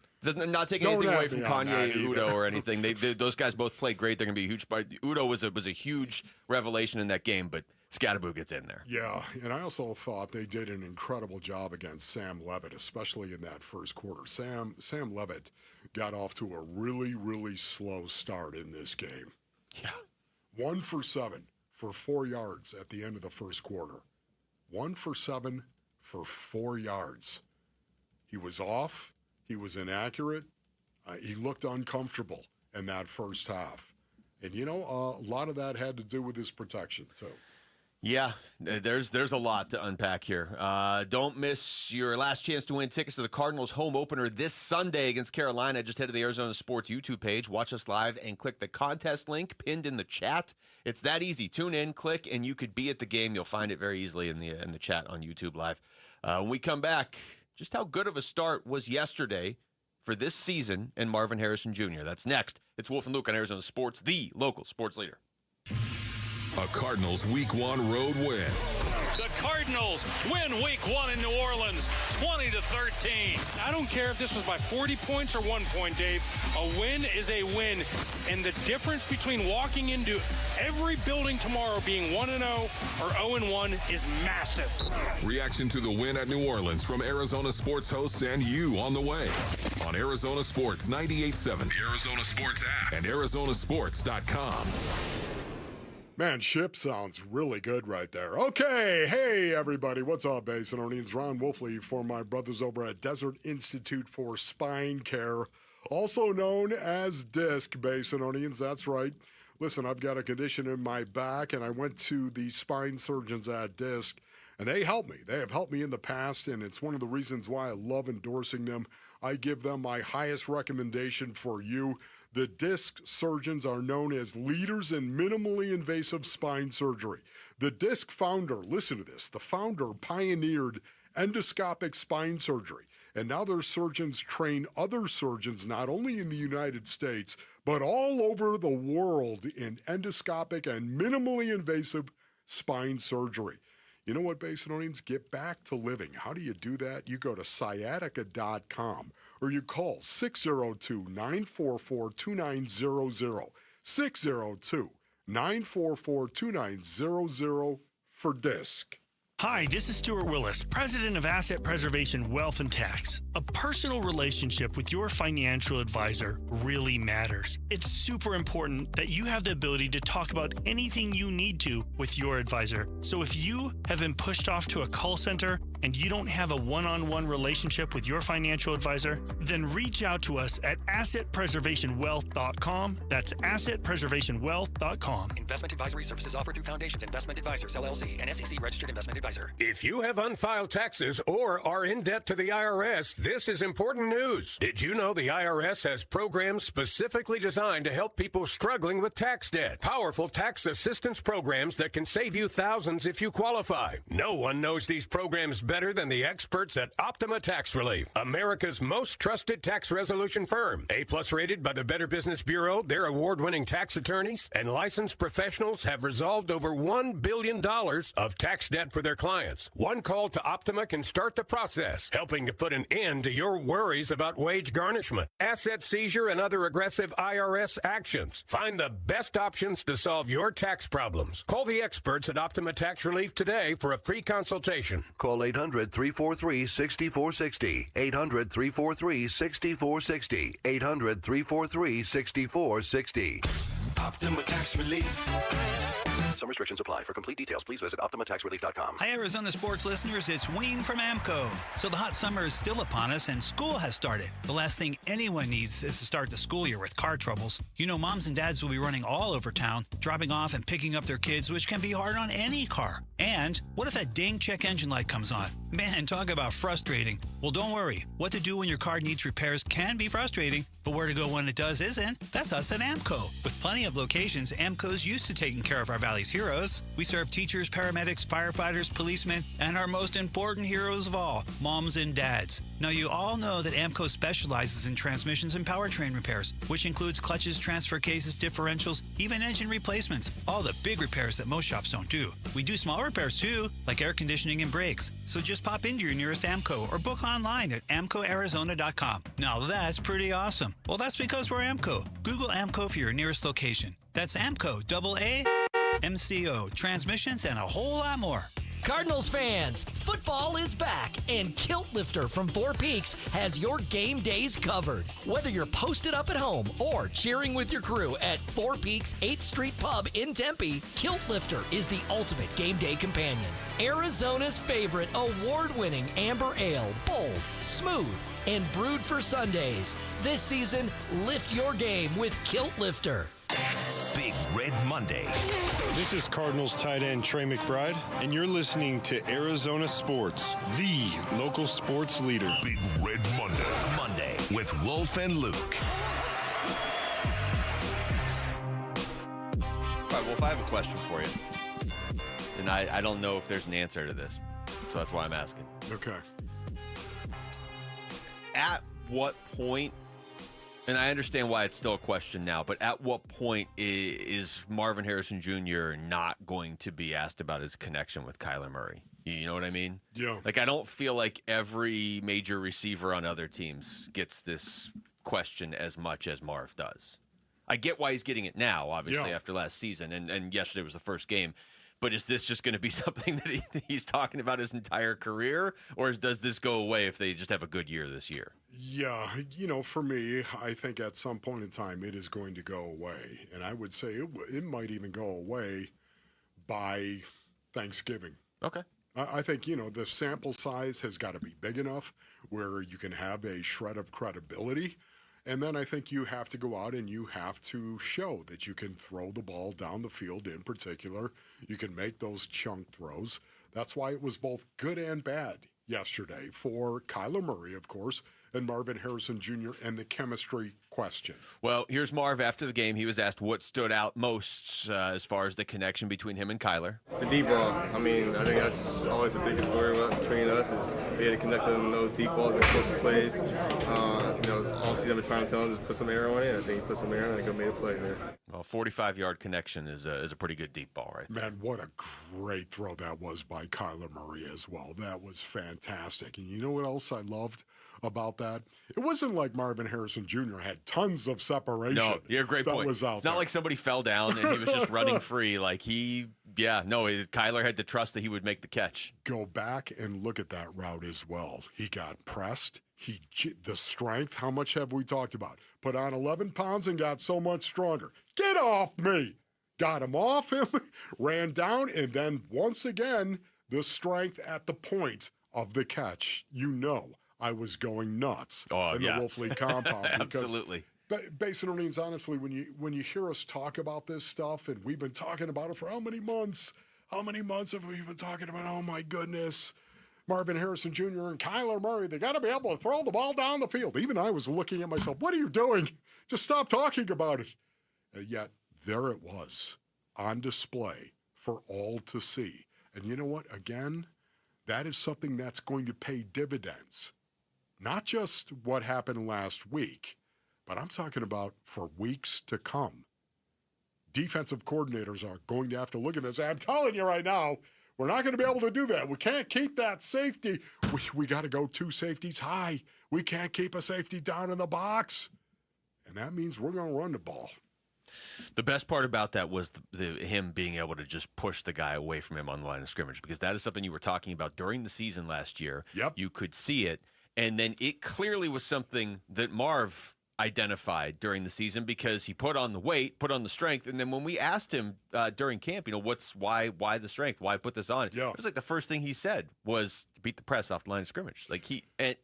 Not taking anything away from Kanye and Udo or anything. Those guys both played great. They're going to be a huge part. Udo was a huge revelation in that game, but Scadaboo gets in there. Yeah, and I also thought they did an incredible job against Sam Levitt, especially in that first quarter. Sam Levitt got off to a really, really slow start in this game. Yeah. 1 for 7 for 4 yards at the end of the first quarter. 1 for 7 for 4 yards. He was off. He was inaccurate. He looked uncomfortable in that first half. And, a lot of that had to do with his protection, too. Yeah, there's a lot to unpack here. Don't miss your last chance to win tickets to the Cardinals home opener this Sunday against Carolina. Just head to the Arizona Sports YouTube page, watch us live, and click the contest link pinned in the chat. It's that easy. Tune in, click, and you could be at the game. You'll find it very easily in the chat on YouTube Live. When we come back, just how good of a start was yesterday for this season and Marvin Harrison Jr. That's next. It's Wolf and Luke on Arizona Sports, the local sports leader. A Cardinals Week 1 road win. The Cardinals win Week 1 in New Orleans, 20-13. I don't care if this was by 40 points or 1 point, Dave. A win is a win. And the difference between walking into every building tomorrow being 1-0 or 0-1 is massive. Reaction to the win at New Orleans from Arizona Sports hosts and you on the way. On Arizona Sports 98.7, the Arizona Sports app, and ArizonaSports.com. Man, Ship sounds really good right there. Okay, hey everybody, what's up, Basinonians? Ron Wolfley for my brothers over at Desert Institute for Spine Care, also known as DISC, Basinonians, that's right. Listen, I've got a condition in my back, and I went to the spine surgeons at DISC, and they helped me. They have helped me in the past, and it's one of the reasons why I love endorsing them I give them my highest recommendation for you. The disc surgeons are known as leaders in minimally invasive spine surgery. The disc founder, listen to this, the founder pioneered endoscopic spine surgery. And now their surgeons train other surgeons, not only in the United States, but all over the world in endoscopic and minimally invasive spine surgery. You know what, Basinonians? Get back to living. How do you do that? You go to sciatica.com or you call 602-944-2900. 602-944-2900 for disc. Hi, this is Stuart Willis, President of Asset Preservation Wealth and Tax. A personal relationship with your financial advisor really matters. It's super important that you have the ability to talk about anything you need to with your advisor. So if you have been pushed off to a call center and you don't have a one-on-one relationship with your financial advisor, then reach out to us at assetpreservationwealth.com. That's assetpreservationwealth.com. Investment advisory services offered through Foundations Investment Advisors, LLC, an SEC registered investment advisor. If you have unfiled taxes or are in debt to the IRS, this is important news. Did you know the IRS has programs specifically designed to help people struggling with tax debt? Powerful tax assistance programs that can save you thousands if you qualify. No one knows these programs better than the experts at Optima Tax Relief, America's most trusted tax resolution firm. A-plus rated by the Better Business Bureau, their award-winning tax attorneys and licensed professionals have resolved over $1 billion of tax debt for their clients. One call to Optima can start the process, helping to put an end to your worries about wage garnishment, asset seizure, and other aggressive IRS actions. Find the best options to solve your tax problems. Call the experts at Optima Tax Relief today for a free consultation. Call 800-343-6460. 800-343-6460. 800-343-6460. Optima Tax Relief. Some restrictions apply. For complete details, please visit OptimaTaxRelief.com. Hi, Arizona sports listeners. It's Wayne from AMCO. So the hot summer is still upon us and school has started. The last thing anyone needs is to start the school year with car troubles. You know, moms and dads will be running all over town, dropping off and picking up their kids, which can be hard on any car. And what if that dang check engine light comes on? Man, talk about frustrating. Well, don't worry. What to do when your car needs repairs can be frustrating, but where to go when it does isn't. That's us at AMCO. With plenty of locations, AMCO's used to taking care of our Valley's heroes. We serve teachers, paramedics, firefighters, policemen, and our most important heroes of all, moms and dads. Now, you all know that AMCO specializes in transmissions and powertrain repairs, which includes clutches, transfer cases, differentials, even engine replacements. All the big repairs that most shops don't do. We do small repairs too, like air conditioning and brakes. So just pop into your nearest AMCO or book online at amcoarizona.com. Now that's pretty awesome. Well, that's because we're AMCO. Google AMCO for your nearest location. That's AMCO, AAMCO, transmissions, and a whole lot more. Cardinals fans, football is back, and Kilt Lifter from Four Peaks has your game days covered. Whether you're posted up at home or cheering with your crew at Four Peaks 8th Street Pub in Tempe, Kilt Lifter is the ultimate game day companion. Arizona's favorite award-winning amber ale, bold, smooth, and brewed for Sundays. This season, lift your game with Kilt Lifter. Big Red Monday. This is Cardinals tight end Trey McBride, and you're listening to Arizona Sports, the local sports leader. Big Red Monday with Wolf and Luke. All right, Wolf, I have a question for you. And I don't know if there's an answer to this, so that's why I'm asking. Okay. At what point, and I understand why it's still a question now, but at what point is Marvin Harrison Jr. not going to be asked about his connection with Kyler Murray? You know what I mean? Yeah. Like, I don't feel like every major receiver on other teams gets this question as much as Marv does. I get why he's getting it now, obviously, after last season, and yesterday was the first game. But is this just going to be something that he's talking about his entire career, or does this go away if they just have a good year this year? Yeah, for me, I think at some point in time it is going to go away. And I would say it might even go away by Thanksgiving. Okay. I think, the sample size has got to be big enough where you can have a shred of credibility. And then I think you have to go out and you have to show that you can throw the ball down the field in particular. You can make those chunk throws. That's why it was both good and bad yesterday for Kyler Murray, of course, and Marvin Harrison Jr. and the chemistry question. Well, here's Marv after the game. He was asked what stood out most as far as the connection between him and Kyler. The deep ball. I mean, I think that's always the biggest story between us is we had to connect them those deep balls and explosive plays. All season I've been trying to tell him is put some air on it. I think he put some air on it and I made a play there. Well, 45-yard connection is a pretty good deep ball, right? Man, what a great throw that was by Kyler Murray as well. That was fantastic. And you know what else I loved about that? It wasn't like Marvin Harrison Jr. had tons of separation. No, you're a great point. Was out it's not there. like somebody fell down and he was just running free. Like Kyler had to trust that he would make the catch. Go back and look at that route as well. He got pressed. The strength, how much have we talked about? Put on 11 pounds and got so much stronger. Get off me. Got him off him, ran down, and then once again, the strength at the point of the catch. I was going nuts in the Wolf League compound. Absolutely. Basin Orleans, honestly, when you hear us talk about this stuff, and we've been talking about it for how many months? How many months have we been talking about? Oh, my goodness. Marvin Harrison Jr. and Kyler Murray, they got to be able to throw the ball down the field. Even I was looking at myself, what are you doing? Just stop talking about it. And yet, there it was on display for all to see. And you know what? Again, that is something that's going to pay dividends. Not just what happened last week, but I'm talking about for weeks to come. Defensive coordinators are going to have to look at this. I'm telling you right now, we're not going to be able to do that. We can't keep that safety. We got to go 2 safeties high. We can't keep a safety down in the box. And that means we're going to run the ball. The best part about that was him being able to just push the guy away from him on the line of scrimmage, because that is something you were talking about during the season last year. Yep. You could see it. And then it clearly was something that Marv identified during the season, because he put on the weight, put on the strength, and then when we asked him during camp, why the strength, why put this on? Yeah. It was like the first thing he said was beat the press off the line of scrimmage. Like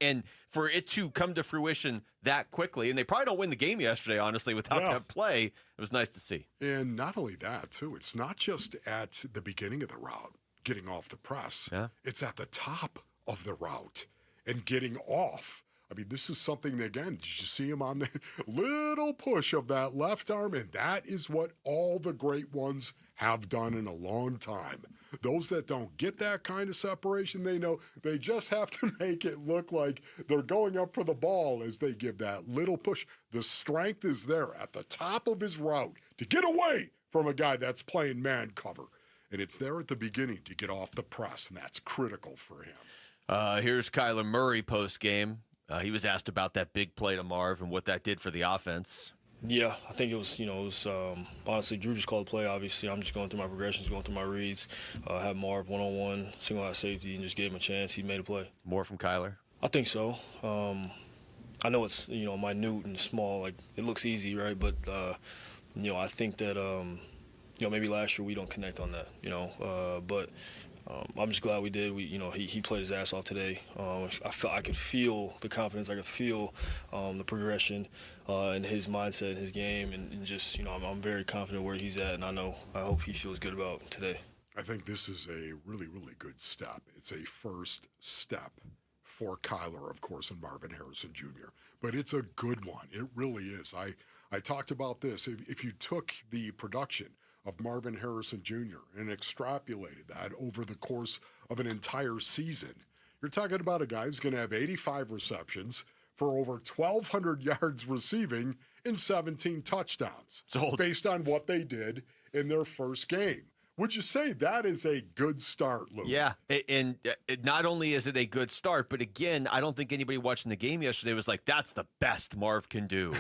and for it to come to fruition that quickly, and they probably don't win the game yesterday, honestly, without that play. It was nice to see. And not only that, too, it's not just at the beginning of the route, getting off the press. Yeah. It's at the top of the route and getting off. I mean, this is something, again, did you see him on the little push of that left arm? And that is what all the great ones have done in a long time. Those that don't get that kind of separation, they know they just have to make it look like they're going up for the ball as they give that little push. The strength is there at the top of his route to get away from a guy that's playing man cover. And it's there at the beginning to get off the press, and that's critical for him. Here's Kyler Murray post-game. He was asked about that big play to Marv and what that did for the offense. Yeah, I think it was honestly, Drew just called the play, obviously. I'm just going through my progressions, going through my reads, have Marv one-on-one, single-out safety, and just gave him a chance. He made a play. More from Kyler? I think so. I know it's, minute and small. Like, it looks easy, right? But, I think that, maybe last year we don't connect on that, but I'm just glad we did. He played his ass off today. I could feel the confidence. I could feel the progression in his mindset, in his game, and just I'm very confident where he's at, and I hope he feels good about today. I think this is a really, really good step. It's a first step for Kyler, of course, and Marvin Harrison Jr. But it's a good one. It really is. I talked about this. If you took the production of Marvin Harrison Jr. and extrapolated that over the course of an entire season, you're talking about a guy who's going to have 85 receptions for over 1,200 yards receiving and 17 touchdowns, based on what they did in their first game. Would you say that is a good start, Lou? Yeah, and not only is it a good start, but again, I don't think anybody watching the game yesterday was like, that's the best Marv can do.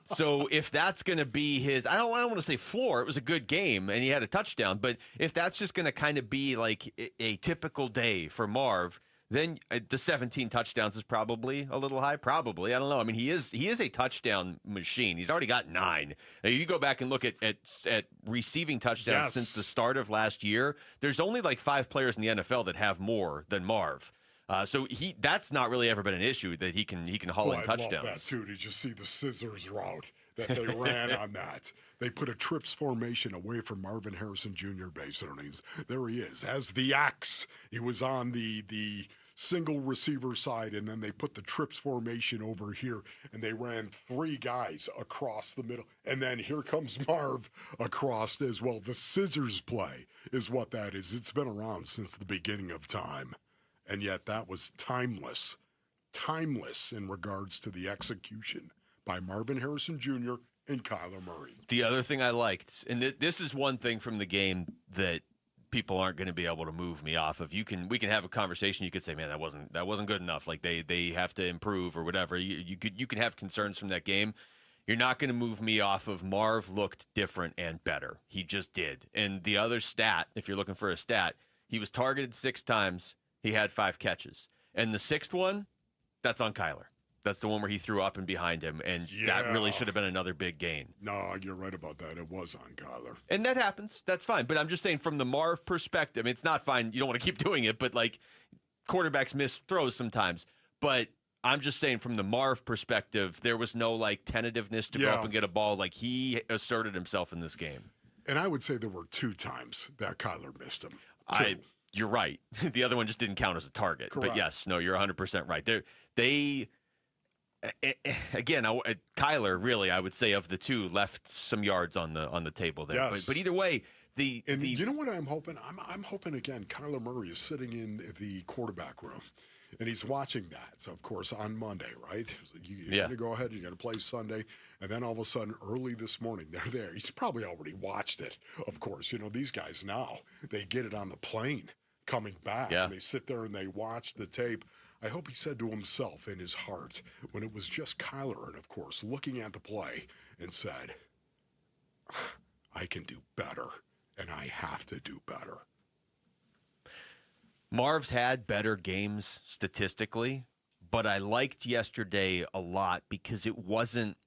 So if that's going to be his, I don't want to say floor, it was a good game, and he had a touchdown, but if that's just going to kind of be like a typical day for Marv, then the 17 touchdowns is probably a little high. Probably. I don't know. I mean, he is a touchdown machine. He's already got 9. Now, you go back and look at receiving touchdowns since the start of last year. There's only like 5 players in the NFL that have more than Marv. So that's not really ever been an issue, that he can haul in touchdowns. I love that, too. Did you see the scissors route that they ran on that? They put a trips formation away from Marvin Harrison Jr. base earnings. There he is, as the X. He was on the single receiver side, and then they put the trips formation over here, and they ran 3 guys across the middle. And then here comes Marv across as well. The scissors play is what that is. It's been around since the beginning of time, and yet that was timeless in regards to the execution by Marvin Harrison Jr. and Kyler Murray. The other thing I liked, and this is one thing from the game that people aren't going to be able to move me off of. We can have a conversation. You could say, man, that wasn't good enough. Like they have to improve or whatever. You can have concerns from that game. You're not going to move me off of Marv looked different and better. He just did. And the other stat, if you're looking for a stat, he was targeted 6 times. He had 5 catches. And the 6th one, that's on Kyler. That's the one where he threw up and behind him, and that really should have been another big gain. No, you're right about that. It was on Kyler. And that happens. That's fine. But I'm just saying from the Marv perspective, it's not fine. You don't want to keep doing it, but like quarterbacks miss throws sometimes. But I'm just saying from the Marv perspective, there was no like tentativeness to go up and get a ball. Like he asserted himself in this game. And I would say there were 2 times that Kyler missed him. You're right. The other one just didn't count as a target. Correct. But yes, no, you're 100% right. Again, Kyler really, I would say of the 2 left some yards on the table there. Yes. But either way, you know what I'm hoping? I'm hoping again. Kyler Murray is sitting in the quarterback room, and he's watching that. So of course on Monday, right? You're going to go ahead. You're going to play Sunday, and then all of a sudden, early this morning, they're there. He's probably already watched it. Of course, these guys now they get it on the plane coming back, and they sit there and they watch the tape. I hope he said to himself in his heart when it was just Kyler and, of course, looking at the play and said, I can do better, and I have to do better. Marv's had better games statistically, but I liked yesterday a lot because it wasn't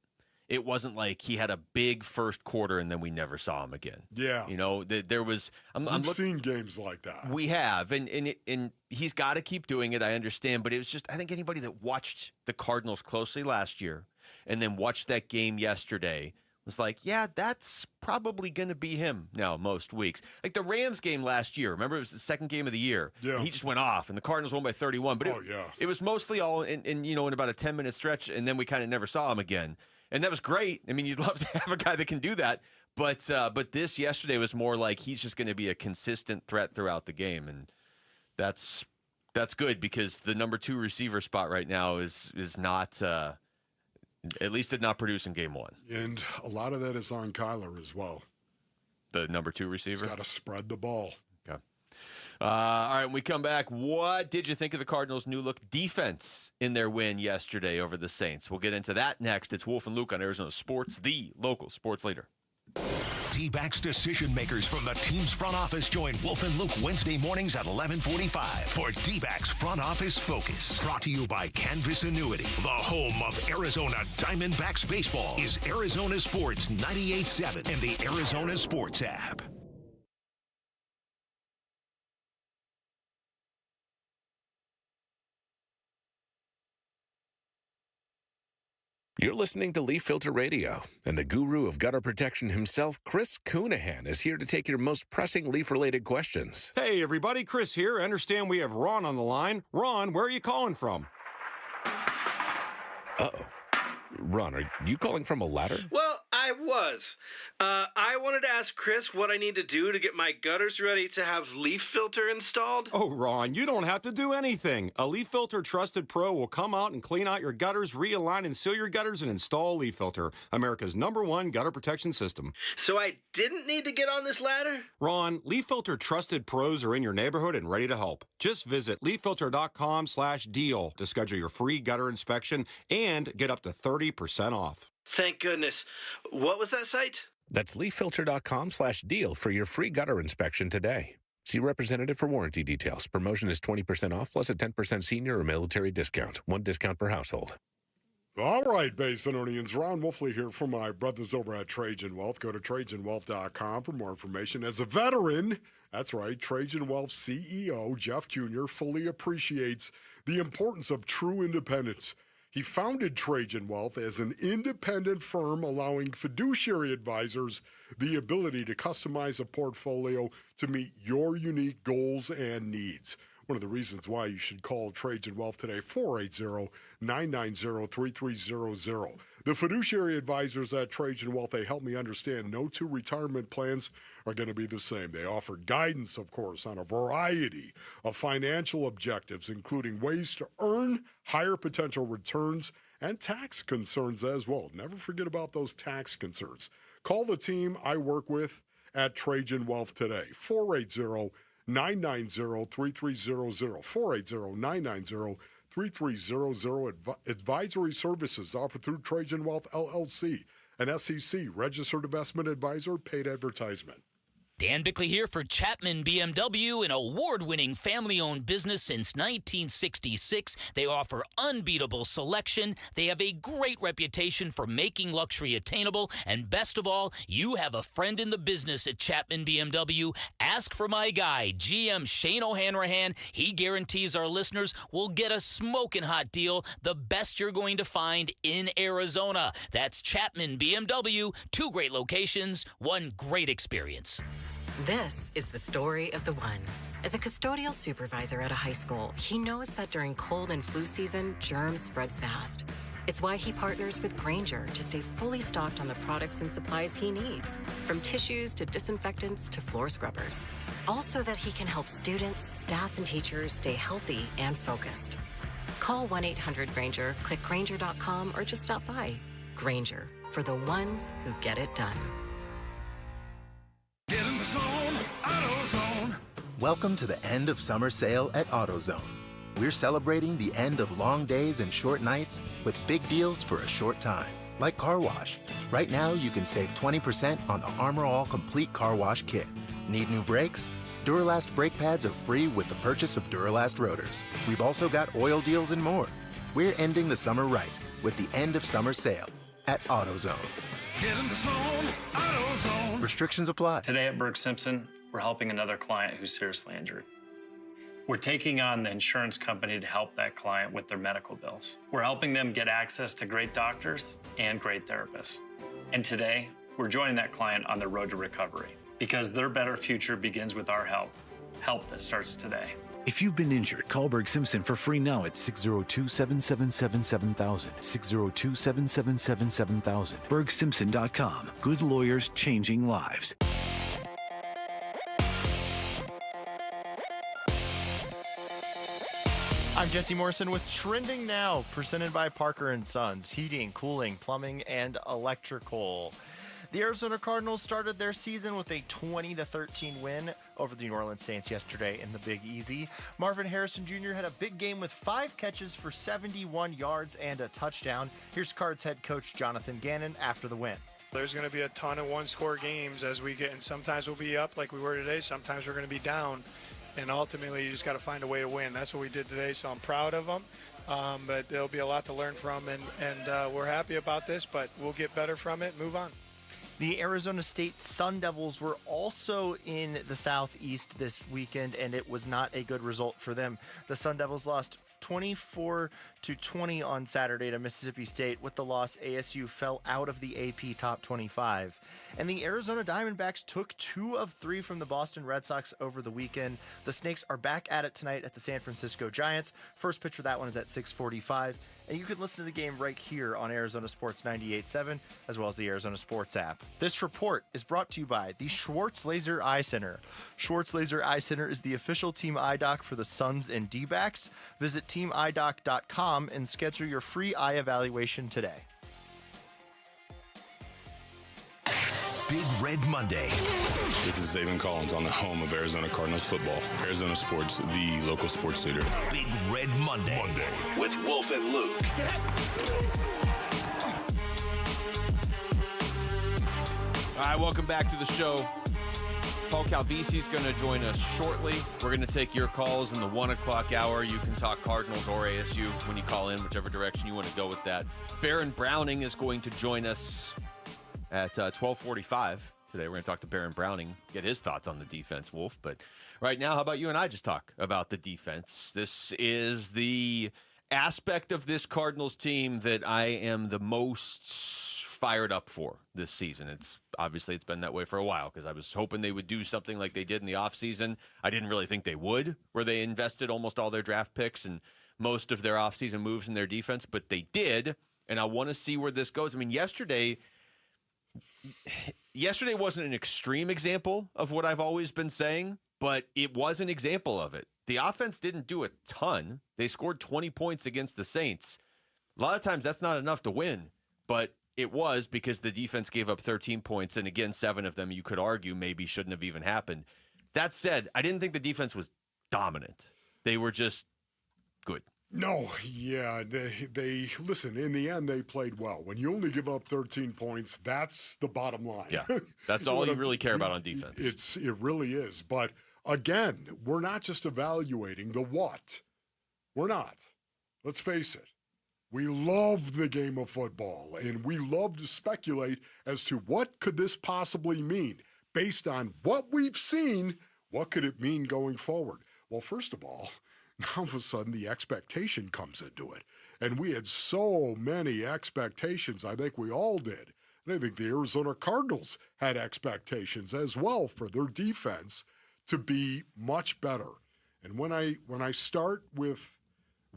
like he had a big first quarter and then we never saw him again. Yeah. There was... We've seen games like that. We have, and he's got to keep doing it, I understand, but it was just, I think anybody that watched the Cardinals closely last year and then watched that game yesterday was like, yeah, that's probably going to be him now most weeks. Like the Rams game last year, remember it was the second game of the year. Yeah. He just went off, and the Cardinals won by 31. But it was mostly all in about a 10-minute stretch, and then we kind of never saw him again. And that was great. I mean, you'd love to have a guy that can do that. But this yesterday was more like he's just going to be a consistent threat throughout the game, and that's good because the number 2 receiver spot right now is not at least did not produce in game 1. And a lot of that is on Kyler as well. The number 2 receiver. He's got to spread the ball. Okay. All right, when we come back, what did you think of the Cardinals' new look defense in their win yesterday over the Saints? We'll get into that next. It's Wolf and Luke on Arizona Sports, the local sports leader. Dbacks decision makers from the team's front office join Wolf and Luke Wednesday mornings at 11:45 for Dbacks Front Office Focus. Brought to you by Canvas Annuity. The home of Arizona Diamondbacks baseball is Arizona Sports 98.7 and the Arizona Sports app. You're listening to Leaf Filter Radio, and the guru of gutter protection himself, Chris Coonahan, is here to take your most pressing leaf-related questions. Hey, everybody, Chris here. I understand we have Ron on the line. Ron, where are you calling from? Uh-oh. Ron, are you calling from a ladder? Well, I was. I wanted to ask Chris what I need to do to get my gutters ready to have leaf filter installed. Oh, Ron, you don't have to do anything. A Leaf Filter Trusted Pro will come out and clean out your gutters, realign and seal your gutters, and install Leaf Filter, America's #1 gutter protection system. So I didn't need to get on this ladder? Ron, Leaf Filter Trusted Pros are in your neighborhood and ready to help. Just visit leaffilter.com/deal to schedule your free gutter inspection and get up to 30% off. Thank goodness. What was that site? That's leaffilter.com/deal for your free gutter inspection today. See representative for warranty details. Promotion is 20% off plus a 10% senior or military discount. 1 discount per household. All right, Basinonians. Ron Wolfley here from my brothers over at Trajan Wealth. Go to TrajanWealth.com for more information. As a veteran, that's right, Trajan Wealth CEO Jeff Jr. fully appreciates the importance of true independence. He founded Trajan Wealth as an independent firm allowing fiduciary advisors the ability to customize a portfolio to meet your unique goals and needs. one of the reasons why you should call Trajan Wealth today, 480-990-3300. The fiduciary advisors at Trajan Wealth, they help me understand no two retirement plans are going to be the same. They offer guidance, of course, on a variety of financial objectives, including ways to earn higher potential returns and tax concerns as well. Never forget about those tax concerns. Call the team I work with at Trajan Wealth today, 480-990-3300, 480-990-3300. Advisory services offered through Trajan Wealth LLC, an SEC registered investment advisor, paid advertisement. Dan Bickley here for Chapman BMW, an award-winning family-owned business since 1966. They offer unbeatable selection. They have a great reputation for making luxury attainable. And best of all, you have a friend in the business at Chapman BMW. Ask for my guy, GM Shane O'Hanrahan. He guarantees our listeners will get a smoking hot deal, the best you're going to find in Arizona. That's Chapman BMW. 2 great locations, 1 great experience. This is the story of the one. As a custodial supervisor at a high school, he knows that during cold and flu season, germs spread fast. It's why he partners with Grainger to stay fully stocked on the products and supplies he needs, from tissues to disinfectants to floor scrubbers. All so that he can help students, staff, and teachers stay healthy and focused. Call 1-800-GRAINGER, click Grainger.com, or just stop by. Grainger, for the ones who get it done. Get in the zone, AutoZone. Welcome to the end of summer sale at AutoZone. We're celebrating the end of long days and short nights with big deals for a short time, like car wash. Right now, you can save 20% on the Armor All Complete Car Wash Kit. Need new brakes? Duralast brake pads are free with the purchase of Duralast rotors. We've also got oil deals and more. We're ending the summer right with the end of summer sale at AutoZone. Get in the zone, AutoZone. Restrictions apply. Today at Berg Simpson, we're helping another client who's seriously injured. We're taking on the insurance company to help that client with their medical bills. We're helping them get access to great doctors and great therapists. And today, we're joining that client on their road to recovery because their better future begins with our help. Help that starts today. If you've been injured, call Berg Simpson for free now at 602-777-7000. 602-777-7000. BergSimpson.com. Good lawyers changing lives. I'm Jesse Morrison with Trending Now, presented by Parker & Sons, heating, cooling, plumbing, and electrical. The Arizona Cardinals started their season with a 20-13 win over the New Orleans Saints yesterday in the Big Easy. Marvin Harrison Jr. had a big game with 5 catches for 71 yards and a touchdown. Here's Cards head coach Jonathan Gannon after the win. There's going to be a ton of one-score games as we get, and sometimes we'll be up like we were today. Sometimes we're going to be down, and ultimately you just got to find a way to win. That's what we did today, so I'm proud of them. But there'll be a lot to learn from, and we're happy about this, but we'll get better from it, move on. The Arizona State Sun Devils were also in the Southeast this weekend, and it was not a good result for them. The Sun Devils lost 24-20 on Saturday to Mississippi State. With the loss, ASU fell out of the AP Top 25. And the Arizona Diamondbacks took 2 of 3 from the Boston Red Sox over the weekend. The Snakes are back at it tonight at the San Francisco Giants. First pitch for that one is at 6:45. And you can listen to the game right here on Arizona Sports 98.7, as well as the Arizona Sports app. This report is brought to you by the Schwartz Laser Eye Center. Schwartz Laser Eye Center is the official team eye doc for the Suns and Dbacks. Visit teamidoc.com and schedule your free eye evaluation today. Big Red Monday. This is Zayvon Collins on the home of Arizona Cardinals football. Arizona Sports, the local sports leader. Big Red Monday. With Wolf and Luke. All right, welcome back to the show. Paul Calvisi is going to join us shortly. We're going to take your calls in the 1 o'clock hour. You can talk Cardinals or ASU when you call in, whichever direction you want to go with that. Baron Browning is going to join us at 12:45 today. We're going to talk to Baron Browning, get his thoughts on the defense, Wolf. But right now, how about you and I just talk about the defense? This is the aspect of this Cardinals team that I am the most fired up for this season. It's been that way for a while because I was hoping they would do something like they did in the offseason. I didn't really think they would, where they invested almost all their draft picks and most of their offseason moves in their defense, but they did, and I want to see where this goes. I mean, yesterday wasn't an extreme example of what I've always been saying, but it was an example of it. The offense didn't do a ton. They scored 20 points against the Saints. A lot of times that's not enough to win, but it was because the defense gave up 13 points, and again, 7 of them you could argue maybe shouldn't have even happened. That said, I didn't think the defense was dominant. They were just good. No, yeah, they listen, in the end, they played well. When you only give up 13 points, that's the bottom line. Yeah, that's all you really care about on defense. It really is. But again, we're not just evaluating the what. We're not. Let's face it. We love the game of football, and we love to speculate as to what could this possibly mean. Based on what we've seen, what could it mean going forward? Well, first of all, now all of a sudden the expectation comes into it. And we had so many expectations. I think we all did. And I think the Arizona Cardinals had expectations as well for their defense to be much better. And when I start with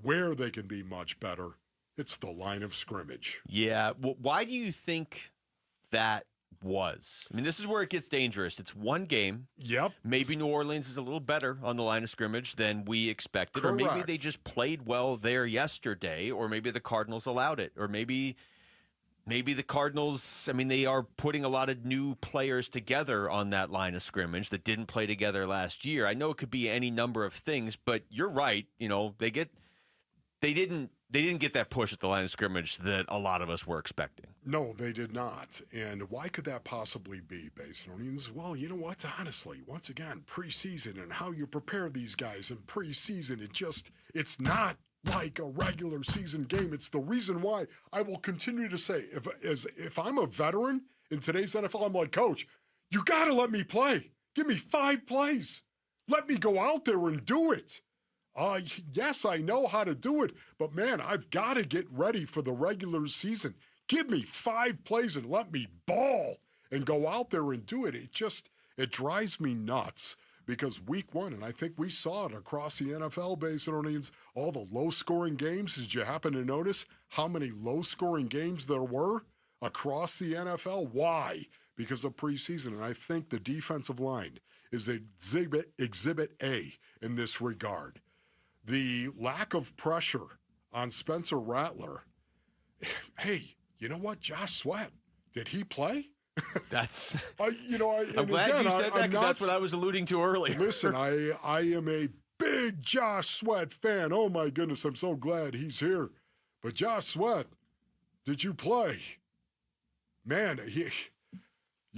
where they can be much better, it's the line of scrimmage. Yeah. Well, why do you think that was? I mean, this is where it gets dangerous. It's one game. Yep. Maybe New Orleans is a little better on the line of scrimmage than we expected. Correct. Or maybe they just played well there yesterday. Or maybe the Cardinals allowed it. Or maybe the Cardinals, I mean, they are putting a lot of new players together on that line of scrimmage that didn't play together last year. I know it could be any number of things, but you're right. You know, they didn't get that push at the line of scrimmage that a lot of us were expecting. No, they did not. And why could that possibly be, Basinonians? Well, you know what? Honestly, once again, preseason and how you prepare these guys in preseason, it's not like a regular season game. It's the reason why I will continue to say, if I'm a veteran in today's NFL, I'm like, Coach, you got to let me play. Give me 5 plays. Let me go out there and do it. Yes, I know how to do it, but man, I've got to get ready for the regular season. Give me 5 plays and let me ball and go out there and do it. It drives me nuts because week 1, and I think we saw it across the NFL, Basinonians, all the low-scoring games. Did you happen to notice how many low-scoring games there were across the NFL? Why? Because of preseason, and I think the defensive line is exhibit A in this regard. The lack of pressure on Spencer Rattler. Hey, you know what? Josh Sweat, did he play? That's. I'm glad you said that because that's what I was alluding to earlier. Listen, I am a big Josh Sweat fan. Oh my goodness, I'm so glad he's here. But Josh Sweat, did you play? Man,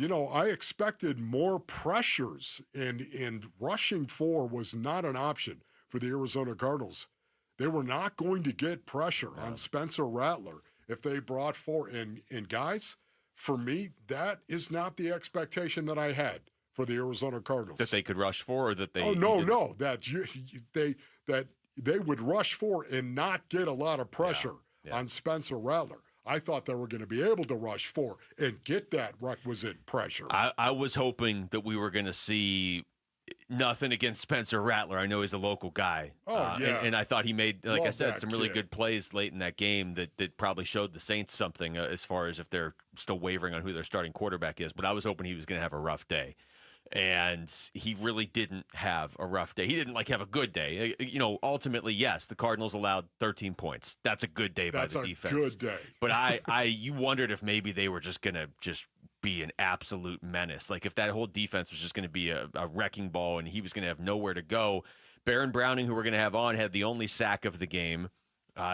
I expected more pressures, and rushing 4 was not an option for the Arizona Cardinals. They were not going to get pressure on Spencer Rattler if they brought 4. And guys, for me, that is not the expectation that I had for the Arizona Cardinals. That they could rush 4 or that they... Oh, no. That they would rush 4 and not get a lot of pressure on Spencer Rattler. I thought they were going to be able to rush 4 and get that requisite pressure. I was hoping that we were going to see... Nothing against Spencer Rattler. I know he's a local guy. And I thought he made, like I said, some really good plays late in that game that probably showed the Saints something as far as if they're still wavering on who their starting quarterback is. But I was hoping he was going to have a rough day. And he really didn't have a rough day. He didn't have a good day. Ultimately, yes, the Cardinals allowed 13 points. That's a good day by the defense. That's a good day. But you wondered if maybe they were just going to be an absolute menace. Like if that whole defense was just going to be a wrecking ball and he was going to have nowhere to go. Baron Browning, who we're going to have on, had the only sack of the game.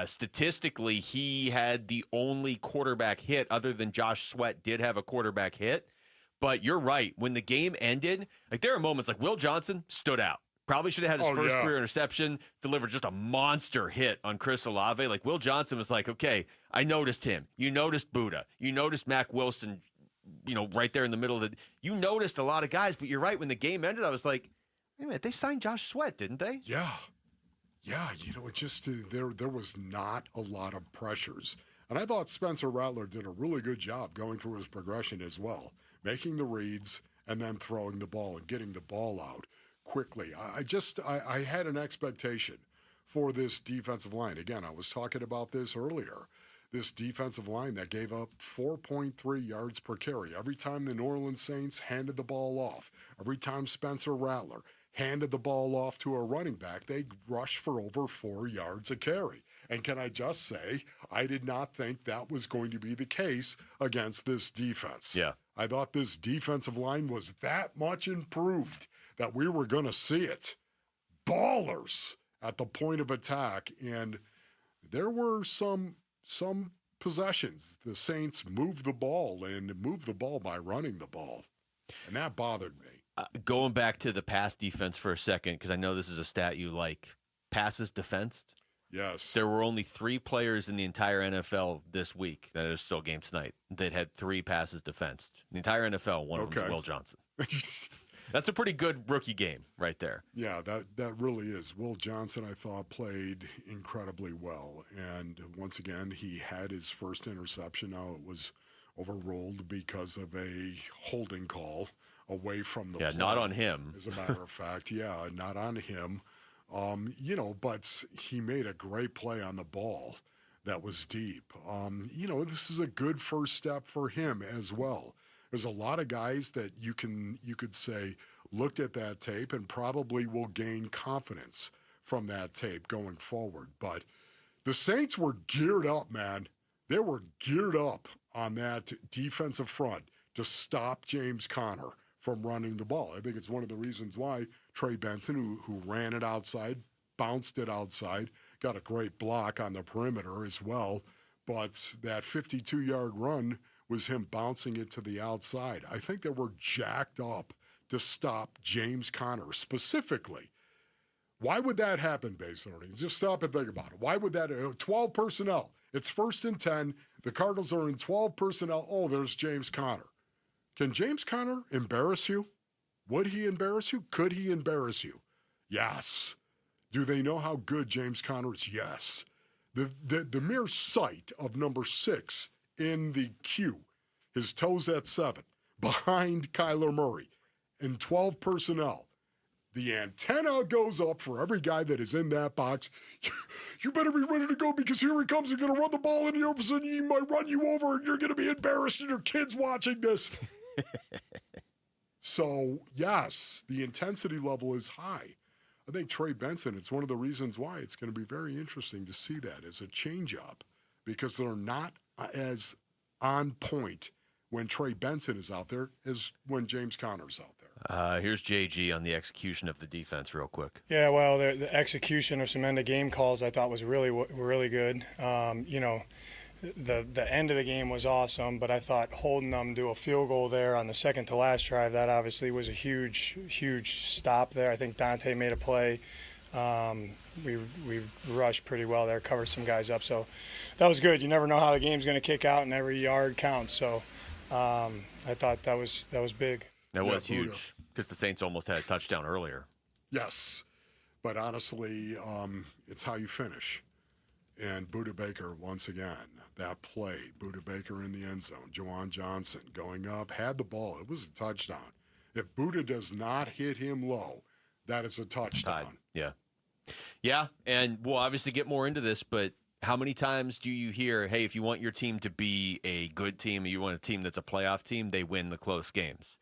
Statistically, he had the only quarterback hit other than Josh Sweat did have a quarterback hit. But you're right. When the game ended, there are moments like Will Johnson stood out. Probably should have had his first career interception, delivered just a monster hit on Chris Olave. Like Will Johnson was like, okay, I noticed him. You noticed Buddha. You noticed Mac Wilson, right there in the middle of it. You noticed a lot of guys, but you're right. When the game ended, I was like, wait a minute, they signed Josh Sweat, didn't they? Yeah. Yeah, it just there was not a lot of pressures. And I thought Spencer Rattler did a really good job going through his progression as well, making the reads and then throwing the ball and getting the ball out quickly. I had an expectation for this defensive line. Again, I was talking about this earlier. This defensive line that gave up 4.3 yards per carry every time the New Orleans Saints handed the ball off. Every time Spencer Rattler handed the ball off to a running back, they rushed for over 4 yards a carry. And can I just say, I did not think that was going to be the case against this defense. Yeah. I thought this defensive line was that much improved that we were going to see it. Ballers at the point of attack. And there were some possessions. The Saints moved the ball and moved the ball by running the ball. And that bothered me. Going back to the pass defense for a second, because I know this is a stat you like. Passes defensed. Yes. There were only 3 players in the entire NFL this week, that is still game tonight, that had 3 passes defensed. The entire NFL, one of them is Will Johnson. That's a pretty good rookie game right there. Yeah, that really is. Will Johnson, I thought, played incredibly well. And once again, he had his first interception. Now it was overruled because of a holding call away from the play. Not on him. As a matter of fact, not on him. But he made a great play on the ball that was deep. This is a good first step for him as well. There's a lot of guys that you could say looked at that tape and probably will gain confidence from that tape going forward. But the Saints were geared up, man. They were geared up on that defensive front to stop James Conner from running the ball. I think it's one of the reasons why Trey Benson, who ran it outside, bounced it outside, got a great block on the perimeter as well. But that 52-yard run was him bouncing it to the outside. I think they were jacked up to stop James Conner specifically. Why would that happen, Base Learning? Just stop and think about it. Why would that? 12 personnel. It's 1st and 10. The Cardinals are in 12 personnel. Oh, there's James Conner. Can James Conner embarrass you? Would he embarrass you? Could he embarrass you? Yes. Do they know how good James Conner is? Yes. The mere sight of number 6 in the queue, his toes at 7, behind Kyler Murray, in 12 personnel, the antenna goes up for every guy that is in that box. You better be ready to go because here he comes. He's going to run the ball and all of a sudden he might run you over and you're going to be embarrassed and your kid's watching this. So, yes, the intensity level is high. I think Trey Benson, it's one of the reasons why it's going to be very interesting to see that as a change-up because they're not as on point when Trey Benson is out there as when James Conner's out there. Here's JG on the execution of the defense real quick. Yeah, well, the execution of some end-of-game calls I thought was really good. The end of the game was awesome, but I thought holding them to a field goal there on the second to last drive, that obviously was a huge stop there. I think Dante made a play. We rushed pretty well there, covered some guys up. So that was good. You never know how the game's going to kick out, and every yard counts. So I thought that was big. That was huge because the Saints almost had a touchdown earlier. Yes, but honestly, it's how you finish. And Buda Baker, once again, that play, Buda Baker in the end zone, Juwan Johnson going up, had the ball. It was a touchdown. If Buda does not hit him low, that is a touchdown. Yeah, and we'll obviously get more into this, but how many times do you hear, hey, if you want your team to be a good team, you want a team that's a playoff team, they win the close games.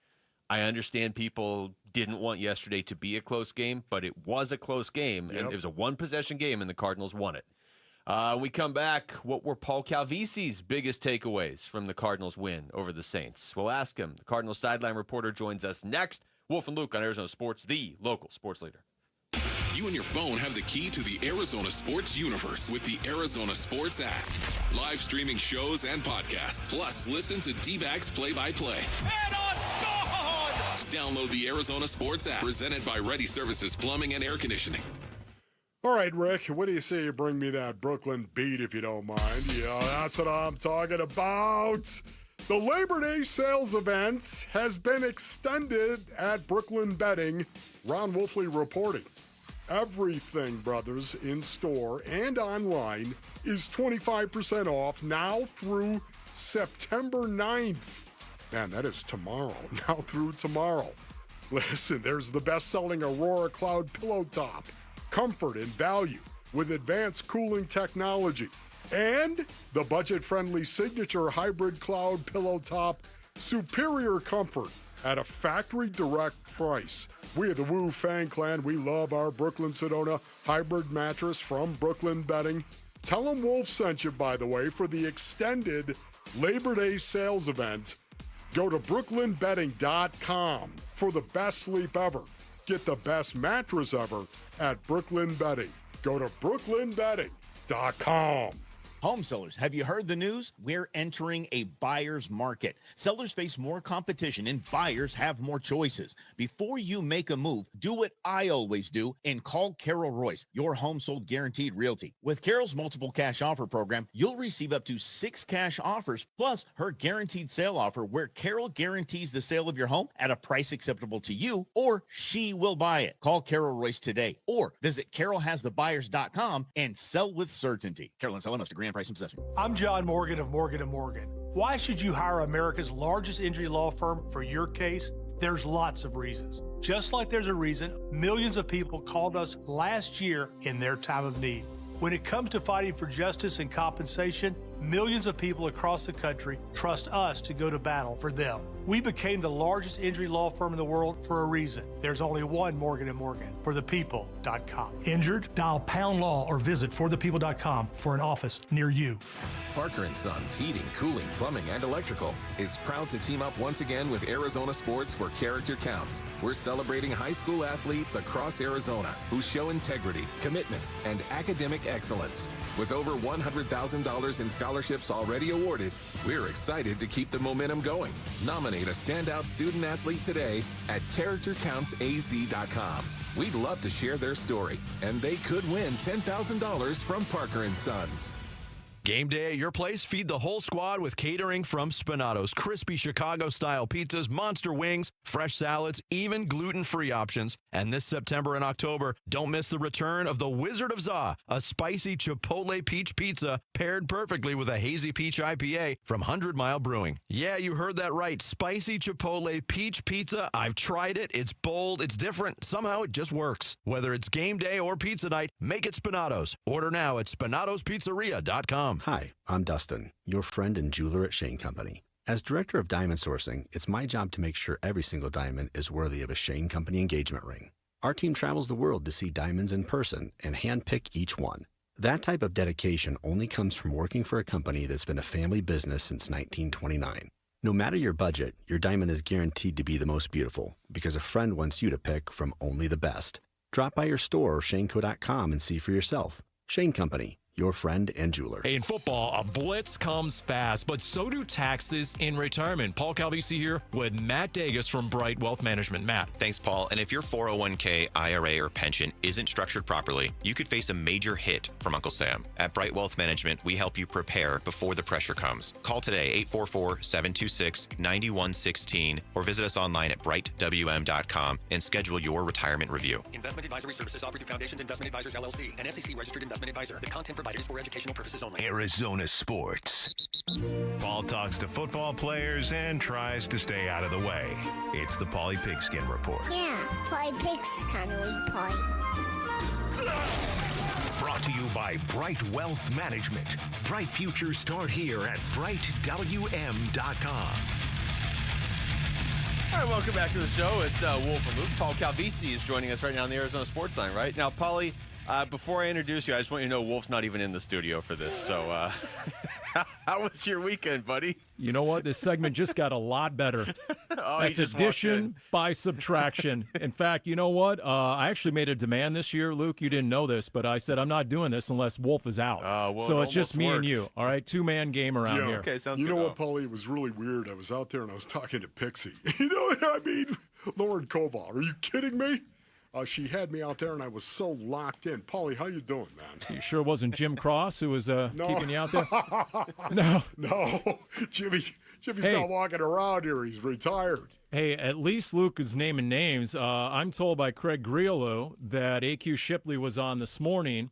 I understand people didn't want yesterday to be a close game, but it was a close game, and it was a one-possession game, and the Cardinals won it. We come back, what were Paul Calvisi's biggest takeaways from the Cardinals win over the Saints? We'll ask him. The Cardinals sideline reporter joins us next. Wolf and Luke on Arizona Sports, the local sports leader. You and your phone have the key to the Arizona sports universe with the Arizona Sports app. Live streaming shows and podcasts. Plus, listen to Dbacks play-by-play. And on download the Arizona Sports app, presented by Ready Services Plumbing and Air Conditioning. All right, Rick, what do you say you bring me that Brooklyn beat if you don't mind? Yeah, that's what I'm talking about. The Labor Day sales event has been extended at Brooklyn Betting. Ron Wolfley reporting. Everything, brothers, in store and online is 25% off now through September 9th. Man, that is tomorrow. Now through tomorrow. Listen, there's the best-selling Aurora Cloud Pillow Top. Comfort and value with advanced cooling technology. And the budget-friendly Signature Hybrid Cloud Pillow Top. Superior comfort at a factory direct price. We are the Woo Fan Clan. We love our Brooklyn Sedona hybrid mattress from Brooklyn Bedding. Tell them Wolf sent you, by the way, for the extended Labor Day sales event. Go to brooklynbedding.com for the best sleep ever. Get the best mattress ever at Brooklyn Bedding. Go to brooklynbedding.com. Home sellers, have you heard the news? We're entering a buyer's market. Sellers face more competition and buyers have more choices. Before you make a move, do what I always do and call Carol Royce, your home sold guaranteed realty. With Carol's multiple cash offer program, you'll receive up to 6 cash offers plus her guaranteed sale offer where Carol guarantees the sale of your home at a price acceptable to you or she will buy it. Call Carol Royce today or visit carolhasthebuyers.com and sell with certainty. Carol and Selena, grand price and possession. I'm John Morgan of Morgan & Morgan. Why should you hire America's largest injury law firm for your case? There's lots of reasons. Just like there's a reason millions of people called us last year in their time of need. When it comes to fighting for justice and compensation, millions of people across the country trust us to go to battle for them. We became the largest injury law firm in the world for a reason. There's only one Morgan & Morgan, forthepeople.com. Injured? Dial #law or visit forthepeople.com for an office near you. Parker & Sons Heating, Cooling, Plumbing, and Electrical is proud to team up once again with Arizona Sports for Character Counts. We're celebrating high school athletes across Arizona who show integrity, commitment, and academic excellence. With over $100,000 in scholarships already awarded, we're excited to keep the momentum going. Nominate a standout student athlete today at CharacterCountsAZ.com. We'd love to share their story, and they could win $10,000 from Parker & Sons. Game day at your place? Feed the whole squad with catering from Spinato's. Crispy Chicago-style pizzas, monster wings, fresh salads, even gluten-free options. And this September and October, don't miss the return of the Wizard of Za, a spicy Chipotle peach pizza paired perfectly with a hazy peach IPA from 100 Mile Brewing. Yeah, you heard that right. Spicy Chipotle peach pizza. I've tried it. It's bold. It's different. Somehow it just works. Whether it's game day or pizza night, make it Spinato's. Order now at SpinatosPizzeria.com. Hi, I'm Dustin, your friend and jeweler at Shane Company. As director of diamond sourcing, it's my job to make sure every single diamond is worthy of a Shane Company engagement ring. Our team travels the world to see diamonds in person and handpick each one. That type of dedication only comes from working for a company that's been a family business since 1929. No matter your budget, your diamond is guaranteed to be the most beautiful because a friend wants you to pick from only the best. Drop by your store or shaneco.com and see for yourself. Shane Company, your friend and jeweler. In football, a blitz comes fast, but so do taxes in retirement. Paul Calvisi here with Matt Dagas from Bright Wealth Management. Matt. Thanks, Paul. And if your 401k, IRA, or pension isn't structured properly, you could face a major hit from Uncle Sam. At Bright Wealth Management, we help you prepare before the pressure comes. Call today, 844-726-9116, or visit us online at brightwm.com and schedule your retirement review. Investment advisory services offered through Foundations Investment Advisors, LLC, an SEC-registered investment advisor. The content provided is for educational purposes only. Arizona Sports. Paul talks to football players and tries to stay out of the way. It's the Paulie Pigskin Report. Yeah, Paulie Pigs kind of weak point. Brought to you by Bright Wealth Management. Bright futures start here at brightwm.com. All right, welcome back to the show. It's Wolf and Luke. Paul Calvisi is joining us right now on the Arizona Sports Line, right? Now, Paulie, before I introduce you, I just want you to know Wolf's not even in the studio for this. So how was your weekend, buddy? You know what? This segment just got a lot better. That's addition by subtraction. In fact, you know what? I actually made a demand this year, Luke. You didn't know this, but I said I'm not doing this unless Wolf is out. Well, so it's just me and you, all right? Two-man game around here. Okay, sounds good. You know what, Paulie? It was really weird. I was out there and I was talking to Pixie. You know what I mean? Lauren Koval. Are you kidding me? She had me out there, and I was so locked in. Paulie, how you doing, man? You sure it wasn't Jim Cross who was keeping you out there? No. Jimmy's not walking around here. He's retired. Hey, at least Luke is naming names. I'm told by Craig Grialou that AQ Shipley was on this morning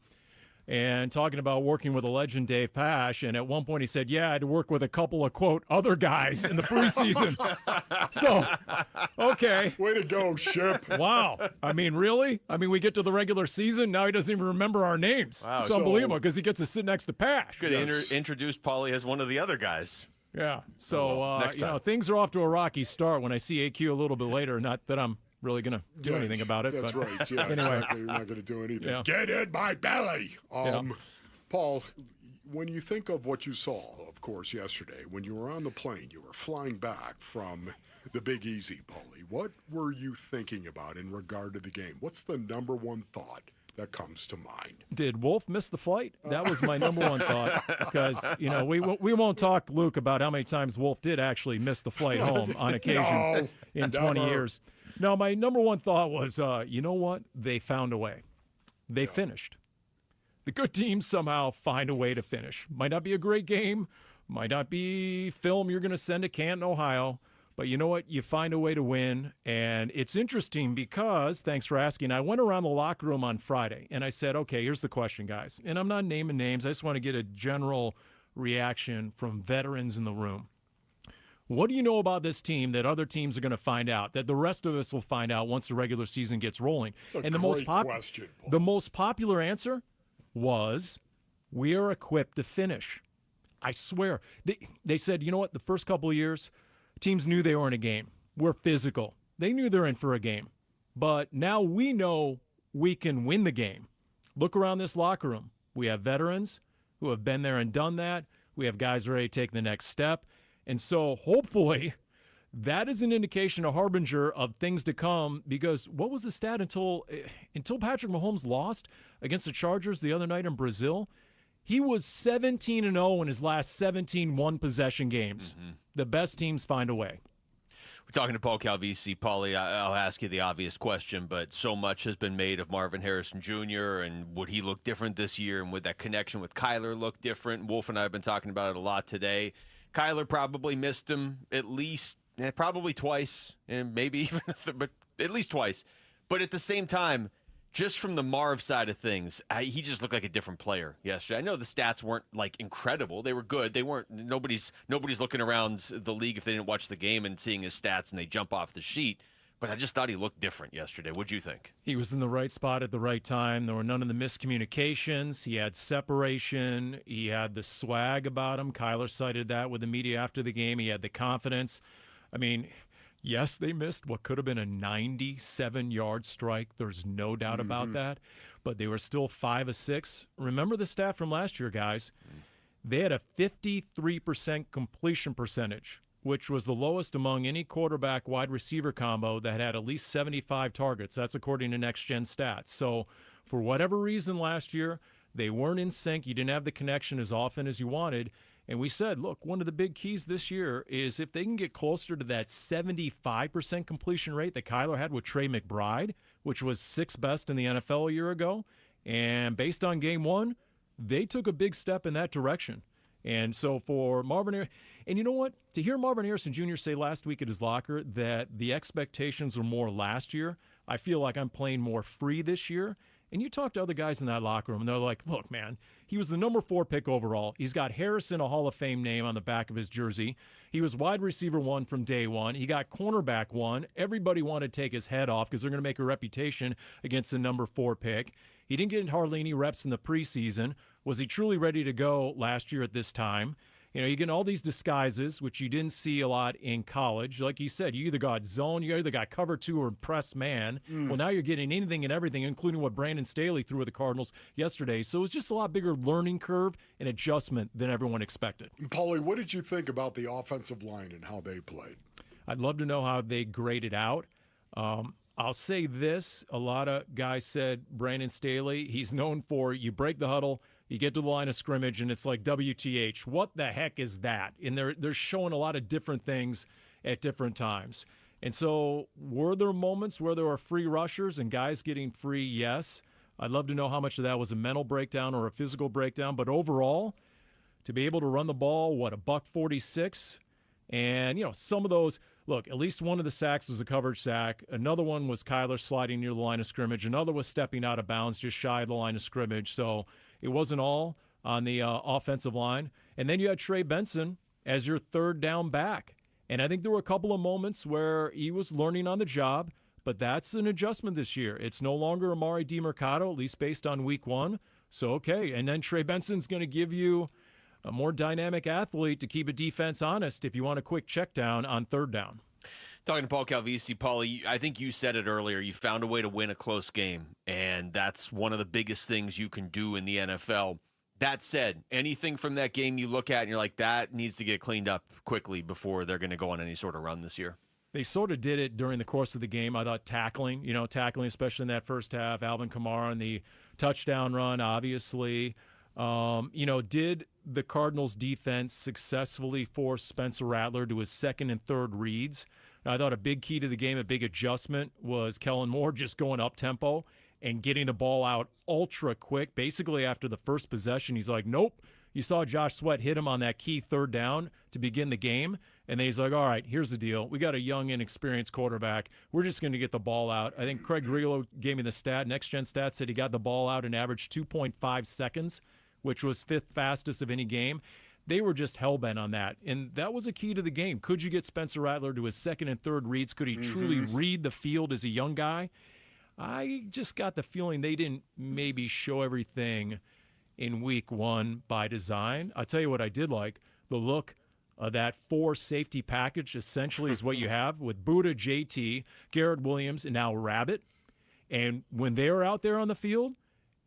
and talking about working with a legend, Dave Pash. And at one point he said, yeah, I had to work with a couple of, quote, other guys in the preseason. So, okay. Way to go, Ship. Wow. I mean, really? I mean, we get to the regular season, now he doesn't even remember our names. Wow. It's unbelievable because he gets to sit next to Pash. Could introduce Paulie as one of the other guys. Yeah. So, Next time. things are off to a rocky start when I see AQ a little bit later. Not that I'm really going to do anything about it. That's but right. Yeah, anyway. exactly. You're not going to do anything. Yeah. Get in my belly. Yeah. Paul, when you think of what you saw, of course, yesterday, when you were on the plane, you were flying back from the Big Easy, Paulie. What were you thinking about in regard to the game? What's the number one thought that comes to mind? Did Wolf miss the flight? That was my number one thought because, we won't talk, Luke, about how many times Wolf did actually miss the flight home on occasion in 20 years. No, my number one thought was, you know what? They found a way. They finished. The good teams somehow find a way to finish. Might not be a great game, might not be film you're going to send to Canton, Ohio, but you know what? You find a way to win, and it's interesting because, thanks for asking, I went around the locker room on Friday, and I said, okay, here's the question, guys. And I'm not naming names. I just want to get a general reaction from veterans in the room. What do you know about this team that other teams are going to find out, that the rest of us will find out once the regular season gets rolling? And the most popular answer was, we are equipped to finish. I swear. They said, you know what, the first couple of years, teams knew they were in a game. We're physical. They knew they're in for a game. But now we know we can win the game. Look around this locker room. We have veterans who have been there and done that. We have guys ready to take the next step. And so hopefully that is an indication, a harbinger of things to come, because what was the stat until Patrick Mahomes lost against the Chargers the other night in Brazil? He was 17-0 in his last 17 one-possession games. Mm-hmm. The best teams find a way. We're talking to Paul Calvisi. Paulie, I'll ask you the obvious question, but so much has been made of Marvin Harrison Jr. and would he look different this year, and would that connection with Kyler look different? Wolf and I have been talking about it a lot today. Kyler probably missed him at least probably twice, and maybe even but at least twice. But at the same time, just from the Marv side of things, he just looked like a different player yesterday. I know the stats weren't like incredible; they were good. They weren't. Nobody's looking around the league if they didn't watch the game and seeing his stats and they jump off the sheet. But I just thought he looked different yesterday. What'd you think? He was in the right spot at the right time. There were none of the miscommunications. He had separation. He had the swag about him. Kyler cited that with the media after the game. He had the confidence. I mean, yes, they missed what could have been a 97-yard strike. There's no doubt about that. But they were still 5 of 6. Remember the stat from last year, guys. They had a 53% completion percentage, which was the lowest among any quarterback wide receiver combo that had at least 75 targets. That's according to Next Gen Stats. So for whatever reason last year, they weren't in sync. You didn't have the connection as often as you wanted. And we said, look, one of the big keys this year is if they can get closer to that 75% completion rate that Kyler had with Trey McBride, which was 6th best in the NFL a year ago, and based on game one, they took a big step in that direction. And so for Marvin, and you know what? To hear Marvin Harrison Jr. say last week at his locker that the expectations were more last year, I feel like I'm playing more free this year. And you talk to other guys in that locker room, and they're like, look, man, he was the number 4 pick overall. He's got Harrison, a Hall of Fame name on the back of his jersey. He was wide receiver 1 from day one. He got cornerback 1. Everybody wanted to take his head off because they're going to make a reputation against the number 4 pick. He didn't get hardly any reps in the preseason. Was he truly ready to go last year at this time? You know, you get all these disguises, which you didn't see a lot in college. Like you said, you either got zone, you either got cover 2 or press man. Well, now you're getting anything and everything, including what Brandon Staley threw at the Cardinals yesterday. So it was just a lot bigger learning curve and adjustment than everyone expected. Paulie, what did you think about the offensive line and how they played? I'd love to know how they graded out. I'll say this. A lot of guys said Brandon Staley, he's known for you break the huddle, you get to the line of scrimmage, and it's like WTH. What the heck is that? And they're showing a lot of different things at different times. And so were there moments where there were free rushers and guys getting free? Yes. I'd love to know how much of that was a mental breakdown or a physical breakdown. But overall, to be able to run the ball, $146, And, some of those, look, at least one of the sacks was a coverage sack. Another one was Kyler sliding near the line of scrimmage. Another was stepping out of bounds just shy of the line of scrimmage. So it wasn't all on the offensive line. And then you had Trey Benson as your third down back. And I think there were a couple of moments where he was learning on the job, but that's an adjustment this year. It's no longer Amari DiMercato, at least based on week 1. So, okay. And then Trey Benson's going to give you a more dynamic athlete to keep a defense honest if you want a quick check down on third down. Talking to Paul Calvisi, Paulie, I think you said it earlier. You found a way to win a close game, and that's one of the biggest things you can do in the NFL. That said, anything from that game you look at and you're like, that needs to get cleaned up quickly before they're going to go on any sort of run this year? They sort of did it during the course of the game. I thought tackling, especially in that first half, Alvin Kamara and the touchdown run, obviously. Did the Cardinals defense successfully force Spencer Rattler to his second and third reads? I thought a big key to the game, a big adjustment, was Kellen Moore just going up-tempo and getting the ball out ultra quick. Basically, after the first possession, he's like, nope. You saw Josh Sweat hit him on that key third down to begin the game, and then he's like, all right, here's the deal. We got a young, inexperienced quarterback. We're just going to get the ball out. I think Craig Grillo gave me the stat. Next Gen Stats said he got the ball out and averaged 2.5 seconds, which was 5th fastest of any game. They were just hell-bent on that, and that was a key to the game. Could you get Spencer Rattler to his second and third reads? Could he truly read the field as a young guy? I just got the feeling they didn't maybe show everything in week 1 by design. I'll tell you what I did like. The look of that 4 safety package essentially is what you have with Buddha, JT, Garrett Williams, and now Rabbit. And when they're out there on the field,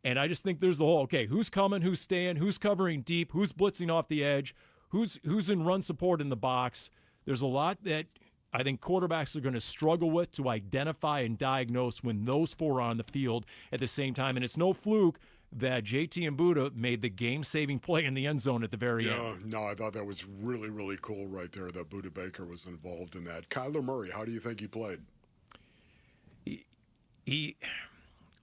and I just think there's the whole, okay, who's coming, who's staying, who's covering deep, who's blitzing off the edge, who's in run support in the box. There's a lot that I think quarterbacks are going to struggle with to identify and diagnose when those 4 are on the field at the same time. And it's no fluke that JT and Buddha made the game-saving play in the end zone at the very end. Yeah, no, I thought that was really, really cool right there that Buddha Baker was involved in that. Kyler Murray, how do you think he played?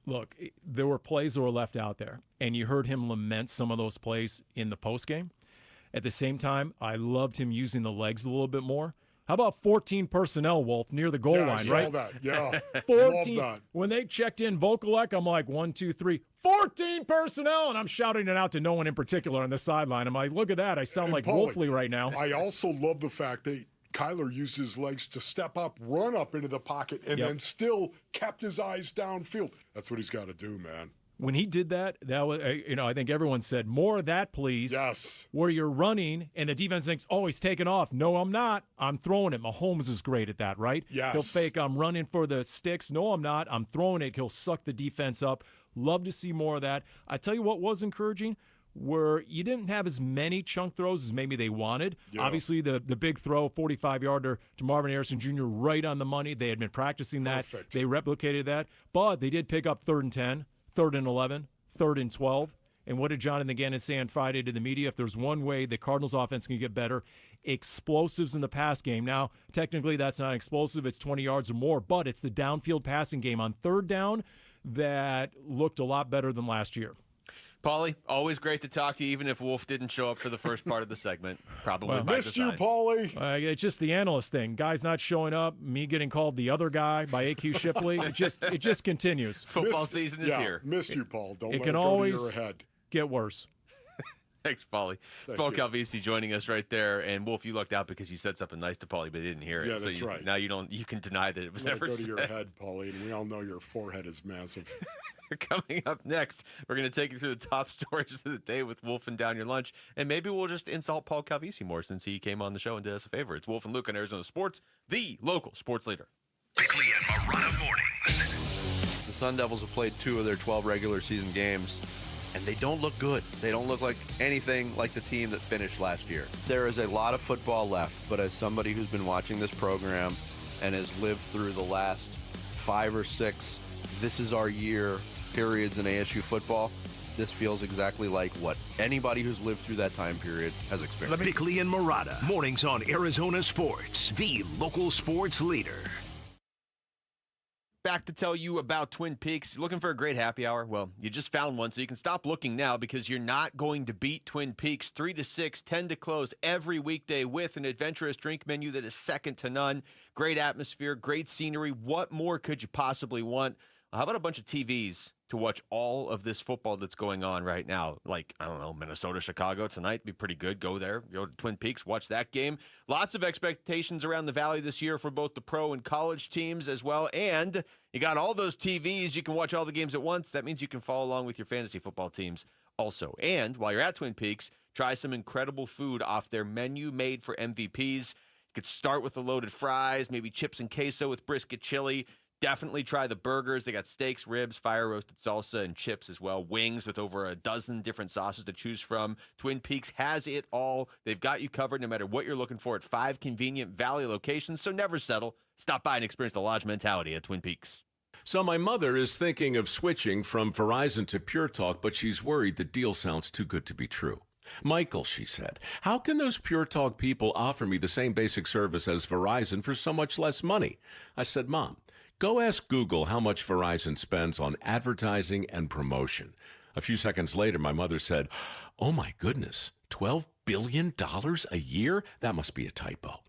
Look, there were plays that were left out there, and you heard him lament some of those plays in the postgame. At the same time, I loved him using the legs a little bit more. How about 14 personnel, Wolf, near the goal line, I saw right? that. Yeah, 14. Love that. When they checked in Vokalek, I'm like, 1, 2, 3, 14 personnel, and I'm shouting it out to no one in particular on the sideline. I'm like, look at that. I sound like Paulie, Wolfley right now. I also love the fact that Kyler used his legs to step up, run up into the pocket, and then still kept his eyes downfield. That's what he's got to do, man. When he did that was, I think everyone said, more of that, please. Yes. Where you're running and the defense thinks, oh, he's taking off. No, I'm not. I'm throwing it. Mahomes is great at that, right? Yes. He'll fake, I'm running for the sticks. No, I'm not. I'm throwing it. He'll suck the defense up. Love to see more of that. I tell you what was encouraging, where you didn't have as many chunk throws as maybe they wanted. Yeah. Obviously, the big throw, 45-yarder to Marvin Harrison Jr. right on the money. They had been practicing that. Perfect. They replicated that. But they did pick up 3rd and 10. 3rd and 11, 3rd and 12. And what did Jonathan Gannon say on Friday to the media? If there's one way the Cardinals offense can get better, explosives in the pass game. Now, technically that's not explosive. It's 20 yards or more, but it's the downfield passing game on 3rd down that looked a lot better than last year. Paulie, always great to talk to you, even if Wolf didn't show up for the first part of the segment. Probably by missed design. you, Paulie. It's just the analyst thing. Guys not showing up, me getting called the other guy by AQ Shipley. It just continues. Football season is here. Missed you, Paul. Don't let can it go always to your head. get worse. Thanks, Paulie. Paul Calvisi joining us right there. And Wolf, you looked out because you said something nice to Paulie, but he didn't hear it. Yeah, that's right. Now you can deny that it was ever go to said. your head, Paulie, and we all know your forehead is massive. Coming up next, we're going to take you through the top stories of the day with Wolf and Down Your Lunch. And maybe we'll just insult Paul Calvisi more since he came on the show and did us a favor. It's Wolf and Luke on Arizona Sports, the local sports leader. Bickley and Marotta mornings. The Sun Devils have played 2 of their 12 regular season games, and they don't look good. They don't look like anything like the team that finished last year. There is a lot of football left, but as somebody who's been watching this program and has lived through the last 5 or 6 this is our year periods in ASU football, this feels exactly like what anybody who's lived through that time period has experienced. Bickley and Marotta, mornings on Arizona Sports, the local sports leader. back to tell you about Twin Peaks. Looking for a great happy hour? Well, you just found one, so you can stop looking now because you're not going to beat Twin Peaks. 3 to 6, 10 to close every weekday with an adventurous drink menu that is second to none. Great atmosphere, great scenery. What more could you possibly want? How about a bunch of TVs to watch all of this football that's going on right now? Like, I don't know, Minnesota, Chicago tonight, be pretty good. Go there, go to Twin Peaks, watch that game. Lots of expectations around the Valley this year for both the pro and college teams as well. And you got all those TVs. You can watch all the games at once. That means you can follow along with your fantasy football teams also. And while you're at Twin Peaks, try some incredible food off their menu made for MVPs. You could start with the loaded fries, maybe chips and queso with brisket chili. Definitely try the burgers. They got steaks, ribs, fire-roasted salsa, and chips as well. Wings with over a dozen different sauces to choose from. Twin Peaks has it all. They've got you covered no matter what you're looking for at 5 convenient Valley locations, so never settle. Stop by and experience the lodge mentality at Twin Peaks. So my mother is thinking of switching from Verizon to Pure Talk, but she's worried the deal sounds too good to be true. Michael, she said, how can those Pure Talk people offer me the same basic service as Verizon for so much less money? I said, Mom, go ask Google how much Verizon spends on advertising and promotion. A few seconds later, my mother said, oh my goodness, $12 billion a year? That must be a typo.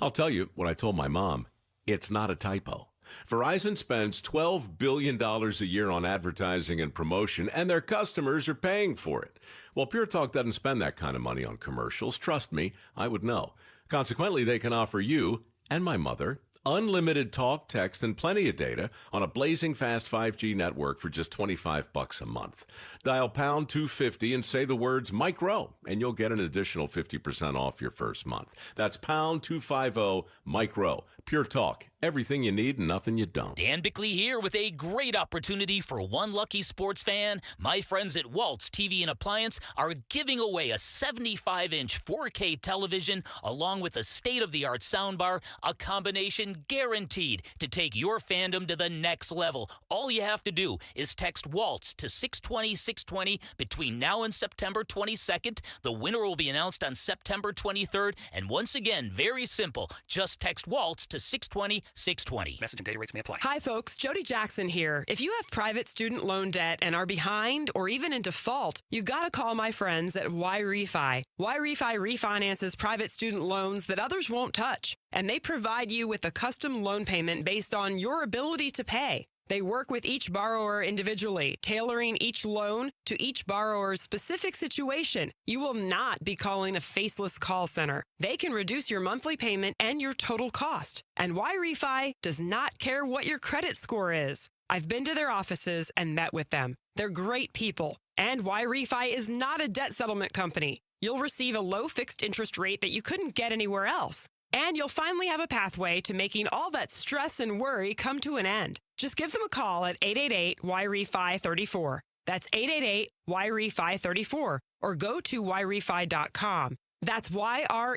I'll tell you what I told my mom. It's not a typo. Verizon spends $12 billion a year on advertising and promotion, and their customers are paying for it. Well, Pure Talk doesn't spend that kind of money on commercials. Trust me, I would know. Consequently, they can offer you and my mother unlimited talk, text, and plenty of data on a blazing fast 5G network for just $25 a month. Dial pound 250 and say the words Mike Rowe, and you'll get an additional 50% off your first month. That's pound 250 Mike Rowe. Pure Talk. Everything you need and nothing you don't. Dan Bickley here with a great opportunity for one lucky sports fan. My friends at Waltz TV and Appliance are giving away a 75-inch 4K television along with a state-of-the-art soundbar, a combination guaranteed to take your fandom to the next level. All you have to do is text Waltz to 620-620 between now and September 22nd. The winner will be announced on September 23rd. And once again, very simple. Just text Waltz to 620-620. Message and data rates may apply. Hi, folks. Jody Jackson here. If you have private student loan debt and are behind or even in default, you got to call my friends at YRefi. YRefi refinances private student loans that others won't touch, and they provide you with a custom loan payment based on your ability to pay. They work with each borrower individually, tailoring each loan to each borrower's specific situation. You will not be calling a faceless call center. They can reduce your monthly payment and your total cost. And YRefi does not care what your credit score is. I've been to their offices and met with them. They're great people. And YRefi is not a debt settlement company. You'll receive a low fixed interest rate that you couldn't get anywhere else. And you'll finally have a pathway to making all that stress and worry come to an end. Just give them a call at 888-YRefi-34. That's 888-YRefi-34. Or go to YRefi.com. That's YREFY.com.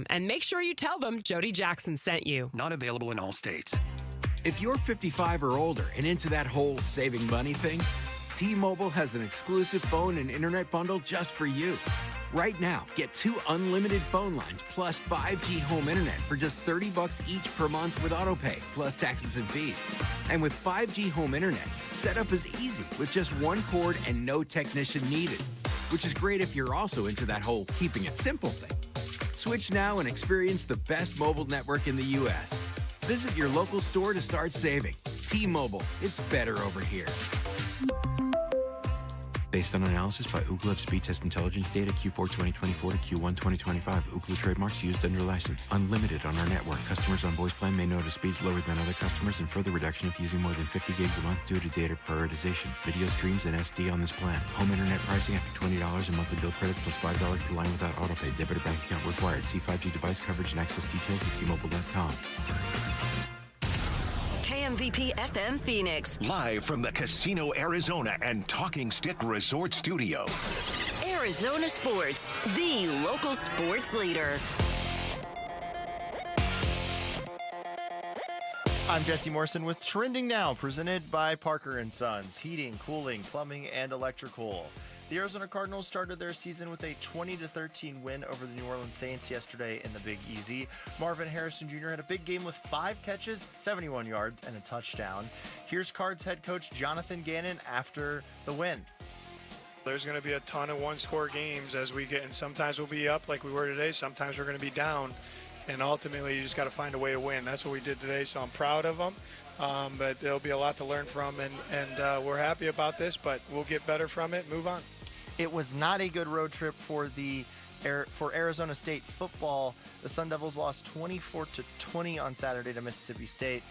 And make sure you tell them Jody Jackson sent you. Not available in all states. If you're 55 or older and into that whole saving money thing, T-Mobile has an exclusive phone and internet bundle just for you. Right now, get 2 unlimited phone lines plus 5G home internet for just $30 each per month with autopay, plus taxes and fees. And with 5G home internet, setup is easy with just 1 cord and no technician needed, which is great if you're also into that whole keeping it simple thing. Switch now and experience the best mobile network in the U.S. Visit your local store to start saving. T-Mobile, it's better over here. Based on analysis by Ookla of speed test intelligence data Q4 2024 to Q1 2025. Ookla trademarks used under license. Unlimited on our network. Customers on voice plan may notice speeds lower than other customers and further reduction if using more than 50 gigs a month due to data prioritization. Video streams and SD on this plan. Home internet pricing after $20 a monthly bill credit plus $5 per line without autopay. Debit or bank account required. See 5G device coverage and access details at T-Mobile.com. KMVP FM Phoenix. Live from the Casino Arizona and Talking Stick Resort Studio. Arizona Sports, the local sports leader. I'm Jesse Morrison with Trending Now, presented by Parker & Sons, heating, cooling, plumbing, and electrical. The Arizona Cardinals started their season with a 20-13 win over the New Orleans Saints yesterday in the Big Easy. Marvin Harrison Jr. had a big game with 5 catches, 71 yards, and a touchdown. Here's Cards head coach Jonathan Gannon after the win. There's going to be a ton of one-score games as we get, and sometimes we'll be up like we were today. Sometimes we're going to be down, and ultimately you just got to find a way to win. That's what we did today, so I'm proud of them. But there'll be a lot to learn from, and we're happy about this, but we'll get better from it, move on. It was not a good road trip for Arizona State football. The Sun Devils lost 24-20 on Saturday to Mississippi State.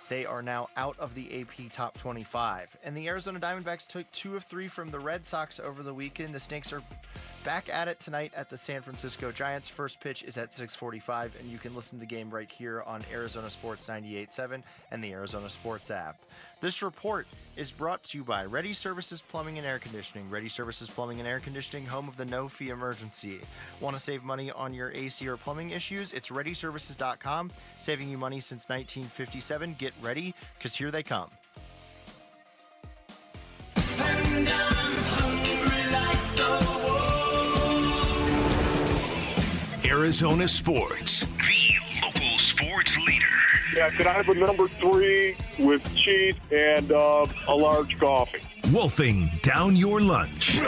They are now out of the AP Top 25. And the Arizona Diamondbacks took 2 of 3 from the Red Sox over the weekend. The Snakes are back at it tonight at the San Francisco Giants. First pitch is at 6:45, and you can listen to the game right here on Arizona Sports 98.7 and the Arizona Sports app. This report is brought to you by Ready Services Plumbing and Air Conditioning. Ready Services Plumbing and Air Conditioning, home of the no-fee emergency. Want to save money on your AC or plumbing issues? It's ReadyServices.com, saving you money since 1957. Get ready, because here they come. Arizona Sports, the local sports leader. Yeah, can I have a number 3 with cheese and a large coffee? Wolfing down your lunch.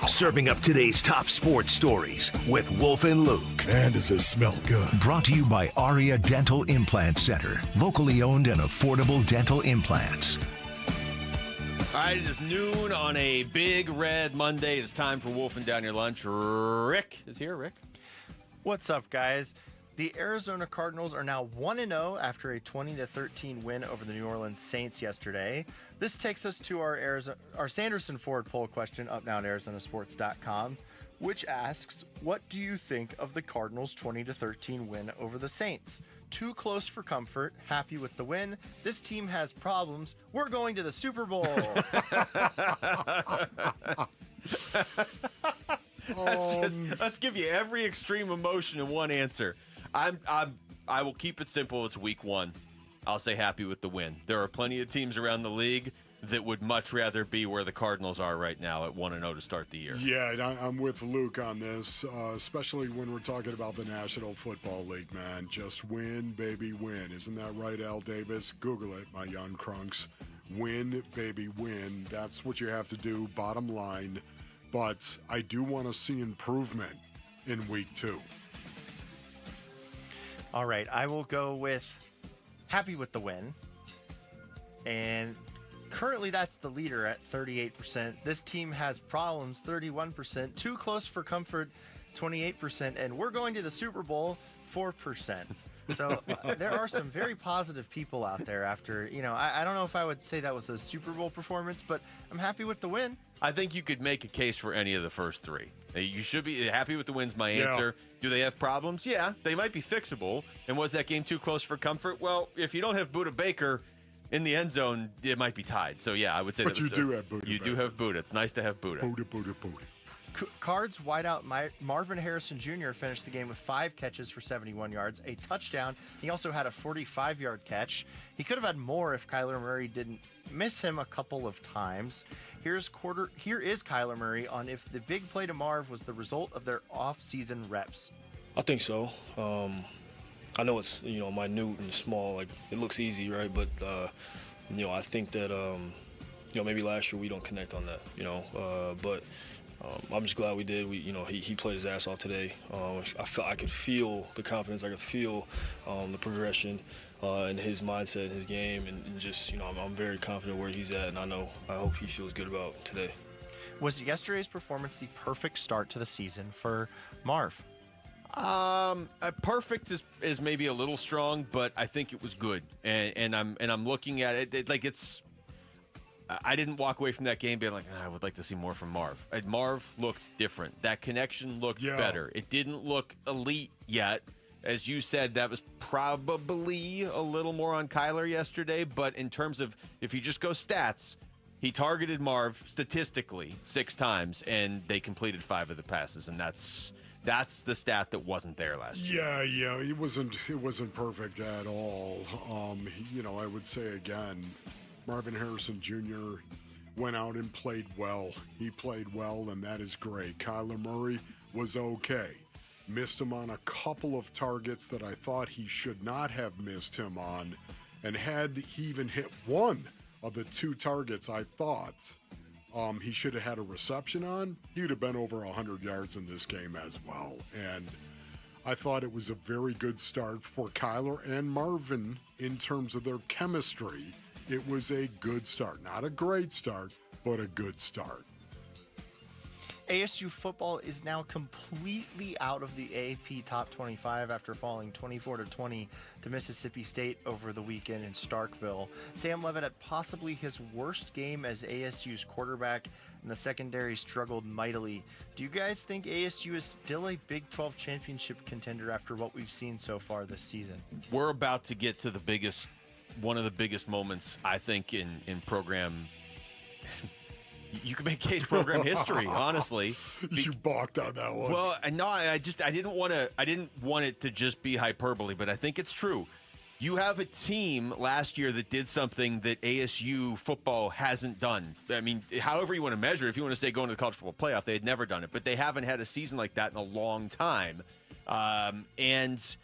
Serving up today's top sports stories with Wolf and Luke. And does it smell good? Brought to you by Aria Dental Implant Center. Locally owned and affordable dental implants. All right, it is noon on a big red Monday. It's time for Wolfing Down Your Lunch. Rick is here. Rick. What's up, guys? The Arizona Cardinals are now 1-0 after a 20-13 win over the New Orleans Saints yesterday. This takes us to our Sanderson Ford poll question up now at ArizonaSports.com, which asks, what do you think of the Cardinals' 20-13 win over the Saints? Too close for comfort, happy with the win. This team has problems. We're going to the Super Bowl. Let's give you every extreme emotion in one answer. I will keep it simple. It's week 1. I'll say happy with the win. There are plenty of teams around the league that would much rather be where the Cardinals are right now at 1-0 to start the year. Yeah, and I'm with Luke on this, especially when we're talking about the National Football League, man. Just win, baby, win. Isn't that right, Al Davis? Google it, my young crunks. Win, baby, win. That's what you have to do, bottom line. But I do want to see improvement in week 2. All right, I will go with happy with the win. And currently that's the leader at 38%. This team has problems, 31%. Too close for comfort, 28%. And we're going to the Super Bowl, 4%. So there are some very positive people out there after, I don't know if I would say that was a Super Bowl performance, but I'm happy with the win. I think you could make a case for any of the first 3. You should be happy with the win's my answer. Yeah. Do they have problems? Yeah, they might be fixable. And was that game too close for comfort? Well, if you don't have Budda Baker in the end zone, it might be tied. So, yeah, I would say but you do have Budda. You do have Budda. It's nice to have Budda. Budda. Cards wideout Marvin Harrison Jr. finished the game with 5 catches for 71 yards, a touchdown. He also had a 45-yard catch. He could have had more if Kyler Murray didn't miss him a couple of times. Here is Kyler Murray on if the big play to Marv was the result of their off-season reps. I think so. I know it's minute and small, like it looks easy, right? But I think that maybe last year we don't connect on that, but. I'm just glad we did. He played his ass off today. I could feel the confidence. I could feel the progression in his mindset, in his game, and just I'm very confident where he's at, and I hope he feels good about today. Was yesterday's performance the perfect start to the season for Marv? Perfect is maybe a little strong, but I think it was good, and I'm looking at it like it's. I didn't walk away from that game being like, I would like to see more from Marv. And Marv looked different. That connection looked better. It didn't look elite yet. As you said, that was probably a little more on Kyler yesterday. But in terms of if you just go stats, he targeted Marv statistically 6 times, and they completed 5 of the passes. And that's the stat that wasn't there last year. Yeah, it wasn't perfect at all. I would say again, Marvin Harrison Jr. went out and played well. He played well, and that is great. Kyler Murray was okay. Missed him on a couple of targets that I thought he should not have missed him on. And had he even hit one of the 2 targets I thought he should have had a reception on, he would have been over 100 yards in this game as well. And I thought it was a very good start for Kyler and Marvin in terms of their chemistry. It was a good start. Not a great start, but a good start. ASU football is now completely out of the AP top 25 after falling 24-20 to Mississippi State over the weekend in Starkville. Sam Levitt had possibly his worst game as ASU's quarterback, and the secondary struggled mightily. Do you guys think ASU is still a Big 12 championship contender after what we've seen so far this season? We're about to get to one of the biggest moments, I think, in program. You can make case program history, honestly. You balked on that one. Well, no, I didn't want it to just be hyperbole, but I think it's true. You have a team last year that did something that ASU football hasn't done. I mean, however you want to measure, if you want to say going to the college football playoff, they had never done it, but they haven't had a season like that in a long time. And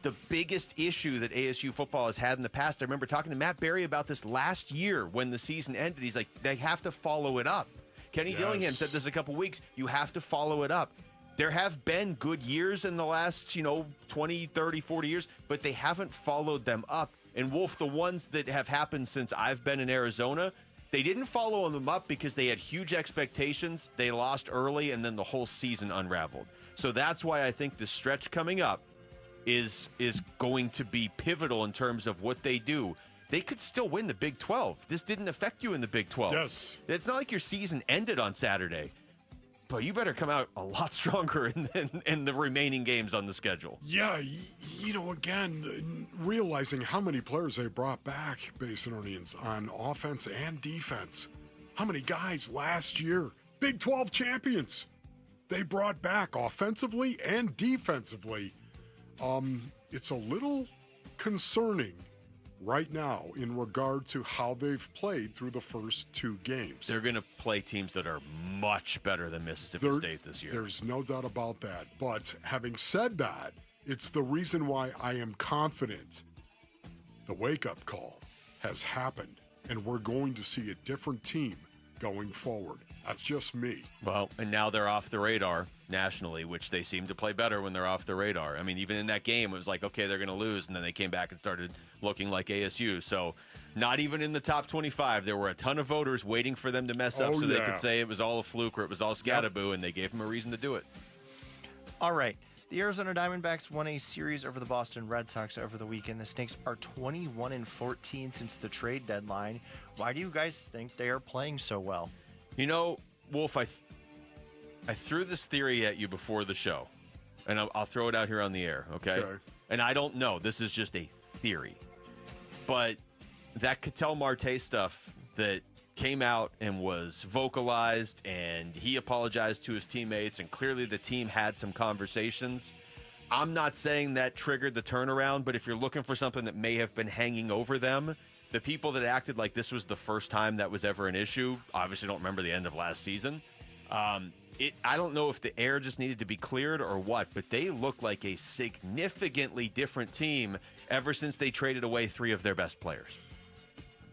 the biggest issue that ASU football has had in the past, I remember talking to Matt Berry about this last year when the season ended. He's like, they have to follow it up. Kenny Dillingham said this a couple weeks. You have to follow it up. There have been good years in the last, 20, 30, 40 years, but they haven't followed them up. And Wolf, the ones that have happened since I've been in Arizona, they didn't follow them up because they had huge expectations. They lost early, and then the whole season unraveled. So that's why I think the stretch coming up is going to be pivotal in terms of what they do. They could still win the Big 12. This didn't affect you in the Big 12. Yes. It's not like your season ended on Saturday, but you better come out a lot stronger in the remaining games on the schedule. Yeah, again, realizing how many players they brought back, Basinonians, on offense and defense. How many guys last year, Big 12 champions, they brought back offensively and defensively. It's a little concerning right now in regard to how they've played through the first 2 games. They're going to play teams that are much better than Mississippi State this year. There's no doubt about that. But having said that, it's the reason why I am confident the wake-up call has happened, and we're going to see a different team going forward. That's just me. Well, and now they're off the radar nationally, which they seem to play better when they're off the radar. I mean, even in that game, it was like, okay, they're going to lose, and then they came back and started looking like ASU. So not even in the top 25. There were a ton of voters waiting for them to mess up they could say it was all a fluke or it was all scatterboo, and they gave them a reason to do it. All right. The Arizona Diamondbacks won a series over the Boston Red Sox over the weekend. The Snakes are 21-14 since the trade deadline. Why do you guys think they are playing so well? Wolf, I threw this theory at you before the show, and I'll throw it out here on the air, okay? And I don't know. This is just a theory. But that Ketel Marte stuff that came out and was vocalized, and he apologized to his teammates, and clearly the team had some conversations. I'm not saying that triggered the turnaround, but if you're looking for something that may have been hanging over them, the people that acted like this was the first time that was ever an issue obviously don't remember the end of last season. I don't know if the air just needed to be cleared or what, but they look like a significantly different team ever since they traded away 3 of their best players.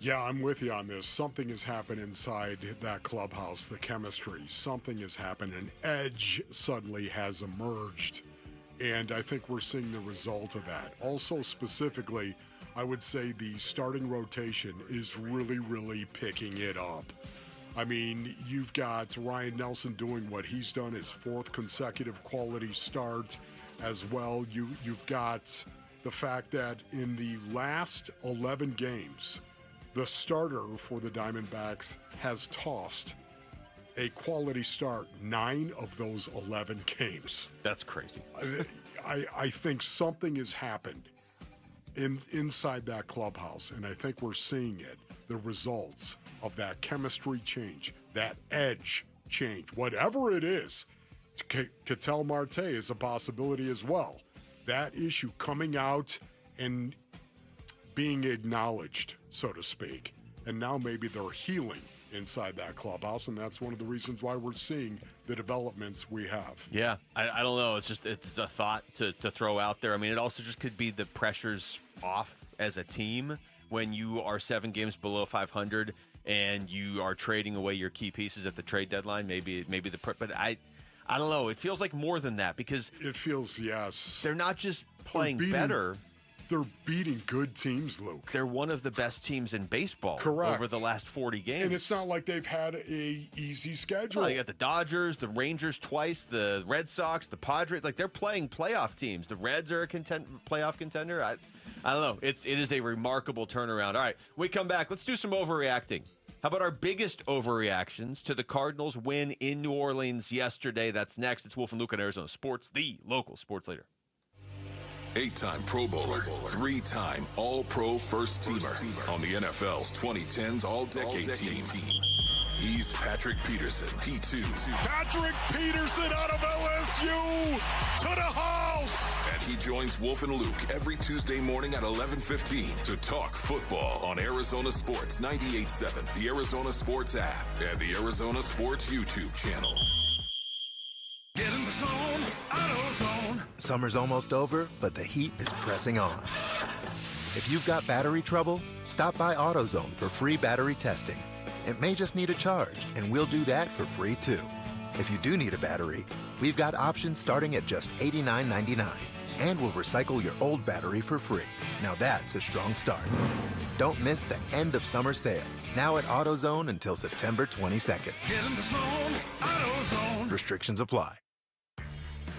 Yeah, I'm with you on this. Something has happened inside that clubhouse, the chemistry. Something has happened. An edge suddenly has emerged, and I think we're seeing the result of that. Also, specifically, I would say the starting rotation is really, really picking it up. I mean, you've got Ryan Nelson doing what he's done, his 4th consecutive quality start as well. You've got the fact that in the last 11 games, the starter for the Diamondbacks has tossed a quality start 9 of those 11 games. That's crazy. I think something has happened inside that clubhouse, and I think we're seeing it, the results of that chemistry change, that edge change, whatever it is. Ketel Marte is a possibility as well. That issue coming out and being acknowledged, so to speak, and now maybe they're healing inside that clubhouse, and that's one of the reasons why we're seeing the developments we have. Yeah, I don't know. It's a thought to throw out there. I mean, it also just could be the pressure's off as a team when you are 7 games below 500 and you are trading away your key pieces at the trade deadline. But I don't know. It feels like more than that because it feels, yes, they're not just playing better. They're beating good teams, Luke. They're one of the best teams in baseball over the last 40 games. And it's not like they've had a easy schedule. Well, you got the Dodgers, the Rangers twice, the Red Sox, the Padres. Like, they're playing playoff teams. The Reds are a playoff contender. I don't know. It is a remarkable turnaround. All right, we come back. Let's do some overreacting. How about our biggest overreactions to the Cardinals win in New Orleans yesterday? That's next. It's Wolf and Luke on Arizona Sports, the local sports leader. 8-time Pro Bowler, 3-time All-Pro First Teamer on the NFL's 2010s All-Decade Team. He's Patrick Peterson, P2. Patrick Peterson out of LSU to the house. And he joins Wolf and Luke every Tuesday morning at 11:15 to talk football on Arizona Sports 98.7, the Arizona Sports app, and the Arizona Sports YouTube channel. Get in the zone, AutoZone. Summer's almost over, but the heat is pressing on. If you've got battery trouble, stop by AutoZone for free battery testing. It may just need a charge, and we'll do that for free too. If you do need a battery, we've got options starting at just $89.99, and we'll recycle your old battery for free. Now that's a strong start. Don't miss the end of summer sale, now at AutoZone until September 22nd. Get in the zone, AutoZone. Restrictions apply.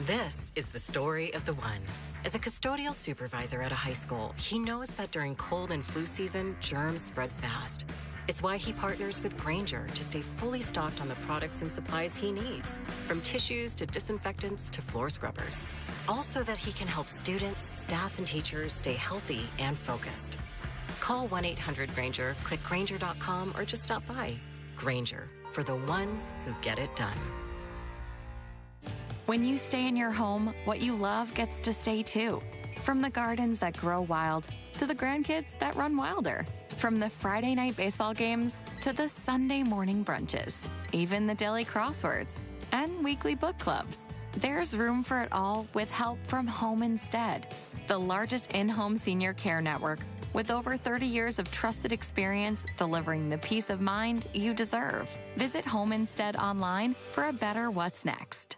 This is the story of the one. As a custodial supervisor at a high school, he knows that during cold and flu season, germs spread fast. It's why he partners with Grainger to stay fully stocked on the products and supplies he needs, from tissues to disinfectants to floor scrubbers. All so that he can help students, staff, and teachers stay healthy and focused. Call 1-800-GRAINGER, click Grainger.com, or just stop by. Grainger, for the ones who get it done. When you stay in your home, what you love gets to stay too. From the gardens that grow wild to the grandkids that run wilder. From the Friday night baseball games to the Sunday morning brunches. Even the daily crosswords and weekly book clubs. There's room for it all with help from Home Instead, the largest in-home senior care network with over 30 years of trusted experience delivering the peace of mind you deserve. Visit Home Instead online for a better what's next.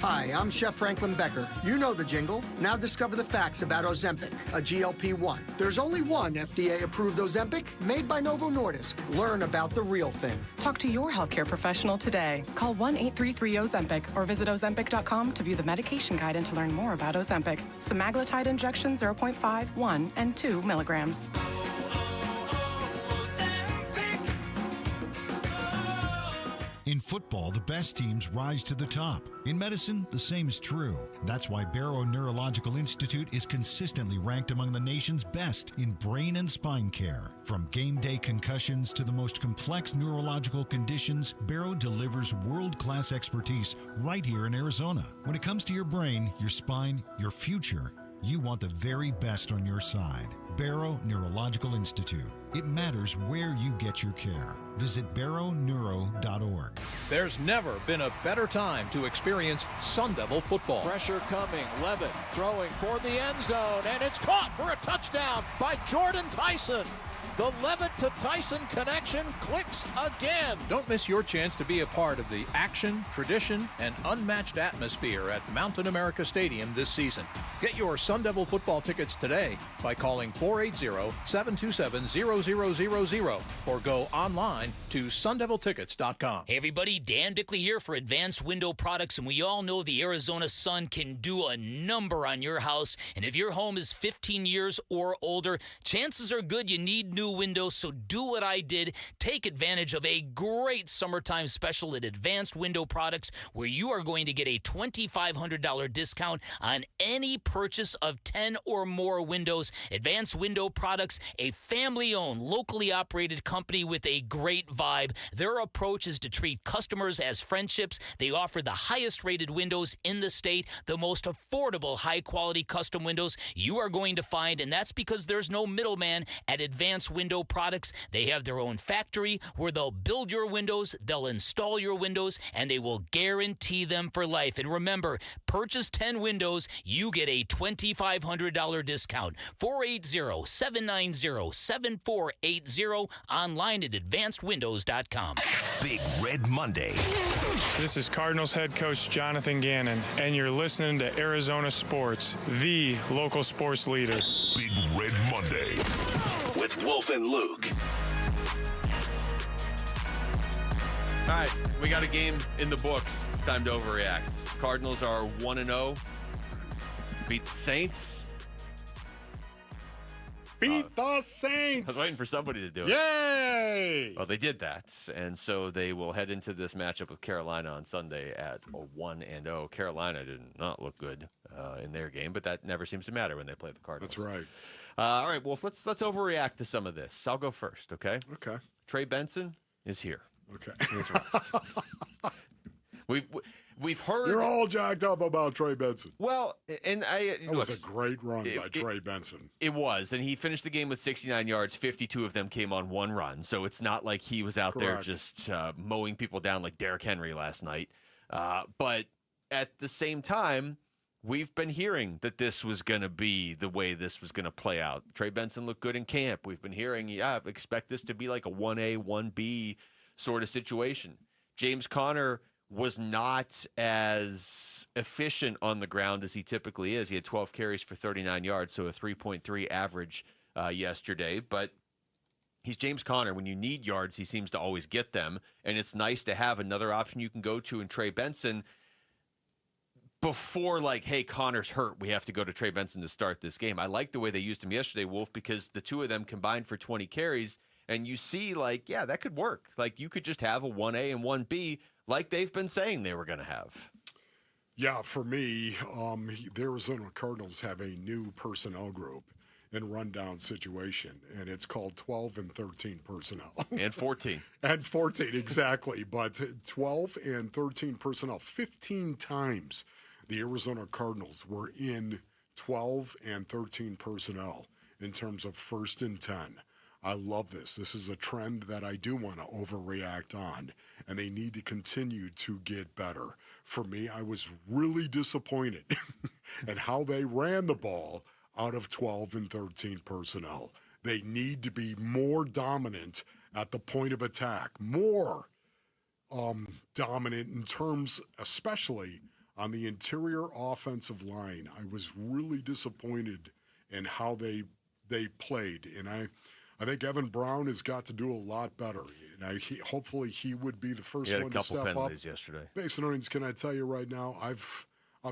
Hi, I'm Chef Franklin Becker. You know the jingle. Now discover the facts about Ozempic, a GLP-1. There's only one FDA-approved Ozempic made by Novo Nordisk. Learn about the real thing. Talk to your healthcare professional today. Call 1-833-OZEMPIC or visit Ozempic.com to view the medication guide and to learn more about Ozempic. Semaglutide injection 0.5, 1, and 2 milligrams. In football, the best teams rise to the top. In medicine, the same is true. That's why Barrow Neurological Institute is consistently ranked among the nation's best in brain and spine care. From game day concussions to the most complex neurological conditions, Barrow delivers world-class expertise right here in Arizona. When it comes to your brain, your spine, your future, you want the very best on your side. Barrow Neurological Institute. It matters where you get your care. Visit barrowneuro.org. There's never been a better time to experience Sun Devil football. Pressure coming. Levitt throwing for the end zone, and it's caught for a touchdown by Jordan Tyson. The Levitt to Tyson connection clicks again. Don't miss your chance to be a part of the action, tradition, and unmatched atmosphere at Mountain America Stadium this season. Get your Sun Devil football tickets today by calling 480-727-0000 or go online to sundeviltickets.com. Hey everybody, Dan Bickley here for Advanced Window Products, and we all know the Arizona sun can do a number on your house. And if your home is 15 years or older, chances are good you need new windows, so do what I did. Take advantage of a great summertime special at Advanced Window Products, where you are going to get a $2,500 discount on any purchase of 10 or more windows. Advanced Window Products, a family-owned, locally operated company with a great vibe. Their approach is to treat customers as friendships. They offer the highest-rated windows in the state, the most affordable, high-quality custom windows you are going to find, and that's because there's no middleman at Advanced window products. They have their own factory where they'll build your windows, they'll install your windows, and they will guarantee them for life. And remember, purchase 10 windows, you get a $2,500 discount. 480-790-7480, online at advancedwindows.com. Big Red Monday. This is Cardinals head coach Jonathan Gannon, and you're listening to Arizona Sports, the local sports leader. Big Red Monday with Wolf and Luke. All right, we got a game in the books. It's time to overreact. Cardinals are 1-0. Beat the Saints. Beat the Saints! I was waiting for somebody to do it. Yay! Well, they did that, and so they will head into this matchup with Carolina on Sunday at 1-0. Carolina did not look good in their game, but that never seems to matter when they play the Cardinals. That's right. All right, Wolf, let's overreact to some of this. I'll go first, okay? Okay. Trey Benson is here. Okay. He's right. We've heard. You're all jacked up about Trey Benson. Well, and that was a great run by Trey Benson. It was, and he finished the game with 69 yards. 52 of them came on one run, so it's not like he was out there just mowing people down like Derrick Henry last night. But at the same time, we've been hearing that this was going to be the way this was going to play out. Trey Benson looked good in camp. We've been hearing, expect this to be like a 1A, 1B sort of situation. James Conner was not as efficient on the ground as he typically is. He had 12 carries for 39 yards, so a 3.3 average yesterday. But he's James Conner. When you need yards, he seems to always get them, and it's nice to have another option you can go to in Trey Benson before, hey, Connor's hurt, we have to go to Trey Benson to start this game. I like the way they used him yesterday, Wolf, because the two of them combined for 20 carries, and you see, that could work. You could just have a 1A and 1B like they've been saying they were going to have. Yeah, for me, the Arizona Cardinals have a new personnel group in rundown situation, and it's called 12 and 13 personnel. And 14. And 14, exactly. But 12 and 13 personnel, 15 times the Arizona Cardinals were in 12 and 13 personnel in terms of 1st and 10. I love this. This is a trend that I do want to overreact on, and they need to continue to get better. For me, I was really disappointed in how they ran the ball out of 12 and 13 personnel. They need to be more dominant at the point of attack, more dominant in terms, especially on the interior offensive line. I was really disappointed in how they played, and I think Evan Brown has got to do a lot better. And hopefully he would be the first one to step up. He had a couple penalties yesterday. Mason Owens, can I tell you right now, I've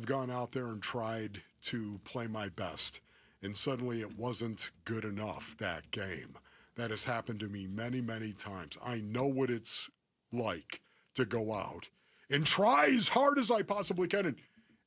gone out there and tried to play my best, and suddenly it wasn't good enough that game. That has happened to me many, many times. I know what it's like to go out and try as hard as I possibly can, and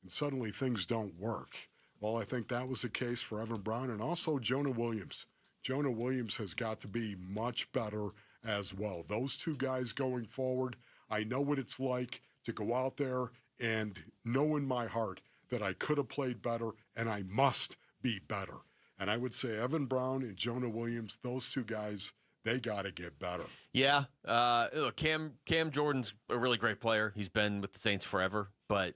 suddenly things don't work. Well, I think that was the case for Evan Brown and also Jonah Williams. Jonah Williams has got to be much better as well. Those two guys going forward, I know what it's like to go out there and know in my heart that I could have played better and I must be better. And I would say Evan Brown and Jonah Williams, those two guys, they got to get better. Yeah. Look, Cam Jordan's a really great player. He's been with the Saints forever, but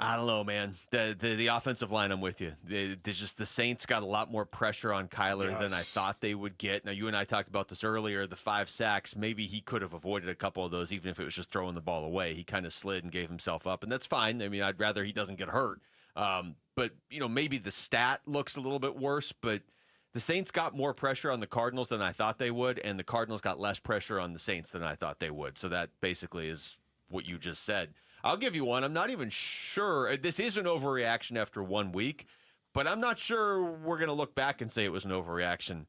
I don't know, man. The offensive line, I'm with you. The Saints got a lot more pressure on Kyler than I thought they would get. Now, you and I talked about this earlier, the 5 sacks. Maybe he could have avoided a couple of those, even if it was just throwing the ball away. He kind of slid and gave himself up, and that's fine. I mean, I'd rather he doesn't get hurt. But, maybe the stat looks a little bit worse, but the Saints got more pressure on the Cardinals than I thought they would, and the Cardinals got less pressure on the Saints than I thought they would. So that basically is what you just said. I'll give you one. I'm not even sure. This is an overreaction after 1 week, but I'm not sure we're going to look back and say it was an overreaction.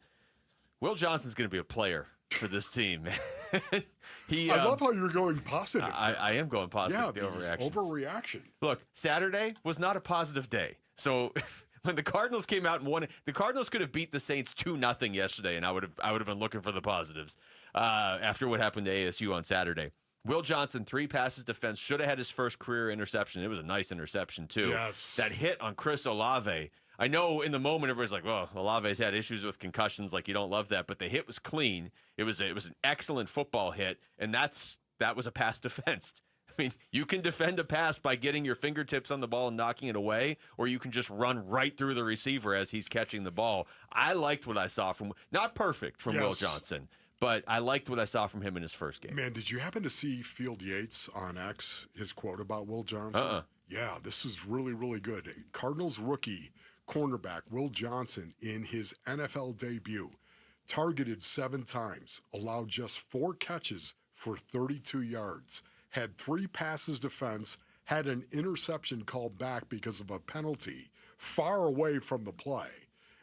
Will Johnson's going to be a player for this team. I love how you're going positive. I am going positive. Yeah, the overreaction. Look, Saturday was not a positive day. So when the Cardinals came out and won, the Cardinals could have beat the Saints 2-0 yesterday, and I would have been looking for the positives after what happened to ASU on Saturday. Will Johnson, 3 passes defense, should have had his first career interception. It was a nice interception, too. Yes. That hit on Chris Olave. I know in the moment everybody's like, well, Olave's had issues with concussions, like you don't love that, but the hit was clean. It was an excellent football hit, and that was a pass defense. I mean, you can defend a pass by getting your fingertips on the ball and knocking it away, or you can just run right through the receiver as he's catching the ball. I liked what I saw not perfect from Will Johnson, but I liked what I saw from him in his first game. Man, did you happen to see Field Yates on X, his quote about Will Johnson? Yeah, this is really, really good. Cardinals rookie cornerback Will Johnson in his NFL debut targeted 7 times, allowed just 4 catches for 32 yards, had 3 passes defense, had an interception called back because of a penalty far away from the play.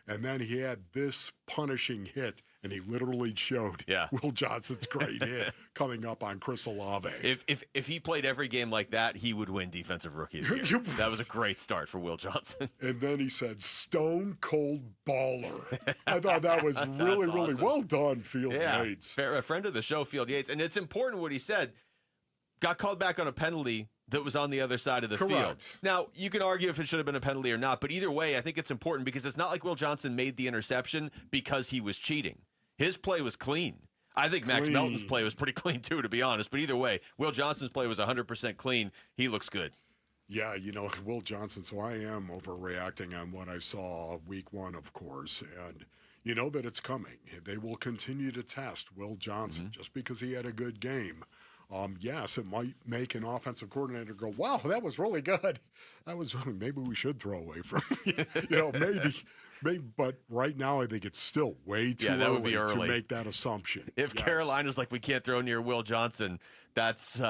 And then he had this punishing hit, and he literally showed Will Johnson's great hit coming up on Chris Olave. If he played every game like that, he would win Defensive Rookie of the Year. That was a great start for Will Johnson. And then he said, "Stone cold baller." I thought that was really, really well done, Field Yates. A friend of the show, Field Yates. And it's important what he said. Got called back on a penalty that was on the other side of the field. Now, you can argue if it should have been a penalty or not, but either way, I think it's important because it's not like Will Johnson made the interception because he was cheating. His play was clean. I think Max Melton's play was pretty clean too, to be honest. But either way, Will Johnson's play was 100% clean. He looks good. Yeah, Will Johnson, so I am overreacting on what I saw week 1, of course, and you know that it's coming. They will continue to test Will Johnson just because he had a good game. Yes, it might make an offensive coordinator go, wow, that was really good. Maybe we should throw away from maybe. But right now, I think it's still way too early to make that assumption. If Carolina's like, we can't throw near Will Johnson, that's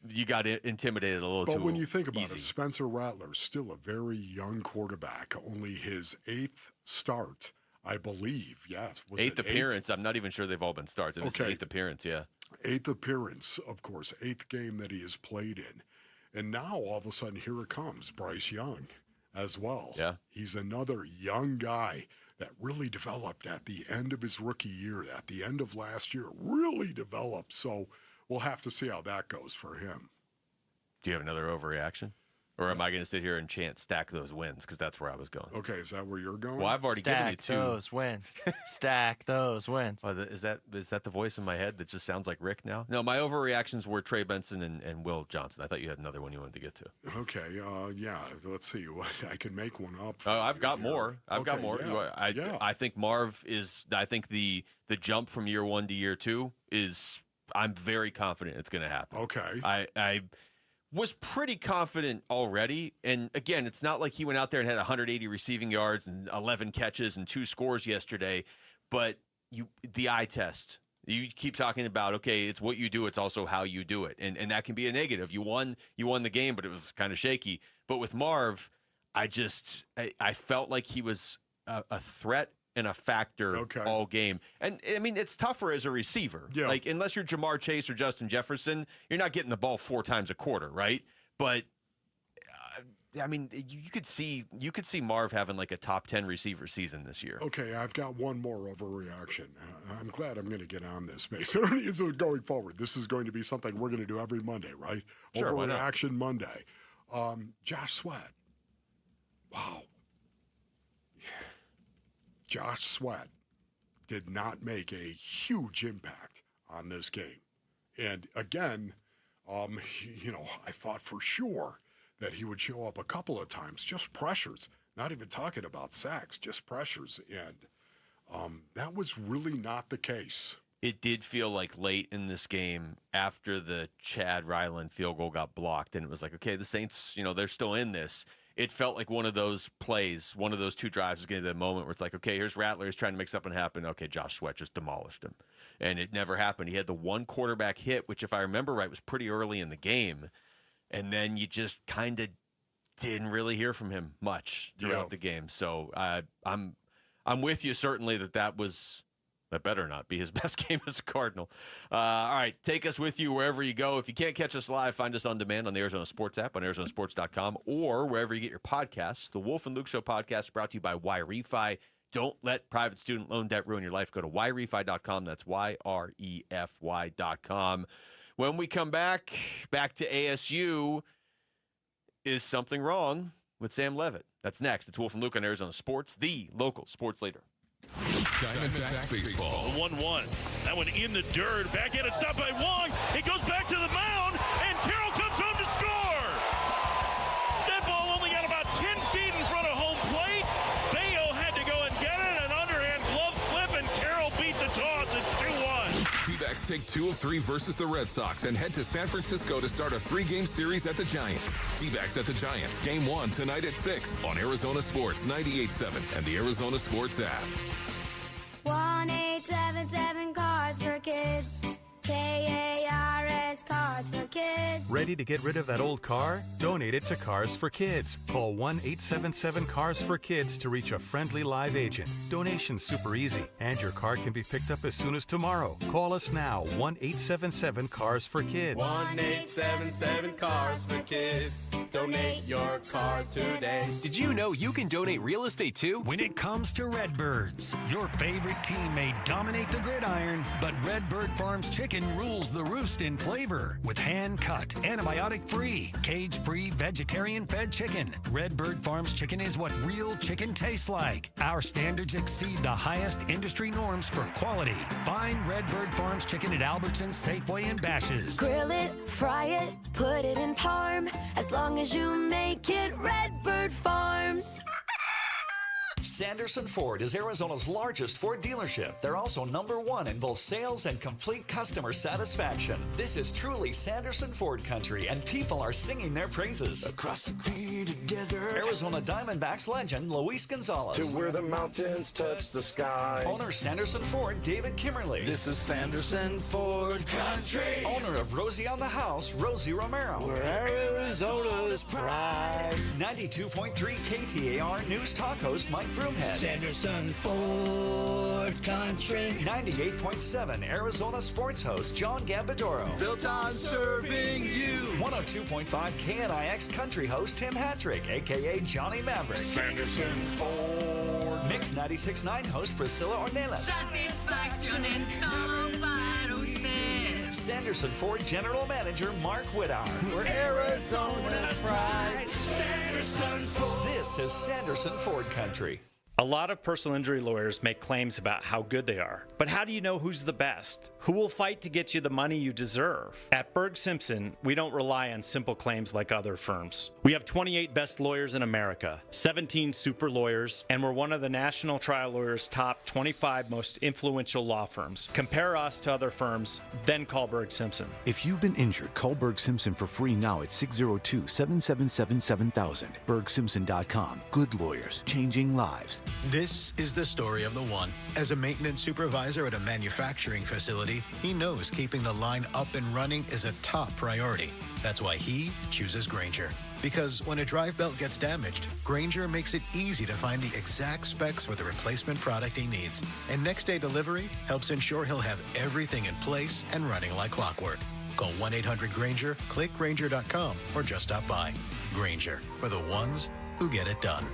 you got intimidated a little too. But when you think about it, Spencer Rattler's still a very young quarterback, only his 8th start, I believe. Yes, was 8th appearance. I'm not even sure they've all been starts. It's 8th appearance. Yeah. 8th appearance, of course, 8th game that he has played in. And now, all of a sudden, here it comes, Bryce Young as well. Yeah. He's another young guy that really developed at the end of his rookie year, at the end of last year, really developed. So we'll have to see how that goes for him. Do you have another overreaction? Or am I going to sit here and chant stack those wins? Because that's where I was going. Okay, is that where you're going? Well, I've already given you 2. Stack those wins. Stack those wins. Oh, is that the voice in my head that just sounds like Rick now? No, my overreactions were Trey Benson and Will Johnson. I thought you had another one you wanted to get to. Okay, let's see. I can make one up. I've got more. I've got more. Yeah. I think Marv is. I think the jump from year 1 to year 2 is. I'm very confident it's going to happen. Okay. I was pretty confident already. And again, it's not like he went out there and had 180 receiving yards and 11 catches and 2 scores yesterday, but the eye test. You keep talking about, okay, it's what you do, it's also how you do it. And that can be a negative. You won the game, but it was kind of shaky. But with Marv, I felt like he was a threat and a factor all game. And, I mean, it's tougher as a receiver. Yeah. Like, unless you're Jamar Chase or Justin Jefferson, you're not getting the ball 4 times a quarter, right? But, I mean, you could see Marv having like a top 10 receiver season this year. Okay, I've got one more overreaction. I'm glad I'm going to get on this, Mason. So going forward, this is going to be something we're going to do every Monday, right? Sure, Overreaction Monday. Josh Sweat. Wow. Josh Sweat did not make a huge impact on this game. And again, I thought for sure that he would show up a couple of times, just pressures, not even talking about sacks, just pressures. And that was really not the case. It did feel like late in this game after the Chad Ryland field goal got blocked, and it was like, okay, the Saints, they're still in this. It felt like one of those plays, one of those 2 drives was getting to the moment where it's like, okay, here's Rattler. He's trying to make something happen. Okay, Josh Sweat just demolished him. And it never happened. He had the 1 quarterback hit, which, if I remember right, was pretty early in the game. And then you just kind of didn't really hear from him much throughout the game. So I'm with you, certainly, that better not be his best game as a Cardinal. All right, take us with you wherever you go. If you can't catch us live, find us on demand on the Arizona Sports app, on arizonasports.com, or wherever you get your podcasts. The Wolf and Luke Show podcast is brought to you by YRefi. Don't let private student loan debt ruin your life. Go to YRefi.com. That's YREFY.com. When we come back to ASU, is something wrong with Sam Levitt. That's next. It's Wolf and Luke on Arizona Sports, the local sports leader. Diamondbacks baseball. 1-1. That one in the dirt. Back in, it's stopped by Wong. It goes back to the mound, and Carroll comes home to score. That ball only got about 10 feet in front of home plate. Bayo had to go and get it, an underhand glove flip, and Carroll beat the toss. It's 2-1. Dbacks take 2 of 3 versus the Red Sox and head to San Francisco to start a 3-game series at the Giants. Dbacks at the Giants, Game 1 tonight at 6 on Arizona Sports 98.7 and the Arizona Sports app. 1-877 Cards for Kids. KARS Cards for Kids. Ready to get rid of that old car? Donate it to Cars for Kids. Call 1-877-CARS-FOR-KIDS to reach a friendly live agent. Donation's super easy, and your car can be picked up as soon as tomorrow. Call us now, 1-877-CARS-FOR-KIDS. 1-877-CARS-FOR-KIDS. Donate your car today. Did you know you can donate real estate too? When it comes to Redbirds, your favorite team may dominate the gridiron, but Redbird Farms chicken rules the roost in flavor with hand-cut, antibiotic-free, cage-free, vegetarian-fed chicken. Redbird Farms chicken is what real chicken tastes like. Our standards exceed the highest industry norms for quality. Find Redbird Farms chicken at Albertsons, Safeway, and Bash's. Grill it, fry it, put it in parm. As long as you make it Redbird Farms. Sanderson Ford is Arizona's largest Ford dealership. They're also #1 in both sales and complete customer satisfaction. This is truly Sanderson Ford country, and people are singing their praises. Across the green desert. Arizona Diamondbacks legend Luis Gonzalez. To where the mountains touch the sky. Owner Sanderson Ford David Kimmerly. This is Sanderson Ford country. Owner of Rosie on the House Rosie Romero. We're Arizona's pride. 92.3 KTAR News Talk host Mike Broomhead. Sanderson Ford country. 98.7 Arizona sports host John Gambadoro. Built on serving you. 102.5 KNIX country host Tim Hattrick, a.k.a. Johnny Maverick. Sanderson Ford. Mix 96.9 host Priscilla Ornelas. Satisfaction en todo para usted. Sanderson Ford General Manager Mark Whittar. We're Arizona's pride. Sanderson Ford. This is Sanderson Ford country. A lot of personal injury lawyers make claims about how good they are. But how do you know who's the best? Who will fight to get you the money you deserve? At Berg Simpson, we don't rely on simple claims like other firms. We have 28 best lawyers in America, 17 super lawyers, and we're one of the National Trial Lawyers' top 25 most influential law firms. Compare us to other firms, then call Berg Simpson. If you've been injured, call Berg Simpson for free now at 602-777-7000. BergSimpson.com. Good lawyers, changing lives. This is the story of the one. As a maintenance supervisor at a manufacturing facility, he knows keeping the line up and running is a top priority. That's why he chooses Grainger. Because when a drive belt gets damaged, Grainger makes it easy to find the exact specs for the replacement product he needs. And next day delivery helps ensure he'll have everything in place and running like clockwork. Call 1-800-GRAINGER, click Grainger.com, or just stop by. Grainger, for the ones who get it done.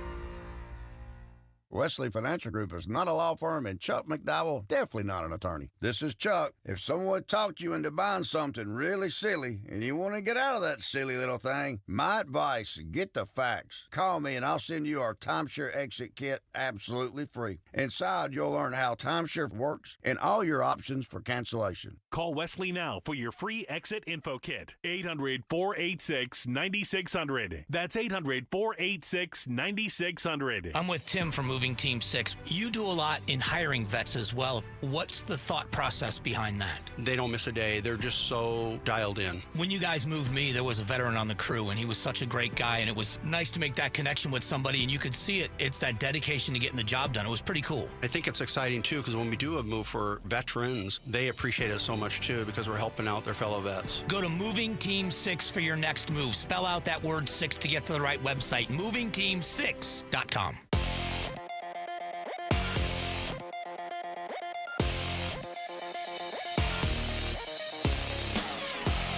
Wesley Financial Group is not a law firm, and Chuck McDowell definitely not an attorney. This is Chuck. If someone talked you into buying something really silly and you want to get out of that silly little thing, my advice, get the facts. Call me and I'll send you our timeshare exit kit absolutely free. Inside, you'll learn how timeshare works and all your options for cancellation. Call Wesley now for your free exit info kit. 800-486-9600. That's 800-486-9600. I'm with Tim from Moving Team 6. You do a lot in hiring vets as well. What's the thought process behind that? They don't miss a day. They're just so dialed in. When you guys moved me, there was a veteran on the crew, and he was such a great guy, and it was nice to make that connection with somebody, and you could see it. It's that dedication to getting the job done. It was pretty cool. I think it's exciting, too, because when we do a move for veterans, they appreciate it so much, too, because we're helping out their fellow vets. Go to Moving Team 6 for your next move. Spell out that word 6 to get to the right website, movingteam6.com.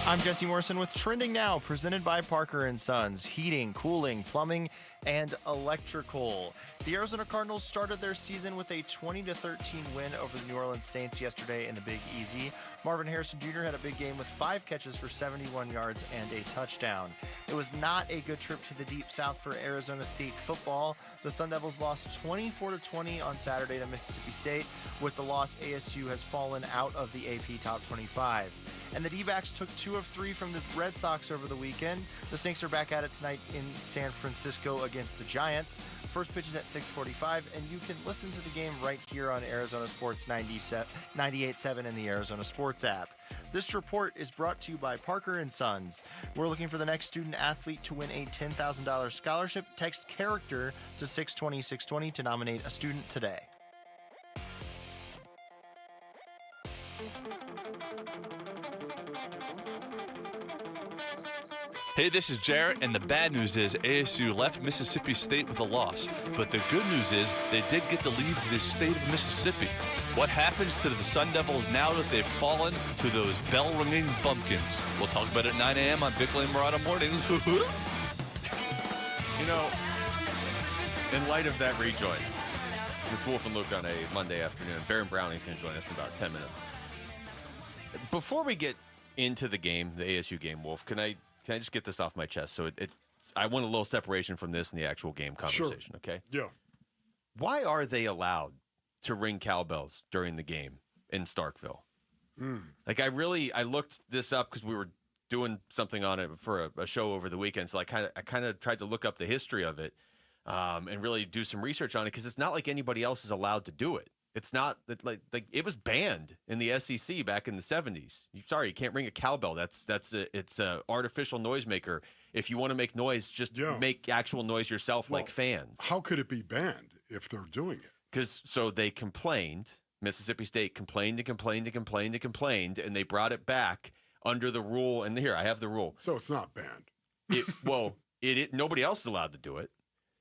I'm Jesse Morrison with Trending Now, presented by Parker & Sons, heating, cooling, plumbing, and electrical. The Arizona Cardinals started their season with a 20-13 win over the New Orleans Saints yesterday in the Big Easy. Marvin Harrison Jr. had a big game with 5 catches for 71 yards and a touchdown. It was not a good trip to the Deep South for Arizona State football. The Sun Devils lost 24-20 on Saturday to Mississippi State. With the loss, ASU has fallen out of the AP Top 25. And the Dbacks took 2 of 3 from the Red Sox over the weekend. The Snakes are back at it tonight in San Francisco against the Giants. First pitch is at 6:45, and you can listen to the game right here on Arizona Sports 98.7 in the Arizona Sports app. This report is brought to you by Parker & Sons. We're looking for the next student-athlete to win a $10,000 scholarship. Text character to 620-620 to nominate a student today. Hey, this is Jarrett, and the bad news is ASU left Mississippi State with a loss. But the good news is they did get to leave the state of Mississippi. What happens to the Sun Devils now that they've fallen to those bell-ringing bumpkins? We'll talk about it at 9 a.m. on Bickley and Murata Mornings. You know, in light of that rejoin, it's Wolf and Luke on a Monday afternoon. Baron Browning's going to join us in about 10 minutes. Before we get into the game, the ASU game, Wolf, can I just get this off my chest? So I want a little separation from this and the actual game conversation, Sure. Okay? Yeah. Why are they allowed to ring cowbells during the game in Starkville? Like, I looked this up because we were doing something on it for a show over the weekend. So I kind of tried to look up the history of it and really do some research on it, because it's not like anybody else is allowed to do it. It's not like it was banned in the SEC back in the 70s. You can't ring a cowbell. It's a artificial noisemaker. If you want to make noise, just make actual noise yourself, like fans. How could it be banned if they're doing it? So they complained. Mississippi State complained, and they brought it back under the rule. And here, I have the rule. So it's not banned. Nobody else is allowed to do it.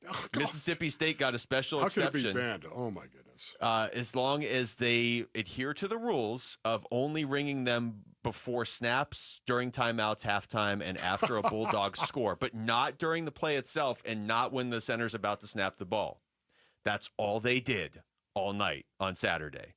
Oh, Mississippi State got a special exception. How could it be banned? Oh, my goodness. As long as they adhere to the rules of only ringing them before snaps, during timeouts, halftime, and after a Bulldogs score, but not during the play itself and not when the center's about to snap the ball. That's all they did all night on Saturday.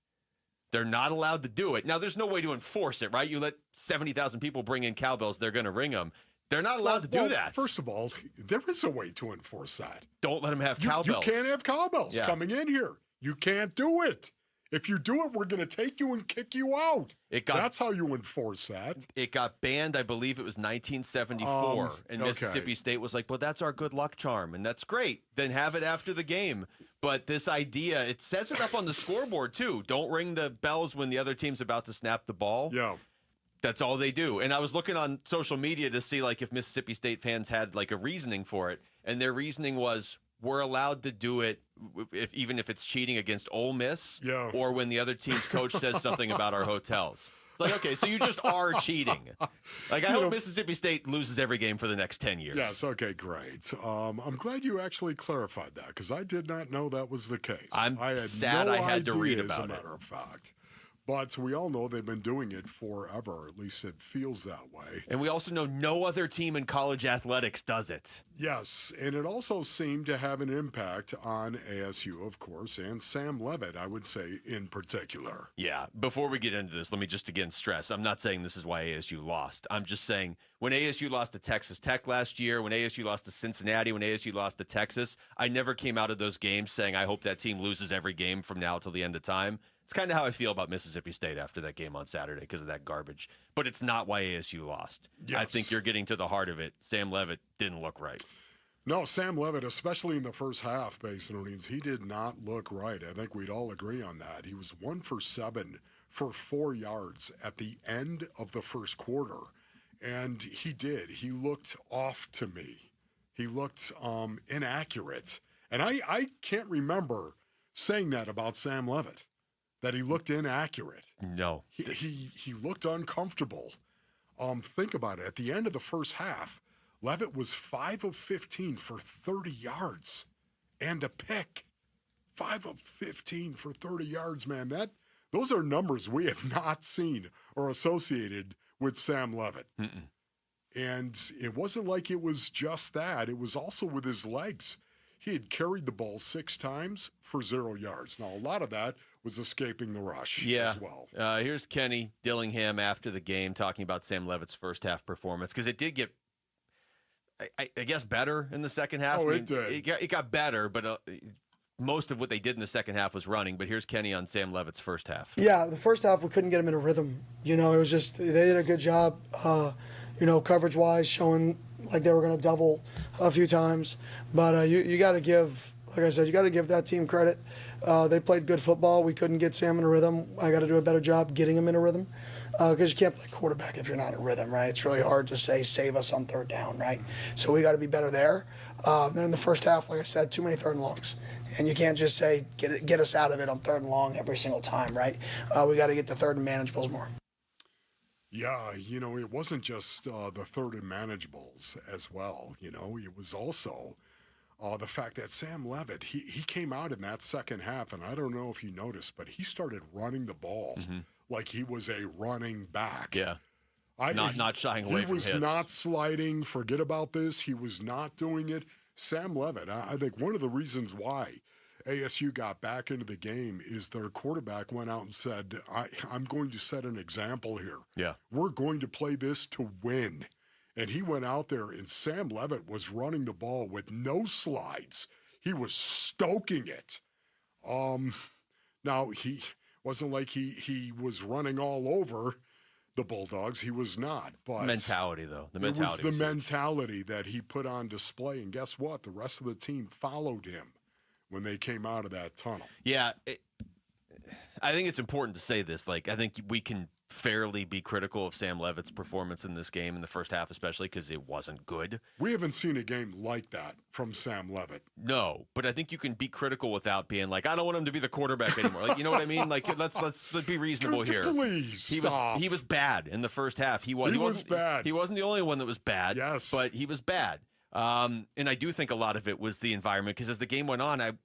They're not allowed to do it. Now, there's no way to enforce it, right? You let 70,000 people bring in cowbells, they're going to ring them. They're not allowed to do that. First of all, there is a way to enforce that. Don't let them have cowbells. You can't have cowbells coming in here. You can't do it. If you do it, we're going to take you and kick you out. That's how you enforce that. It got banned, I believe it was 1974. And Mississippi State was like, well, that's our good luck charm. And that's great. Then have it after the game. But this idea, it says it up on the scoreboard, too. Don't ring the bells when the other team's about to snap the ball. Yeah. That's all they do. And I was looking on social media to see if Mississippi State fans had a reasoning for it. And their reasoning was, we're allowed to do it even if it's cheating against Ole Miss or when the other team's coach says something about our hotels. It's like, okay, so you just are cheating. I hope Mississippi State loses every game for the next 10 years. Yes, okay, great. I'm glad you actually clarified that, because I did not know that was the case. I had sad no I had to read idea, about as a matter of fact. But we all know they've been doing it forever. At least it feels that way. And we also know no other team in college athletics does it. Yes, and it also seemed to have an impact on ASU, of course, and Sam Levitt, I would say, in particular. Yeah, before we get into this, let me just again stress, I'm not saying this is why ASU lost. I'm just saying when ASU lost to Texas Tech last year, when ASU lost to Cincinnati, when ASU lost to Texas, I never came out of those games saying I hope that team loses every game from now till the end of time. It's kind of how I feel about Mississippi State after that game on Saturday because of that garbage. But it's not why ASU lost. Yes. I think you're getting to the heart of it. Sam Levitt didn't look right. No, Sam Levitt, especially in the first half, Basinonians, he did not look right. I think we'd all agree on that. He was 1 for 7 for 4 yards at the end of the first quarter. And he did. He looked off to me. He looked inaccurate. And I can't remember saying that about Sam Levitt. That he looked inaccurate. No. He looked uncomfortable. Think about it. At the end of the first half, Levitt was 5 of 15 for 30 yards and a pick. 5 of 15 for 30 yards, man. Those are numbers we have not seen or associated with Sam Levitt. And it wasn't like it was just that. It was also with his legs. He had carried the ball 6 times for 0 yards. Now, a lot of that was escaping the rush as well. Here's Kenny Dillingham after the game talking about Sam Levitt's first half performance, because it did get, I guess, better in the second half. Oh, it did. It got better, but most of what they did in the second half was running. But here's Kenny on Sam Levitt's first half. Yeah, the first half we couldn't get him in a rhythm. It was just they did a good job, coverage-wise, showing like they were going to double a few times. But you got to give, like I said, you got to give that team credit. They played good football. We couldn't get Sam in a rhythm. I got to do a better job getting him in a rhythm because you can't play quarterback if you're not in a rhythm, right? It's really hard to say save us on third down, right? So we got to be better there. Then in the first half, like I said, too many third and longs. And you can't just say get us out of it on third and long every single time, right? We got to get the third and manageables more. Yeah, it wasn't just the third and manageables as well. It was also the fact that Sam Levitt, he came out in that second half, and I don't know if you noticed, but he started running the ball like he was a running back. Yeah, not shying away from hits. He was not sliding. Forget about this. He was not doing it. Sam Levitt, I think one of the reasons why ASU got back into the game is their quarterback went out and said, I'm going to set an example here. Yeah. We're going to play this to win. And he went out there, and Sam Levitt was running the ball with no slides. He was stoking it. Now, he wasn't like he was running all over the Bulldogs. He was not. But mentality, though. It was the mentality that he put on display. And guess what? The rest of the team followed him when they came out of that tunnel. Yeah, I think it's important to say this. I think we can fairly be critical of Sam Levitt's performance in this game in the first half, especially because it wasn't good. We haven't seen a game like that from Sam Levitt. No, but I think you can be critical without being like, I don't want him to be the quarterback anymore. You know what I mean? Let's be reasonable here. Please stop. He was bad in the first half. He was bad. He wasn't the only one that was bad. Yes, but he was bad. And I do think a lot of it was the environment, because as the game went on,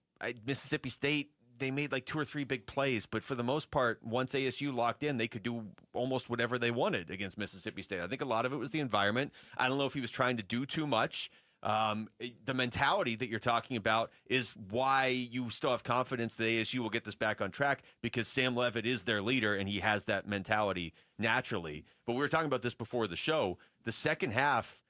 Mississippi State, they made like 2 or 3 big plays, but for the most part, once ASU locked in, they could do almost whatever they wanted against Mississippi State. I think a lot of it was the environment. I don't know if he was trying to do too much. The mentality that you're talking about is why you still have confidence that ASU will get this back on track, because Sam Levitt is their leader and he has that mentality naturally. But we were talking about this before the show. The second half,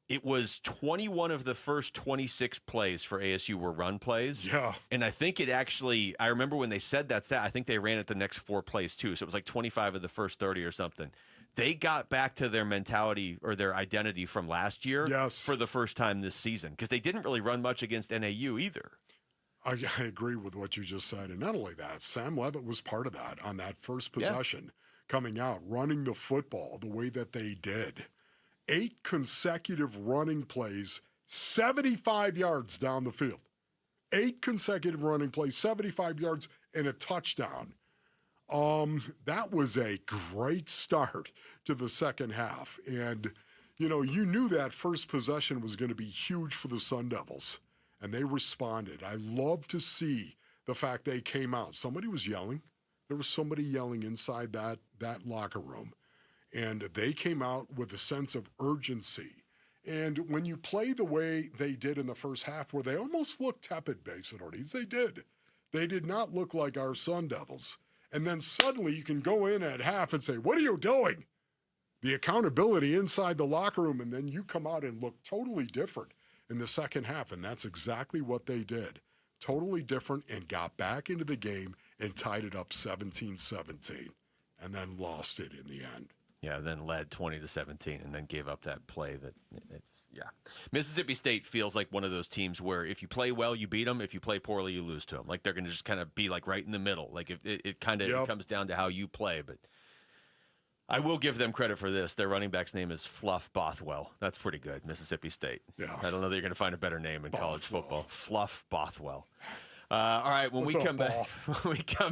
it was 21 of the first 26 plays for ASU were run plays. Yeah. And I think it actually, I remember when they said that stat, I think they ran it the next 4 plays too. So it was like 25 of the first 30 or something. They got back to their mentality or their identity from last year for the first time this season, because they didn't really run much against NAU either. I agree with what you just said. And not only that, Sam Levitt was part of that on that first possession, coming out, running the football the way that they did. 8 consecutive running plays, 75 yards down the field. 8 consecutive running plays, 75 yards, and a touchdown. That was a great start to the second half. And, you knew that first possession was going to be huge for the Sun Devils, and they responded. I love to see the fact they came out. Somebody was yelling. There was somebody yelling inside that locker room. And they came out with a sense of urgency. And when you play the way they did in the first half, where they almost looked tepid, basically, they did. They did not look like our Sun Devils. And then suddenly you can go in at half and say, what are you doing? The accountability inside the locker room, and then you come out and look totally different in the second half. And that's exactly what they did. Totally different, and got back into the game and tied it up 17-17, and then lost it in the end. Yeah, then led 20-17 and then gave up that play Mississippi State feels like one of those teams where if you play well, you beat them. If you play poorly, you lose to them. Like they're going to just kind of be like right in the middle. Like it kind of comes down to how you play. But I will give them credit for this. Their running back's name is Fluff Bothwell. That's pretty good, Mississippi State. Yeah. I don't know that you're going to find a better name in college football. Fluff Bothwell. All right, when we come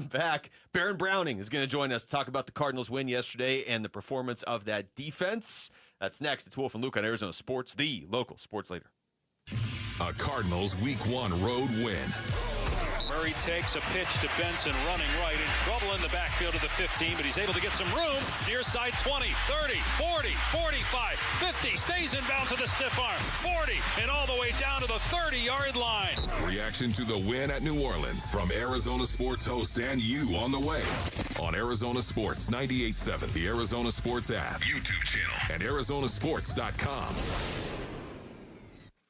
back, Baron Browning is going to join us to talk about the Cardinals' win yesterday and the performance of that defense. That's next. It's Wolf and Luke on Arizona Sports, the local sports leader. A Cardinals Week 1 road win. Murray takes a pitch to Benson, running right, in trouble in the backfield of the 15, but he's able to get some room. Near side 20, 30, 40, 45, 50, stays in bounds with a stiff arm, 40, and all the way down to the 30-yard line. Reaction to the win at New Orleans from Arizona Sports host and you on the way on Arizona Sports 98.7, the Arizona Sports app, YouTube channel, and ArizonaSports.com.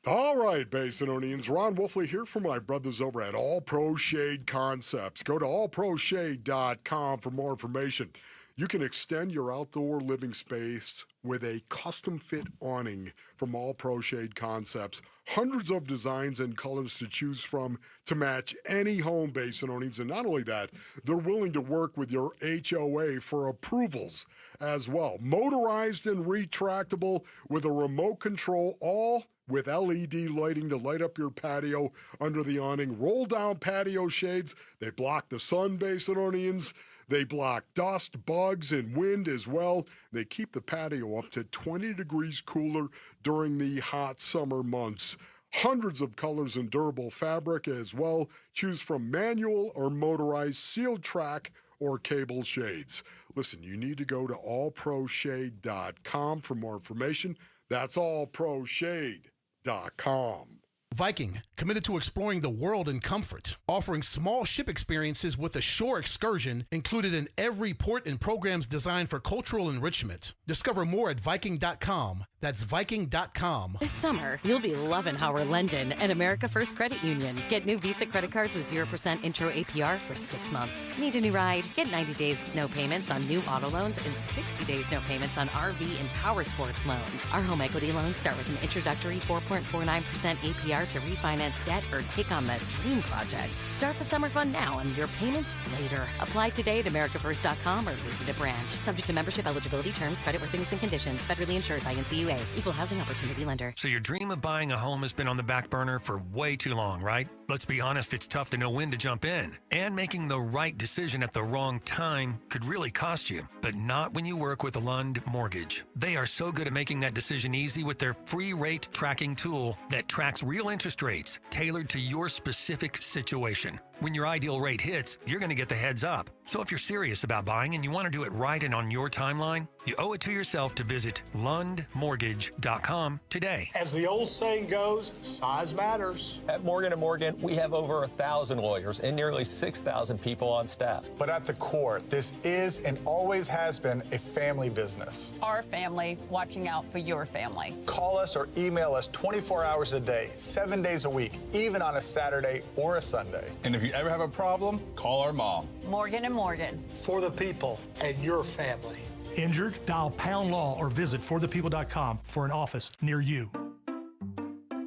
All right, Basinonians. Ron Wolfley here for my brothers over at All Pro Shade Concepts. Go to allproshade.com for more information. You can extend your outdoor living space with a custom-fit awning from All Pro Shade Concepts. Hundreds of designs and colors to choose from to match any home, Basinonians. And not only that, they're willing to work with your HOA for approvals as well. Motorized and retractable with a remote control, all with LED lighting to light up your patio under the awning. Roll-down patio shades. They block the sun, Basinonians. They block dust, bugs, and wind as well. They keep the patio up to 20 degrees cooler during the hot summer months. Hundreds of colors and durable fabric as well. Choose from manual or motorized, sealed track, or cable shades. Listen, you need to go to allproshade.com for more information. That's allproshade.com. Viking, committed to exploring the world in comfort, offering small ship experiences with a shore excursion included in every port and programs designed for cultural enrichment. Discover more at Viking.com. That's Viking.com. This summer, you'll be loving our London at America First Credit Union. Get new Visa credit cards with 0% intro APR for 6 months. Need a new ride? Get 90 days with no payments on new auto loans and 60 days no payments on RV and power sports loans. Our home equity loans start with an introductory 4.49% APR to refinance debt or take on that dream project. Start the summer fun now and your payments later. Apply today at AmericaFirst.com or visit a branch. Subject to membership, eligibility, terms, creditworthiness, and conditions. Federally insured by NCUA. Equal housing opportunity lender. So your dream of buying a home has been on the back burner for way too long, right? Let's be honest, it's tough to know when to jump in. And making the right decision at the wrong time could really cost you. But not when you work with Lund Mortgage. They are so good at making that decision easy with their free rate tracking tool that tracks real interest rates tailored to your specific situation. When your ideal rate hits, you're going to get the heads up. So if you're serious about buying and you want to do it right and on your timeline, you owe it to yourself to visit lundmortgage.com today. As the old saying goes, size matters. At Morgan & Morgan, we have over 1,000 lawyers and nearly 6,000 people on staff. But at the core, this is and always has been a family business. Our family watching out for your family. Call us or email us 24 hours a day, 7 days a week, even on a Saturday or a Sunday. And if you ever have a problem, call our mom. Morgan & Morgan. For the people and your family. Injured? Dial Pound Law or visit forthepeople.com for an office near you.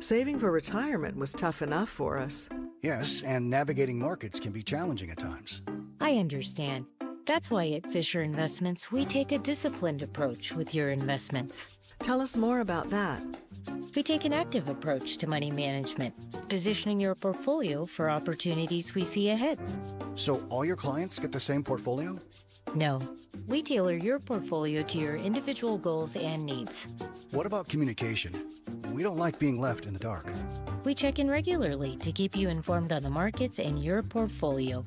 Saving for retirement was tough enough for us. Yes, and navigating markets can be challenging at times. I understand. That's why at Fisher Investments, we take a disciplined approach with your investments. Tell us more about that. We take an active approach to money management, positioning your portfolio for opportunities we see ahead. So all your clients get the same portfolio? No, we tailor your portfolio to your individual goals and needs. What about communication? We don't like being left in the dark. We check in regularly to keep you informed on the markets and your portfolio.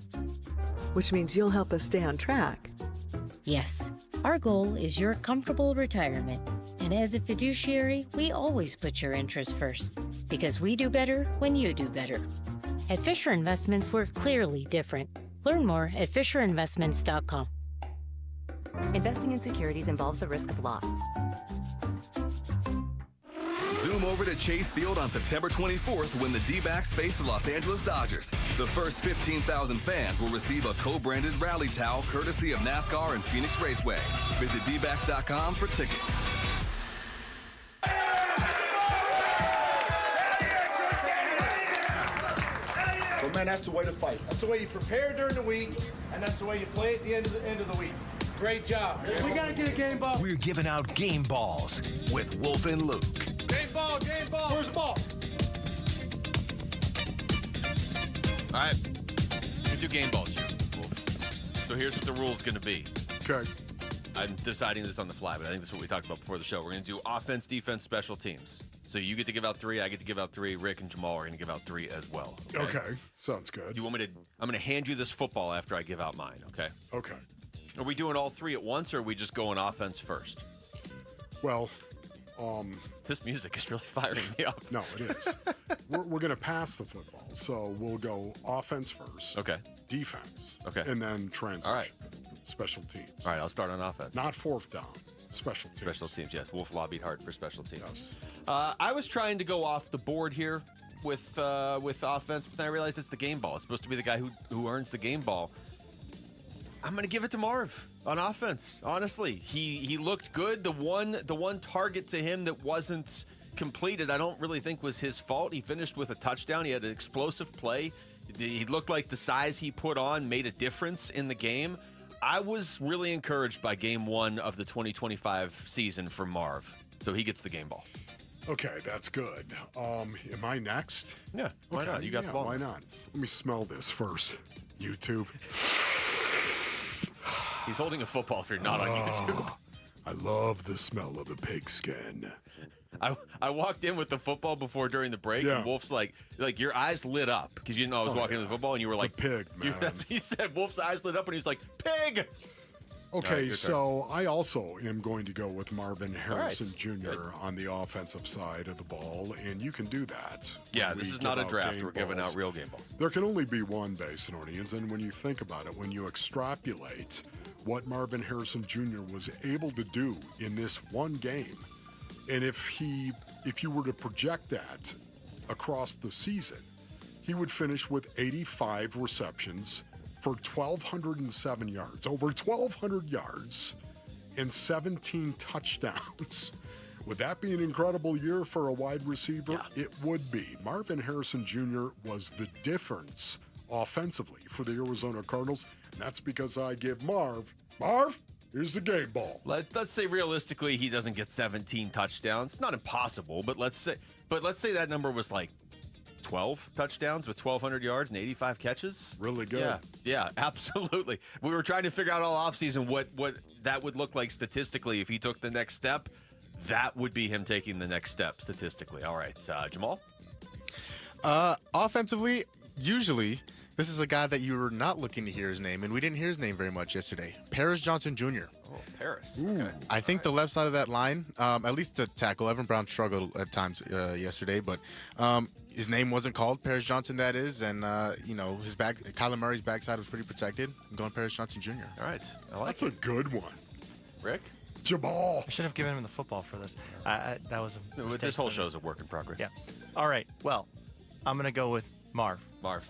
Which means you'll help us stay on track. Yes, our goal is your comfortable retirement. And as a fiduciary, we always put your interests first, because we do better when you do better. At Fisher Investments, we're clearly different. Learn more at FisherInvestments.com. Investing in securities involves the risk of loss. Zoom over to Chase Field on September 24th when the Dbacks face the Los Angeles Dodgers. The first 15,000 fans will receive a co-branded rally towel courtesy of NASCAR and Phoenix Raceway. Visit Dbacks.com for tickets. But man, that's the way to fight. That's the way you prepare during the week, and that's the way you play at the end of the week. Great job. We gotta get a game ball. We're giving out game balls with Wolf and Luke. Game ball, game ball. Where's the ball? All right, we do game balls here, Wolf. So here's what the rule's going to be. Okay. I'm deciding this on the fly, but I think this is what we talked about before the show. We're going to do offense, defense, special teams. So you get to give out 3. I get to give out 3. Rick and Jamal are going to give out 3 as well. Okay, sounds good. You want me to? I'm going to hand you this football after I give out mine. Okay. Okay. Are we doing all 3 at once, or are we just going offense first? Well, this music is really firing me up. No, it is. we're going to pass the football, so we'll go offense first. Okay. Defense. Okay. And then transition. All right. Special teams. All right, I'll start on offense. Not fourth down. Special teams. Special teams, yes. Wolf lobbied hard for special teams. Yes. I was trying to go off the board here with offense, but then I realized it's the game ball. It's supposed to be the guy who earns the game ball. I'm going to give it to Marv on offense. Honestly, he looked good. The one target to him that wasn't completed, I don't really think was his fault. He finished with a touchdown. He had an explosive play. He looked like the size he put on made a difference in the game. I was really encouraged by game 1 of the 2025 season for Marv. So he gets the game ball. Okay, that's good. Am I next? Yeah, why not? You got the ball. Why not? Let me smell this first. YouTube. He's holding a football if you're not on YouTube. I love the smell of the pigskin. I walked in with the football before during the break, and Wolf's like your eyes lit up because you know I was walking in with the football, and you were like, pig, man. That's what he said. Wolf's eyes lit up, and he's like, pig. Okay, so I also am going to go with Marvin Harrison Jr. on the offensive side of the ball, and you can do that. Yeah, this is not a draft. We're giving out real game balls. There can only be one Basinonians, and when you think about it, when you extrapolate what Marvin Harrison Jr. was able to do in this one game, and if you were to project that across the season, he would finish with 85 receptions for 1,207 yards, over 1,200 yards, and 17 touchdowns. Would that be an incredible year for a wide receiver? Yeah. It would be. Marvin Harrison Jr. was the difference offensively for the Arizona Cardinals, and that's because I give Marv, here's the game ball. Let's say realistically he doesn't get 17 touchdowns. It's not impossible, but let's say that number was like 12 touchdowns with 1,200 yards and 85 catches. Really good. Yeah, absolutely. We were trying to figure out all offseason what that would look like statistically if he took the next step. That would be him taking the next step statistically. All right, Jamal? Offensively, usually, this is a guy that you were not looking to hear his name, and we didn't hear his name very much yesterday. Paris Johnson Jr. Oh, Paris. Okay. I think the left side of that line, at least the tackle, Evan Brown struggled at times yesterday, but his name wasn't called, Paris Johnson, that is, and, his back, Kyler Murray's backside was pretty protected. I'm going Paris Johnson Jr. All right. That's a good one. Rick? Jamal. I should have given him the football for this. That was a mistake. This whole show is a work in progress. Yeah. All right. Well, I'm going to go with Marv. Marv.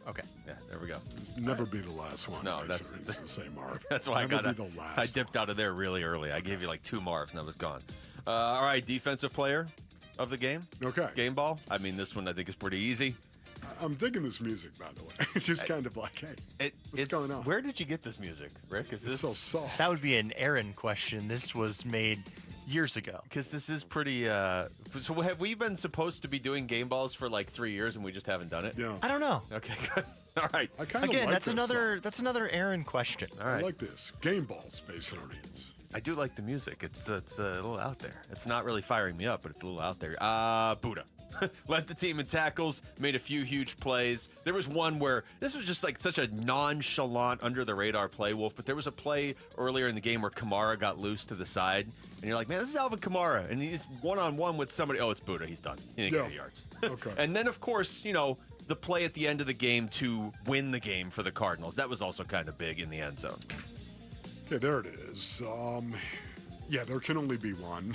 Okay. Yeah, there we go. Never be the last one. No, that's the same Marv. That's why I dipped one. out of there really early. I gave you like 2 Marvs and I was gone. All right, defensive player of the game. Okay. Game ball. I mean, this one I think is pretty easy. I'm digging this music, by the way. It's just kind of like, hey, what's going on? Where did you get this music, Rick? Is this so soft? That would be an Aaron question. This was made years ago. Because this is pretty. So have we been supposed to be doing game balls for like 3 years and we just haven't done it? Yeah. I don't know. Okay, good. All right. I kind of Again, like that's another Aaron question. All right. I like this. Game balls, Basinonians. I do like the music. It's a little out there. It's not really firing me up, but it's a little out there. Buddha. Led the team in tackles, made a few huge plays. There was one where this was just like such a nonchalant, under-the-radar play, Wolf, but there was a play earlier in the game where Kamara got loose to the side, and you're like, man, this is Alvin Kamara, and he's one-on-one with somebody. Oh, it's Buddha. He's done. He didn't get any yards. Okay. And then, of course, the play at the end of the game to win the game for the Cardinals. That was also kind of big in the end zone. Okay, there it is. Yeah, there can only be one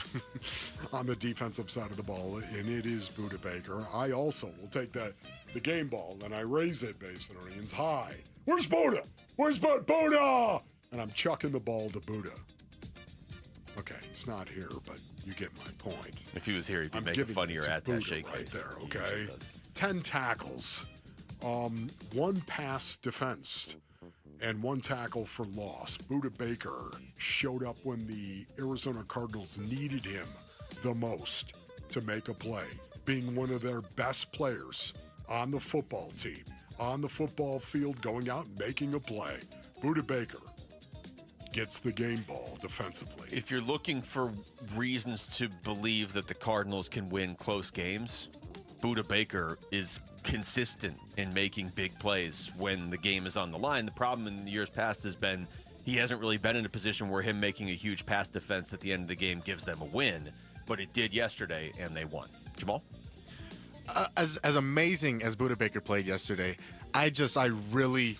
on the defensive side of the ball, and it is Buddha Baker. I also will take the game ball, and I raise it, Basinonians, high. Where's Buddha? Where's Buddha? And I'm chucking the ball to Buddha. Okay, he's not here, but you get my point. If he was here, he'd be making fun of your attaché right case. there, okay? 10 tackles, 1 pass defensed, and 1 tackle for loss. Buddha Baker showed up when the Arizona Cardinals needed him the most to make a play, being one of their best players on the football team, on the football field, going out and making a play. Buddha Baker gets the game ball. defensively. If you're looking for reasons to believe that the Cardinals can win close games, Budda Baker is consistent in making big plays when the game is on the line. The problem in the years past has been he hasn't really been in a position where him making a huge pass defense at the end of the game gives them a win, but it did yesterday, and they won. Jamal? As amazing as Budda Baker played yesterday, I really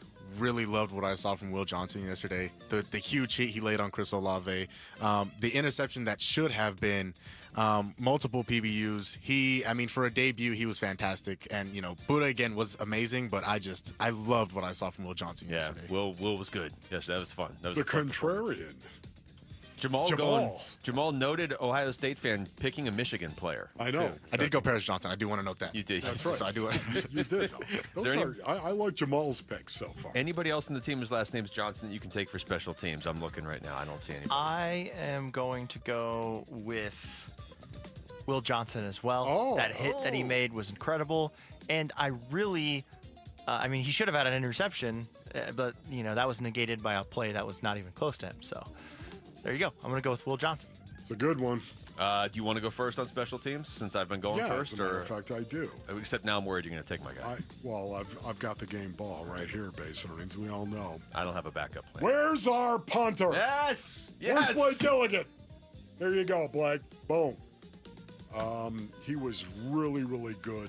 loved what I saw from Will Johnson yesterday. The huge hit he laid on Chris Olave, the interception that should have been multiple PBUs. For a debut, he was fantastic. And, Budda again was amazing, but I loved what I saw from Will Johnson yesterday. Will was good. Yes, that was fun. That was the contrarian. Jamal noted Ohio State fan picking a Michigan player. I know. I did go Paris Johnson. I do want to note that. You did. That's right. So I do. You did. I like Jamal's picks so far. Anybody else in the team whose last name's Johnson that you can take for special teams? I'm looking right now. I don't see anybody. I am going to go with Will Johnson as well. That hit that he made was incredible. And I really, he should have had an interception, but, that was negated by a play that was not even close to him. So there you go. I'm going to go with Will Johnson. It's a good one. Do you want to go first on special teams since I've been going first? As a matter of fact, I do. Except now I'm worried you're going to take my guy. I've got the game ball right here, base earnings. We all know. I don't have a backup plan. Where's our punter? Yes! Where's Blake Gilligan? There you go, Blake. Boom. He was really, really good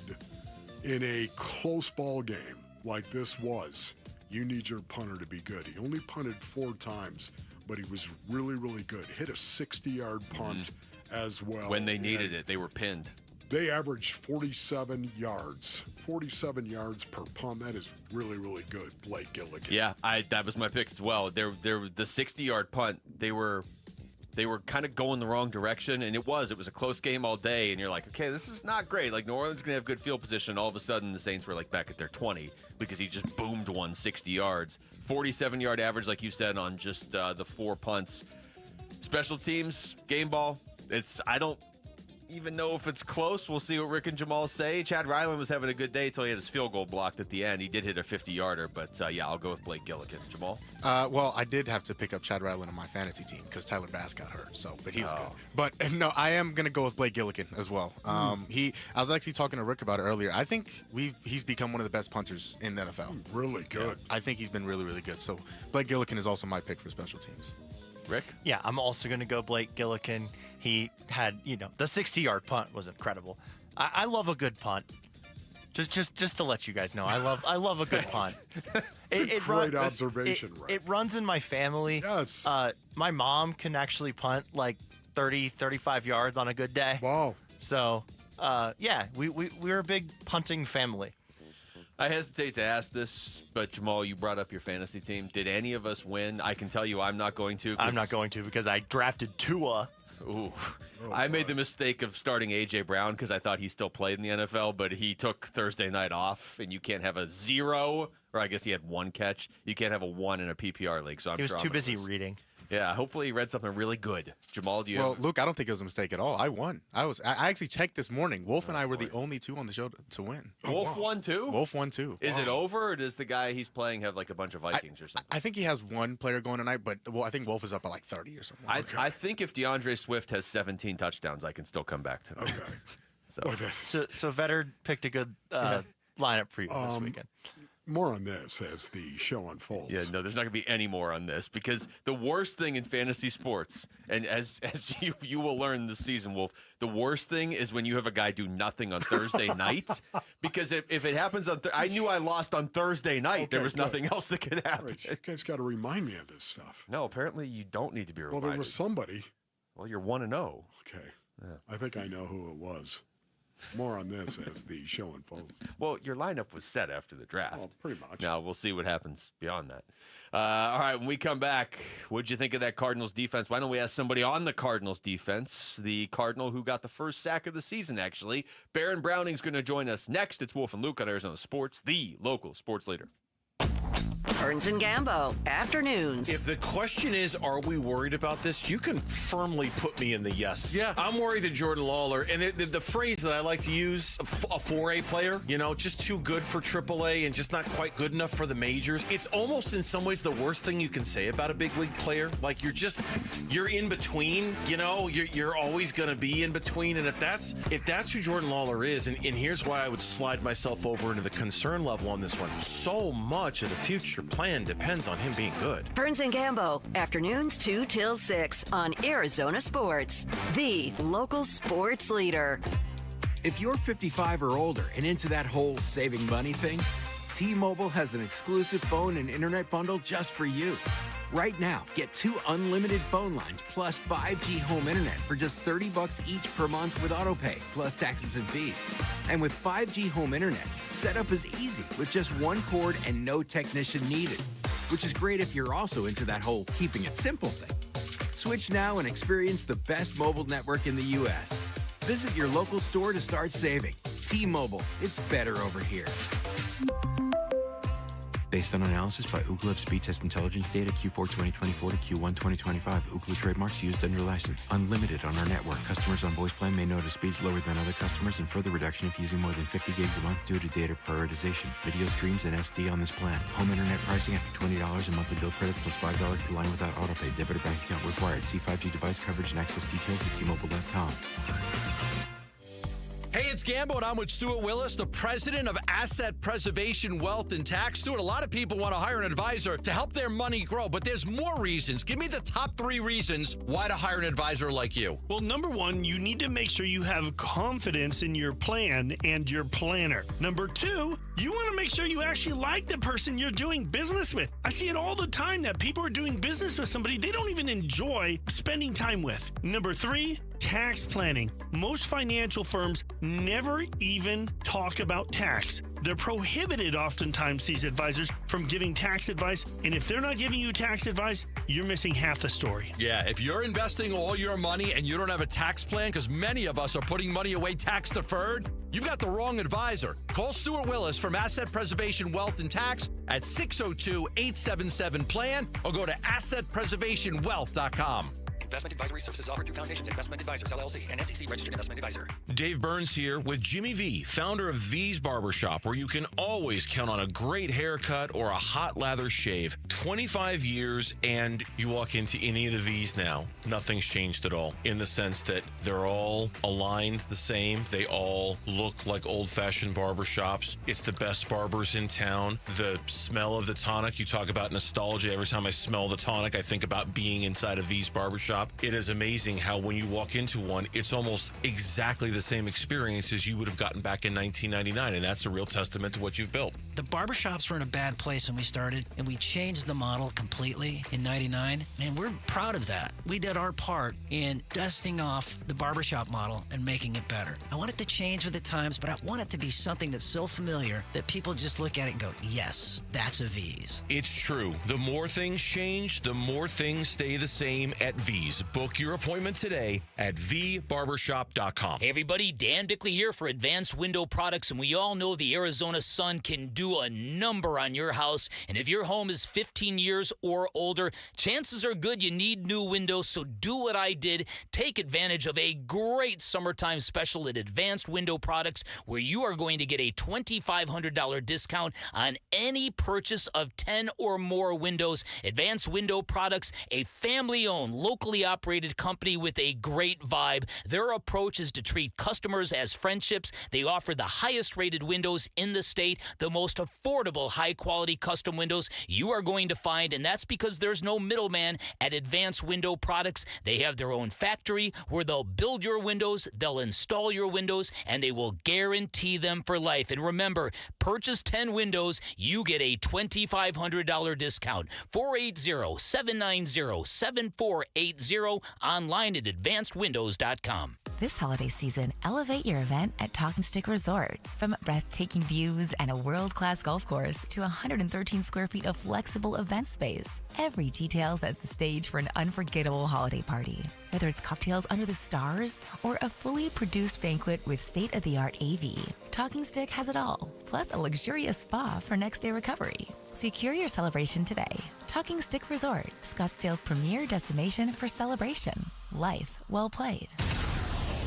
in a close ball game like this was. You need your punter to be good. He only punted 4 times, but he was really, really good. Hit a 60-yard punt as well. When they needed it, they were pinned. They averaged 47 yards. 47 yards per punt. That is really, really good, Blake Gilligan. Yeah, that was my pick as well. The 60-yard punt, they were kind of going the wrong direction, and it was a close game all day, and you're like, okay, this is not great. Like, New Orleans going to have good field position. All of a sudden, the Saints were, back at their 20 because he just boomed one 60 yards. 47-yard average, like you said, on just the 4 punts. Special teams, game ball, I don't even know if it's close. We'll see what Rick and Jamal say. Chad Ryland was having a good day until he had his field goal blocked at the end. He did hit a 50-yarder, but I'll go with Blake Gilligan. Jamal? I did have to pick up Chad Ryland on my fantasy team because Tyler Bass got hurt, but he was good. But no, I am going to go with Blake Gilligan as well. I was actually talking to Rick about it earlier. I think he's become one of the best punters in the NFL. Really good. Yeah, I think he's been really, really good. So Blake Gilligan is also my pick for special teams. Rick? Yeah, I'm also going to go Blake Gilligan. He had, the 60-yard punt was incredible. I love a good punt. Just to let you guys know, I love a good punt. It's a great observation, Rick. It runs in my family. Yes. My mom can actually punt 30, 35 yards on a good day. Wow. So, we're a big punting family. I hesitate to ask this, but Jamal, you brought up your fantasy team. Did any of us win? I can tell you I'm not going to. I'm not going to because I drafted Tua. Ooh. I made the mistake of starting A.J. Brown because I thought he still played in the NFL, but he took Thursday night off, and you can't have a 0, or I guess he had 1 catch. You can't have a 1 in a PPR league, so he was too busy reading. Yeah, hopefully he read something really good. Jamal, do you? Well, Luke, I don't think it was a mistake at all. I won. I actually checked this morning. Wolf and I were the only 2 on the show to win. Wolf won too? Wolf won too. Is it over, or does the guy he's playing have a bunch of Vikings or something? I think he has 1 player going tonight, but I think Wolf is up at 30 or something. I think if DeAndre Swift has 17 touchdowns, I can still come back to him. Okay. So Vetter picked a good lineup for you this weekend. More on this as the show unfolds. Yeah, no, there's not going to be any more on this because the worst thing in fantasy sports, and as you will learn this season, Wolf, the worst thing is when you have a guy do nothing on Thursday night. Because if it happens on I knew I lost on Thursday night. There was nothing else that could happen. Right, you guys got to remind me of this stuff. No, apparently you don't need to be reminded. Well, there was somebody. Well, you're 1-0. Okay. Yeah. I think I know who it was. More on this as the show unfolds. Well, your lineup was set after the draft. Well, pretty much. Now, we'll see what happens beyond that. All right, when we come back, what'd you think of that Cardinals defense? Why don't we ask somebody on the Cardinals defense, the Cardinal who got the first sack of the season, actually. Baron Browning's going to join us next. It's Wolf and Luke on Arizona Sports, the local sports leader. Burns and Gambo, afternoons. If the question is, are we worried about this? You can firmly put me in the yes. Yeah. I'm worried that Jordan Lawler, and the phrase that I like to use, a 4A player, just too good for AAA and just not quite good enough for the majors. It's almost in some ways the worst thing you can say about a big league player. Like you're in between, you're always going to be in between. And if that's who Jordan Lawler is, and here's why I would slide myself over into the concern level on this one. So much of the future plan depends on him being good. Burns and Gambo, afternoons 2 till 6 on Arizona Sports, the local sports leader. If you're 55 or older and into that whole saving money thing, T-Mobile has an exclusive phone and internet bundle just for you. Right now, get 2 unlimited phone lines plus 5G home internet for just $30 each per month with autopay, plus taxes and fees. And with 5G home internet, setup is easy with just one cord and no technician needed, which is great if you're also into that whole keeping it simple thing. Switch now and experience the best mobile network in the U.S. Visit your local store to start saving. T-Mobile, it's better over here. Based on analysis by Ookla of speed test intelligence data Q4 2024 to Q1 2025. Ookla trademarks used under license. Unlimited on our network. Customers on voice plan may notice speeds lower than other customers and further reduction if using more than 50 gigs a month due to data prioritization. Video streams and SD on this plan. Home internet pricing after $20 a monthly bill credit plus $5 per line without autopay. Debit or bank account required. See 5G device coverage and access details at T-Mobile.com. Hey, it's Gambo, and I'm with Stuart Willis, the president of Asset Preservation Wealth and Tax. Stuart, a lot of people want to hire an advisor to help their money grow, but there's more reasons. Give me the top 3 reasons why to hire an advisor like you. Well, number 1, you need to make sure you have confidence in your plan and your planner. Number 2, you want to make sure you actually like the person you're doing business with. I see it all the time that people are doing business with somebody they don't even enjoy spending time with. Number 3, tax planning. Most financial firms never even talk about tax. They're prohibited oftentimes, these advisors, from giving tax advice. And if they're not giving you tax advice, you're missing half the story. Yeah, if you're investing all your money and you don't have a tax plan, because many of us are putting money away tax deferred, you've got the wrong advisor. Call Stuart Willis from Asset Preservation Wealth and Tax at 602-877-PLAN or go to assetpreservationwealth.com. Investment advisory services offered through Foundations Investment Advisors, LLC, and SEC Registered Investment Advisor. Dave Burns here with Jimmy V, founder of V's Barbershop, where you can always count on a great haircut or a hot lather shave. 25 years, and you walk into any of the V's now, nothing's changed at all, in the sense that they're all aligned the same. They all look like old-fashioned barbershops. It's the best barbers in town. The smell of the tonic, you talk about nostalgia. Every time I smell the tonic, I think about being inside a V's Barbershop. It is amazing how when you walk into one, it's almost exactly the same experience as you would have gotten back in 1999, and that's a real testament to what you've built. The barbershops were in a bad place when we started, and we changed the model completely in 99, and we're proud of that. We did our part in dusting off the barbershop model and making it better. I want it to change with the times, but I want it to be something that's so familiar that people just look at it and go, yes, that's a V's. It's true. The more things change, the more things stay the same at V's. Book your appointment today at vbarbershop.com. Hey everybody, Dan Bickley here for Advanced Window Products, and we all know the Arizona sun can do a number on your house, and if your home is 15 years or older, chances are good you need new windows, so do what I did. Take advantage of a great summertime special at Advanced Window Products, where you are going to get a $2,500 discount on any purchase of 10 or more windows. Advanced Window Products, a family-owned, locally operated company with a great vibe. Their approach is to treat customers as friendships. They offer the highest rated windows in the state, the most affordable high-quality custom windows you are going to find, and that's because there's no middleman at Advanced Window Products. They have their own factory where they'll build your windows, they'll install your windows, and they will guarantee them for life. And remember, purchase 10 windows, you get a $2,500 discount. 480-790-7480, online at advancedwindows.com. This holiday season, elevate your event at Talking Stick Resort. From breathtaking views and a world-class golf course to 113 square feet of flexible event space, every detail sets the stage for an unforgettable holiday party. Whether it's cocktails under the stars or a fully produced banquet with state-of-the-art AV, Talking Stick has it all, plus a luxurious spa for next-day recovery. Secure your celebration today. Talking Stick Resort, Scottsdale's premier destination for celebration. Life well played.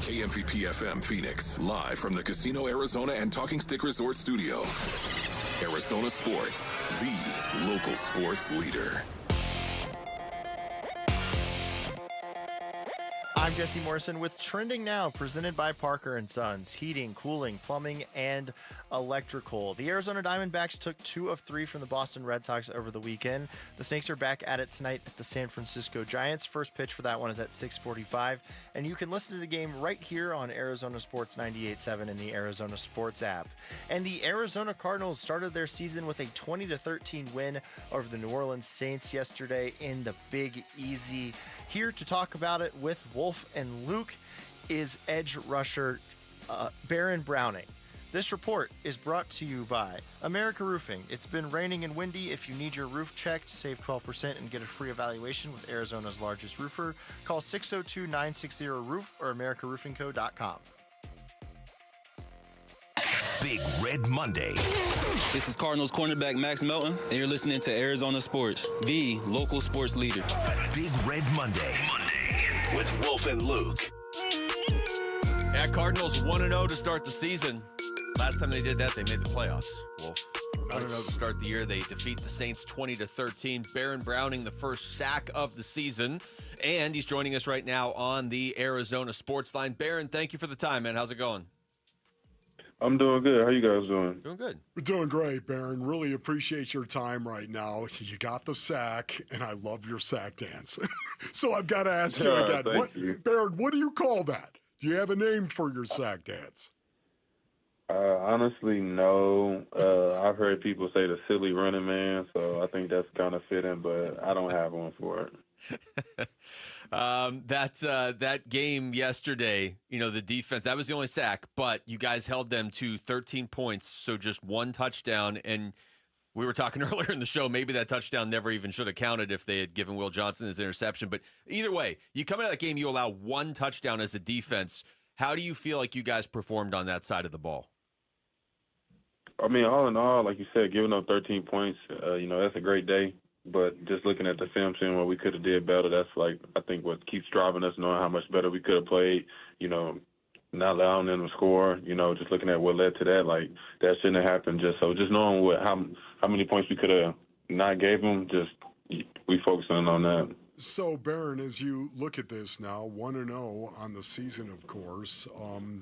KMVP FM Phoenix, live from the Casino Arizona and Talking Stick Resort studio. Arizona Sports, the local sports leader. I'm Jesse Morrison with Trending Now, presented by Parker & Sons, heating, cooling, plumbing, and electrical. The Arizona Diamondbacks took 2 of 3 from the Boston Red Sox over the weekend. The Snakes are back at it tonight at the San Francisco Giants. First pitch for that one is at 6:45, and you can listen to the game right here on Arizona Sports 98.7 in the Arizona Sports app. And the Arizona Cardinals started their season with a 20-13 win over the New Orleans Saints yesterday in the Big Easy. Here to talk about it with Wolf and Luke is edge rusher Baron Browning. This report is brought to you by America Roofing. It's been raining and windy. If you need your roof checked, save 12% and get a free evaluation with Arizona's largest roofer. Call 602-960-ROOF or americaroofingco.com. Big Red Monday. This is Cardinals cornerback Max Melton, and you're listening to Arizona Sports, the local sports leader. Big Red Monday. With Wolf and Luke. Yeah, Cardinals 1-0 to start the season. Last time they did that, they made the playoffs. Wolf. 1-0 to start the year. They defeat the Saints 20-13. Baron Browning, the first sack of the season. And he's joining us right now on the Arizona Sports Line. Baron, thank you for the time, man. How's it going? I'm doing good. How you guys doing? Doing good. We're doing great, Baron. Really appreciate your time right now. You got the sack, and I love your sack dance. So I've got to ask you again, Baron, what do you call that? Do you have a name for your sack dance? Honestly, no. I've heard people say the silly running man, so I think that's kind of fitting, but I don't have one for it. That game yesterday, the defense, that was the only sack, but you guys held them to 13 points, so just one touchdown. And we were talking earlier in the show, maybe that touchdown never even should have counted if they had given Will Johnson his interception. But either way, you come into that game, you allow one touchdown as a defense. How do you feel like you guys performed on that side of the ball? I mean, all in all, like you said, giving up 13 points, that's a great day. But just looking at the film, seeing what we could have did better, that's I think what keeps driving us, knowing how much better we could have played, not allowing them to score, just looking at what led to that, that shouldn't have happened. Just knowing how many points we could have not gave them, we focusing on that. So, Baron, as you look at this now, 1-0 on the season, of course,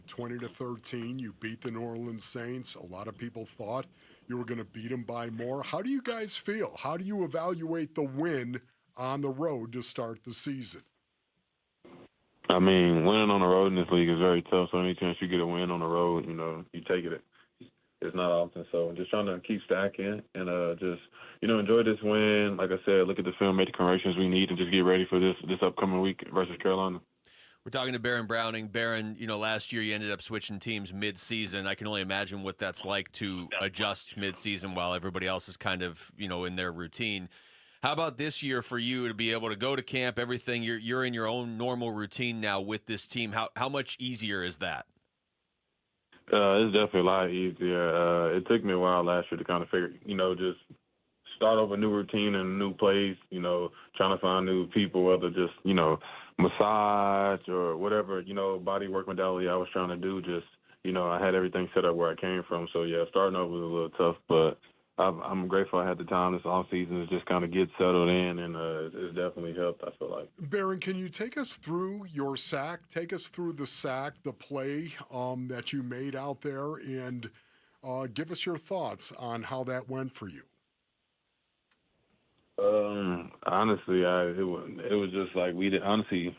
20-13, you beat the New Orleans Saints. A lot of people thought you were going to beat them by more. How do you guys feel? How do you evaluate the win on the road to start the season? I mean, winning on the road in this league is very tough. So any chance you get a win on the road, you take it. It's not often. So just trying to keep stacking and enjoy this win. Like I said, look at the film, make the corrections we need, and just get ready for this upcoming week versus Carolina. We're talking to Baron Browning. Baron, last year you ended up switching teams mid-season. I can only imagine what that's like to adjust mid-season while everybody else is kind of, in their routine. How about this year for you to be able to go to camp, everything? You're in your own normal routine now with this team. How much easier is that? It's definitely a lot easier. It took me a while last year to kind of figure, just start over a new routine and new place, trying to find new people, whether just, massage or whatever, body work modality I was trying to do. Just, I had everything set up where I came from. So, yeah, starting over was a little tough, but I'm grateful I had the time this offseason to just kind of get settled in, and it's definitely helped, I feel like. Baron, can you take us through your sack? Take us through the sack, the play that you made out there, and give us your thoughts on how that went for you. Honestly, it was just we did. Honestly,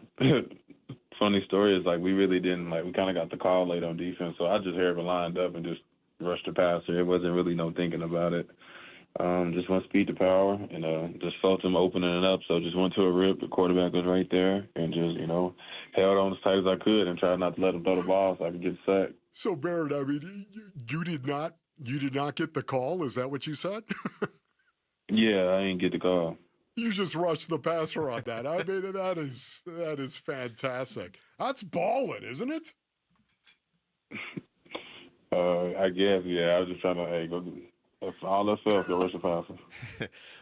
funny story is we really didn't we kind of got the call late on defense, so I just had it lined up and just rushed the passer. It wasn't really no thinking about it. Just went speed to power and just felt him opening it up. So just went to a rip. The quarterback was right there and just held on as tight as I could and tried not to let him throw the ball so I could get sacked. So Baron, I mean, you did not get the call. Is that what you said? Yeah, I didn't get the call. You just rushed the passer on that. I mean, that is fantastic. That's balling, isn't it? I guess, yeah. I was just trying to, That's all that's up, your worship pastor.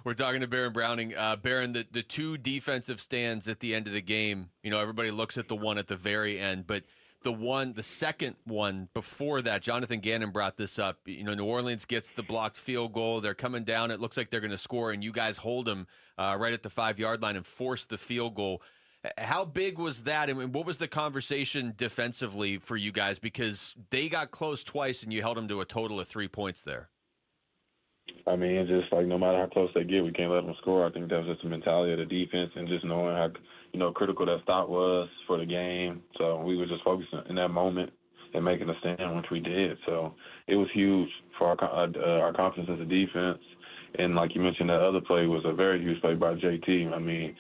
We're talking to Baron Browning. Baron, the two defensive stands at the end of the game, everybody looks at the one at the very end, but the second one before that, Jonathan Gannon brought this up. New Orleans gets the blocked field goal. They're coming down. It looks like they're going to score, and you guys hold them right at the 5-yard line and force the field goal. How big was that, and what was the conversation defensively for you guys? Because they got close twice, and you held them to a total of 3 points there. I mean, it's just like no matter how close they get, we can't let them score. I think that was just the mentality of the defense and just knowing how, critical that stop was for the game. So we were just focusing in that moment and making a stand, which we did. So it was huge for our confidence as a defense. And like you mentioned, that other play was a very huge play by JT. I mean,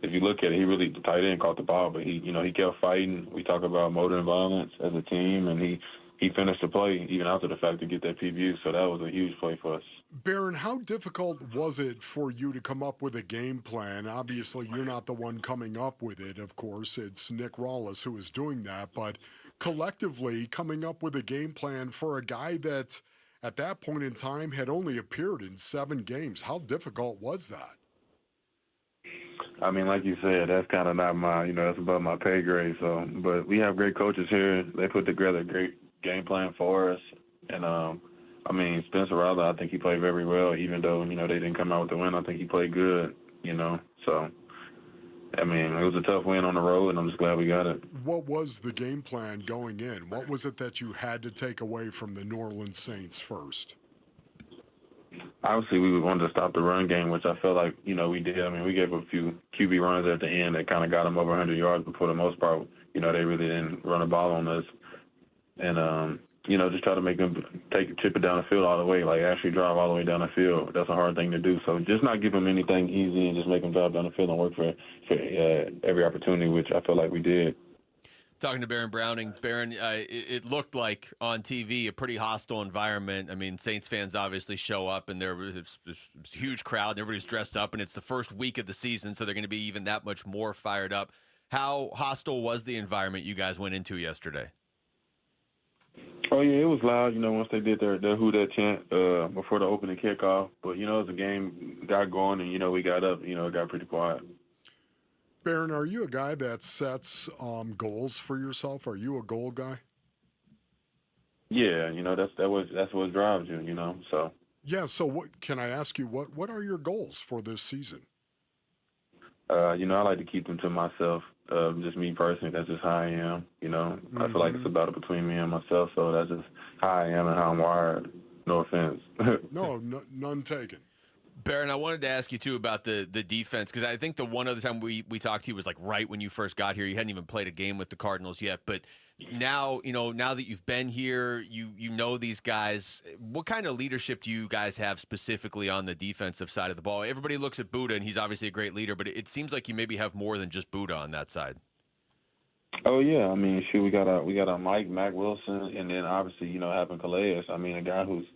if you look at it, the tight end caught the ball, but he kept fighting. We talk about motor and violence as a team, and he finished the play even after the fact to get that PBU. So that was a huge play for us. Baron, how difficult was it for you to come up with a game plan? Obviously, you're not the one coming up with it, of course. It's Nick Rawlis who is doing that. But collectively, coming up with a game plan for a guy that, at that point in time, had only appeared in 7 games, how difficult was that? I mean, like you said, that's kind of not my, that's above my pay grade. So, but we have great coaches here. They put together a great game plan for us. And, Spencer Rattler, I think he played very well, even though, they didn't come out with the win. I think he played good, So, it was a tough win on the road, and I'm just glad we got it. What was the game plan going in? What was it that you had to take away from the New Orleans Saints first? Obviously, we wanted to stop the run game, which I felt like, we did. We gave a few QB runs at the end that kind of got them over 100 yards, but for the most part, they really didn't run the ball on us. And, just try to make them chip it down the field all the way, like actually drive all the way down the field. That's a hard thing to do. So just not give them anything easy and just make them drive down the field and work for every opportunity, which I feel like we did. Talking to Baron Browning. Baron, it looked like on TV a pretty hostile environment. Saints fans obviously show up, and there was a huge crowd, and everybody's dressed up, and it's the first week of the season, so they're going to be even that much more fired up. How hostile was the environment you guys went into yesterday? Oh, yeah, it was loud, once they did their who that chant before the opening kickoff. But, as the game got going and, we got up, it got pretty quiet. Baron, are you a guy that sets goals for yourself? Are you a goal guy? Yeah, that's what drives you, so. Yeah, so what can I ask you, what are your goals for this season? I like to keep them to myself. Just me personally, that's just how I am, I feel like it's a battle between me and myself, so that's just how I am and how I'm wired. No offense. No, none taken. Baron, I wanted to ask you, too, about the defense, because I think the one other time we talked to you was, right when you first got here. You hadn't even played a game with the Cardinals yet, but now, now that you've been here, you know these guys. What kind of leadership do you guys have specifically on the defensive side of the ball? Everybody looks at Buddha, and he's obviously a great leader, but it seems like you maybe have more than just Buddha on that side. Oh, yeah. We got a Mac Wilson, and then obviously, having Calais. A guy who's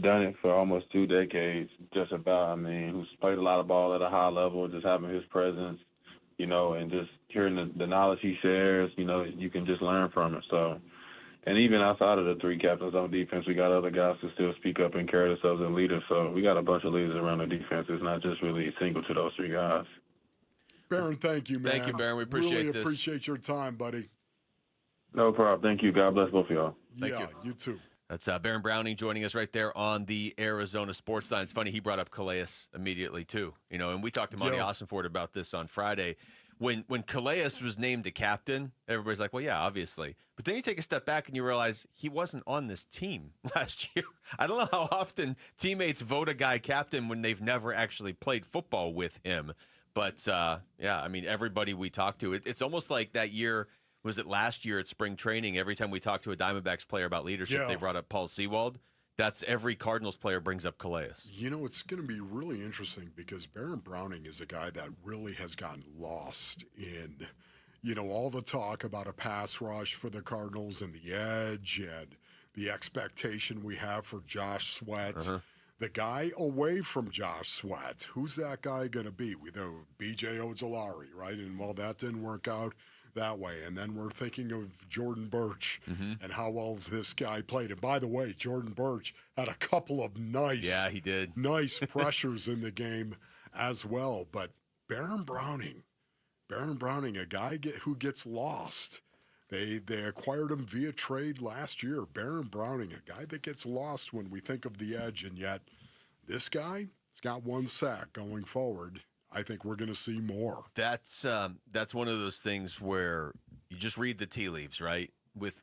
done it for almost 2 decades, just about. Who's played a lot of ball at a high level, just having his presence, and just hearing the knowledge he shares, you can just learn from it. So, and even outside of the 3 captains on defense, we got other guys who still speak up and carry themselves as leaders. So we got a bunch of leaders around the defense. It's not just really single to those 3 guys. Baron, thank you, man. Thank you, Baron. We appreciate really appreciate your time, buddy. No problem. Thank you. God bless both of y'all. Thank you. You too. That's Baron Browning joining us right there on the Arizona Sports Line. It's funny, he brought up Calais immediately, too. And we talked to Monty Ossenford about this on Friday. When Calais was named a captain, everybody's like, well, yeah, obviously. But then you take a step back and you realize he wasn't on this team last year. I don't know how often teammates vote a guy captain when they've never actually played football with him. But, everybody we talked to, it's almost like that year. Was it last year at spring training? Every time we talked to a Diamondbacks player about leadership, they brought up Paul Sewald. That's every Cardinals player brings up Calais. It's going to be really interesting because Baron Browning is a guy that really has gotten lost in, all the talk about a pass rush for the Cardinals and the edge and the expectation we have for Josh Sweat. Uh-huh. The guy away from Josh Sweat, who's that guy going to be? We know B.J. Ojolari, right? And while that didn't work out, that way. And then we're thinking of Jordan Birch and how well this guy played. And by the way, Jordan Birch had a couple of nice pressures in the game as well. But Baron Browning, a guy who gets lost. They acquired him via trade last year. Baron Browning, a guy that gets lost when we think of the edge, and yet this guy has got 1 sack going forward. I think we're going to see more. That's one of those things where you just read the tea leaves, right? With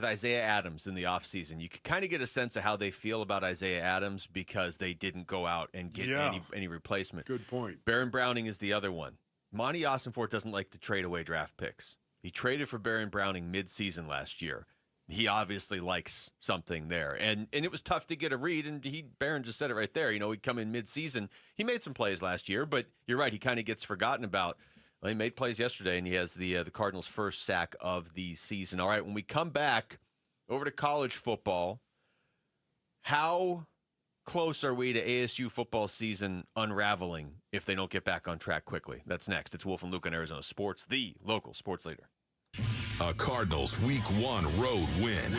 Isaiah Adams in the offseason, you could kind of get a sense of how they feel about Isaiah Adams because they didn't go out and get any replacement. Good point. Baron Browning is the other one. Monty Ossenfort doesn't like to trade away draft picks. He traded for Baron Browning mid-season last year. He obviously likes something there. And it was tough to get a read, and Baron just said it right there. You know, he'd come in mid-season. He made some plays last year, but you're right, he kind of gets forgotten about. Well, he made plays yesterday, and he has the Cardinals' first sack of the season. All right, when we come back over to college football, how close are we to ASU football season unraveling if they don't get back on track quickly? That's next. It's Wolf and Luke on Arizona Sports, the local sports leader. A Cardinals Week 1 road win.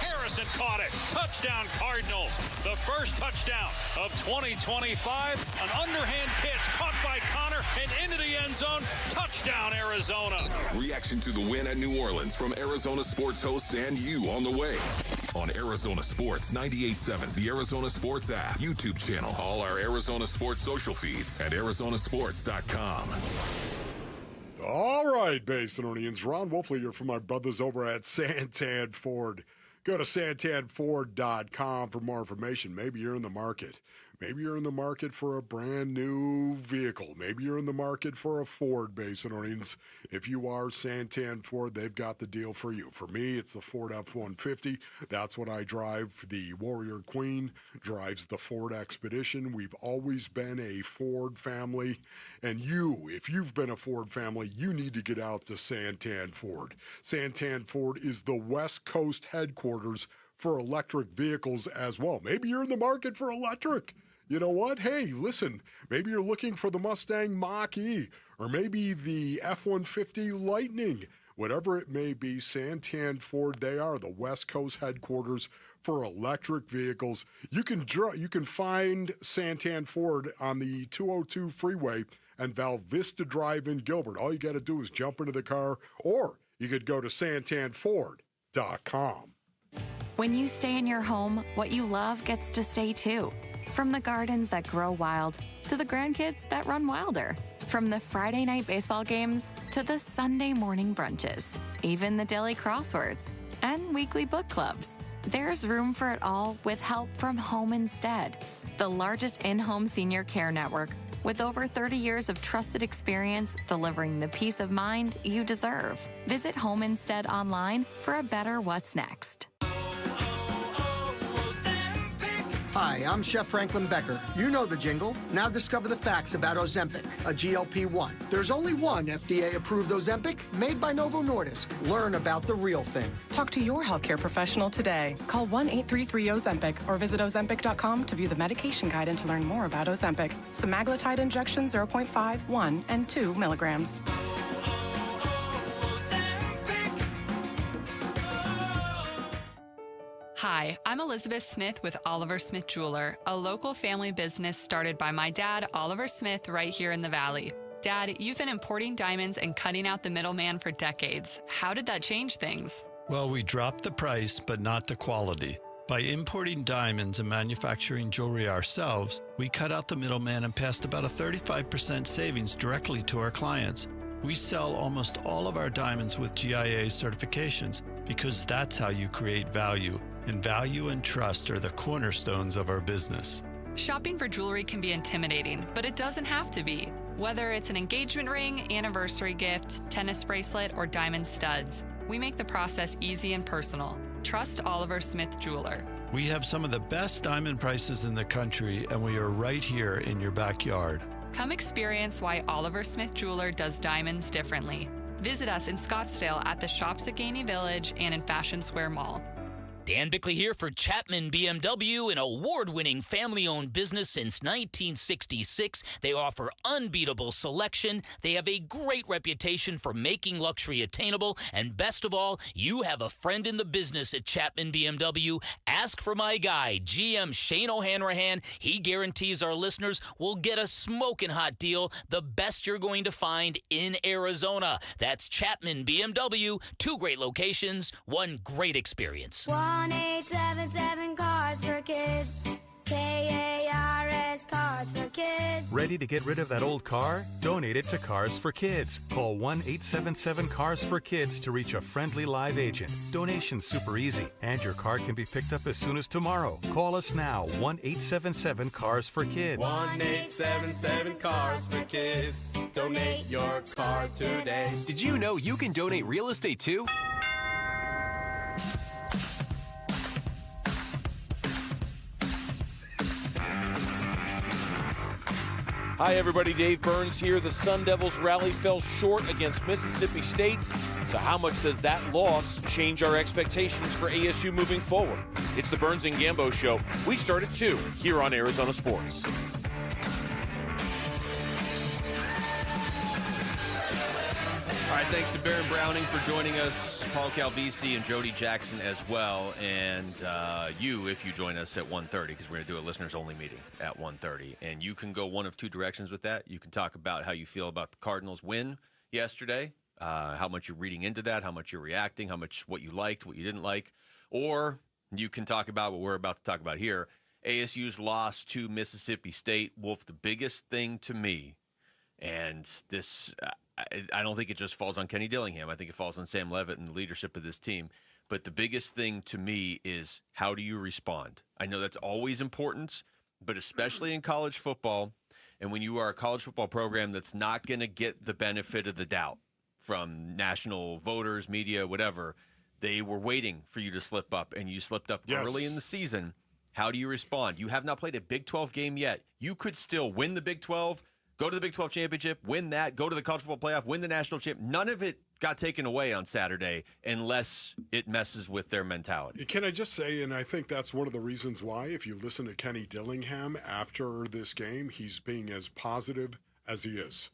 Harrison caught it. Touchdown Cardinals. The first touchdown of 2025. An underhand pitch caught by Connor and into the end zone. Touchdown Arizona. Reaction to the win at New Orleans from Arizona Sports hosts and you on the way. On Arizona Sports 98.7, the Arizona Sports app, YouTube channel, all our Arizona Sports social feeds, and arizonasports.com. All right, Basinonians. Ron Wolfley here from my brothers over at Santan Ford. Go to santanford.com for more information. Maybe you're in the market. Maybe you're in the market for a brand new vehicle. Maybe you're in the market for a Ford, Basinonians. If you are, Santan Ford, they've got the deal for you. For me, it's the Ford F-150. That's what I drive. The Warrior Queen drives the Ford Expedition. We've always been a Ford family. And if you've been a Ford family, you need to get out to Santan Ford. Santan Ford is the West Coast headquarters for electric vehicles as well. Maybe you're in the market for electric. You know what? Hey, listen, maybe you're looking for the Mustang Mach-E or maybe the F-150 Lightning. Whatever it may be, Santan Ford, they are the West Coast headquarters for electric vehicles. You can find Santan Ford on the 202 freeway and Val Vista Drive in Gilbert. All you got to do is jump into the car, or you could go to santanford.com. When you stay in your home, what you love gets to stay too. From the gardens that grow wild to the grandkids that run wilder. From the Friday night baseball games to the Sunday morning brunches. Even the daily crosswords and weekly book clubs. There's room for it all with help from Home Instead, the largest in-home senior care network with over 30 years of trusted experience delivering the peace of mind you deserve. Visit Home Instead online for a better what's next. Hi, I'm Chef Franklin Becker. You know the jingle. Now discover the facts about Ozempic, a GLP-1. There's only one FDA-approved Ozempic made by Novo Nordisk. Learn about the real thing. Talk to your healthcare professional today. Call 1-833-OZEMPIC or visit Ozempic.com to view the medication guide and to learn more about Ozempic. Semaglutide injection 0.5, 1, and 2 milligrams. Hi, I'm Elizabeth Smith with Oliver Smith Jeweler, a local family business started by my dad, Oliver Smith, right here in the Valley. Dad, you've been importing diamonds and cutting out the middleman for decades. How did that change things? Well, we dropped the price, but not the quality. By importing diamonds and manufacturing jewelry ourselves, we cut out the middleman and passed about a 35% savings directly to our clients. We sell almost all of our diamonds with GIA certifications because that's how you create value. And value and trust are the cornerstones of our business. Shopping for jewelry can be intimidating, but it doesn't have to be. Whether it's an engagement ring, anniversary gift, tennis bracelet, or diamond studs, we make the process easy and personal. Trust Oliver Smith Jeweler. We have some of the best diamond prices in the country, and we are right here in your backyard. Come experience why Oliver Smith Jeweler does diamonds differently. Visit us in Scottsdale at the Shops at Gainey Village and in Fashion Square Mall. Dan Bickley here for Chapman BMW, an award-winning family-owned business since 1966. They offer unbeatable selection. They have a great reputation for making luxury attainable. And best of all, you have a friend in the business at Chapman BMW. Ask for my guy, GM Shane O'Hanrahan. He guarantees our listeners will get a smoking hot deal, the best you're going to find in Arizona. That's Chapman BMW. 2 great locations, 1 great experience. 1-877 Cars for Kids. KARS Cars for Kids. Ready to get rid of that old car? Donate it to Cars for Kids. Call 1-877 Cars for Kids to reach a friendly live agent. Donation's super easy, and your car can be picked up as soon as tomorrow. Call us now, 1-877 Cars for Kids. 1-877 Cars for Kids. Donate your car today. Did you know you can donate real estate too? Hi, everybody. Dave Burns here. The Sun Devils rally fell short against Mississippi State. So how much does that loss change our expectations for ASU moving forward? It's the Burns and Gambo Show. We start at 2 here on Arizona Sports. All right, thanks to Baron Browning for joining us, Paul Calvisi and Jody Jackson as well, and you, if you join us at 1:30, because we're going to do a listeners-only meeting at 1:30, and you can go one of 2 directions with that. You can talk about how you feel about the Cardinals' win yesterday, how much you're reading into that, how much you're reacting, what you liked, what you didn't like, or you can talk about what we're about to talk about here, ASU's loss to Mississippi State. Wolf, the biggest thing to me, and this... I don't think it just falls on Kenny Dillingham. I think it falls on Sam Levitt and the leadership of this team. But the biggest thing to me is, how do you respond? I know that's always important, but especially in college football, and when you are a college football program that's not going to get the benefit of the doubt from national voters, media, whatever, they were waiting for you to slip up, and you slipped up early in the season. How do you respond? You have not played a Big 12 game yet. You could still win the Big 12, go to the Big 12 championship, win that, go to the college football playoff, win the national championship. None of it got taken away on Saturday unless it messes with their mentality. Can I just say, and I think that's one of the reasons why, if you listen to Kenny Dillingham after this game, he's being as positive as he is.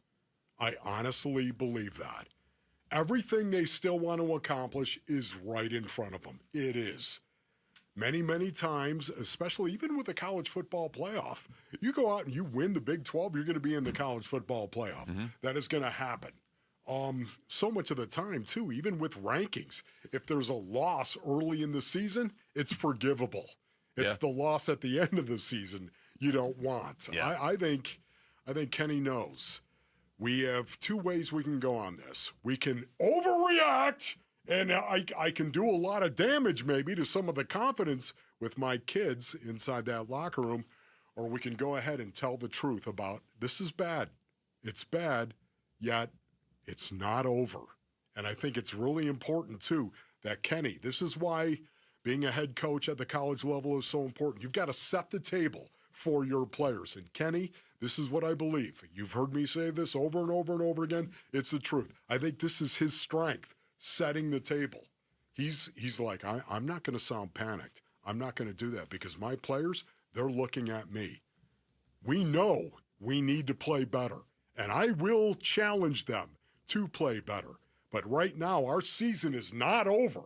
I honestly believe that. Everything they still want to accomplish is right in front of them. It is. Many, many times, especially even with the college football playoff, you go out and you win the Big 12, you're going to be in the college football playoff. Mm-hmm. That is going to happen. So much of the time, too, even with rankings, if there's a loss early in the season, it's forgivable. It's the loss at the end of the season you don't want. Yeah. I think Kenny knows. We have 2 ways we can go on this. We can overreact, and I can do a lot of damage maybe to some of the confidence with my kids inside that locker room, or we can go ahead and tell the truth about this is bad. It's bad, yet it's not over. And I think it's really important, too, that Kenny, this is why being a head coach at the college level is so important. You've got to set the table for your players. And Kenny, this is what I believe. You've heard me say this over and over and over again. It's the truth. I think this is his strength. Setting the table. He's like, I'm not going to sound panicked. I'm not going to do that because my players, they're looking at me. We know we need to play better, and I will challenge them to play better. But right now, our season is not over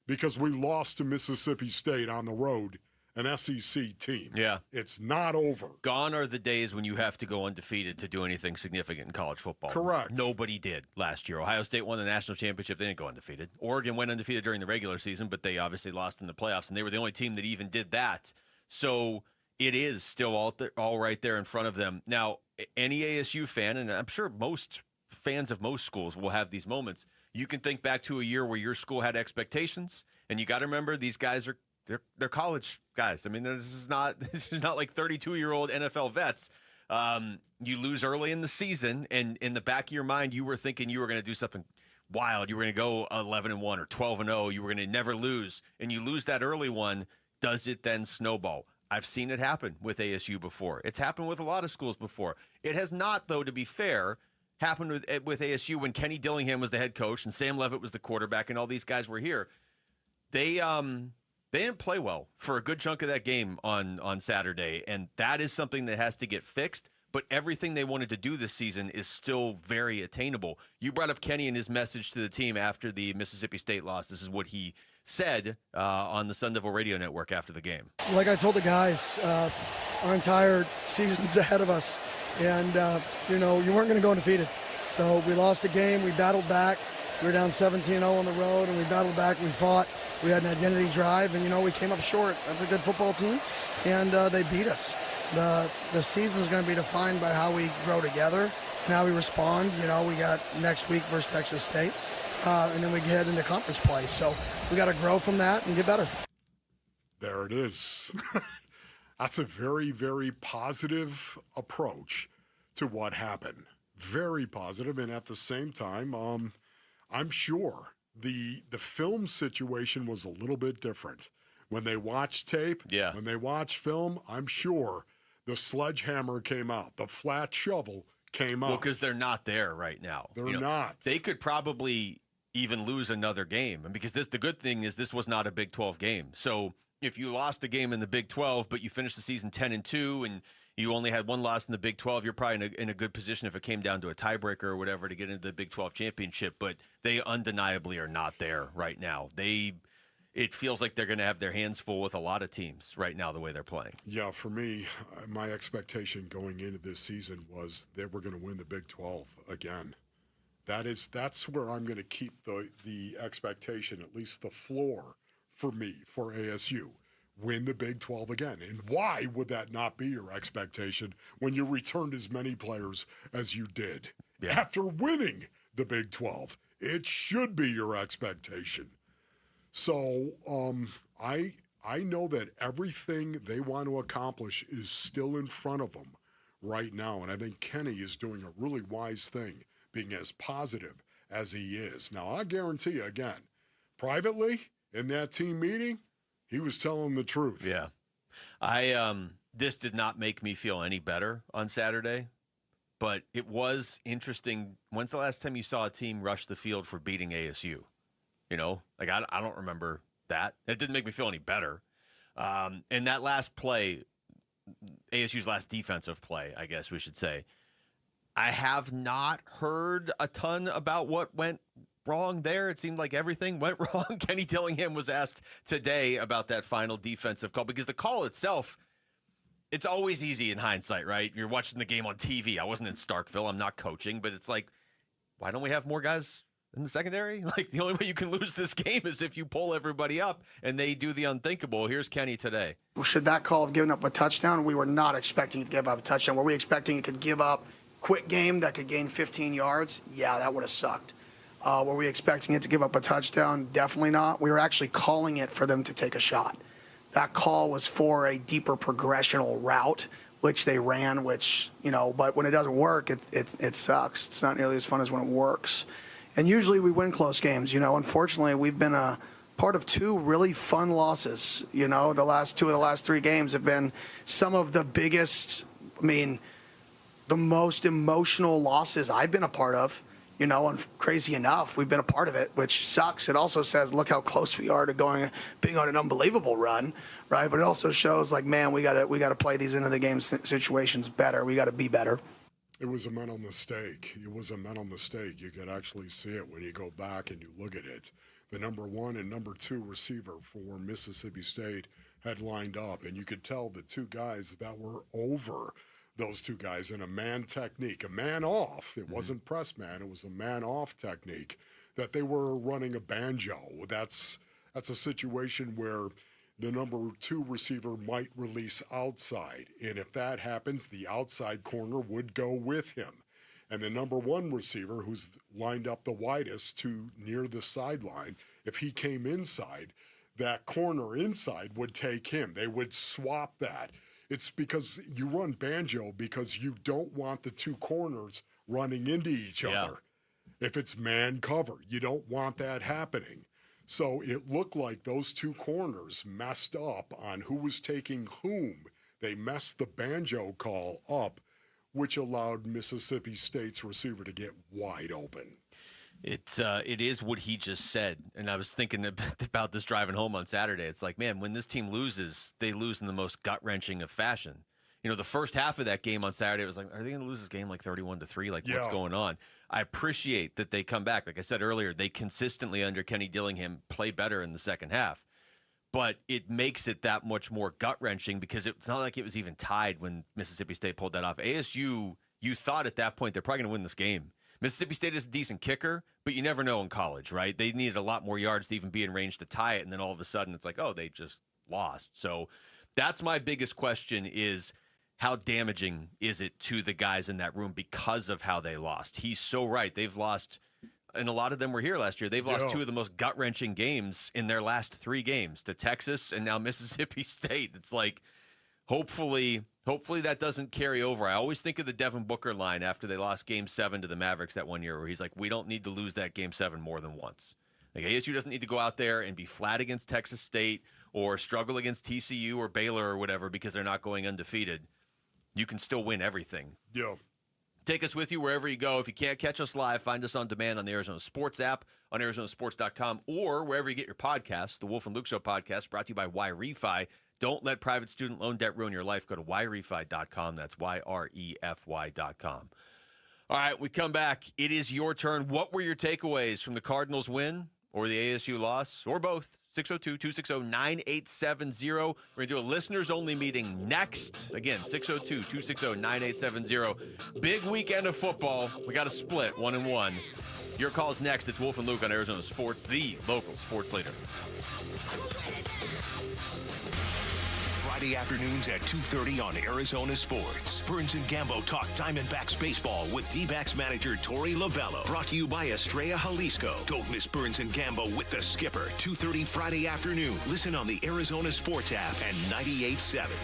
because we lost to Mississippi State on the road, an SEC team. Yeah. It's not over. Gone are the days when you have to go undefeated to do anything significant in college football. Correct. Nobody did last year. Ohio State won the national championship. They didn't go undefeated. Oregon went undefeated during the regular season, but they obviously lost in the playoffs, and they were the only team that even did that. So it is still all right there in front of them. Now, any ASU fan, and I'm sure most fans of most schools will have these moments, you can think back to a year where your school had expectations, and you got to remember these guys are they're college guys. I mean, this is not like 32-year-old NFL vets. You lose early in the season, and in the back of your mind, you were thinking you were going to do something wild. You were going to go 11-1 or 12-0. You were going to never lose, and you lose that early one. Does it then snowball? I've seen it happen with ASU before. It's happened with a lot of schools before. It has not, though, to be fair, happened with ASU when Kenny Dillingham was the head coach and Sam Levitt was the quarterback and all these guys were here. They didn't play well for a good chunk of that game on Saturday, and that is something that has to get fixed. But everything they wanted to do this season is still very attainable. You brought up Kenny and his message to the team after the Mississippi State loss. This is what he said on the Sun Devil Radio Network after the game. Like I told the guys, our entire season's ahead of us, and you weren't going to go undefeated. So we lost the game. We battled back. We were down 17-0 on the road, and we battled back. We fought. We had an identity drive, and, we came up short. That's a good football team, and they beat us. The season is going to be defined by how we grow together and how we respond. We got next week versus Texas State, and then we head into conference play. So we got to grow from that and get better. There it is. That's a very, very positive approach to what happened. Very positive, and at the same time, I'm sure the film situation was a little bit different. When they watched tape, when they watched film, I'm sure the sledgehammer came out. The flat shovel came out. Well, because they're not there right now. They're not. They could probably even lose another game. And because the good thing is this was not a Big 12 game. So if you lost a game in the Big 12, but you finished the season 10-2 and you only had one loss in the Big 12, you're probably in a good position if it came down to a tiebreaker or whatever to get into the Big 12 championship. But they undeniably are not there right now. It feels like they're going to have their hands full with a lot of teams right now the way they're playing. Yeah, for me, my expectation going into this season was they were going to win the Big 12 again. That's where I'm going to keep the expectation, at least the floor for me, for ASU. Win the Big 12 again. And why would that not be your expectation when you returned as many players as you did? Yeah. After winning the Big 12, it should be your expectation. So I know that everything they want to accomplish is still in front of them right now. And I think Kenny is doing a really wise thing, being as positive as he is. Now, I guarantee you, again, privately in that team meeting, he was telling the truth. Yeah. This did not make me feel any better on Saturday, but it was interesting. When's the last time you saw a team rush the field for beating ASU? I don't remember that. It didn't make me feel any better. And that last play, ASU's last defensive play, I guess we should say, I have not heard a ton about what went wrong there. It seemed like everything went wrong. Kenny Dillingham was asked today about that final defensive call because the call itself, it's always easy in hindsight, right? You're watching the game on TV. I wasn't in Starkville. I'm not coaching, but it's like, why don't we have more guys in the secondary? Like, the only way you can lose this game is if you pull everybody up and they do the unthinkable. Here's Kenny today. Should that call have given up a touchdown? We were not expecting it to give up a touchdown. Were we expecting it could give up quick game that could gain 15 yards? Yeah, that would have sucked. Were we expecting it to give up a touchdown? Definitely not. We were actually calling it for them to take a shot. That call was for a deeper progressional route, which they ran, but when it doesn't work, it sucks. It's not nearly as fun as when it works. And usually we win close games. Unfortunately, we've been a part of two really fun losses. The last two of the last three games have been some of the biggest, the most emotional losses I've been a part of. And crazy enough, we've been a part of it, which sucks. It also says, look how close we are to being on an unbelievable run, right? But it also shows, we got to play these into the game situations better. We got to be better. It was a mental mistake. You could actually see it when you go back and you look at it. The number 1 and number 2 receiver for Mississippi State had lined up, and you could tell the two guys that were over those two guys in a man technique, a man off. It wasn't press man. It was a man off technique that they were running a banjo. That's a situation where the number 2 receiver might release outside. And if that happens, the outside corner would go with him. And the number 1 receiver, who's lined up the widest to near the sideline, if he came inside, that corner inside would take him. They would swap that. It's because you run banjo because you don't want the two corners running into each other. If it's man cover, you don't want that happening. So it looked like those two corners messed up on who was taking whom. They messed the banjo call up, which allowed Mississippi State's receiver to get wide open. It is what he just said. And I was thinking about this driving home on Saturday. It's like, man, when this team loses, they lose in the most gut-wrenching of fashion. You know, the first half of that game on Saturday, it was like, are they going to lose this game like 31-3? Like, what's going on? I appreciate that they come back. Like I said earlier, they consistently, under Kenny Dillingham, play better in the second half. But it makes it that much more gut-wrenching because it's not like it was even tied when Mississippi State pulled that off. ASU, you thought at that point they're probably going to win this game. Mississippi State is a decent kicker, but you never know in college, right? They needed a lot more yards to even be in range to tie it, and then all of a sudden it's like, oh, they just lost. So that's my biggest question is, how damaging is it to the guys in that room because of how they lost? He's so right. They've lost, and a lot of them were here last year. They've lost two of the most gut-wrenching games in their last 3 games to Texas and now Mississippi State. It's like, hopefully that doesn't carry over. I always think of the Devin Booker line after they lost Game 7 to the Mavericks that one year where he's like, we don't need to lose that Game 7 more than once. Like, ASU doesn't need to go out there and be flat against Texas State or struggle against TCU or Baylor or whatever because they're not going undefeated. You can still win everything. Yeah. Take us with you wherever you go. If you can't catch us live, find us on demand on the Arizona Sports app, on arizonasports.com, or wherever you get your podcasts. The Wolf and Luke Show podcast brought to you by YRefi. Don't let private student loan debt ruin your life. Go to YRefi.com. That's YREFY.com. All right, we come back. It is your turn. What were your takeaways from the Cardinals win or the ASU loss, or both? 602-260-9870. We're going to do a listeners-only meeting next. Again, 602-260-9870. Big weekend of football. We got a split, 1-1. Your call's next. It's Wolf and Luke on Arizona Sports, the local sports leader. Friday afternoons at 2:30 on Arizona Sports. Burns and Gambo talk Diamondbacks baseball with Dbacks manager Torey Lovello. Brought to you by Estrella Jalisco. Don't miss Burns and Gambo with the skipper. 2:30 Friday afternoon. Listen on the Arizona Sports app and 98.7.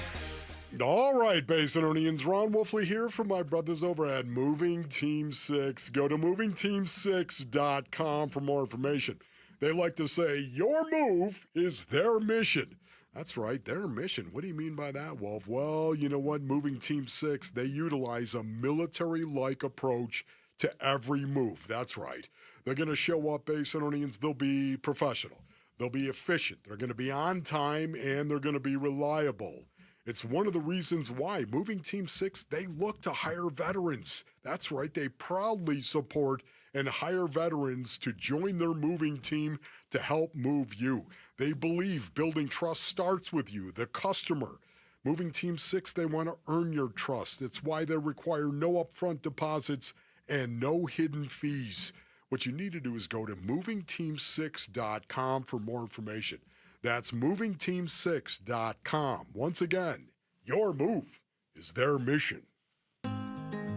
All right, Basinonians. Ron Wolfley here from my brothers over at Moving Team 6. Go to movingteam6.com for more information. They like to say your move is their mission. That's right, their mission. What do you mean by that, Wolf? Well, you know what? Moving Team 6, they utilize a military-like approach to every move. That's right. They're going to show up, Basinonians. They'll be professional. They'll be efficient. They're going to be on time, and they're going to be reliable. It's one of the reasons why Moving Team 6, they look to hire veterans. That's right. They proudly support and hire veterans to join their moving team to help move you. They believe building trust starts with you, the customer. Moving Team 6, they want to earn your trust. It's why they require no upfront deposits and no hidden fees. What you need to do is go to movingteam6.com for more information. That's movingteam6.com. Once again, your move is their mission.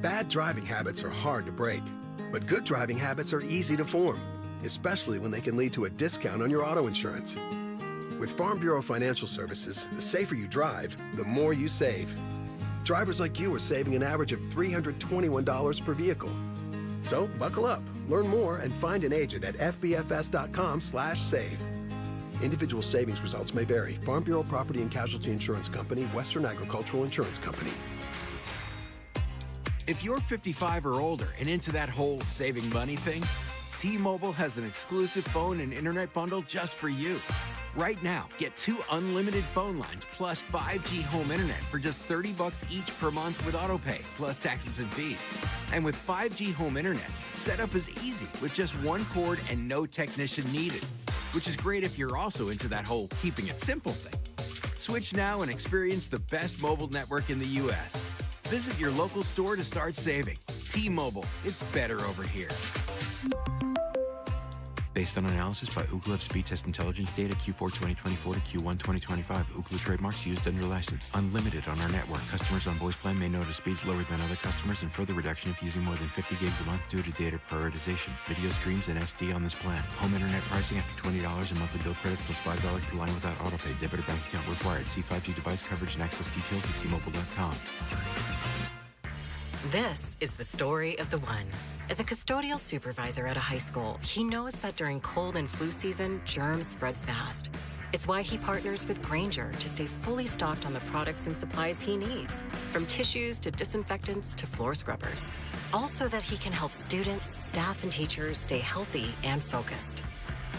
Bad driving habits are hard to break, but good driving habits are easy to form, especially when they can lead to a discount on your auto insurance. With Farm Bureau Financial Services, the safer you drive, the more you save. Drivers like you are saving an average of $321 per vehicle. So buckle up, learn more, and find an agent at fbfs.com/save. Individual savings results may vary. Farm Bureau Property and Casualty Insurance Company, Western Agricultural Insurance Company. If you're 55 or older and into that whole saving money thing, T-Mobile has an exclusive phone and internet bundle just for you. Right now, get 2 unlimited phone lines plus 5G home internet for just $30 each per month with AutoPay, plus taxes and fees. And with 5G home internet, setup is easy with just 1 cord and no technician needed, which is great if you're also into that whole keeping it simple thing. Switch now and experience the best mobile network in the U.S. Visit your local store to start saving. T-Mobile, it's better over here. Based on analysis by Ookla of speed test intelligence data Q4 2024 to Q1 2025. Ookla trademarks used under license. Unlimited on our network. Customers on voice plan may notice speeds lower than other customers and further reduction if using more than 50 gigs a month due to data prioritization. Video streams and SD on this plan. Home internet pricing after $20 in monthly bill credit plus $5 per line without autopay. Debit or bank account required. See 5G device coverage and access details at T-Mobile.com. This is the story of the one. As a custodial supervisor at a high school, he knows that during cold and flu season, germs spread fast. It's why he partners with Grainger to stay fully stocked on the products and supplies he needs, from tissues to disinfectants to floor scrubbers. All so that he can help students, staff, and teachers stay healthy and focused.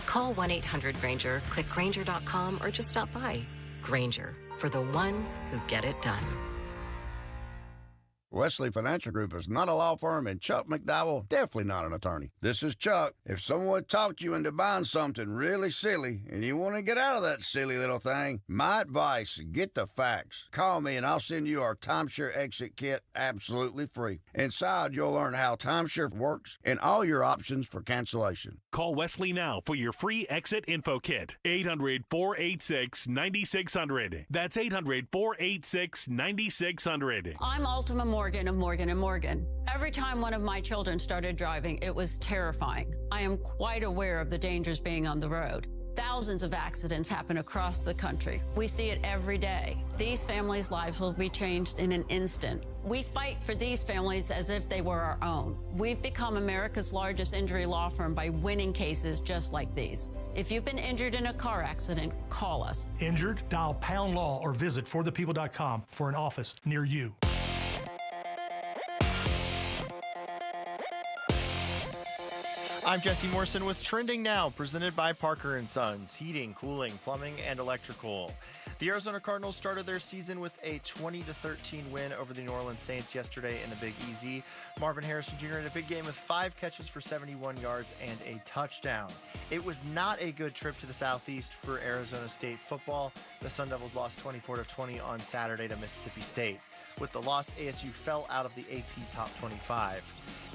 Call 1-800-GRAINGER, click Grainger.com, or just stop by. Grainger, for the ones who get it done. Wesley Financial Group is not a law firm, and Chuck McDowell definitely not an attorney. This is Chuck. If someone talked you into buying something really silly and you want to get out of that silly little thing, my advice, get the facts. Call me and I'll send you our timeshare exit kit absolutely free. Inside, you'll learn how timeshare works and all your options for cancellation. Call Wesley now for your free exit info kit. 800-486-9600. That's 800-486-9600. I'm Ultima Morgan of Morgan & Morgan. Every time one of my children started driving, it was terrifying. I am quite aware of the dangers being on the road. Thousands of accidents happen across the country. We see it every day. These families' lives will be changed in an instant. We fight for these families as if they were our own. We've become America's largest injury law firm by winning cases just like these. If you've been injured in a car accident, call us. Injured? Dial pound law or visit forthepeople.com for an office near you. I'm Jesse Morrison with Trending Now, presented by Parker & Sons, heating, cooling, plumbing, and electrical. The Arizona Cardinals started their season with a 20-13 win over the New Orleans Saints yesterday in the Big Easy. Marvin Harrison Jr. had a big game with 5 catches for 71 yards and a touchdown. It was not a good trip to the Southeast for Arizona State football. The Sun Devils lost 24-20 on Saturday to Mississippi State. With the loss, ASU fell out of the AP Top 25.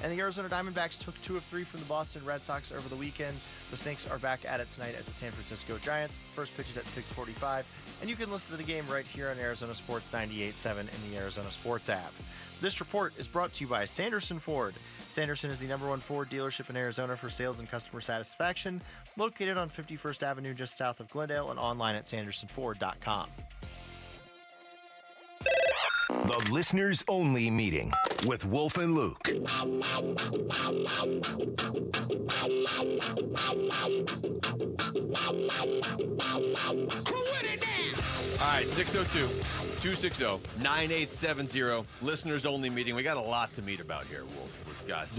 And the Arizona Diamondbacks took 2 of 3 from the Boston Red Sox over the weekend. The Snakes are back at it tonight at the San Francisco Giants. First pitch is at 6:45, and you can listen to the game right here on Arizona Sports 98.7 in the Arizona Sports app. This report is brought to you by Sanderson Ford. Sanderson is the #1 Ford dealership in Arizona for sales and customer satisfaction, located on 51st Avenue just south of Glendale and online at sandersonford.com. The Listeners Only Meeting with Wolf and Luke. All right, 602-260-9870. Listeners Only Meeting. We got a lot to meet about here, Wolf. We've got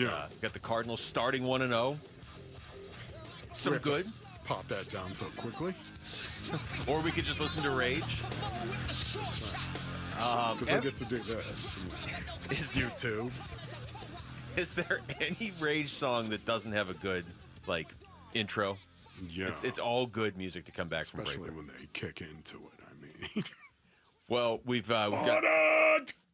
the Cardinals starting 1-0. Some good. Pop that down so quickly. Or we could just listen to Rage. Because I get to do this. YouTube. Is there any Rage song that doesn't have a good, intro? Yeah. It's all good music to come back Especially from. Especially when they kick into it, I mean. Well, we've got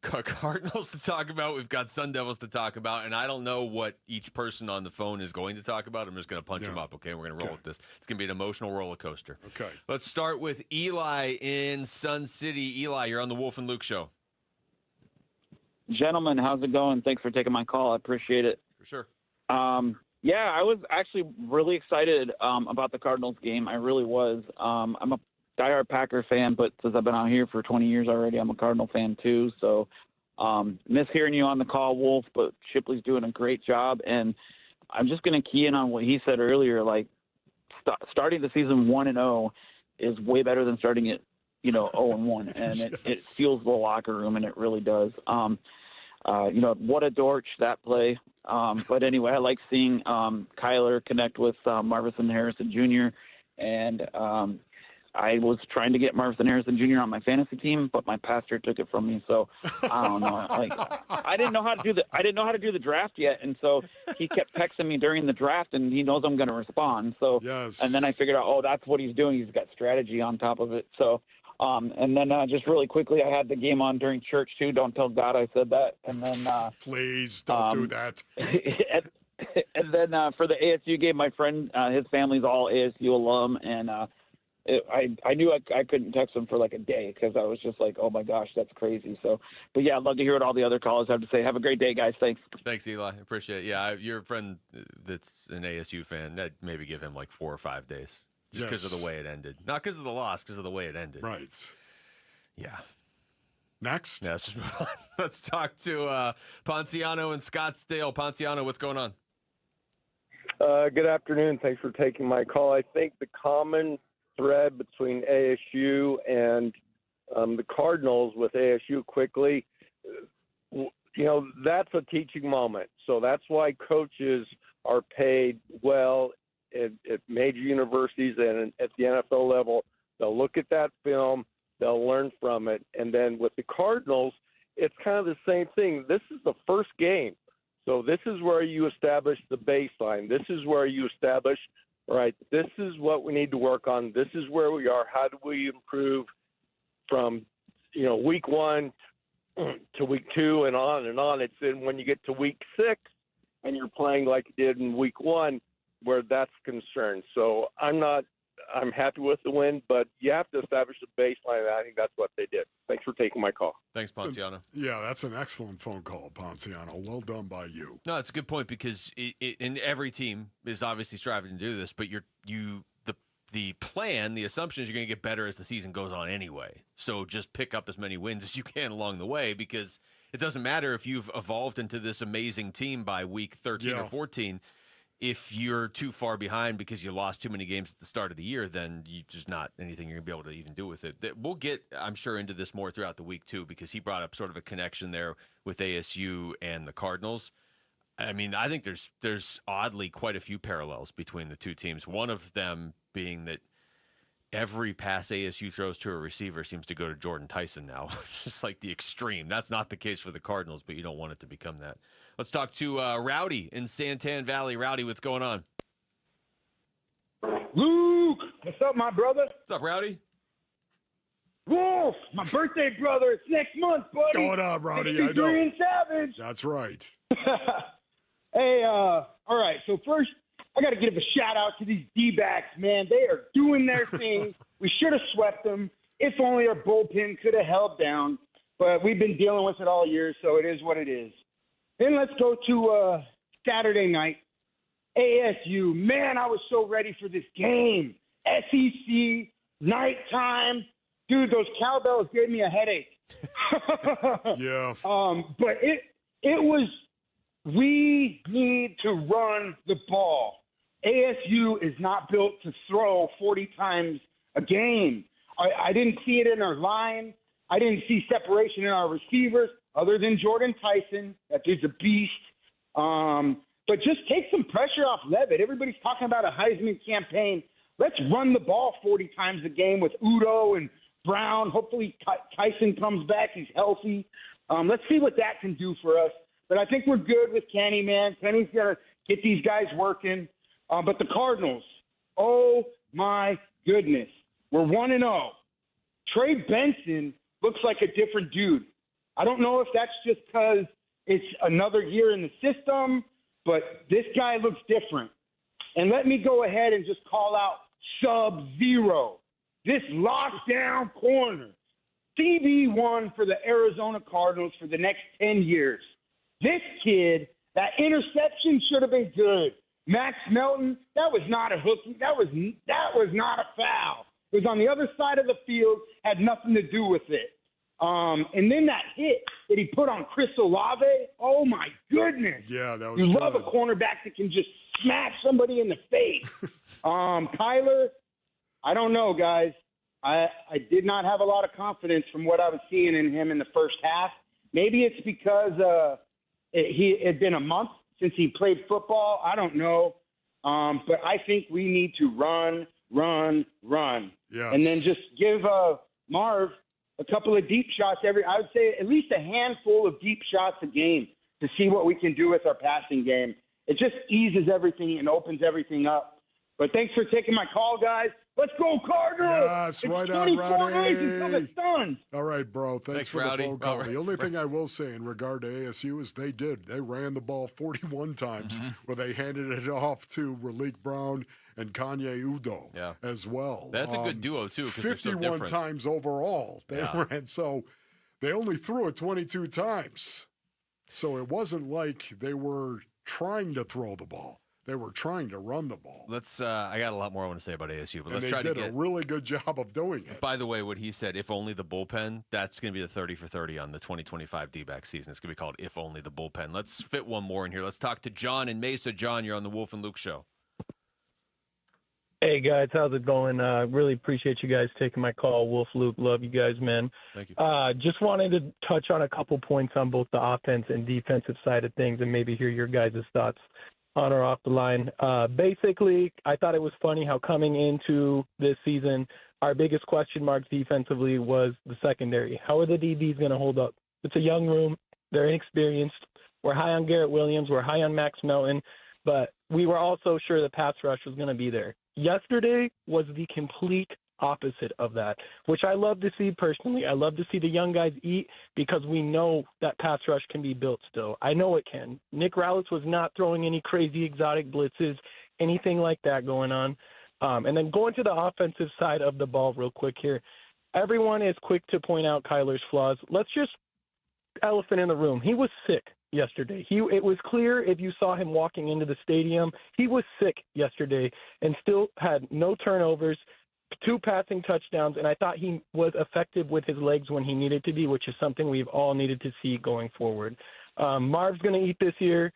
Cardinals to talk about. We've got Sun Devils to talk about. And I don't know what each person on the phone is going to talk about. I'm just going to punch them up, okay? We're going to roll with this. It's going to be an emotional roller coaster. Okay. Let's start with Eli in Sun City. Eli, you're on the Wolf and Luke Show. Gentlemen, how's it going? Thanks for taking my call. I appreciate it. For sure. Yeah, I was actually really excited about the Cardinals game. I really was. I'm a diehard Packer fan, but since I've been out here for 20 years already, I'm a Cardinal fan too. So miss hearing you on the call, Wolf, but Shipley's doing a great job. And I'm just going to key in on what he said earlier. Starting the season 1-0 is way better than starting it, 0-1. And it fuels the locker room, and it really does. What a dorch that play. But anyway, I like seeing Kyler connect with Marvin Harrison Jr. And I was trying to get Marvin Harrison Jr. on my fantasy team, but my pastor took it from me. So I don't know. I didn't know how to do the draft yet, and so he kept texting me during the draft, and he knows I'm going to respond. So and then I figured out, that's what he's doing. He's got strategy on top of it. So. And then just really quickly, I had the game on during church, too. Don't tell God I said that. And then please don't do that. And then for the ASU game, my friend, his family's all ASU alum. And I knew I couldn't text him for a day because I was just like, oh, my gosh, that's crazy. So, but, yeah, I'd love to hear what all the other callers have to say. Have a great day, guys. Thanks. Thanks, Eli. Appreciate it. Yeah, your friend that's an ASU fan, that maybe give him 4 or 5 days. Just because of the way it ended. Not because of the loss, because of the way it ended. Right. Yeah. Next. Yeah, let's just move on. Let's talk to Ponciano in Scottsdale. Ponciano, what's going on? Good afternoon. Thanks for taking my call. I think the common thread between ASU and the Cardinals with ASU quickly. That's a teaching moment. So that's why coaches are paid well at major universities and at the NFL level. They'll look at that film, they'll learn from it. And then with the Cardinals, it's kind of the same thing. This is the first game. So this is where you establish the baseline. This is where you establish, all right, this is what we need to work on. This is where we are. How do we improve from, week 1 to week 2 and on and on. It's then when you get to week 6 and you're playing like you did in week 1 where that's concerned. So I'm happy with the win, but you have to establish a baseline, and I think that's what they did. Thanks for taking my call. Thanks, Ponciano. Yeah, that's an excellent phone call, Ponciano. Well done by you. No, it's a good point because and every team is obviously striving to do this, but the plan, the assumption is you're going to get better as the season goes on anyway. So just pick up as many wins as you can along the way, because it doesn't matter if you've evolved into this amazing team by week 13 or 14. If you're too far behind because you lost too many games at the start of the year, then there's not anything you're going to be able to even do with it. We'll get, I'm sure, into this more throughout the week, too, because he brought up sort of a connection there with ASU and the Cardinals. I mean, I think there's oddly quite a few parallels between the two teams. One of them being that every pass ASU throws to a receiver seems to go to Jordan Tyson now. Just like the extreme. That's not the case for the Cardinals, but you don't want it to become that. Let's talk to Rowdy in Santan Valley. Rowdy, what's going on? Luke, what's up, my brother? What's up, Rowdy? Wolf, my birthday brother. It's next month, buddy. What's going on, Rowdy? I know. And Savage. That's right. Hey, all right. So first, I got to give a shout out to these Dbacks, man. They are doing their thing. We should have swept them. If only our bullpen could have held down. But we've been dealing with it all year, so it is what it is. Then let's go to Saturday night. ASU. Man, I was so ready for this game. SEC, nighttime. Dude, those cowbells gave me a headache. Yeah. But it was, we need to run the ball. ASU is not built to throw 40 times a game. I didn't see it in our line. I didn't see separation in our receivers other than Jordan Tyson. That dude's a beast. But just take some pressure off Levitt. Everybody's talking about a Heisman campaign. Let's run the ball 40 times a game with Udo and Brown. Hopefully Tyson comes back. He's healthy. Let's see what that can do for us. But I think we're good with Kenny, man. Kenny's going to get these guys working. But the Cardinals, oh, my goodness. We're 1-0. Trey Benson looks like a different dude. I don't know if that's just because it's another year in the system, but this guy looks different. And let me go ahead and just call out Sub-Zero. This lockdown corner. CB1 for the Arizona Cardinals for the next 10 years. This kid, that interception should have been good. Max Melton, that was not a hookie. That was not a foul. It was on the other side of the field, had nothing to do with it. And then that hit that he put on Chris Olave, oh, my goodness. Yeah, that was You good. love a cornerback that can just smack somebody in the face. Kyler, I don't know, guys. I did not have a lot of confidence from what I was seeing in him in the first half. Maybe it's because it had been a month since he played football. I don't know. But I think we need to run. Yes. And then just give Marv a couple of deep shots I would say at least a handful of deep shots a game to see what we can do with our passing game. It just eases everything and opens everything up. But thanks for taking my call, guys. Let's go, Cardinals! Yes, it's right 24 on, days until the Rowdy. Suns. All right, bro. Thanks for Rowdy. the phone call. All right. The only thing I will say in regard to ASU is they ran the ball 41 times where they handed it off to Raleek Brown and Kanye Udo as well. That's a good duo, too, because they're so 51 different. times overall they ran. So they only threw it 22 times. So it wasn't like they were trying to throw the ball. They were trying to run the ball. I got a lot more I want to say about ASU, but And let's they try to did get a really good job of doing it. By the way, what he said, if only the bullpen, that's going to be the 30 for 30 on the 2025 D-back season. It's going to be called If Only the Bullpen. Let's fit one more in here. Let's talk to John in Mesa. John, you're on the Wolf and Luke show. Hey, guys. How's it going? Really appreciate you guys taking my call. Wolf, Luke, love you guys, man. Thank you. Just wanted to touch on a couple points on both the offense and defensive side of things and maybe hear your guys' thoughts on or off the line. Basically, I thought it was funny how coming into this season, our biggest question marks defensively was the secondary. How are the DBs going to hold up? It's a young room. They're inexperienced. We're high on Garrett Williams. We're high on Max Melton. But we were also sure the pass rush was going to be there. Yesterday was the complete opposite of that, which I love to see personally. I love to see the young guys eat because we know that pass rush can be built still. I know it can. Nick Rallis was not throwing any crazy exotic blitzes, anything like that going on. And then going to the offensive side of the ball real quick here. Everyone is quick to point out Kyler's flaws. Let's just elephant in the room. He was sick yesterday. It was clear if you saw him walking into the stadium, he was sick yesterday and still had no turnovers, 2 passing touchdowns, and I thought he was effective with his legs when he needed to be, which is something we've all needed to see going forward. Marv's going to eat this year.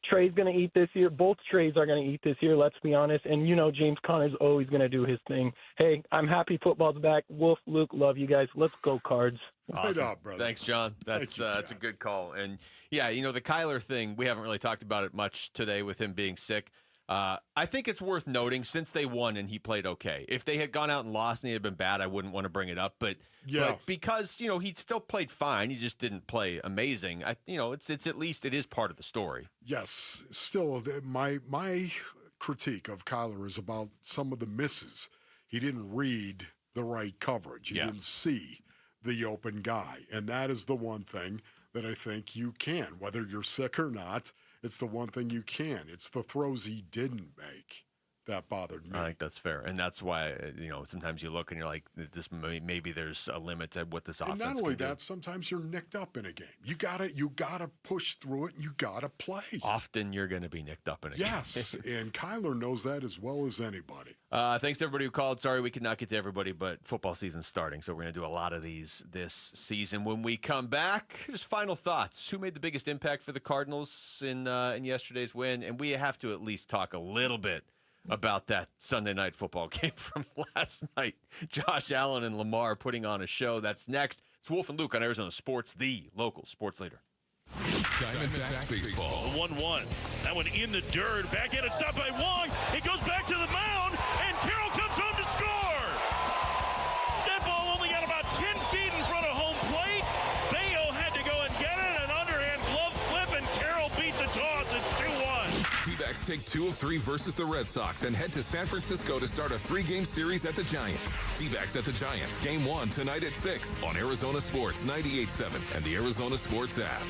Trey's going to eat this year. Both Treys are going to eat this year, let's be honest. And, James Conner's always going to do his thing. Hey, I'm happy football's back. Wolf, Luke, love you guys. Let's go, Cards. Awesome. Right up, brother. Thanks, John. That's a good call. And, yeah, the Kyler thing, we haven't really talked about it much today with him being sick. I think it's worth noting since they won and he played okay. If they had gone out and lost and he had been bad, I wouldn't want to bring it up. But because he still played fine, he just didn't play amazing. It's at least it is part of the story. Yes, still my critique of Kyler is about some of the misses. He didn't read the right coverage. He didn't see the open guy, and that is the one thing that I think you can, whether you're sick or not. It's the one thing you can. It's the throws he didn't make that bothered me. I think that's fair, and that's why sometimes you look and you're like, this maybe there's a limit to what this offense can do. And not only that, sometimes you're nicked up in a game. You gotta push through it. And you gotta play. Often you're going to be nicked up in a game. Yes, and Kyler knows that as well as anybody. Thanks to everybody who called. Sorry we could not get to everybody, but football season's starting, so we're going to do a lot of these this season. When we come back, just final thoughts. Who made the biggest impact for the Cardinals in yesterday's win? And we have to at least talk a little bit about that Sunday night football game from last night. Josh Allen and Lamar putting on a show. That's next. It's Wolf and Luke on Arizona Sports, the local sports leader. Diamondbacks baseball. 1-1. That one in the dirt. Back in, it's stopped by Wong. It goes back to the mound, and Carroll comes home to score. That ball only got about 10 feet in front of home plate. Bayo had to go and get it, an underhand glove flip, and Carroll beat the toss. It's 2-1. D-backs take 2 of 3 versus the Red Sox and head to San Francisco to start a 3-game series at the Giants. D-backs at the Giants, Game 1 tonight at 6 on Arizona Sports 98.7 and the Arizona Sports app.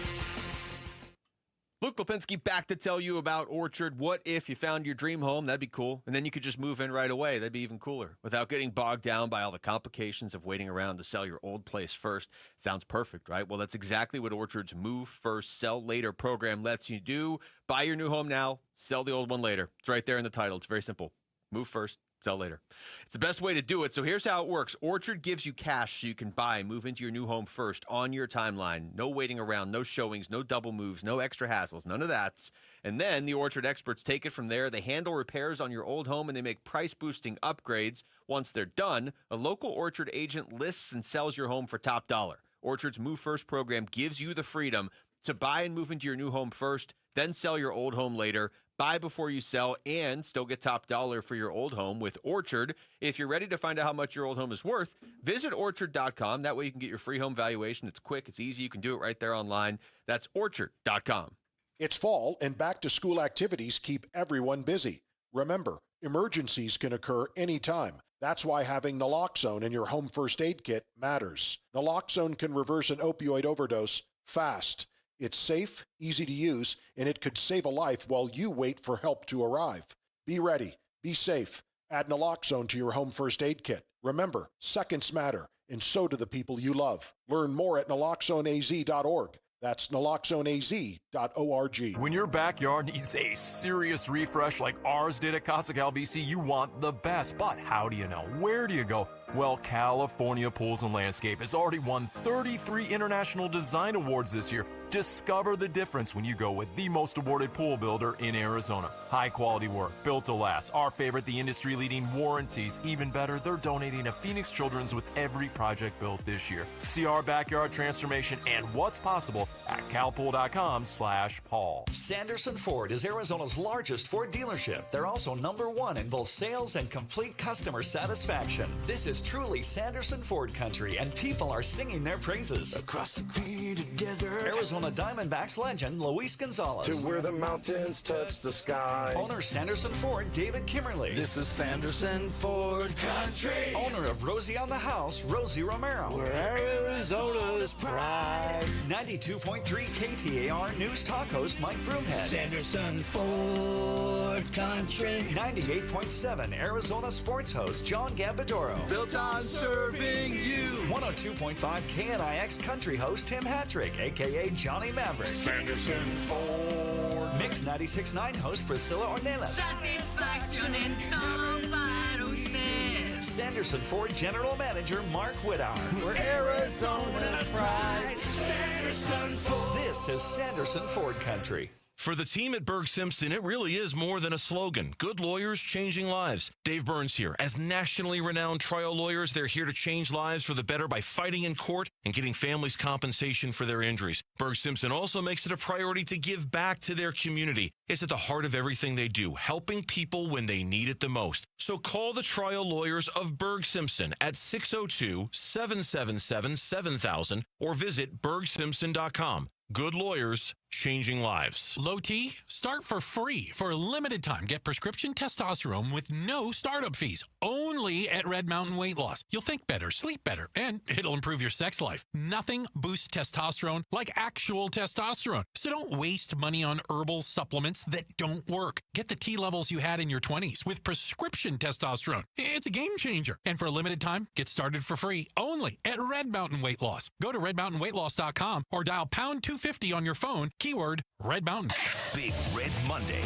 Luke Lipinski back to tell you about Orchard. What if you found your dream home? That'd be cool. And then you could just move in right away. That'd be even cooler. Without getting bogged down by all the complications of waiting around to sell your old place first. Sounds perfect, right? Well, that's exactly what Orchard's Move First, Sell Later program lets you do. Buy your new home now, sell the old one later. It's right there in the title. It's very simple. Move first, sell later. It's the best way to do it. So here's how it works. Orchard gives you cash so you can buy and move into your new home first on your timeline. No waiting around, no showings, no double moves, no extra hassles, none of that. And then the Orchard experts take it from there. They handle repairs on your old home and they make price-boosting upgrades. Once they're done, a local Orchard agent lists and sells your home for top dollar. Orchard's Move First program gives you the freedom to buy and move into your new home first, then sell your old home later. Buy before you sell and still get top dollar for your old home with Orchard. If you're ready to find out how much your old home is worth, visit Orchard.com. That way you can get your free home valuation. It's quick. It's easy. You can do it right there online. That's Orchard.com. It's fall, and back-to-school activities keep everyone busy. Remember, emergencies can occur anytime. That's why having naloxone in your home first aid kit matters. Naloxone can reverse an opioid overdose fast. It's safe, easy to use, and it could save a life while you wait for help to arrive. Be ready. Be safe. Add naloxone to your home first aid kit. Remember, seconds matter, and so do the people you love. Learn more at naloxoneaz.org. That's naloxoneaz.org. When your backyard needs a serious refresh like ours did at Casa Cal BC, you want the best. But how do you know? Where do you go? Well, California Pools and Landscape has already won 33 International Design Awards this year. Discover the difference when you go with the most awarded pool builder in Arizona. High quality work, built to last. Our favorite, the industry leading warranties. Even better, they're donating to Phoenix Children's with every project built this year. See our backyard transformation and what's possible at calpool.com/Paul. Sanderson Ford is Arizona's largest Ford dealership. They're also #1 in both sales and complete customer satisfaction. This is truly Sanderson Ford country, and people are singing their praises. Across the painted desert, Arizona Diamondbacks legend Luis Gonzalez. to where the mountains touch the sky. Owner Sanderson Ford David Kimmerly. This is Sanderson Ford country. Owner of Rosie on the House, Rosie Romero. Where Arizona's pride. 92.3 KTAR News Talk host Mike Broomhead. Sanderson Ford country. 98.7 Arizona sports host John Gambadoro. Built on serving you. 102.5 KNIX country host Tim Hattrick, a.k.a. Johnny Maverick. Sanderson Ford. Mix 96.9 host Priscilla Ornelas. Satisfaction en todo para usted. Sanderson Ford General Manager Mark Whittower. Where Arizona's pride. Sanderson Ford. This is Sanderson Ford country. For the team at Berg Simpson, it really is more than a slogan. Good lawyers changing lives. Dave Burns here. As nationally renowned trial lawyers, they're here to change lives for the better by fighting in court and getting families compensation for their injuries. Berg Simpson also makes it a priority to give back to their community. It's at the heart of everything they do, helping people when they need it the most. So call the trial lawyers of Berg Simpson at 602-777-7000 or visit bergsimpson.com. Good lawyers, changing lives. Low T, start for free for a limited time. Get prescription testosterone with no startup fees. Only at Red Mountain Weight Loss. You'll think better, sleep better, and it'll improve your sex life. Nothing boosts testosterone like actual testosterone. So don't waste money on herbal supplements that don't work. Get the T levels you had in your 20s with prescription testosterone. It's a game changer. And for a limited time, get started for free only at Red Mountain Weight Loss. Go to redmountainweightloss.com or dial pound 250 on your phone, keyword Red Mountain. Big Red Monday.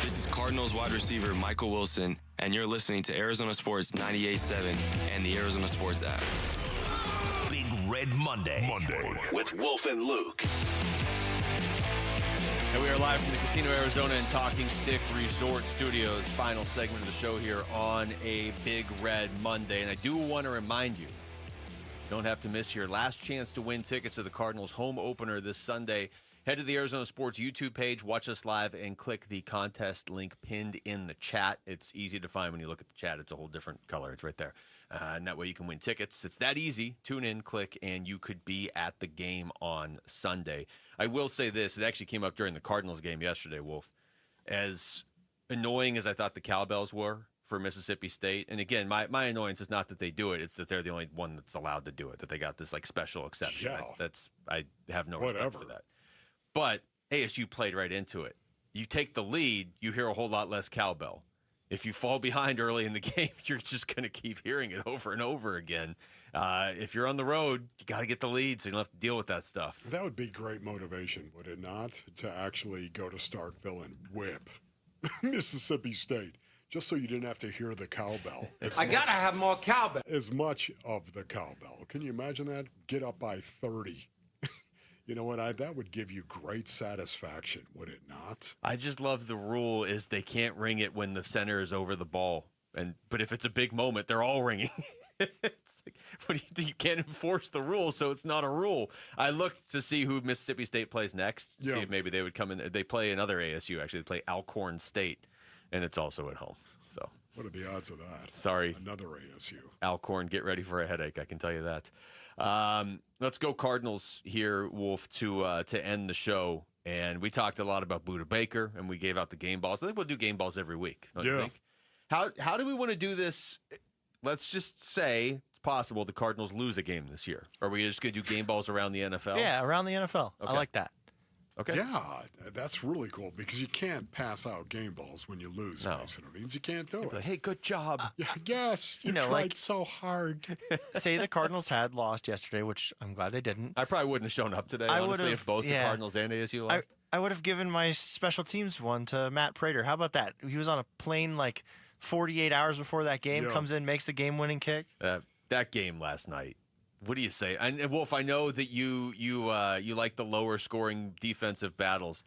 This is Cardinals wide receiver Michael Wilson, and you're listening to Arizona Sports 98.7 and the Arizona Sports app. Big Red Monday. With Wolf and Luke. And we are live from the Casino Arizona and Talking Stick Resort Studios. Final segment of the show here on a Big Red Monday. And I do want to remind you, don't have to miss your last chance to win tickets to the Cardinals home opener this Sunday. Head to the Arizona Sports YouTube page, watch us live, and click the contest link pinned in the chat. It's easy to find when you look at the chat. It's a whole different color. It's right there. And that way you can win tickets. It's that easy. Tune in, click, and you could be at the game on Sunday. I will say this. It actually came up during the Cardinals game yesterday, Wolf. As annoying as I thought the cowbells were for Mississippi State, and again, my annoyance is not that they do it. It's that they're the only one that's allowed to do it, that they got this like special exception. Yeah. I have no respect for that. But ASU played right into it. You take the lead, you hear a whole lot less cowbell. If you fall behind early in the game, you're just going to keep hearing it over and over again. If you're on the road, you got to get the lead so you don't have to deal with that stuff. That would be great motivation, would it not, to actually go to Starkville and whip Mississippi State, just so you didn't have to hear the cowbell. I got to have more cowbell. As much of the cowbell. Can you imagine that? Get up by 30. You know what? That would give you great satisfaction, would it not? I just love the rule is they can't ring it when the center is over the ball. But if it's a big moment, they're all ringing. It's like, you can't enforce the rule, so it's not a rule. I looked to see who Mississippi State plays next, see if maybe they would come in. They play another ASU, actually. They play Alcorn State, and it's also at home. So what are the odds of that? Sorry. Another ASU. Alcorn, get ready for a headache, I can tell you that. Let's go Cardinals here, Wolf, to end the show. And we talked a lot about Buda Baker, and we gave out the game balls. I think we'll do game balls every week. Don't you think? How do we want to do this? Let's just say it's possible the Cardinals lose a game this year. Are we just going to do game balls around the NFL? Yeah, around the NFL. Okay. I like that. Okay. Yeah, that's really cool because you can't pass out game balls when you lose. No. It means you can't do it. Like, hey, good job. Yes, you tried so hard. Say the Cardinals had lost yesterday, which I'm glad they didn't. I probably wouldn't have shown up today, honestly, if both the Cardinals and ASU lost. I would have given my special teams one to Matt Prater. How about that? He was on a plane like 48 hours before that game, comes in, makes the game-winning kick. That game last night What do you say? And Wolf, I know that you like the lower scoring defensive battles.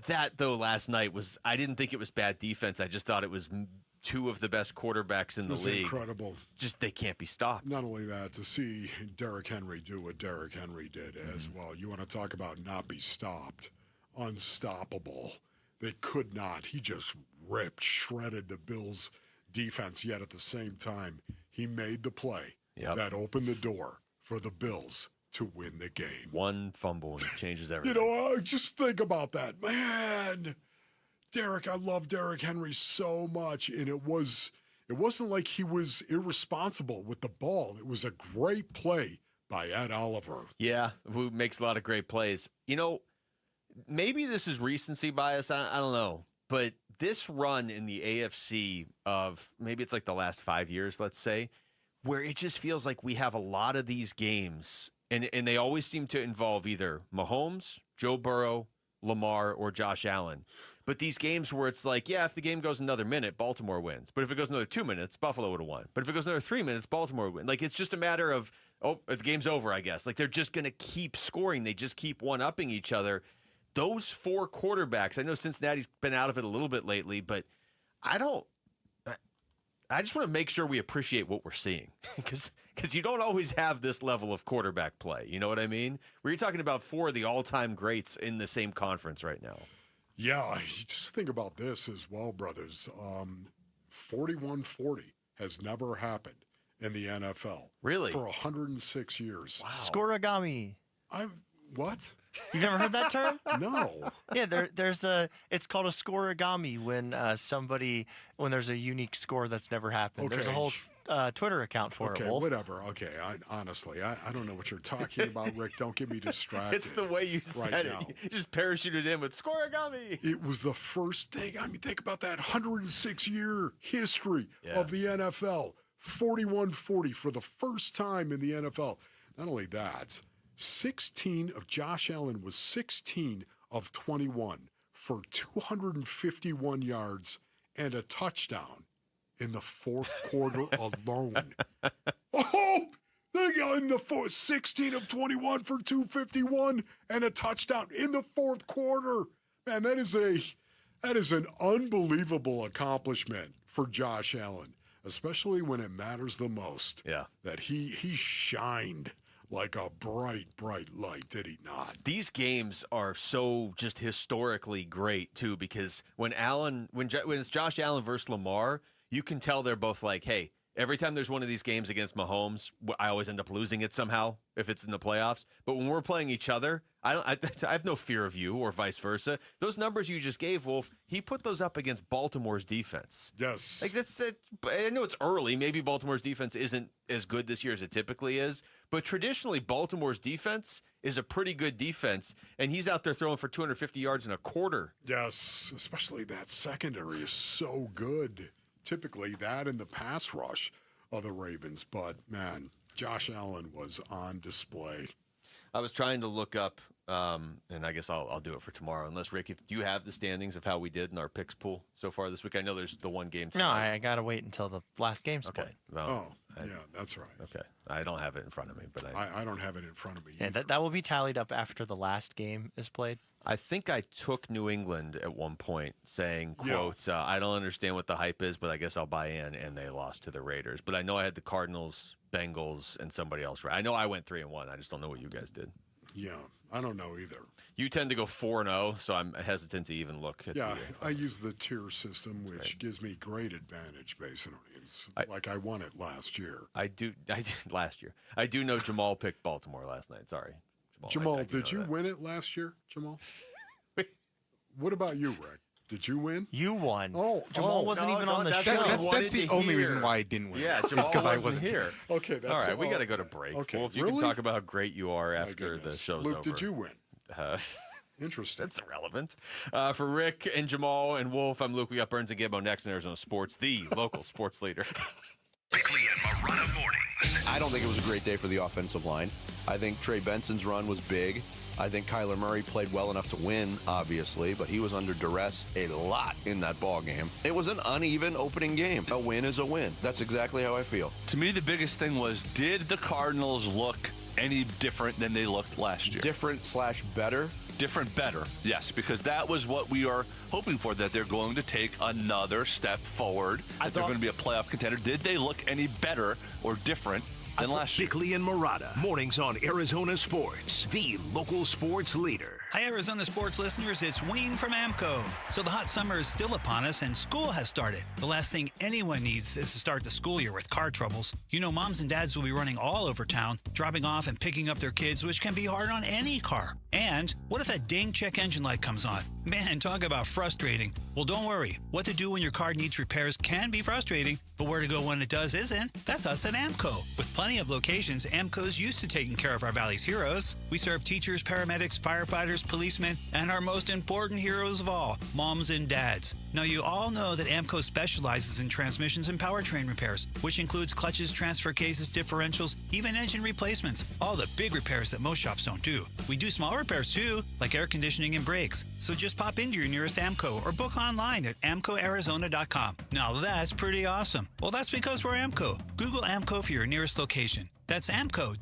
That, though, last night I didn't think it was bad defense. I just thought it was two of the best quarterbacks in the league. Incredible. Just they can't be stopped. Not only that, to see Derrick Henry do what Derrick Henry did as well. You want to talk about not be stopped. Unstoppable. They could not. He just shredded the Bills' defense, yet at the same time, he made the play that opened the door for the Bills to win the game. One fumble and it changes everything. Just think about that. Man, I love Derrick Henry so much, and it wasn't like he was irresponsible with the ball. It was a great play by Ed Oliver. Yeah, who makes a lot of great plays. Maybe this is recency bias. I don't know. But this run in the AFC of maybe it's like the last 5 years, let's say, where it just feels like we have a lot of these games, and they always seem to involve either Mahomes, Joe Burrow, Lamar, or Josh Allen. But these games where it's like, if the game goes another minute, Baltimore wins. But if it goes another 2 minutes, Buffalo would have won. But if it goes another 3 minutes, Baltimore would win. Like, it's just a matter of, the game's over, I guess. Like, they're just going to keep scoring. They just keep one-upping each other. Those four quarterbacks, I know Cincinnati's been out of it a little bit lately, but I just want to make sure we appreciate what we're seeing because you don't always have this level of quarterback play. You know what I mean? Where you're talking about four of the all-time greats in the same conference right now. Yeah, just think about this as well, brothers. 41-40 has never happened in the NFL. Really? For 106 years. Wow. Scorigami. What? You've never heard that term? No. Yeah, it's called a scorigami when there's a unique score that's never happened. Okay. There's a whole Twitter account for it, Wolf. Whatever. Okay, honestly, I don't know what you're talking about, Rick. Don't get me distracted. It's the way you said it. You just parachuted in with scorigami. It was the first thing. I mean, think about that 106-year history of the NFL. 41-40 for the first time in the NFL. Not only that, Josh Allen was 16 of 21 for 251 yards and a touchdown in the fourth quarter alone. In the 16 of 21 for 251 and a touchdown in the fourth quarter. Man, that is an unbelievable accomplishment for Josh Allen, especially when it matters the most. Yeah. That he shined like a bright, bright light, did he not? These games are so just historically great, too, because when it's Josh Allen versus Lamar, you can tell they're both like, hey, every time there's one of these games against Mahomes, I always end up losing it somehow if it's in the playoffs. But when we're playing each other, I have no fear of you or vice versa. Those numbers you just gave, Wolf, he put those up against Baltimore's defense. Yes. Like that's I know it's early. Maybe Baltimore's defense isn't as good this year as it typically is. But traditionally, Baltimore's defense is a pretty good defense. And he's out there throwing for 250 yards in a quarter. Yes, especially that secondary is so good. Typically that in the pass rush of the Ravens. But, man, Josh Allen was on display. I was trying to look up, and I guess I'll do it for tomorrow. Unless, Rick, do you have the standings of how we did in our picks pool so far this week? I know there's the one game tonight. No, I got to wait until the last game's played. Well, yeah, that's right. Okay. I don't have it in front of me. But I don't have it in front of me either. Yeah, that will be tallied up after the last game is played. I think I took New England at one point saying, quote, I don't understand what the hype is, but I guess I'll buy in, and they lost to the Raiders. But I know I had the Cardinals, Bengals, and somebody else. Right? I know I went 3-1. I just don't know what you guys did. Yeah, I don't know either. You tend to go 4-0, so I'm hesitant to even look at I use the tier system, which gives me great advantage, basically. It's like I won it last year. I did last year. I do know Jamal picked Baltimore last night. Sorry. Jamal, did you win it last year, Jamal? What about you, Rick? Did you win? You won. Jamal wasn't even on the show. That's the only reason why I didn't win. Yeah, Jamal because I wasn't here. Okay, that's all right. We got to go to break. Okay, well, if you can talk about how great you are after the show's Luke, over. did you win? Interesting. That's irrelevant. For Rick and Jamal and Wolf, I'm Luke. We got Burns and Gibbo next in Arizona Sports, the local sports leader. Bickley and Marana mornings. I don't think it was a great day for the offensive line. I think Trey Benson's run was big. I think Kyler Murray played well enough to win, obviously, but he was under duress a lot in that ball game. It was an uneven opening game. A win is a win. That's exactly how I feel. To me, the biggest thing was, did the Cardinals look any different than they looked last year? Different/better? Different, better, yes, because that was what we are hoping for, that they're going to take another step forward, that they're going to be a playoff contender. Did they look any better or different than last year? Bickley and Murata, mornings on Arizona Sports, the local sports leader. Hi, Arizona sports listeners. It's Wayne from AMCO. So the hot summer is still upon us and school has started. The last thing anyone needs is to start the school year with car troubles. You know, moms and dads will be running all over town, dropping off and picking up their kids, which can be hard on any car. And what if that dang check engine light comes on? Man, talk about frustrating. Well, don't worry. What to do when your car needs repairs can be frustrating, but where to go when it does isn't. That's us at AMCO. With plenty of locations, AMCO's used to taking care of our Valley's heroes. We serve teachers, paramedics, firefighters, policemen, and our most important heroes of all, moms and dads. Now, you all know that AMCO specializes in transmissions and powertrain repairs, which includes clutches, transfer cases, differentials, even engine replacements. All the big repairs that most shops don't do. We do small repairs too, like air conditioning and brakes. So just pop into your nearest AMCO or book online at amcoarizona.com. Now that's pretty awesome. Well, that's because we're AMCO. Google AMCO for your nearest location. That's AMCO,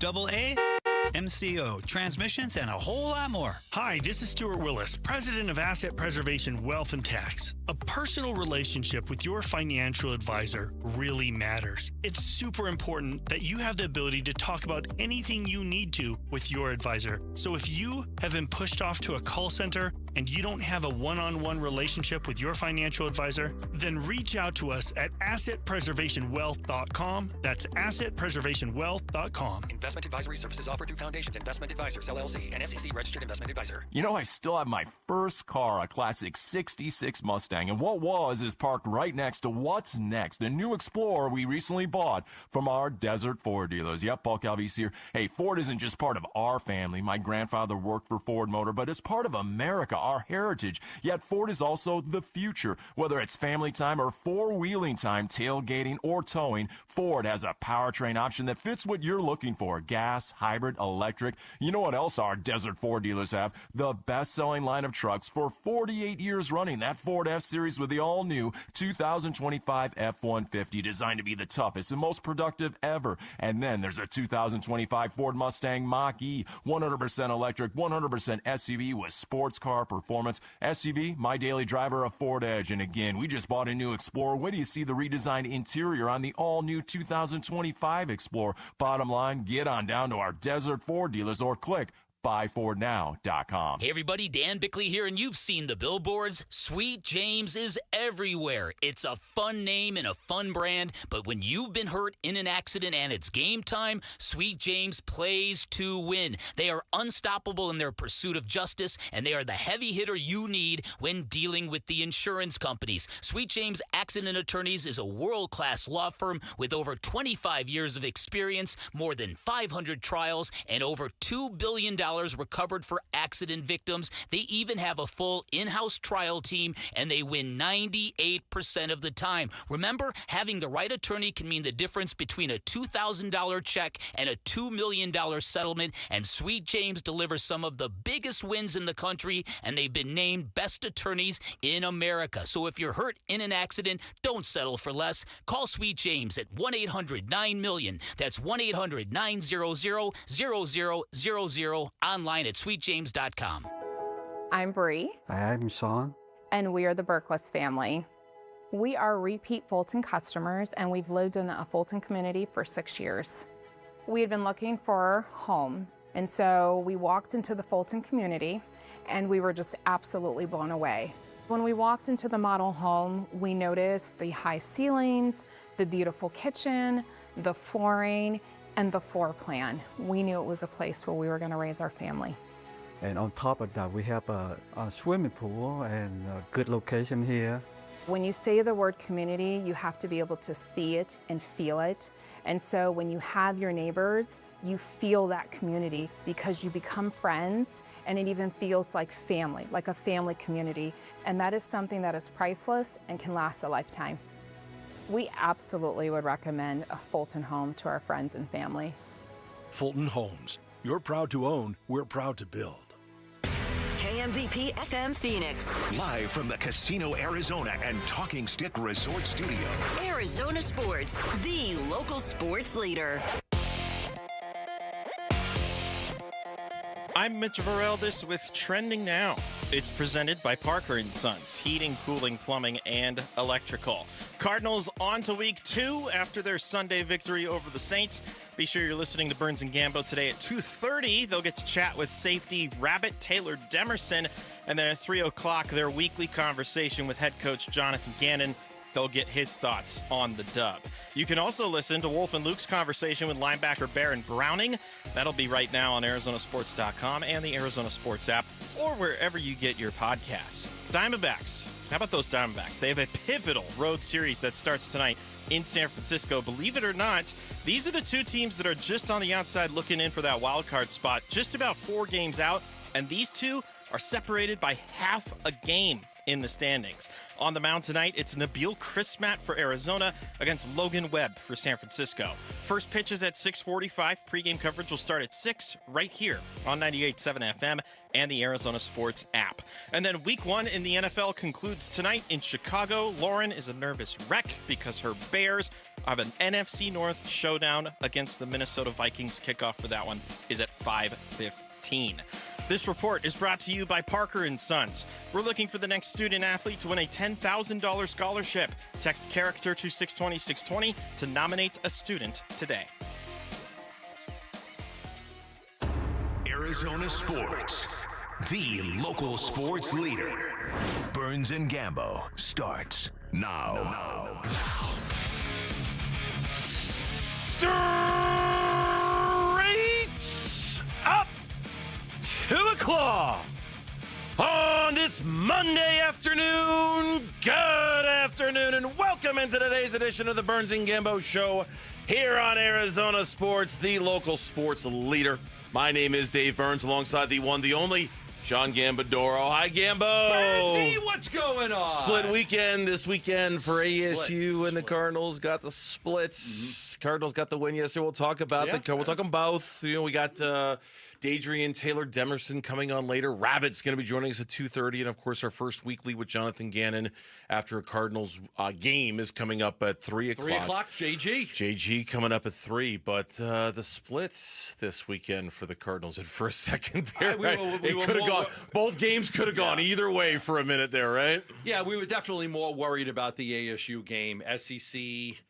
MCO, transmissions, and a whole lot more. Hi, this is Stuart Willis, President of Asset Preservation Wealth and Tax. A personal relationship with your financial advisor really matters. It's super important that you have the ability to talk about anything you need to with your advisor. So if you have been pushed off to a call center and you don't have a one-on-one relationship with your financial advisor, then reach out to us at assetpreservationwealth.com. That's assetpreservationwealth.com. Investment advisory services offered through Foundations Investment Advisors, LLC, an SEC registered investment advisor. You know, I still have my first car, a classic 66 Mustang, and what was is parked right next to what's next, a new Explorer we recently bought from our Desert Ford dealers. Yep, Paul Calvise here. Hey, Ford isn't just part of our family. My grandfather worked for Ford Motor, but it's part of America, our heritage. Yet Ford is also the future. Whether it's family time or four-wheeling time, tailgating or towing, Ford has a powertrain option that fits what you're looking for. Gas, hybrid, electric. You know what else our Desert Ford dealers have? The best-selling line of trucks for 48 years running. That Ford F-Series with the all-new 2025 F-150, designed to be the toughest and most productive ever. And then there's a 2025 Ford Mustang Mach-E, 100% electric, 100% SUV with sports car performance. SUV, my daily driver, a Ford Edge. And again, we just bought a new Explorer. Wait till you see the redesigned interior on the all-new 2025 Explorer. Bottom line, get on down to our Desert Ford dealers or click buyfordnow.com. Hey everybody, Dan Bickley here, and you've seen the billboards. Sweet James is everywhere. It's a fun name and a fun brand, but when you've been hurt in an accident and it's game time, Sweet James plays to win. They are unstoppable in their pursuit of justice, and they are the heavy hitter you need when dealing with the insurance companies. Sweet James Accident Attorneys is a world-class law firm with over 25 years of experience, more than 500 trials, and over $2 billion recovered for accident victims. They even have a full in-house trial team, and they win 98% of the time. Remember, having the right attorney can mean the difference between a $2,000 check and a $2 million settlement, and Sweet James delivers some of the biggest wins in the country, and they've been named best attorneys in America. So if you're hurt in an accident, don't settle for less. Call Sweet James at 1-800-9-MILLION. That's 1-800-900-0000. Online at sweetjames.com. I'm Bree. I'm Sean. And we are the Berquist family. We are repeat Fulton customers, and we've lived in a Fulton community for 6 years. We had been looking for a home, and so we walked into the Fulton community, and we were just absolutely blown away. When we walked into the model home, we noticed the high ceilings, the beautiful kitchen, the flooring, and the floor plan. We knew it was a place where we were going to raise our family. And on top of that, we have a swimming pool and a good location here. When you say the word community, you have to be able to see it and feel it. And so when you have your neighbors, you feel that community because you become friends, and it even feels like family, like a family community. And that is something that is priceless and can last a lifetime. We absolutely would recommend a Fulton home to our friends and family. Fulton Homes. You're proud to own, we're proud to build. KMVP FM Phoenix. Live from the Casino Arizona and Talking Stick Resort Studio. Arizona Sports, the local sports leader. I'm Mitch Vareldes with Trending Now. It's presented by Parker & Sons, heating, cooling, plumbing, and electrical. Cardinals on to week 2 after their Sunday victory over the Saints. Be sure you're listening to Burns and Gambo today at 2:30. They'll get to chat with safety Rabbit Taylor Demerson. And then at 3 o'clock, their weekly conversation with head coach Jonathan Gannon. They'll get his thoughts on the dub. You can also listen to Wolf and Luke's conversation with linebacker Baron Browning. That'll be right now on ArizonaSports.com and the Arizona Sports app, or wherever you get your podcasts. Diamondbacks. How about those Diamondbacks? They have a pivotal road series that starts tonight in San Francisco. Believe it or not, these are the two teams that are just on the outside looking in for that wild card spot, just about 4 games out, and these two are separated by half a game in the standings. On the mound tonight, it's Nabil Crismat for Arizona against Logan Webb for San Francisco. First pitch is at 6:45. Pre-game coverage will start at 6 right here on 98.7 FM and the Arizona Sports app. And then week 1 in the NFL concludes tonight in Chicago. Lauren is a nervous wreck because her Bears have an NFC North showdown against the Minnesota Vikings. Kickoff for that one is at 5:15. This report is brought to you by Parker & Sons. We're looking for the next student athlete to win a $10,000 scholarship. Text character to 620-620 to nominate a student today. Arizona Sports, the local sports leader. Burns and Gambo starts now. Straight up 2 o'clock on this Monday afternoon. Good afternoon and welcome into today's edition of the Burns and Gambo Show here on Arizona Sports, the local sports leader. My name is Dave Burns alongside the one, the only John Gambadoro. Hi, Gambo. Burnsy, what's going on? Split weekend this weekend for ASU and the Cardinals. Got the splits. Cardinals got the win yesterday. We'll talk about we'll talk them both. You know, we got Dadrian Taylor Demerson coming on later. Rabbit's going to be joining us at 2:30, and of course, our first weekly with Jonathan Gannon after a Cardinals game is coming up at 3 o'clock. 3 o'clock, JG coming up at 3. But the splits this weekend for the Cardinals, and for a second there, it could have gone. Both games could have gone either way for a minute there, right? Yeah, we were definitely more worried about the ASU game. SEC,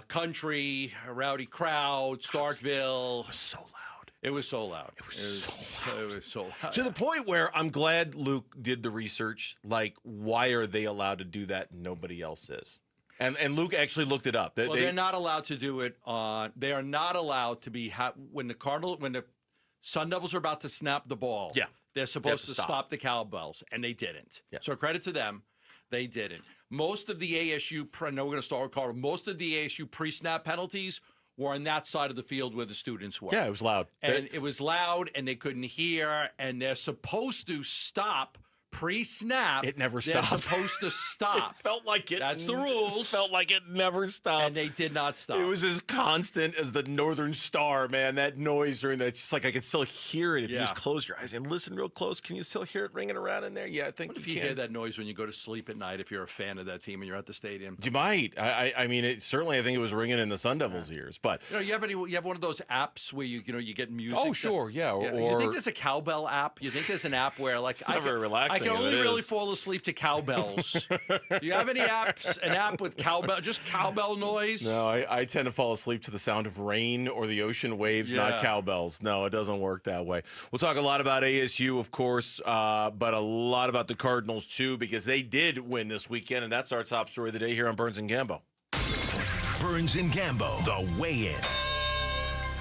country, a rowdy crowd, Starkville. It was so loud. It was so loud. It was so loud. To the point where I'm glad Luke did the research. Like, why are they allowed to do that and nobody else is? And Luke actually looked it up. They're not allowed to do it on. They are not allowed to be when the Sun Devils are about to snap the ball. Yeah. They're supposed to stop the cowbells, and they didn't. Yeah. So credit to them, they didn't. Most of the ASU, I know we're going to start with Carl, most of the ASU pre-snap penalties were on that side of the field where the students were. Yeah, it was loud. And it was loud, and they couldn't hear, and they're supposed to stop pre-snap. It never stopped. They're supposed to stop. It felt like it. That's the rules. It felt like it never stopped. And they did not stop. It was as constant as the Northern Star, man. That noise during that, it's just like I could still hear it if you just close your eyes and listen real close. Can you still hear it ringing around in there? Yeah, I think if you hear that noise when you go to sleep at night, if you're a fan of that team and you're at the stadium? You might. I mean, it certainly. I think it was ringing in the Sun Devils' ears. But you have one of those apps where you get music. Oh, sure, yeah. Or you think there's a cowbell app? You think there's an app where it's not very relaxing. I can only really fall asleep to cowbells. Do you have any apps? An app with cowbell, just cowbell noise? No, I tend to fall asleep to the sound of rain or the ocean waves, not cowbells. No, it doesn't work that way. We'll talk a lot about ASU, of course, but a lot about the Cardinals too, because they did win this weekend, and that's our top story of the day here on Burns and Gambo. Burns and Gambo, the weigh-in.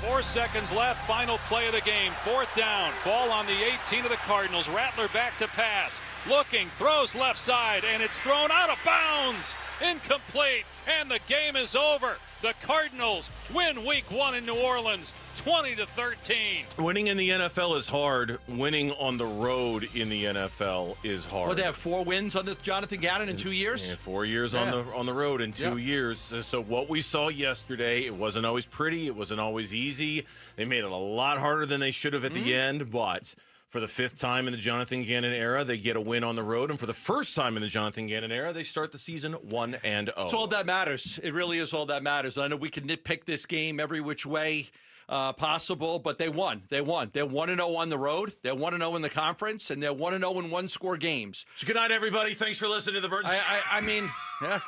4 seconds left, final play of the game. 4th down, ball on the 18 of the Cardinals. Rattler back to pass, looking, throws left side, and it's thrown out of bounds. Incomplete, and the game is over. The Cardinals win Week 1 in New Orleans, 20-13. Winning in the NFL is hard. Winning on the road in the NFL is hard. Well, they have 4 wins under Jonathan Gannon in 2 years? Yeah, 4 years on the road in 2 years. So what we saw yesterday, it wasn't always pretty. It wasn't always easy. They made it a lot harder than they should have at the end, but for the 5th time in the Jonathan Gannon era, they get a win on the road. And for the first time in the Jonathan Gannon era, they start the season 1-0. It's all that matters. It really is all that matters. I know we can nitpick this game every which way possible, but they won. They're 1-0 on the road. They're 1-0 in the conference, and they're 1-0 in one-score games. So good night, everybody. Thanks for listening to the Birds. I mean, yeah.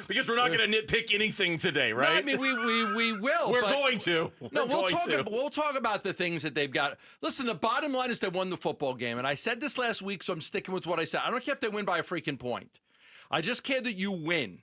Because we're not going to nitpick anything today, right? No, I mean, we will. We're going to. We'll talk about the things that they've got. Listen, the bottom line is they won the football game, and I said this last week, so I'm sticking with what I said. I don't care if they win by a freaking point. I just care that you win.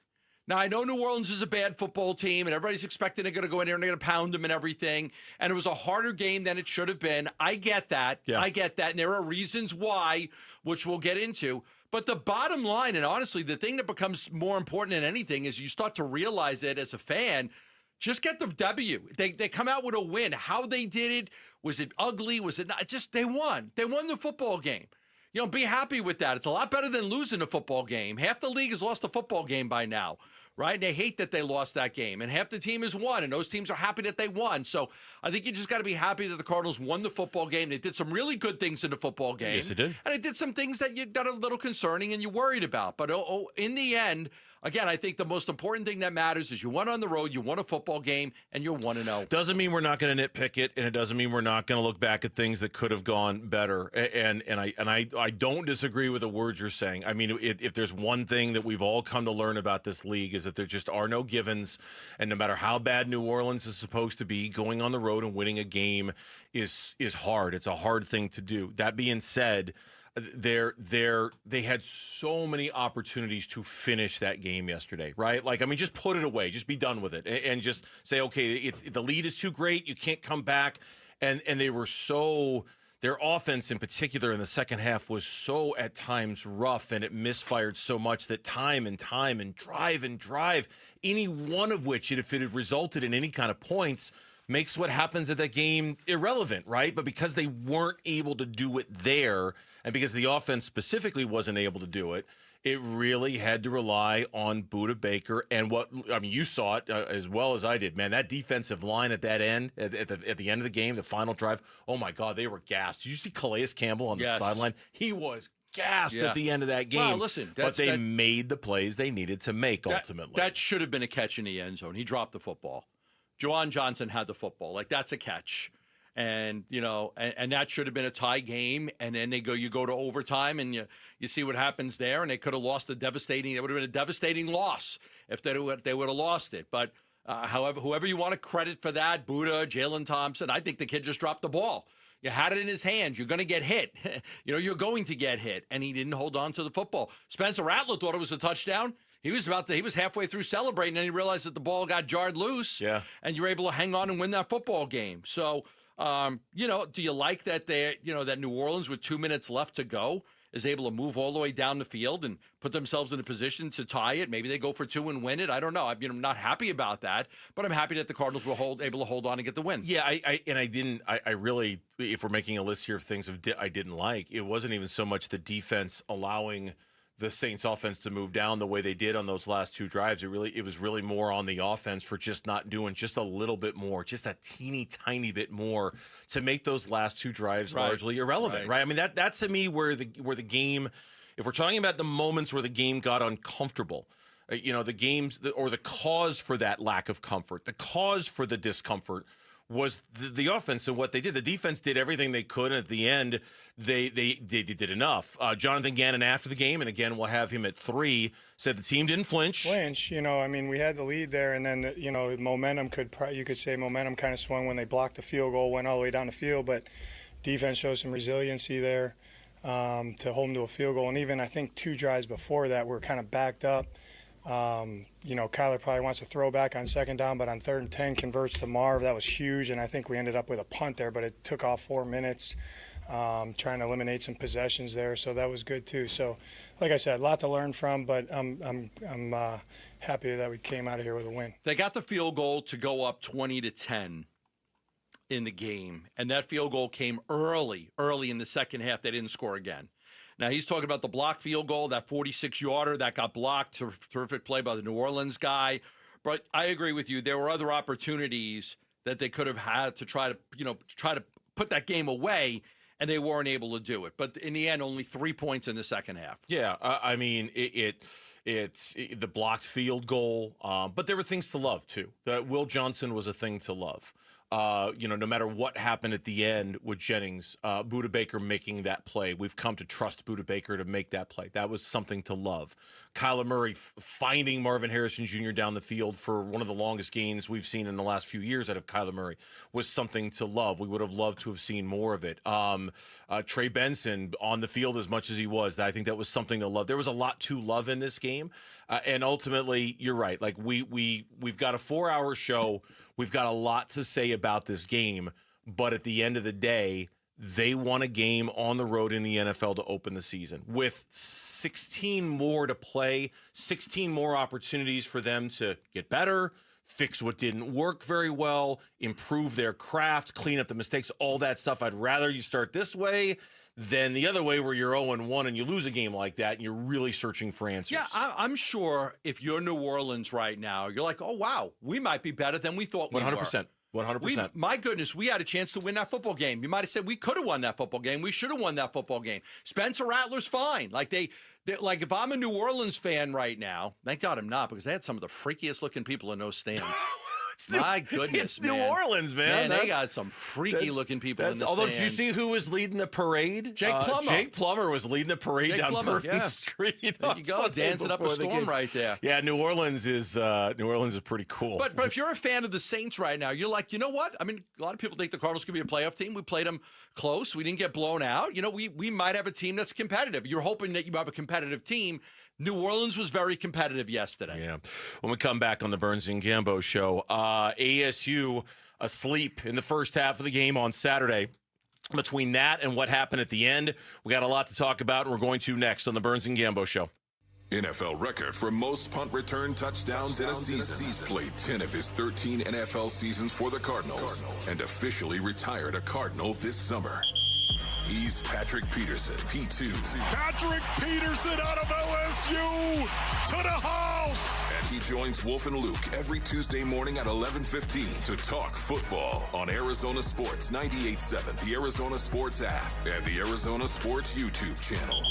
Now, I know New Orleans is a bad football team, and everybody's expecting they're going to go in there and they're going to pound them and everything. And it was a harder game than it should have been. I get that. Yeah. I get that. And there are reasons why, which we'll get into. But the bottom line, and honestly, the thing that becomes more important than anything is you start to realize that as a fan, just get the W. They come out with a win. How they did it, was it ugly? Was it not? Just they won. They won the football game. You know, be happy with that. It's a lot better than losing a football game. Half the league has lost a football game by now, right? And they hate that they lost that game. And half the team has won, and those teams are happy that they won. So I think you just got to be happy that the Cardinals won the football game. They did some really good things in the football game. Yes, they did. And they did some things that you got a little concerning and you worried about. But in the end, again, I think the most important thing that matters is you won on the road, you won a football game, and you're 1-0. Doesn't mean we're not going to nitpick it, and it doesn't mean we're not going to look back at things that could have gone better. And I don't disagree with the words you're saying. I mean, if there's one thing that we've all come to learn about this league is that there just are no givens, and no matter how bad New Orleans is supposed to be, going on the road and winning a game is hard. It's a hard thing to do. That being said, they had so many opportunities to finish that game yesterday, right? Like, I mean, just put it away, just be done with it, and just say, okay, the lead is too great, you can't come back, and they were so. Their offense in particular in the second half was so at times rough, and it misfired so much that time and drive, any one of which, if it had resulted in any kind of points, makes what happens at that game irrelevant, right? But because they weren't able to do it there, and because the offense specifically wasn't able to do it, it really had to rely on Budda Baker. And you saw it as well as I did, man. That defensive line at that end, at the end of the game, the final drive, oh my God, they were gassed. Did you see Calais Campbell on the sideline? He was gassed at the end of that game. Well, listen, but they made the plays they needed to make ultimately. That should have been a catch in the end zone. He dropped the football. Juwan Johnson had the football. Like, that's a catch. And, you know, and that should have been a tie game. And then you go to overtime and you see what happens there. And they could have lost it would have been a devastating loss if they would have lost it. But however, whoever you want to credit for that, Budda, Jalen Thompson, I think the kid just dropped the ball. You had it in his hands. You're going to get hit. You're going to get hit. And he didn't hold on to the football. Spencer Rattler thought it was a touchdown. He was halfway through celebrating, and he realized that the ball got jarred loose. Yeah. And you're able to hang on and win that football game. So, do you like that that New Orleans with 2 minutes left to go is able to move all the way down the field and put themselves in a position to tie it? Maybe they go for 2 and win it. I don't know. I'm not happy about that, but I'm happy that the Cardinals were able to hold on and get the win. Yeah, I really, if we're making a list here of things I didn't like, it wasn't even so much the defense allowing the Saints offense to move down the way they did on those last 2 drives. It was really more on the offense for just not doing just a little bit more, just a teeny tiny bit more to make those last 2 drives largely irrelevant, right? I mean, that to me where the game, if we're talking about the moments where the game got uncomfortable, the games or the cause for that lack of comfort, the cause for the discomfort was the offense and what they did. The defense did everything they could, and at the end, they did enough. Jonathan Gannon after the game, and again, we'll have him at 3, said the team didn't flinch. We had the lead there, and then, momentum you could say momentum kind of swung when they blocked the field goal, went all the way down the field, but defense showed some resiliency there to hold them to a field goal. And even, I think, 2 drives before that were kind of backed up. Kyler probably wants to throw back on 2nd down, but on 3rd and 10 converts to Marv. That was huge, and I think we ended up with a punt there, but it took off 4 minutes. trying to eliminate some possessions there. So that was good too. So, like I said, a lot to learn from, but I'm happy that we came out of here with a win. They got the field goal to go up 20-10 in the game, and that field goal came early in the second half. They didn't score again. Now, he's talking about the block field goal, that 46-yarder that got blocked. Terrific play by the New Orleans guy. But I agree with you. There were other opportunities that they could have had to try to put that game away, and they weren't able to do it. But in the end, only 3 points in the second half. Yeah, I mean, it's the blocked field goal, but there were things to love, too. Will Johnson was a thing to love. No matter what happened at the end with Jennings, Budda Baker making that play, we've come to trust Budda Baker to make that play. That was something to love. Kyler Murray finding Marvin Harrison Jr. down the field for one of the longest gains we've seen in the last few years out of Kyler Murray was something to love. We would have loved to have seen more of it. Trey Benson on the field as much as he was, I think that was something to love. There was a lot to love in this game. And ultimately, you're right. Like we've got a 4-hour show. We've got a lot to say about this game, but at the end of the day, they won a game on the road in the NFL to open the season with 16 more to play, 16 more opportunities for them to get better, fix what didn't work very well, improve their craft, clean up the mistakes, all that stuff. I'd rather you start this way than the other way where you're 0-1 and you lose a game like that and you're really searching for answers. Yeah, I'm sure if you're New Orleans right now, you're like, oh, wow, we might be better than we thought we 100%. 100%. My goodness, we had a chance to win that football game. You might have said we could have won that football game. We should have won that football game. Spencer Rattler's fine. Like like if I'm a New Orleans fan right now, thank God I'm not, because they had some of the freakiest looking people in those stands. My goodness, it's New Orleans, man. They got some freaky-looking people in the stands. Although, did you see who was leading the parade? Jake Plummer. Jake Plummer was leading the parade down Bourbon Street. There you go, dancing up a storm right there. Yeah, New Orleans is pretty cool. But if you're a fan of the Saints right now, you're like, you know what? I mean, a lot of people think the Cardinals could be a playoff team. We played them close. We didn't get blown out. We might have a team that's competitive. You're hoping that you have a competitive team. New Orleans was very competitive yesterday. Yeah. When we come back on the Burns and Gambo show, ASU asleep in the first half of the game on Saturday. Between that and what happened at the end, we got a lot to talk about, and we're going to next on the Burns and Gambo show. NFL record for most punt return touchdowns in a season. Played 10 of his 13 NFL seasons for the Cardinals and officially retired a Cardinal this summer. He's Patrick Peterson, P2. Patrick Peterson out of LSU to the house. And he joins Wolf and Luke every Tuesday morning at 11:15 to talk football on Arizona Sports 98.7, the Arizona Sports app, and the Arizona Sports YouTube channel.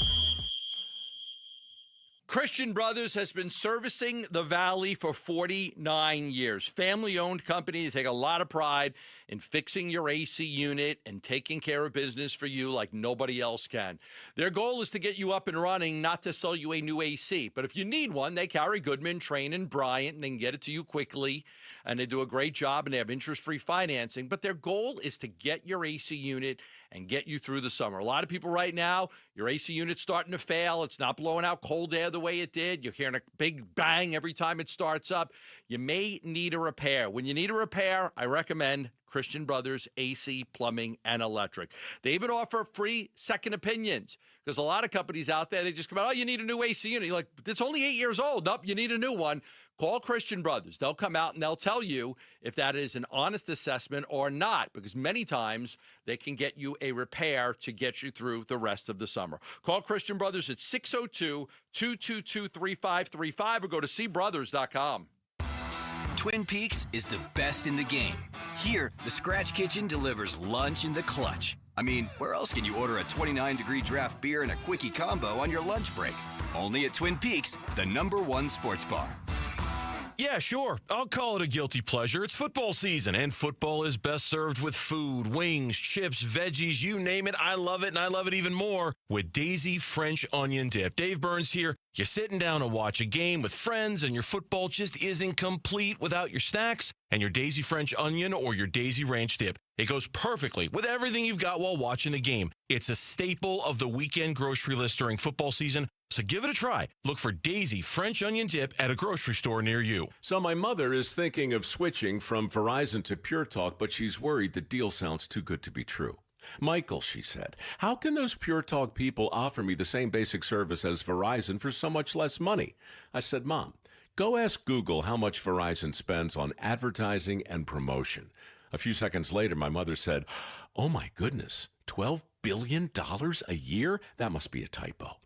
Christian Brothers has been servicing the Valley for 49 years. Family-owned company. They take a lot of pride in fixing your AC unit and taking care of business for you like nobody else can. Their goal is to get you up and running, not to sell you a new AC. But if you need one, they carry Goodman, Train, and Bryant, and they can get it to you quickly. And they do a great job, and they have interest-free financing. But their goal is to get your AC unit and get you through the summer. A lot of people right now, your AC unit's starting to fail. It's not blowing out cold air the way it did. You're hearing a big bang every time it starts up. You may need a repair. When you need a repair, I recommend Christian Brothers AC, Plumbing, and Electric. They even offer free second opinions, because a lot of companies out there, they just come out, oh, you need a new AC unit. You're like, it's only 8 years old. Nope, you need a new one. Call Christian Brothers. They'll come out and they'll tell you if that is an honest assessment or not, because many times they can get you a repair to get you through the rest of the summer. Call Christian Brothers at 602-222-3535 or go to cbrothers.com. Twin Peaks is the best in the game. Here, the Scratch Kitchen delivers lunch in the clutch. I mean, where else can you order a 29-degree draft beer and a quickie combo on your lunch break? Only at Twin Peaks, the #1 sports bar. Yeah, sure. I'll call it a guilty pleasure. It's football season, and football is best served with food, wings, chips, veggies, you name it. I love it, and I love it even more with Daisy French Onion Dip. Dave Burns here. You're sitting down to watch a game with friends, and your football just isn't complete without your snacks and your Daisy French Onion or your Daisy Ranch Dip. It goes perfectly with everything you've got while watching the game. It's a staple of the weekend grocery list during football season, so give it a try. Look for Daisy French Onion Dip at a grocery store near you. So my mother is thinking of switching from Verizon to Pure Talk, but she's worried the deal sounds too good to be true. Michael, she said, how can those Pure Talk people offer me the same basic service as Verizon for so much less money? I said, Mom, go ask Google how much Verizon spends on advertising and promotion. A few seconds later, my mother said, oh my goodness, $12 billion a year? That must be a typo.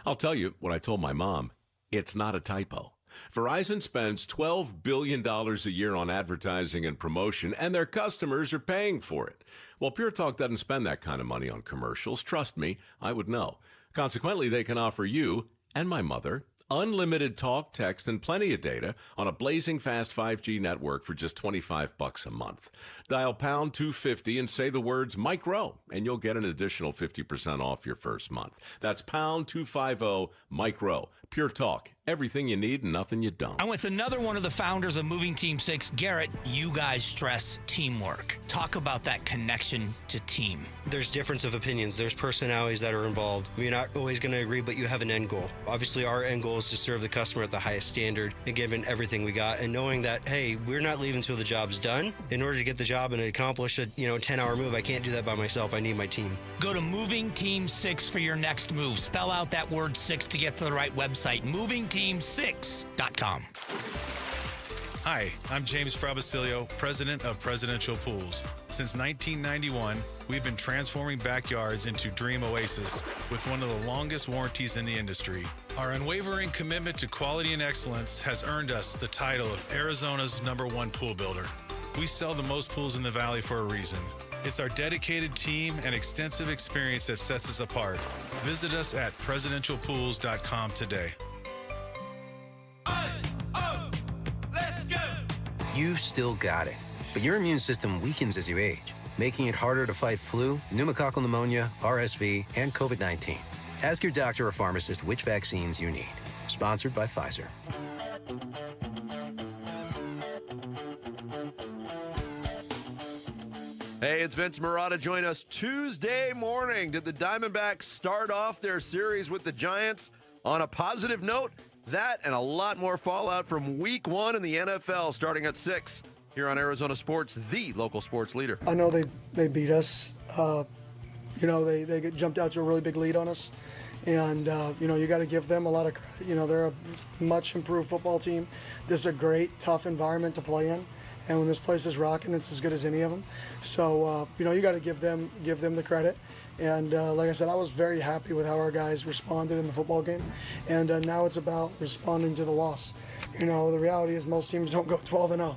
I'll tell you what I told my mom. It's not a typo. Verizon spends $12 billion a year on advertising and promotion, and their customers are paying for it. Well, Pure Talk doesn't spend that kind of money on commercials. Trust me, I would know. Consequently, they can offer you and my mother unlimited talk, text, and plenty of data on a blazing fast 5G network for just $25 a month. Dial pound 250 and say the words Mike Rowe, and you'll get an additional 50% off your first month. That's pound 250 Mike Rowe. Pure Talk. Everything you need and nothing you don't. I'm with another one of the founders of Moving Team 6, Garrett. You guys stress teamwork. Talk about that connection to team. There's difference of opinions. There's personalities that are involved. You're not always going to agree, but you have an end goal. Obviously, our end goal is to serve the customer at the highest standard and give in everything we got, and knowing that, hey, we're not leaving until the job's done. In order to get the job and accomplish a 10-hour move, I can't do that by myself. I need my team. Go to Moving Team 6 for your next move. Spell out that word 6 to get to the right website. MovingTeam6.com. Hi, I'm James Frabasilio, president of Presidential Pools. Since 1991, we've been transforming backyards into dream oasis with one of the longest warranties in the industry. Our unwavering commitment to quality and excellence has earned us the title of Arizona's #1 pool builder. We sell the most pools in the valley for a reason. It's our dedicated team and extensive experience that sets us apart. Visit us at presidentialpools.com today. You've still got it, but your immune system weakens as you age, making it harder to fight flu, pneumococcal pneumonia, RSV, and COVID-19. Ask your doctor or pharmacist which vaccines you need. Sponsored by Pfizer. Hey, it's Vince Marotta. Join us Tuesday morning. Did the Diamondbacks start off their series with the Giants on a positive note? That and a lot more fallout from week 1 in the NFL starting at 6 here on Arizona Sports, the local sports leader. I know they beat us. They jumped out to a really big lead on us. And, you got to give them a lot of credit. They're a much improved football team. This is a great, tough environment to play in. And when this place is rocking, it's as good as any of them. So, you got to give them the credit. And like I said, I was very happy with how our guys responded in the football game. And now it's about responding to the loss. The reality is most teams don't go 12-0,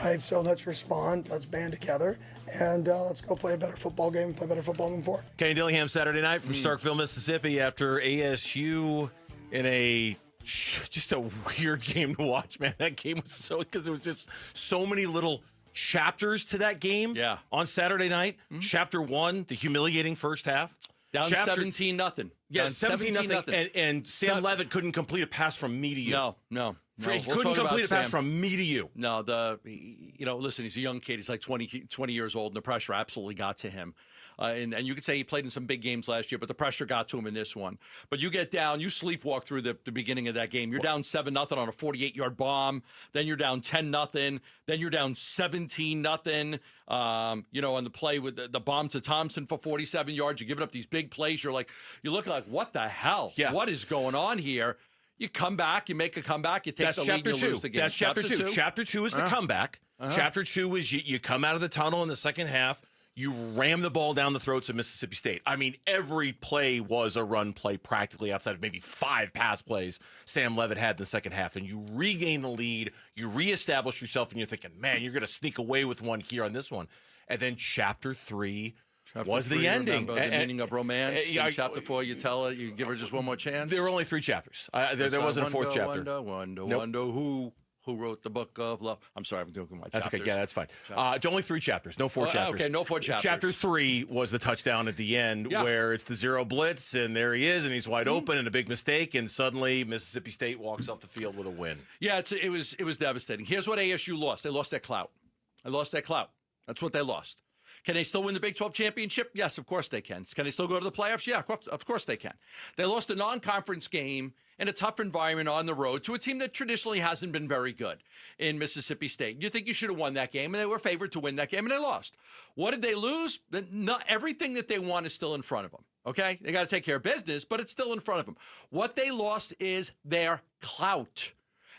right? So let's respond, let's band together, and let's go play a better football game and play better football moving forward. Kenny Dillingham Saturday night from Starkville, Mississippi after ASU in just a weird game to watch, man. That game was because there was just so many little chapters to that game on Saturday night. Chapter 1, the humiliating first half. Down 17-0. Yeah, 17-0. And Sam Levitt couldn't complete a pass from me to you. No. He couldn't complete a pass from me to you. No, listen, he's a young kid. He's like 20 years old, and the pressure absolutely got to him. And you could say he played in some big games last year, but the pressure got to him in this one. But you get down, you sleepwalk through the beginning of that game. You're down 7-0 on a 48-yard bomb. Then you're down 10-0. Then you're down 17-0. On the play with the bomb to Thompson for 47 yards. You're giving up these big plays. You look like, what the hell? Yeah. What is going on here? You come back, you make a comeback, you take the lead, and you lose the game. That's chapter 2. Chapter 2 is the comeback. Chapter 2 is you come out of the tunnel in the second half, you ram the ball down the throats of Mississippi State. I mean, every play was a run play practically outside of maybe 5 pass plays Sam Levitt had in the second half. And you regain the lead, you reestablish yourself, and you're thinking, man, you're going to sneak away with one here on this one. And then chapter 3 was the ending. The meaning of romance. In chapter 4, you tell her, you give her just one more chance. There were only 3 chapters. There wasn't a 4th chapter. Wonder who wrote the book of love. I'm sorry, I'm doing my chapters. That's okay. Yeah, that's fine. Only 3 chapters. No 4 chapters. Okay, no 4 chapters. Chapter 3 was the touchdown at the end where it's the zero blitz, and there he is, and he's wide open, and a big mistake, and suddenly Mississippi State walks off the field with a win. Yeah, it was devastating. Here's what ASU lost. They lost their clout. That's what they lost. Can they still win the Big 12 championship? Yes, of course they can. Can they still go to the playoffs? Yeah, of course they can. They lost a non-conference game in a tough environment on the road to a team that traditionally hasn't been very good in Mississippi State. You think you should have won that game, and they were favored to win that game, and they lost. What did they lose? Not everything that they want is still in front of them. Okay? They got to take care of business, but it's still in front of them. What they lost is their clout.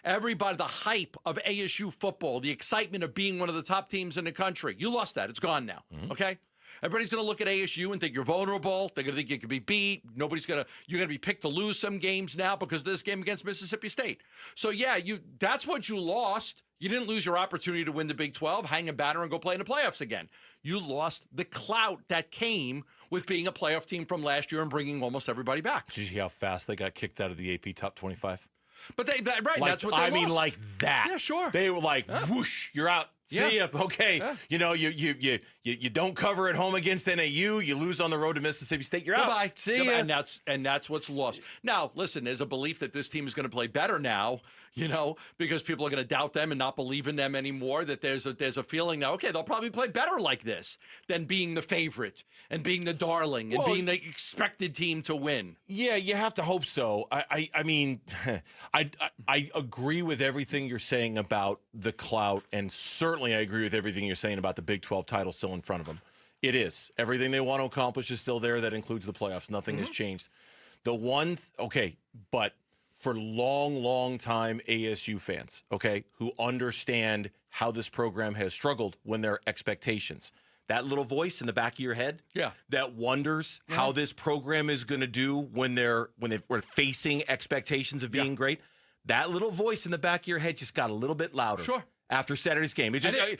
Everybody, the hype of ASU football, the excitement of being one of the top teams in the country. You lost that. It's gone now. Okay? Everybody's going to look at ASU and think you're vulnerable. They're going to think you can be beat. You're going to be picked to lose some games now because of this game against Mississippi State. So, yeah, that's what you lost. You didn't lose your opportunity to win the Big 12, hang a banner, and go play in the playoffs again. You lost the clout that came with being a playoff team from last year and bringing almost everybody back. Did you see how fast they got kicked out of the AP Top 25? But right, like, that's what they lost. I mean, like that. Yeah, sure. They were like, whoosh, you're out. See ya. Okay. Yeah. You know, you don't cover at home against NAU. You lose on the road to Mississippi State. You're Goodbye. out. See ya. And that's what's lost. Now, listen, there's a belief that this team is going to play better now, because people are going to doubt them and not believe in them anymore, that there's a feeling now, okay, they'll probably play better like this than being the favorite and being the darling and being the expected team to win. Yeah, you have to hope so. I mean, I agree with everything you're saying about the clout, and certainly I agree with everything you're saying about the Big 12 title still in front of them. It is. Everything they want to accomplish is still there. That includes the playoffs. Nothing has changed. The one, but for long time ASU fans, who understand how this program has struggled when there are expectations. That little voice in the back of your head, that wonders how this program is going to do when we're facing expectations of being great. That little voice in the back of your head just got a little bit louder. Sure. After Saturday's game.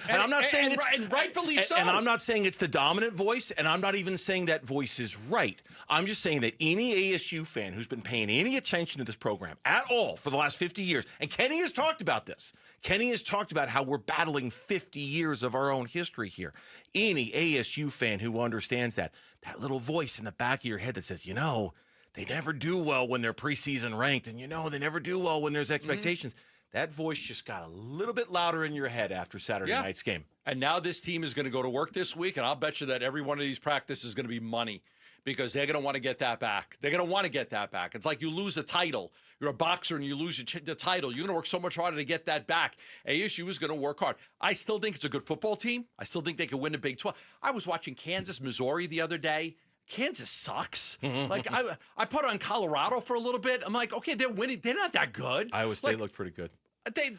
I'm not saying rightfully so. And I'm not saying it's the dominant voice, and I'm not even saying that voice is right. I'm just saying that any ASU fan who's been paying any attention to this program at all for the last 50 years, and Kenny has talked about this. Kenny has talked about how we're battling 50 years of our own history here. Any ASU fan who understands that little voice in the back of your head that says, they never do well when they're preseason ranked, and they never do well when there's expectations. That voice just got a little bit louder in your head after Saturday night's game. And now this team is going to go to work this week, and I'll bet you that every one of these practices is going to be money because they're going to want to get that back. They're going to want to get that back. It's like you lose a title. You're a boxer and you lose the title. You're going to work so much harder to get that back. ASU is going to work hard. I still think it's a good football team. I still think they can win the Big 12. I was watching Kansas, Missouri the other day. Kansas sucks. Like I put on Colorado for a little bit. I'm like, okay, they're winning. They're not that good. Iowa State looked pretty good.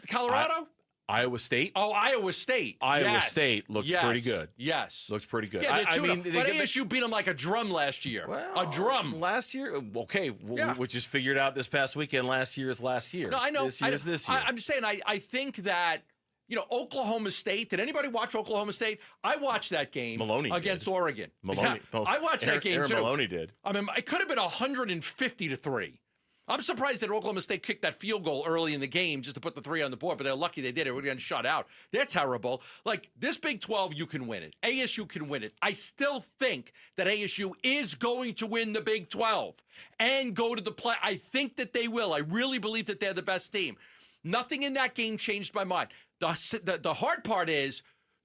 Colorado? Iowa State? Oh, Iowa State. Iowa State looked pretty good. Yes. Looked pretty good. Yeah, but ASU beat them like a drum last year. Well, a drum. Last year? Okay. We just figured out this past weekend last year is last year. No, I know. This year is this year. I'm just saying, I think that, Oklahoma State. Did anybody watch Oklahoma State? I watched that game against Oregon. Maloney. Yeah, I watched that game, too. Maloney did. I mean, it could have been 150-3. I'm surprised that Oklahoma State kicked that field goal early in the game just to put the 3 on the board, but they're lucky they did it. We're getting shut out. They're terrible. Like, this Big 12, you can win it. ASU can win it. I still think that ASU is going to win the Big 12 and go to the play. I think that they will. I really believe that they're the best team. Nothing in that game changed my mind. The hard part is,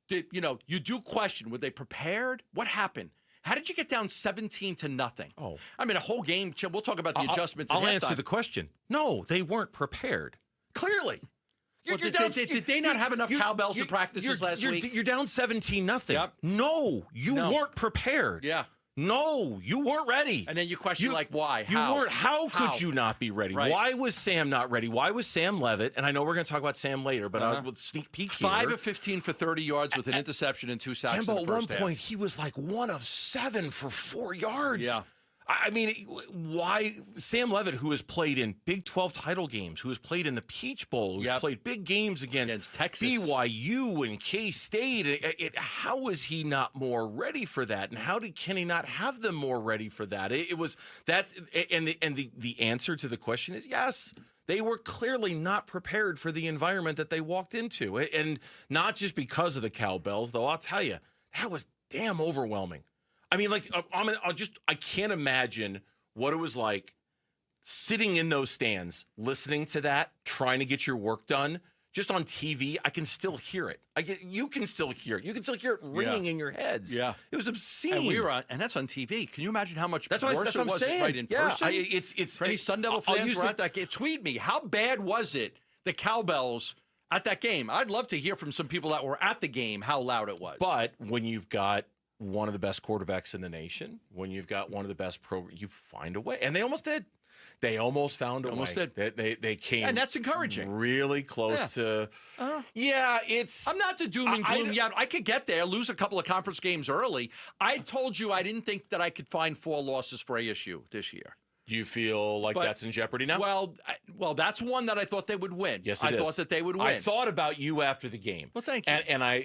that, you do question, were they prepared? What happened? How did you get down 17-0? Oh, I mean, a whole game. We'll talk about the adjustments. I'll answer the question. No, they weren't prepared. Clearly. Did they not have enough cowbells at practices last week? You're down 17-0. Yep. No, you weren't prepared. Yeah. No, you weren't ready. And then you question, why? How could you not be ready? Right. Why was Sam not ready? Why was Sam Leavitt? And I know we're going to talk about Sam later, but I will sneak peek here. 5 of 15 for 30 yards with an interception and 2 sacks in the first half. At one point, he was like 1 of 7 for 4 yards. Yeah. I mean, why Sam Leavitt, who has played in Big 12 title games, who has played in the Peach Bowl, who's played big games against Texas, BYU and K-State, how is he not more ready for that? And how can he not have them more ready for that? The answer to the question is yes. They were clearly not prepared for the environment that they walked into, and not just because of the cowbells, though. I'll tell you, that was damn overwhelming. I mean, I can't imagine what it was like sitting in those stands, listening to that, trying to get your work done, just on TV, I can still hear it. You can still hear it. You can still hear it ringing in your heads. Yeah. It was obscene. And that's on TV. Can you imagine how much that's worse what it was saying. right in yeah, person? It's For any Sun Devil fans who are at that game, tweet me. How bad was it, the cowbells at that game? I'd love to hear from some people that were at the game how loud it was. But when you've got one of the best quarterbacks in the nation, when you've got one of the best you find a way. And they almost did. They almost found a way. Almost did. They came. And that's encouraging. Really close to. It's. I'm not the doom and gloom yet. I could get there, lose a couple of conference games early. I told you I didn't think that I could find 4 losses for ASU this year. Do you feel like that's in jeopardy now? Well, that's one that I thought they would win. Yes, I thought that they would win. I thought about you after the game. Well, thank you. And I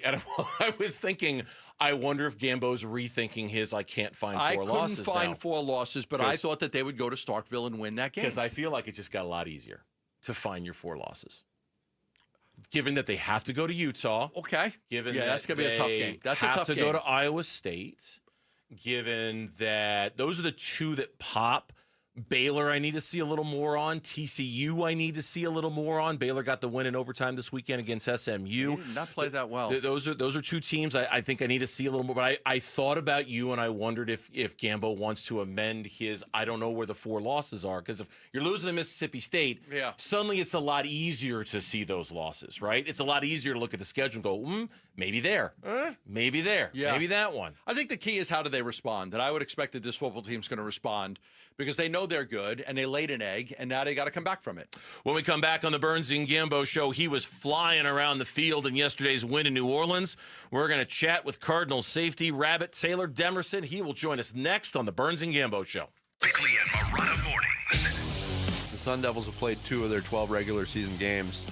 was thinking, I wonder if Gambo's rethinking his I can't find 4 losses I couldn't find 4 losses, but I thought that they would go to Starkville and win that game. Because I feel like it just got a lot easier to find your 4 losses. Given that they have to go to Utah. Okay. Given that's going to be a tough game. That's a tough game. Have to go to Iowa State. Given that those are the 2 that pop. Baylor, I need to see a little more on. TCU, I need to see a little more on. Baylor got the win in overtime this weekend against SMU. They did not play that well. Those are 2 teams I think I need to see a little more. But I thought about you, and I wondered if Gambo wants to amend his I don't know where the 4 losses are. Because if you're losing to Mississippi State, suddenly it's a lot easier to see those losses, right? It's a lot easier to look at the schedule and go, maybe there, maybe there, maybe that one. I think the key is how do they respond. And I would expect that this football team's going to respond because they know they're good and they laid an egg and now they got to come back from it. When we come back on the Burns and Gambo show, he was flying around the field in yesterday's win in New Orleans. We're going to chat with Cardinals safety Rabbit Taylor Demerson. He will join us next on the Burns and Gambo show. Bickley and Marotta mornings. The Sun Devils have played 2 of their 12 regular season games,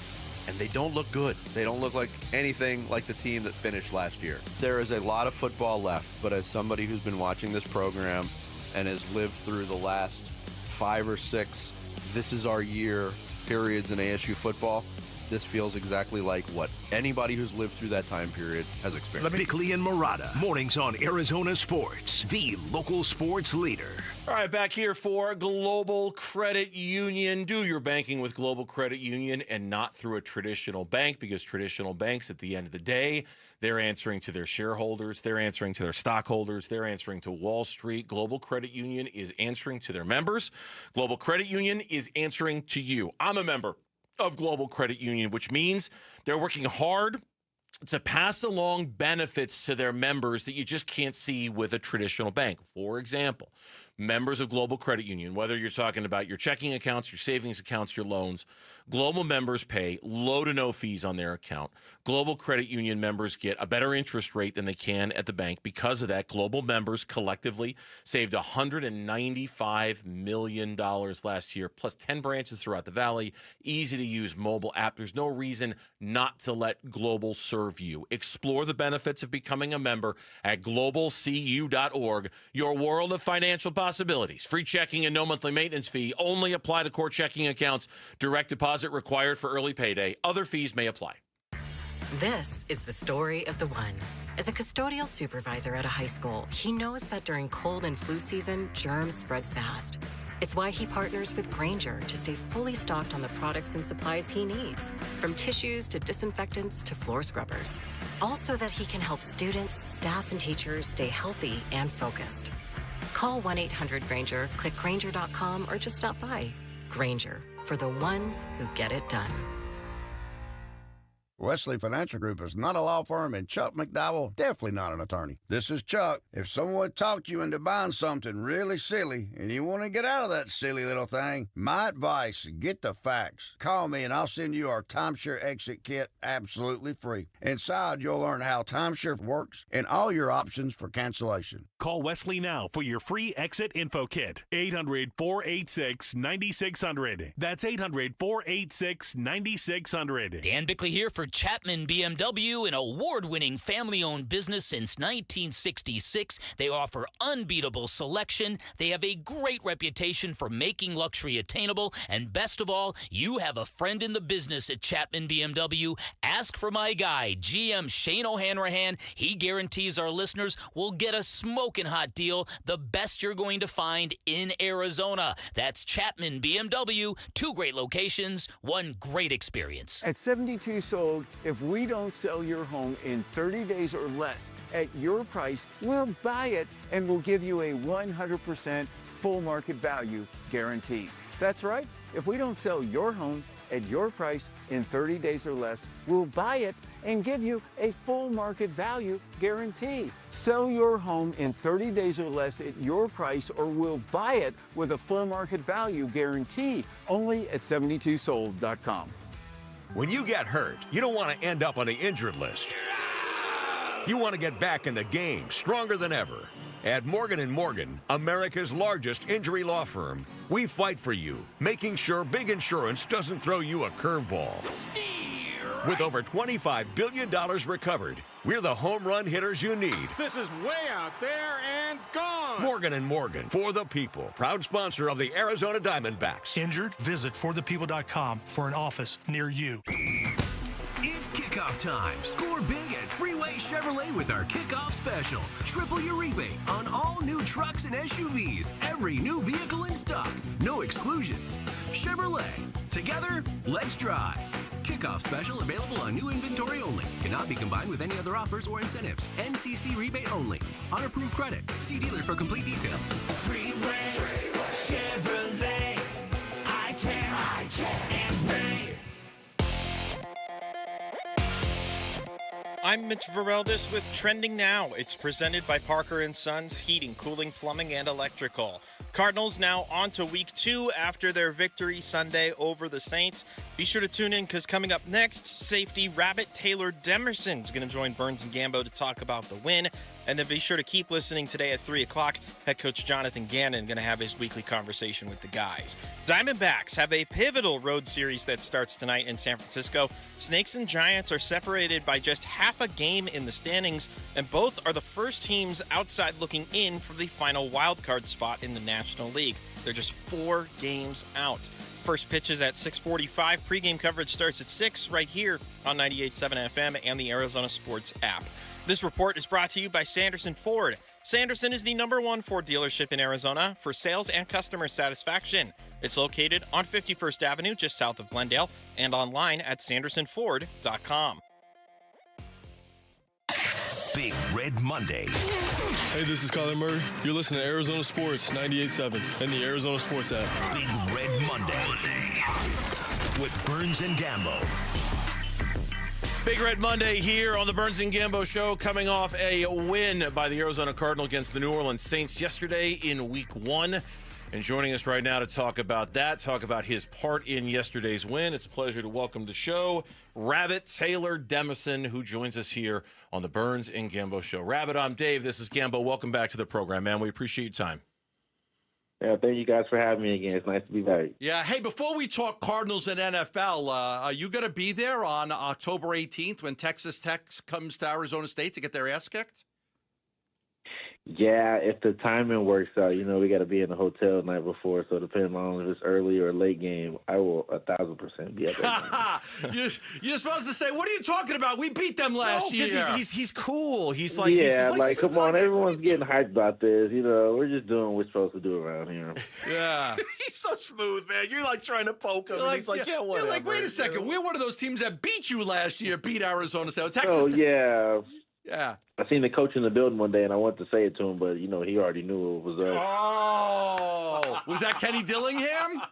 and they don't look good. They don't look like anything like the team that finished last year. There is a lot of football left, but as somebody who's been watching this program and has lived through the last 5 or 6 this is our year periods in ASU football, this feels exactly like what anybody who's lived through that time period has experienced. Bickley and Marotta, mornings on Arizona Sports, the local sports leader. All right, back here for Global Credit Union. Do your banking with Global Credit Union and not through a traditional bank, because traditional banks, at the end of the day, they're answering to their shareholders, they're answering to their stockholders, they're answering to Wall Street. Global Credit Union is answering to their members. Global Credit Union is answering to you. I'm a member of Global Credit Union, which means they're working hard to pass along benefits to their members that you just can't see with a traditional bank. For example, members of Global Credit Union, whether you're talking about your checking accounts, your savings accounts, your loans, Global members pay low to no fees on their account. Global Credit Union members get a better interest rate than they can at the bank. Because of that, Global members collectively saved $195 million last year, plus 10 branches throughout the valley, easy-to-use mobile app. There's no reason not to let Global serve you. Explore the benefits of becoming a member at globalcu.org. Your world of financial possibilities. Free checking and no monthly maintenance fee. Only apply to core checking accounts. Direct deposit required for early payday. Other fees may apply. This is the story of the one. As a custodial supervisor at a high school, he knows that during cold and flu season, germs spread fast. It's why he partners with Grainger to stay fully stocked on the products and supplies he needs, from tissues to disinfectants to floor scrubbers. All so that he can help students, staff, and teachers stay healthy and focused. Call 1-800-GRAINGER, click Grainger.com, or just stop by. Grainger, for the ones who get it done. Wesley Financial Group is not a law firm, and Chuck McDowell definitely not an attorney. This is Chuck. If someone talked you into buying something really silly and you want to get out of that silly little thing, my advice, get the facts. Call me and I'll send you our timeshare exit kit absolutely free. Inside, you'll learn how timeshare works and all your options for cancellation. Call Wesley now for your free exit info kit. 800-486-9600. That's 800-486-9600. Dan Bickley here for Chapman BMW, an award-winning family-owned business since 1966. They offer unbeatable selection. They have a great reputation for making luxury attainable. And best of all, you have a friend in the business at Chapman BMW. Ask for my guy, GM Shane O'Hanrahan. He guarantees our listeners will get a smoking hot deal, the best you're going to find in Arizona. That's Chapman BMW. 2 great locations, 1 great experience. At 72 Sold, if we don't sell your home in 30 days or less at your price, we'll buy it and we'll give you a 100% full market value guarantee. That's right. If we don't sell your home at your price in 30 days or less, we'll buy it and give you a full market value guarantee. Sell your home in 30 days or less at your price, or we'll buy it with a full market value guarantee, only at 72sold.com. When you get hurt, you don't want to end up on the injured list. You want to get back in the game stronger than ever. At Morgan & Morgan, America's largest injury law firm, we fight for you, making sure big insurance doesn't throw you a curveball. With over $25 billion recovered, we're the home run hitters you need. This is way out there and gone. Morgan & Morgan, for the people. Proud sponsor of the Arizona Diamondbacks. Injured? Visit forthepeople.com for an office near you. It's kickoff time. Score big at Freeway Chevrolet with our kickoff special. Triple your rebate on all new trucks and SUVs. Every new vehicle in stock. No exclusions. Chevrolet. Together, let's drive. Kickoff special available on new inventory only. Cannot be combined with any other offers or incentives. NCC rebate only. On approved credit. See dealer for complete details. Freeway Chevrolet. I can, and wait. I'm Mitch Vareldis with Trending Now. It's presented by Parker & Sons Heating, Cooling, Plumbing, and Electrical. Cardinals now on to week 2 after their victory Sunday over the Saints. Be sure to tune in because coming up next, safety Rabbit Taylor Demerson is going to join Burns and Gambo to talk about the win. And then be sure to keep listening today at 3 o'clock. Head coach Jonathan Gannon going to have his weekly conversation with the guys. Diamondbacks have a pivotal road series that starts tonight in San Francisco. Snakes and Giants are separated by just half a game in the standings, and both are the first teams outside looking in for the final wildcard spot in the National League. They're just 4 games out. First pitch is at 6:45. Pre-game coverage starts at 6 right here on 98.7 FM and the Arizona Sports app. This report is brought to you by Sanderson Ford. Sanderson is the #1 Ford dealership in Arizona for sales and customer satisfaction. It's located on 51st Avenue, just south of Glendale, and online at sandersonford.com. Big Red Monday. Hey, this is Kyler Murray. You're listening to Arizona Sports 98.7 and the Arizona Sports app. Big Red Monday with Burns and Gambo. Big Red Monday here on the Burns and Gambo Show, coming off a win by the Arizona Cardinals against the New Orleans Saints yesterday in Week 1. And joining us right now to talk about that, talk about his part in yesterday's win, it's a pleasure to welcome to the show Rabbit Taylor Demerson, who joins us here on the Burns and Gambo Show. Rabbit, I'm Dave. This is Gambo. Welcome back to the program, man. We appreciate your time. Yeah, thank you guys for having me again. It's nice to be back. Yeah. Hey, before we talk Cardinals and NFL, are you going to be there on October 18th when Texas Tech comes to Arizona State to get their ass kicked? Yeah, if the timing works out, we got to be in the hotel the night before. So depending on if it's early or late game, I will 1,000% be at that game. You're supposed to say, what are you talking about? We beat them last year. He's cool. He's like, yeah, come on, everyone's getting hyped about this. We're just doing what we're supposed to do around here. Yeah. He's so smooth, man. You're like trying to poke him. He's like, yeah, whatever. You're like, wait a second. We're one of those teams that beat you last year, beat Arizona State. Texas. Yeah. Yeah. I seen the coach in the building one day, and I wanted to say it to him, but, he already knew it was up. Oh! Was that Kenny Dillingham?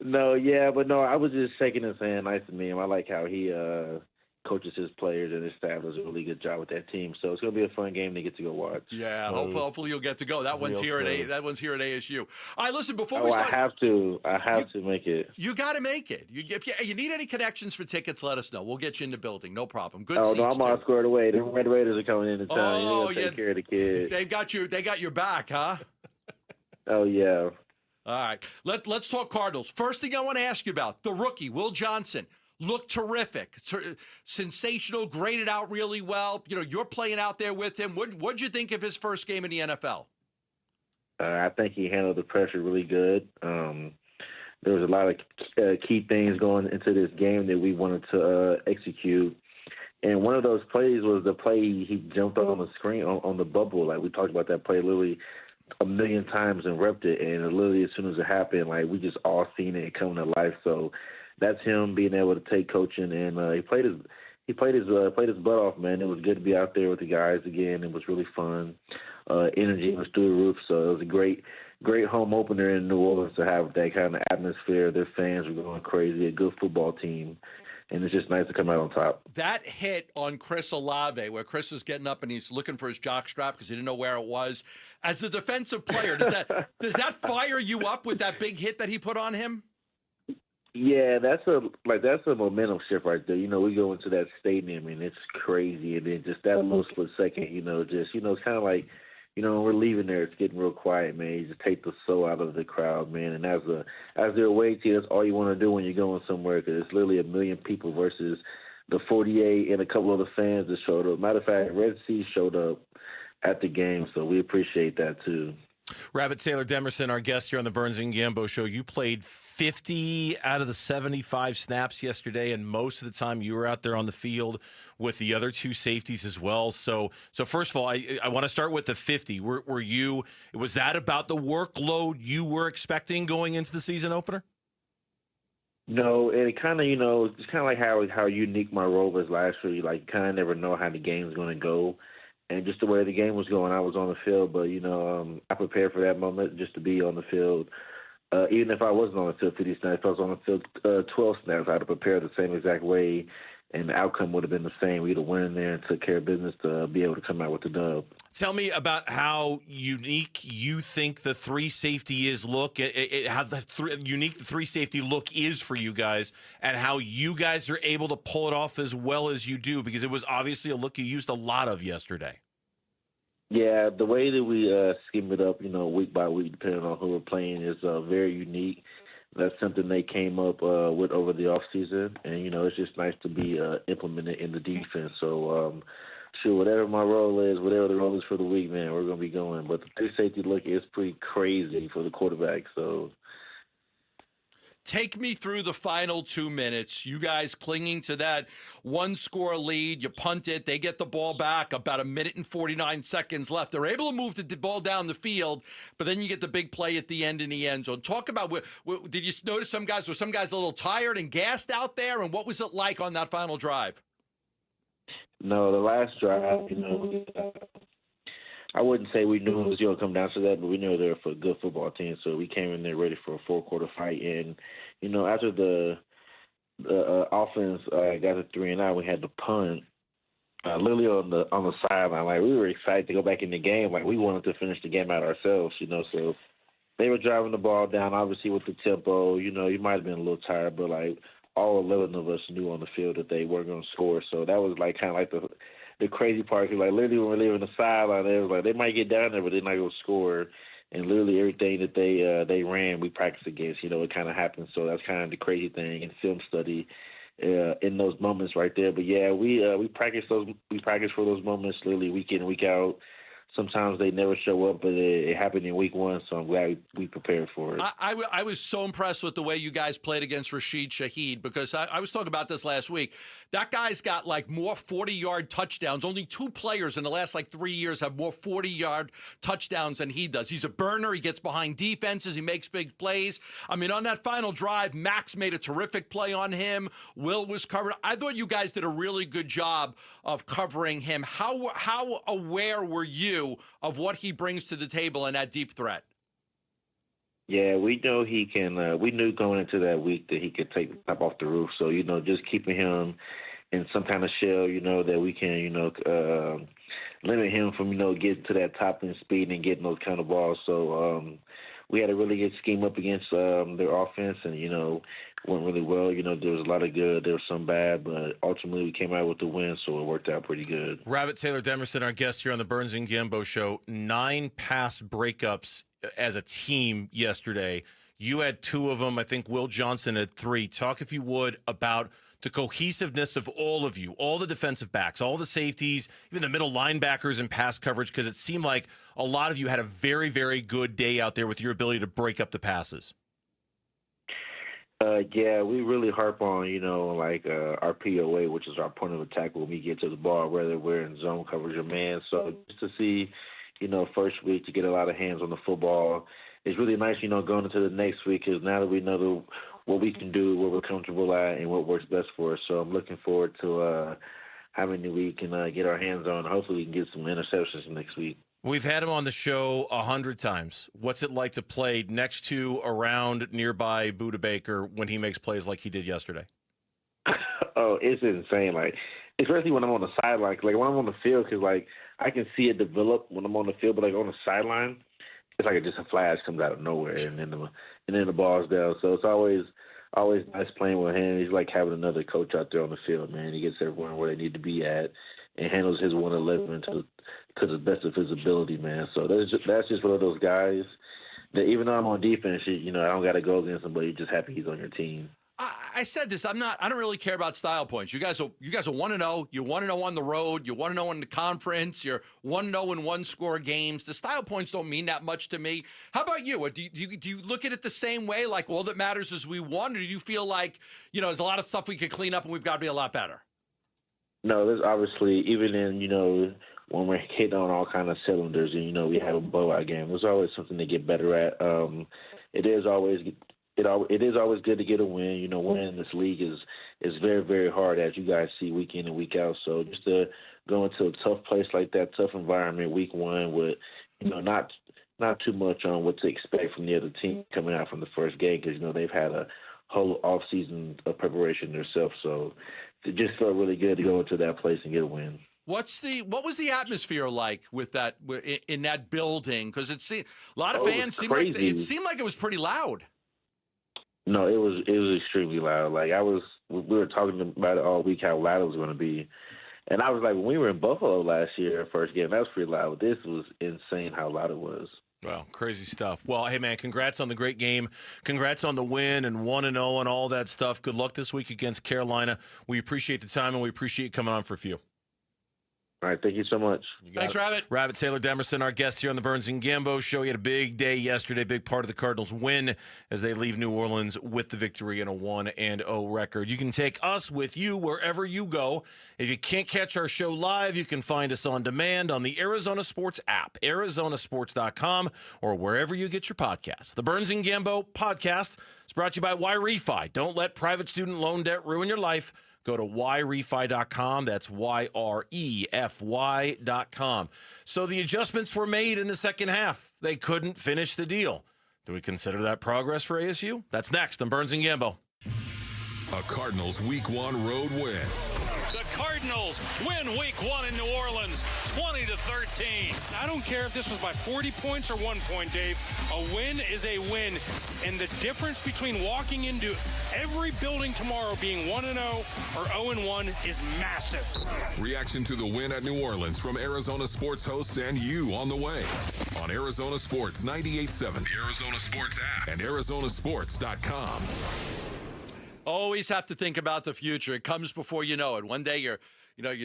No, I was just shaking his hand, nice to meet him. I like how he coaches his players, and his staff does a really good job with that team. So it's going to be a fun game to get to go watch. Yeah, hopefully you'll get to go. That one's here at ASU. All right, listen, before we start. I have to make it. You got to make it. If you need any connections for tickets, let us know. We'll get you in the building. No problem. Good seats, no, I'm all squared away. The Red Raiders are coming into town. Oh, you take care of the kids. They got your back, huh? Oh, yeah. All right. Let's talk Cardinals. First thing I want to ask you about, the rookie, Will Johnson. looked terrific, sensational, graded out really well. You know, you're playing out there with him. What'd you think of his first game in the NFL? I think he handled the pressure really good. There was a lot of key things going into this game that we wanted to execute. And one of those plays was the play he jumped on the screen on the bubble. Like, we talked about that play literally a million times and repped it. And literally as soon as it happened, like, we just all seen it coming to life. So that's him being able to take coaching, and he played his butt off, man. It was good to be out there with the guys again. It was really fun. Energy was through the roof, so it was a great home opener in New Orleans to have that kind of atmosphere. Their fans were going crazy, a good football team, and it's just nice to come out on top. That hit on Chris Olave, where Chris is getting up and he's looking for his jock strap because he didn't know where it was. As the defensive player, does that fire you up with that big hit that he put on him? Yeah, that's a momentum shift right there. You know, we go into that stadium and it's crazy, and then just that little split second, it's kind of like, when we're leaving there, it's getting real quiet, man. You just take the soul out of the crowd, man. And as their away team, that's all you want to do when you're going somewhere, because it's literally a million people versus the 48 and a couple of the fans that showed up. Matter of fact, Red Sea showed up at the game, so we appreciate that too. Rabbit Taylor Demerson, our guest here on the Burns and Gambo Show. You played 50 out of the 75 snaps yesterday, and most of the time you were out there on the field with the other two safeties as well. So first of all, I want to start with the 50. Was that about the workload you were expecting going into the season opener? No, and it kind of, it's kind of like how unique my role was last year. Like, you kind of never know how the game's going to go. And just the way the game was going, I was on the field. But, I prepared for that moment just to be on the field. Even if I wasn't on the field 50 snaps, if I was on the field 12 snaps, I'd have prepared the same exact way, and the outcome would have been the same. We'd have went in there and took care of business to be able to come out with the dub. Tell me about how unique you think the three safety how unique the three safety look is for you guys, and how you guys are able to pull it off as well as you do, because it was obviously a look you used a lot of yesterday. Yeah, the way that we scheme it up, week by week, depending on who we're playing, is very unique. That's something they came up with over the offseason, and, it's just nice to be implemented in the defense. So, whatever my role is, whatever the role is for the week, man, we're going to be going. But the three safety look is pretty crazy for the quarterback, so. Take me through the final 2 minutes. You guys clinging to that one-score lead. You punt it. They get the ball back. About a minute and 49 seconds left. They're able to move the ball down the field, but then you get the big play at the end in the end zone. Talk about, did you notice some guys a little tired and gassed out there, and what was it like on that final drive? No, the last drive, I wouldn't say we knew it was going to come down to that, but we knew they were for a good football team, so we came in there ready for a four-quarter fight. And, after the offense got to 3-9, we had to punt. Literally on the sideline, like, we were excited to go back in the game. Like, we wanted to finish the game out ourselves, so they were driving the ball down, obviously with the tempo. You might have been a little tired, but, like, all 11 of us knew on the field that they weren't going to score. So that was, like, kind of like the crazy part. Cause, like, literally when we're leaving the sideline, they was like, they might get down there, but they're not going to score. And literally everything that they ran, we practiced against. It kind of happened. So that's kind of the crazy thing in film study in those moments right there. But yeah, we practice those. We practice for those moments literally week in and week out. Sometimes they never show up, but it happened in week one, so I'm glad we prepared for it. I was so impressed with the way you guys played against Rashid Shaheed, because I was talking about this last week. That guy's got, like, more 40-yard touchdowns. Only two players in the last, 3 years have more 40-yard touchdowns than he does. He's a burner. He gets behind defenses. He makes big plays. I mean, on that final drive, Max made a terrific play on him. Will was covered. I thought you guys did a really good job of covering him. How aware were you of what he brings to the table in that deep threat? Yeah, we know he can. We knew going into that week that he could take the top off the roof. So, just keeping him in some kind of shell, that we can, limit him from, getting to that top end speed and getting those kind of balls. So we had a really good scheme up against their offense, and, went really well. There was a lot of good, there was some bad, but ultimately we came out with the win, so it worked out pretty good. Rabbit Taylor Demerson, our guest here on the Burns and Gambo Show. 9 pass breakups as a team yesterday. You had 2 of them. I think Will Johnson had 3. Talk, if you would, about the cohesiveness of all of you, all the defensive backs, all the safeties, even the middle linebackers and pass coverage, because it seemed like a lot of you had a very, very good day out there with your ability to break up the passes. Yeah, we really harp on, our POA, which is our point of attack when we get to the ball, whether we're in zone coverage or man. So just to see, first week to get a lot of hands on the football, it's really nice, going into the next week, because now that we know what we can do, what we're comfortable at, and what works best for us. So I'm looking forward to having the week and get our hands on. Hopefully we can get some interceptions next week. We've had him on the show 100 times. What's it like to play next to, around, nearby Buda Baker when he makes plays like he did yesterday? Oh, it's insane. Like, especially when I'm on the sideline. Like, when I'm on the field, because, I can see it develop when I'm on the field, but, on the sideline, it's like just a flash comes out of nowhere, and then the ball's down. So it's always nice playing with him. He's like having another coach out there on the field, man. He gets everyone where they need to be at and handles his 111 to the best of his ability, man. So that's just one of those guys that even though I'm on defense, I don't got to go against him, but you're just happy he's on your team. I said this. I don't really care about style points. You guys are 1-0. You're 1-0 on the road. You're 1-0 in the conference. You're 1-0 in one-score games. The style points don't mean that much to me. How about you? Do you look at it the same way? Like, all that matters is we won, or do you feel like there's a lot of stuff we could clean up and we've got to be a lot better? No, there's obviously, even in when we're hitting on all kind of cylinders and we have a blowout game, there's always something to get better at. It is always good to get a win. Winning this league is very, very hard, as you guys see week in and week out. So just to go into a tough place like that, tough environment, week one, with not too much on what to expect from the other team coming out from the first game, because they've had a whole off season of preparation themselves. So it just felt really good to go into that place and get a win. What was the atmosphere like with that in that building? Because a lot of fans seemed like it was pretty loud. No, it was extremely loud. Like, we were talking about it all week, how loud it was going to be. And I was like, when we were in Buffalo last year, first game, that was pretty loud. This was insane how loud it was. Wow, crazy stuff. Well, hey, man, congrats on the great game. Congrats on the win and 1-0 and all that stuff. Good luck this week against Carolina. We appreciate the time, and we appreciate you coming on for a few. All right, thank you so much. Thanks, Rabbit. Rabbit Taylor Demerson, our guest here on the Burns and Gambo Show. He had a big day yesterday, big part of the Cardinals' win as they leave New Orleans with the victory and a 1-0 record. You can take us with you wherever you go. If you can't catch our show live, you can find us on demand on the Arizona Sports app, arizonasports.com, or wherever you get your podcasts. The Burns and Gambo podcast is brought to you by YRefi. Don't let private student loan debt ruin your life. Go to YRefi.com. That's YREFY.com. So the adjustments were made in the second half. They couldn't finish the deal. Do we consider that progress for ASU? That's next on Burns and Gambo. A Cardinals Week 1 road win. The Cardinals win Week 1 in New Orleans, 20-13. I don't care if this was by 40 points or 1 point, Dave. A win is a win. And the difference between walking into every building tomorrow being 1-0 or 0-1 is massive. Reaction to the win at New Orleans from Arizona Sports hosts and you on the way on Arizona Sports 98.7, the Arizona Sports app, and arizonasports.com. Always have to think about the future. It comes before you know it. One day you're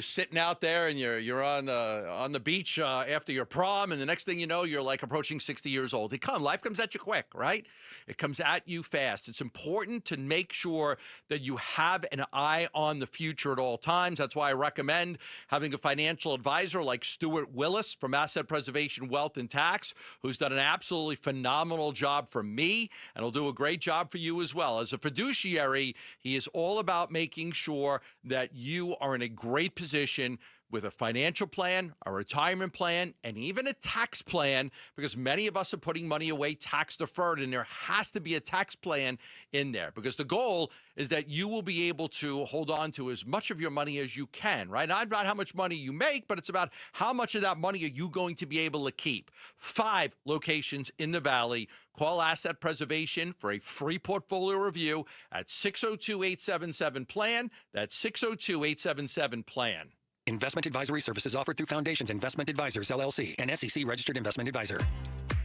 sitting out there and you're on the beach after your prom, and the next thing you know, you're like approaching 60 years old. Life comes at you quick, right? It comes at you fast. It's important to make sure that you have an eye on the future at all times. That's why I recommend having a financial advisor like Stuart Willis from Asset Preservation Wealth and Tax, who's done an absolutely phenomenal job for me, and will do a great job for you as well. As a fiduciary, he is all about making sure that you are in a great position with a financial plan, a retirement plan, and even a tax plan, because many of us are putting money away tax deferred, and there has to be a tax plan in there, because the goal is that you will be able to hold on to as much of your money as you can, right? Not about how much money you make, but it's about how much of that money are you going to be able to keep. 5 locations in the Valley. Call Asset Preservation for a free portfolio review at 602-877-PLAN. That's 602-877-PLAN. Investment advisory services offered through Foundations Investment Advisors, LLC, an SEC-registered investment advisor.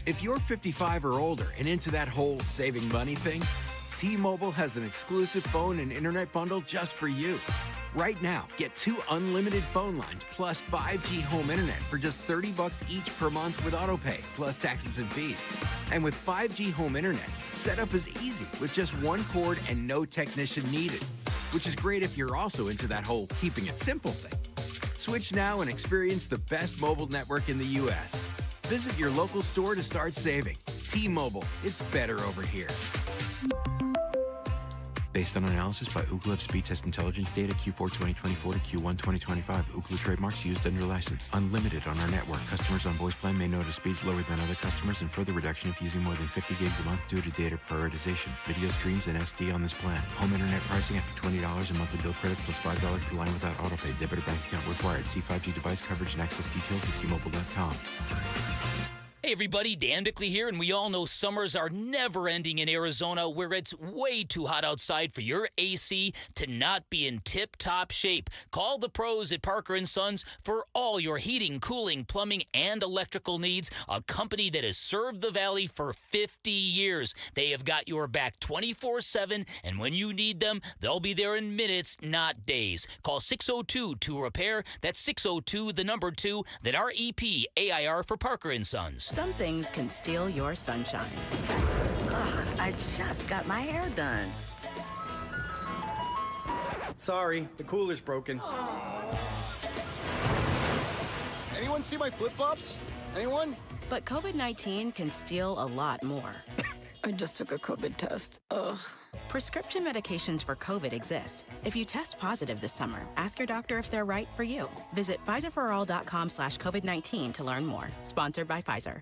If you're 55 or older and into that whole saving money thing, T-Mobile has an exclusive phone and internet bundle just for you. Right now, get 2 unlimited phone lines plus 5G home internet for just $30 each per month with AutoPay, plus taxes and fees. And with 5G home internet, setup is easy with just 1 cord and no technician needed, which is great if you're also into that whole keeping it simple thing. Switch now and experience the best mobile network in the U.S. Visit your local store to start saving. T-Mobile, it's better over here. Based on analysis by Ookla of speed test intelligence data Q4 2024 to Q1 2025. Ookla trademarks used under license. Unlimited on our network. Customers on voice plan may notice speeds lower than other customers and further reduction if using more than 50 gigs a month due to data prioritization. Video streams and SD on this plan. Home internet pricing after $20 a monthly bill credit plus $5 per line without autopay. Debit or bank account required. See 5G device coverage and access details at T-Mobile.com. Hey everybody, Dan Bickley here, and we all know summers are never ending in Arizona, where it's way too hot outside for your AC to not be in tip-top shape. Call the pros at Parker & Sons for all your heating, cooling, plumbing, and electrical needs, a company that has served the Valley for 50 years. They have got your back 24/7, and when you need them, they'll be there in minutes, not days. Call 602-2-REPAIR. That's 602-2, then REPAIR for Parker & Sons. Some things can steal your sunshine. Ugh, I just got my hair done. Sorry, the cooler's broken. Anyone see my flip-flops? Anyone? But COVID-19 can steal a lot more. I just took a COVID test. Ugh. Prescription medications for COVID exist. If you test positive this summer, ask your doctor if they're right for you. Visit PfizerForAll.com/COVID-19 to learn more. Sponsored by Pfizer.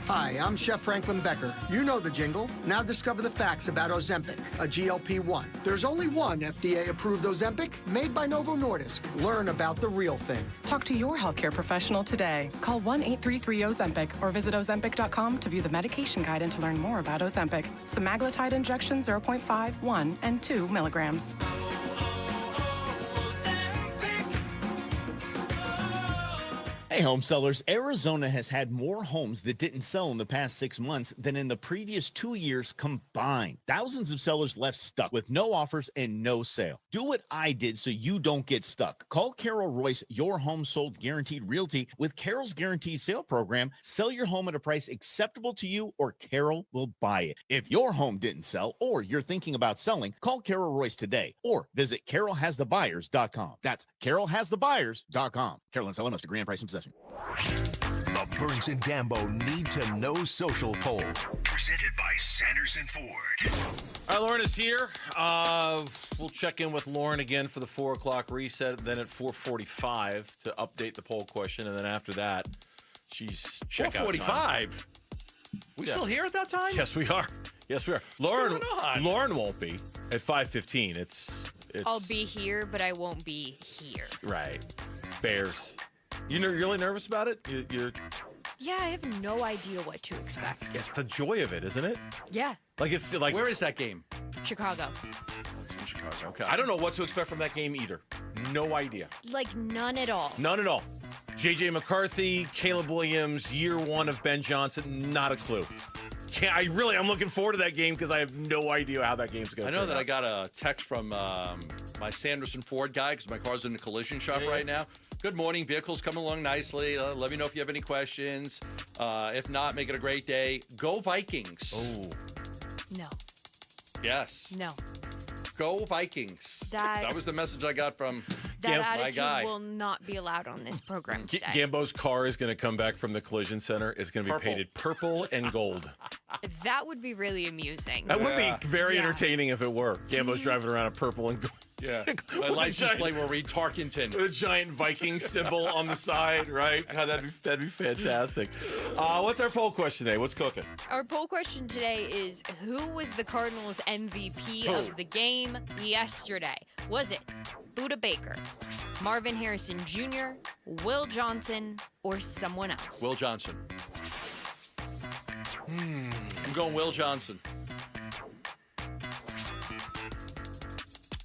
Hi, I'm Chef Franklin Becker. You know the jingle. Now discover the facts about Ozempic, a GLP-1. There's only one FDA-approved Ozempic made by Novo Nordisk. Learn about the real thing. Talk to your healthcare professional today. Call 1-833-OZEMPIC or visit Ozempic.com to view the medication guide and to learn more about Ozempic. Semaglutide injection 0.5, 1, and 2 milligrams. Hey, home sellers, Arizona has had more homes that didn't sell in the past 6 months than in the previous 2 years combined. Thousands of sellers left stuck with no offers and no sale. Do what I did so you don't get stuck. Call Carol Royce, your home sold guaranteed realty. With Carol's guaranteed sale program, sell your home at a price acceptable to you or Carol will buy it. If your home didn't sell or you're thinking about selling, call Carol Royce today or visit carolhasthebuyers.com. That's carolhasthebuyers.com. Carol and Selling must agree on price and possession. The Burns and Gambo Need to Know Social Poll, presented by Sanderson Ford. All right, Lauren is here. We'll check in with Lauren again for the 4 o'clock reset, then at 4:45 to update the poll question, and then after that, she's checkout 4:45. We still here at that time? Yes, we are. Yes, we are. Lauren won't be at 5:15. It's. I'll be here, but I won't be here. Right. Bears. You're really nervous about it? Yeah, I have no idea what to expect. It's the joy of it, isn't it? Yeah. Like it's like. Where is that game? Chicago. It's in Chicago. Okay. I don't know what to expect from that game either. No idea. Like none at all. None at all. J.J. McCarthy, Caleb Williams, year one of Ben Johnson, not a clue. I'm looking forward to that game because I have no idea how that game's going to I know that I got a text from my Sanderson Ford guy because my car's in the collision shop right now. Good morning. Vehicle's coming along nicely. Let me know if you have any questions. If not, make it a great day. Go Vikings. Oh. No. Yes. No. Go Vikings. That was the message I got from that my attitude guy. will not be allowed on this program today. Gambo's car is going to come back from the collision center. It's going to be painted purple and gold. That would be really amusing. That would be very entertaining if it were. Gambo's driving around in purple and gold. Yeah. My license plate will read Tarkenton. With a giant Viking symbol on the side, right? God, that'd be fantastic. What's our poll question today? What's cooking? Our poll question today is, who was the Cardinals MVP of the game yesterday? Was it Buda Baker, Marvin Harrison Jr., Will Johnson, or someone else? Will Johnson. I'm going Will Johnson.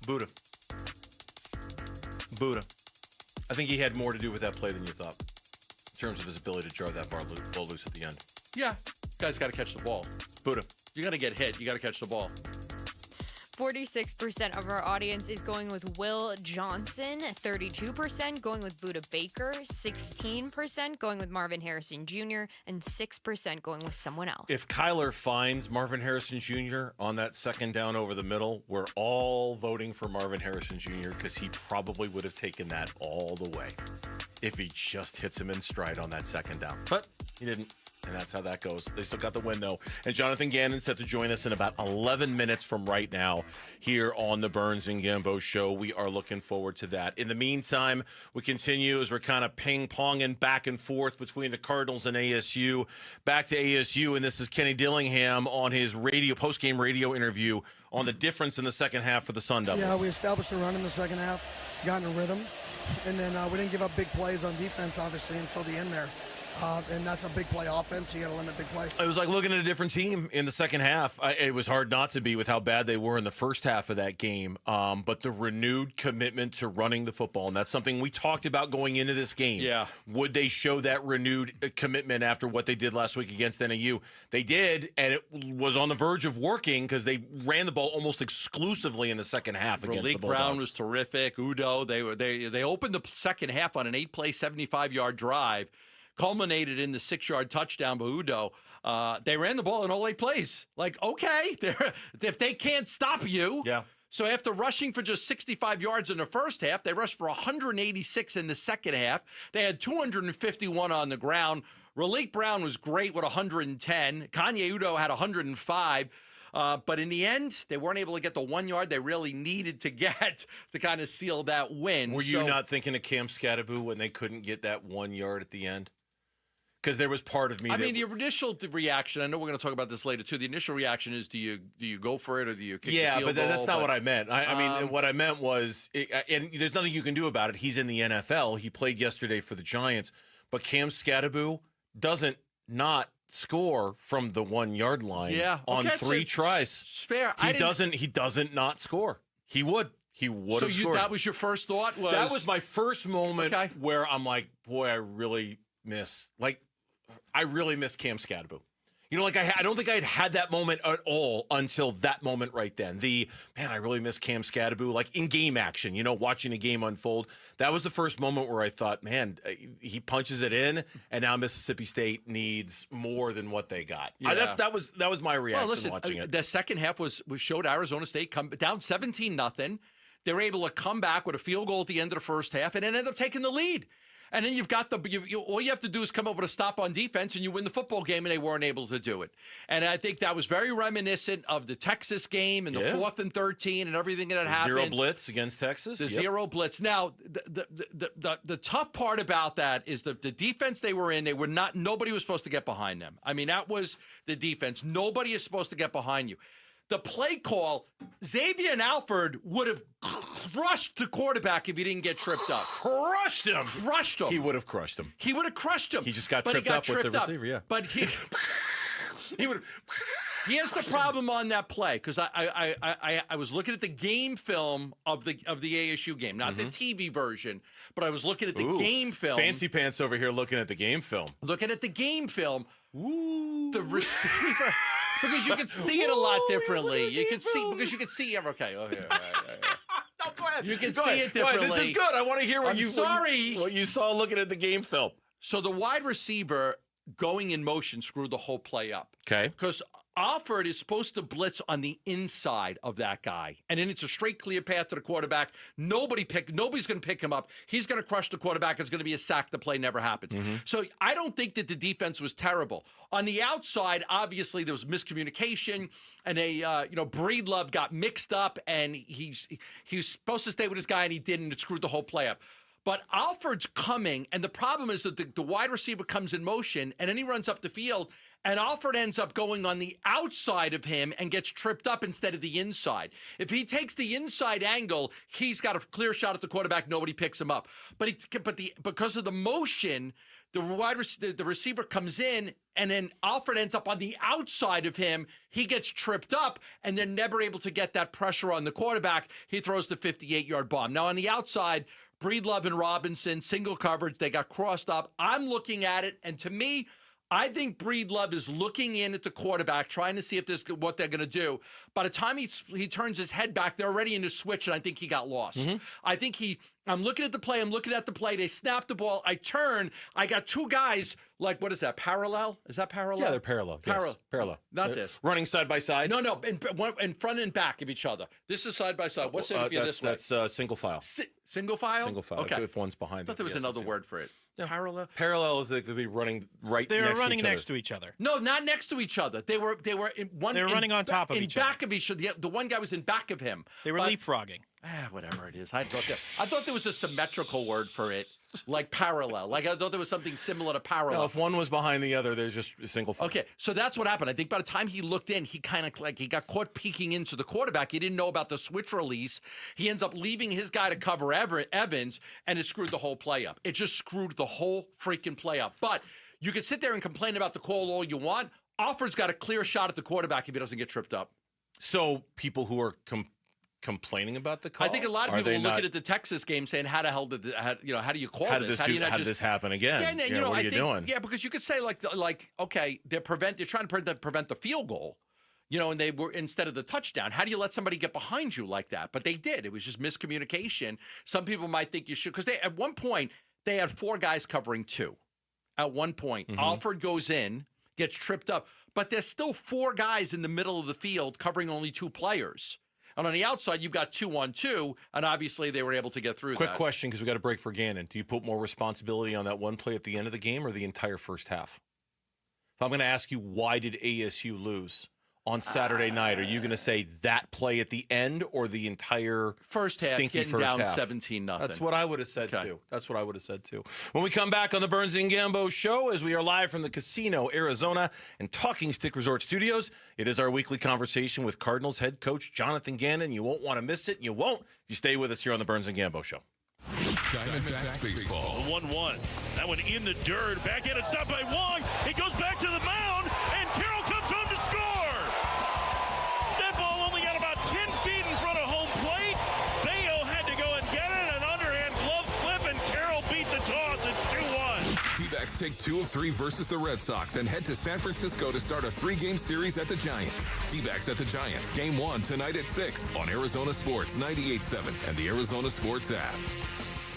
Buda. I think he had more to do with that play than you thought, in terms of his ability to draw that ball loose at the end. Yeah. Guy's got to catch the ball. Buddha. You're going to get hit. You got to catch the ball. 46% of our audience is going with Will Johnson, 32% going with Buda Baker, 16% going with Marvin Harrison Jr., and 6% going with someone else. If Kyler finds Marvin Harrison Jr. on that second down over the middle, we're all voting for Marvin Harrison Jr. because he probably would have taken that all the way if he just hits him in stride on that second down. But he didn't. And that's how that goes. They still got the win, though. And Jonathan Gannon set to join us in about 11 minutes from right now here on the Burns and Gambo Show. We are looking forward to that. In the meantime, we continue as we're kind of ping-ponging back and forth between the Cardinals and ASU. Back to ASU, and this is Kenny Dillingham on his post-game radio interview on the difference in the second half for the Sun Devils. Yeah, we established a run in the second half, got in a rhythm, and then we didn't give up big plays on defense, obviously, until the end there. And that's a big play offense. So you got to limit big plays. It was like looking at a different team in the second half. It was hard not to be with how bad they were in the first half of that game. But the renewed commitment to running the football, and that's something we talked about going into this game. Yeah. Would they show that renewed commitment after what they did last week against NAU? They did, and it was on the verge of working because they ran the ball almost exclusively in the second half against the Bulldogs. Brown was terrific. Udo, they opened the second half on an 8-play, 75-yard drive. Culminated in the 6-yard touchdown by Udo. They ran the ball in all 8 plays. Like, okay, if they can't stop you. Yeah. So after rushing for just 65 yards in the first half, they rushed for 186 in the second half. They had 251 on the ground. Raleigh Brown was great with 110. Kanye Udo had 105. But in the end, they weren't able to get the 1 yard they really needed to get to kind of seal that win. Were you not thinking of Cam Scatterbu when they couldn't get that 1 yard at the end? Because there was part of me. The initial reaction. I know we're going to talk about this later too. The initial reaction is, do you go for it or do you kick the field but goal? that's not what I meant. I mean, what I meant was, and there's nothing you can do about it. He's in the NFL. He played yesterday for the Giants, but Cam Scatterbu doesn't not score from the 1 yard line. On 3 tries. It's fair. He doesn't not score. He would. He would have scored. That was your first thought? That was my first moment where I'm like, boy, I really miss Cam Scatterbu. You know, like I don't think I had that moment at all until that moment right then. I really miss Cam Scatterbu, like in game action, you know, watching the game unfold. That was the first moment where I thought, man, he punches it in, and now Mississippi State needs more than what they got. Yeah. That was my reaction watching it. The second half showed Arizona State come down 17-0. They were able to come back with a field goal at the end of the first half and then end up taking the lead. And then you've got all you have to do is come up with a stop on defense and you win the football game, and they weren't able to do it. And I think that was very reminiscent of the Texas game and the 4th and 13 and everything that happened. 0 blitz against Texas. The 0 blitz. Now, the tough part about that is the defense they were in. Nobody was supposed to get behind them. I mean, that was the defense. Nobody is supposed to get behind you. The play call, Xavier and Alford would have crushed the quarterback if he didn't get tripped up. Crushed him. He would have crushed him. He would have crushed him. He just got tripped up with the receiver, yeah. But he would. Here's the problem on that play, because I was looking at the game film of the ASU game, not the TV version, but I was looking at the game film. Fancy pants over here looking at the game film. Looking at the game film. Ooh. The receiver. Because you can see it a lot differently. You can see. Okay. No, go ahead. You can see it differently. This is good. I want to hear what you saw looking at the game film. So the wide receiver going in motion screwed the whole play up. Okay. Because Alford is supposed to blitz on the inside of that guy. And then it's a straight, clear path to the quarterback. Nobody's going to pick him up. He's going to crush the quarterback. It's going to be a sack. The play never happens. So I don't think that the defense was terrible. On the outside, obviously, there was miscommunication. And Breedlove got mixed up. And he was supposed to stay with his guy, and he didn't. It screwed the whole play up. But Alford's coming, and the problem is that the wide receiver comes in motion, and then he runs up the field, and Alford ends up going on the outside of him and gets tripped up instead of the inside. If he takes the inside angle, he's got a clear shot at the quarterback. Nobody picks him up. Because of the motion, the receiver comes in, and then Alford ends up on the outside of him. He gets tripped up, and they're never able to get that pressure on the quarterback. He throws the 58-yard bomb. Now, on the outside, Breedlove and Robinson, single coverage, they got crossed up. I'm looking at it, and to me, I think Breed Love is looking in at the quarterback, trying to see if this what they're going to do. By the time he turns his head back, they're already in the switch, and I think he got lost. I think I'm looking at the play. They snap the ball. I turn. I got two guys, like, what is that, parallel? Is that parallel? Yeah, they're parallel. Yes, parallel. Not this. Running side by side? No, in front and back of each other. This is side by side. What's it if you're this way? That's single file. Single file? Single file. Okay. If one's behind I thought there was another word for it. Parallel? Parallel is they could be running right They were next running to each next to each other. No, not next to each other. They were in one. They were running on top of each other. In back of each other. The one guy was in back of him. They were leapfrogging. Whatever it is. I thought there was a symmetrical word for it, like parallel. Like I thought there was something similar to parallel. No, if one was behind the other, there's just a single file. Okay, so that's what happened. I think by the time he looked in, he kind of he got caught peeking into the quarterback. He didn't know about the switch release. He ends up leaving his guy to cover Evans, and it screwed the whole play up. It just screwed the whole freaking play up. But you can sit there and complain about the call all you want. Alford's got a clear shot at the quarterback if he doesn't get tripped up. So people who are complaining about the call? I think a lot of people are looking at the Texas game saying, how the hell how do you call this? How did this happen again? Yeah, and, what are you doing? Yeah, because you could say like okay, they're trying to prevent the field goal. And they were instead of the touchdown. How do you let somebody get behind you like that? But they did. It was just miscommunication. Some people might think you should, because at one point they had four guys covering two. At one point, Alford goes in, gets tripped up, but there's still four guys in the middle of the field covering only two players. And on the outside, you've got 2-on-2, and obviously they were able to get through Quick question, because we got a break for Gannon. Do you put more responsibility on that one play at the end of the game or the entire first half? If I'm going to ask you, why did ASU lose on Saturday night, are you going to say that play at the end or the entire first half, stinky getting first down half? 17-0? That's what I would have said, too. That's what I would have said, too. When we come back on the Burns and Gambo Show, as we are live from the Casino, Arizona, and Talking Stick Resort Studios, it is our weekly conversation with Cardinals head coach Jonathan Gannon. You won't want to miss it, and you won't if you stay with us here on the Burns and Gambo Show. Diamondbacks baseball. 1-1. That one in the dirt. Back in, it's stopped by Wong. It goes back to the mound, and Carroll comes home to score. That ball only got about 10 feet in front of home plate. Bayo had to go and get it, an underhand glove flip, and Carroll beat the toss. It's 2-1. D-backs take 2 of 3 versus the Red Sox and head to San Francisco to start a 3-game series at the Giants. D-backs at the Giants, Game 1 tonight at 6 on Arizona Sports 98.7 and the Arizona Sports app.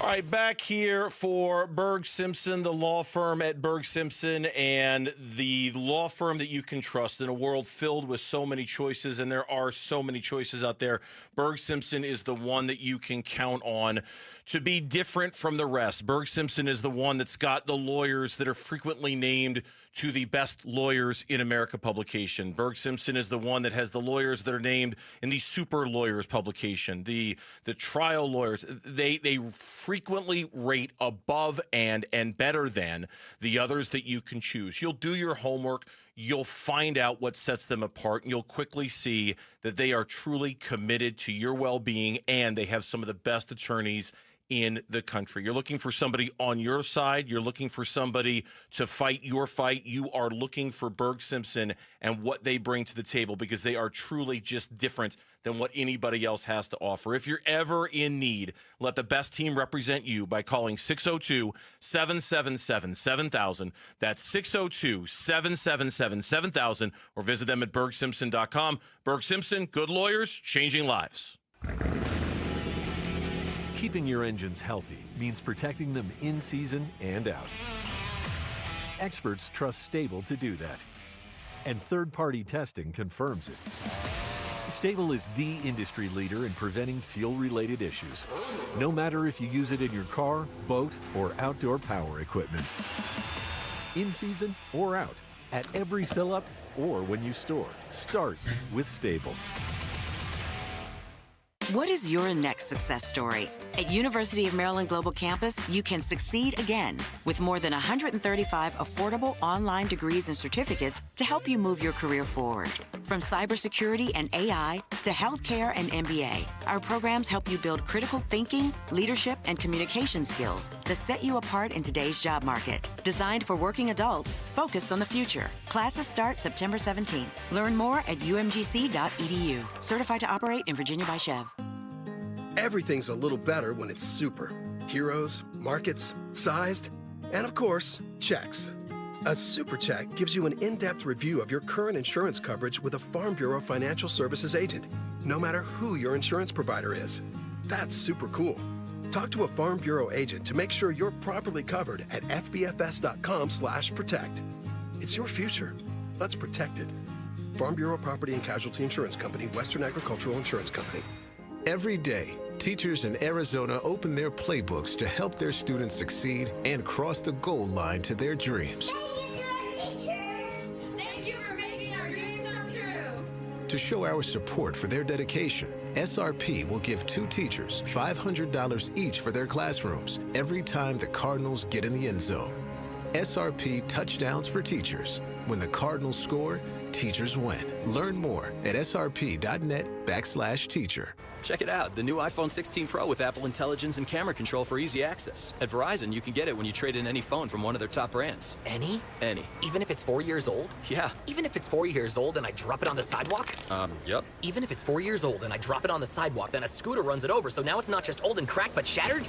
All right, back here for Berg Simpson, the law firm at Berg Simpson, and the law firm that you can trust in a world filled with so many choices, and there are so many choices out there. Berg Simpson is the one that you can count on to be different from the rest. Berg Simpson is the one that's got the lawyers that are frequently named to the best lawyers in America publication. Berg Simpson is the one that has the lawyers that are named in the super lawyers publication, the trial lawyers. They frequently rate above and better than the others that you can choose. You'll do your homework. You'll find out what sets them apart, and you'll quickly see that they are truly committed to your well-being, and they have some of the best attorneys in the country. You're looking for somebody on your side. You're looking for somebody to fight your fight. You are looking for Berg Simpson and what they bring to the table, because they are truly just different than what anybody else has to offer. If you're ever in need, let the best team represent you by calling 602-777-7000. That's 602-777-7000, or visit them at bergsimpson.com. Berg Simpson, good lawyers, changing lives. Keeping your engines healthy means protecting them in season and out. Experts trust Stable to do that, and third-party testing confirms it. Stable is the industry leader in preventing fuel-related issues, no matter if you use it in your car, boat, or outdoor power equipment. In season or out, at every fill-up or when you store, start with Stable. What is your next success story? At University of Maryland Global Campus, you can succeed again with more than 135 affordable online degrees and certificates to help you move your career forward. From cybersecurity and AI to healthcare and MBA, our programs help you build critical thinking, leadership, and communication skills that set you apart in today's job market. Designed for working adults, focused on the future. Classes start September 17th. Learn more at umgc.edu. Certified to operate in Virginia by Chev. Everything's a little better when it's super. Heroes, markets, sized, and of course, checks. A super check gives you an in-depth review of your current insurance coverage with a Farm Bureau Financial Services agent, no matter who your insurance provider is. That's super cool. Talk to a Farm Bureau agent to make sure you're properly covered at fbfs.com/protect. It's your future. Let's protect it. Farm Bureau Property and Casualty Insurance Company, Western Agricultural Insurance Company. Every day, teachers in Arizona open their playbooks to help their students succeed and cross the goal line to their dreams. Thank you for making our dreams come true. To show our support for their dedication, SRP will give 2 teachers $500 each for their classrooms every time the Cardinals get in the end zone. SRP Touchdowns for Teachers. When the Cardinals score, teachers win. Learn more at srp.net/teacher. Check it out, the new iPhone 16 Pro with Apple Intelligence and camera control for easy access. At Verizon, you can get it when you trade in any phone from one of their top brands. Any? Any. Even if it's 4 years old? Yeah. Even if it's 4 years old and I drop it on the sidewalk? Yep. Even if it's 4 years old and I drop it on the sidewalk, then a scooter runs it over, so now it's not just old and cracked, but shattered?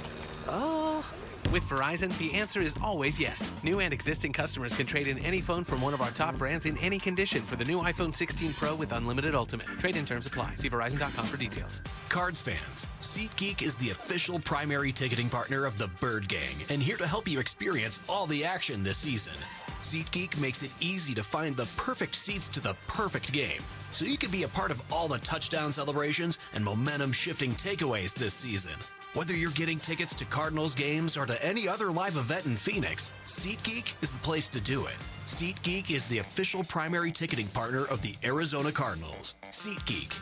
With Verizon, the answer is always yes. New and existing customers can trade in any phone from one of our top brands in any condition for the new iPhone 16 Pro with Unlimited Ultimate. Trade-in terms apply. See Verizon.com for details. Cards fans, SeatGeek is the official primary ticketing partner of the Bird Gang and here to help you experience all the action this season. SeatGeek makes it easy to find the perfect seats to the perfect game, so you can be a part of all the touchdown celebrations and momentum-shifting takeaways this season. Whether you're getting tickets to Cardinals games or to any other live event in Phoenix, SeatGeek is the place to do it. SeatGeek is the official primary ticketing partner of the Arizona Cardinals. SeatGeek.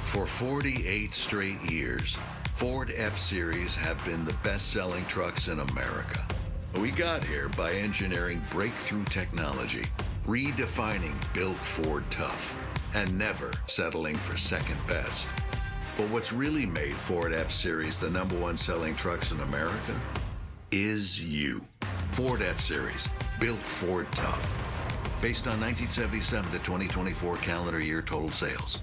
For 48 straight years, Ford F-Series have been the best-selling trucks in America. We got here by engineering breakthrough technology, redefining Built Ford Tough, and never settling for second best. But what's really made Ford F-Series the #1 selling trucks in America is you. Ford F-Series, built Ford tough. Based on 1977 to 2024 calendar year total sales.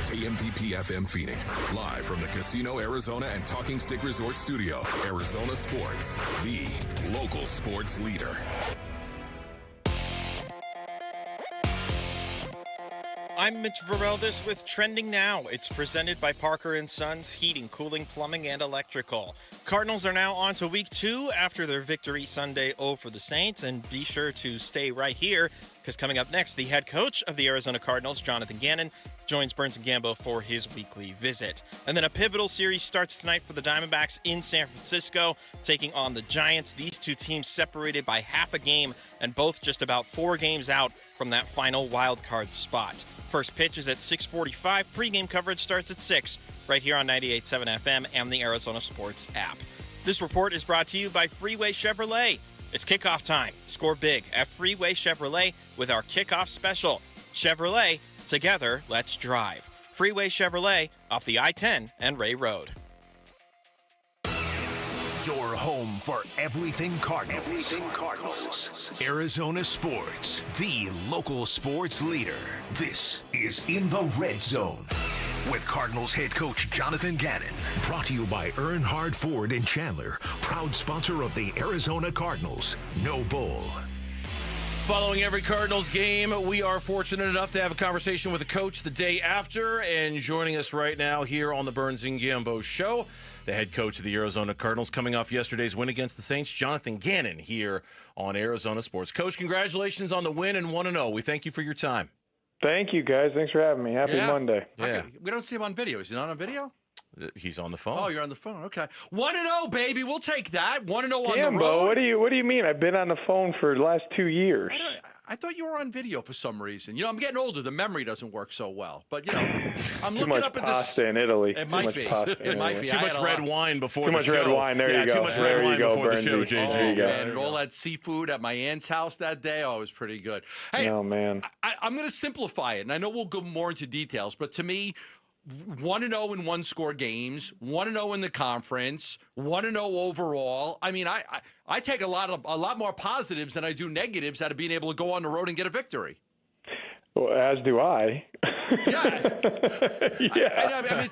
KMVP FM Phoenix, live from the Casino Arizona and Talking Stick Resort Studio. Arizona Sports, the local sports leader. I'm Mitch Vareldis with Trending Now. It's presented by Parker & Sons Heating, Cooling, Plumbing, and Electrical. Cardinals are now on to Week 2 after their victory Sunday over the Saints. And be sure to stay right here, because coming up next, the head coach of the Arizona Cardinals, Jonathan Gannon, joins Burns and Gambo for his weekly visit. And then a pivotal series starts tonight for the Diamondbacks in San Francisco, taking on the Giants. These two teams separated by half a game and both just about 4 games out from that final wild card spot. First pitch is at 6:45. Pre-game coverage starts at 6, right here on 98.7 FM and the Arizona Sports app. This report is brought to you by Freeway Chevrolet. It's kickoff time. Score big at Freeway Chevrolet with our kickoff special. Chevrolet, together, let's drive. Freeway Chevrolet off the I-10 and Ray Road. Your home for everything Cardinals. Everything Cardinals. Arizona Sports, the local sports leader. This is In the Red Zone with Cardinals head coach Jonathan Gannon. Brought to you by Earnhardt Ford in Chandler, proud sponsor of the Arizona Cardinals. No bull. Following every Cardinals game, we are fortunate enough to have a conversation with the coach the day after, and joining us right now here on the Burns and Gambo Show, the head coach of the Arizona Cardinals, coming off yesterday's win against the Saints, Jonathan Gannon, here on Arizona Sports. Coach, congratulations on the win and 1-0. We thank you for your time. Thank you, guys. Thanks for having me. Happy Monday. Yeah. Okay. We don't see him on video. Is he not on video? He's on the phone. Oh, you're on the phone. Okay. 1-0, baby. We'll take that. 1-0 on Gambo, the road. what do you mean? I've been on the phone for the last 2 years. I thought you were on video for some reason. You know, I'm getting older. The memory doesn't work so well. But, you know, I'm Too looking much up at pasta this. in Italy. It might be. It might be. Too much red wine before the show. Too much red wine. There you go. Too much red wine before the show, JJ. Oh, man, and all that seafood at my aunt's house that day, it was pretty good. Hey, oh, man. I'm going to simplify it, and I know we'll go more into details, but to me, 1-0 in one-score games, 1-0 in the conference, 1-0 overall. I mean, I take a lot more positives than I do negatives out of being able to go on the road and get a victory. Well, as do I. Yeah. I mean,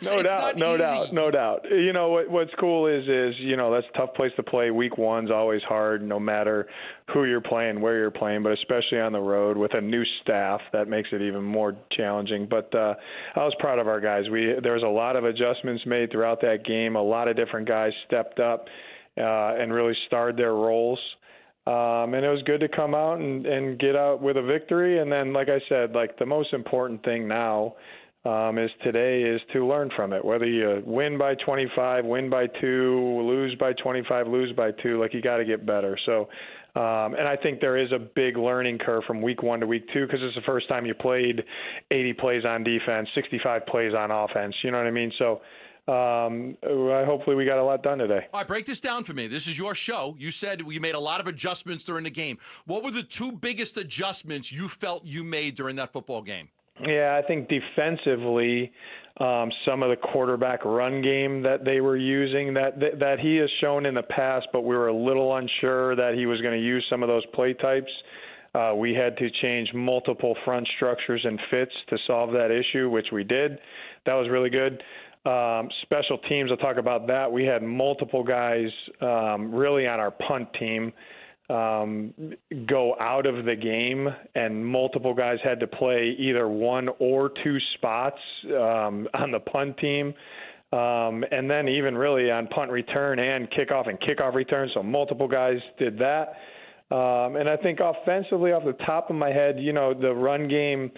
No doubt. You know, what's cool is that's a tough place to play. Week one's always hard, no matter who you're playing, where you're playing, but especially on the road with a new staff, that makes it even more challenging. But I was proud of our guys. There was a lot of adjustments made throughout that game. A lot of different guys stepped up and really starred their roles. And it was good to come out and get out with a victory. And then, like I said, like the most important thing now is to learn from it. Whether you win by 25, win by 2, lose by 25, lose by 2, like you got to get better. So, and I think there is a big learning curve from week 1 to week 2 because it's the first time you played 80 plays on defense, 65 plays on offense. You know what I mean? So, hopefully we got a lot done today. All right, break this down for me. This is your show. You said you made a lot of adjustments during the game. What were the 2 biggest adjustments you felt you made during that football game? Yeah, I think defensively, some of the quarterback run game that they were using that he has shown in the past, but we were a little unsure that he was going to use some of those play types. We had to change multiple front structures and fits to solve that issue, which we did. That was really good. Special teams, I'll talk about that. We had multiple guys really on our punt team go out of the game, and multiple guys had to play either 1 or 2 spots on the punt team. And then even really on punt return and kickoff return. So multiple guys did that. And I think offensively, off the top of my head, the run game,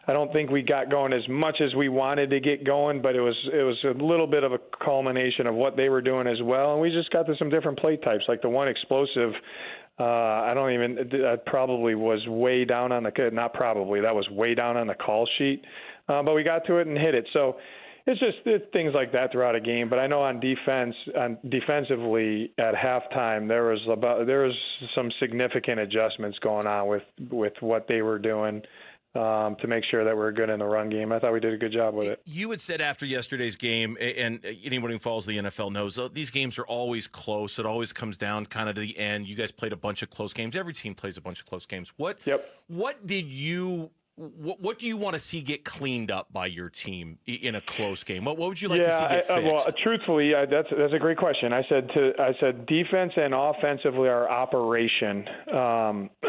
I don't think we got going as much as we wanted to get going, but it was a little bit of a culmination of what they were doing as well. And we just got to some different play types, like the one explosive. That probably was way down on that was way down on the call sheet. But we got to it and hit it. So it's things like that throughout a game. But I know defensively at halftime, there was some significant adjustments going on with what they were doing. To make sure that we're good in the run game. I thought we did a good job with it. You had said after yesterday's game, and anyone who follows the NFL knows, these games are always close. It always comes down kind of to the end. You guys played a bunch of close games. Every team plays a bunch of close games. What do you want to see get cleaned up by your team in a close game? What would you like to see get fixed? Truthfully, that's a great question. I said defense and offensively our operation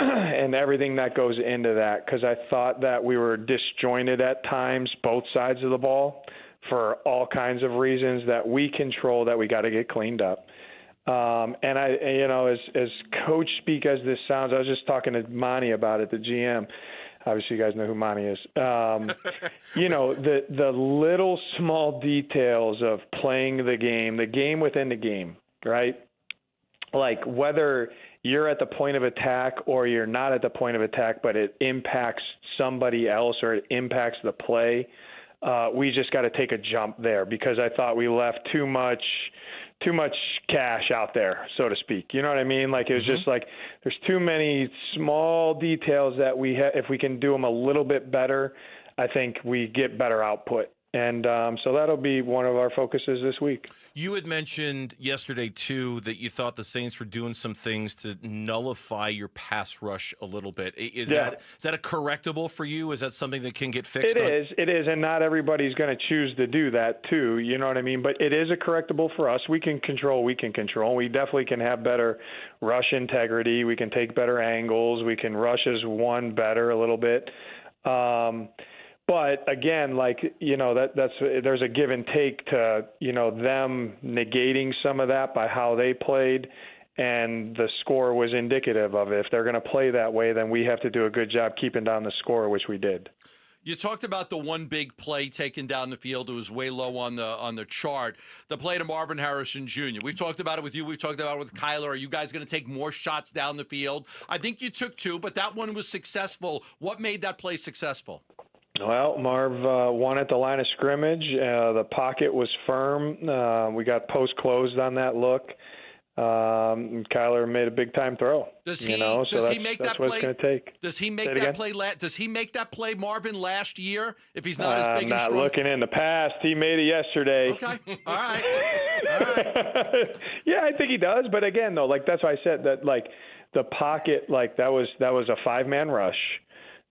and everything that goes into that, because I thought that we were disjointed at times, both sides of the ball, for all kinds of reasons that we control that we got to get cleaned up. And as coach speak as this sounds, I was just talking to Monty about it, the GM. Obviously, you guys know who Monty is. The little small details of playing the game within the game, right? Like whether you're at the point of attack or you're not at the point of attack, but it impacts somebody else or it impacts the play. We just got to take a jump there because I thought we left too much cash out there, so to speak. You know what I mean? Like it was just like there's too many small details that if we can do them a little bit better, I think we get better output. And so that'll be one of our focuses this week. You had mentioned yesterday, too, that you thought the Saints were doing some things to nullify your pass rush a little bit. Is that a correctable for you? Is that something that can get fixed? It is, and not everybody's going to choose to do that, too. You know what I mean? But it is a correctable for us. We can control. We definitely can have better rush integrity. We can take better angles. We can rush as one better a little bit. But again, there's a give and take to, them negating some of that by how they played, and the score was indicative of it. If they're going to play that way, then we have to do a good job keeping down the score, which we did. You talked about the one big play taken down the field. It was way low on the chart. The play to Marvin Harrison Jr. We've talked about it with you. We've talked about it with Kyler. Are you guys going to take more shots down the field? I think you took 2, but that one was successful. What made that play successful? Well, Marv won at the line of scrimmage. The pocket was firm. We got post-closed on that look. Kyler made a big-time throw. Does he make that play, Marvin, last year? If he's not as big and strong, not looking in the past. He made it yesterday. Okay, all right. Yeah, I think he does. But again, though, that's why I said that. The pocket, that was a 5-man rush.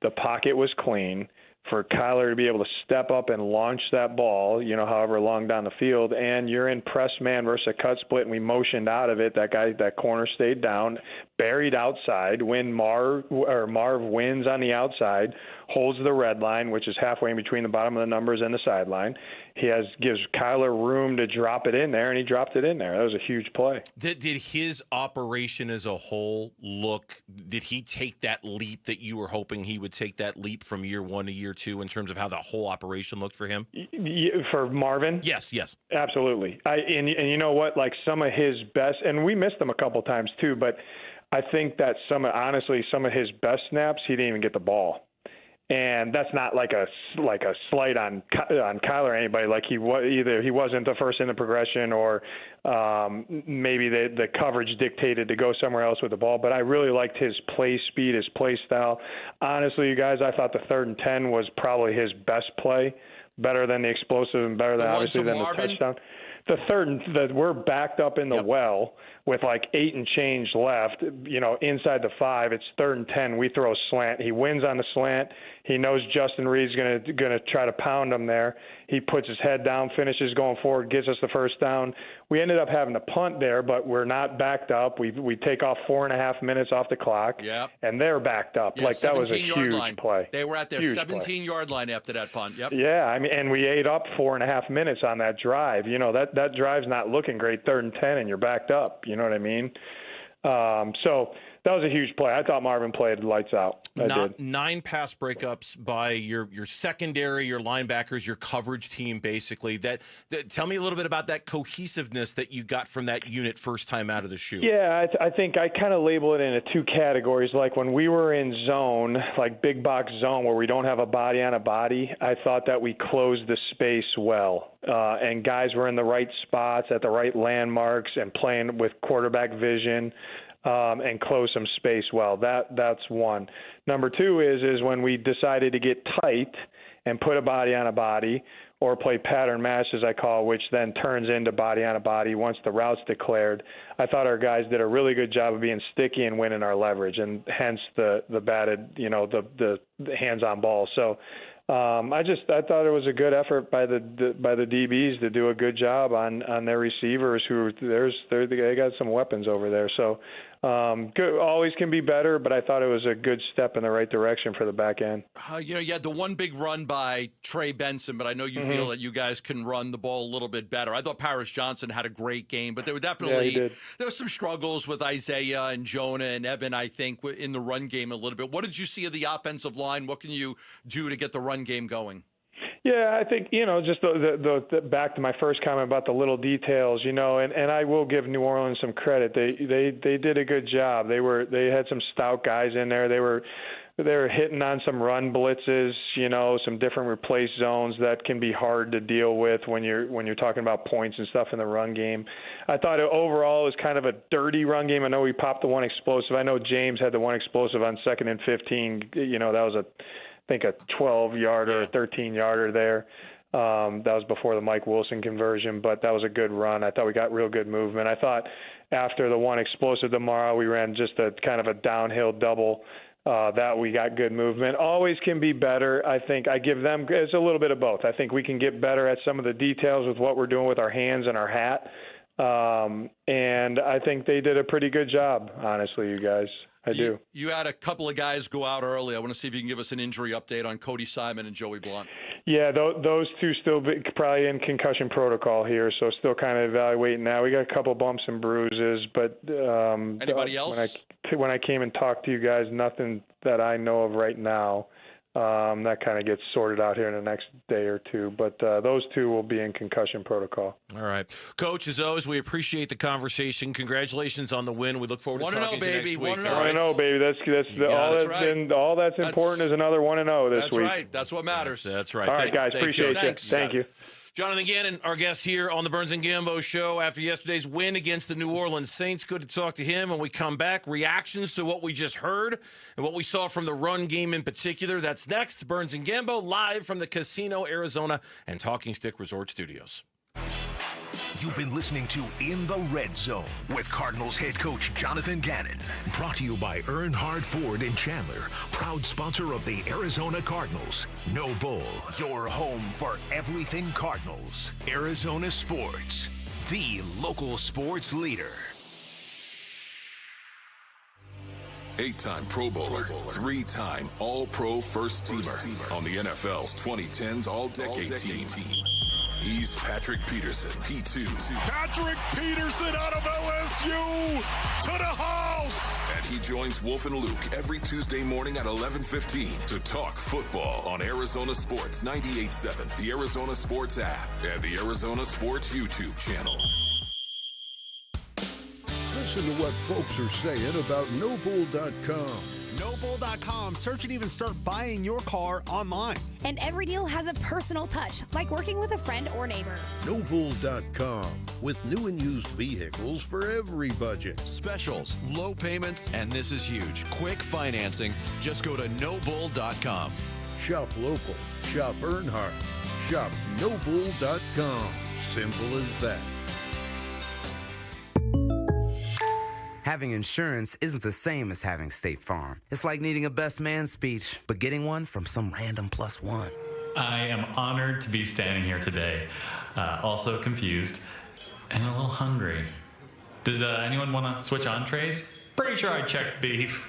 The pocket was clean. for Kyler to be able to step up and launch that ball, however long down the field, and you're in press man versus a cut split, and we motioned out of it. That corner stayed down, buried outside. When Marv wins on the outside, holds the red line, which is halfway in between the bottom of the numbers and the sideline. Gives Kyler room to drop it in there, and he dropped it in there. That was a huge play. Did his operation as a whole did he take that leap that you were hoping he would take that leap from year 1 to year 2 in terms of how the whole operation looked for him? For Marvin? Yes. Absolutely. And you know what? Like some of his best, and we missed him a couple times too, but I think that some of his best snaps, he didn't even get the ball. And that's not like a slight on Kyler or anybody. Like he wasn't the first in the progression, or maybe the coverage dictated to go somewhere else with the ball. But I really liked his play speed, his play style. Honestly, you guys, I thought the 3rd and 10 was probably his best play, better than the explosive and better than obviously than the touchdown. The third, we're backed up in the well with like 8 and change left, inside the 5. It's 3rd and 10. We throw a slant. He wins on the slant. He knows Justin Reed's gonna try to pound him there. He puts his head down, finishes going forward, gets us the first down. We ended up having to punt there, but we're not backed up. We take off 4.5 minutes off the clock, and they're backed up. Yeah, like that was a huge play. They were at their 17-yard line after that punt. Yep. Yeah, I mean, and we ate up 4.5 minutes on that drive. That drive's not looking great. 3rd and 10, and you're backed up. You know what I mean? So that was a huge play. I thought Marvin played lights out. I did. 9 pass breakups by your secondary, your linebackers, your coverage team, basically. Tell me a little bit about that cohesiveness that you got from that unit first time out of the chute. Yeah, I think I kind of label it into 2 categories. Like when we were in zone, like big box zone, where we don't have a body on a body, I thought that we closed the space well. And guys were in the right spots at the right landmarks and playing with quarterback vision. And close some space well. That's one. Number 2 is when we decided to get tight and put a body on a body, or play pattern match, as I call, which then turns into body on a body once the route's declared. I thought our guys did a really good job of being sticky and winning our leverage, and hence the batted, the hands-on ball. So I thought it was a good effort by the DBs to do a good job on their receivers, they got some weapons over there. So good, always can be better, but I thought it was a good step in the right direction for the back end. You had the one big run by Trey Benson, but I know you feel that you guys can run the ball a little bit better. I thought Paris Johnson had a great game, but there were definitely there were some struggles with Isaiah and Jonah and Evan, I think, in the run game a little bit. What did you see of the offensive line? What can you do to get the run game going? Yeah, I think, just the back to my first comment about the little details, and I will give New Orleans some credit. They did a good job. They had some stout guys in there. They were hitting on some run blitzes, some different replace zones that can be hard to deal with when you're talking about points and stuff in the run game. I thought overall it was kind of a dirty run game. I know we popped the one explosive. I know James had the one explosive on 2nd and 15. That was a 12-yarder, a 13-yarder there. That was before the Mike Wilson conversion, but that was a good run. I thought we got real good movement. I thought after the one explosive tomorrow, we ran just a kind of a downhill double. That we got good movement. Always can be better. I think I give them, it's a little bit of both. I think we can get better at some of the details with what we're doing with our hands and our hat. And I think they did a pretty good job, honestly, you guys. I do. You had a couple of guys go out early. I want to see if you can give us an injury update on Cody Simon and Joey Blunt. Yeah, those two still probably in concussion protocol here, so still kind of evaluating that. We got a couple bumps and bruises, but anybody else? When I came and talked to you guys, nothing that I know of right now. That kind of gets sorted out here in the next day or two. But those two will be in concussion protocol. All right. Coach, as always, we appreciate the conversation. Congratulations on the win. We look forward to talking to you next week. 1-0, baby. That's all that's important is another 1-0 this week. That's right. That's what matters. That's right. All right, guys. Appreciate you. Thank you. Jonathan Gannon, our guest here on the Burns and Gambo Show after yesterday's win against the New Orleans Saints. Good to talk to him. When we come back, reactions to what we just heard and what we saw from the run game in particular. That's next. Burns and Gambo live from the Casino, Arizona and Talking Stick Resort Studios. You've been listening to In the Red Zone with Cardinals head coach Jonathan Gannon. Brought to you by Earnhardt Ford in Chandler, proud sponsor of the Arizona Cardinals. No Bull, your home for everything Cardinals. Arizona Sports, the local sports leader. 8-time Pro Bowler, 3-time All-Pro First Teamer on the NFL's 2010s All-Decade Team. He's Patrick Peterson, P2. Patrick Peterson out of LSU to the house. And he joins Wolf and Luke every Tuesday morning at 11:15 to talk football on Arizona Sports 98.7, the Arizona Sports app, and the Arizona Sports YouTube channel. Listen to what folks are saying about NoBull.com. NoBull.com. Search and even start buying your car online. And every deal has a personal touch, like working with a friend or neighbor. NoBull.com, with new and used vehicles for every budget. Specials, low payments, and this is huge, quick financing. Just go to NoBull.com. Shop local. Shop Earnhardt. Shop NoBull.com. Simple as that. Having insurance isn't the same as having State Farm. It's like needing a best man speech, but getting one from some random +1. I am honored to be standing here today, also confused and a little hungry. Does anyone want to switch entrees? Pretty sure I checked beef.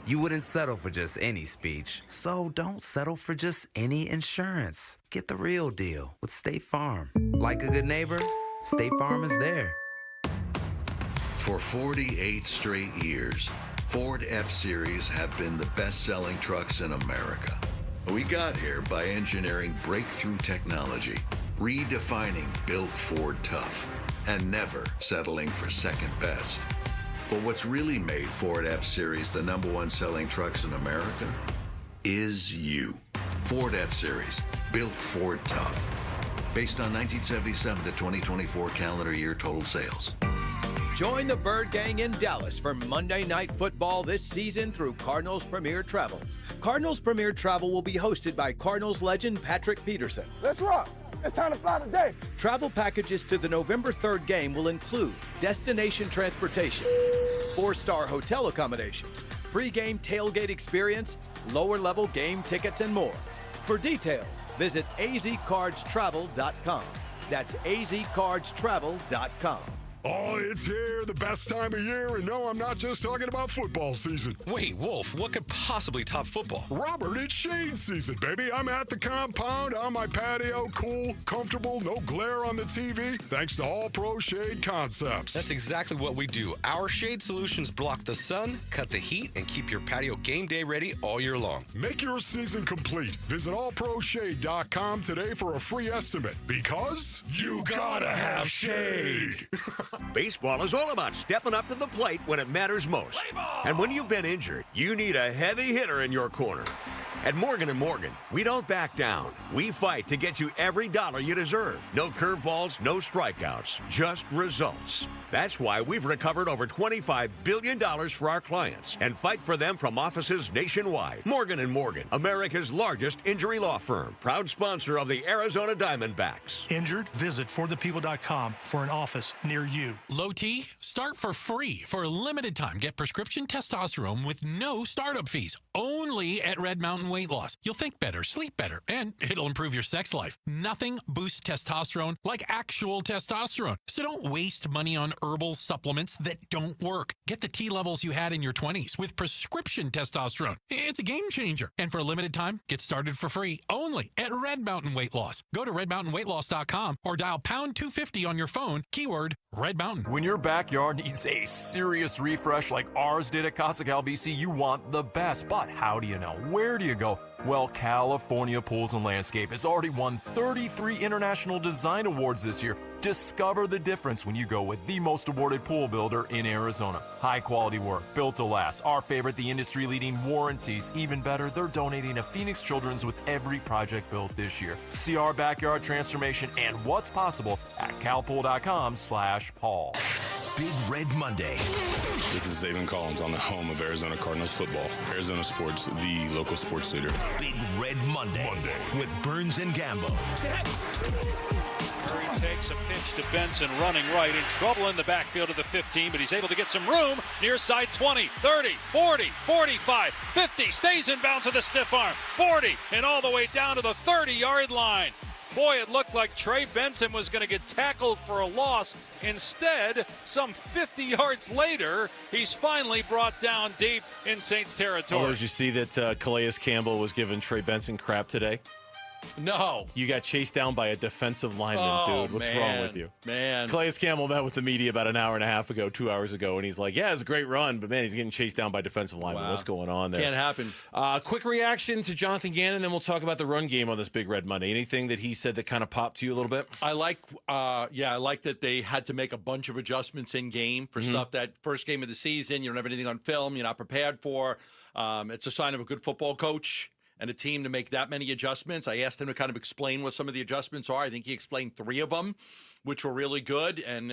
You wouldn't settle for just any speech, so don't settle for just any insurance. Get the real deal with State Farm. Like a good neighbor, State Farm is there. For 48 straight years, Ford F-Series have been the best-selling trucks in America. We got here by engineering breakthrough technology, redefining built Ford tough, and never settling for second best. But what's really made Ford F-Series the #1 selling trucks in America is you. Ford F-Series, built Ford tough. Based on 1977 to 2024 calendar year total sales. Join the Bird Gang in Dallas for Monday Night Football this season through Cardinals Premier Travel. Cardinals Premier Travel will be hosted by Cardinals legend Patrick Peterson. Let's rock. It's time to fly today. Travel packages to the November 3rd game will include destination transportation, 4-star hotel accommodations, pre-game tailgate experience, lower-level game tickets, and more. For details, visit azcardstravel.com. That's azcardstravel.com. Oh, it's here, the best time of year, and no, I'm not just talking about football season. Wait, Wolf, what could possibly top football? Robert, it's shade season, baby. I'm at the compound, on my patio, cool, comfortable, no glare on the TV, thanks to All Pro Shade Concepts. That's exactly what we do. Our shade solutions block the sun, cut the heat, and keep your patio game day ready all year long. Make your season complete. Visit allproshade.com today for a free estimate, because you gotta have shade. Baseball is all about stepping up to the plate when it matters most. And when you've been injured, you need a heavy hitter in your corner. At Morgan & Morgan, we don't back down. We fight to get you every dollar you deserve. No curveballs, no strikeouts, just results. That's why we've recovered over $25 billion for our clients and fight for them from offices nationwide. Morgan & Morgan, America's largest injury law firm, proud sponsor of the Arizona Diamondbacks. Injured? Visit forthepeople.com for an office near you. Low T? Start for free. For a limited time, get prescription testosterone with no startup fees. Only at Red Mountain Weight Loss. You'll think better, sleep better, and it'll improve your sex life. Nothing boosts testosterone like actual testosterone. So don't waste money on herbal supplements that don't work. Get the T levels you had in your 20s with prescription testosterone. It's a game changer. And for a limited time, get started for free only at Red Mountain Weight Loss. Go to redmountainweightloss.com or dial pound 250 on your phone, keyword Red Mountain. When your backyard needs a serious refresh like ours did at Casa Cal BC, you want the best. But how do you know? Where do you go? Well, California Pools and Landscape has already won 33 International Design Awards this year. Discover the difference when you go with the most awarded pool builder in Arizona. High quality work, built to last. Our favorite, the industry leading warranties. Even better, they're donating to Phoenix Children's with every project built this year. See our backyard transformation and what's possible at calpool.com/Paul. Big Red Monday. This is Zayvon Collins on the home of Arizona Cardinals football. Arizona Sports, the local sports leader. Big Red Monday with Burns and Gambo. Murray takes a pitch to Benson, running right, in trouble in the backfield of the 15, but he's able to get some room near side 20, 30, 40, 45, 50, stays in bounds with a stiff arm, 40, and all the way down to the 30-yard line. Boy, it looked like Trey Benson was going to get tackled for a loss. Instead, some 50 yards later, he's finally brought down deep in Saints territory. Oh, did you see that Calais Campbell was giving Trey Benson crap today? No. You got chased down by a defensive lineman, dude. What's wrong with you? Man. Calais Campbell met with the media about an hour and a half ago, 2 hours ago, and he's like, yeah, it's a great run, but man, he's getting chased down by defensive linemen. Wow. What's going on there? Can't happen. Quick reaction to Jonathan Gannon, then we'll talk about the run game on this Big Red Monday. Anything that he said that kind of popped to you a little bit? I like that they had to make a bunch of adjustments in game for stuff that first game of the season, you don't have anything on film, you're not prepared for. It's a sign of a good football coach and a team to make that many adjustments. I asked him to kind of explain what some of the adjustments are. I think he explained 3 of them, which were really good, and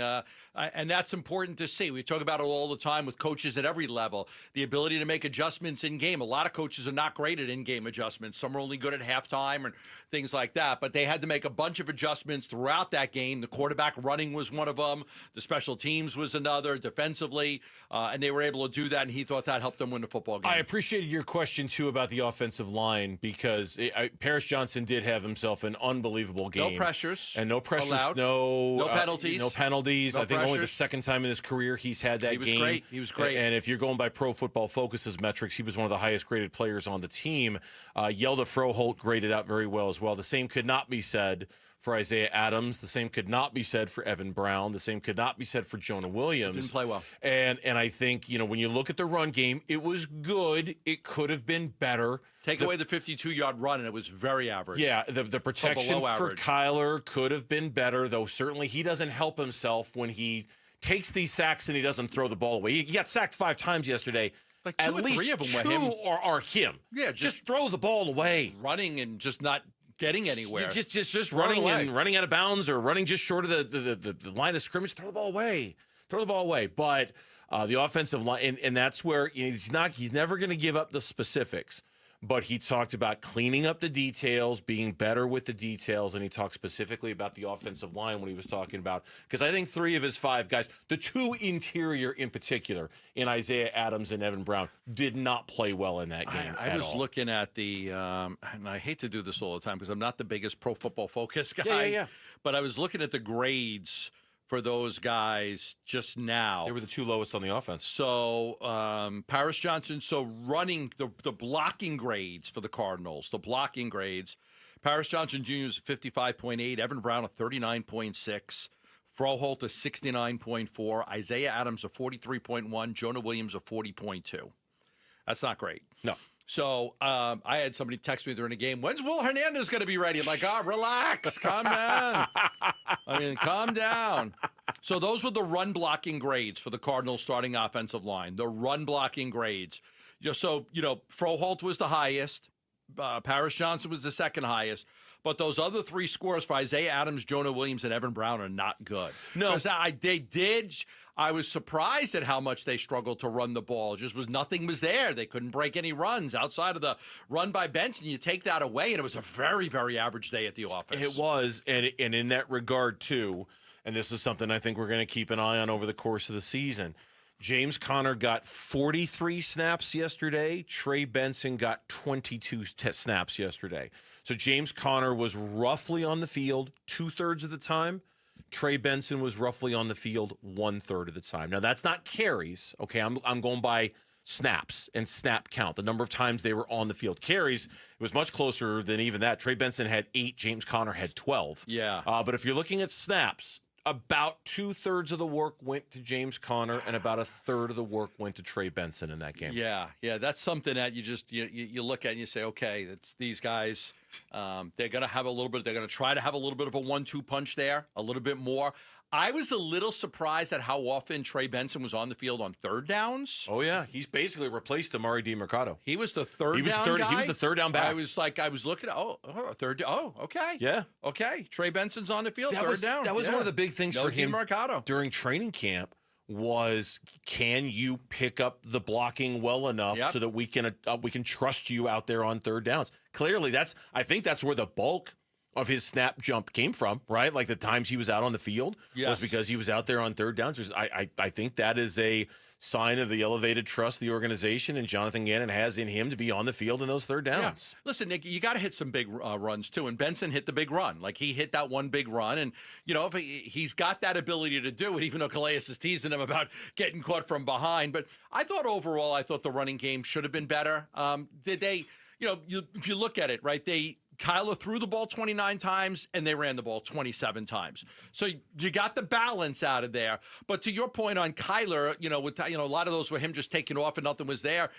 that's important to see. We talk about it all the time with coaches at every level, the ability to make adjustments in game. A lot of coaches are not great at in-game adjustments. Some are only good at halftime and things like that, but they had to make a bunch of adjustments throughout that game. The quarterback running was one of them. The special teams was another, defensively, and they were able to do that, and he thought that helped them win the football game. I appreciated your question, too, about the offensive line, because Paris Johnson did have himself an unbelievable game. No pressures. And no pressures, allowed. no penalties. No penalties. No I think only the pressures. second time in his career he's had that game. He was great. And if you're going by Pro Football Focus's metrics, he was one of the highest graded players on the team. Yelda Froholt graded out very well as well. The same could not be said for Isaiah Adams. The same could not be said for Evan Brown. The same could not be said for Jonah Williams. Didn't play well. And I think, when you look at the run game, it was good. It could have been better. Take away the 52-yard run, and it was very average. Yeah, the protection for average. Kyler could have been better, though certainly he doesn't help himself when he takes these sacks and he doesn't throw the ball away. He got sacked 5 times yesterday. Like 2 At or least 3 of them two were him. are him. Yeah, just throw the ball away. Running and just not getting anywhere. Just running and running out of bounds or running just short of the line of scrimmage. Throw the ball away. Throw the ball away. But the offensive line, and that's where he's never going to give up the specifics. But he talked about cleaning up the details, being better with the details, and he talked specifically about the offensive line when he was talking about, because I think 3 of his 5 guys, the 2 interior in particular, in Isaiah Adams and Evan Brown, did not play well in that game. I was looking at the, and I hate to do this all the time because I'm not the biggest Pro Football Focus guy, Yeah. but I was looking at the grades for those guys just now. They were the 2 lowest on the offense. So Paris Johnson, running the blocking grades for the Cardinals, Paris Johnson Jr. is a 55.8, Evan Brown a 39.6, Froholt a 69.4, Isaiah Adams a 43.1, Jonah Williams a 40.2. That's not great. No. So I had somebody text me during the game, when's Will Hernandez going to be ready? I'm like, relax, calm down. Calm down. So those were the run blocking grades for the Cardinals starting offensive line, the run blocking grades. Froholt was the highest. Paris Johnson was the second highest. But those other 3 scores for Isaiah Adams, Jonah Williams, and Evan Brown are not good. No. Because I was surprised at how much they struggled to run the ball. Nothing was there. They couldn't break any runs outside of the run by Benson. You take that away, and it was a very, very average day at the office. It was, and in that regard, too, and this is something I think we're going to keep an eye on over the course of the season, James Conner got 43 snaps yesterday. Trey Benson got 22 snaps yesterday. So James Conner was roughly on the field 2/3 of the time. Trey Benson was roughly on the field 1/3 of the time. Now, that's not carries. Okay, I'm going by snaps and snap count, the number of times they were on the field. Carries, it was much closer than even that. Trey Benson had 8. James Conner had 12. Yeah. But if you're looking at snaps, about 2/3 of the work went to James Conner, and about 1/3 of the work went to Trey Benson in that game. Yeah, that's something that you look at and you say, okay, it's these guys. They're going to have a little bit. They're going to try to have a little bit of a 1-2 punch there, a little bit more. I was a little surprised at how often Trey Benson was on the field on 3rd downs. Oh yeah, he's basically replaced Amari DiMercato. He was the third down guy. He was the 3rd down back. I was looking at third. Oh, okay. Yeah. Okay. Trey Benson's on the field. That 3rd down. That was one of the big things for him DiMercato. during training camp. Was can you pick up the blocking well enough so that we can trust you out there on 3rd downs? Clearly, I think that's where the bulk of his snap jump came from, right? Like the times he was out on the field was because he was out there on third downs. I think that is a sign of the elevated trust the organization and Jonathan Gannon has in him to be on the field in those third downs. Yeah. Listen, Nick, you got to hit some big runs too. And Benson hit the big run. Like he hit that one big run. And, if he's got that ability to do it, even though Calais is teasing him about getting caught from behind. But I thought overall, the running game should have been better. Did they, if you look at it, right, Kyler threw the ball 29 times and they ran the ball 27 times. So you got the balance out of there. But to your point on Kyler, with a lot of those were him just taking off and nothing was there.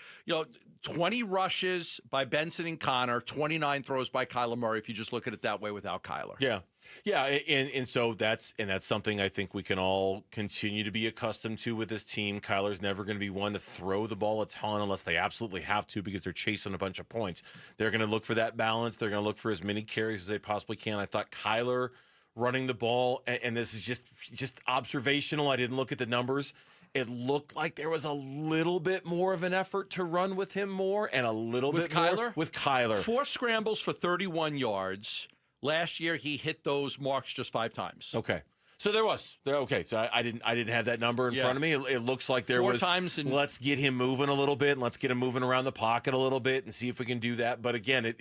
20 rushes by Benson and Connor, 29 throws by Kyler Murray, if you just look at it that way without Kyler. Yeah. Yeah, and so that's something I think we can all continue to be accustomed to with this team. Kyler's never going to be one to throw the ball a ton unless they absolutely have to because they're chasing a bunch of points. They're going to look for that balance. They're going to look for as many carries as they possibly can. I thought Kyler running the ball, and this is just observational. I didn't look at the numbers. It looked like there was a little bit more of an effort to run with him more and a little bit more with Kyler. 4 scrambles for 31 yards. Last year, he hit those marks just 5 times. Okay. So there was. Okay, so I didn't have that number in front of me. It looks like there 4 was. times. Let's get him moving a little bit, and let's get him moving around the pocket a little bit, and see if we can do that. But again,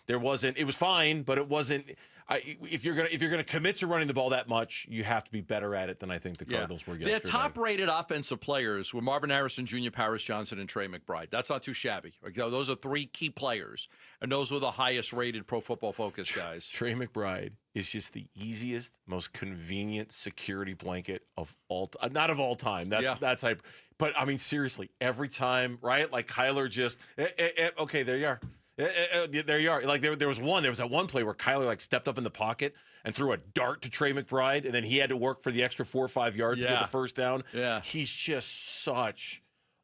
there wasn't. It was fine, but it wasn't. If you're gonna commit to running the ball that much, you have to be better at it than I think the Cardinals were yesterday. Their top-rated offensive players were Marvin Harrison Jr., Paris Johnson, and Trey McBride. That's not too shabby. Those are 3 key players, and those were the highest-rated Pro Football Focus guys. Trey McBride is just the easiest, most convenient security blanket of all time. Not of all time. That's hype. But I mean, seriously, every time, right? Like Kyler just okay, there you are. There you are. Like there was that one play where Kyler stepped up in the pocket and threw a dart to Trey McBride, and then he had to work for the extra 4 or 5 yards to get the first down. Yeah, he's just such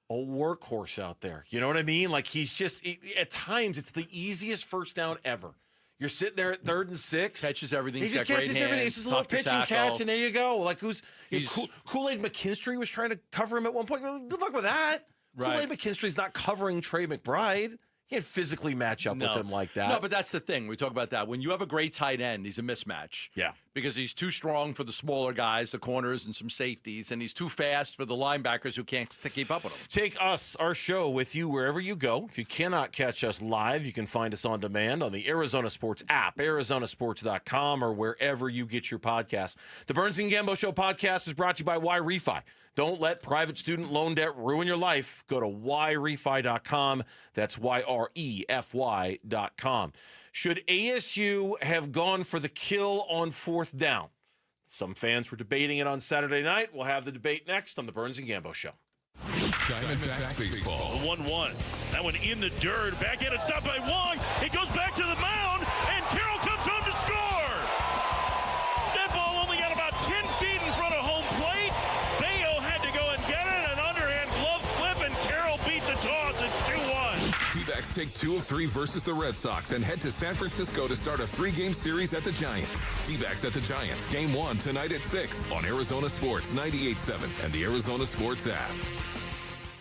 a workhorse out there. You know what I mean? Like he's just at times it's the easiest first down ever. You're sitting there at 3rd and 6. Catches everything. He just catches everything. It's just a little pitch and catch, and there you go. Like Kool-Aid McKinstry was trying to cover him at one point. Good luck with that. Right. Kool-Aid McKinstry's not covering Trey McBride. Can't physically match up with him like that. No, but that's the thing. We talk about that. When you have a great tight end, he's a mismatch. Yeah. Because he's too strong for the smaller guys, the corners and some safeties, and he's too fast for the linebackers who can't keep up with him. Take our show with you wherever you go. If you cannot catch us live, you can find us on demand on the Arizona Sports app, arizonasports.com, or wherever you get your podcasts. The Burns and Gambo Show podcast is brought to you by Y-Refi. Don't let private student loan debt ruin your life. Go to yrefi.com. That's YREFY.com. Should ASU have gone for the kill on 4th down? Some fans were debating it on Saturday night. We'll have the debate next on the Burns and Gambo Show. Diamondbacks baseball. 1-1. That one in the dirt. Back in, it's stopped by Wong. It goes back to the mound, and Carroll comes home to score. That ball only got about 10 feet in front of home plate. Bayo had to go and get it, an underhand glove flip, and Carroll beat the toss. It's 2-1. D-backs take 2 of 3 versus the Red Sox and head to San Francisco to start a 3-game series at the Giants. D-backs at the Giants, Game 1 tonight at 6 on Arizona Sports 98.7 and the Arizona Sports app.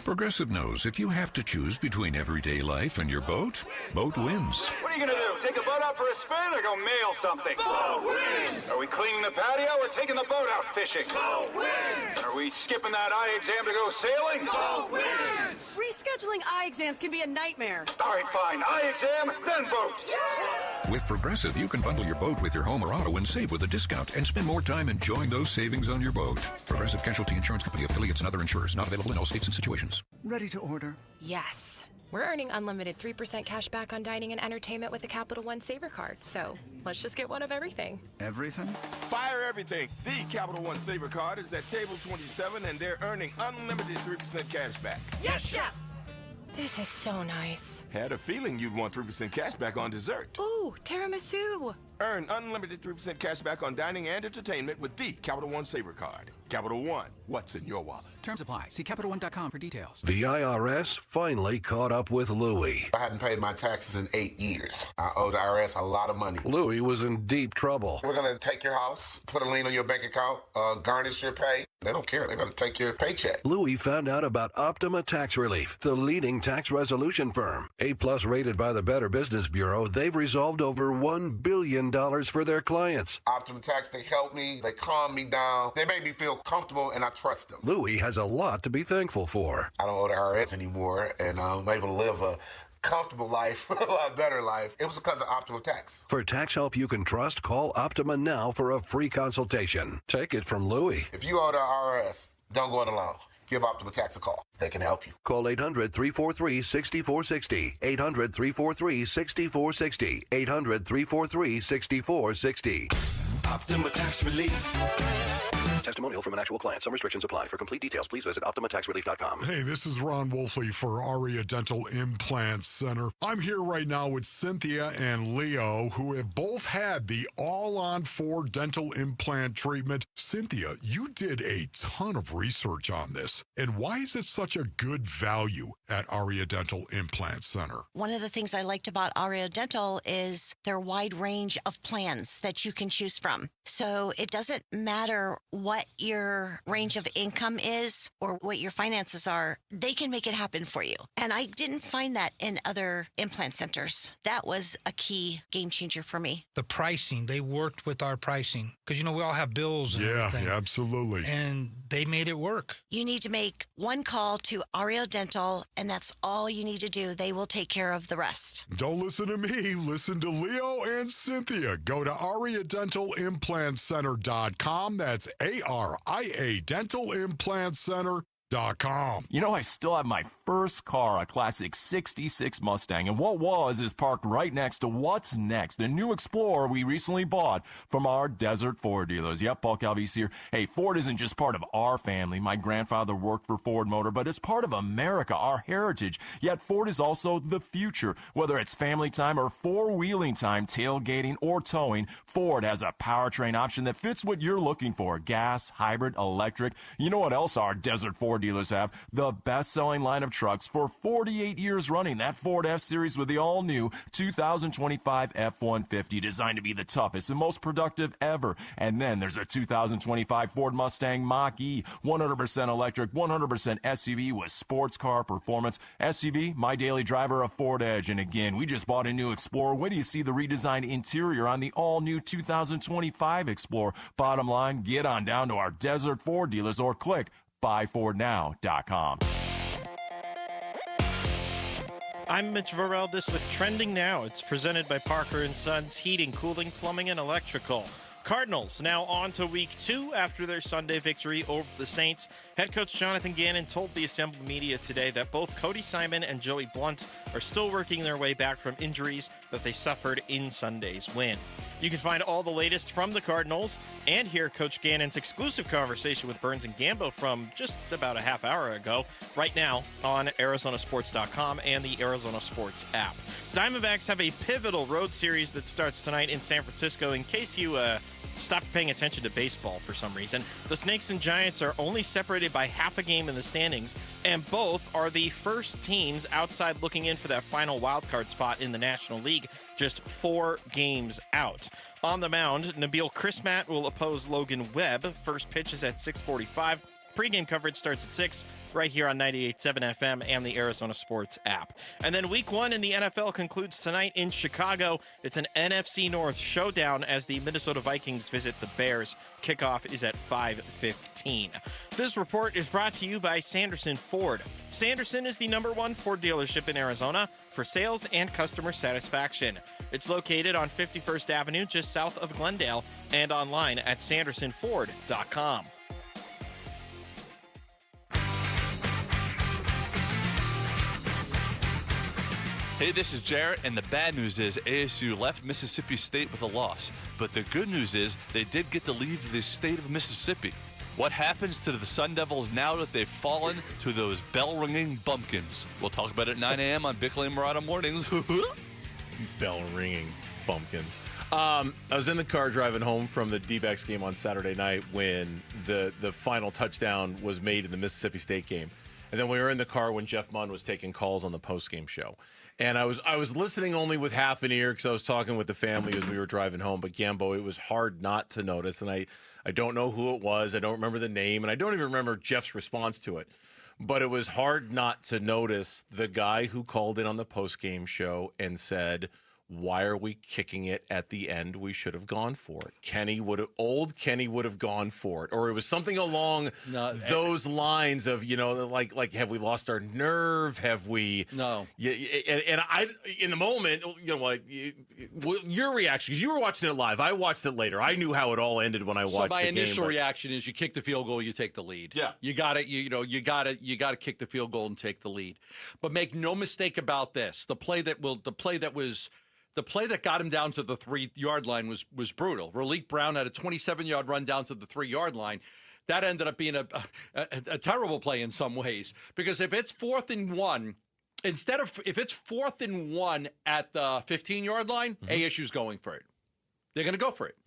Progressive knows if you have to choose between everyday life and your boat, boat wins. What are you going to do? Take the boat out for a spin or go mail something? Boat wins! Are we cleaning the patio or taking the boat out fishing? Boat wins! Are we skipping that eye exam to go sailing? Boat wins! Rescheduling eye exams can be a nightmare. All right, fine. Eye exam, then boat. Yeah! With Progressive, you can bundle your boat with your home or auto and save with a discount and spend more time enjoying those savings on your boat. Progressive Casualty Insurance Company, affiliates, and other insurers. Not available in all states and situations. Ready to order? Yes. We're earning unlimited 3% cash back on dining and entertainment with a Capital One Saver card. So let's just get one of everything. Everything? Fire everything. The Capital One Saver card is at table 27, and they're earning unlimited 3% cash back. Yes, Chef! This is so nice. Had a feeling you'd want 3% cash back on dessert. Ooh, tiramisu. Earn unlimited 3% cash back on dining and entertainment with the Capital One Saver card. Capital One, what's in your wallet? Terms apply. See CapitalOne.com for details. The IRS finally caught up with Louie. I hadn't paid my taxes in 8 years. I owe the IRS a lot of money. Louie was in deep trouble. We're going to take your house, put a lien on your bank account, garnish your pay. They don't care. They're going to take your paycheck. Louie found out about Optima Tax Relief, the leading tax resolution firm. A-plus rated by the Better Business Bureau, they've resolved over $1 billion for their clients. Optima Tax, they help me. They calm me down. They make me feel comfortable, and I trust them. Louie has a lot to be thankful for. I don't owe the IRS anymore, and I'm able to live a comfortable life, a lot better life. It was because of Optima Tax. For tax help you can trust, call Optima now for a free consultation. Take it from Louie. If you owe the IRS, don't go it alone. Give Optima Tax a call. They can help you. Call 800-343-6460. 800-343-6460. 800-343-6460. Optima Tax Relief. Testimonial from an actual client. Some restrictions apply. For complete details, please visit OptimaTaxRelief.com. Hey, this is Ron Wolfley for Aria Dental Implant Center. I'm here right now with Cynthia and Leo, who have both had the all-on-4 dental implant treatment. Cynthia, you did a ton of research on this. And why is it such a good value at Aria Dental Implant Center? One of the things I liked about Aria Dental is their wide range of plans that you can choose from. So it doesn't matter what your range of income is or what your finances are, they can make it happen for you. And I didn't find that in other implant centers. That was a key game changer for me. The pricing, they worked with our pricing because, we all have bills. And everything. Yeah, absolutely. And they made it work. You need to make one call to Aria Dental, and that's all you need to do. They will take care of the rest. Don't listen to me. Listen to Leo and Cynthia. Go to AriaDentalImplantCenter.com. That's ARIA Dental Implant Center.com. I still have my first car, a classic 66 Mustang, and what was is parked right next to what's next, a new Explorer we recently bought from our Desert Ford dealers. Yep, Paul Calvise here. Hey, Ford isn't just part of our family. My grandfather worked for Ford Motor, but it's part of America, our heritage. Yet Ford is also the future. Whether it's family time or four-wheeling time, tailgating or towing, Ford has a powertrain option that fits what you're looking for. Gas, hybrid, electric. You know what else our Desert Ford dealers have? The best-selling line of trucks for 48 years running. That Ford F-Series with the all-new 2025 F-150, designed to be the toughest and most productive ever. And then there's a 2025 Ford Mustang Mach-E, 100% electric, 100% SUV with sports car performance. SUV, my daily driver, a Ford Edge. And again, we just bought a new Explorer. Wait till you see the redesigned interior on the all-new 2025 Explorer. Bottom line, get on down to our Desert Ford dealers or click buyfordnow.com. I'm Mitch Vareldes with Trending Now. It's presented by Parker & Sons Heating, Cooling, Plumbing, and Electrical. Cardinals now on to week 2 after their Sunday victory over the Saints. Head coach Jonathan Gannon told the assembled media today that both Cody Simon and Joey Blount are still working their way back from injuries that they suffered in Sunday's win. You can find all the latest from the Cardinals and hear Coach Gannon's exclusive conversation with Burns and Gambo from just about a half hour ago right now on ArizonaSports.com and the Arizona Sports app. Diamondbacks have a pivotal road series that starts tonight in San Francisco. In case you stopped paying attention to baseball for some reason, the Snakes and Giants are only separated by half a game in the standings, and both are the first teams outside looking in for that final wildcard spot in the National League, just 4 games out. On the mound, Nabil Chrismat will oppose Logan Webb. First pitch is at 6:45. Pre-game coverage starts at 6 right here on 98.7 FM and the Arizona Sports app. And then week 1 in the NFL concludes tonight in Chicago. It's an NFC North showdown as the Minnesota Vikings visit the Bears. Kickoff is at 5:15. This report is brought to you by Sanderson Ford. Sanderson is the #1 Ford dealership in Arizona for sales and customer satisfaction. It's located on 51st Avenue just south of Glendale and online at sandersonford.com. Hey, this is Jarrett, and the bad news is ASU left Mississippi State with a loss. But the good news is they did get to leave the state of Mississippi. What happens to the Sun Devils now that they've fallen to those bell-ringing bumpkins? We'll talk about it at 9 a.m. on Bickley and Murata Mornings. Bell ringing. bumpkins. I was in the car driving home from the D-backs game on Saturday night when the final touchdown was made in the Mississippi State game. And then we were in the car when Jeff Munn was taking calls on the postgame show. And I was listening only with half an ear because I was talking with the family as we were driving home. But Gambo, it was hard not to notice. And I don't know who it was. I don't remember the name. And I don't even remember Jeff's response to it. But it was hard not to notice the guy who called in on the postgame show and said, why are we kicking it at the end? We should have gone for it. Old Kenny would have gone for it. Or it was something along those lines of, like, have we lost our nerve? Have we? No. Yeah, and I, in the moment, your reaction, because you were watching it live. I watched it later. I knew how it all ended when I watched the game. So my initial reaction is you kick the field goal, you take the lead. Yeah. You got it. You got to kick the field goal and take the lead. But make no mistake about this. The play that got him down to the 3-yard line was brutal. Raleek Brown had a 27-yard run down to the 3-yard line. That ended up being a terrible play in some ways, because if it's 4th and 1, if it's 4th and 1 at the 15-yard line, ASU's going for it. They're going to go for it.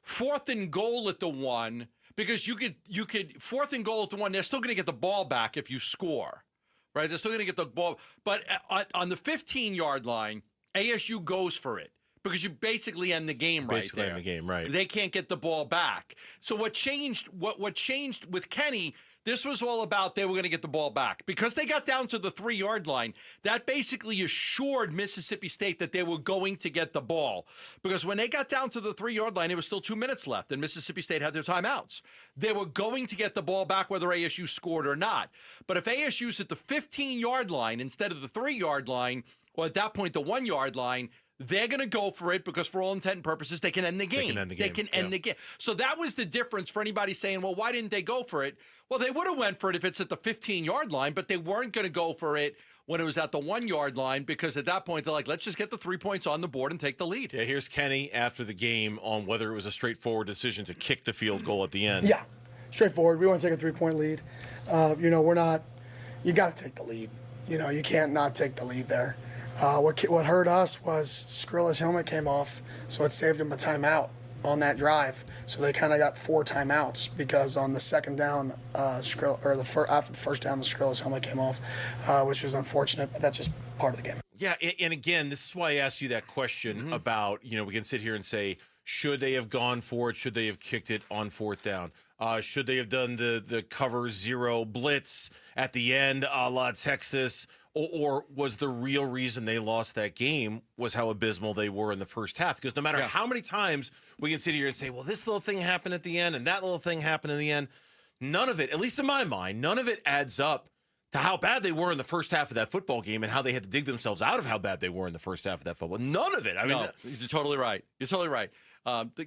4th and goal at the 1, because you could 4th and goal at the 1. They're still going to get the ball back if you score, right? They're still going to get the ball, but on the 15-yard line, ASU goes for it because you basically end the game right there. Basically end the game, right. They can't get the ball back. So what changed with Kenny, this was all about they were going to get the ball back. Because they got down to the 3-yard line, that basically assured Mississippi State that they were going to get the ball. Because when they got down to the 3-yard line, there was still 2 minutes left, and Mississippi State had their timeouts. They were going to get the ball back whether ASU scored or not. But if ASU's at the 15-yard line instead of the 3-yard line, or at that point, the 1-yard line, they're going to go for it because for all intent and purposes, they can end the game. They can end the game. So that was the difference for anybody saying, well, why didn't they go for it? Well, they would have went for it if it's at the 15-yard line, but they weren't going to go for it when it was at the 1-yard line because at that point, they're like, let's just get the 3 points on the board and take the lead. Yeah, here's Kenny after the game on whether it was a straightforward decision to kick the field goal at the end. Yeah, straightforward. We want to take a 3-point lead. We're not – you got to take the lead. You can't not take the lead there. What hurt us was Skrilla's helmet came off, so it saved him a timeout on that drive. So they kind of got 4 timeouts because on the second down, after the first down, the Skrilla's helmet came off, which was unfortunate, but that's just part of the game. Yeah, and again, this is why I asked you that question about, we can sit here and say, should they have gone for it? Should they have kicked it on 4th down? Should they have done the cover 0 blitz at the end, a la Texas? Or was the real reason they lost that game was how abysmal they were in the first half? Because no matter how many times we can sit here and say, well, this little thing happened at the end and that little thing happened in the end, none of it, at least in my mind, none of it adds up to how bad they were in the first half of that football game and how they had to dig themselves out of how bad they were in the first half of that football. None of it. I mean, you're totally right. You're totally right.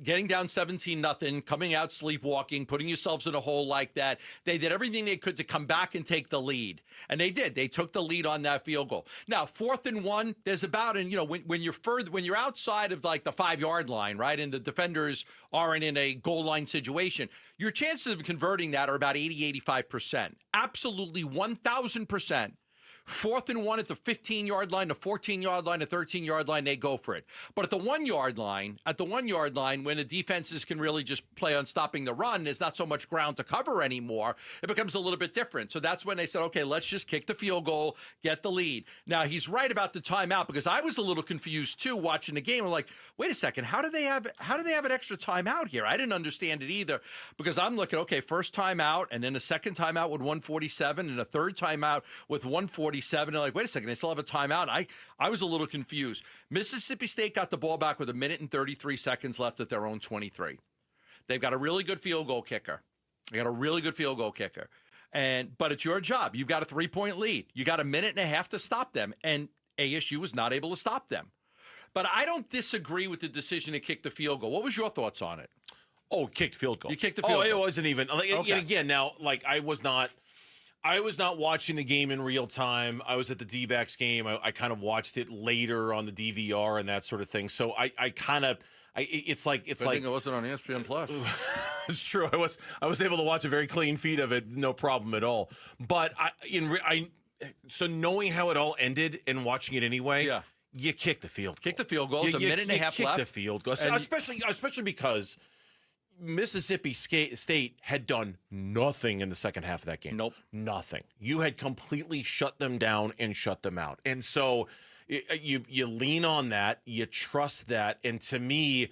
Getting down 17-0, coming out sleepwalking, putting yourselves in a hole like that. They did everything they could to come back and take the lead. And they did. They took the lead on that field goal. Now, 4th and 1, there's about, when you're outside of like the 5-yard line, right, and the defenders aren't in a goal line situation, your chances of converting that are about 80-85%. Absolutely 1,000%. 4th and 1 at the 15-yard line, the 14-yard line, the 13-yard line, they go for it. But at the 1-yard line, when the defenses can really just play on stopping the run, there's not so much ground to cover anymore. It becomes a little bit different. So that's when they said, okay, let's just kick the field goal, get the lead. Now, he's right about the timeout because I was a little confused, too, watching the game. I'm like, wait a second, how do they have an extra timeout here? I didn't understand it either because I'm looking, okay, first timeout and then a second timeout with 1:47 and a third timeout with 1:47. And like, wait a second, they still have a timeout. I was a little confused. Mississippi State got the ball back with 1 minute and 33 seconds left at their own 23. They've got a really good field goal kicker. But it's your job. You've got a 3-point lead. You got 1.5 minutes to stop them, and ASU was not able to stop them. But I don't disagree with the decision to kick the field goal. What was your thoughts on it? Oh, kicked field goal. You kicked the field goal. It wasn't even. Okay. And again, now, like, I was not watching the game in real time. I was at the Dbacks game. I kind of watched it later on the DVR and that sort of thing. So it's like I think it wasn't on ESPN Plus. It's true. I was able to watch a very clean feed of it, no problem at all. But so knowing how it all ended and watching it anyway, you kick the field goal. Kick the field goal. It's a minute and a half left. Kick the field goal, especially because Mississippi State had done nothing in the second half of that game. Nope. Nothing. You had completely shut them down and shut them out. And so you lean on that, you trust that, and to me,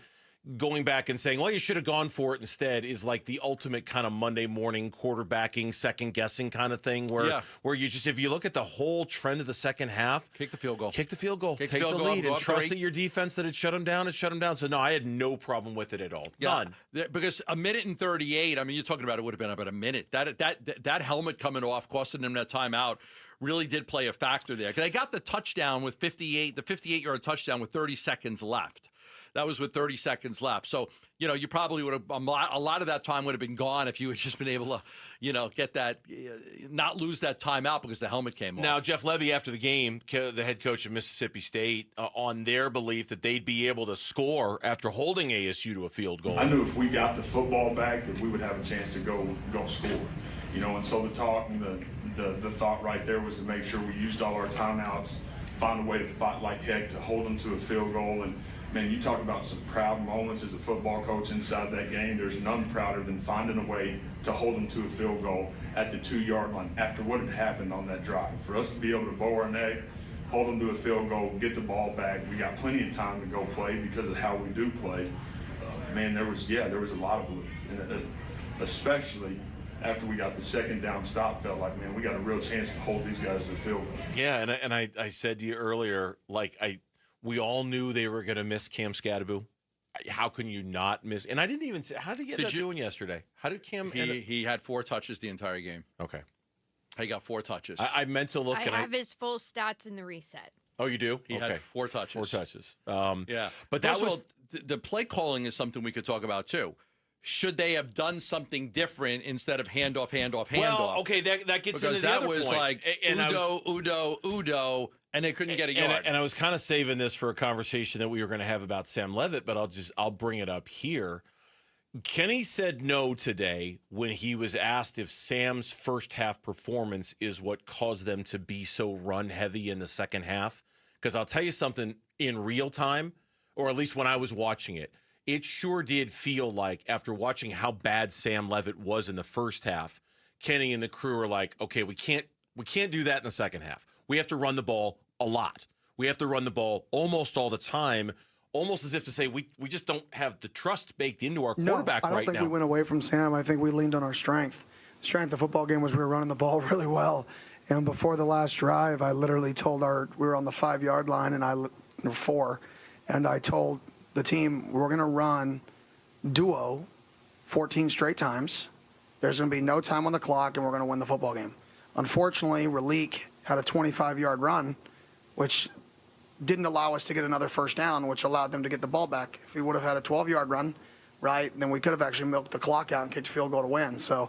going back and saying, well, you should have gone for it instead is like the ultimate kind of Monday morning quarterbacking, second guessing kind of thing where you just, if you look at the whole trend of the second half, kick the field goal. Take the Take the lead and trust that your defense that had shut them down. So no, I had no problem with it at all. None. Because a minute and 38, I mean, you're talking about it would have been about a minute. That helmet coming off, costing them that timeout, really did play a factor there. They got the touchdown with the 58-yard touchdown with 30 seconds left. That was with 30 seconds left. So, you probably would have, a lot of that time would have been gone if you had just been able to, get that, not lose that timeout because the helmet came off. Now, Jeff Lebby, after the game, the head coach of Mississippi State, on their belief that they'd be able to score after holding ASU to a field goal. I knew if we got the football back that we would have a chance to go score. And so the talk and the thought right there was to make sure we used all our timeouts, find a way to fight like heck to hold them to a field goal. And man, you talk about some proud moments as a football coach inside that game. There's none prouder than finding a way to hold them to a field goal at the 2-yard line after what had happened on that drive. For us to be able to bow our neck, hold them to a field goal, get the ball back. We got plenty of time to go play because of how we do play. Man, there was a lot of belief, and especially after we got the second down stop, felt like, man, we got a real chance to hold these guys to the field goal. Yeah, and I said to you earlier, we all knew they were going to miss Cam Scadaboo. How can you not miss? And I didn't even say, how did he doing yesterday? How did Cam? He had 4 touches the entire game. Okay. He got 4 touches. I meant to look. I have his full stats in the reset. Oh, you do? He had 4 touches. 4 touches. Yeah. But that was the play calling is something we could talk about too. Should they have done something different instead of handoff? Well, okay, that gets into the other point. Because that was like Udo, and they couldn't get a yard. And I was kind of saving this for a conversation that we were going to have about Sam Leavitt, but I'll bring it up here. Kenny said no today when he was asked if Sam's first half performance is what caused them to be so run heavy in the second half. Because I'll tell you something, in real time, or at least when I was watching it, it sure did feel like after watching how bad Sam Leavitt was in the first half, Kenny and the crew are like, okay, we can't do that in the second half. We have to run the ball a lot. We have to run the ball almost all the time, almost as if to say we just don't have the trust baked into our quarterback right now. I don't think we went away from Sam. I think we leaned on our strength. The strength of the football game was we were running the ball really well. And before the last drive, I literally told we were on the 5-yard line or 4, and I told the team, we're going to run duo 14 straight times. There's going to be no time on the clock, and we're going to win the football game. Unfortunately, Raleek had a 25-yard run, which didn't allow us to get another first down, which allowed them to get the ball back. If we would have had a 12-yard run, right, then we could have actually milked the clock out and kicked a field goal to win. So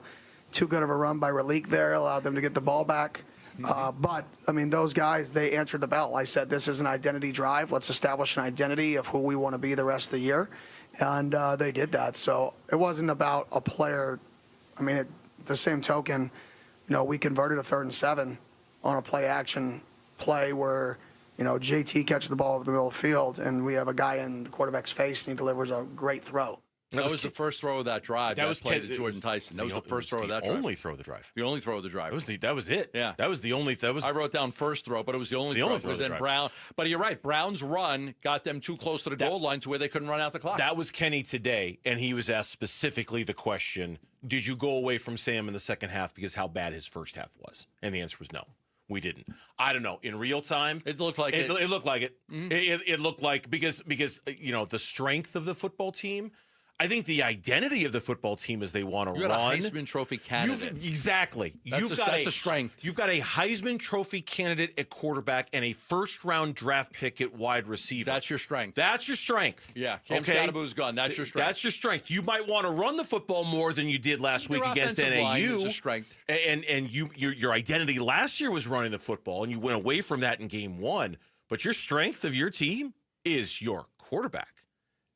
too good of a run by Raleek there, allowed them to get the ball back. But, I mean, those guys, they answered the bell. I said, this is an identity drive. Let's establish an identity of who we want to be the rest of the year. And they did that. So it wasn't about a player. I mean, the same token, we converted a 3rd and 7 on a play-action play where, JT catches the ball over the middle of the field, and we have a guy in the quarterback's face, and he delivers a great throw. That was the first throw of that drive. That was played to Jordan Tyson. That was the first throw of that drive. The only throw of the drive. The only throw of the drive. That was it. Yeah. That was the only. I wrote down first throw, but it was the only throw. It was then Brown. But you're right. Brown's run got them too close to the goal line to where they couldn't run out the clock. That was Kenny today, and he was asked specifically the question, did you go away from Sam in the second half because how bad his first half was? And the answer was no. We didn't. I don't know. In real time, it looked like it. It looked like it. Mm-hmm. It looked like because the strength of the football team. I think the identity of the football team is they want to run. You got a Heisman Trophy candidate. Exactly. That's a strength. You've got a Heisman Trophy candidate at quarterback and a first-round draft pick at wide receiver. That's your strength. That's your strength. Yeah. Cam Scadaboo's gone. That's your strength. That's your strength. You might want to run the football more than you did last week against NAU. Is a strength. And your identity last year was running the football, and you went away from that in game 1. But your strength of your team is your quarterback.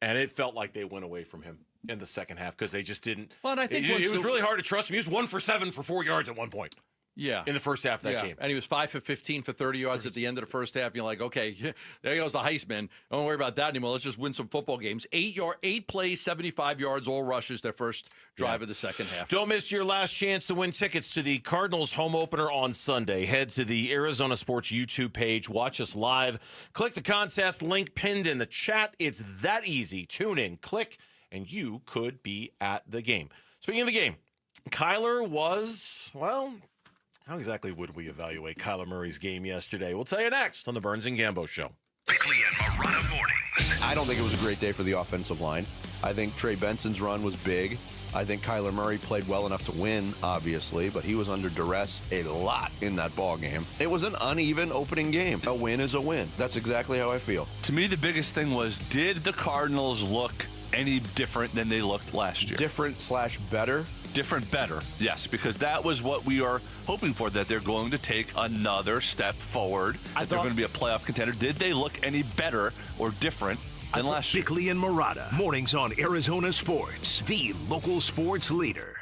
And it felt like they went away from him in the second half because they just didn't. Well, and I think it was really hard to trust him. He was 1 for 7 for 4 yards at one point. Yeah. in the first half of that game. And he was 5 for 15 for 30 yards at the end of the first half. You're like, okay, there goes the Heisman. Don't worry about that anymore. Let's just win some football games. 8 plays, 75 yards, all rushes their first drive of the second half. Don't miss your last chance to win tickets to the Cardinals home opener on Sunday. Head to the Arizona Sports YouTube page. Watch us live. Click the contest link pinned in the chat. It's that easy. Tune in, click, and you could be at the game. Speaking of the game, Kyler was, well, how exactly would we evaluate Kyler Murray's game yesterday? We'll tell you next on the Burns and Gambo Show. Bickley and Marotta mornings. I don't think it was a great day for the offensive line. I think Trey Benson's run was big. I think Kyler Murray played well enough to win, obviously, but he was under duress a lot in that ball game. It was an uneven opening game. A win is a win. That's exactly how I feel. To me, the biggest thing was, did the Cardinals look any different than they looked last year? Different/better? Different, better, yes, because that was what we are hoping for, that they're going to take another step forward, that they're going to be a playoff contender. Did they look any better or different than last year? Bickley and Marotta, mornings on Arizona Sports, the local sports leader.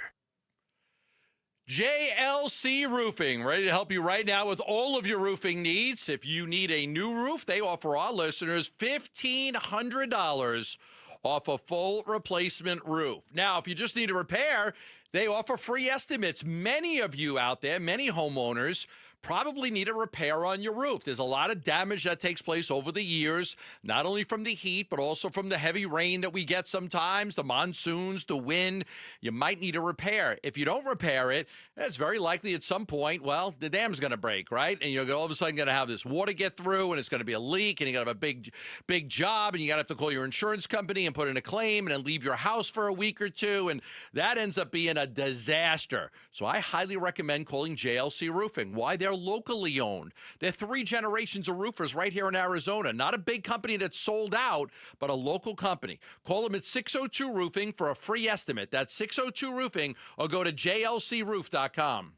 JLC Roofing, ready to help you right now with all of your roofing needs. If you need a new roof, they offer our listeners $1,500 off a full replacement roof. Now, if you just need a repair, they offer free estimates. Many of you out there, many homeowners, probably need a repair on your roof. There's a lot of damage that takes place over the years, not only from the heat, but also from the heavy rain that we get sometimes, the monsoons, the wind. You might need a repair. If you don't repair it, it's very likely at some point, well, the dam's going to break, right? And you're all of a sudden going to have this water get through, and it's going to be a leak, and you got to have a big job, and you got to have to call your insurance company and put in a claim, and then leave your house for a week or two, and that ends up being a disaster. So I highly recommend calling JLC Roofing. Why? They're locally owned. They're 3 generations of roofers right here in Arizona. Not a big company that's sold out, but a local company. Call them at 602 Roofing for a free estimate. That's 602 Roofing, or go to jlcroof.com.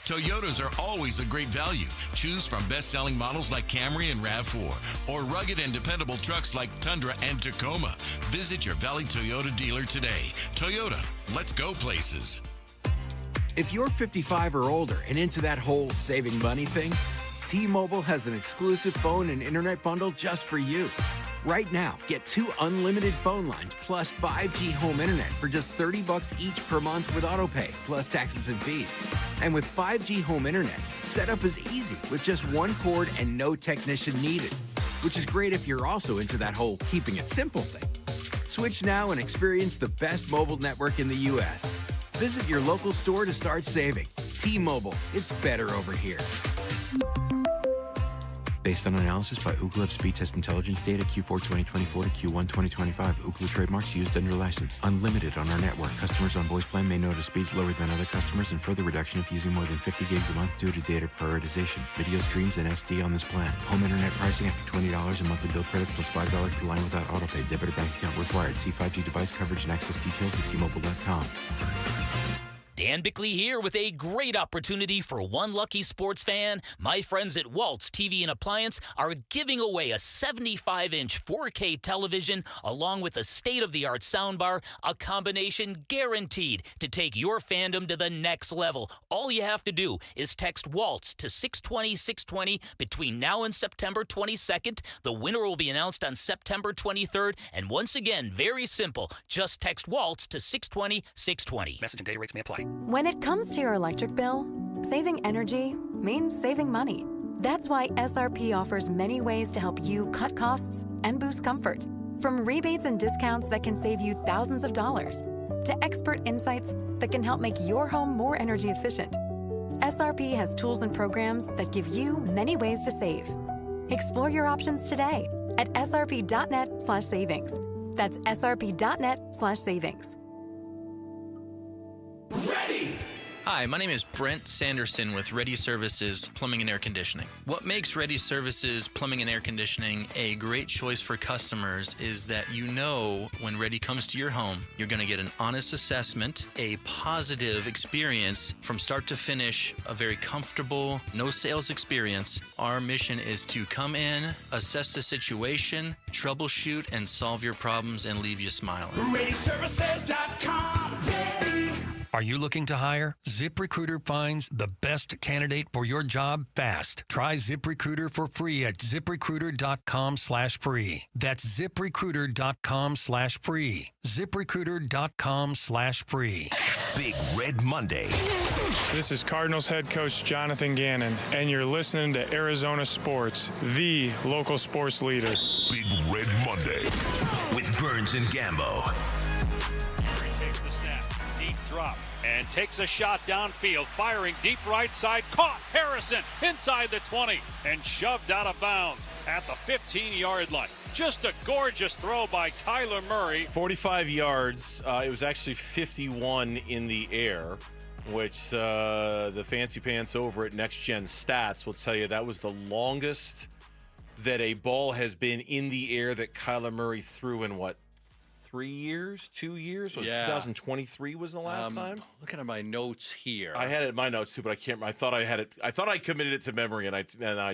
Toyotas are always a great value. Choose from best-selling models like Camry and RAV4, or rugged and dependable trucks like Tundra and Tacoma. Visit your Valley Toyota dealer today. Toyota, let's go places. If you're 55 or older and into that whole saving money thing, T-Mobile has an exclusive phone and internet bundle just for you. Right now, get 2 unlimited phone lines plus 5G home internet for just $30 each per month with AutoPay, plus taxes and fees. And with 5G home internet, setup is easy with just 1 cord and no technician needed, which is great if you're also into that whole keeping it simple thing. Switch now and experience the best mobile network in the U.S. Visit your local store to start saving. T-Mobile, it's better over here. Based on analysis by Ookla Speed Test Intelligence data Q4 2024 to Q1 2025. Ookla trademarks used under license. Unlimited on our network. Customers on voice plan may notice speeds lower than other customers and further reduction if using more than 50 gigs a month due to data prioritization. Video streams and SD on this plan. Home internet pricing after $20 a monthly bill credit plus $5 per line without autopay. Debit or bank account required. See 5G device coverage and access details at T-Mobile.com. Dan Bickley here with a great opportunity for one lucky sports fan. My friends at Waltz TV and Appliance are giving away a 75-inch 4K television along with a state-of-the-art soundbar, a combination guaranteed to take your fandom to the next level. All you have to do is text Waltz to 620-620 between now and September 22nd. The winner will be announced on September 23rd. And once again, very simple. Just text Waltz to 620-620. Message and data rates may apply. When it comes to your electric bill, saving energy means saving money. That's why SRP offers many ways to help you cut costs and boost comfort. From rebates and discounts that can save you thousands of dollars, to expert insights that can help make your home more energy efficient. SRP has tools and programs that give you many ways to save. Explore your options today at srp.net/savings. That's srp.net/savings. Hi, my name is Brent Sanderson with Ready Services Plumbing and Air Conditioning. What makes Ready Services Plumbing and Air Conditioning a great choice for customers is that you know when Ready comes to your home, you're going to get an honest assessment, a positive experience from start to finish, a very comfortable, no sales experience. Our mission is to come in, assess the situation, troubleshoot, and solve your problems and leave you smiling. ReadyServices.com. Ready. Are you looking to hire? ZipRecruiter finds the best candidate for your job fast. Try ZipRecruiter for free at ZipRecruiter.com/free. That's ZipRecruiter.com/free. ZipRecruiter.com/free. Big Red Monday. This is Cardinals head coach Jonathan Gannon, and you're listening to Arizona Sports, the local sports leader. Big Red Monday with Burns and Gambo. Takes the snap, deep drop, and takes a shot downfield, firing deep right side, caught Harrison inside the 20 and shoved out of bounds at the 15-yard line. Just a gorgeous throw by Kyler Murray. 45 yards. It was actually 51 in the air, which the fancy pants over at Next Gen Stats will tell you that was the longest that a ball has been in the air that Kyler Murray threw in, 3 years, 2 years? Was 2023 was the last time? Looking at my notes here. I had it in my notes too, but I can't. I thought I had it. I thought I committed it to memory, and I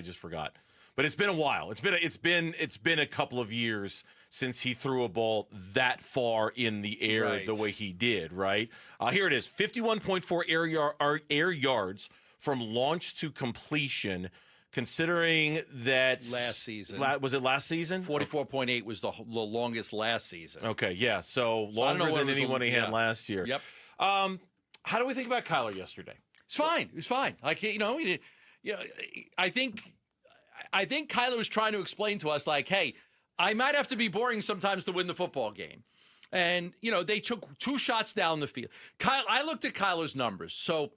just forgot. But it's been a while. It's been a couple of years since he threw a ball that far in the air the way he did. Right here it is: 51.4 air yards from launch to completion. Considering that last season. Was it last season? 44.8 was the longest last season. Okay, yeah. So longer than anyone he had last year. Yep. How do we think about Kyler yesterday? It's fine. It's fine. I think Kyler was trying to explain to us, like, hey, I might have to be boring sometimes to win the football game. And, they took 2 shots down the field. I looked at Kyler's numbers. So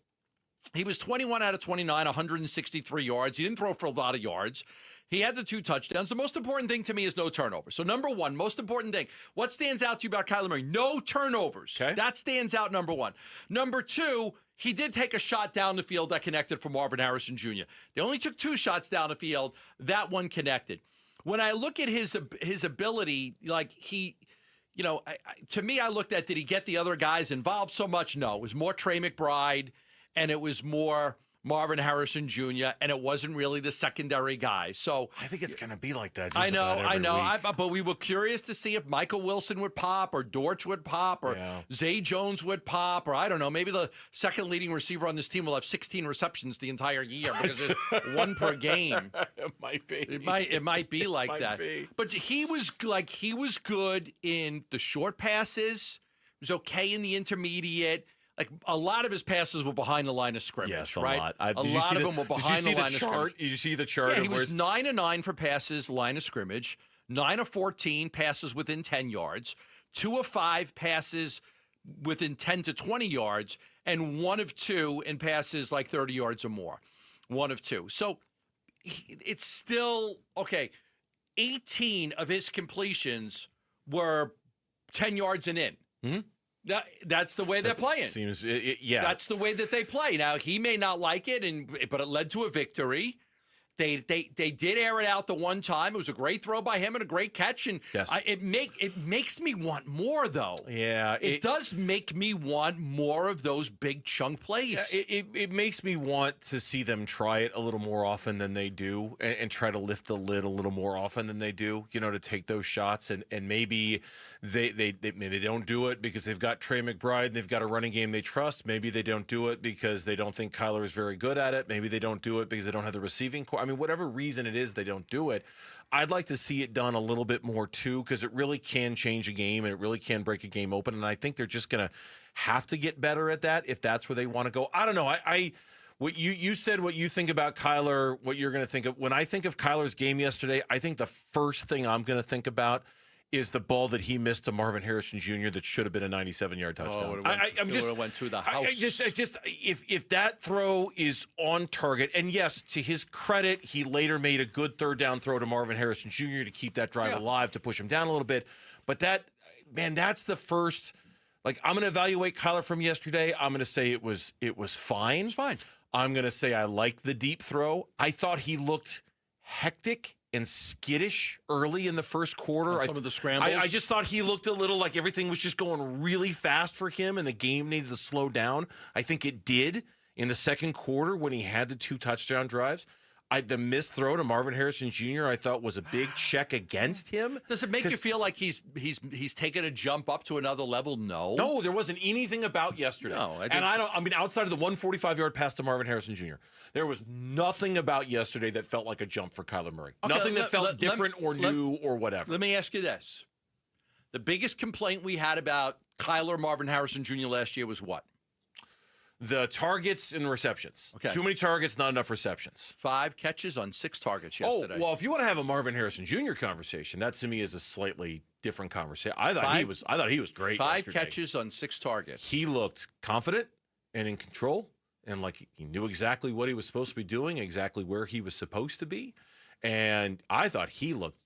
he was 21 out of 29, 163 yards. He didn't throw for a lot of yards. He had the 2 touchdowns. The most important thing to me is no turnovers. So number one, most important thing, what stands out to you about Kyler Murray? No turnovers. Okay. That stands out, number one. Number two, he did take a shot down the field that connected for Marvin Harrison Jr. They only took 2 shots down the field. That one connected. When I look at his ability, like to me, I looked at, did he get the other guys involved so much? No. It was more Trey McBride, and it was more Marvin Harrison Jr., and it wasn't really the secondary guy. So I think it's going to be like that. I know. But we were curious to see if Michael Wilson would pop, or Dortch would pop, or Zay Jones would pop, or I don't know. Maybe the second leading receiver on this team will have 16 receptions the entire year because it's 1 per game. It might be. It might be like that. But he was good in the short passes. He was okay in the intermediate. Like, a lot of his passes were behind the line of scrimmage, yes, a right? lot. A lot of them were behind the line of scrimmage. Did you see the chart? Yeah, he was 9 of 9 for passes, line of scrimmage, 9 of 14 passes within 10 yards, 2 of 5 passes within 10 to 20 yards, and 1 of 2 in passes like 30 yards or more. 1 of 2. So it's still, okay, 18 of his completions were 10 yards and in. Mm-hmm. That's the way they're playing. That's the way that they play. Now, he may not like it, but it led to a victory. They did air it out the one time. It was a great throw by him and a great catch. And it makes me want more, though. Yeah. It does make me want more of those big chunk plays. Yeah, it makes me want to see them try it a little more often than they do, and try to lift the lid a little more often than they do, to take those shots. And maybe maybe they don't do it because they've got Trey McBride and they've got a running game they trust. Maybe they don't do it because they don't think Kyler is very good at it. Maybe they don't do it because they don't have the receiving core. I mean, whatever reason it is they don't do it, I'd like to see it done a little bit more too, because it really can change a game and it really can break a game open. And I think they're just going to have to get better at that if that's where they want to go. I don't know. What you said, what you think about Kyler, what you're going to think of. When I think of Kyler's game yesterday, I think the first thing I'm going to think about is the ball that he missed to Marvin Harrison Jr. that should have been a 97-yard touchdown. It went to the house. If that throw is on target, and yes, to his credit, he later made a good third down throw to Marvin Harrison Jr. to keep that drive alive, to push him down a little bit. But that's the first. Like, I'm going to evaluate Kyler from yesterday. I'm going to say it was fine. It's fine. I'm going to say I liked the deep throw. I thought he looked hectic and skittish early in the first quarter. Some of the scrambles. I just thought he looked a little like everything was just going really fast for him and the game needed to slow down. I think it did in the second quarter when he had the 2 touchdown drives. The missed throw to Marvin Harrison Jr. I thought was a big check against him. Does it make you feel like he's taken a jump up to another level? No, there wasn't anything about yesterday. No, outside of the 145-yard pass to Marvin Harrison Jr., there was nothing about yesterday that felt like a jump for Kyler Murray. Okay, nothing that felt different or new or whatever. Let me ask you this. The biggest complaint we had about Kyler Marvin Harrison Jr. last year was what? The targets and receptions. Okay. Too many targets, not enough receptions. 5 catches on 6 targets yesterday. Oh, well, if you want to have a Marvin Harrison Jr. conversation, that to me is a slightly different conversation. I thought he was great. 5 yesterday. catches on 6 targets. He looked confident and in control, and like he knew exactly what he was supposed to be doing, exactly where he was supposed to be. And I thought he looked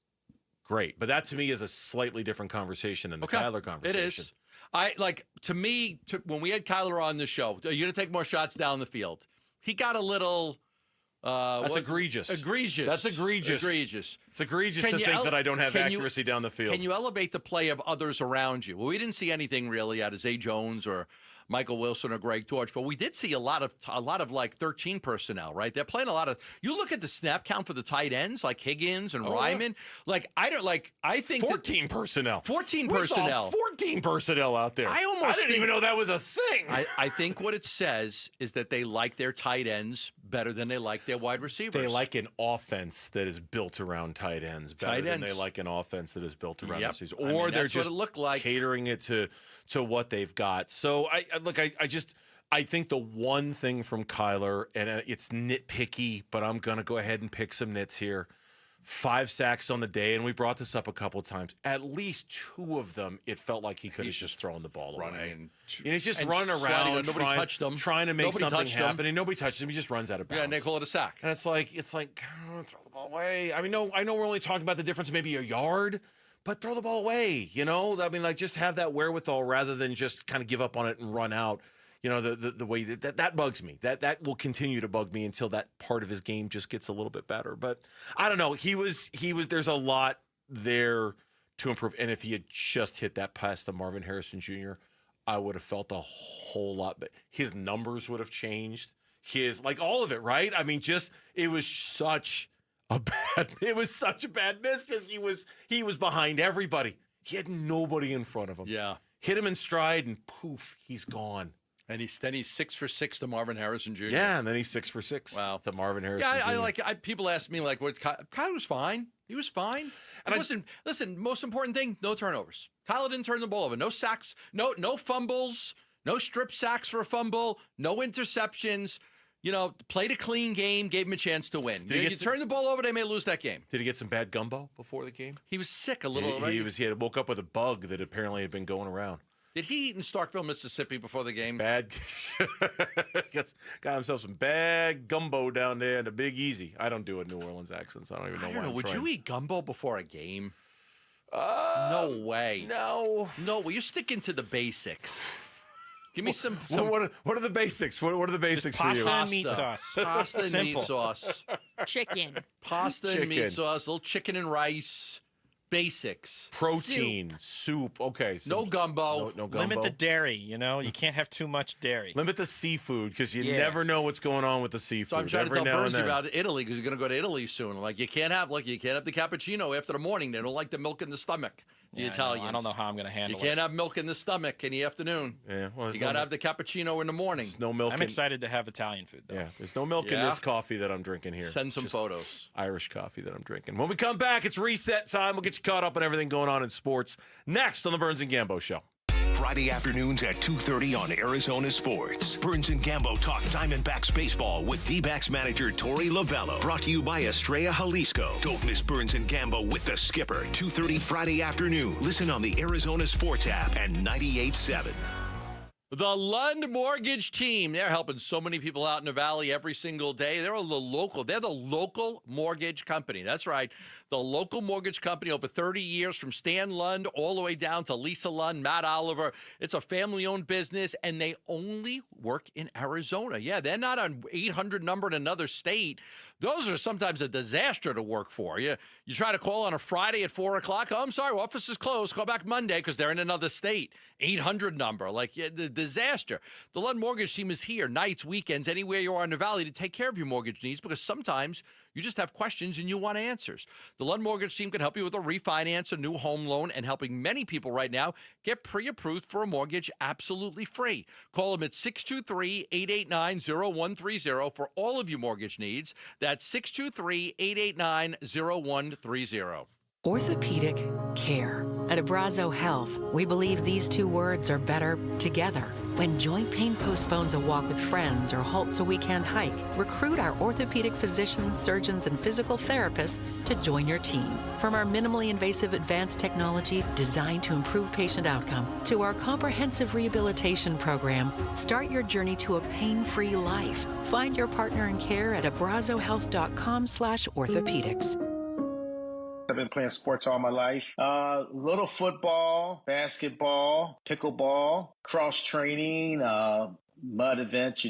great. But that to me is a slightly different conversation than the Kyler conversation. It is. When we had Kyler on the show, are you going to take more shots down the field? He got a little. That's egregious. Egregious. That's egregious. Egregious. It's egregious to think that I don't have accuracy down the field. Can you elevate the play of others around you? Well, we didn't see anything really out of Zay Jones or Michael Wilson or Greg Torch, but we did see a lot of like 13 personnel, right? They're playing a lot of. You look at the snap count for the tight ends like Higgins and Ryman. I think 14 personnel. 14 we personnel. Saw 14 personnel out there. I didn't even know that was a thing. I think what it says is that they like their tight ends better than they like their wide receivers. They like an offense that is built around tight ends better than they like an offense that is built around receivers. Or they're just catering it to what they've got. So I think the one thing from Kyler, and it's nitpicky, but I'm going to go ahead and pick some nits here. 5 sacks on the day, and we brought this up a couple of times. At least 2 of them, it felt like he could have just thrown the ball away. And he's just running around, trying to make something happen, and nobody touches him. He just runs out of bounds. Yeah, and they call it a sack. And it's like throw the ball away. I mean, I know we're only talking about the difference, maybe a yard, but throw the ball away. Just have that wherewithal rather than just kind of give up on it and run out. The way that bugs me. That will continue to bug me until that part of his game just gets a little bit better. But I don't know. He was. There's a lot there to improve. And if he had just hit that pass to Marvin Harrison Jr., I would have felt a whole lot better. His numbers would have changed. All of it, right? I mean, it was such a bad miss because he was behind everybody. He had nobody in front of him. Yeah. Hit him in stride and poof, he's gone. And he's 6 for 6 to Marvin Harrison Jr. Yeah, and then he's 6 for 6 to Marvin Harrison Jr. People ask me Kyler was fine. He was fine. And listen, most important thing, no turnovers. Kyler didn't turn the ball over. No sacks, no fumbles, no strip sacks for a fumble, no interceptions. Played a clean game, gave him a chance to win. You turn the ball over, they may lose that game. Did he get some bad gumbo before the game? He was sick a little. He had woke up with a bug that apparently had been going around. Did he eat in Starkville, Mississippi before the game? Bad. Got himself some bad gumbo down there in the Big Easy. I don't do a New Orleans accent, so I don't even know why I'm trying. Would you eat gumbo before a game? No way. No. Well, you're sticking to the basics. Give me some. What are the basics? What are the basics for you? Pasta and meat sauce. Pasta and meat sauce. Chicken. Pasta and meat sauce. A little chicken and rice. Basics. Protein. Soup. Okay. So no gumbo. No gumbo. Limit the dairy. You can't have too much dairy. Limit the seafood because you never know what's going on with the seafood. So I'm trying to tell Burns about Italy because you're going to go to Italy soon. You can't have the cappuccino after the morning. They don't like the milk in the stomach. The Italians. I don't know how I'm going to handle it. You can't have milk in the stomach in the afternoon. Yeah, well, you got to have the cappuccino in the morning. There's no milk. I'm excited to have Italian food, though. Yeah, there's no milk in this coffee that I'm drinking here. Send some photos. Irish coffee that I'm drinking. When we come back, it's reset time. We'll get you caught up on everything going on in sports next on the Burns and Gambo Show. Friday afternoons at 2:30 on Arizona Sports. Burns and Gambo talk Diamondbacks baseball with Dbacks manager Torey Lovello. Brought to you by Estrella Jalisco. Don't miss Burns and Gambo with the skipper. 2:30 Friday afternoon. Listen on the Arizona Sports app and 98.7. The Lund Mortgage Team. They're helping so many people out in the Valley every single day. They're the local mortgage company. That's right. The local mortgage company over 30 years from Stan Lund all the way down to Lisa Lund, Matt Oliver. It's a family-owned business, and they only work in Arizona. Yeah, they're not an 800 number in another state. Those are sometimes a disaster to work for. You try to call on a Friday at 4 o'clock. Oh, I'm sorry, office is closed. Call back Monday because they're in another state. 800 number. The disaster. The Lund Mortgage Team is here nights, weekends, anywhere you are in the Valley to take care of your mortgage needs because sometimes You just have questions and you want answers. The Lund Mortgage team can help you with a refinance, a new home loan, and helping many people right now get pre-approved for a mortgage absolutely free. Call them at 623-889-0130 for all of your mortgage needs. That's 623-889-0130. Orthopedic care. At Abrazo Health, we believe these two words are better together. When joint pain postpones a walk with friends or halts a weekend hike, recruit our orthopedic physicians, surgeons, and physical therapists to join your team. From our minimally invasive advanced technology designed to improve patient outcome to our comprehensive rehabilitation program, start your journey to a pain-free life. Find your partner in care at abrazohealth.com/orthopedics. I've been playing sports all my life. Little football, basketball, pickleball, cross training, mud events,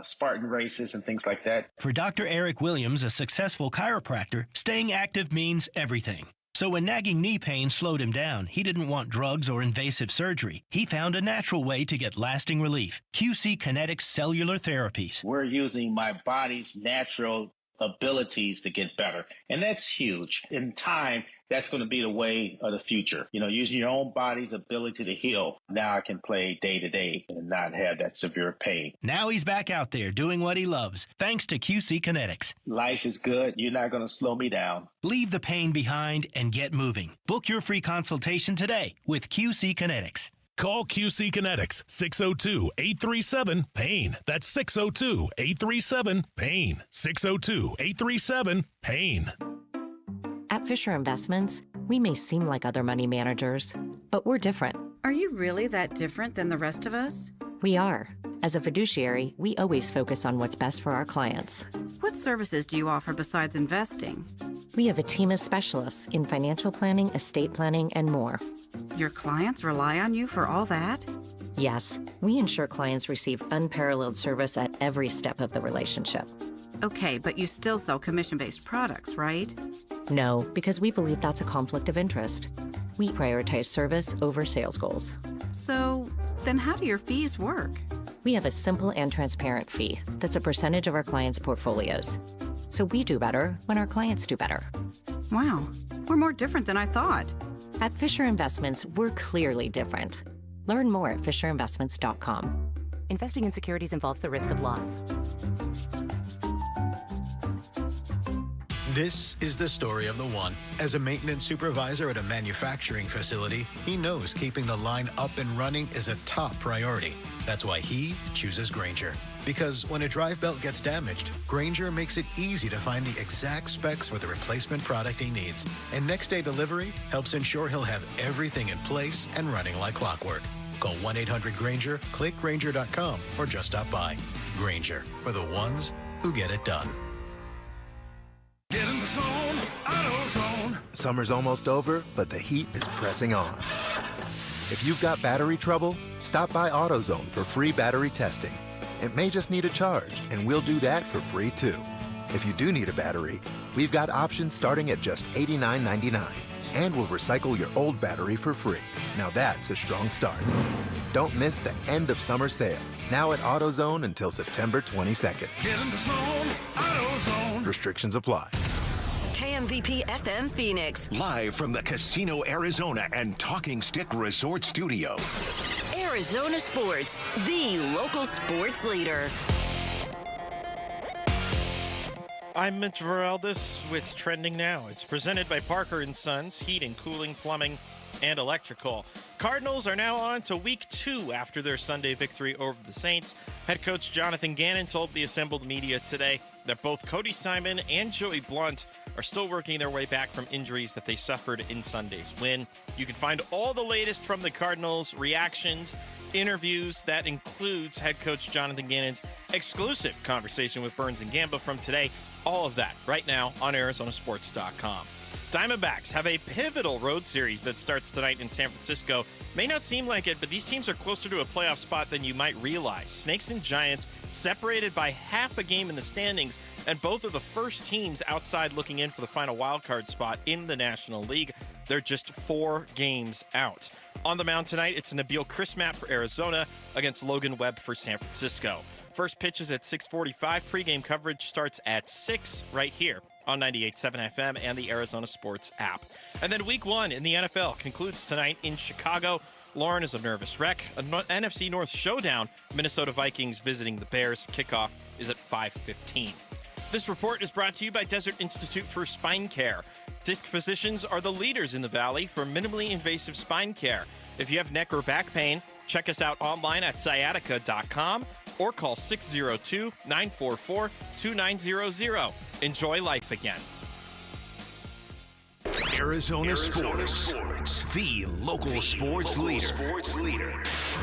Spartan races and things like that. For Dr. Eric Williams, a successful chiropractor, staying active means everything. So when nagging knee pain slowed him down, he didn't want drugs or invasive surgery. He found a natural way to get lasting relief. QC Kinetics Cellular Therapies. We're using my body's natural abilities to get better. And that's huge. In time, that's going to be the way of the future. Using your own body's ability to heal. Now I can play day to day and not have that severe pain. Now he's back out there doing what he loves, thanks to QC Kinetics. Life is good. You're not going to slow me down. Leave the pain behind and get moving. Book your free consultation today with QC Kinetics. Call QC Kinetics, 602-837-PAIN. That's 602-837-PAIN. 602-837-PAIN. At Fisher Investments, we may seem like other money managers, but we're different. Are you really that different than the rest of us? We are. As a fiduciary, we always focus on what's best for our clients. What services do you offer besides investing? We have a team of specialists in financial planning, estate planning, and more. Your clients rely on you for all that? Yes, we ensure clients receive unparalleled service at every step of the relationship. Okay, but you still sell commission-based products, right? No, because we believe that's a conflict of interest. We prioritize service over sales goals. So, then how do your fees work? We have a simple and transparent fee that's a percentage of our clients' portfolios. So we do better when our clients do better. Wow, we're more different than I thought. At Fisher Investments, we're clearly different. Learn more at FisherInvestments.com. Investing in securities involves the risk of loss. This is the story of the one. As a maintenance supervisor at a manufacturing facility, he knows keeping the line up and running is a top priority. That's why he chooses Grainger. Because when a drive belt gets damaged, Grainger makes it easy to find the exact specs for the replacement product he needs. And next day delivery helps ensure he'll have everything in place and running like clockwork. Call 1-800-GRAINGER, click Grainger.com, or just stop by. Grainger, for the ones who get it done. Get in the zone, AutoZone. Summer's almost over, but the heat is pressing on. If you've got battery trouble, stop by AutoZone for free battery testing. It may just need a charge, and we'll do that for free too. If you do need a battery, we've got options starting at just $89.99. And we'll recycle your old battery for free. Now that's a strong start. Don't miss the end of summer sale. Now at AutoZone until September 22nd. Get in the zone, AutoZone. Restrictions apply. KMVP FM Phoenix. Live from the Casino Arizona and Talking Stick Resort Studio. Arizona Sports, the local sports leader. I'm Mitch Varaldis with Trending Now. It's presented by Parker & Sons, heating, cooling, plumbing, and electrical. Cardinals are now on to week 2 after their Sunday victory over the Saints. Head coach Jonathan Gannon told the assembled media today that both Cody Simon and Joey Blunt are still working their way back from injuries that they suffered in Sunday's win. You can find all the latest from the Cardinals, reactions, interviews. That includes head coach Jonathan Gannon's exclusive conversation with Burns and Gambo from today. All of that right now on ArizonaSports.com. Diamondbacks have a pivotal road series that starts tonight in San Francisco. May not seem like it, but these teams are closer to a playoff spot than you might realize. Snakes and Giants separated by half a game in the standings, and both are the first teams outside looking in for the final wildcard spot in the National League. They're just 4 games out. On the mound tonight, it's Nabil Crismatt for Arizona against Logan Webb for San Francisco. First pitch is at 6:45. Pregame coverage starts at 6 right here on 98.7 FM and the Arizona Sports app. And then week 1 in the NFL concludes tonight in Chicago. Lauren is a nervous wreck. An NFC North showdown. Minnesota Vikings visiting the Bears. Kickoff is at 5:15. This report is brought to you by Desert Institute for Spine Care. Disc physicians are the leaders in the Valley for minimally invasive spine care. If you have neck or back pain, check us out online at sciatica.com or call 602-944-2900. Enjoy life again. Arizona Sports, the local sports leader.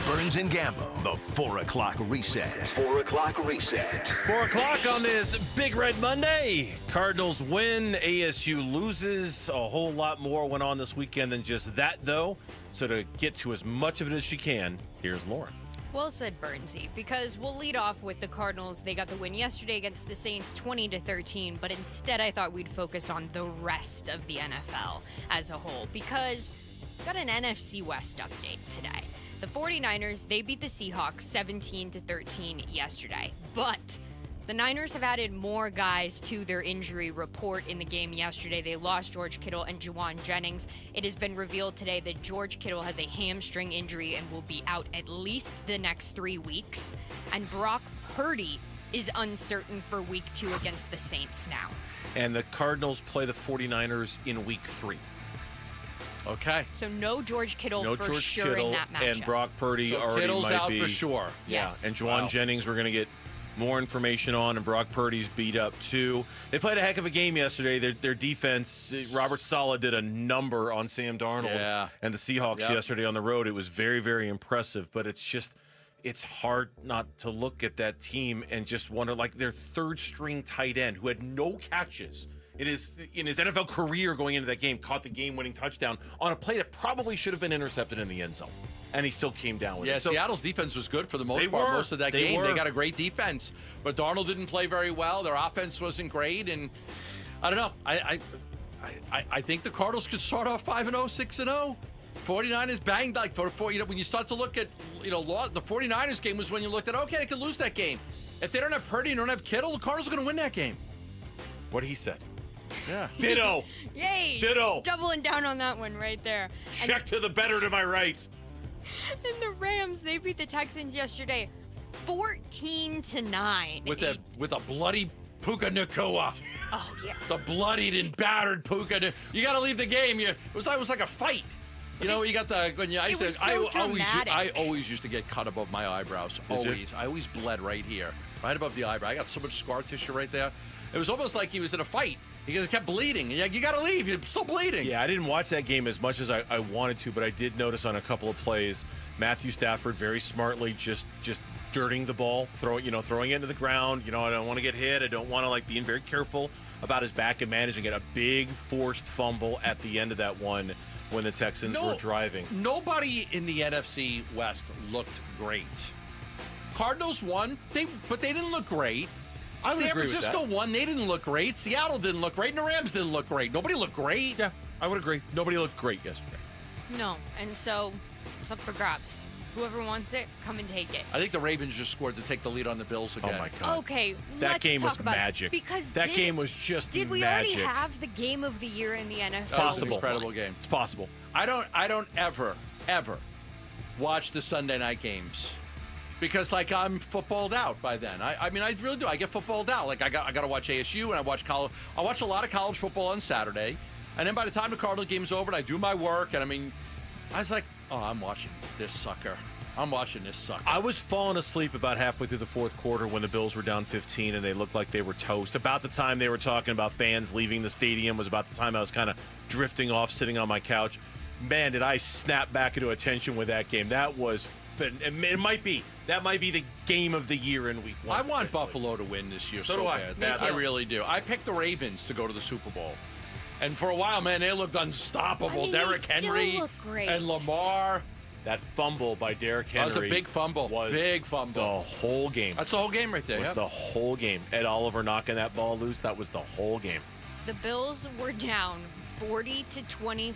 Burns and Gambo, the 4 o'clock reset. 4 o'clock reset. 4 o'clock on this Big Red Monday. Cardinals win, ASU loses. A whole lot more went on this weekend than just that, though. So to get to as much of it as she can, here's Lauren. Well said, Burnsy, because we'll lead off with the Cardinals. They got the win yesterday against the Saints 20-13, but instead I thought we'd focus on the rest of the NFL as a whole, because we got an NFC West update today. The 49ers, they beat the Seahawks 17-13 yesterday, but the Niners have added more guys to their injury report in the game yesterday. They lost George Kittle and Juwan Jennings. It has been revealed today that George Kittle has a hamstring injury and will be out at least the next 3 weeks. And Brock Purdy is uncertain for week 2 against the Saints now. And the Cardinals play the 49ers in week 3. Okay. So no George Kittle No for George sure Kittle in that matchup. and Brock Purdy So already Kittle's might out be for sure. Yes. Yeah, and Juwan Jennings we're going to get more information on, and Brock Purdy's beat up too. They played a heck of a game yesterday. Their defense, Robert Saleh did a number on Sam Darnold and the Seahawks yesterday on the road. It was very, very impressive, but it's hard not to look at that team and just wonder, like, their third-string tight end who had no catches in his NFL career going into that game, caught the game-winning touchdown on a play that probably should have been intercepted in the end zone. And he still came down with it. So Seattle's defense was good for the most part. Most of that game, they got a great defense. But Darnold didn't play very well. Their offense wasn't great. And I don't know. I think the Cardinals could start off 5-0, 6-0. 49ers banged like when you start to look at the 49ers game was when you looked at, okay, they could lose that game. If they don't have Purdy and don't have Kittle, the Cardinals are going to win that game. What he said. Yeah. Ditto. Yay. Ditto. Doubling down on that one right there. Check to the better to my right. And the Rams, they beat the Texans yesterday 14-9. With a bloody Puka Nacua. Oh, yeah. The bloodied and battered Puka. You got to leave the game. It was like a fight. You know, you got the when you. I always used to get cut above my eyebrows. Always. I always bled right here, right above the eyebrow. I got so much scar tissue right there. It was almost like he was in a fight. He kept bleeding. You got to leave. You're still bleeding. Yeah, I didn't watch that game as much as I wanted to, but I did notice on a couple of plays, Matthew Stafford very smartly just dirting the ball, throwing it into the ground. I don't want to get hit. I don't want to being very careful about his back and managing it. A big forced fumble at the end of that one when the Texans were driving. Nobody in the NFC West looked great. Cardinals won, but they didn't look great. San Francisco won. They didn't look great. Seattle didn't look great. And the Rams didn't look great. Nobody looked great. Yeah, I would agree. Nobody looked great yesterday. No, and so it's up for grabs. Whoever wants it, come and take it. I think the Ravens just scored to take the lead on the Bills again. Oh, my God. Okay, that game was about magic. It, because that game was just magic. Did we already have the game of the year in the NFL? It's possible. Incredible game. It's possible. I don't ever watch the Sunday night games. Because I'm footballed out by then. I mean, I really do. I get footballed out. I got to watch ASU and I watch college. I watch a lot of college football on Saturday, and then by the time the Cardinal game's over, and I do my work, and I was like, oh, I'm watching this sucker. I was falling asleep about halfway through the fourth quarter when the Bills were down 15 and they looked like they were toast. About the time they were talking about fans leaving the stadium was about the time I was kind of drifting off, sitting on my couch. Man, did I snap back into attention with that game. That was that might be the game of the year in week 1. I want Buffalo to win this year so do bad. Me too. I really do. I picked the Ravens to go to the Super Bowl. And for a while, man, they looked unstoppable. Derrick Henry and Lamar. That fumble by Derrick Henry. That was a big fumble. The whole game. That's the whole game right there. Was the whole game. Ed Oliver knocking that ball loose. That was the whole game. The Bills were down 40-25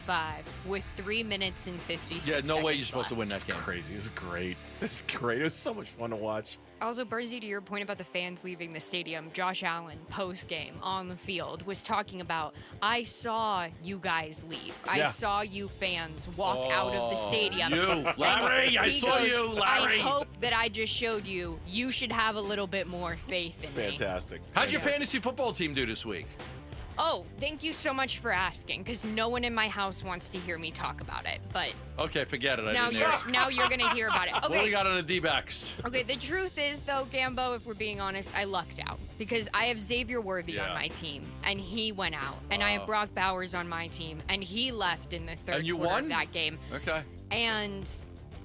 with 3 minutes and 56 seconds. Yeah, no way you're supposed to win that game. Crazy. It's great. It's great. It was so much fun to watch. Also, Bernsey, to your point about the fans leaving the stadium, Josh Allen, post-game on the field, was talking about, I saw you guys leave. I saw you fans walk out of the stadium. You, Larry, I saw you, Larry. I hope that I just showed you should have a little bit more faith in me. Fantastic. How'd your fantasy football team do this week? Oh, thank you so much for asking, because no one in my house wants to hear me talk about it. But Okay, forget it. now you're going to hear about it. Okay. What do we got on the D-backs? Okay, the truth is, though, Gambo, if we're being honest, I lucked out because I have Xavier Worthy on my team, and he went out. And I have Brock Bowers on my team, and he left in the third And you quarter won? of that game. Okay. And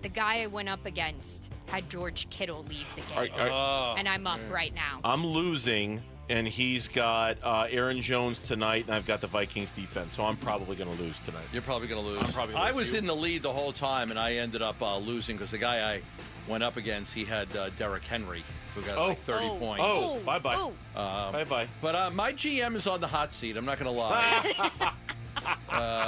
the guy I went up against had George Kittle leave the game. And I'm up right now. I'm losing, and he's got Aaron Jones tonight, and I've got the Vikings defense, so I'm probably going to lose tonight. You're probably going to lose. I'm probably gonna I lose. was in the lead the whole time, and I ended up losing because the guy I went up against, he had Derrick Henry, who got like 30 points. Oh, bye-bye. Bye-bye. But my GM is on the hot seat. I'm not going to lie.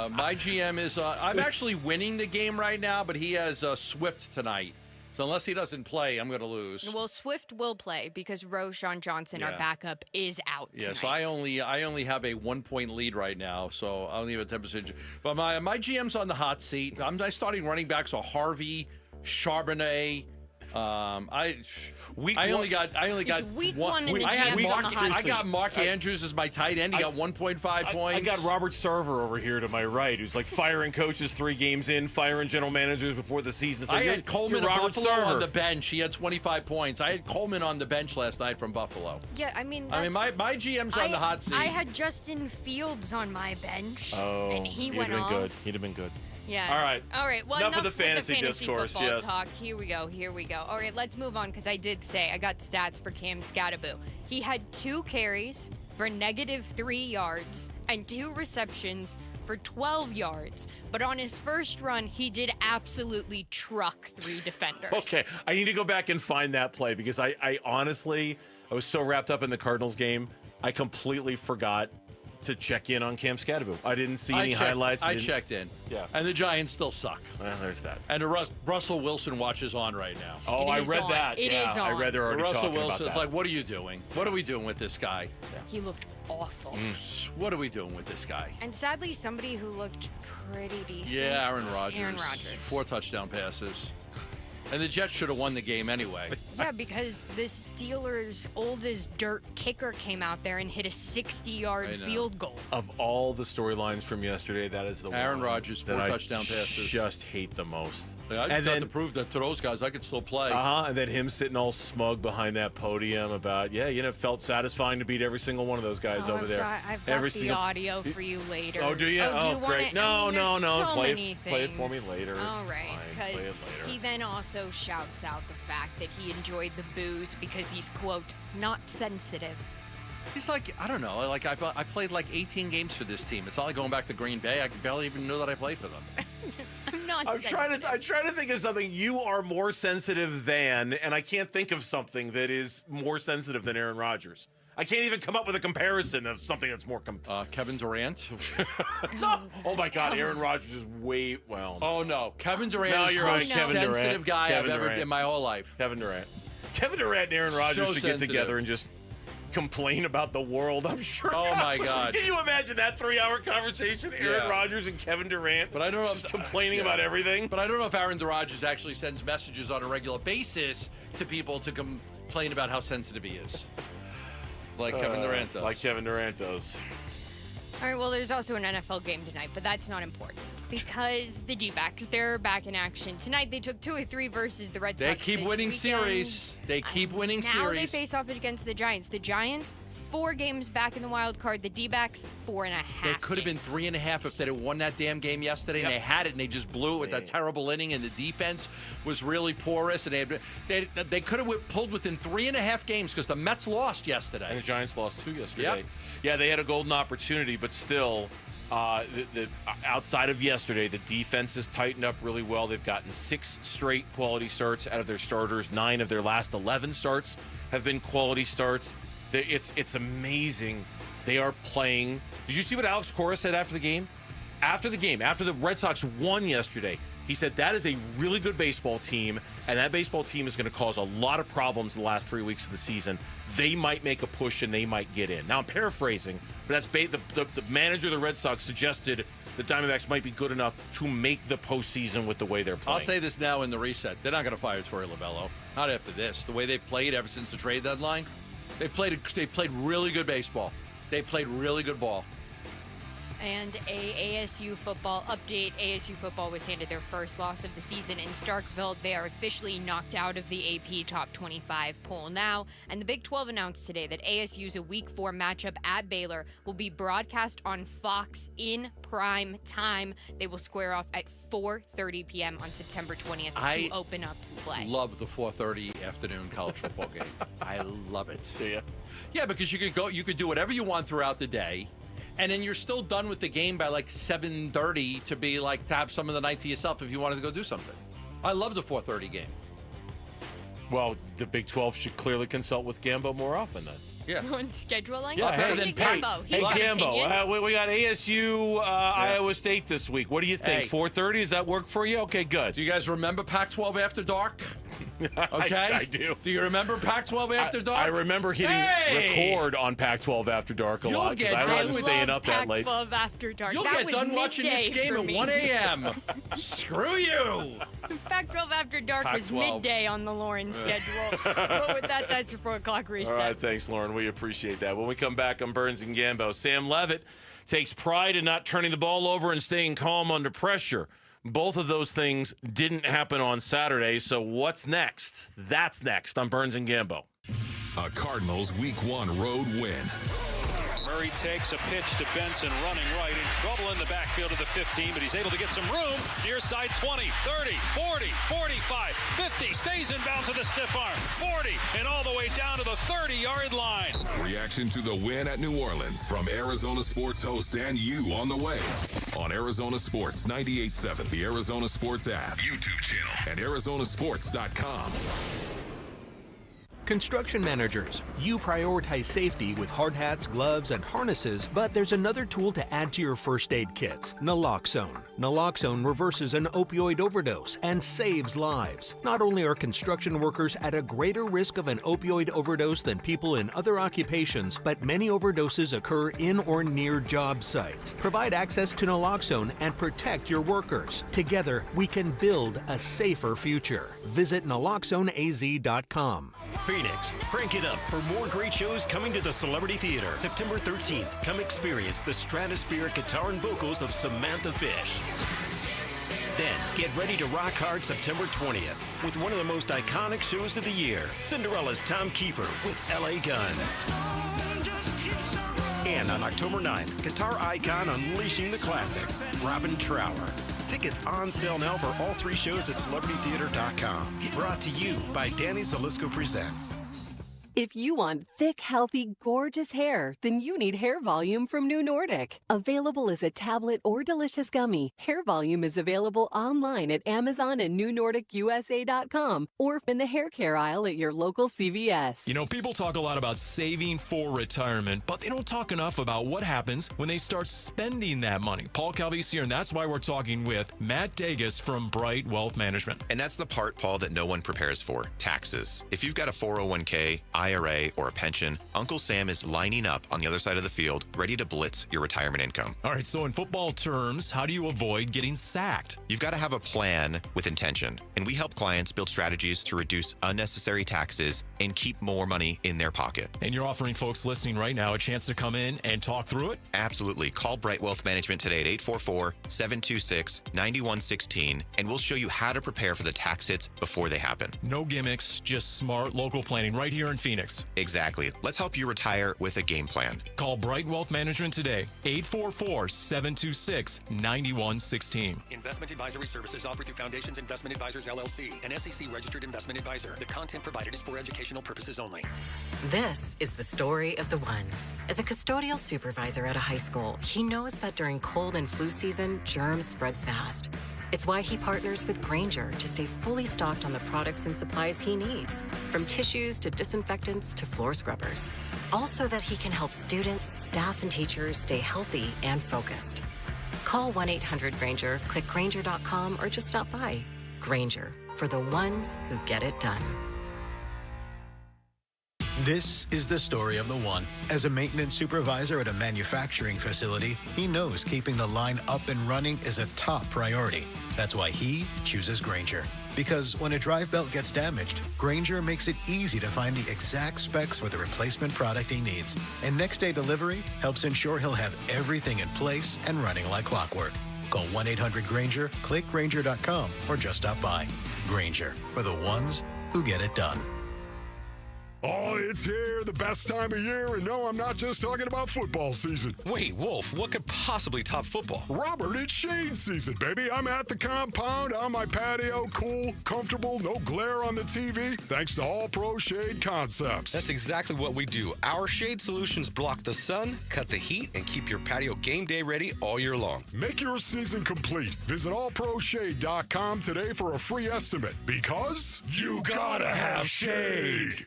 My GM is I'm actually winning the game right now, but he has Swift tonight. So unless he doesn't play, I'm going to lose. Well, Swift will play because Roshan Johnson, our Yeah. backup, is out tonight. So I only have a 1-point lead right now, so I only have a 10%. But my GM's on the hot seat. I'm starting running backs, so Harvey, Charbonnet. I only got week one and the I had GM's on Mark. the hot I seat. got Mark Andrews as my tight end. He got 1.5 points. I got Robert Sarver over here to my right, who's like firing coaches 3 games in, firing general managers before the season. So I had Coleman of Robert Buffalo Sarver on the bench. He had 25 points. I had Coleman on the bench last night from Buffalo. Yeah, I mean, my GM's on the hot seat. I had Justin Fields on my bench, and he he'd went have been off. good. He'd have been good. Yeah. All right. Well, Enough of the with fantasy discourse, football yes. talk. Here we go. All right, let's move on because I did say I got stats for Cam Scattaboo. He had 2 carries for -3 yards and 2 receptions for 12 yards. But on his first run, he did absolutely truck 3 defenders. Okay, I need to go back and find that play because I honestly, I was so wrapped up in the Cardinals game, I completely forgot to check in on Cam Scattaboo. I didn't see any highlights. I checked in. Yeah. And the Giants still suck. Well, there's that. And the Russell Wilson watch is on right now. Oh, I read that. It is I on. read they're already Russell talking Wilson, about it's that. like, what are you doing? What are we doing with this guy? He looked awful. What are we doing with this guy? And sadly, somebody who looked pretty decent. Yeah, Aaron Rodgers. Aaron Rodgers. 4 touchdown passes. And the Jets should have won the game anyway. Yeah, because the Steelers' old as dirt kicker came out there and hit a 60-yard I know. field goal. Of all the storylines from yesterday, that is the Aaron one Rodgers, that 4 I touchdown passes. just hate the most. I just got to prove that to those guys I could still play. And then him sitting all smug behind that podium about, it felt satisfying to beat every single one of those guys over there. I've got every the single audio for you later. Oh, do you? Oh, do you want great. it? No, I mean, no. there's so Play many it for me things. later. All right, Fine, because play it later. he then also shouts out the fact that he enjoyed the booze because he's, quote, not sensitive. He's like, I don't know, like I played like 18 games for this team. It's not like going back to Green Bay. I barely even know that I played for them. I'm not I'm trying to think of something you are more sensitive than, and I can't think of something that is more sensitive than Aaron Rodgers. I can't even come up with a comparison of something that's more Kevin Durant. No. Oh my God, Aaron Rodgers is way Oh no, Kevin Durant No, is you're the right. most Kevin Durant. sensitive guy Kevin I've ever Durant. in my whole life. Kevin Durant and Aaron Rodgers So should get sensitive. together and just complain about the world. I'm sure. Oh my God. Can you imagine that 3-hour conversation? Aaron Yeah. Rodgers and Kevin Durant. But I don't know just complaining about everything. But I don't know if Aaron Rodgers actually sends messages on a regular basis to people to complain about how sensitive he is, like Kevin Durant does. Like Kevin Durant does. All right, well, there's also an NFL game tonight, but that's not important because the D-backs, they're back in action. Tonight, they took 2 of 3 versus the Red They Sox. keep this winning weekend. series. They keep winning now series. They face off against the Giants. The Giants, 4 games back in the wild card. The D-backs, 4.5. They could have been 3.5 if they'd have won that damn game yesterday. Yep. And they had it, and they just blew it with that terrible inning, and the defense was really porous. And they could have pulled within 3.5 games because the Mets lost yesterday. And the Giants lost 2 yesterday. Yep. Yeah, they had a golden opportunity, but still, outside of yesterday, the defense has tightened up really well. They've gotten 6 straight quality starts out of their starters. 9 of their last 11 starts have been quality starts. It's amazing. They are playing. Did you see what Alex Cora said after the game? After the Red Sox won yesterday, He said that is a really good baseball team, and that baseball team is going to cause a lot of problems the last 3 weeks of the season. They might make a push, and they might get in. Now, I'm paraphrasing, but that's the manager of the Red Sox suggested the Diamondbacks might be good enough to make the postseason with the way they're playing. I'll say this now in the reset. They're not going to fire Torey Lovullo. Not after this. The way they've played ever since the trade deadline, they played really good baseball. They played really good ball. And a ASU football update. ASU football was handed their first loss of the season in Starkville. They are officially knocked out of the AP Top 25 poll now. And the Big 12 announced today that ASU's Week 4 matchup at Baylor will be broadcast on Fox in prime time. They will square off at 4:30 p.m. on September 20th to open up play. Love the 4:30 afternoon college football game. I love it. Do you? Yeah, because you could do whatever you want throughout the day. And then you're still done with the game by like 7:30 to have some of the night to yourself if you wanted to go do something. I love the 4:30 game. Well, the Big 12 should clearly consult with Gambo more often then. Yeah. On scheduling? Yeah, better than Gambo. Hey, Gambo, we got ASU, Iowa State this week. What do you think? 4:30? Does that work for you? Okay, good. Do you guys remember Pac-12 After Dark? Okay. I do. Do you remember Pac-12 After Dark? I remember hitting record on Pac-12 After Dark a lot because I wasn't staying up that late. Pac-12 After Dark. You'll That get was done watching this midday game for at me. 1 a.m. Screw you. Pac-12 After Dark was Pac-12. midday on the Lauren schedule. But with that, that's your 4 o'clock reset. All right, thanks, Lauren. We appreciate that. When we come back on Burns and Gambo, Sam Levitt takes pride in not turning the ball over and staying calm under pressure. Both of those things didn't happen on Saturday, so what's next? That's next on Burns and Gambo. A Cardinals Week 1 road win. Murray takes a pitch to Benson, running right, in trouble in the backfield of the 15, but he's able to get some room. Near side 20, 30, 40, 45, 50, stays in bounds with a stiff arm, 40, and all the way down to the 30-yard line. Reaction to the win at New Orleans from Arizona Sports host and you on the way on Arizona Sports 98.7, the Arizona Sports app, YouTube channel, and ArizonaSports.com. Construction managers, you prioritize safety with hard hats, gloves, and harnesses, but there's another tool to add to your first aid kits, naloxone. Naloxone reverses an opioid overdose and saves lives. Not only are construction workers at a greater risk of an opioid overdose than people in other occupations, but many overdoses occur in or near job sites. Provide access to naloxone and protect your workers. Together, we can build a safer future. Visit naloxoneaz.com. Phoenix, crank it up for more great shows coming to the Celebrity Theater. September 13th, come experience the stratospheric guitar and vocals of Samantha Fish. Then, get ready to rock hard September 20th with one of the most iconic shows of the year, Cinderella's Tom Kiefer with LA Guns. And on October 9th, guitar icon unleashing the classics, Robin Trower. Tickets on sale now for all 3 shows at CelebrityTheater.com. Brought to you by Danny Zalisco Presents. If you want thick, healthy, gorgeous hair, then you need Hair Volume from New Nordic. Available as a tablet or delicious gummy, Hair Volume is available online at Amazon and NewNordicUSA.com or in the hair care aisle at your local CVS. You know, people talk a lot about saving for retirement, but they don't talk enough about what happens when they start spending that money. Paul Calvise here, and that's why we're talking with Matt Dagas from Bright Wealth Management. And that's the part, Paul, that no one prepares for, taxes. If you've got a 401k, IRA, or a pension, Uncle Sam is lining up on the other side of the field, ready to blitz your retirement income. All right, so in football terms, how do you avoid getting sacked? You've got to have a plan with intention, and we help clients build strategies to reduce unnecessary taxes and keep more money in their pocket. And you're offering folks listening right now a chance to come in and talk through it? Absolutely. Call Bright Wealth Management today at 844-726-9116, and we'll show you how to prepare for the tax hits before they happen. No gimmicks, just smart local planning right here in Phoenix. Exactly. Let's help you retire with a game plan. Call Bright Wealth Management today, 844-726-9116. Investment advisory services offered through Foundations Investment Advisors, LLC, an SEC-registered investment advisor. The content provided is for educational purposes only. This is the story of the one. As a custodial supervisor at a high school, he knows that during cold and flu season, germs spread fast. It's why he partners with Grainger to stay fully stocked on the products and supplies he needs, from tissues to disinfectants to floor scrubbers. All so that he can help students, staff, and teachers stay healthy and focused. Call 1-800-GRANGER, click Grainger.com, or just stop by. Grainger, for the ones who get it done. This is the story of the one. As a maintenance supervisor at a manufacturing facility, he knows keeping the line up and running is a top priority. That's why he chooses Grainger. Because when a drive belt gets damaged, Grainger makes it easy to find the exact specs for the replacement product he needs. And next-day delivery helps ensure he'll have everything in place and running like clockwork. Call 1-800-GRAINGER, click Grainger.com, or just stop by. Grainger, for the ones who get it done. Oh, it's here, the best time of year, and no, I'm not just talking about football season. Wait, Wolf, what could possibly top football? Robert, it's shade season, baby. I'm at the compound, on my patio, cool, comfortable, no glare on the TV, thanks to All Pro Shade Concepts. That's exactly what we do. Our shade solutions block the sun, cut the heat, and keep your patio game day ready all year long. Make your season complete. Visit allproshade.com today for a free estimate, because you gotta have shade.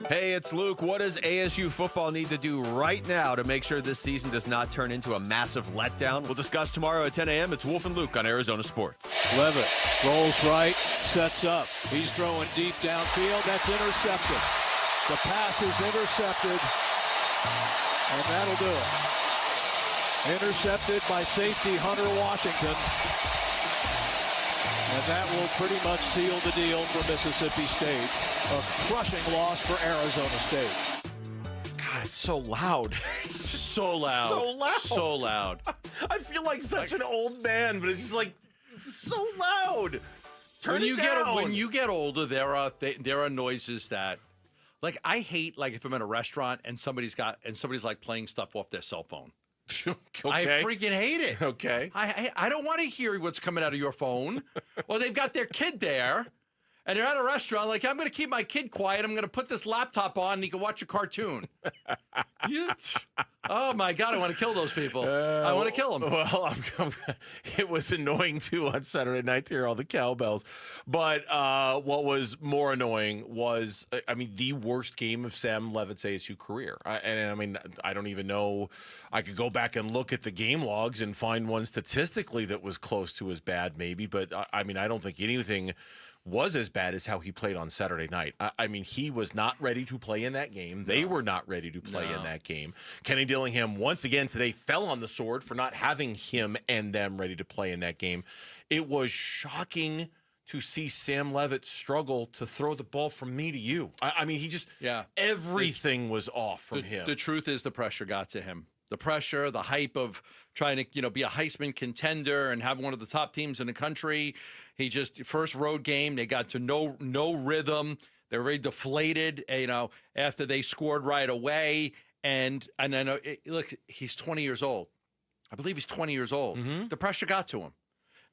Hey, it's Luke. What does ASU football need to do right now to make sure this season does not turn into a massive letdown? We'll discuss tomorrow at 10 a.m. It's Wolf and Luke on Arizona Sports. Levitt rolls right, sets up. He's throwing deep downfield. That's intercepted. The pass is intercepted, and that'll do it. Intercepted by safety Hunter Washington. And that will pretty much seal the deal for Mississippi State. A crushing loss for Arizona State. God, it's so loud. So loud. So loud. So loud. I feel like such an old man, but it's just like so loud. When you get older, there are noises that, like, I hate, like, if I'm in a restaurant and somebody's like playing stuff off their cell phone. Okay. I freaking hate it. Okay. I don't want to hear what's coming out of your phone. Or they've got their kid there, and they're at a restaurant. Like, I'm going to keep my kid quiet. I'm going to put this laptop on, and he can watch a cartoon. Oh, my God. I want to kill those people. I want to kill them. Well, it was annoying, too, on Saturday night to hear all the cowbells. But what was more annoying was, the worst game of Sam Levitt's ASU career. I don't even know. I could go back and look at the game logs and find one statistically that was close to as bad, maybe. But, I don't think anything was as bad as how he played on Saturday night. He was not ready to play in that game. They were not ready to play in that game. Kenny Dillingham, once again today, fell on the sword for not having him and them ready to play in that game. It was shocking to see Sam Levitt struggle to throw the ball from me to you. Everything was off from him. The truth is the pressure got to him. The pressure, the hype of trying to, be a Heisman contender and have one of the top teams in the country. He just, first road game, they got to no rhythm. They were very deflated, after they scored right away. And I know, look, he's 20 years old. I believe he's 20 years old. Mm-hmm. The pressure got to him.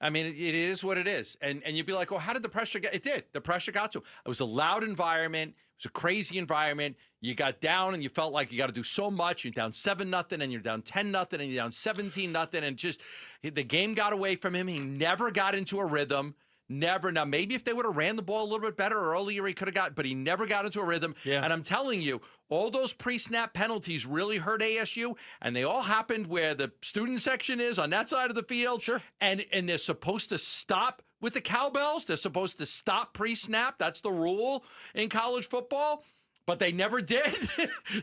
It is what it is. And you'd be like, oh, how did the pressure get? It did. The pressure got to him. It was a loud environment. It was a crazy environment. You got down and you felt like you got to do so much. You're down 7-0 and you're down 10-0 and you're down 17-0. And just the game got away from him. He never got into a rhythm. Never. Now, maybe if they would have ran the ball a little bit better earlier, he could have got, but he never got into a rhythm. Yeah. And I'm telling you, all those pre-snap penalties really hurt ASU, and they all happened where the student section is on that side of the field. Sure. And they're supposed to stop with the cowbells. They're supposed to stop pre-snap. That's the rule in college football. But they never did.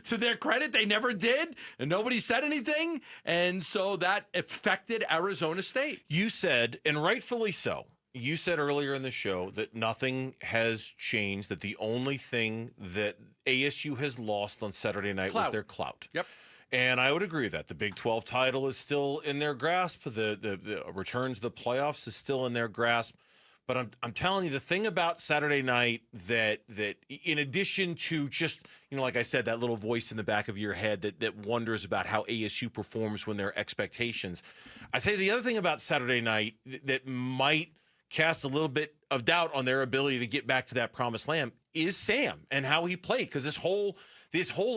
To their credit, they never did. And nobody said anything. And so that affected Arizona State. You said, and rightfully so, you said earlier in the show that nothing has changed, that the only thing that ASU has lost on Saturday night was their clout. Yep. And I would agree with that. The Big 12 title is still in their grasp. The return to the playoffs is still in their grasp. But I'm telling you, the thing about Saturday night that in addition to just, like I said, that little voice in the back of your head that wonders about how ASU performs when their expectations, I say the other thing about Saturday night that might cast a little bit of doubt on their ability to get back to that promised land is Sam and how he played. Because this whole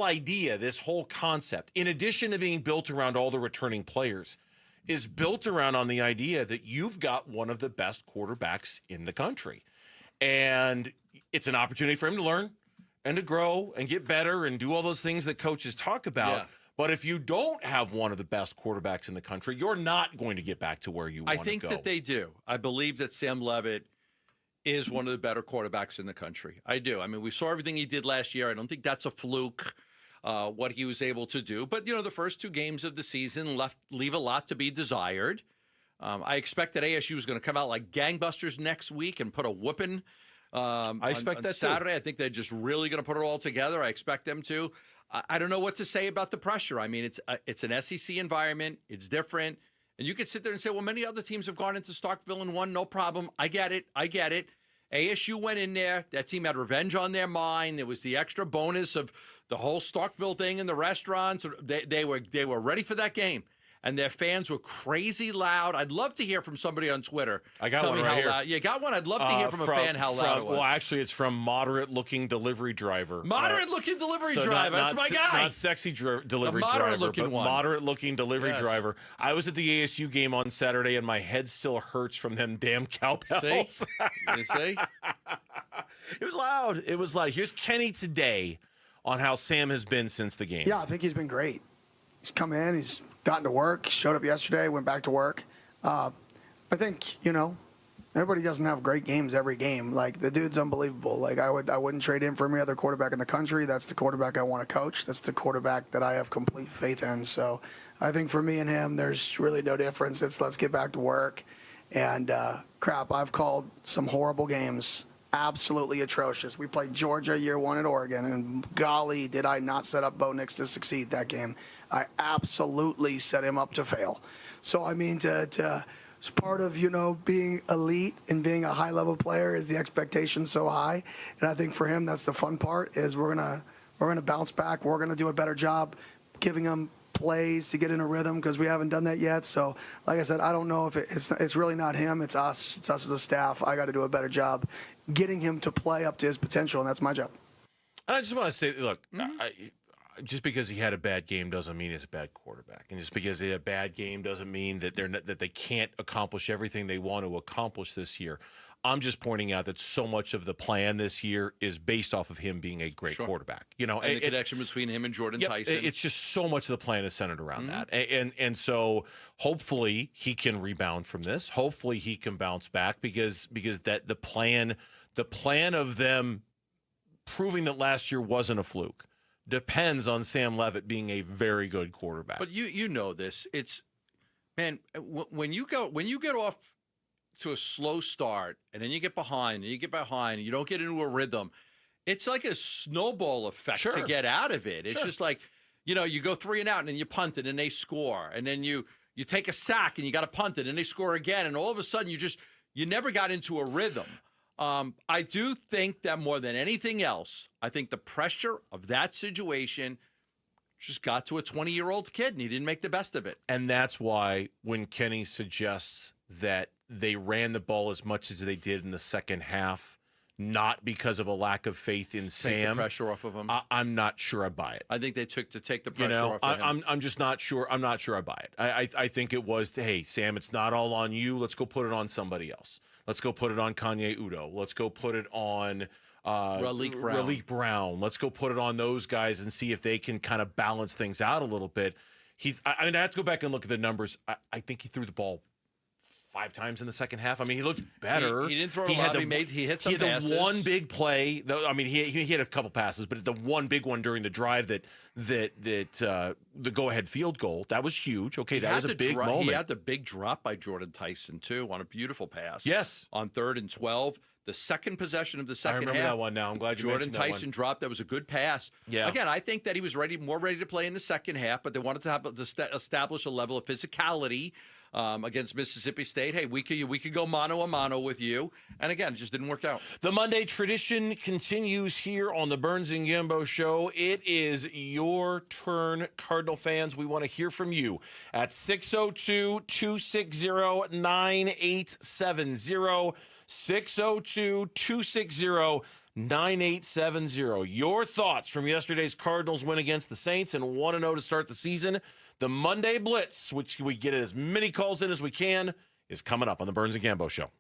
idea, this whole concept, in addition to being built around all the returning players, is built around on the idea that you've got one of the best quarterbacks in the country. And it's an opportunity for him to learn. and to grow and get better and do all those things that coaches talk about. Yeah. But if you don't have one of the best quarterbacks in the country, you're not going to get back to where you want to go. I think that they do. I believe that Sam Levitt is one of the better quarterbacks in the country. I do. I mean, we saw everything he did last year. I don't think that's a fluke, what he was able to do. But, the first 2 games of the season leave a lot to be desired. I expect that ASU is going to come out like gangbusters next week and put a whooping I expect that Saturday. too. I think they're just really going to put it all together. I expect them to. I don't know what to say about the pressure. I mean, it's an SEC environment. It's different. And you could sit there and say, well, many other teams have gone into Starkville and won. No problem. I get it. ASU went in there. That team had revenge on their mind. There was the extra bonus of the whole Starkville thing in the restaurants. They were ready for that game. And their fans were crazy loud. I'd love to hear from somebody on Twitter. I got Tell one me right how here. loud. You got one? I'd love to hear from a fan how loud it was. Well, actually, it's from moderate-looking delivery driver. Moderate-looking delivery So driver. That's my guy. Not sexy delivery moderate-looking driver, but one. moderate-looking delivery Yes. driver. I was at the ASU game on Saturday, and my head still hurts from them damn cowbells. See? You see? It was loud. It was loud. Here's Kenny today on how Sam has been since the game. Yeah, I think he's been great. He's come in, he's gotten to work, showed up yesterday, went back to work. I think, everybody doesn't have great games every game. Like, the dude's unbelievable. Like, I wouldn't trade him for any other quarterback in the country. That's the quarterback I want to coach. That's the quarterback that I have complete faith in. So I think for me and him, there's really no difference. It's let's get back to work. And crap, I've called some horrible games. Absolutely atrocious. We played Georgia year 1 at Oregon, and golly, did I not set up Bo Nix to succeed that game. I absolutely set him up to fail. So, I mean, it's part of, being elite and being a high-level player is the expectation so high. And I think for him, that's the fun part is we're gonna bounce back. We're going to do a better job giving him plays to get in a rhythm because we haven't done that yet. So, like I said, I don't know if it's really not him. It's us. It's us as a staff. I got to do a better job getting him to play up to his potential, and that's my job. And I just want to say, look, just because he had a bad game doesn't mean he's a bad quarterback, and just because he had a bad game doesn't mean that that they can't accomplish everything they want to accomplish this year. I'm just pointing out that so much of the plan this year is based off of him being a great quarterback. And the connection between him and Jordan Tyson. It's just so much of the plan is centered around that. And so hopefully he can rebound from this. Hopefully he can bounce back because that the plan of them proving that last year wasn't a fluke depends on Sam Levitt being a very good quarterback. But you know this. It's, man, when you get off to a slow start and then you get behind and you don't get into a rhythm, it's like a snowball effect to get out of it. It's just like, you go 3 and out and then you punt it and they score, and then you take a sack and you got to punt it and they score again, and all of a sudden you never got into a rhythm. I do think that more than anything else, I think the pressure of that situation just got to a 20-year-old kid and he didn't make the best of it. And that's why when Kenny suggests that they ran the ball as much as they did in the second half, not because of a lack of faith in Sam. Take the pressure off of him. I'm not sure I buy it. I think they took to take the pressure off of him. I'm just not sure. I'm not sure I buy it. I think it was, hey, Sam, it's not all on you. Let's go put it on somebody else. Let's go put it on Kanye Udo. Let's go put it on Raleek Brown. Let's go put it on those guys and see if they can kind of balance things out a little bit. I have to go back and look at the numbers. I think he threw the ball 5 times in the second half. I mean, he looked better. He didn't throw a lot. He hit some passes. He had the one big play. I mean, he had a couple passes, but the one big one during the drive that the go-ahead field goal, that was huge. Okay, that was a big moment. He had the big drop by Jordan Tyson, too, on a beautiful pass. Yes. On 3rd and 12. The second possession of the second half. I remember that one now. I'm glad you mentioned that one. Jordan Tyson dropped. That was a good pass. Yeah. Again, I think that he was more ready to play in the second half, but they wanted to establish a level of physicality against Mississippi State. Hey, we could go mano a mano with you. And again, it just didn't work out. The Monday tradition continues here on the Burns and Gambo Show. It is your turn, Cardinal fans. We want to hear from you at 602-260-9870. 602-260-9870. Your thoughts from yesterday's Cardinals win against the Saints and 1-0 to start the season. The Monday Blitz, which we get as many calls in as we can, is coming up on the Burns and Gambo Show.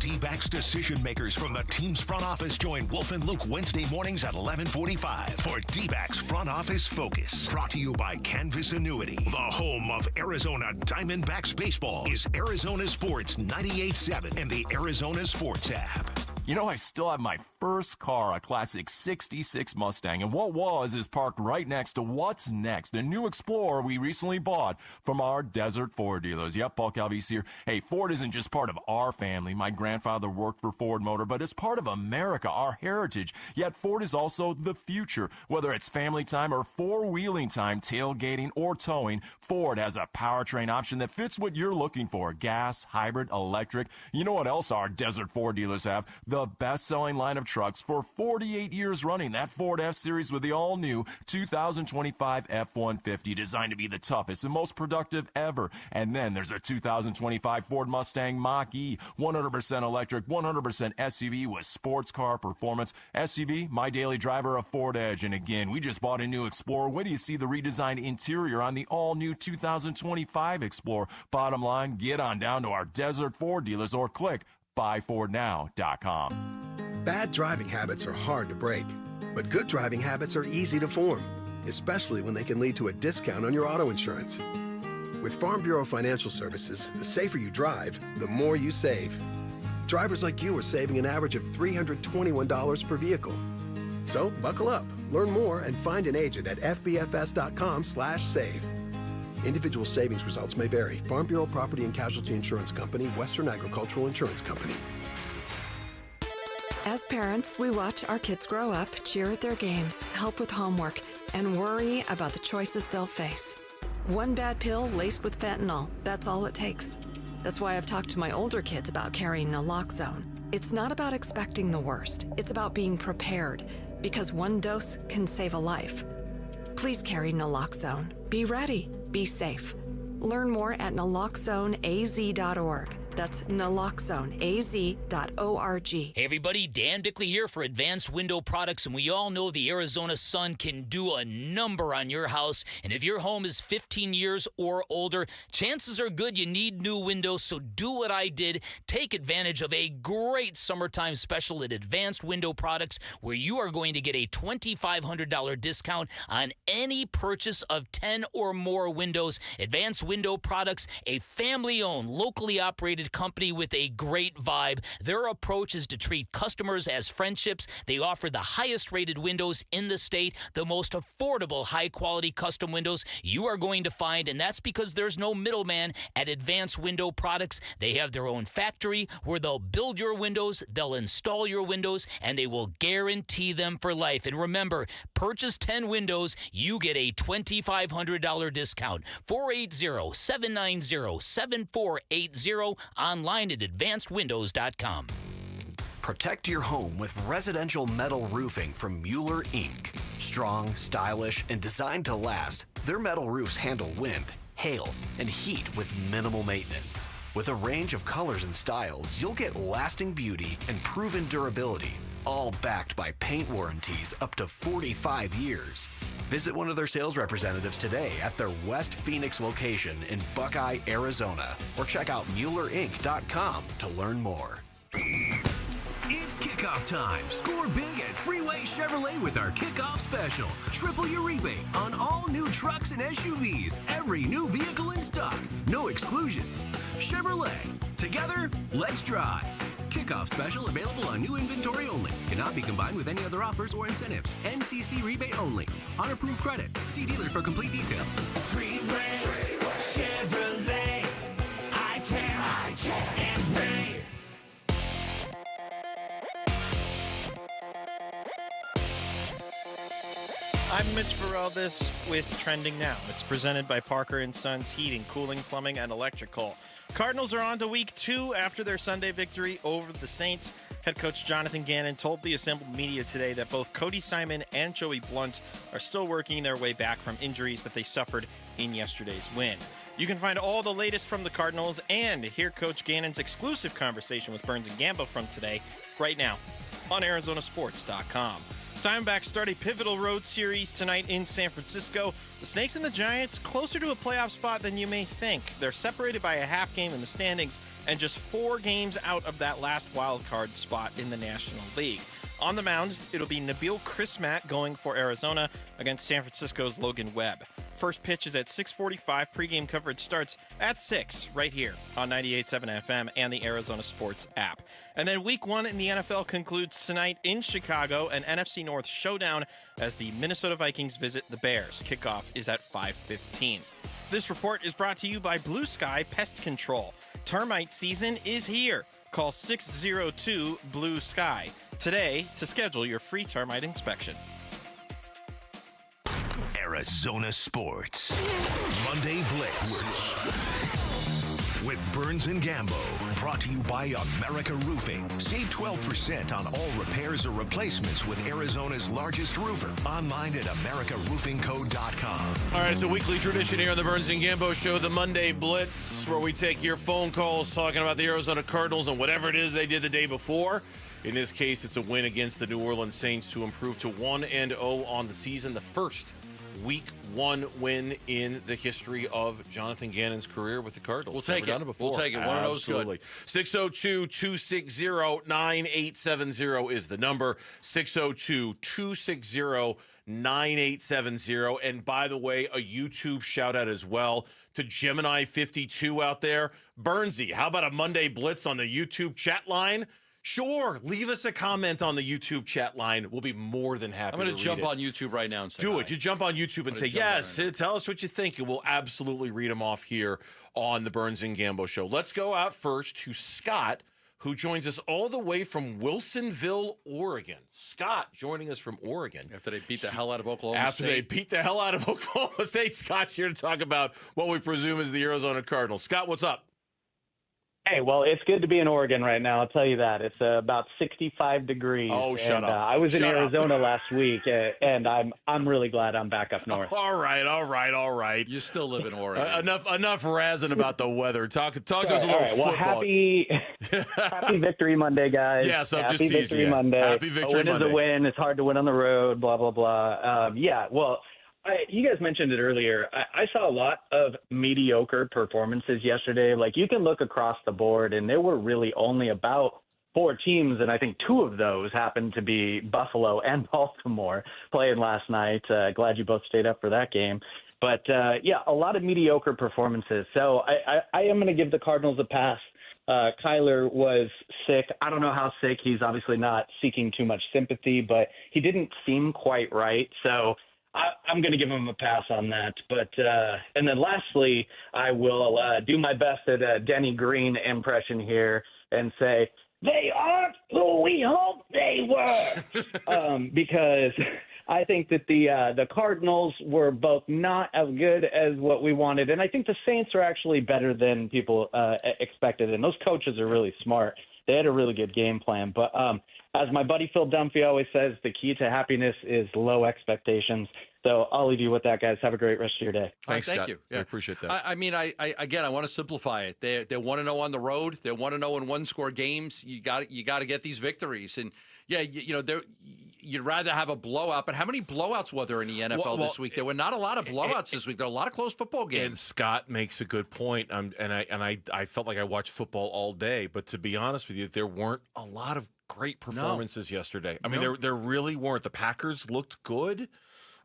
Dbacks decision makers from the team's front office join Wolf and Luke Wednesday mornings at 11:45 for Dbacks Front Office Focus. Brought to you by Canvas Annuity. The home of Arizona Diamondbacks baseball is Arizona Sports 98.7 and the Arizona Sports app. You know, I still have my first car, a classic 66 Mustang, and what is parked right next to what's next, a new Explorer we recently bought from our Desert Ford dealers. Yep, Paul Calvisi here. Hey, Ford isn't just part of our family. My grandfather worked for Ford Motor, but it's part of America, our heritage. Yet Ford is also the future. Whether it's family time or four-wheeling time, tailgating or towing, Ford has a powertrain option that fits what you're looking for. Gas, hybrid, electric. You know what else our Desert Ford dealers have? The best-selling line of trucks for 48 years running. That Ford F-Series with the all-new 2025 F-150, designed to be the toughest and most productive ever. And then there's a 2025 Ford Mustang Mach-E, 100% electric, 100% SUV with sports car performance. SUV, my daily driver, a Ford Edge. And again, we just bought a new Explorer. Wait till you see the redesigned interior on the all-new 2025 Explorer. Bottom line, get on down to our Desert Ford dealers or click buyfordnow.com. Bad driving habits are hard to break, but good driving habits are easy to form, especially when they can lead to a discount on your auto insurance. With Farm Bureau Financial Services, the safer you drive, the more you save. Drivers like you are saving an average of $321 per vehicle. So buckle up, learn more, and find an agent at fbfs.com/save. Individual savings results may vary. Farm Bureau Property and Casualty Insurance Company, Western Agricultural Insurance Company. As parents, we watch our kids grow up, cheer at their games, help with homework, and worry about the choices they'll face. One bad pill laced with fentanyl, that's all it takes. That's why I've talked to my older kids about carrying naloxone. It's not about expecting the worst. It's about being prepared, because one dose can save a life. Please carry naloxone. Be ready. Be safe. Learn more at naloxoneaz.org. That's naloxoneaz.org. Hey everybody, Dan Bickley here for Advanced Window Products, and we all know the Arizona sun can do a number on your house. And if your home is 15 years or older, chances are good you need new windows. So do what I did. Take advantage of a great summertime special at Advanced Window Products, where you are going to get a $2,500 discount on any purchase of 10 or more windows. Advanced Window Products, a family-owned, locally operated company with a great vibe. Their approach is to treat customers as friendships. They offer the highest rated windows in the state, the most affordable high-quality custom windows you are going to find, and that's because there's no middleman at Advanced Window Products. They have their own factory where they'll build your windows, they'll install your windows, and they will guarantee them for life. And remember, purchase 10 windows, you get a $2,500 discount. 480-790-7480, online at advancedwindows.com. Protect your home with residential metal roofing from Mueller Inc. Strong, stylish, and designed to last, their metal roofs handle wind, hail, and heat with minimal maintenance. With a range of colors and styles, you'll get lasting beauty and proven durability, all backed by paint warranties up to 45 years. Visit one of their sales representatives today at their West Phoenix location in Buckeye, Arizona, or check out MuellerInc.com to learn more. It's kickoff time. Score big at Freeway Chevrolet with our kickoff special. Triple your rebate on all new trucks and SUVs. Every new vehicle in stock. No exclusions. Chevrolet. Together, let's drive. Kickoff special available on new inventory only. Cannot be combined with any other offers or incentives. NCC rebate only. On approved credit. See dealer for complete details. Freeway. Chevrolet. I-10 and Ray. I'm Mitch Varaldis with Trending Now. It's presented by Parker & Sons Heating, Cooling, Plumbing, and Electrical. Cardinals are on to week 2 after their Sunday victory over the Saints. Head coach Jonathan Gannon told the assembled media today that both Cody Simon and Joey Blunt are still working their way back from injuries that they suffered in yesterday's win. You can find all the latest from the Cardinals and hear Coach Gannon's exclusive conversation with Burns and Gambo from today right now on ArizonaSports.com. Diamondbacks start a pivotal road series tonight in San Francisco. The Snakes and the Giants closer to a playoff spot than you may think. They're separated by a half game in the standings and just 4 games out of that last wild card spot in the National League. On the mound, it'll be Nabil Crismatt going for Arizona against San Francisco's Logan Webb. First pitch is at 6:45. Pregame coverage starts at 6 right here on 98.7 FM and the Arizona Sports app. And then week 1 in the NFL concludes tonight in Chicago, an NFC North showdown as the Minnesota Vikings visit the Bears. Kickoff is at 5:15. This report is brought to you by Blue Sky Pest Control. Termite season is here. Call 602-BLUE-SKY today to schedule your free termite inspection. Arizona Sports. Monday Blitz. With Burns and Gambo. Brought to you by America Roofing. Save 12% on all repairs or replacements with Arizona's largest roofer. Online at AmericaRoofingCo.com. All right, it's a weekly tradition here on the Burns and Gambo Show, the Monday Blitz, where we take your phone calls talking about the Arizona Cardinals and whatever it is they did the day before. In this case, it's a win against the New Orleans Saints to improve to 1-0 on the season, the first Week 1 win in the history of Jonathan Gannon's career with the Cardinals. We'll take it. We'll take it. 1-0 is good. 602-260-9870 is the number. 602-260-9870. And by the way, a YouTube shout out as well to Gemini52 out there. Burnsy, how about a Monday Blitz on the YouTube chat line? Sure, leave us a comment on the YouTube chat line. We'll be more than happy to read it. I'm going to jump on YouTube right now and say Do it. You jump on YouTube and say, yes, tell us what you think, and we'll absolutely read them off here on the Burns and Gambo Show. Let's go out first to Scott, who joins us all the way from Wilsonville, Oregon. Scott joining us from Oregon. After they beat the hell out of Oklahoma State. After they beat the hell out of Oklahoma State, Scott's here to talk about what we presume is the Arizona Cardinals. Scott, what's up? Hey, well, it's good to be in Oregon right now. I'll tell you that. It's about 65 degrees. Oh, shut up. I was in Arizona last week, and I'm really glad I'm back up north. All right. You still live in Oregon. Enough razzing about the weather. Talk to us a little football. Well, happy Victory Monday, guys. Yes, I'm happy just teasing Victory you. Monday. Happy Victory Monday. A win Monday. is a win. It's hard to win on the road, blah, blah, blah. You guys mentioned it earlier. I saw a lot of mediocre performances yesterday. Like, you can look across the board, and there were really only about 4 teams, and I think 2 of those happened to be Buffalo and Baltimore playing last night. Glad you both stayed up for that game. But, a lot of mediocre performances. So I am going to give the Cardinals a pass. Kyler was sick. I don't know how sick. He's obviously not seeking too much sympathy, but he didn't seem quite right. So I'm going to give him a pass on that. But and then lastly, I will do my best at a Denny Green impression here and say, they aren't who we hoped they were. Because I think that the Cardinals were both not as good as what we wanted. And I think the Saints are actually better than people expected. And those coaches are really smart. They had a really good game plan. But as my buddy Phil Dunphy always says, the key to happiness is low expectations. So I'll leave you with that, guys. Have a great rest of your day. Thanks, Scott. Thank you. Yeah. I appreciate that. I want to simplify it. They're 1-0 on the road. They're 1-0 in 1-score games. You got to get these victories. And you'd rather have a blowout. But how many blowouts were there in the NFL this week? There were not a lot of blowouts this week. There were a lot of close football games. And Scott makes a good point. I felt like I watched football all day. But to be honest with you, there weren't a lot of great performances yesterday. I mean, there really weren't. The Packers looked good.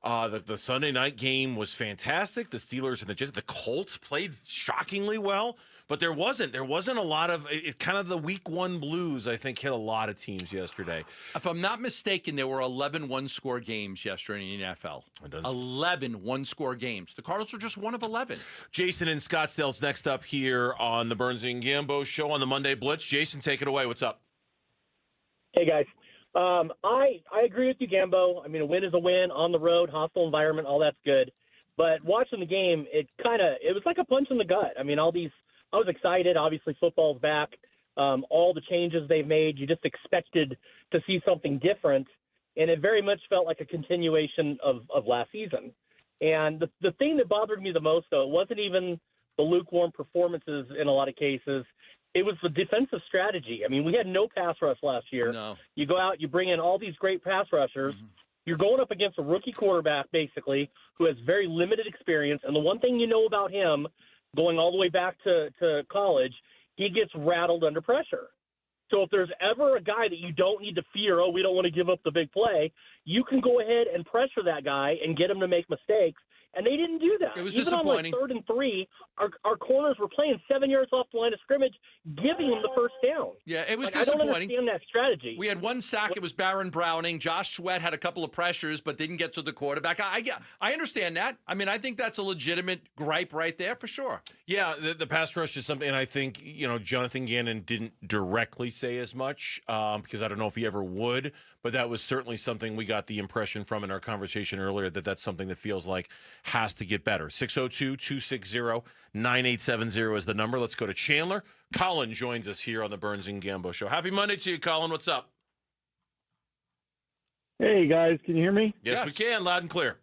The Sunday night game was fantastic. The Steelers and the Colts played shockingly well, but there wasn't a lot of kind of the week 1 blues. I think hit a lot of teams yesterday. If I'm not mistaken, there were 11 one-score games yesterday in the NFL. 11 one-score games. The Cardinals are just one of 11. Jason in Scottsdale's next up here on the Burns and Gambo Show on the Monday Blitz. Jason, take it away. What's up? Hey, guys. I agree with you, Gambo. I mean, a win is a win on the road, hostile environment, all that's good. But watching the game, it was like a punch in the gut. I mean, I was excited. Obviously, football's back. All the changes they've made, you just expected to see something different. And it very much felt like a continuation of last season. And the thing that bothered me the most, though, it wasn't even the lukewarm performances in a lot of cases. It was the defensive strategy. I mean, we had no pass rush last year. No. You go out, you bring in all these great pass rushers, You're going up against a rookie quarterback, basically, who has very limited experience. And the one thing you know about him, going all the way back to college, he gets rattled under pressure. So if there's ever a guy that you don't need to fear, we don't want to give up the big play, you can go ahead and pressure that guy and get him to make mistakes. And they didn't do that. It was Even disappointing. on 3rd and 3, our corners were playing 7 yards off the line of scrimmage, giving them the first down. Yeah, it was I don't disappointing. understand that strategy. We had one sack. It was Baron Browning. Josh Sweat had a couple of pressures, but didn't get to the quarterback. I understand that. I mean, I think that's a legitimate gripe right there for sure. Yeah, the pass rush is something, and I think, Jonathan Gannon didn't directly say as much because I don't know if he ever would, but that was certainly something we got the impression from in our conversation earlier that that's something that feels like has to get better. 602-260-9870 is the number. Let's go to Chandler. Colin joins us here on the Burns and Gambo Show. Happy Monday to you, Colin. What's up? Hey, guys. Can you hear me? Yes, we can. Loud and clear.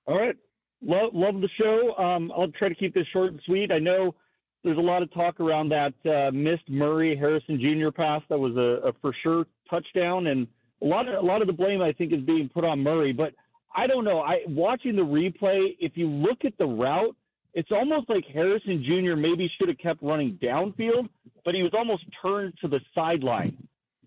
All right. Love the show. I'll try to keep this short and sweet. I know there's a lot of talk around that missed Murray Harrison Jr. pass that was a for sure touchdown, and a lot of the blame I think is being put on Murray. But I don't know. Watching the replay, if you look at the route, it's almost like Harrison Jr. maybe should have kept running downfield, but he was almost turned to the sideline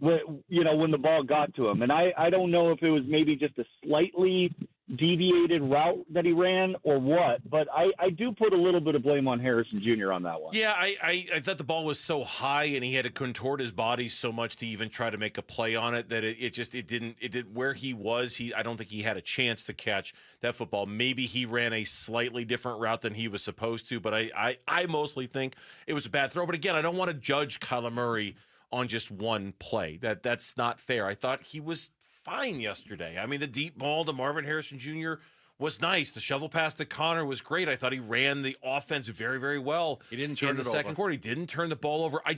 when the ball got to him. And I don't know if it was maybe just a slightly deviated route that he ran or what, but I do put a little bit of blame on Harrison Jr. on that one. Yeah, I thought the ball was so high and he had to contort his body so much to even try to make a play on it that it didn't where he was. I don't think he had a chance to catch that football. Maybe he ran a slightly different route than he was supposed to, but I mostly think it was a bad throw. But again, I don't want to judge Kyler Murray on just one play. That's not fair. I thought he was fine yesterday. I mean, the deep ball to Marvin Harrison Jr. was nice. The shovel pass to Connor was great. I thought he ran the offense very, very well. He didn't turn in the second quarter. He didn't turn the ball over. I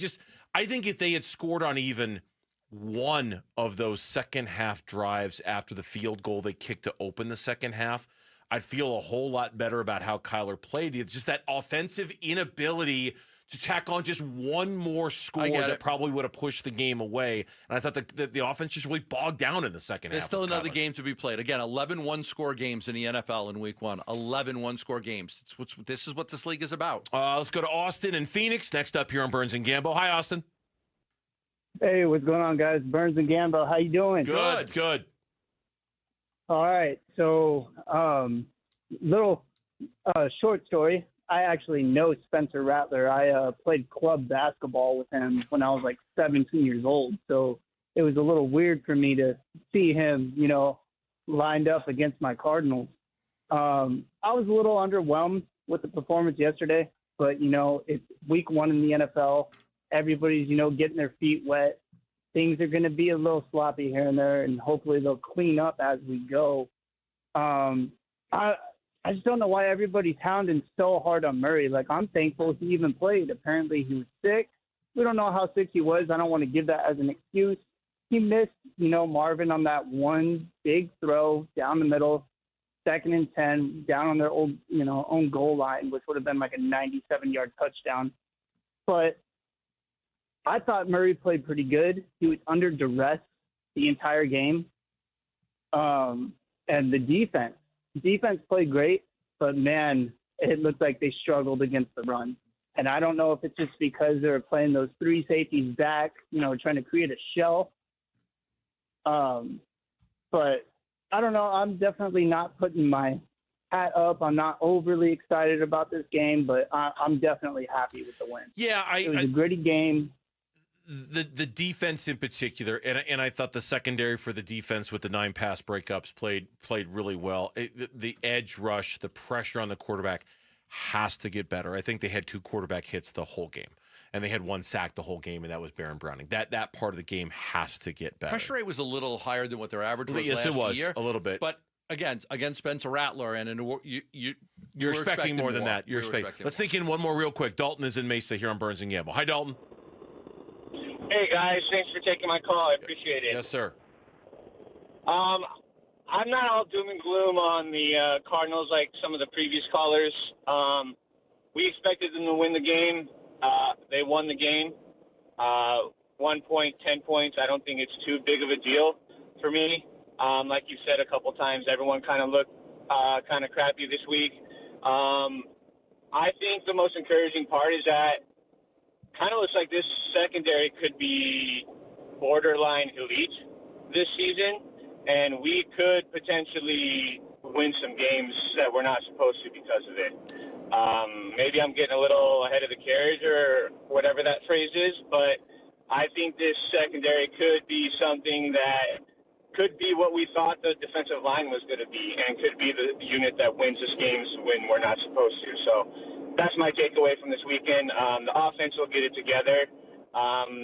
think if they had scored on even one of those second half drives after the field goal they kicked to open the second half, I'd feel a whole lot better about how Kyler played. It's just that offensive inability to tack on just one more score that probably would have pushed the game away. And I thought the offense just really bogged down in the second half. There's still another game to be played. Again, 11 one-score games in the NFL in Week 1. 11 one-score games. This is what this league is about. Let's go to Austin and Phoenix. Next up here on Burns and Gambo. Hi, Austin. Hey, what's going on, guys? Burns and Gambo. How you doing? Good. All right. So, little short story. I actually know Spencer Rattler. I played club basketball with him when I was like 17 years old. So it was a little weird for me to see him, lined up against my Cardinals. I was a little underwhelmed with the performance yesterday, but, it's Week 1 in the NFL. Everybody's, getting their feet wet. Things are going to be a little sloppy here and there, and hopefully they'll clean up as we go. I just don't know why everybody's hounding so hard on Murray. Like, I'm thankful he even played. Apparently he was sick. We don't know how sick he was. I don't want to give that as an excuse. He missed, Marvin on that one big throw down the middle, 2nd and 10, down on their own goal line, which would have been like a 97-yard touchdown. But I thought Murray played pretty good. He was under duress the entire game. And the defense played great, but, man, it looked like they struggled against the run. And I don't know if it's just because they were playing those 3 safeties back, trying to create a shell. But I don't know. I'm definitely not putting my hat up. I'm not overly excited about this game, but I'm definitely happy with the win. Yeah, it was a gritty game. The defense in particular, and I thought the secondary for the defense with the 9 pass breakups played really well. The edge rush, the pressure on the quarterback has to get better. I think they had 2 quarterback hits the whole game, and they had 1 sack the whole game, and that was Baron Browning. That part of the game has to get better. Pressure rate was a little higher than what their average was yes, last it was year. a little bit. But again Spencer Rattler, and you're expecting more than that. Let's think in one more real quick. Dalton is in Mesa here on Burns and Gamble. Hi, Dalton. Hey, guys. Thanks for taking my call. I appreciate it. Yes, sir. I'm not all doom and gloom on the Cardinals like some of the previous callers. We expected them to win the game. They won the game. 1 point, 10 points. I don't think it's too big of a deal for me. Like you said a couple times, everyone kind of looked kind of crappy this week. I think the most encouraging part is that kind of looks like this secondary could be borderline elite this season, and we could potentially win some games that we're not supposed to because of it. Maybe I'm getting a little ahead of the carriage or whatever that phrase is, but I think this secondary could be something that could be what we thought the defensive line was going to be, and could be the unit that wins us games when we're not supposed to. So that's my takeaway from this weekend. The offense will get it together.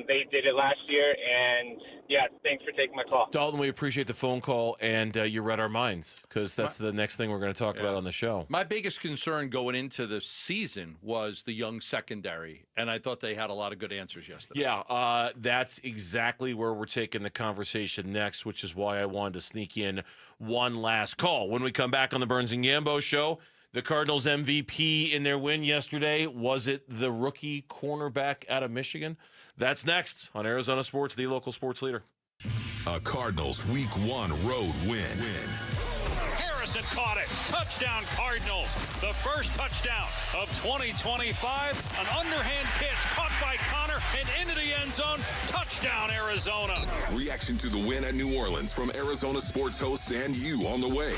They did it last year, and yeah, thanks for taking my call. Dalton, we appreciate the phone call, and you read our minds, because that's the next thing we're going to talk about on the show. My biggest concern going into the season was the young secondary, and I thought they had a lot of good answers yesterday. Yeah, that's exactly where we're taking the conversation next, which is why I wanted to sneak in one last call. When we come back on the Burns and Gambo show, the Cardinals MVP in their win yesterday, was it the rookie cornerback out of Michigan? That's next on Arizona Sports, the local sports leader. A Cardinals Week 1 road win. Harrison caught it. Touchdown, Cardinals. The first touchdown of 2025. An underhand pitch caught by Connor and into the end zone. Touchdown, Arizona. Reaction to the win at New Orleans from Arizona Sports hosts and you on the way.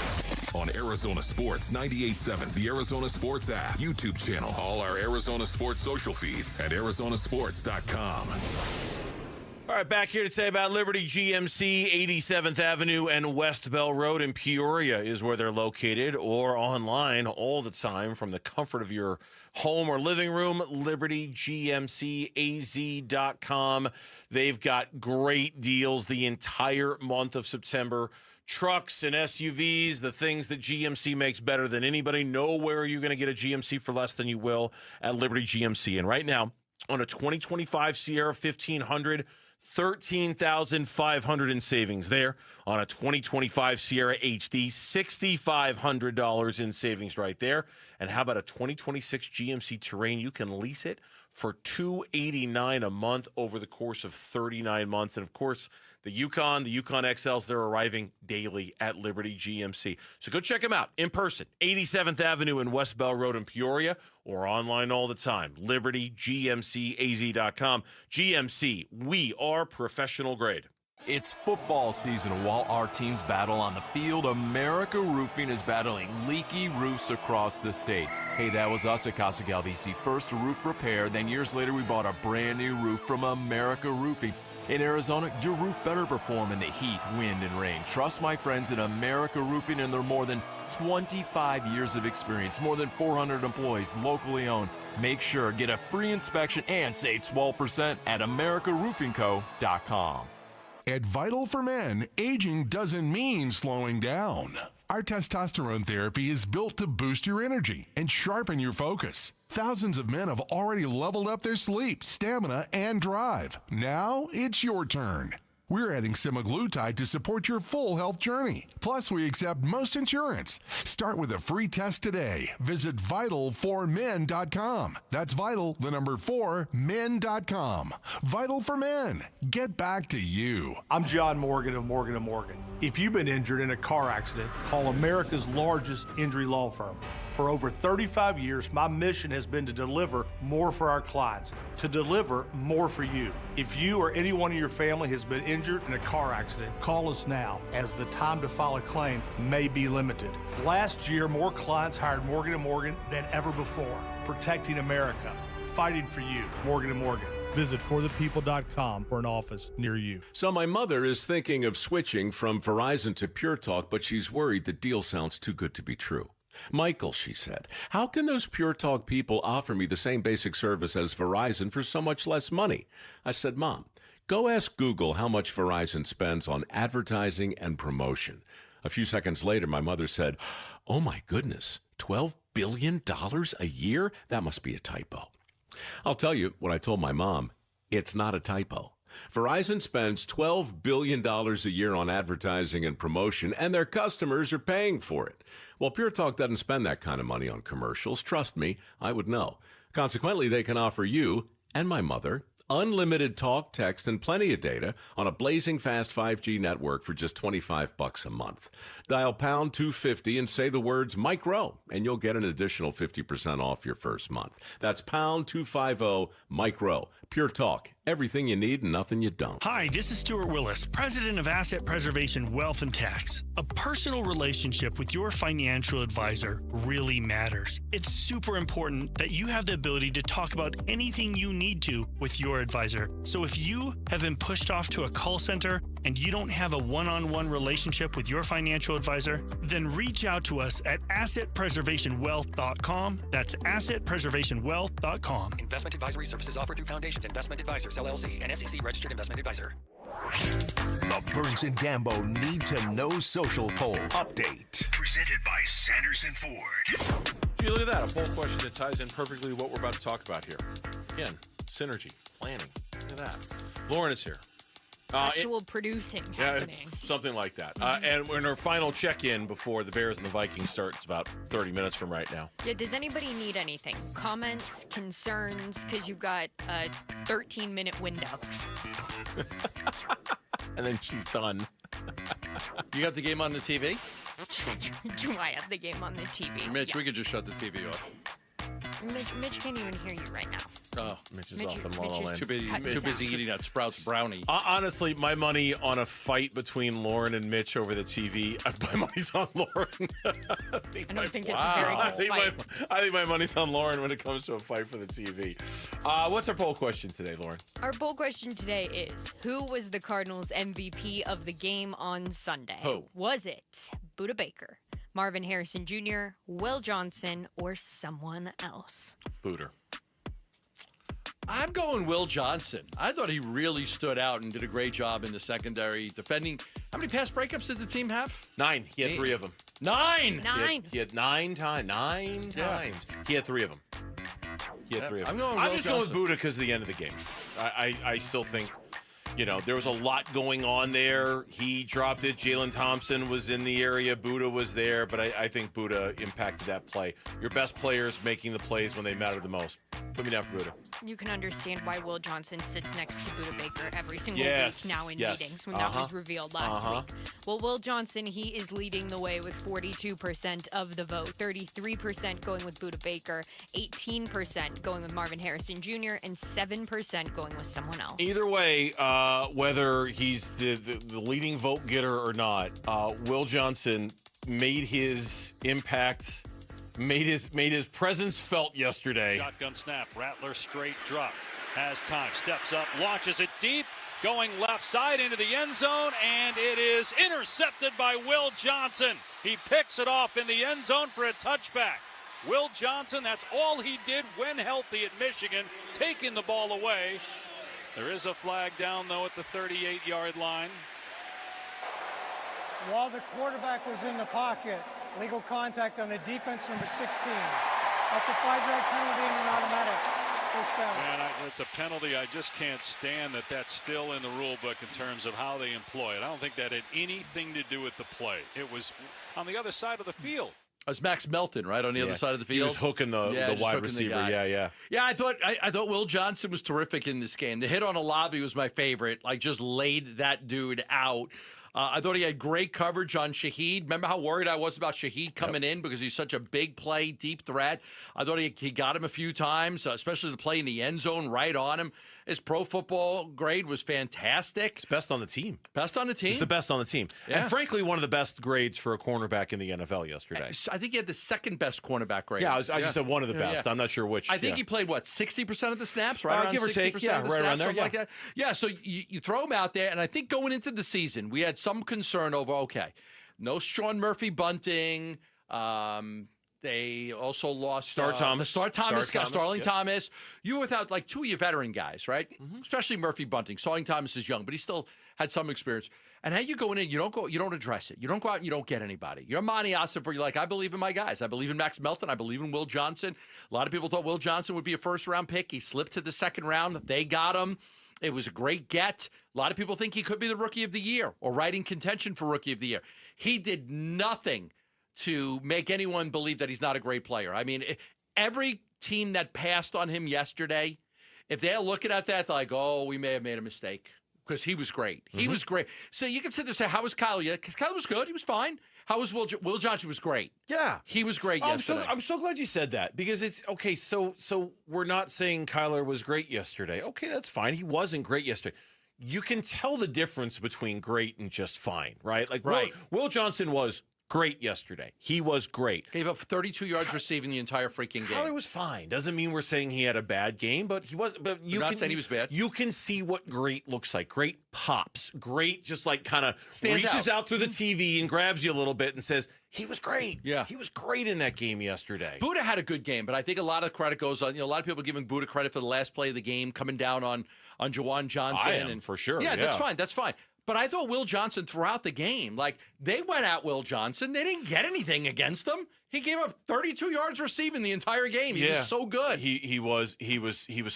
On Arizona Sports 98.7, the Arizona Sports app, YouTube channel, all our Arizona Sports social feeds, and ArizonaSports.com. All right, back here to say about Liberty GMC, 87th Avenue and West Bell Road in Peoria is where they're located, or online all the time from the comfort of your home or living room, libertygmcaz.com. They've got great deals the entire month of September. Trucks and SUVs, the things that GMC makes better than anybody. Nowhere are you going to get a GMC for less than you will at Liberty GMC. And right now, on a 2025 Sierra 1500, $13,500 in savings there. On a 2025 Sierra HD, $6,500 in savings right there. And how about a 2026 GMC Terrain? You can lease it for $289 a month over the course of 39 months. And of course, the Yukon XLs, they're arriving daily at Liberty GMC. So go check them out in person, 87th Avenue and West Bell Road in Peoria, or online all the time, libertygmcaz.com. GMC, we are professional grade. It's football season, and while our teams battle on the field, America Roofing is battling leaky roofs across the state. Hey, that was us at Casa Galvisi. First a roof repair, then years later we bought a brand new roof from America Roofing. In Arizona, your roof better perform in the heat, wind, and rain. Trust my friends at America Roofing and their more than 25 years of experience, more than 400 employees, locally owned. Make sure, get a free inspection and save 12% at AmericaRoofingCo.com. At Vital for Men, aging doesn't mean slowing down. Our testosterone therapy is built to boost your energy and sharpen your focus. Thousands of men have already leveled up their sleep, stamina, and drive. Now it's your turn. We're adding semaglutide to support your full health journey. Plus, we accept most insurance. Start with a free test today. Visit vital4men.com. That's vital, the number 4, men.com. Vital for Men. Get back to you. I'm John Morgan of Morgan & Morgan. If you've been injured in a car accident, call America's largest injury law firm. For over 35 years, my mission has been to deliver more for our clients, to deliver more for you. If you or anyone in your family has been injured in a car accident, call us now, as the time to file a claim may be limited. Last year, more clients hired Morgan & Morgan than ever before, protecting America, fighting for you. Morgan & Morgan. Visit forthepeople.com for an office near you. So my mother is thinking of switching from Verizon to Pure Talk, but she's worried the deal sounds too good to be true. Michael, she said, how can those Pure Talk people offer me the same basic service as Verizon for so much less money? I said, Mom, go ask Google how much Verizon spends on advertising and promotion. A few seconds later, my mother said, oh my goodness, $12 billion a year? That must be a typo. I'll tell you what I told my mom. It's not a typo. Verizon spends $12 billion a year on advertising and promotion, and their customers are paying for it. Well, Pure Talk doesn't spend that kind of money on commercials. Trust me, I would know. Consequently, they can offer you and my mother Unlimited talk, text, and plenty of data on a blazing fast 5G network for just $25 a month. Dial pound 250 and say the words Mike Rowe, and you'll get an additional 50% off your first month. That's pound 250 Mike Rowe. Pure talk. Everything you need and nothing you don't. Hi, this is Stuart Willis, president of Asset Preservation Wealth and Tax. A personal relationship with your financial advisor really matters. It's super important that you have the ability to talk about anything you need to with your advisor. So if you have been pushed off to a call center and you don't have a one-on-one relationship with your financial advisor, then reach out to us at assetpreservationwealth.com. That's assetpreservationwealth.com. Investment advisory services offered through Foundations Investment Advisors, LLC, and SEC registered investment advisor. The Burns and Gambo Need to Know Social Poll Update. Presented by Sanderson Ford. Gee, look at that. A poll question that ties in perfectly with what we're about to talk about here. Again, synergy, planning. Look at that. Lauren is here. Actual producing happening. Something like that. And we're in our final check-in before the Bears and the Vikings start. It's about 30 minutes from right now. Yeah, does anybody need anything? Comments, concerns? Because you've got a 13-minute window. And then she's done. You got the game on the TV? Do I have the game on the TV? Mitch, we could just shut the TV off. Mitch can't even hear you right now. Oh, Mitch is off in La La Land. Too busy eating that Sprouts brownie. Honestly, my money on a fight between Lauren and Mitch over the TV, my money's on Lauren. I don't think it's a very good fight. I think my money's on Lauren when it comes to a fight for the TV. What's our poll question today, Lauren? Our poll question today is, who was the Cardinals MVP of the game on Sunday? Who? Was it Budda Baker, Marvin Harrison Jr., Will Johnson, or someone else? Booter. I'm going Will Johnson. I thought he really stood out and did a great job in the secondary defending. How many pass breakups did the team have? 9. He had 3 of them. 9? He had 9 times. 9 times. He had 3 of them. I'm just going with Budda because of the end of the game. I still think, there was a lot going on there. He dropped it. Jalen Thompson was in the area. Budda was there, but I think Budda impacted that play. Your best players making the plays when they matter the most. Put me down for Budda. You can understand why Will Johnson sits next to Budda Baker every single week now in meetings when that was revealed last week. Well, Will Johnson, he is leading the way with 42% of the vote, 33% going with Budda Baker, 18% going with Marvin Harrison Jr., and 7% going with someone else. Either way, whether he's the leading vote getter or not, Will Johnson made his impact, made his presence felt yesterday. Shotgun snap, Rattler straight drop, has time, steps up, launches it deep, going left side into the end zone, and it is intercepted by Will Johnson. He picks it off in the end zone for a touchback. Will Johnson, that's all he did when healthy at Michigan, taking the ball away. There is a flag down, though, at the 38-yard line. While the quarterback was in the pocket, legal contact on the defense, number 16. That's a 5-yard penalty and an automatic first down. Man, it's a penalty. I just can't stand that that's still in the rule book in terms of how they employ it. I don't think that had anything to do with the play. It was on the other side of the field. It was Max Melton, right, on the other side of the field. He was hooking the wide receiver. Yeah. I thought Will Johnson was terrific in this game. The hit on Olave was my favorite. Just laid that dude out. I thought he had great coverage on Shaheed. Remember how worried I was about Shaheed coming in because he's such a big play, deep threat. I thought he got him a few times, especially the play in the end zone right on him. His pro football grade was fantastic. He's best on the team. Best on the team? He's the best on the team. Yeah. And frankly, one of the best grades for a cornerback in the NFL yesterday. I think he had the second best cornerback grade. Yeah, I just said one of the best. I'm not sure which. I think he played, 60% of the snaps? Right around give or 60% take. Yeah, of the right snaps, around there. something like that. Yeah, so you throw him out there, and I think going into the season, we had some concern over, no Sean Murphy Bunting. They also lost Starling Thomas. You were without 2 of your veteran guys, right? Especially Murphy Bunting. Starling Thomas is young, but he still had some experience. And how you going in, you don't address it. You don't go out and you don't get anybody. You're Monty Osipher. You're I believe in my guys. I believe in Max Melton. I believe in Will Johnson. A lot of people thought Will Johnson would be a first-round pick. He slipped to the second round. They got him. It was a great get. A lot of people think he could be the Rookie of the Year or right in contention for Rookie of the Year. He did nothing to make anyone believe that he's not a great player. I mean, every team that passed on him yesterday, if they're looking at that, they're like, oh, we may have made a mistake. Because he was great. He was great. So you can sit there and say, how was Kyle? Yeah, Kyle was good. He was fine. How was Will? Will Johnson was great. Yeah. He was great yesterday. I'm so glad you said that because it's okay. So we're not saying Kyler was great yesterday. Okay, that's fine. He wasn't great yesterday. You can tell the difference between great and just fine, right? Like Will Johnson was great yesterday. He was great. Gave up 32 yards receiving the entire freaking game. Kyler was fine. Doesn't mean we're saying he had a bad game, but he was. But We're not saying he was bad. You can see what great looks like. Great pops. Great, just like kind of reaches out through the TV and grabs you a little bit and says, he was great. Yeah. He was great in that game yesterday. Buddha had a good game, but I think a lot of credit goes on. A lot of people are giving Buddha credit for the last play of the game, coming down on Jawan Johnson. I am, for sure. Yeah, that's fine. That's fine. But I thought Will Johnson throughout the game, like they went at Will Johnson. They didn't get anything against him. He gave up 32 yards receiving the entire game. He was so good. He was.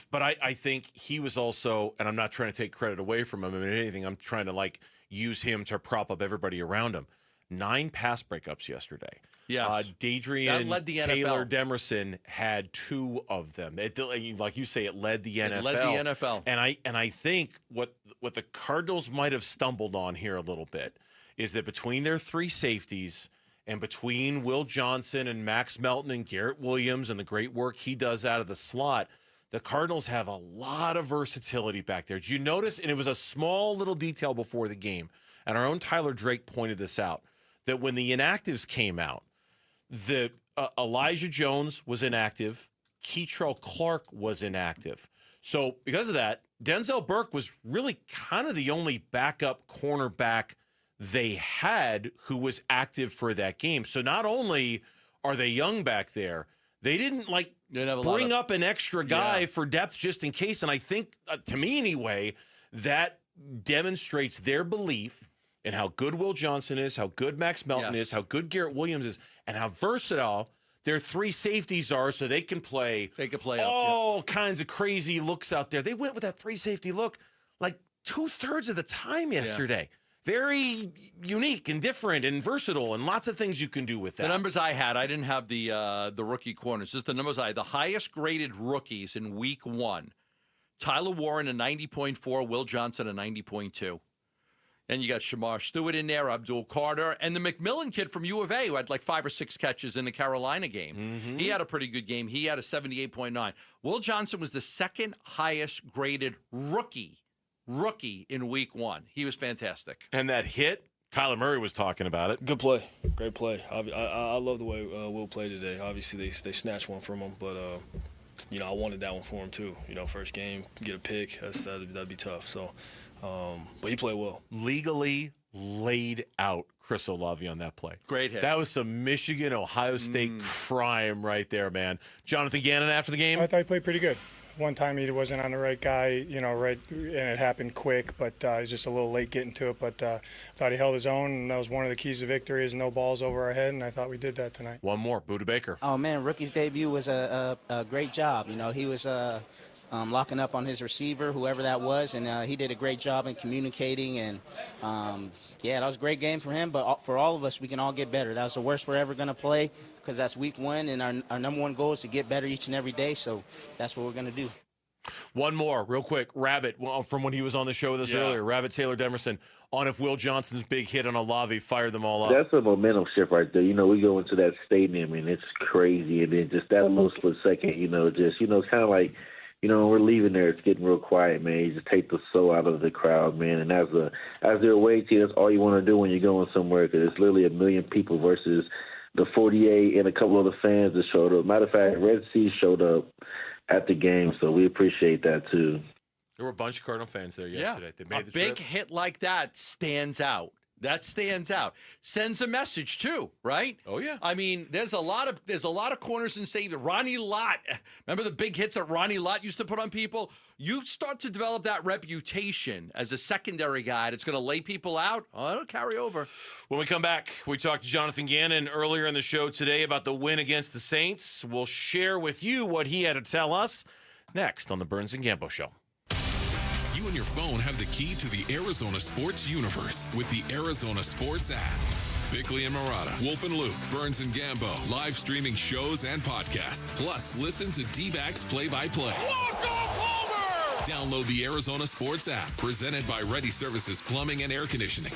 But I think he was also, and I'm not trying to take credit away from him. I mean, anything, I'm trying to like use him to prop up everybody around him. 9 pass breakups yesterday. Yes. Dadrian led the Taylor NFL. Demerson had 2 of them. It, like you say, it led the NFL. It led the NFL. And I think what the Cardinals might have stumbled on here a little bit is that between their 3 safeties and between Will Johnson and Max Melton and Garrett Williams and the great work he does out of the slot, the Cardinals have a lot of versatility back there. Did you notice? And it was a small little detail before the game, and our own Tyler Drake pointed this out, that when the inactives came out, the Elijah Jones was inactive, Keitrell Clark was inactive. So because of that, Denzel Burke was really kind of the only backup cornerback they had who was active for that game. So not only are they young back there, they didn't bring up an extra guy for depth just in case. And I think, to me anyway, that demonstrates their belief in how good Will Johnson is, how good Max Melton is, how good Garrett Williams is, and how versatile their 3 safeties are, so they can play. They can play all kinds of crazy looks out there. They went with that 3-safety look like 2/3 of the time yesterday. Very unique and different and versatile, and lots of things you can do with that. The numbers I had, I didn't have the rookie corners. Just the numbers I had. The highest graded rookies in week 1. Tyler Warren, a 90.4. Will Johnson, a 90.2. And you got Shamar Stewart in there, Abdul Carter, and the McMillan kid from U of A who had like 5 or 6 catches in the Carolina game. Mm-hmm. He had a pretty good game. He had a 78.9. Will Johnson was the 2nd highest graded rookie in week 1. He was fantastic. And that hit, Kyler Murray was talking about it. Good play. Great play. I love the way Will played today. Obviously, they snatched one from him, but I wanted that one for him too. First game, get a pick, that'd be tough. So. But he played well. Legally laid out Chris Olave on that play. Great hit. That was some Michigan, Ohio State crime right there, man. Jonathan Gannon after the game? I thought he played pretty good. One time he wasn't on the right guy, right, and it happened quick, but he was just a little late getting to it. But I thought he held his own, and that was one of the keys to victory is no balls over our head, and I thought we did that tonight. One more, Buda Baker. Oh, man, rookie's debut was a great job. He was locking up on his receiver, whoever that was, and he did a great job in communicating. And, that was a great game for him. But for all of us, we can all get better. That was the worst we're ever going to play because that's week 1, and our number 1 goal is to get better each and every day. So that's what we're going to do. One more, real quick. Rabbit, from when he was on the show with us earlier. Rabbit Taylor Demerson on if Will Johnson's big hit on Olave fired them all up. That's a momentum shift right there. We go into that stadium, and it's crazy. And then just that little split second, it's kind of like, when we're leaving there, it's getting real quiet, man. You just take the soul out of the crowd, man. And as their away team, that's all you want to do when you're going somewhere, because it's literally 1 million people versus the 48 and a couple of the fans that showed up. Matter of fact, Red Sea showed up at the game, so we appreciate that too. There were a bunch of Cardinal fans there yesterday. They made a big hit like that stands out. That stands out. Sends a message too, right? Oh yeah. I mean, there's a lot of corners in safety. Ronnie Lott, remember the big hits that Ronnie Lott used to put on people? You start to develop that reputation as a secondary guy that's going to lay people out. Oh, it'll carry over. When we come back, we talked to Jonathan Gannon earlier in the show today about the win against the Saints. We'll share with you what he had to tell us next on the Burns and Gambo Show. You and your phone have the key to the Arizona sports universe with the Arizona Sports app. Bickley and Murata, Wolf and Luke, Burns and Gambo, live streaming shows and podcasts. Plus, listen to Dbacks play-by-play. Walk-off homer! Download the Arizona Sports app, presented by Ready Services Plumbing and Air Conditioning.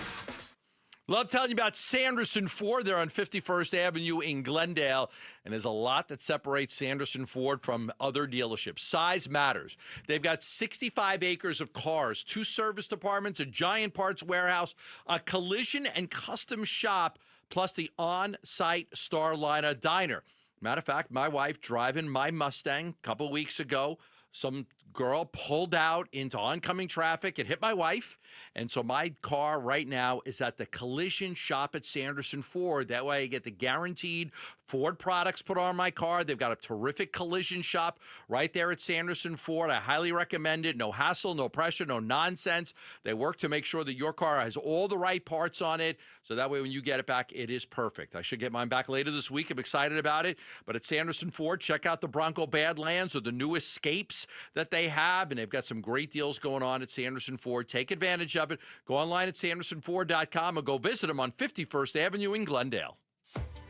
Love telling you about Sanderson Ford. They're on 51st Avenue in Glendale, and there's a lot that separates Sanderson Ford from other dealerships. Size matters. They've got 65 acres of cars, 2 service departments, a giant parts warehouse, a collision and custom shop, plus the on-site Starliner diner. Matter of fact, my wife driving my Mustang a couple weeks ago, some girl pulled out into oncoming traffic and hit my wife. And so my car right now is at the collision shop at Sanderson Ford. That way I get the guaranteed Ford products put on my car. They've got a terrific collision shop right there at Sanderson Ford. I highly recommend it. No hassle, no pressure, no nonsense. They work to make sure that your car has all the right parts on it. So that way when you get it back, it is perfect. I should get mine back later this week. I'm excited about it. But at Sanderson Ford, check out the Bronco Badlands or the new Escapes that they have. And they've got some great deals going on at Sanderson Ford. Take advantage of it. Go online at sandersonford.com or go visit them on 51st Avenue in Glendale.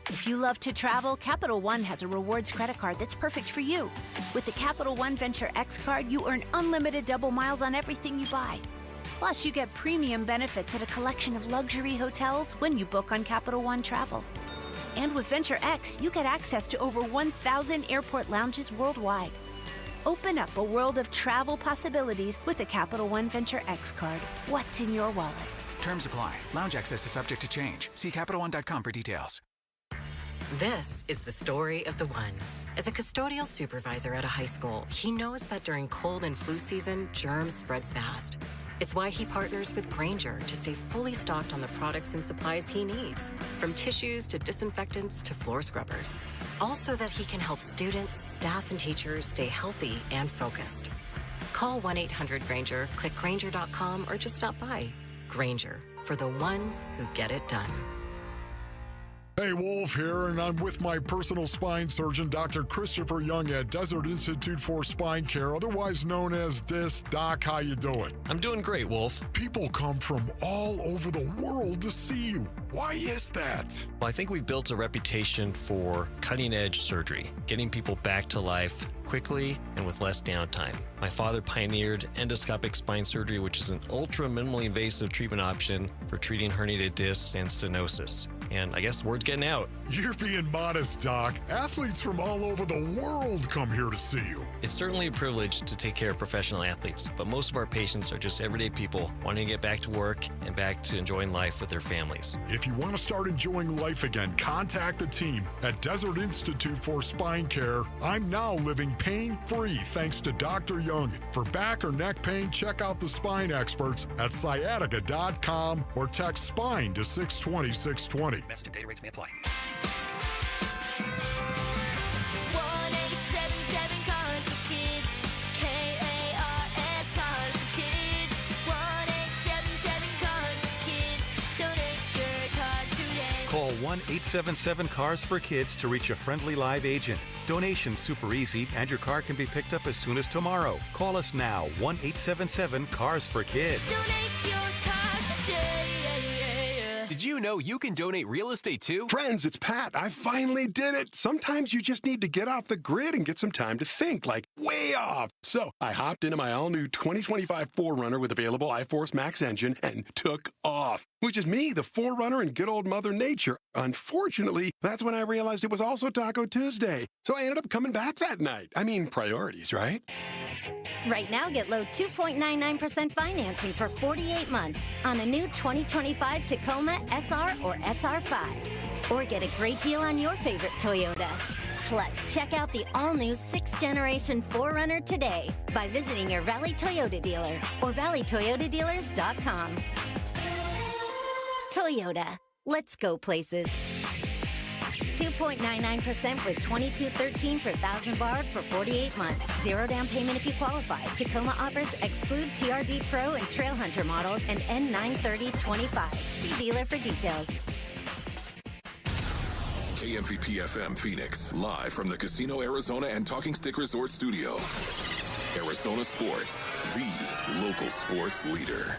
If you love to travel, Capital One has a rewards credit card that's perfect for you. With the Capital One Venture X card, you earn unlimited double miles on everything you buy. Plus, you get premium benefits at a collection of luxury hotels when you book on Capital One Travel. And with Venture X, you get access to over 1,000 airport lounges worldwide. Open up a world of travel possibilities with the Capital One Venture X card. What's in your wallet? Terms apply. Lounge access is subject to change. See CapitalOne.com for details. This is the story of the one. As a custodial supervisor at a high school, he knows that during cold and flu season, germs spread fast. It's why he partners with Grainger to stay fully stocked on the products and supplies he needs, from tissues to disinfectants to floor scrubbers. All so that he can help students, staff, and teachers stay healthy and focused. Call 1-800-GRAINGER, click Grainger.com, or just stop by. Grainger, for the ones who get it done. Hey, Wolf here, and I'm with my personal spine surgeon, Dr. Christopher Young at Desert Institute for Spine Care, otherwise known as DIS. Doc, how you doing? I'm doing great, Wolf. People come from all over the world to see you. Why is that? Well, I think we've built a reputation for cutting-edge surgery, getting people back to life quickly and with less downtime. My father pioneered endoscopic spine surgery, which is an ultra minimally invasive treatment option for treating herniated discs and stenosis. And I guess the word's getting out. You're being modest, Doc. Athletes from all over the world come here to see you. It's certainly a privilege to take care of professional athletes, but most of our patients are just everyday people wanting to get back to work and back to enjoying life with their families. If you want to start enjoying life again, contact the team at Desert Institute for Spine Care. I'm now living pain-free thanks to Dr. Young. For back or neck pain, check out the spine experts at sciatica.com or text SPINE to 620-620. Message and data rates may apply. 1-877 Cars for Kids. K-A-R-S Cars for Kids. 1-877 Cars for Kids. Donate your car today. Call 1-877-CARS for Kids to reach a friendly live agent. Donation's super easy, and your car can be picked up as soon as tomorrow. Call us now, 1-877-CARS for Kids. Donate your car today. Did you know you can donate real estate too? Friends, it's Pat. I finally did it. Sometimes you just need to get off the grid and get some time to think, like way off. So I hopped into my all-new 2025 4Runner with available iForce Max engine and took off, which is me, the 4Runner, and good old Mother Nature. Unfortunately, that's when I realized it was also Taco Tuesday. So I ended up coming back that night. I mean, priorities, right? Right now, get low 2.99% financing for 48 months on a new 2025 Tacoma SR or SR5. Or get a great deal on your favorite Toyota. Plus, check out the all-new 6th generation 4Runner today by visiting your Valley Toyota dealer or valleytoyotadealers.com. Toyota. Let's go places. 2.99% with $22.13 per thousand borrowed for 48 months. Zero down payment if you qualify. Tacoma offers exclude TRD Pro and Trail Hunter models and N930-25. See dealer for details. KMVP FM Phoenix, live from the Casino Arizona and Talking Stick Resort Studio. Arizona Sports, the local sports leader.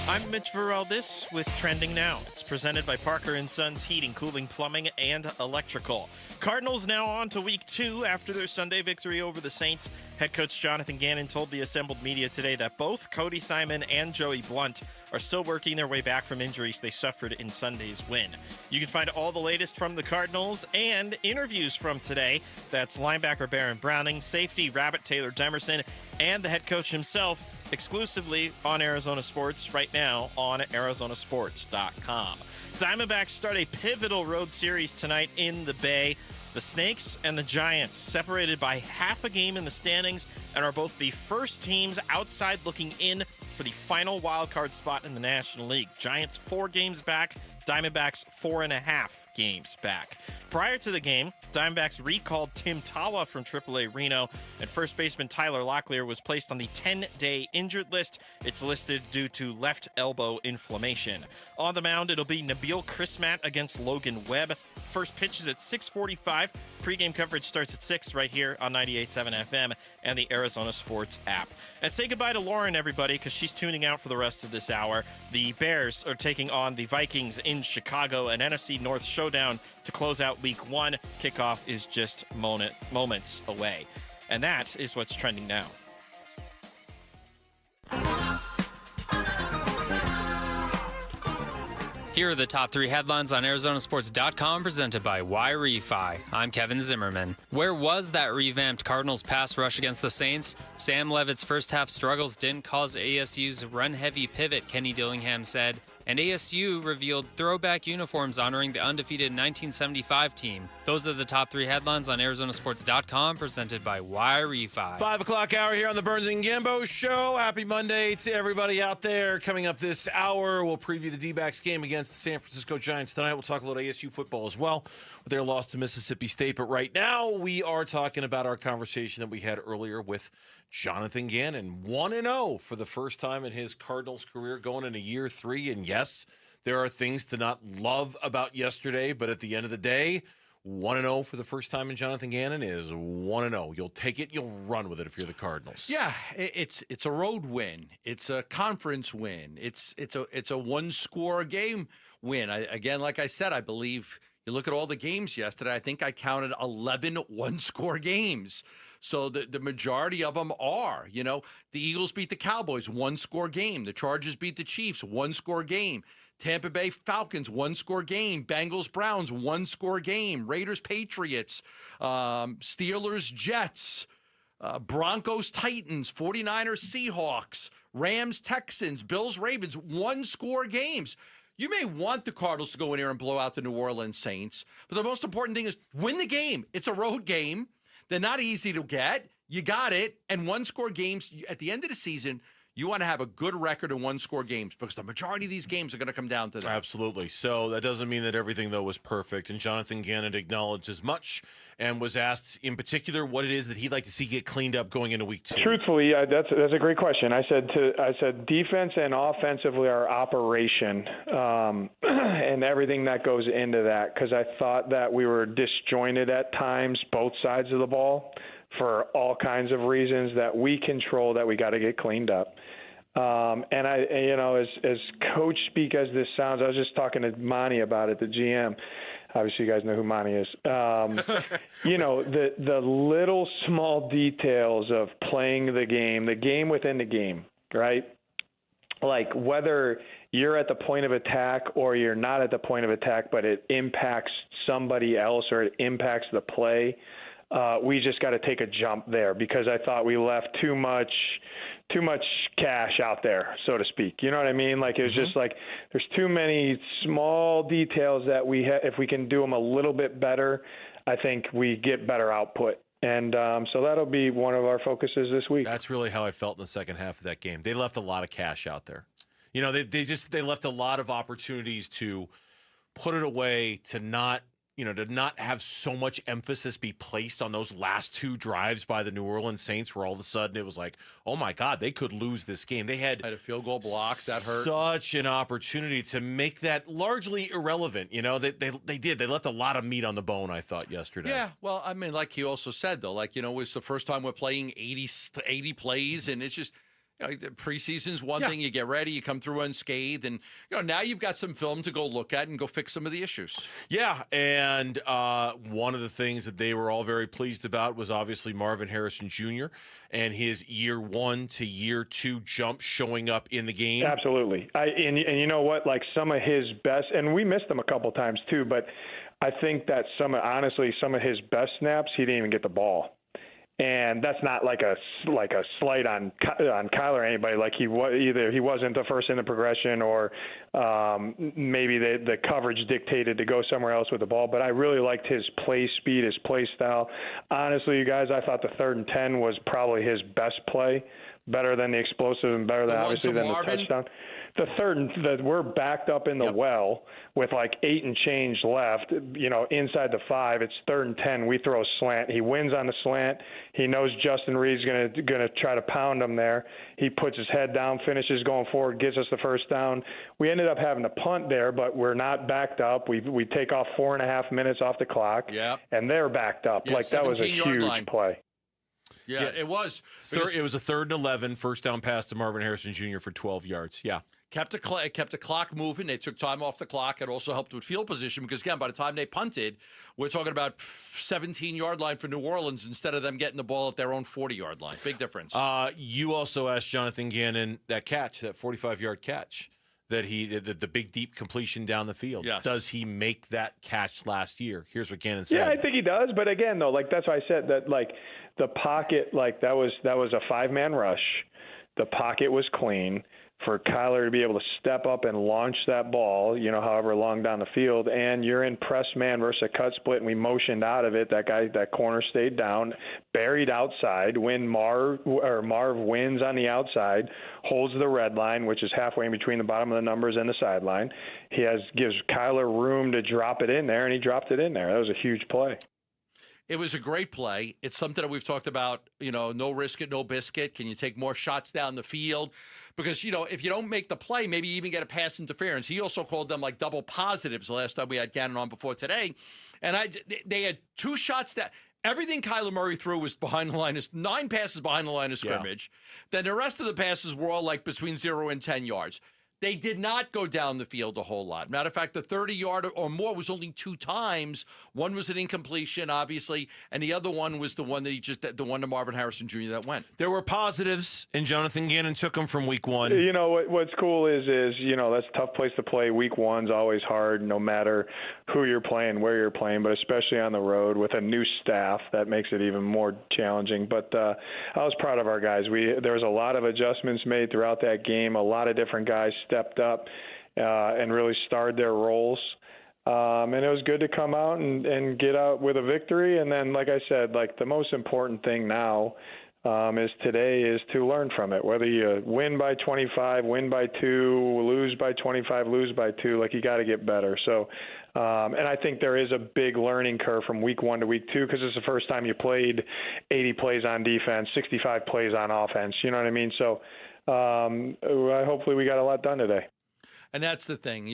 I'm Mitch Varell. This with Trending Now. It's presented by Parker & Sons Heating, Cooling, Plumbing, and Electrical. Cardinals now on to Week 2 after their Sunday victory over the Saints. Head coach Jonathan Gannon told the assembled media today that both Cody Simon and Joey Blunt are still working their way back from injuries they suffered in Sunday's win. You can find all the latest from the Cardinals and interviews from today. That's linebacker Baron Browning, safety Rabbit Taylor Demerson, and the head coach himself exclusively on Arizona Sports right now on arizonasports.com. Diamondbacks start a pivotal road series tonight in the Bay. The Snakes and the Giants separated by half a game in the standings and are both the first teams outside looking in for the final wildcard spot in the National League. Giants 4 games back, Diamondbacks 4.5 games back. Prior to the game, Diamondbacks recalled Tim Tawa from AAA Reno, and first baseman Tyler Locklear was placed on the 10-day injured list. It's listed due to left elbow inflammation. On the mound, it'll be Nabil Crismat against Logan Webb. First pitch is at 6:45. Pre-game coverage starts at 6 right here on 98.7 FM and the Arizona Sports app. And say goodbye to Lauren, everybody, because she's tuning out for the rest of this hour. The Bears are taking on the Vikings in Chicago, an NFC North showdown to close out Week 1. Kickoff is just moments away. And that is what's trending now. Here are the top 3 headlines on Arizonasports.com presented by Y-Refi. I'm Kevin Zimmerman. Where was that revamped Cardinals pass rush against the Saints? Sam Levitt's first half struggles didn't cause ASU's run-heavy pivot, Kenny Dillingham said. And ASU revealed throwback uniforms honoring the undefeated 1975 team. Those are the top 3 headlines on Arizonasports.com presented by Y-Refi. 5 o'clock hour here on the Burns and Gambo Show. Happy Monday to everybody out there. Coming up this hour, we'll preview the Dbacks game against the San Francisco Giants tonight. We'll talk a little ASU football as well with their loss to Mississippi State. But right now, we are talking about our conversation that we had earlier with Jonathan Gannon, 1-0 for the first time in his Cardinals career, going into year 3. And yes, there are things to not love about yesterday, but at the end of the day, 1-0 for the first time in Jonathan Gannon is 1-0. You'll take it, you'll run with it if you're the Cardinals. Yeah, it's a road win. It's a conference win. It's a one-score game win. Again, like I said, I believe you look at all the games yesterday, I think I counted 11 one-score games. So the majority of them are, the Eagles beat the Cowboys, one-score game. The Chargers beat the Chiefs, one-score game. Tampa Bay Falcons, one-score game. Bengals Browns, one-score game. Raiders Patriots, Steelers Jets, Broncos Titans, 49ers Seahawks, Rams Texans, Bills Ravens, one-score games. You may want the Cardinals to go in here and blow out the New Orleans Saints, but the most important thing is win the game. It's a road game. They're not easy to get. You got it. And one-score games, at the end of the season, you want to have a good record in one-score games because the majority of these games are going to come down to that. Absolutely. So that doesn't mean that everything, though, was perfect. And Jonathan Gannon acknowledged as much and was asked in particular what it is that he'd like to see get cleaned up going into Week 2. Truthfully, that's a great question. I said defense and offensively our operation and everything that goes into that, because I thought that we were disjointed at times, both sides of the ball, for all kinds of reasons that we control that we got to get cleaned up. And as coach speak as this sounds, I was just talking to Monty about it, the GM. Obviously, you guys know who Monty is. The little small details of playing the game within the game, right? Like whether you're at the point of attack or you're not at the point of attack, but it impacts somebody else or it impacts the play. We just got to take a jump there because I thought we left too much cash out there, so to speak. You know what I mean? Like it was just like there's too many small details that if we can do them a little bit better, I think we get better output. And so that'll be one of our focuses this week. That's really how I felt in the second half of that game. They left a lot of cash out there. They left a lot of opportunities to put it away, to not have so much emphasis be placed on those last 2 drives by the New Orleans Saints where all of a sudden it was like, oh, my God, they could lose this game. They had a field goal block that hurt. Such an opportunity to make that largely irrelevant. They did. They left a lot of meat on the bone, I thought, yesterday. Yeah, well, I mean, like he also said, though, it's the first time we're playing 80 plays, and it's just the preseason's one thing. You get ready, you come through unscathed, and now you've got some film to go look at and go fix some of the issues. Yeah, and one of the things that they were all very pleased about was obviously Marvin Harrison Jr. and his year 1 to year 2 jump showing up in the game. Absolutely. And you know what? Like some of his best, and we missed him a couple times too, but I think that some of his best snaps, he didn't even get the ball. And that's not like a slight on Kyler or anybody. Like he wasn't the first in the progression, or maybe the coverage dictated to go somewhere else with the ball. But I really liked his play speed, his play style. Honestly, you guys, I thought the 3rd and 10 was probably his best play, better than the explosive and better than obviously than the touchdown. The 3rd, that we're backed up in the well with like 8 and change left, inside the 5. It's 3rd and 10. We throw a slant. He wins on the slant. He knows Justin Reed's gonna try to pound him there. He puts his head down, finishes going forward, gets us the first down. We ended up having to punt there, but we're not backed up. We take off 4.5 minutes off the clock, and they're backed up. Yeah, like that was a huge play. Yeah, it was. It was a 3rd and 11, first down pass to Marvin Harrison Jr. for 12 yards. Yeah. Kept the clock moving. They took time off the clock. It also helped with field position because, again, by the time they punted, we're talking about 17-yard line for New Orleans instead of them getting the ball at their own 40-yard line. Big difference. You also asked Jonathan Gannon that 45-yard catch, the big deep completion down the field. Yes. Does he make that catch last year? Here's what Gannon said. Yeah, I think he does. But again, though, like that's why I said that, like the pocket, like that was a 5-man rush. The pocket was clean. For Kyler to be able to step up and launch that ball, however long down the field, and you're in press man versus a cut split, and we motioned out of it. That corner stayed down, buried outside. When Marv wins on the outside, holds the red line, which is halfway in between the bottom of the numbers and the sideline. Gives Kyler room to drop it in there, and he dropped it in there. That was a huge play. It was a great play. It's something that we've talked about, no risk it, no biscuit. Can you take more shots down the field? Because, if you don't make the play, maybe you even get a pass interference. He also called them like double positives the last time we had Gannon on before today. And they had 2 shots that everything Kyler Murray threw was behind the line. 9 passes behind the line of scrimmage. Then the rest of the passes were all like between 0 and 10 yards. They did not go down the field a whole lot. Matter of fact, the 30-yard or more was only 2 times. One was an incompletion, obviously, and the other one was the one the one to Marvin Harrison Jr. that went. There were positives, and Jonathan Gannon took them from week 1. What's cool is that's a tough place to play. Week 1's always hard, no matter who you're playing, where you're playing, but especially on the road with a new staff, that makes it even more challenging. But I was proud of our guys. There was a lot of adjustments made throughout that game. A lot of different guys stepped up and really starred their roles. And it was good to come out and get out with a victory. And then, like I said, like the most important thing now is to learn from it. Whether you win by 25, win by 2, lose by 25, lose by 2, like you got to get better. So, and I think there is a big learning curve from week 1 to week 2 because it's the first time you played 80 plays on defense, 65 plays on offense. You know what I mean? So hopefully we got a lot done today. And that's the thing.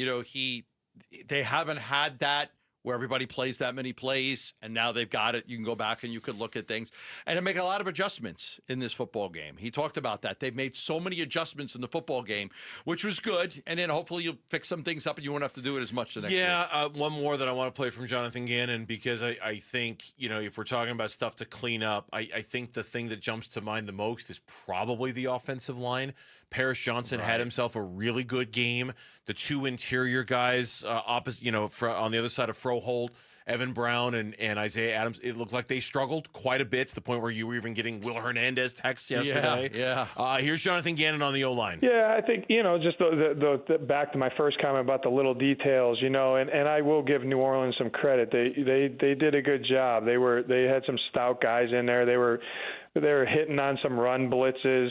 They haven't had that where everybody plays that many plays, and now they've got it. You can go back and you could look at things and make a lot of adjustments in this football game. He talked about that. They've made so many adjustments in the football game, which was good. And then hopefully you'll fix some things up and you won't have to do it as much the next week. One more that I want to play from Jonathan Gannon, because I think, if we're talking about stuff to clean up, I think the thing that jumps to mind the most is probably the offensive line. Paris Johnson had himself a really good game. The 2 interior guys opposite, on the other side of Froholt, Evan Brown and Isaiah Adams, it looked like they struggled quite a bit to the point where you were even getting Will Hernandez texts yesterday. Yeah. Here's Jonathan Gannon on the O-line. Yeah, I think, just the back to my first comment about the little details, and I will give New Orleans some credit. They did a good job. They had some stout guys in there. They were hitting on some run blitzes,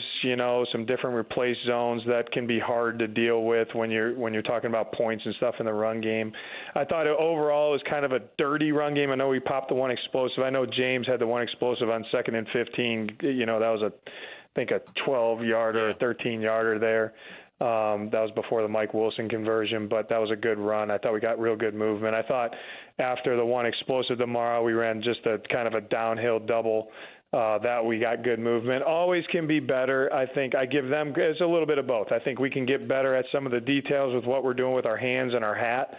some different replace zones that can be hard to deal with when you're talking about points and stuff in the run game. I thought overall it was kind of a dirty run game. I know we popped the one explosive. I know James had the one explosive on 2nd and 15. That was I think a 12-yarder, a 13-yarder there. That was before the Mike Wilson conversion, but that was a good run. I thought we got real good movement. I thought after the one explosive tomorrow, we ran just a kind of a downhill double that we got good movement. Always can be better. I think I give them, it's a little bit of both. I think we can get better at some of the details with what we're doing with our hands and our hat.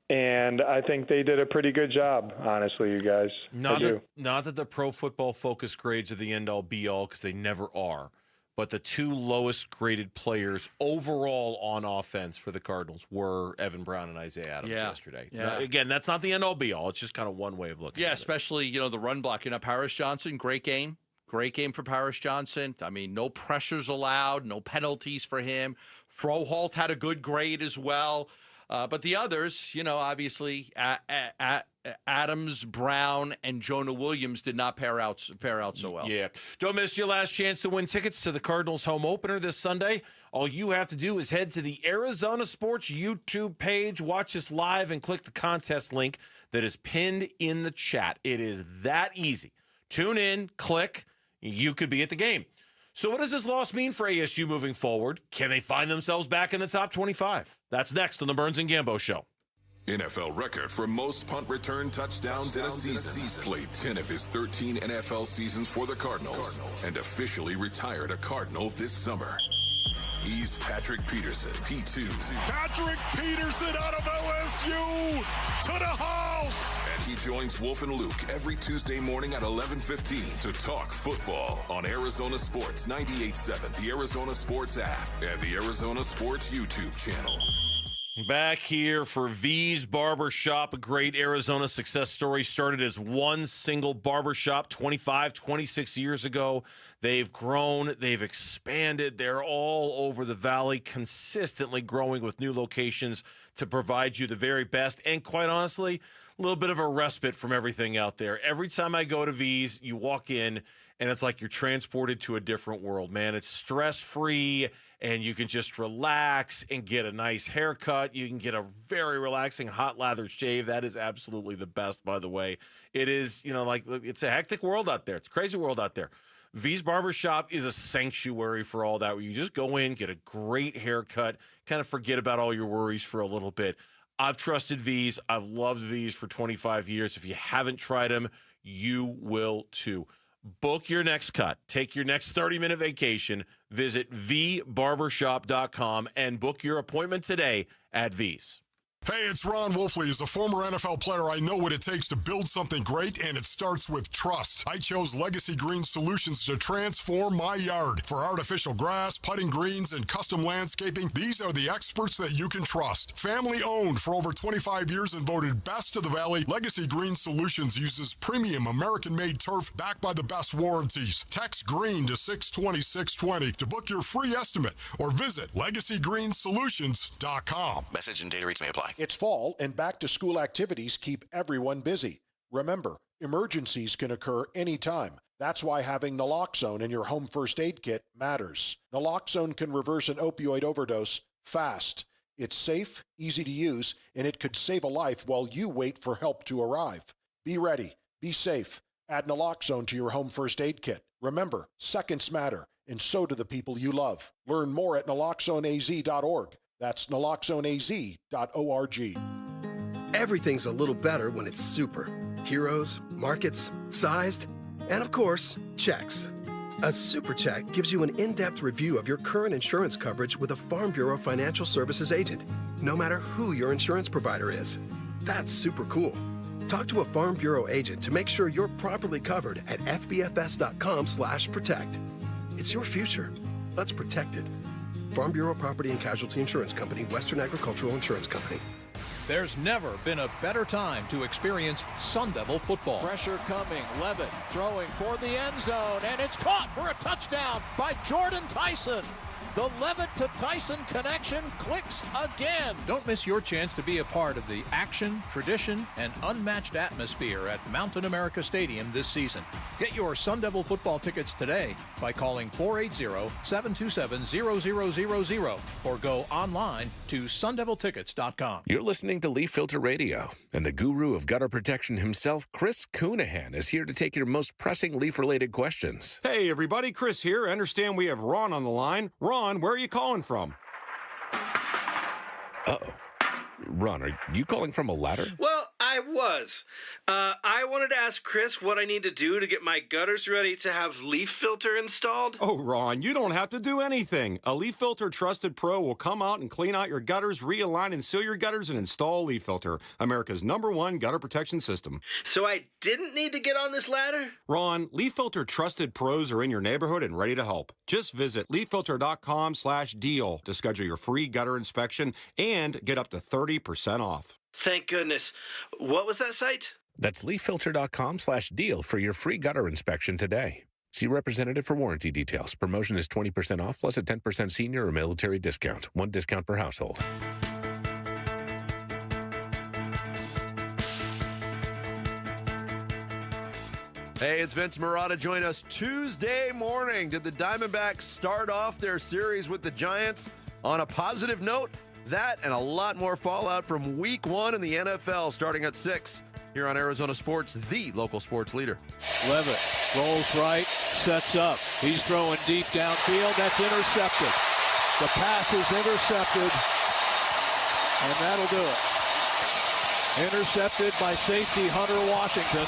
And I think they did a pretty good job, honestly, you guys. Not that the Pro Football Focus grades are the end-all, be-all, because they never are. But the two lowest graded players overall on offense for the Cardinals were Evan Brown and Isaiah Adams yesterday. Yeah. Now, again, that's not the end-all, be-all. It's just kind of one way of looking at it. Especially, the run blocking up Paris Johnson. Great game. Great game for Paris Johnson. I mean, no pressures allowed, no penalties for him. Froholt had a good grade as well. But the others, obviously, Adams, Brown, and Jonah Williams did not pair out so well. Yeah. Don't miss your last chance to win tickets to the Cardinals home opener this Sunday. All you have to do is head to the Arizona Sports YouTube page, watch us live, and click the contest link that is pinned in the chat. It is that easy. Tune in, click, you could be at the game. So what does this loss mean for ASU moving forward? Can they find themselves back in the top 25? That's next on the Burns and Gambo Show. NFL record for most punt return touchdowns in a season. Played 10 of his 13 NFL seasons for the Cardinals and officially retired a Cardinal this summer. He's Patrick Peterson, P2. Patrick Peterson out of LSU to the house. And he joins Wolf and Luke every Tuesday morning at 11:15 to talk football on Arizona Sports 98.7, the Arizona Sports app, and the Arizona Sports YouTube channel. Back here for V's Barbershop, a great Arizona success story. Started as one single barbershop 26 years ago. They've grown, they've expanded. They're all over the valley, consistently growing with new locations to provide you the very best. And quite honestly, a little bit of a respite from everything out there. Every time I go to V's, you walk in, and it's like you're transported to a different world, man. It's stress-free, and you can just relax and get a nice haircut. You can get a very relaxing hot lather shave. That is absolutely the best, by the way. It is, it's a hectic world out there. It's a crazy world out there. V's Barbershop is a sanctuary for all that, where you just go in, get a great haircut, kind of forget about all your worries for a little bit. I've trusted V's. I've loved V's for 25 years. If you haven't tried them, you will too. Book your next cut. Take your next 30-minute vacation. Visit vbarbershop.com and book your appointment today at V's. Hey, it's Ron Wolfley. As a former NFL player, I know what it takes to build something great, and it starts with trust. I chose Legacy Green Solutions to transform my yard. For artificial grass, putting greens, and custom landscaping, these are the experts that you can trust. Family owned for over 25 years and voted best of the valley, Legacy Green Solutions uses premium American-made turf backed by the best warranties. Text GREEN to 620-620 to book your free estimate or visit LegacyGreenSolutions.com. Message and data rates may apply. It's fall, and back-to-school activities keep everyone busy. Remember, emergencies can occur anytime. That's why having naloxone in your home first aid kit matters. Naloxone can reverse an opioid overdose fast. It's safe, easy to use, and it could save a life while you wait for help to arrive. Be ready. Be safe. Add naloxone to your home first aid kit. Remember, seconds matter, and so do the people you love. Learn more at naloxoneaz.org. That's naloxoneaz.org. Everything's a little better when it's super. Heroes, markets, sized, and of course, checks. A super check gives you an in-depth review of your current insurance coverage with a Farm Bureau Financial Services agent, no matter who your insurance provider is. That's super cool. Talk to a Farm Bureau agent to make sure you're properly covered at fbfs.com/protect. It's your future. Let's protect it. Farm Bureau Property and Casualty Insurance Company, Western Agricultural Insurance Company. There's never been a better time to experience Sun Devil football. Pressure coming, Levitt throwing for the end zone, and it's caught for a touchdown by Jordan Tyson. The Levitt to Tyson connection clicks again. Don't miss your chance to be a part of the action, tradition, and unmatched atmosphere at Mountain America Stadium this season. Get your Sun Devil football tickets today by calling 480-727-0000 or go online to sundeviltickets.com. You're listening to Leaf Filter Radio, and the guru of gutter protection himself, Chris Coonahan, is here to take your most pressing leaf-related questions. Hey, everybody, Chris here. I understand we have Ron on the line. Ron, where are you calling from? Uh-oh. Ron, are you calling from a ladder? Well, I was. I wanted to ask Chris what I need to do to get my gutters ready to have leaf filter installed. Oh, Ron, you don't have to do anything. A Leaf Filter Trusted Pro will come out and clean out your gutters, realign and seal your gutters, and install Leaf Filter, America's #1 gutter protection system. So I didn't need to get on this ladder? Ron, Leaf Filter Trusted Pros are in your neighborhood and ready to help. Just visit leaffilter.com/deal to schedule your free gutter inspection and get up to 30% off. Thank goodness. What was that site? That's leaffilter.com/deal for your free gutter inspection today. See representative for warranty details. Promotion is 20% off plus a 10% senior or military discount. One discount per household. Hey, it's Vince Marotta. Join us Tuesday morning. Did the Diamondbacks start off their series with the Giants on a positive note? That and a lot more fallout from Week 1 in the NFL starting at 6 here on Arizona Sports, the local sports leader. Levitt rolls right, sets up. He's throwing deep downfield. That's intercepted. The pass is intercepted, and that'll do it. Intercepted by safety Hunter Washington.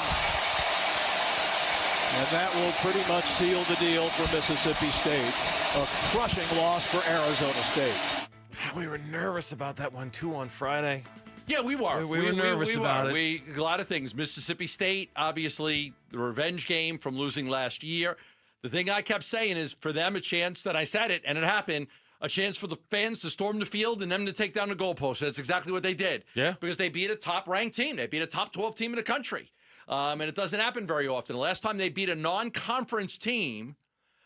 And that will pretty much seal the deal for Mississippi State. A crushing loss for Arizona State. We were nervous about that one, too, on Friday. Yeah, we were. We were nervous about it. A lot of things. Mississippi State, obviously, the revenge game from losing last year. The thing I kept saying is for them a chance that I said it, and it happened, a chance for the fans to storm the field and them to take down the goalpost. And that's exactly what they did. Yeah. Because they beat a top-ranked team. They beat a top 12 team in the country. And it doesn't happen very often. The last time they beat a non-conference team,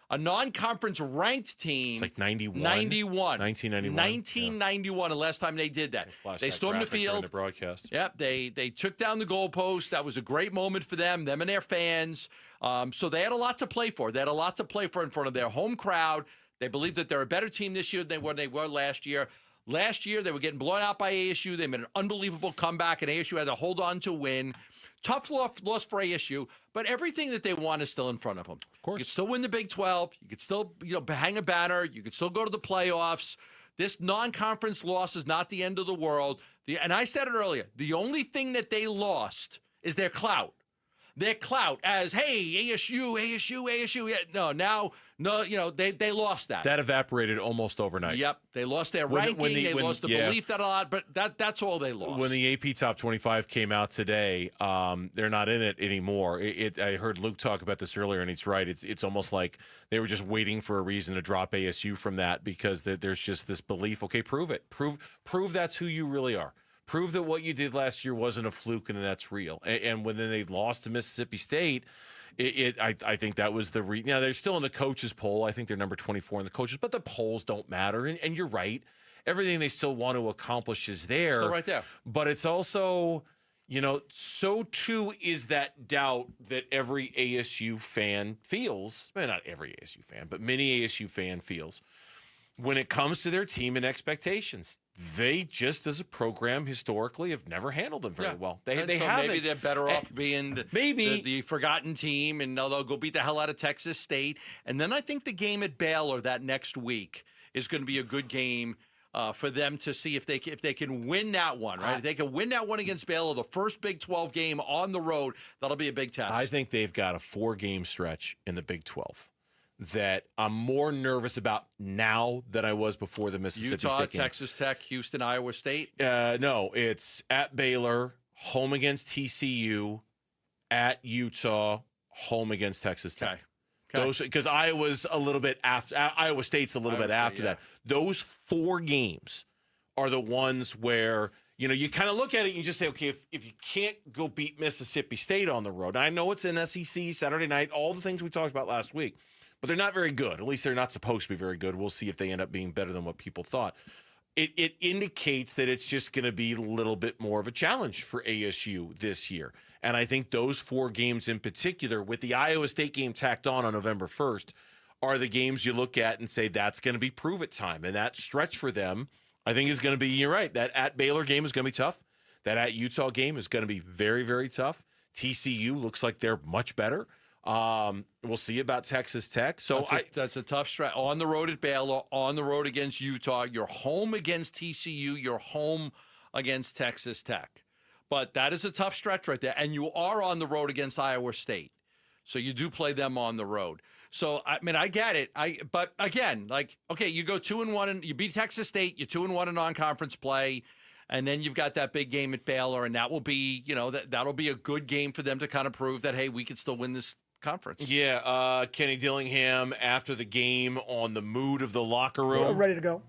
a non-conference ranked team. It's like 91. 1991. 1991. The last time they did that. They stormed the field. The broadcast. Yep, they took down the goalpost. That was a great moment for them and their fans. So they had a lot to play for. They had a lot to play for in front of their home crowd. They believe that they're a better team this year than they were last year. Last year, they were getting blown out by ASU. They made an unbelievable comeback, and ASU had to hold on to win. Tough loss for ASU, but everything that they want is still in front of them. Of course. You could still win the Big 12. You could still, hang a banner. You could still go to the playoffs. This non-conference loss is not the end of the world. And I said it earlier, the only thing that they lost is their clout. Their clout as, hey, ASU. Yeah, they lost that. That evaporated almost overnight. Yep. They lost their ranking. They lost the belief that a lot, but that's all they lost. When the AP Top 25 came out today, they're not in it anymore. I heard Luke talk about this earlier, and he's right. It's almost like they were just waiting for a reason to drop ASU from that because there's just this belief, okay, prove it. Prove that's who you really are. Prove that what you did last year wasn't a fluke and that's real. And when then they lost to Mississippi State, I think that was the now they're still in the coaches poll. I think they're number 24 in the coaches, but the polls don't matter. And you're right. Everything they still want to accomplish is there. Still right there. But it's also, so too is that doubt that every ASU fan feels. Well, not every ASU fan, but many ASU fan feels when it comes to their team and expectations. They just, as a program, historically, have never handled them very well. They haven't. Maybe they're better off being the forgotten team, and they'll go beat the hell out of Texas State. And then I think the game at Baylor that next week is going to be a good game for them to see if they can win that one. Right, if they can win that one against Baylor, the first Big 12 game on the road. That'll be a big test. I think they've got a 4-game stretch in the Big 12. That I'm more nervous about now than I was before the Mississippi State game. Texas Tech, Houston, Iowa State? No, it's at Baylor, home against TCU, at Utah, home against Texas Tech. Okay. Those because Iowa's a little bit after. Iowa State's a little bit after that. Those 4 games are the ones where you kind of look at it and you just say, okay, if you can't go beat Mississippi State on the road, I know it's an SEC Saturday night, all the things we talked about last week. But they're not very good. At least they're not supposed to be very good. We'll see if they end up being better than what people thought. It indicates that it's just going to be a little bit more of a challenge for ASU this year. And I think those 4 games in particular, with the Iowa State game tacked on November 1st, are the games you look at and say that's going to be prove-it time. And that stretch for them, I think, is going to be, you're right, that at Baylor game is going to be tough. That at Utah game is going to be very, very tough. TCU looks like they're much better. We'll see about Texas Tech. So that's a tough stretch. On the road at Baylor, on the road against Utah. You're home against TCU. You're home against Texas Tech. But that is a tough stretch right there. And you are on the road against Iowa State. So you do play them on the road. So, I mean, I get it. But again, like, okay, you go 2-1 and you beat Texas State, you're 2-1 in non-conference play, and then you've got that big game at Baylor, and that will be, that'll be a good game for them to kind of prove that, hey, we can still win this conference. Yeah, Kenny Dillingham after the game on the mood of the locker room. We're ready to go.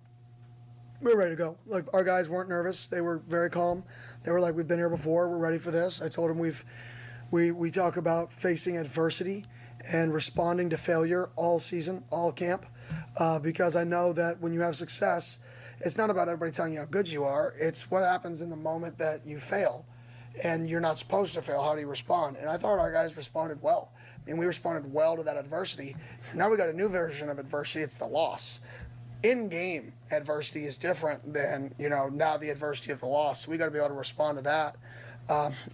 We were ready to go. Like, our guys weren't nervous. They were very calm. They were like, we've been here before. We're ready for this. I told them we talk about facing adversity and responding to failure all season, all camp, because I know that when you have success, it's not about everybody telling you how good you are. It's what happens in the moment that you fail, and you're not supposed to fail. How do you respond? And I thought our guys responded well. I mean, we responded well to that adversity. Now we got a new version of adversity. It's the loss. In-game adversity is different than, now the adversity of the loss. So we got to be able to respond to that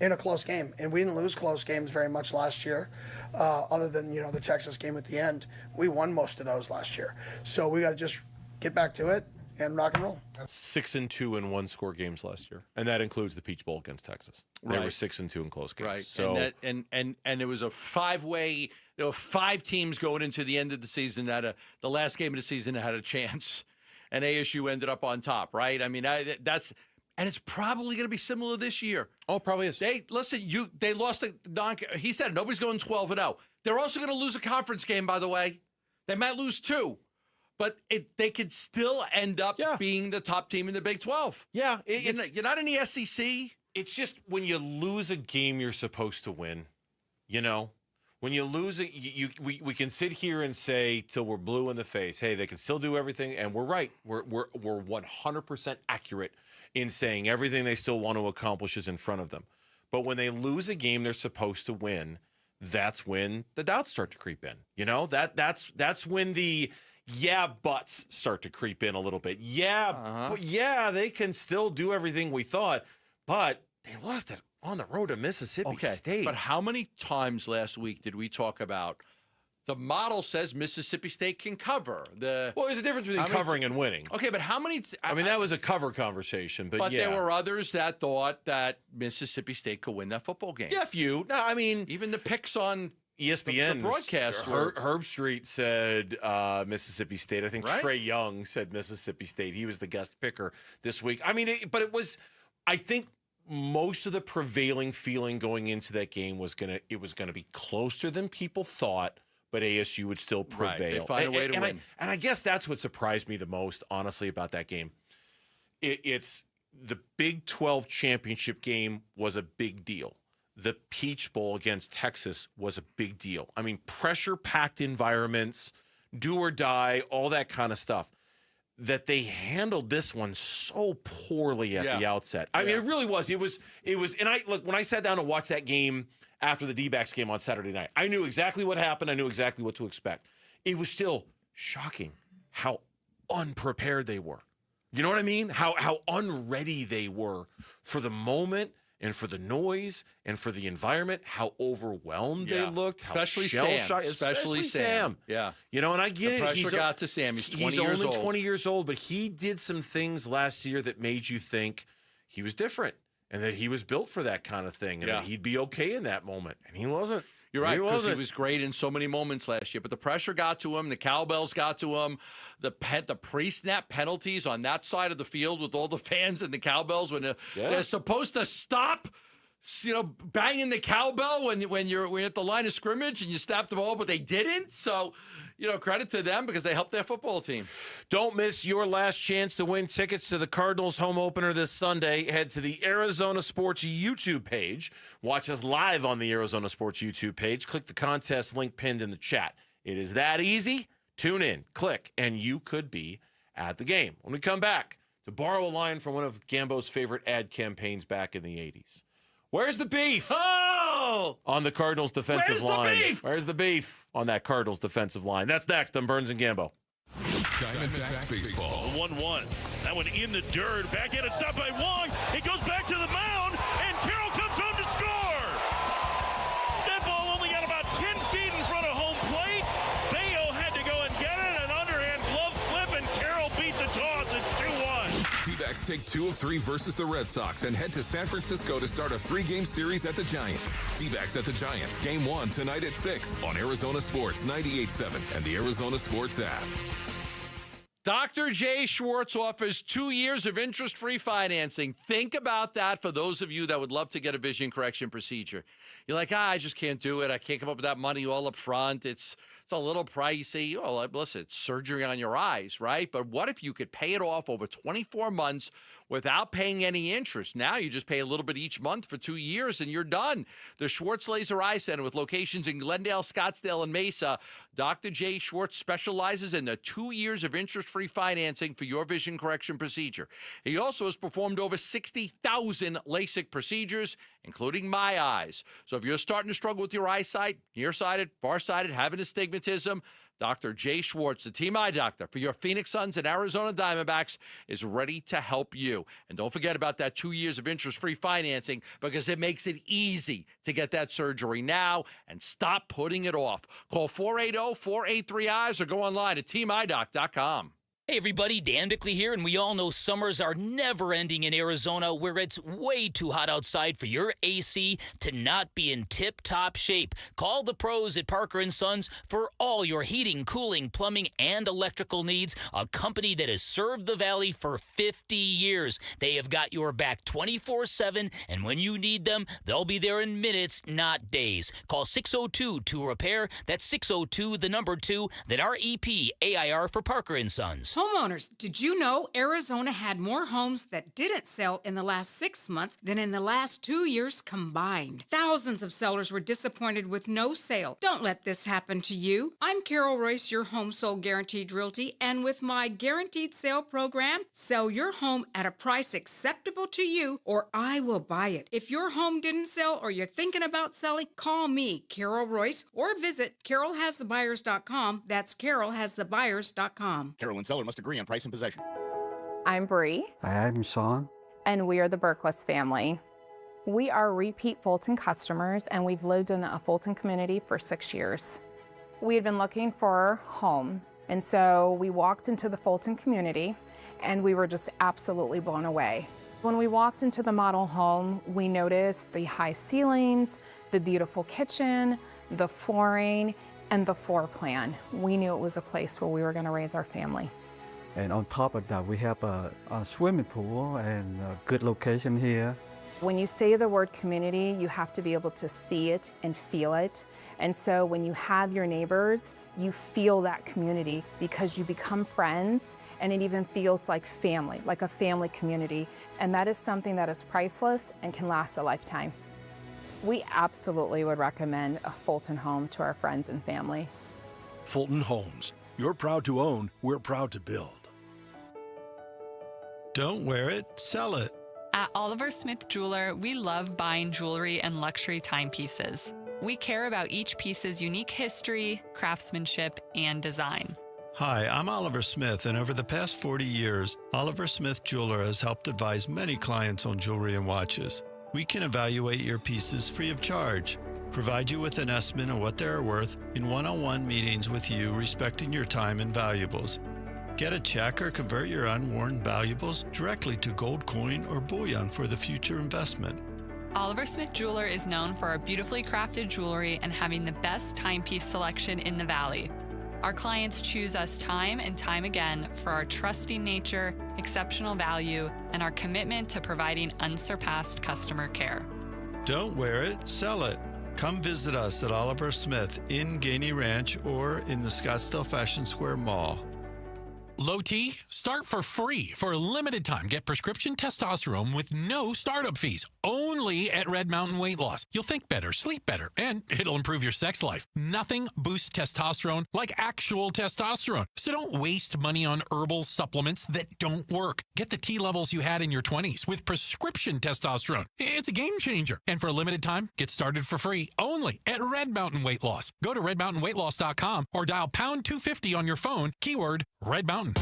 in a close game. And we didn't lose close games very much last year, other than, the Texas game at the end. We won most of those last year. So we got to just get back to it and rock and roll. 6-2 in one-score games last year, and that includes the Peach Bowl against Texas. They were 6-2 in close games. Right. So and it was a 5-way. There were 5 teams going into the end of the season the last game of the season had a chance, and ASU ended up on top. Right. I mean, that's. And it's probably going to be similar this year. Oh, probably is. They lost he said nobody's going 12-0. They're also going to lose a conference game, by the way. They might lose 2. But they could still end up being the top team in the Big 12. Yeah. You're not in the SEC. It's just when you lose a game you're supposed to win, When you lose it, we can sit here and say till we're blue in the face, hey, they can still do everything, and we're right. We're 100% accurate in saying everything they still want to accomplish is in front of them. But when they lose a game they're supposed to win, that's when the doubts start to creep in. That's when the buts start to creep in a little bit. But they can still do everything we thought, but they lost it on the road to Mississippi State. But how many times last week did we talk about the model says Mississippi State can cover? Well, there's a difference between covering and winning. Okay, but how many? That was a cover conversation, but there were others that thought that Mississippi State could win that football game. Yeah, a few. No, even the picks on ESPN, the broadcast. Herb Street said Mississippi State. I think Trey Young said Mississippi State. He was the guest picker this week. But it was, I think, most of the prevailing feeling going into that game was it was gonna be closer than people thought, but ASU would still prevail. Right. They find a way to win. And I guess that's what surprised me the most, honestly, about that game. It's the Big 12 championship game was a big deal. The Peach Bowl against Texas was a big deal. Pressure-packed environments, do or die, all that kind of stuff. That they handled this one so poorly at the outset. It really was. It was. And when I sat down to watch that game after the Dbacks game on Saturday night, I knew exactly what happened. I knew exactly what to expect. It was still shocking how unprepared they were. You know what I mean? How unready they were for the moment and for the noise and for the environment. How overwhelmed they looked. Especially Sam. Especially Sam. Yeah. And I get the pressure got to Sam. He's 20 years old. He's only 20 years old, but he did some things last year that made you think he was different and that he was built for that kind of thing and that he'd be okay in that moment. And he wasn't. You're right, because he was great in so many moments last year. But the pressure got to him. The cowbells got to him. The pre-snap penalties on that side of the field with all the fans and the cowbells when they're supposed to stop, banging the cowbell when you're at the line of scrimmage and you snap the ball, but they didn't. So, credit to them because they helped their football team. Don't miss your last chance to win tickets to the Cardinals home opener this Sunday. Head to the Arizona Sports YouTube page. Watch us live on the Arizona Sports YouTube page. Click the contest link pinned in the chat. It is that easy. Tune in, click, and you could be at the game. When we come back, to borrow a line from one of Gambo's favorite ad campaigns back in the 80s. Where's the beef? Oh! On the Cardinals defensive line. Where's the beef? Where's the beef on that Cardinals defensive line? That's next on Burns and Gambo. Diamondbacks baseball. 1-1. That one in the dirt. Back in it, stopped by Wong. It goes back to the mound, and Carroll comes home to score. That ball only got about 10 feet in front of home plate. Bayo had to go and get it. An underhand glove flip, and Carroll beat the toss. It's 2-1. D-backs take 2 of 3 versus the Red Sox and head to San Francisco to start a 3-game series at the Giants. Dbacks at the Giants, Game 1 tonight at 6 on Arizona Sports 98.7 and the Arizona Sports app. Dr. J. Schwartz offers 2 years of interest-free financing. Think about that for those of you that would love to get a vision correction procedure. You're like, I just can't do it. I can't come up with that money all up front. It's a little pricey. Oh, listen, it's surgery on your eyes, right? But what if you could pay it off over 24 months without paying any interest? Now you just pay a little bit each month for 2 years and you're done. The Schwartz Laser Eye Center with locations in Glendale, Scottsdale, and Mesa. Dr. J. Schwartz specializes in the 2 years of interest-free financing for your vision correction procedure. He also has performed over 60,000 LASIK procedures, including my eyes. So if you're starting to struggle with your eyesight, nearsighted, farsighted, having astigmatism, Dr. J. Schwartz, the Team Eye Doctor for your Phoenix Suns and Arizona Diamondbacks, is ready to help you. And don't forget about that 2 years of interest-free financing, because it makes it easy to get that surgery now and stop putting it off. Call 480-483-EYES or go online at teamidoc.com. Hey everybody, Dan Bickley here, and we all know summers are never ending in Arizona, where it's way too hot outside for your AC to not be in tip-top shape. Call the pros at Parker & Sons for all your heating, cooling, plumbing, and electrical needs, a company that has served the Valley for 50 years. They have got your back 24/7, and when you need them, they'll be there in minutes, not days. Call 602-2-REPAIR. That's 602-2, then REPAIR for Parker & Sons. Homeowners, did you know Arizona had more homes that didn't sell in the last 6 months than in the last 2 years combined? Thousands of sellers were disappointed with no sale. Don't let this happen to you. I'm Carol Royce, your Home Sold Guaranteed Realty, and with my Guaranteed Sale program, sell your home at a price acceptable to you, or I will buy it. If your home didn't sell or you're thinking about selling, call me, Carol Royce, or visit carolhasthebuyers.com. That's carolhasthebuyers.com. Carol and seller must agree on price and possession. I'm Bree. I'm Sean. And we are the Berquist family. We are repeat Fulton customers, and we've lived in a Fulton community for 6 years. We had been looking for a home, and so we walked into the Fulton community, and we were just absolutely blown away. When we walked into the model home, we noticed the high ceilings, the beautiful kitchen, the flooring, and the floor plan. We knew it was a place where we were going to raise our family. And on top of that, we have a swimming pool and a good location here. When you say the word community, you have to be able to see it and feel it. And so when you have your neighbors, you feel that community because you become friends, and it even feels like family, like a family community. And that is something that is priceless and can last a lifetime. We absolutely would recommend a Fulton home to our friends and family. Fulton Homes. You're proud to own, we're proud to build. Don't wear it, sell it. At Oliver Smith Jeweler, we love buying jewelry and luxury timepieces. We care about each piece's unique history, craftsmanship, and design. Hi, I'm Oliver Smith, and over the past 40 years, Oliver Smith Jeweler has helped advise many clients on jewelry and watches. We can evaluate your pieces free of charge, provide you with an estimate of what they are worth in one-on-one meetings with you, respecting your time and valuables. Get a check or convert your unworn valuables directly to gold coin or bullion for the future investment. Oliver Smith Jeweler is known for our beautifully crafted jewelry and having the best timepiece selection in the Valley. Our clients choose us time and time again for our trusting nature, exceptional value, and our commitment to providing unsurpassed customer care. Don't wear it, sell it. Come visit us at Oliver Smith in Gainey Ranch or in the Scottsdale Fashion Square Mall. Low T, start for free for a limited time. Get prescription testosterone with no startup fees. Only at Red Mountain Weight Loss. You'll think better, sleep better, and it'll improve your sex life. Nothing boosts testosterone like actual testosterone. So don't waste money on herbal supplements that don't work. Get the T levels you had in your 20s with prescription testosterone. It's a game changer. And for a limited time, get started for free only at Red Mountain Weight Loss. Go to redmountainweightloss.com or dial pound 250 on your phone, keyword Red Mountain.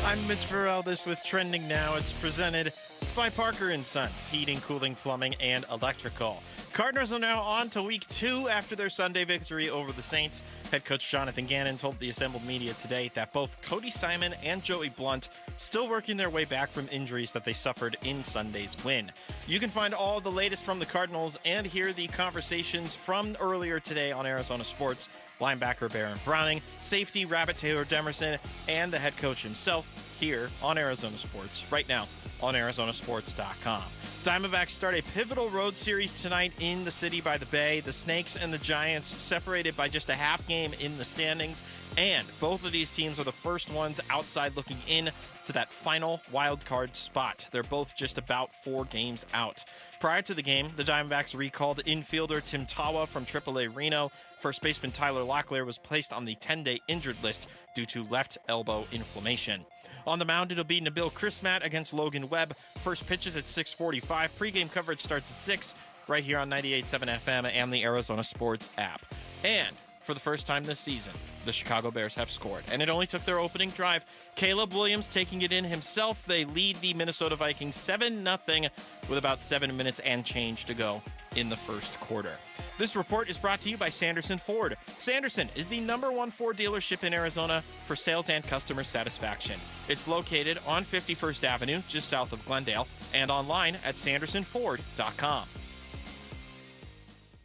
I'm Mitch Varel. This with Trending Now. It's presented by Parker & Sons, heating, cooling, plumbing, and electrical. Cardinals are now on to week 2 after their Sunday victory over the Saints. Head coach Jonathan Gannon told the assembled media today that both Cody Simon and Joey Blunt still working their way back from injuries that they suffered in Sunday's win. You can find all the latest from the Cardinals and hear the conversations from earlier today on Arizona Sports. Linebacker Baron Browning, safety Rabbit Taylor Demerson, and the head coach himself here on Arizona Sports right now on ArizonaSports.com. Diamondbacks start a pivotal road series tonight in the city by the Bay. The Snakes and the Giants separated by just a half game in the standings, and both of these teams are the first ones outside looking in to that final wild card spot. They're both just about 4 games out. Prior to the game, the Diamondbacks recalled infielder Tim Tawa from AAA Reno. First baseman Tyler Locklear was placed on the 10-day injured list due to left elbow inflammation. On the mound, it'll be Nabil Chrismat against Logan Webb. First pitch is at 6:45. Pre-game coverage starts at 6 right here on 98.7 FM and the Arizona Sports app. And for the first time this season, the Chicago Bears have scored, and it only took their opening drive. Caleb Williams taking it in himself. They lead the Minnesota Vikings 7-0 with about 7 minutes and change to go in the first quarter. This report is brought to you by Sanderson Ford. Sanderson is the #1 Ford dealership in Arizona for sales and customer satisfaction. It's located on 51st Avenue, just south of Glendale, and online at sandersonford.com.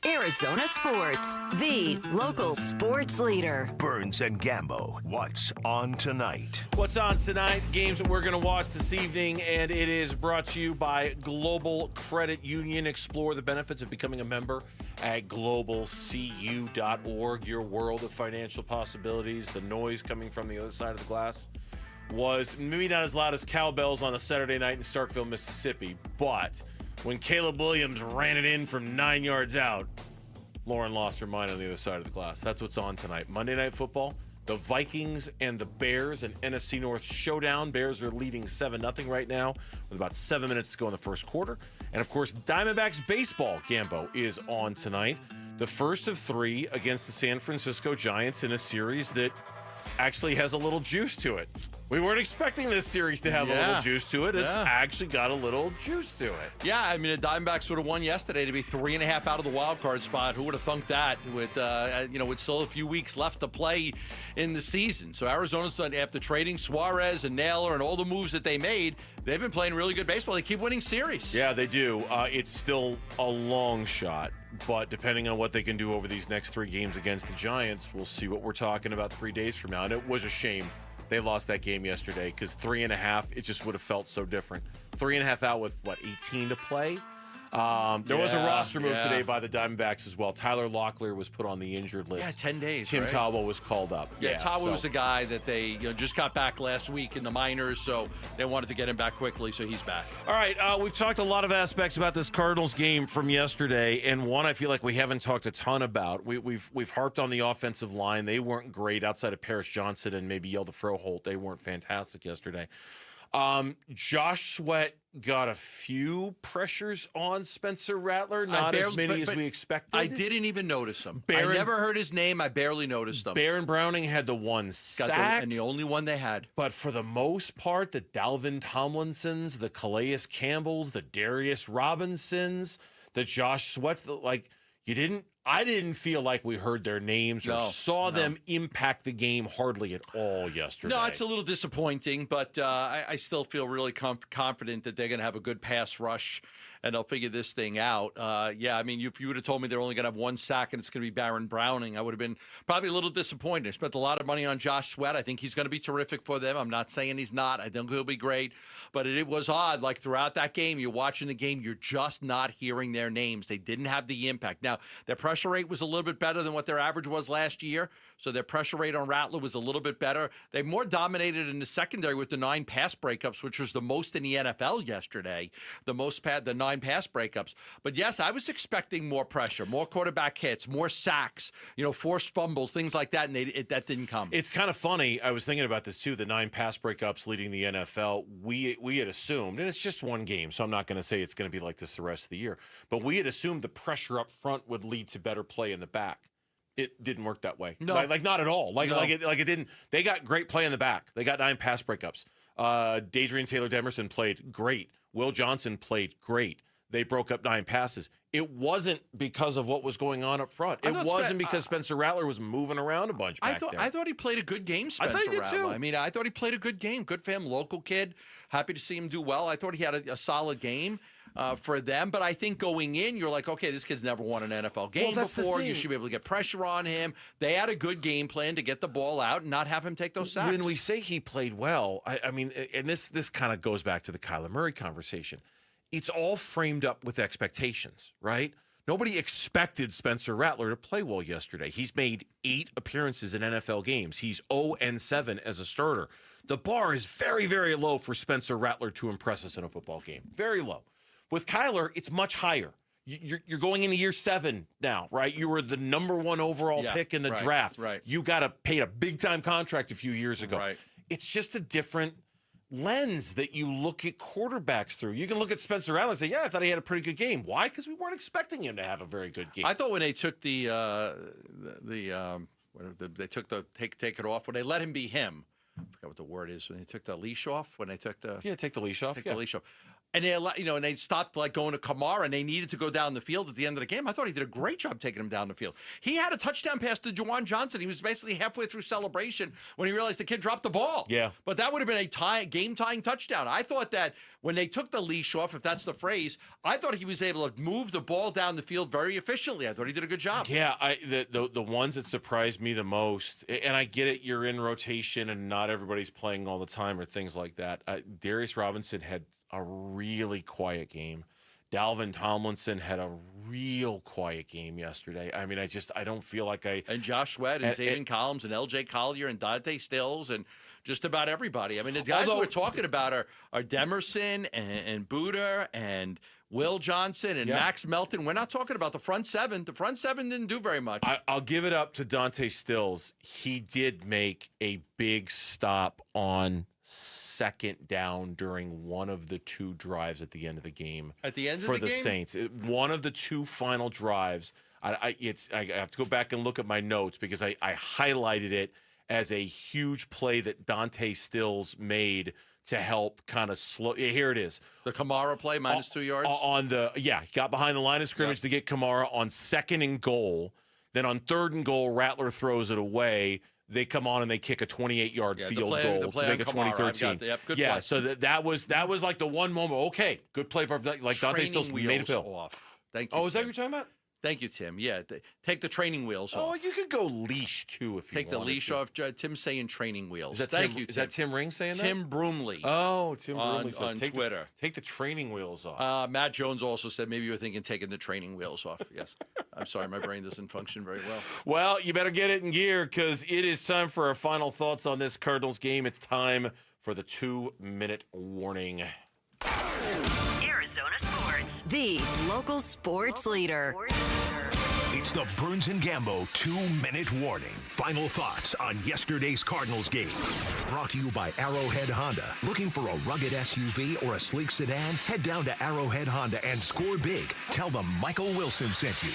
Arizona Sports, the local sports leader. Burns and Gambo, what's on tonight? What's on tonight? Games that we're going to watch this evening, and it is brought to you by Global Credit Union. Explore the benefits of becoming a member at globalcu.org. Your world of financial possibilities. The noise coming from the other side of the glass was maybe not as loud as cowbells on a Saturday night in Starkville, Mississippi, but when Caleb Williams ran it in from 9 yards out, Lauren lost her mind on the other side of the glass. That's what's on tonight. Monday Night Football, the Vikings and the Bears, an NFC North showdown. Bears are leading 7-0 right now with about 7 minutes to go in the first quarter. And, of course, Diamondbacks baseball, Gambo, is on tonight. The first of 3 against the San Francisco Giants in a series that actually has a little juice to it. We weren't expecting this series to have a little juice to it. It's actually got a little juice to it. Yeah, I mean, the Diamondbacks would have won yesterday to be 3.5 out of the wild card spot. Who would have thunk that with, with still a few weeks left to play in the season? So Arizona's done, after trading Suarez and Naylor and all the moves that they made, they've been playing really good baseball. They keep winning series. Yeah, they do. It's still a long shot, but depending on what they can do over these next 3 games against the Giants, we'll see what we're talking about 3 days from now. And it was a shame they lost that game yesterday because 3.5, it just would have felt so different. 3.5 out with, 18 to play? There was a roster move today by the Diamondbacks as well. Tyler Locklear was put on the injured list. Yeah, 10 days, Tim right? Tawa was called up. Yeah, Tawa was the guy that they just got back last week in the minors, so they wanted to get him back quickly, so he's back. All right, we've talked a lot of aspects about this Cardinals game from yesterday, and one I feel like we haven't talked a ton about. We've harped on the offensive line. They weren't great outside of Paris Johnson and maybe Yelda Froholt. They weren't fantastic yesterday. Josh Sweat got a few pressures on Spencer Rattler, not as many as we expected. I didn't even notice him. I never heard his name. I barely noticed him. Baron Browning had the one sack. And the only one they had. But for the most part, the Dalvin Tomlinsons, the Calais Campbells, the Darius Robinsons, the Josh Sweats, I didn't feel like we heard their names or saw them impact the game hardly at all yesterday. No, it's a little disappointing, but I still feel really confident that they're going to have a good pass rush and they'll figure this thing out. I mean, if you would have told me they're only going to have 1 sack and it's going to be Baron Browning, I would have been probably a little disappointed. I spent a lot of money on Josh Sweat. I think he's going to be terrific for them. I'm not saying he's not. I think he'll be great. But it was odd. Like throughout that game, you're watching the game, you're just not hearing their names. They didn't have the impact. Now, their pressure rate was a little bit better than what their average was last year. So their pressure rate on Rattler was a little bit better. They more dominated in the secondary with the 9 pass breakups, which was the most in the NFL yesterday. The 9 pass breakups. But yes, I was expecting more pressure, more quarterback hits, more sacks, forced fumbles, things like that, and that didn't come. It's kind of funny. I was thinking about this too. The 9 pass breakups leading the NFL. We had assumed, and it's just one game, so I'm not going to say it's going to be like this the rest of the year. But we had assumed the pressure up front would lead to better play in the back. It didn't work that way. No, like not at all. Like it didn't. They got great play in the back. They got 9 pass breakups. Dadrian Taylor Demerson played great Will Johnson played great. They broke up 9 passes. It wasn't because of what was going on up front. It wasn't because Spencer Rattler was moving around a bunch back there. I thought he played a good game, Spencer I thought he did Rattler. too. I mean, I thought he played a good game. Good for him, local kid. Happy to see him do well. I thought he had a solid game for them. But I think going in, you're like, okay, this kid's never won an NFL game before. You should be able to get pressure on him. They had a good game plan to get the ball out and not have him take those sacks. When we say he played well, I mean, and this kind of goes back to the Kyler Murray conversation. It's all framed up with expectations, right? Nobody expected Spencer Rattler to play well yesterday. He's made 8 appearances in NFL games. He's 0-7 as a starter. The bar is very, very low for Spencer Rattler to impress us in a football game. Very low. With Kyler, it's much higher. You're going into year 7 now, right? You were the number 1 overall pick in the draft. Right. You got paid a big-time contract a few years ago. Right. It's just a different lens that you look at quarterbacks through. You can look at Spencer Rattler and say, yeah, I thought he had a pretty good game. Why? Because we weren't expecting him to have a very good game. I thought when they took they took take it off, when they let him be him, I forgot what the word is, when they took the leash off, take the leash off. The leash off. And they stopped going to Kamara, and they needed to go down the field at the end of the game. I thought he did a great job taking him down the field. He had a touchdown pass to Juwan Johnson. He was basically halfway through celebration when he realized the kid dropped the ball. Yeah. But that would have been a game-tying touchdown. I thought that when they took the leash off, if that's the phrase, I thought he was able to move the ball down the field very efficiently. I thought he did a good job. Yeah, the ones that surprised me the most, and I get it, you're in rotation and not everybody's playing all the time or things like that. Darius Robinson had a really quiet game. Dalvin Tomlinson had a real quiet game yesterday. I mean, I don't feel like And Josh Sweat and Zayden Collins and L.J. Collier and Dante Stills and just about everybody. I mean, the guys we're talking about are Demerson and Buda and Will Johnson and Max Melton. We're not talking about the front 7. The front 7 didn't do very much. I'll give it up to Dante Stills. He did make a big stop on 2nd down during one of the 2 drives at the end of the game. At the end of for the the game? Saints, one of the 2 final drives. I have to go back and look at my notes because I highlighted it as a huge play that Dante Stills made to help kind of slow. Here it is. The Kamara play, minus 2 yards? Got behind the line of scrimmage to get Kamara on 2nd and goal. Then on 3rd and goal, Rattler throws it away. They come on and they kick a 28-yard field goal to make it 2013. Good play. So that was like the one moment. Okay, good play. Like Dante Stills made a pill. Off. Thank you. Oh, is that what you're talking about? Thank you, Tim. Yeah, take the training wheels off. Oh, you could go leash too if you take the leash off. Tim's saying training wheels. Thank you. Is that Tim Ring saying that? Tim Broomley. Oh, Tim Broomley on Twitter. Take the training wheels off. Matt Jones also said maybe you were thinking taking the training wheels off. Yes. I'm sorry, my brain doesn't function very well. Well, you better get it in gear because it is time for our final thoughts on this Cardinals game. It's time for the 2-minute warning. Arizona Sports, the local sports leader. It's the Burns and Gambo 2-minute warning. Final thoughts on yesterday's Cardinals game. Brought to you by Arrowhead Honda. Looking for a rugged SUV or a sleek sedan? Head down to Arrowhead Honda and score big. Tell them Michael Wilson sent you.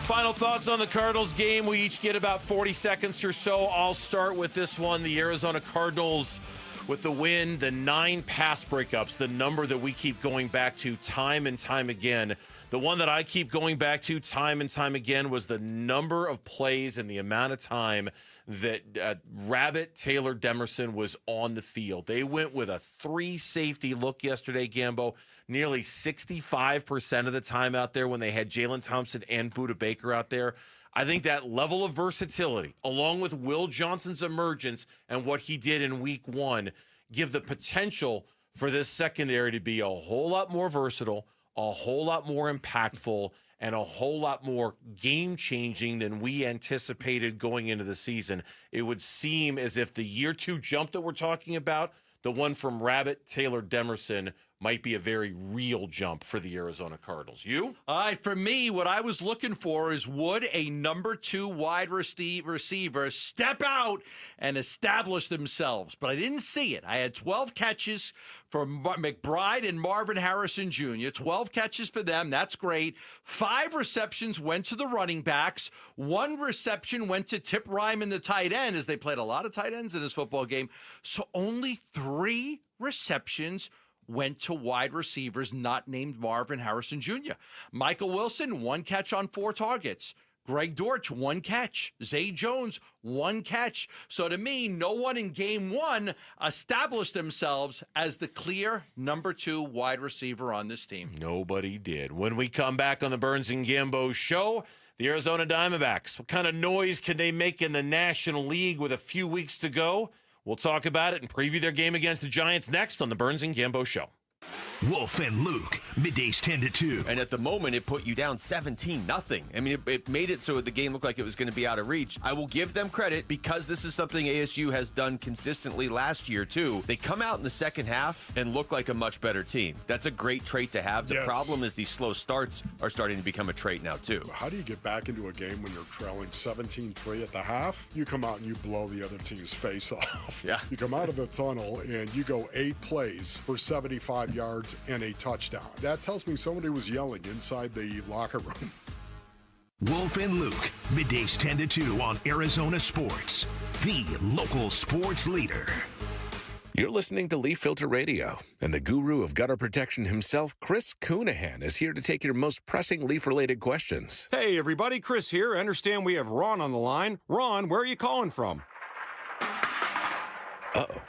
Final thoughts on the Cardinals game. We each get about 40 seconds or so. I'll start with this one. The Arizona Cardinals with the win, the 9 pass breakups, the number that we keep going back to time and time again. The one that I keep going back to time and time again was the number of plays and the amount of time that Rabbit Taylor Demerson was on the field. They went with a 3-safety look yesterday, Gambo. Nearly 65% of the time out there when they had Jalen Thompson and Buda Baker out there. I think that level of versatility, along with Will Johnson's emergence and what he did in week 1, give the potential for this secondary to be a whole lot more versatile, a whole lot more impactful, and a whole lot more game-changing than we anticipated going into the season. It would seem as if the year 2 jump that we're talking about, the one from Rabbit Taylor Demerson, might be a very real jump for the Arizona Cardinals. You? All right, for me, what I was looking for is would a number 2 wide receiver step out and establish themselves? But I didn't see it. I had 12 catches for McBride and Marvin Harrison Jr., 12 catches for them. That's great. 5 receptions went to the running backs. 1 reception went to Tip Ryman, the tight end, as they played a lot of tight ends in this football game. So only 3 receptions went to wide receivers not named Marvin Harrison Jr. Michael Wilson, 1 catch on 4 targets. Greg Dortch, 1 catch. Zay Jones, 1 catch. So to me, no one in game 1 established themselves as the clear number 2 wide receiver on this team. Nobody did. When we come back on the Burns and Gambo show, the Arizona Diamondbacks, what kind of noise can they make in the National League with a few weeks to go? We'll talk about it and preview their game against the Giants next on the Burns and Gambo show. Wolf and Luke, middays 10 to 2. And at the moment, it put you down 17-0. I mean, it made it so the game looked like it was going to be out of reach. I will give them credit because this is something ASU has done consistently last year, too. They come out in the second half and look like a much better team. That's a great trait to have. The problem is these slow starts are starting to become a trait now, too. How do you get back into a game when you're trailing 17-3 at the half? You come out and you blow the other team's face off. Yeah. You come out of the tunnel and you go 8 plays for 75 yards and a touchdown. That tells me somebody was yelling inside the locker room. Wolf and Luke, middays 10 to 2 on Arizona Sports, the local sports leader. You're listening to Leaf Filter Radio, and the guru of gutter protection himself, Chris Coonahan, is here to take your most pressing leaf-related questions. Hey, everybody, Chris here. I understand we have Ron on the line. Ron, where are you calling from? Uh-oh.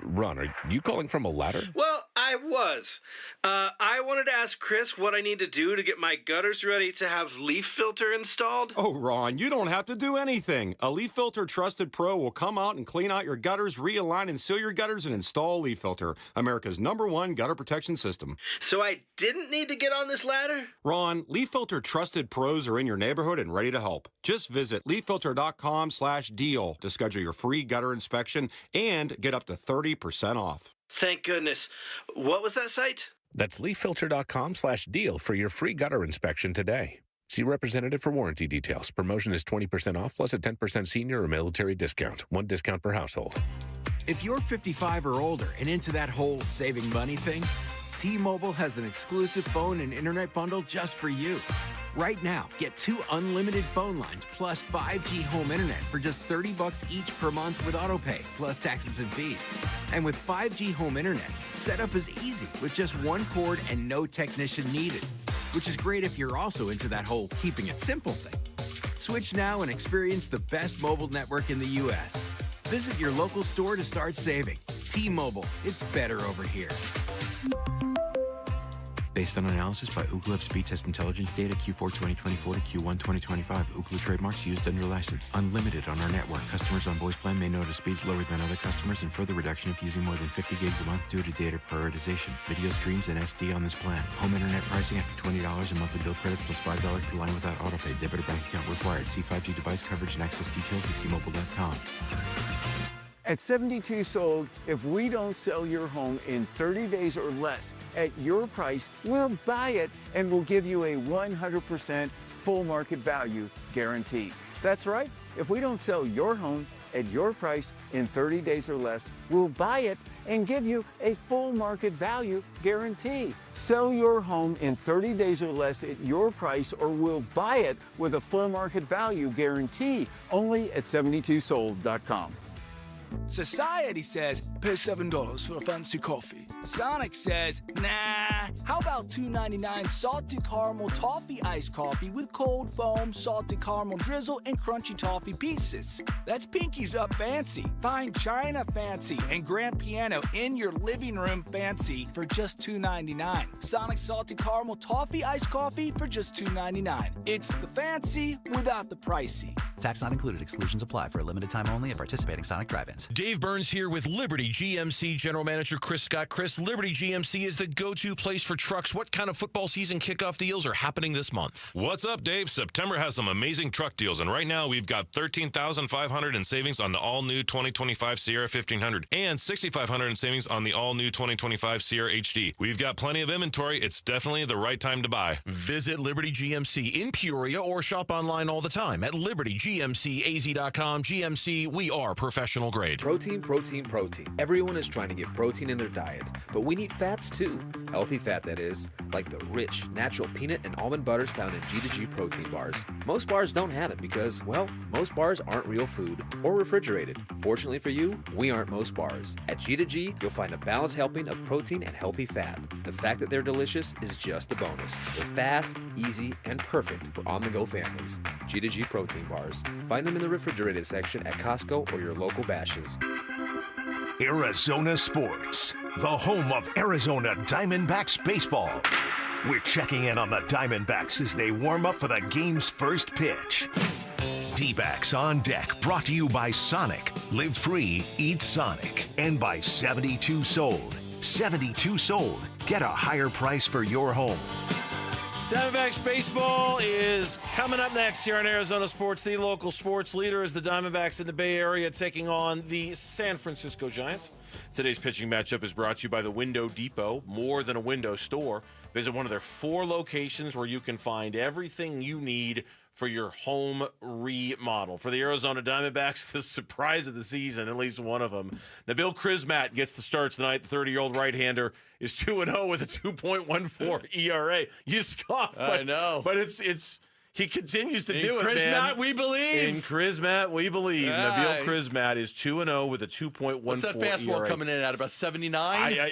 Ron, are you calling from a ladder? Well, I was. I wanted to ask Chris what I need to do to get my gutters ready to have leaf filter installed. Oh, Ron, you don't have to do anything. A Leaf Filter Trusted Pro will come out and clean out your gutters, realign and seal your gutters, and install Leaf Filter, America's #1 gutter protection system. So I didn't need to get on this ladder? Ron, Leaf Filter Trusted Pros are in your neighborhood and ready to help. Just visit leaffilter.com/deal to schedule your free gutter inspection and get up to 30% off. Thank goodness. What was that site? That's leaffilter.com/deal for your free gutter inspection today. See representative for warranty details. Promotion is 20% off plus a 10% senior or military discount. 1 discount per household. If you're 55 or older and into that whole saving money thing, T-Mobile has an exclusive phone and internet bundle just for you. Right now, get 2 unlimited phone lines plus 5G home internet for just $30 each per month with autopay, plus taxes and fees. And with 5G home internet, setup is easy with just 1 cord and no technician needed, which is great if you're also into that whole keeping it simple thing. Switch now and experience the best mobile network in the U.S. Visit your local store to start saving. T-Mobile, it's better over here. Based on analysis by Ookla of speed test intelligence data Q4 2024 to Q1 2025. Ookla trademarks used under license. Unlimited on our network. Customers on voice plan may notice speeds lower than other customers and further reduction if using more than 50 gigs a month due to data prioritization. Video streams and SD on this plan. Home internet pricing after $20 in monthly bill credit plus $5 per line without autopay. Debit or bank account required. See 5G device coverage and access details at T-Mobile.com. At 72 Sold, if we don't sell your home in 30 days or less at your price, we'll buy it and we'll give you a 100% full market value guarantee. That's right. If we don't sell your home at your price in 30 days or less, we'll buy it and give you a full market value guarantee. Sell your home in 30 days or less at your price or we'll buy it with a full market value guarantee only at 72sold.com. Society says, pay $7 for a fancy coffee. Sonic says, nah, how about $2.99 salty caramel toffee iced coffee with cold foam, salty caramel drizzle, and crunchy toffee pieces. That's Pinky's Up Fancy, fine china fancy, and grand piano in your living room fancy for just $2.99. Sonic salty caramel toffee iced coffee for just $2.99. It's the fancy without the pricey. Tax not included. Exclusions apply for a limited time only at participating Sonic drive-ins. Dave Burns here with Liberty GMC General Manager Chris Scott. Chris, Liberty GMC is the go-to place for trucks. What kind of football season kickoff deals are happening this month? What's up, Dave? September has some amazing truck deals, and right now we've got $13,500 in savings on the all-new 2025 Sierra 1500 and $6,500 in savings on the all-new 2025 Sierra HD. We've got plenty of inventory. It's definitely the right time to buy. Visit Liberty GMC in Peoria or shop online all the time at libertygmc.com. GMCAZ.com. GMC, we are professional grade. Protein, protein, protein. Everyone is trying to get protein in their diet, but we need fats too. Healthy fat, that is, like the rich, natural peanut and almond butters found in G2G protein bars. Most bars don't have it because, well, most bars aren't real food or refrigerated. Fortunately for you, we aren't most bars. At G2G, you'll find a balanced helping of protein and healthy fat. The fact that they're delicious is just a bonus. They're fast, easy, and perfect for on-the-go families. G2G protein bars. Find them in the refrigerated section at Costco or your local Bashes. Arizona Sports, the home of Arizona Diamondbacks baseball. We're checking in on the Diamondbacks as they warm up for the game's first pitch. Dbacks on deck, brought to you by Sonic. Live free, eat Sonic. And by 72 Sold. 72 Sold. Get a higher price for your home. Diamondbacks baseball is coming up next here on Arizona Sports. The local sports leader is the Diamondbacks in the Bay Area taking on the San Francisco Giants. Today's pitching matchup is brought to you by the Window Depot, more than a window store. Visit one of their 4 locations where you can find everything you need for your home remodel. For the Arizona Diamondbacks, the surprise of the season, at least one of them, Nabil Crismatt gets the start tonight. The 30-year-old right-hander is 2-0 with a 2.14 ERA. You scoff, but I know. But he continues to do it, man. Crismatt, we believe. In Crismatt, we believe. Nice. Nabil Crismatt is 2-0 with a 2.14 What's that fastball ERA. coming in at, about 79?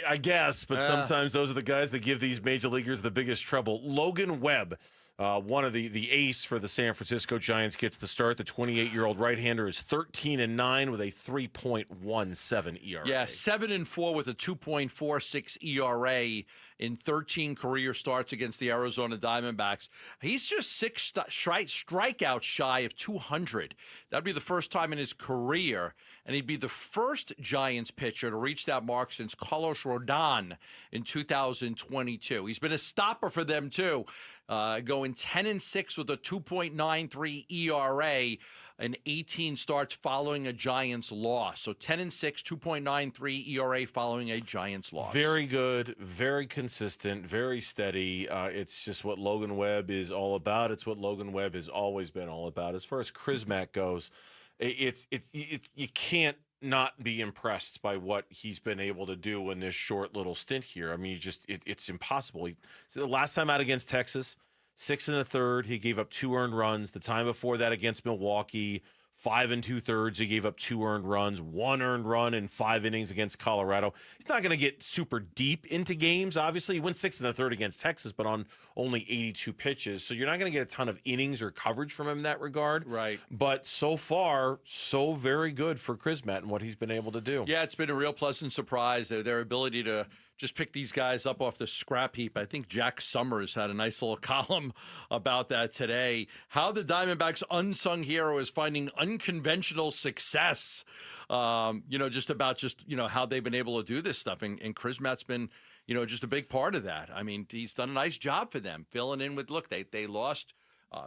I guess, but sometimes those are the guys that give these major leaguers the biggest trouble. Logan Webb, one of the ace for the San Francisco Giants, gets the start. The 28-year-old right-hander is 13-9 with a 3.17 ERA. Yeah, 7-4 with a 2.46 ERA in 13 career starts against the Arizona Diamondbacks. He's just 6 strikeouts shy of 200. That'd be the first time in his career, and he'd be the first Giants pitcher to reach that mark since Carlos Rodon in 2022. He's been a stopper for them, too, going 10-6 with a 2.93 ERA in 18 starts following a Giants loss. So 10-6, 2.93 ERA following a Giants loss. Very good, very consistent, very steady. It's just what Logan Webb is all about. It's what Logan Webb has always been all about. As far as Crismatt goes, you can't not be impressed by what he's been able to do in this short little stint here. I mean, it's impossible. So the last time out against Texas, 6 1/3, he gave up 2 earned runs. The time before that against Milwaukee, 5 2/3, he gave up 2 earned runs, 1 earned run in 5 innings against Colorado. He's not going to get super deep into games. Obviously, he went 6 1/3 against Texas, but on only 82 pitches. So you're not going to get a ton of innings or coverage from him in that regard. Right. But so far, so very good for Crismatt and what he's been able to do. Yeah, it's been a real pleasant surprise. Their ability to just pick these guys up off the scrap heap. I think Jack Summers had a nice little column about that today. How the Diamondbacks' unsung hero is finding unconventional success. Just about how they've been able to do this stuff. And Crismatt's been, just a big part of that. I mean, he's done a nice job for them, filling in with, look, they lost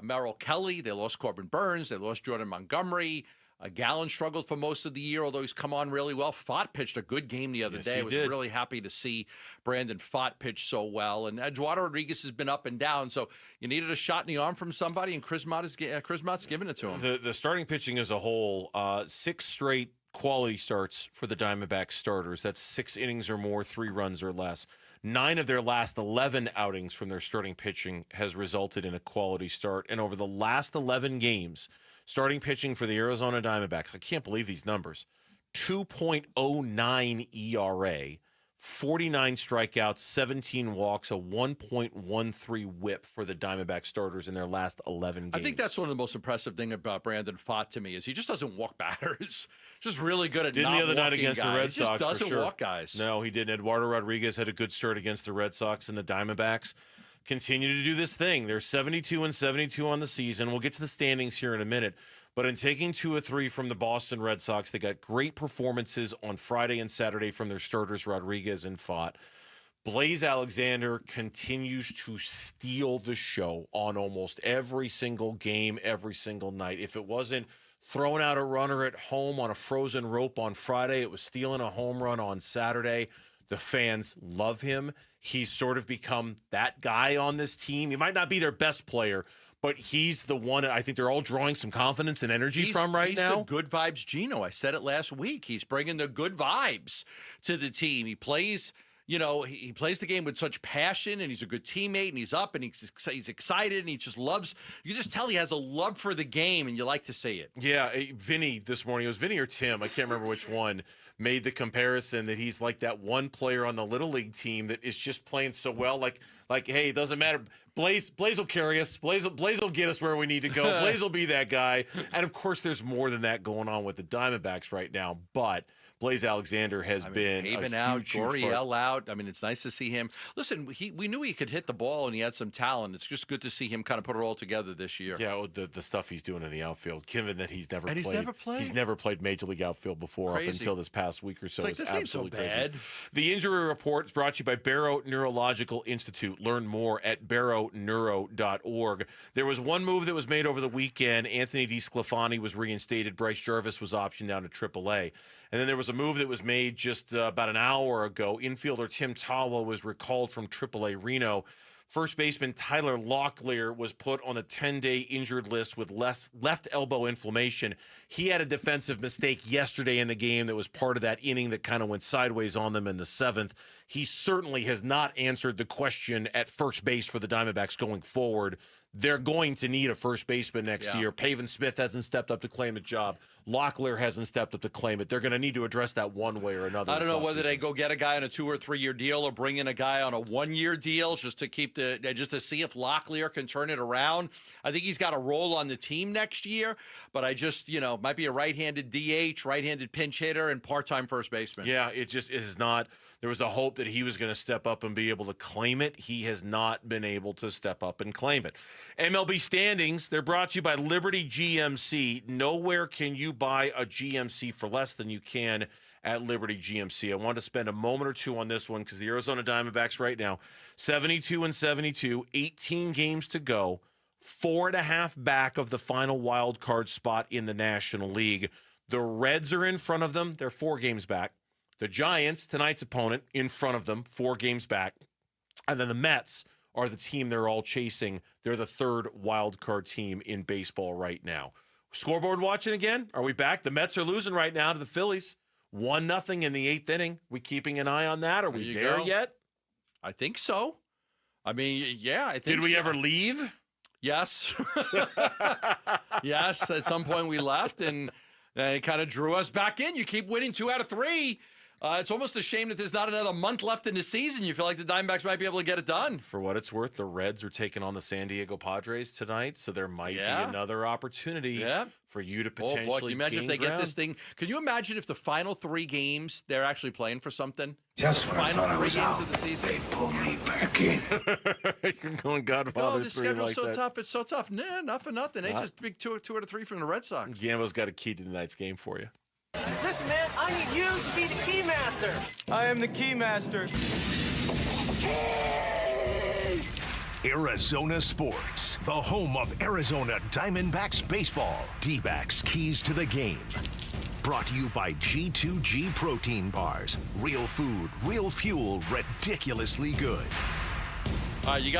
Merrill Kelly, they lost Corbin Burns, they lost Jordan Montgomery. Gallen struggled for most of the year, although he's come on really well. Fott pitched a good game the other day. I was really happy to see Brandon Fott pitch so well. And Eduardo Rodriguez has been up and down, so you needed a shot in the arm from somebody, and Crismatt's giving it to him. The starting pitching as a whole, 6 straight quality starts for the Diamondbacks starters. That's 6 innings or more, 3 runs or less. 9 of their last 11 outings from their starting pitching has resulted in a quality start. And over the last 11 games, starting pitching for the Arizona Diamondbacks, I can't believe these numbers, 2.09 ERA, 49 strikeouts, 17 walks, a 1.13 whip for the Diamondback starters in their last 11 games. I think that's one of the most impressive thing about Brandon Fott to me is he just doesn't walk batters. Just really good at Didn't the other night against guys. the Red Sox, He just doesn't for sure. walk guys. No, he didn't. Eduardo Rodriguez had a good start against the Red Sox, and the Diamondbacks continue to do this thing. They're 72-72 on the season. We'll get to the standings here in a minute. But in taking 2 of 3 from the Boston Red Sox, they got great performances on Friday and Saturday from their starters, Rodriguez and Fott. Blaze Alexander continues to steal the show on almost every single game, every single night. If it wasn't throwing out a runner at home on a frozen rope on Friday, it was stealing a home run on Saturday. The fans love him. He's sort of become that guy on this team. He might not be their best player, but he's the one I think they're all drawing some confidence and energy from right now. He's the good vibes Gino. I said it last week. He's bringing the good vibes to the team. He plays, he plays the game with such passion, and he's a good teammate, and he's up, and he's excited, and he just loves. You can just tell he has a love for the game, and you like to see it. Yeah, Vinny this morning, it was Vinny or Tim, I can't remember which one, made the comparison that he's like that one player on the Little League team that is just playing so well. Like, hey, it doesn't matter. Blaze will carry us. Blaze will get us where we need to go. Blaze will be that guy. And, of course, there's more than that going on with the Diamondbacks right now. But Blaze Alexander has been Haven out, Goriel out. I mean, it's nice to see him. Listen, we knew he could hit the ball and he had some talent. It's just good to see him kind of put it all together this year. Yeah, the stuff he's doing in the outfield, given that he's never played. He's never played Major League outfield before up until this past week or so. It's like, this ain't so bad. The injury report is brought to you by Barrow Neurological Institute. Learn more at barrowneuro.org. There was one move that was made over the weekend. Anthony DeSclafani was reinstated. Bryce Jarvis was optioned down to AAA. And then there was a move that was made just about an hour ago. Infielder Tim Tawa was recalled from AAA Reno. First baseman Tyler Locklear was put on a 10-day injured list with left elbow inflammation. He had a defensive mistake yesterday in the game that was part of that inning that kind of went sideways on them in the 7th. He certainly has not answered the question at first base for the Diamondbacks going forward. They're going to need a first baseman next year. Pavin Smith hasn't stepped up to claim the job. Locklear hasn't stepped up to claim it. They're going to need to address that one way or another. I don't know whether they go get a guy on a 2 or 3 year deal or bring in a guy on a 1 year deal just to just to see if Locklear can turn it around. I think he's got a role on the team next year, but I just, might be a right-handed DH, right-handed pinch hitter, and part-time first baseman. Yeah, it is not. There was a hope that he was going to step up and be able to claim it. He has not been able to step up and claim it. MLB standings, they're brought to you by Liberty GMC. Nowhere can you buy a GMC for less than you can at Liberty GMC. I want to spend a moment or two on this one because the Arizona Diamondbacks right now, 72-72, 18 games to go, 4.5 back of the final wild card spot in the National League. The Reds are in front of them. They're 4 games back. The Giants, tonight's opponent, in front of them, 4 games back. And then the Mets are the team they're all chasing. They're the 3rd wild card team in baseball right now. Scoreboard watching again? Are we back? The Mets are losing right now to the Phillies. 1-0 in the 8th inning. We keeping an eye on that? Are we there yet? I think so. I mean, yeah, I think Did we ever leave? Yes. Yes, at some point we left, and it kind of drew us back in. You keep winning 2 out of 3. It's almost a shame that there's not another month left in the season. You feel like the Diamondbacks might be able to get it done. For what it's worth, the Reds are taking on the San Diego Padres tonight, so there might be another opportunity for you to potentially can you imagine if they get this thing? Can you imagine if the final 3 games, they're actually playing for something? Just the final 3 games of the season. They pull me back in. You're going Godfather. Oh, the schedule's so tough. It's so tough. Nah, not for nothing. They just big 2 out of 3 from the Red Sox. Gambo's got a key to tonight's game for you. Listen, man, I need you to be the key master. I am the key master. Arizona Sports, the home of Arizona Diamondbacks baseball. Dbacks keys to the game. Brought to you by G2G Protein Bars. Real food, real fuel, ridiculously good. You got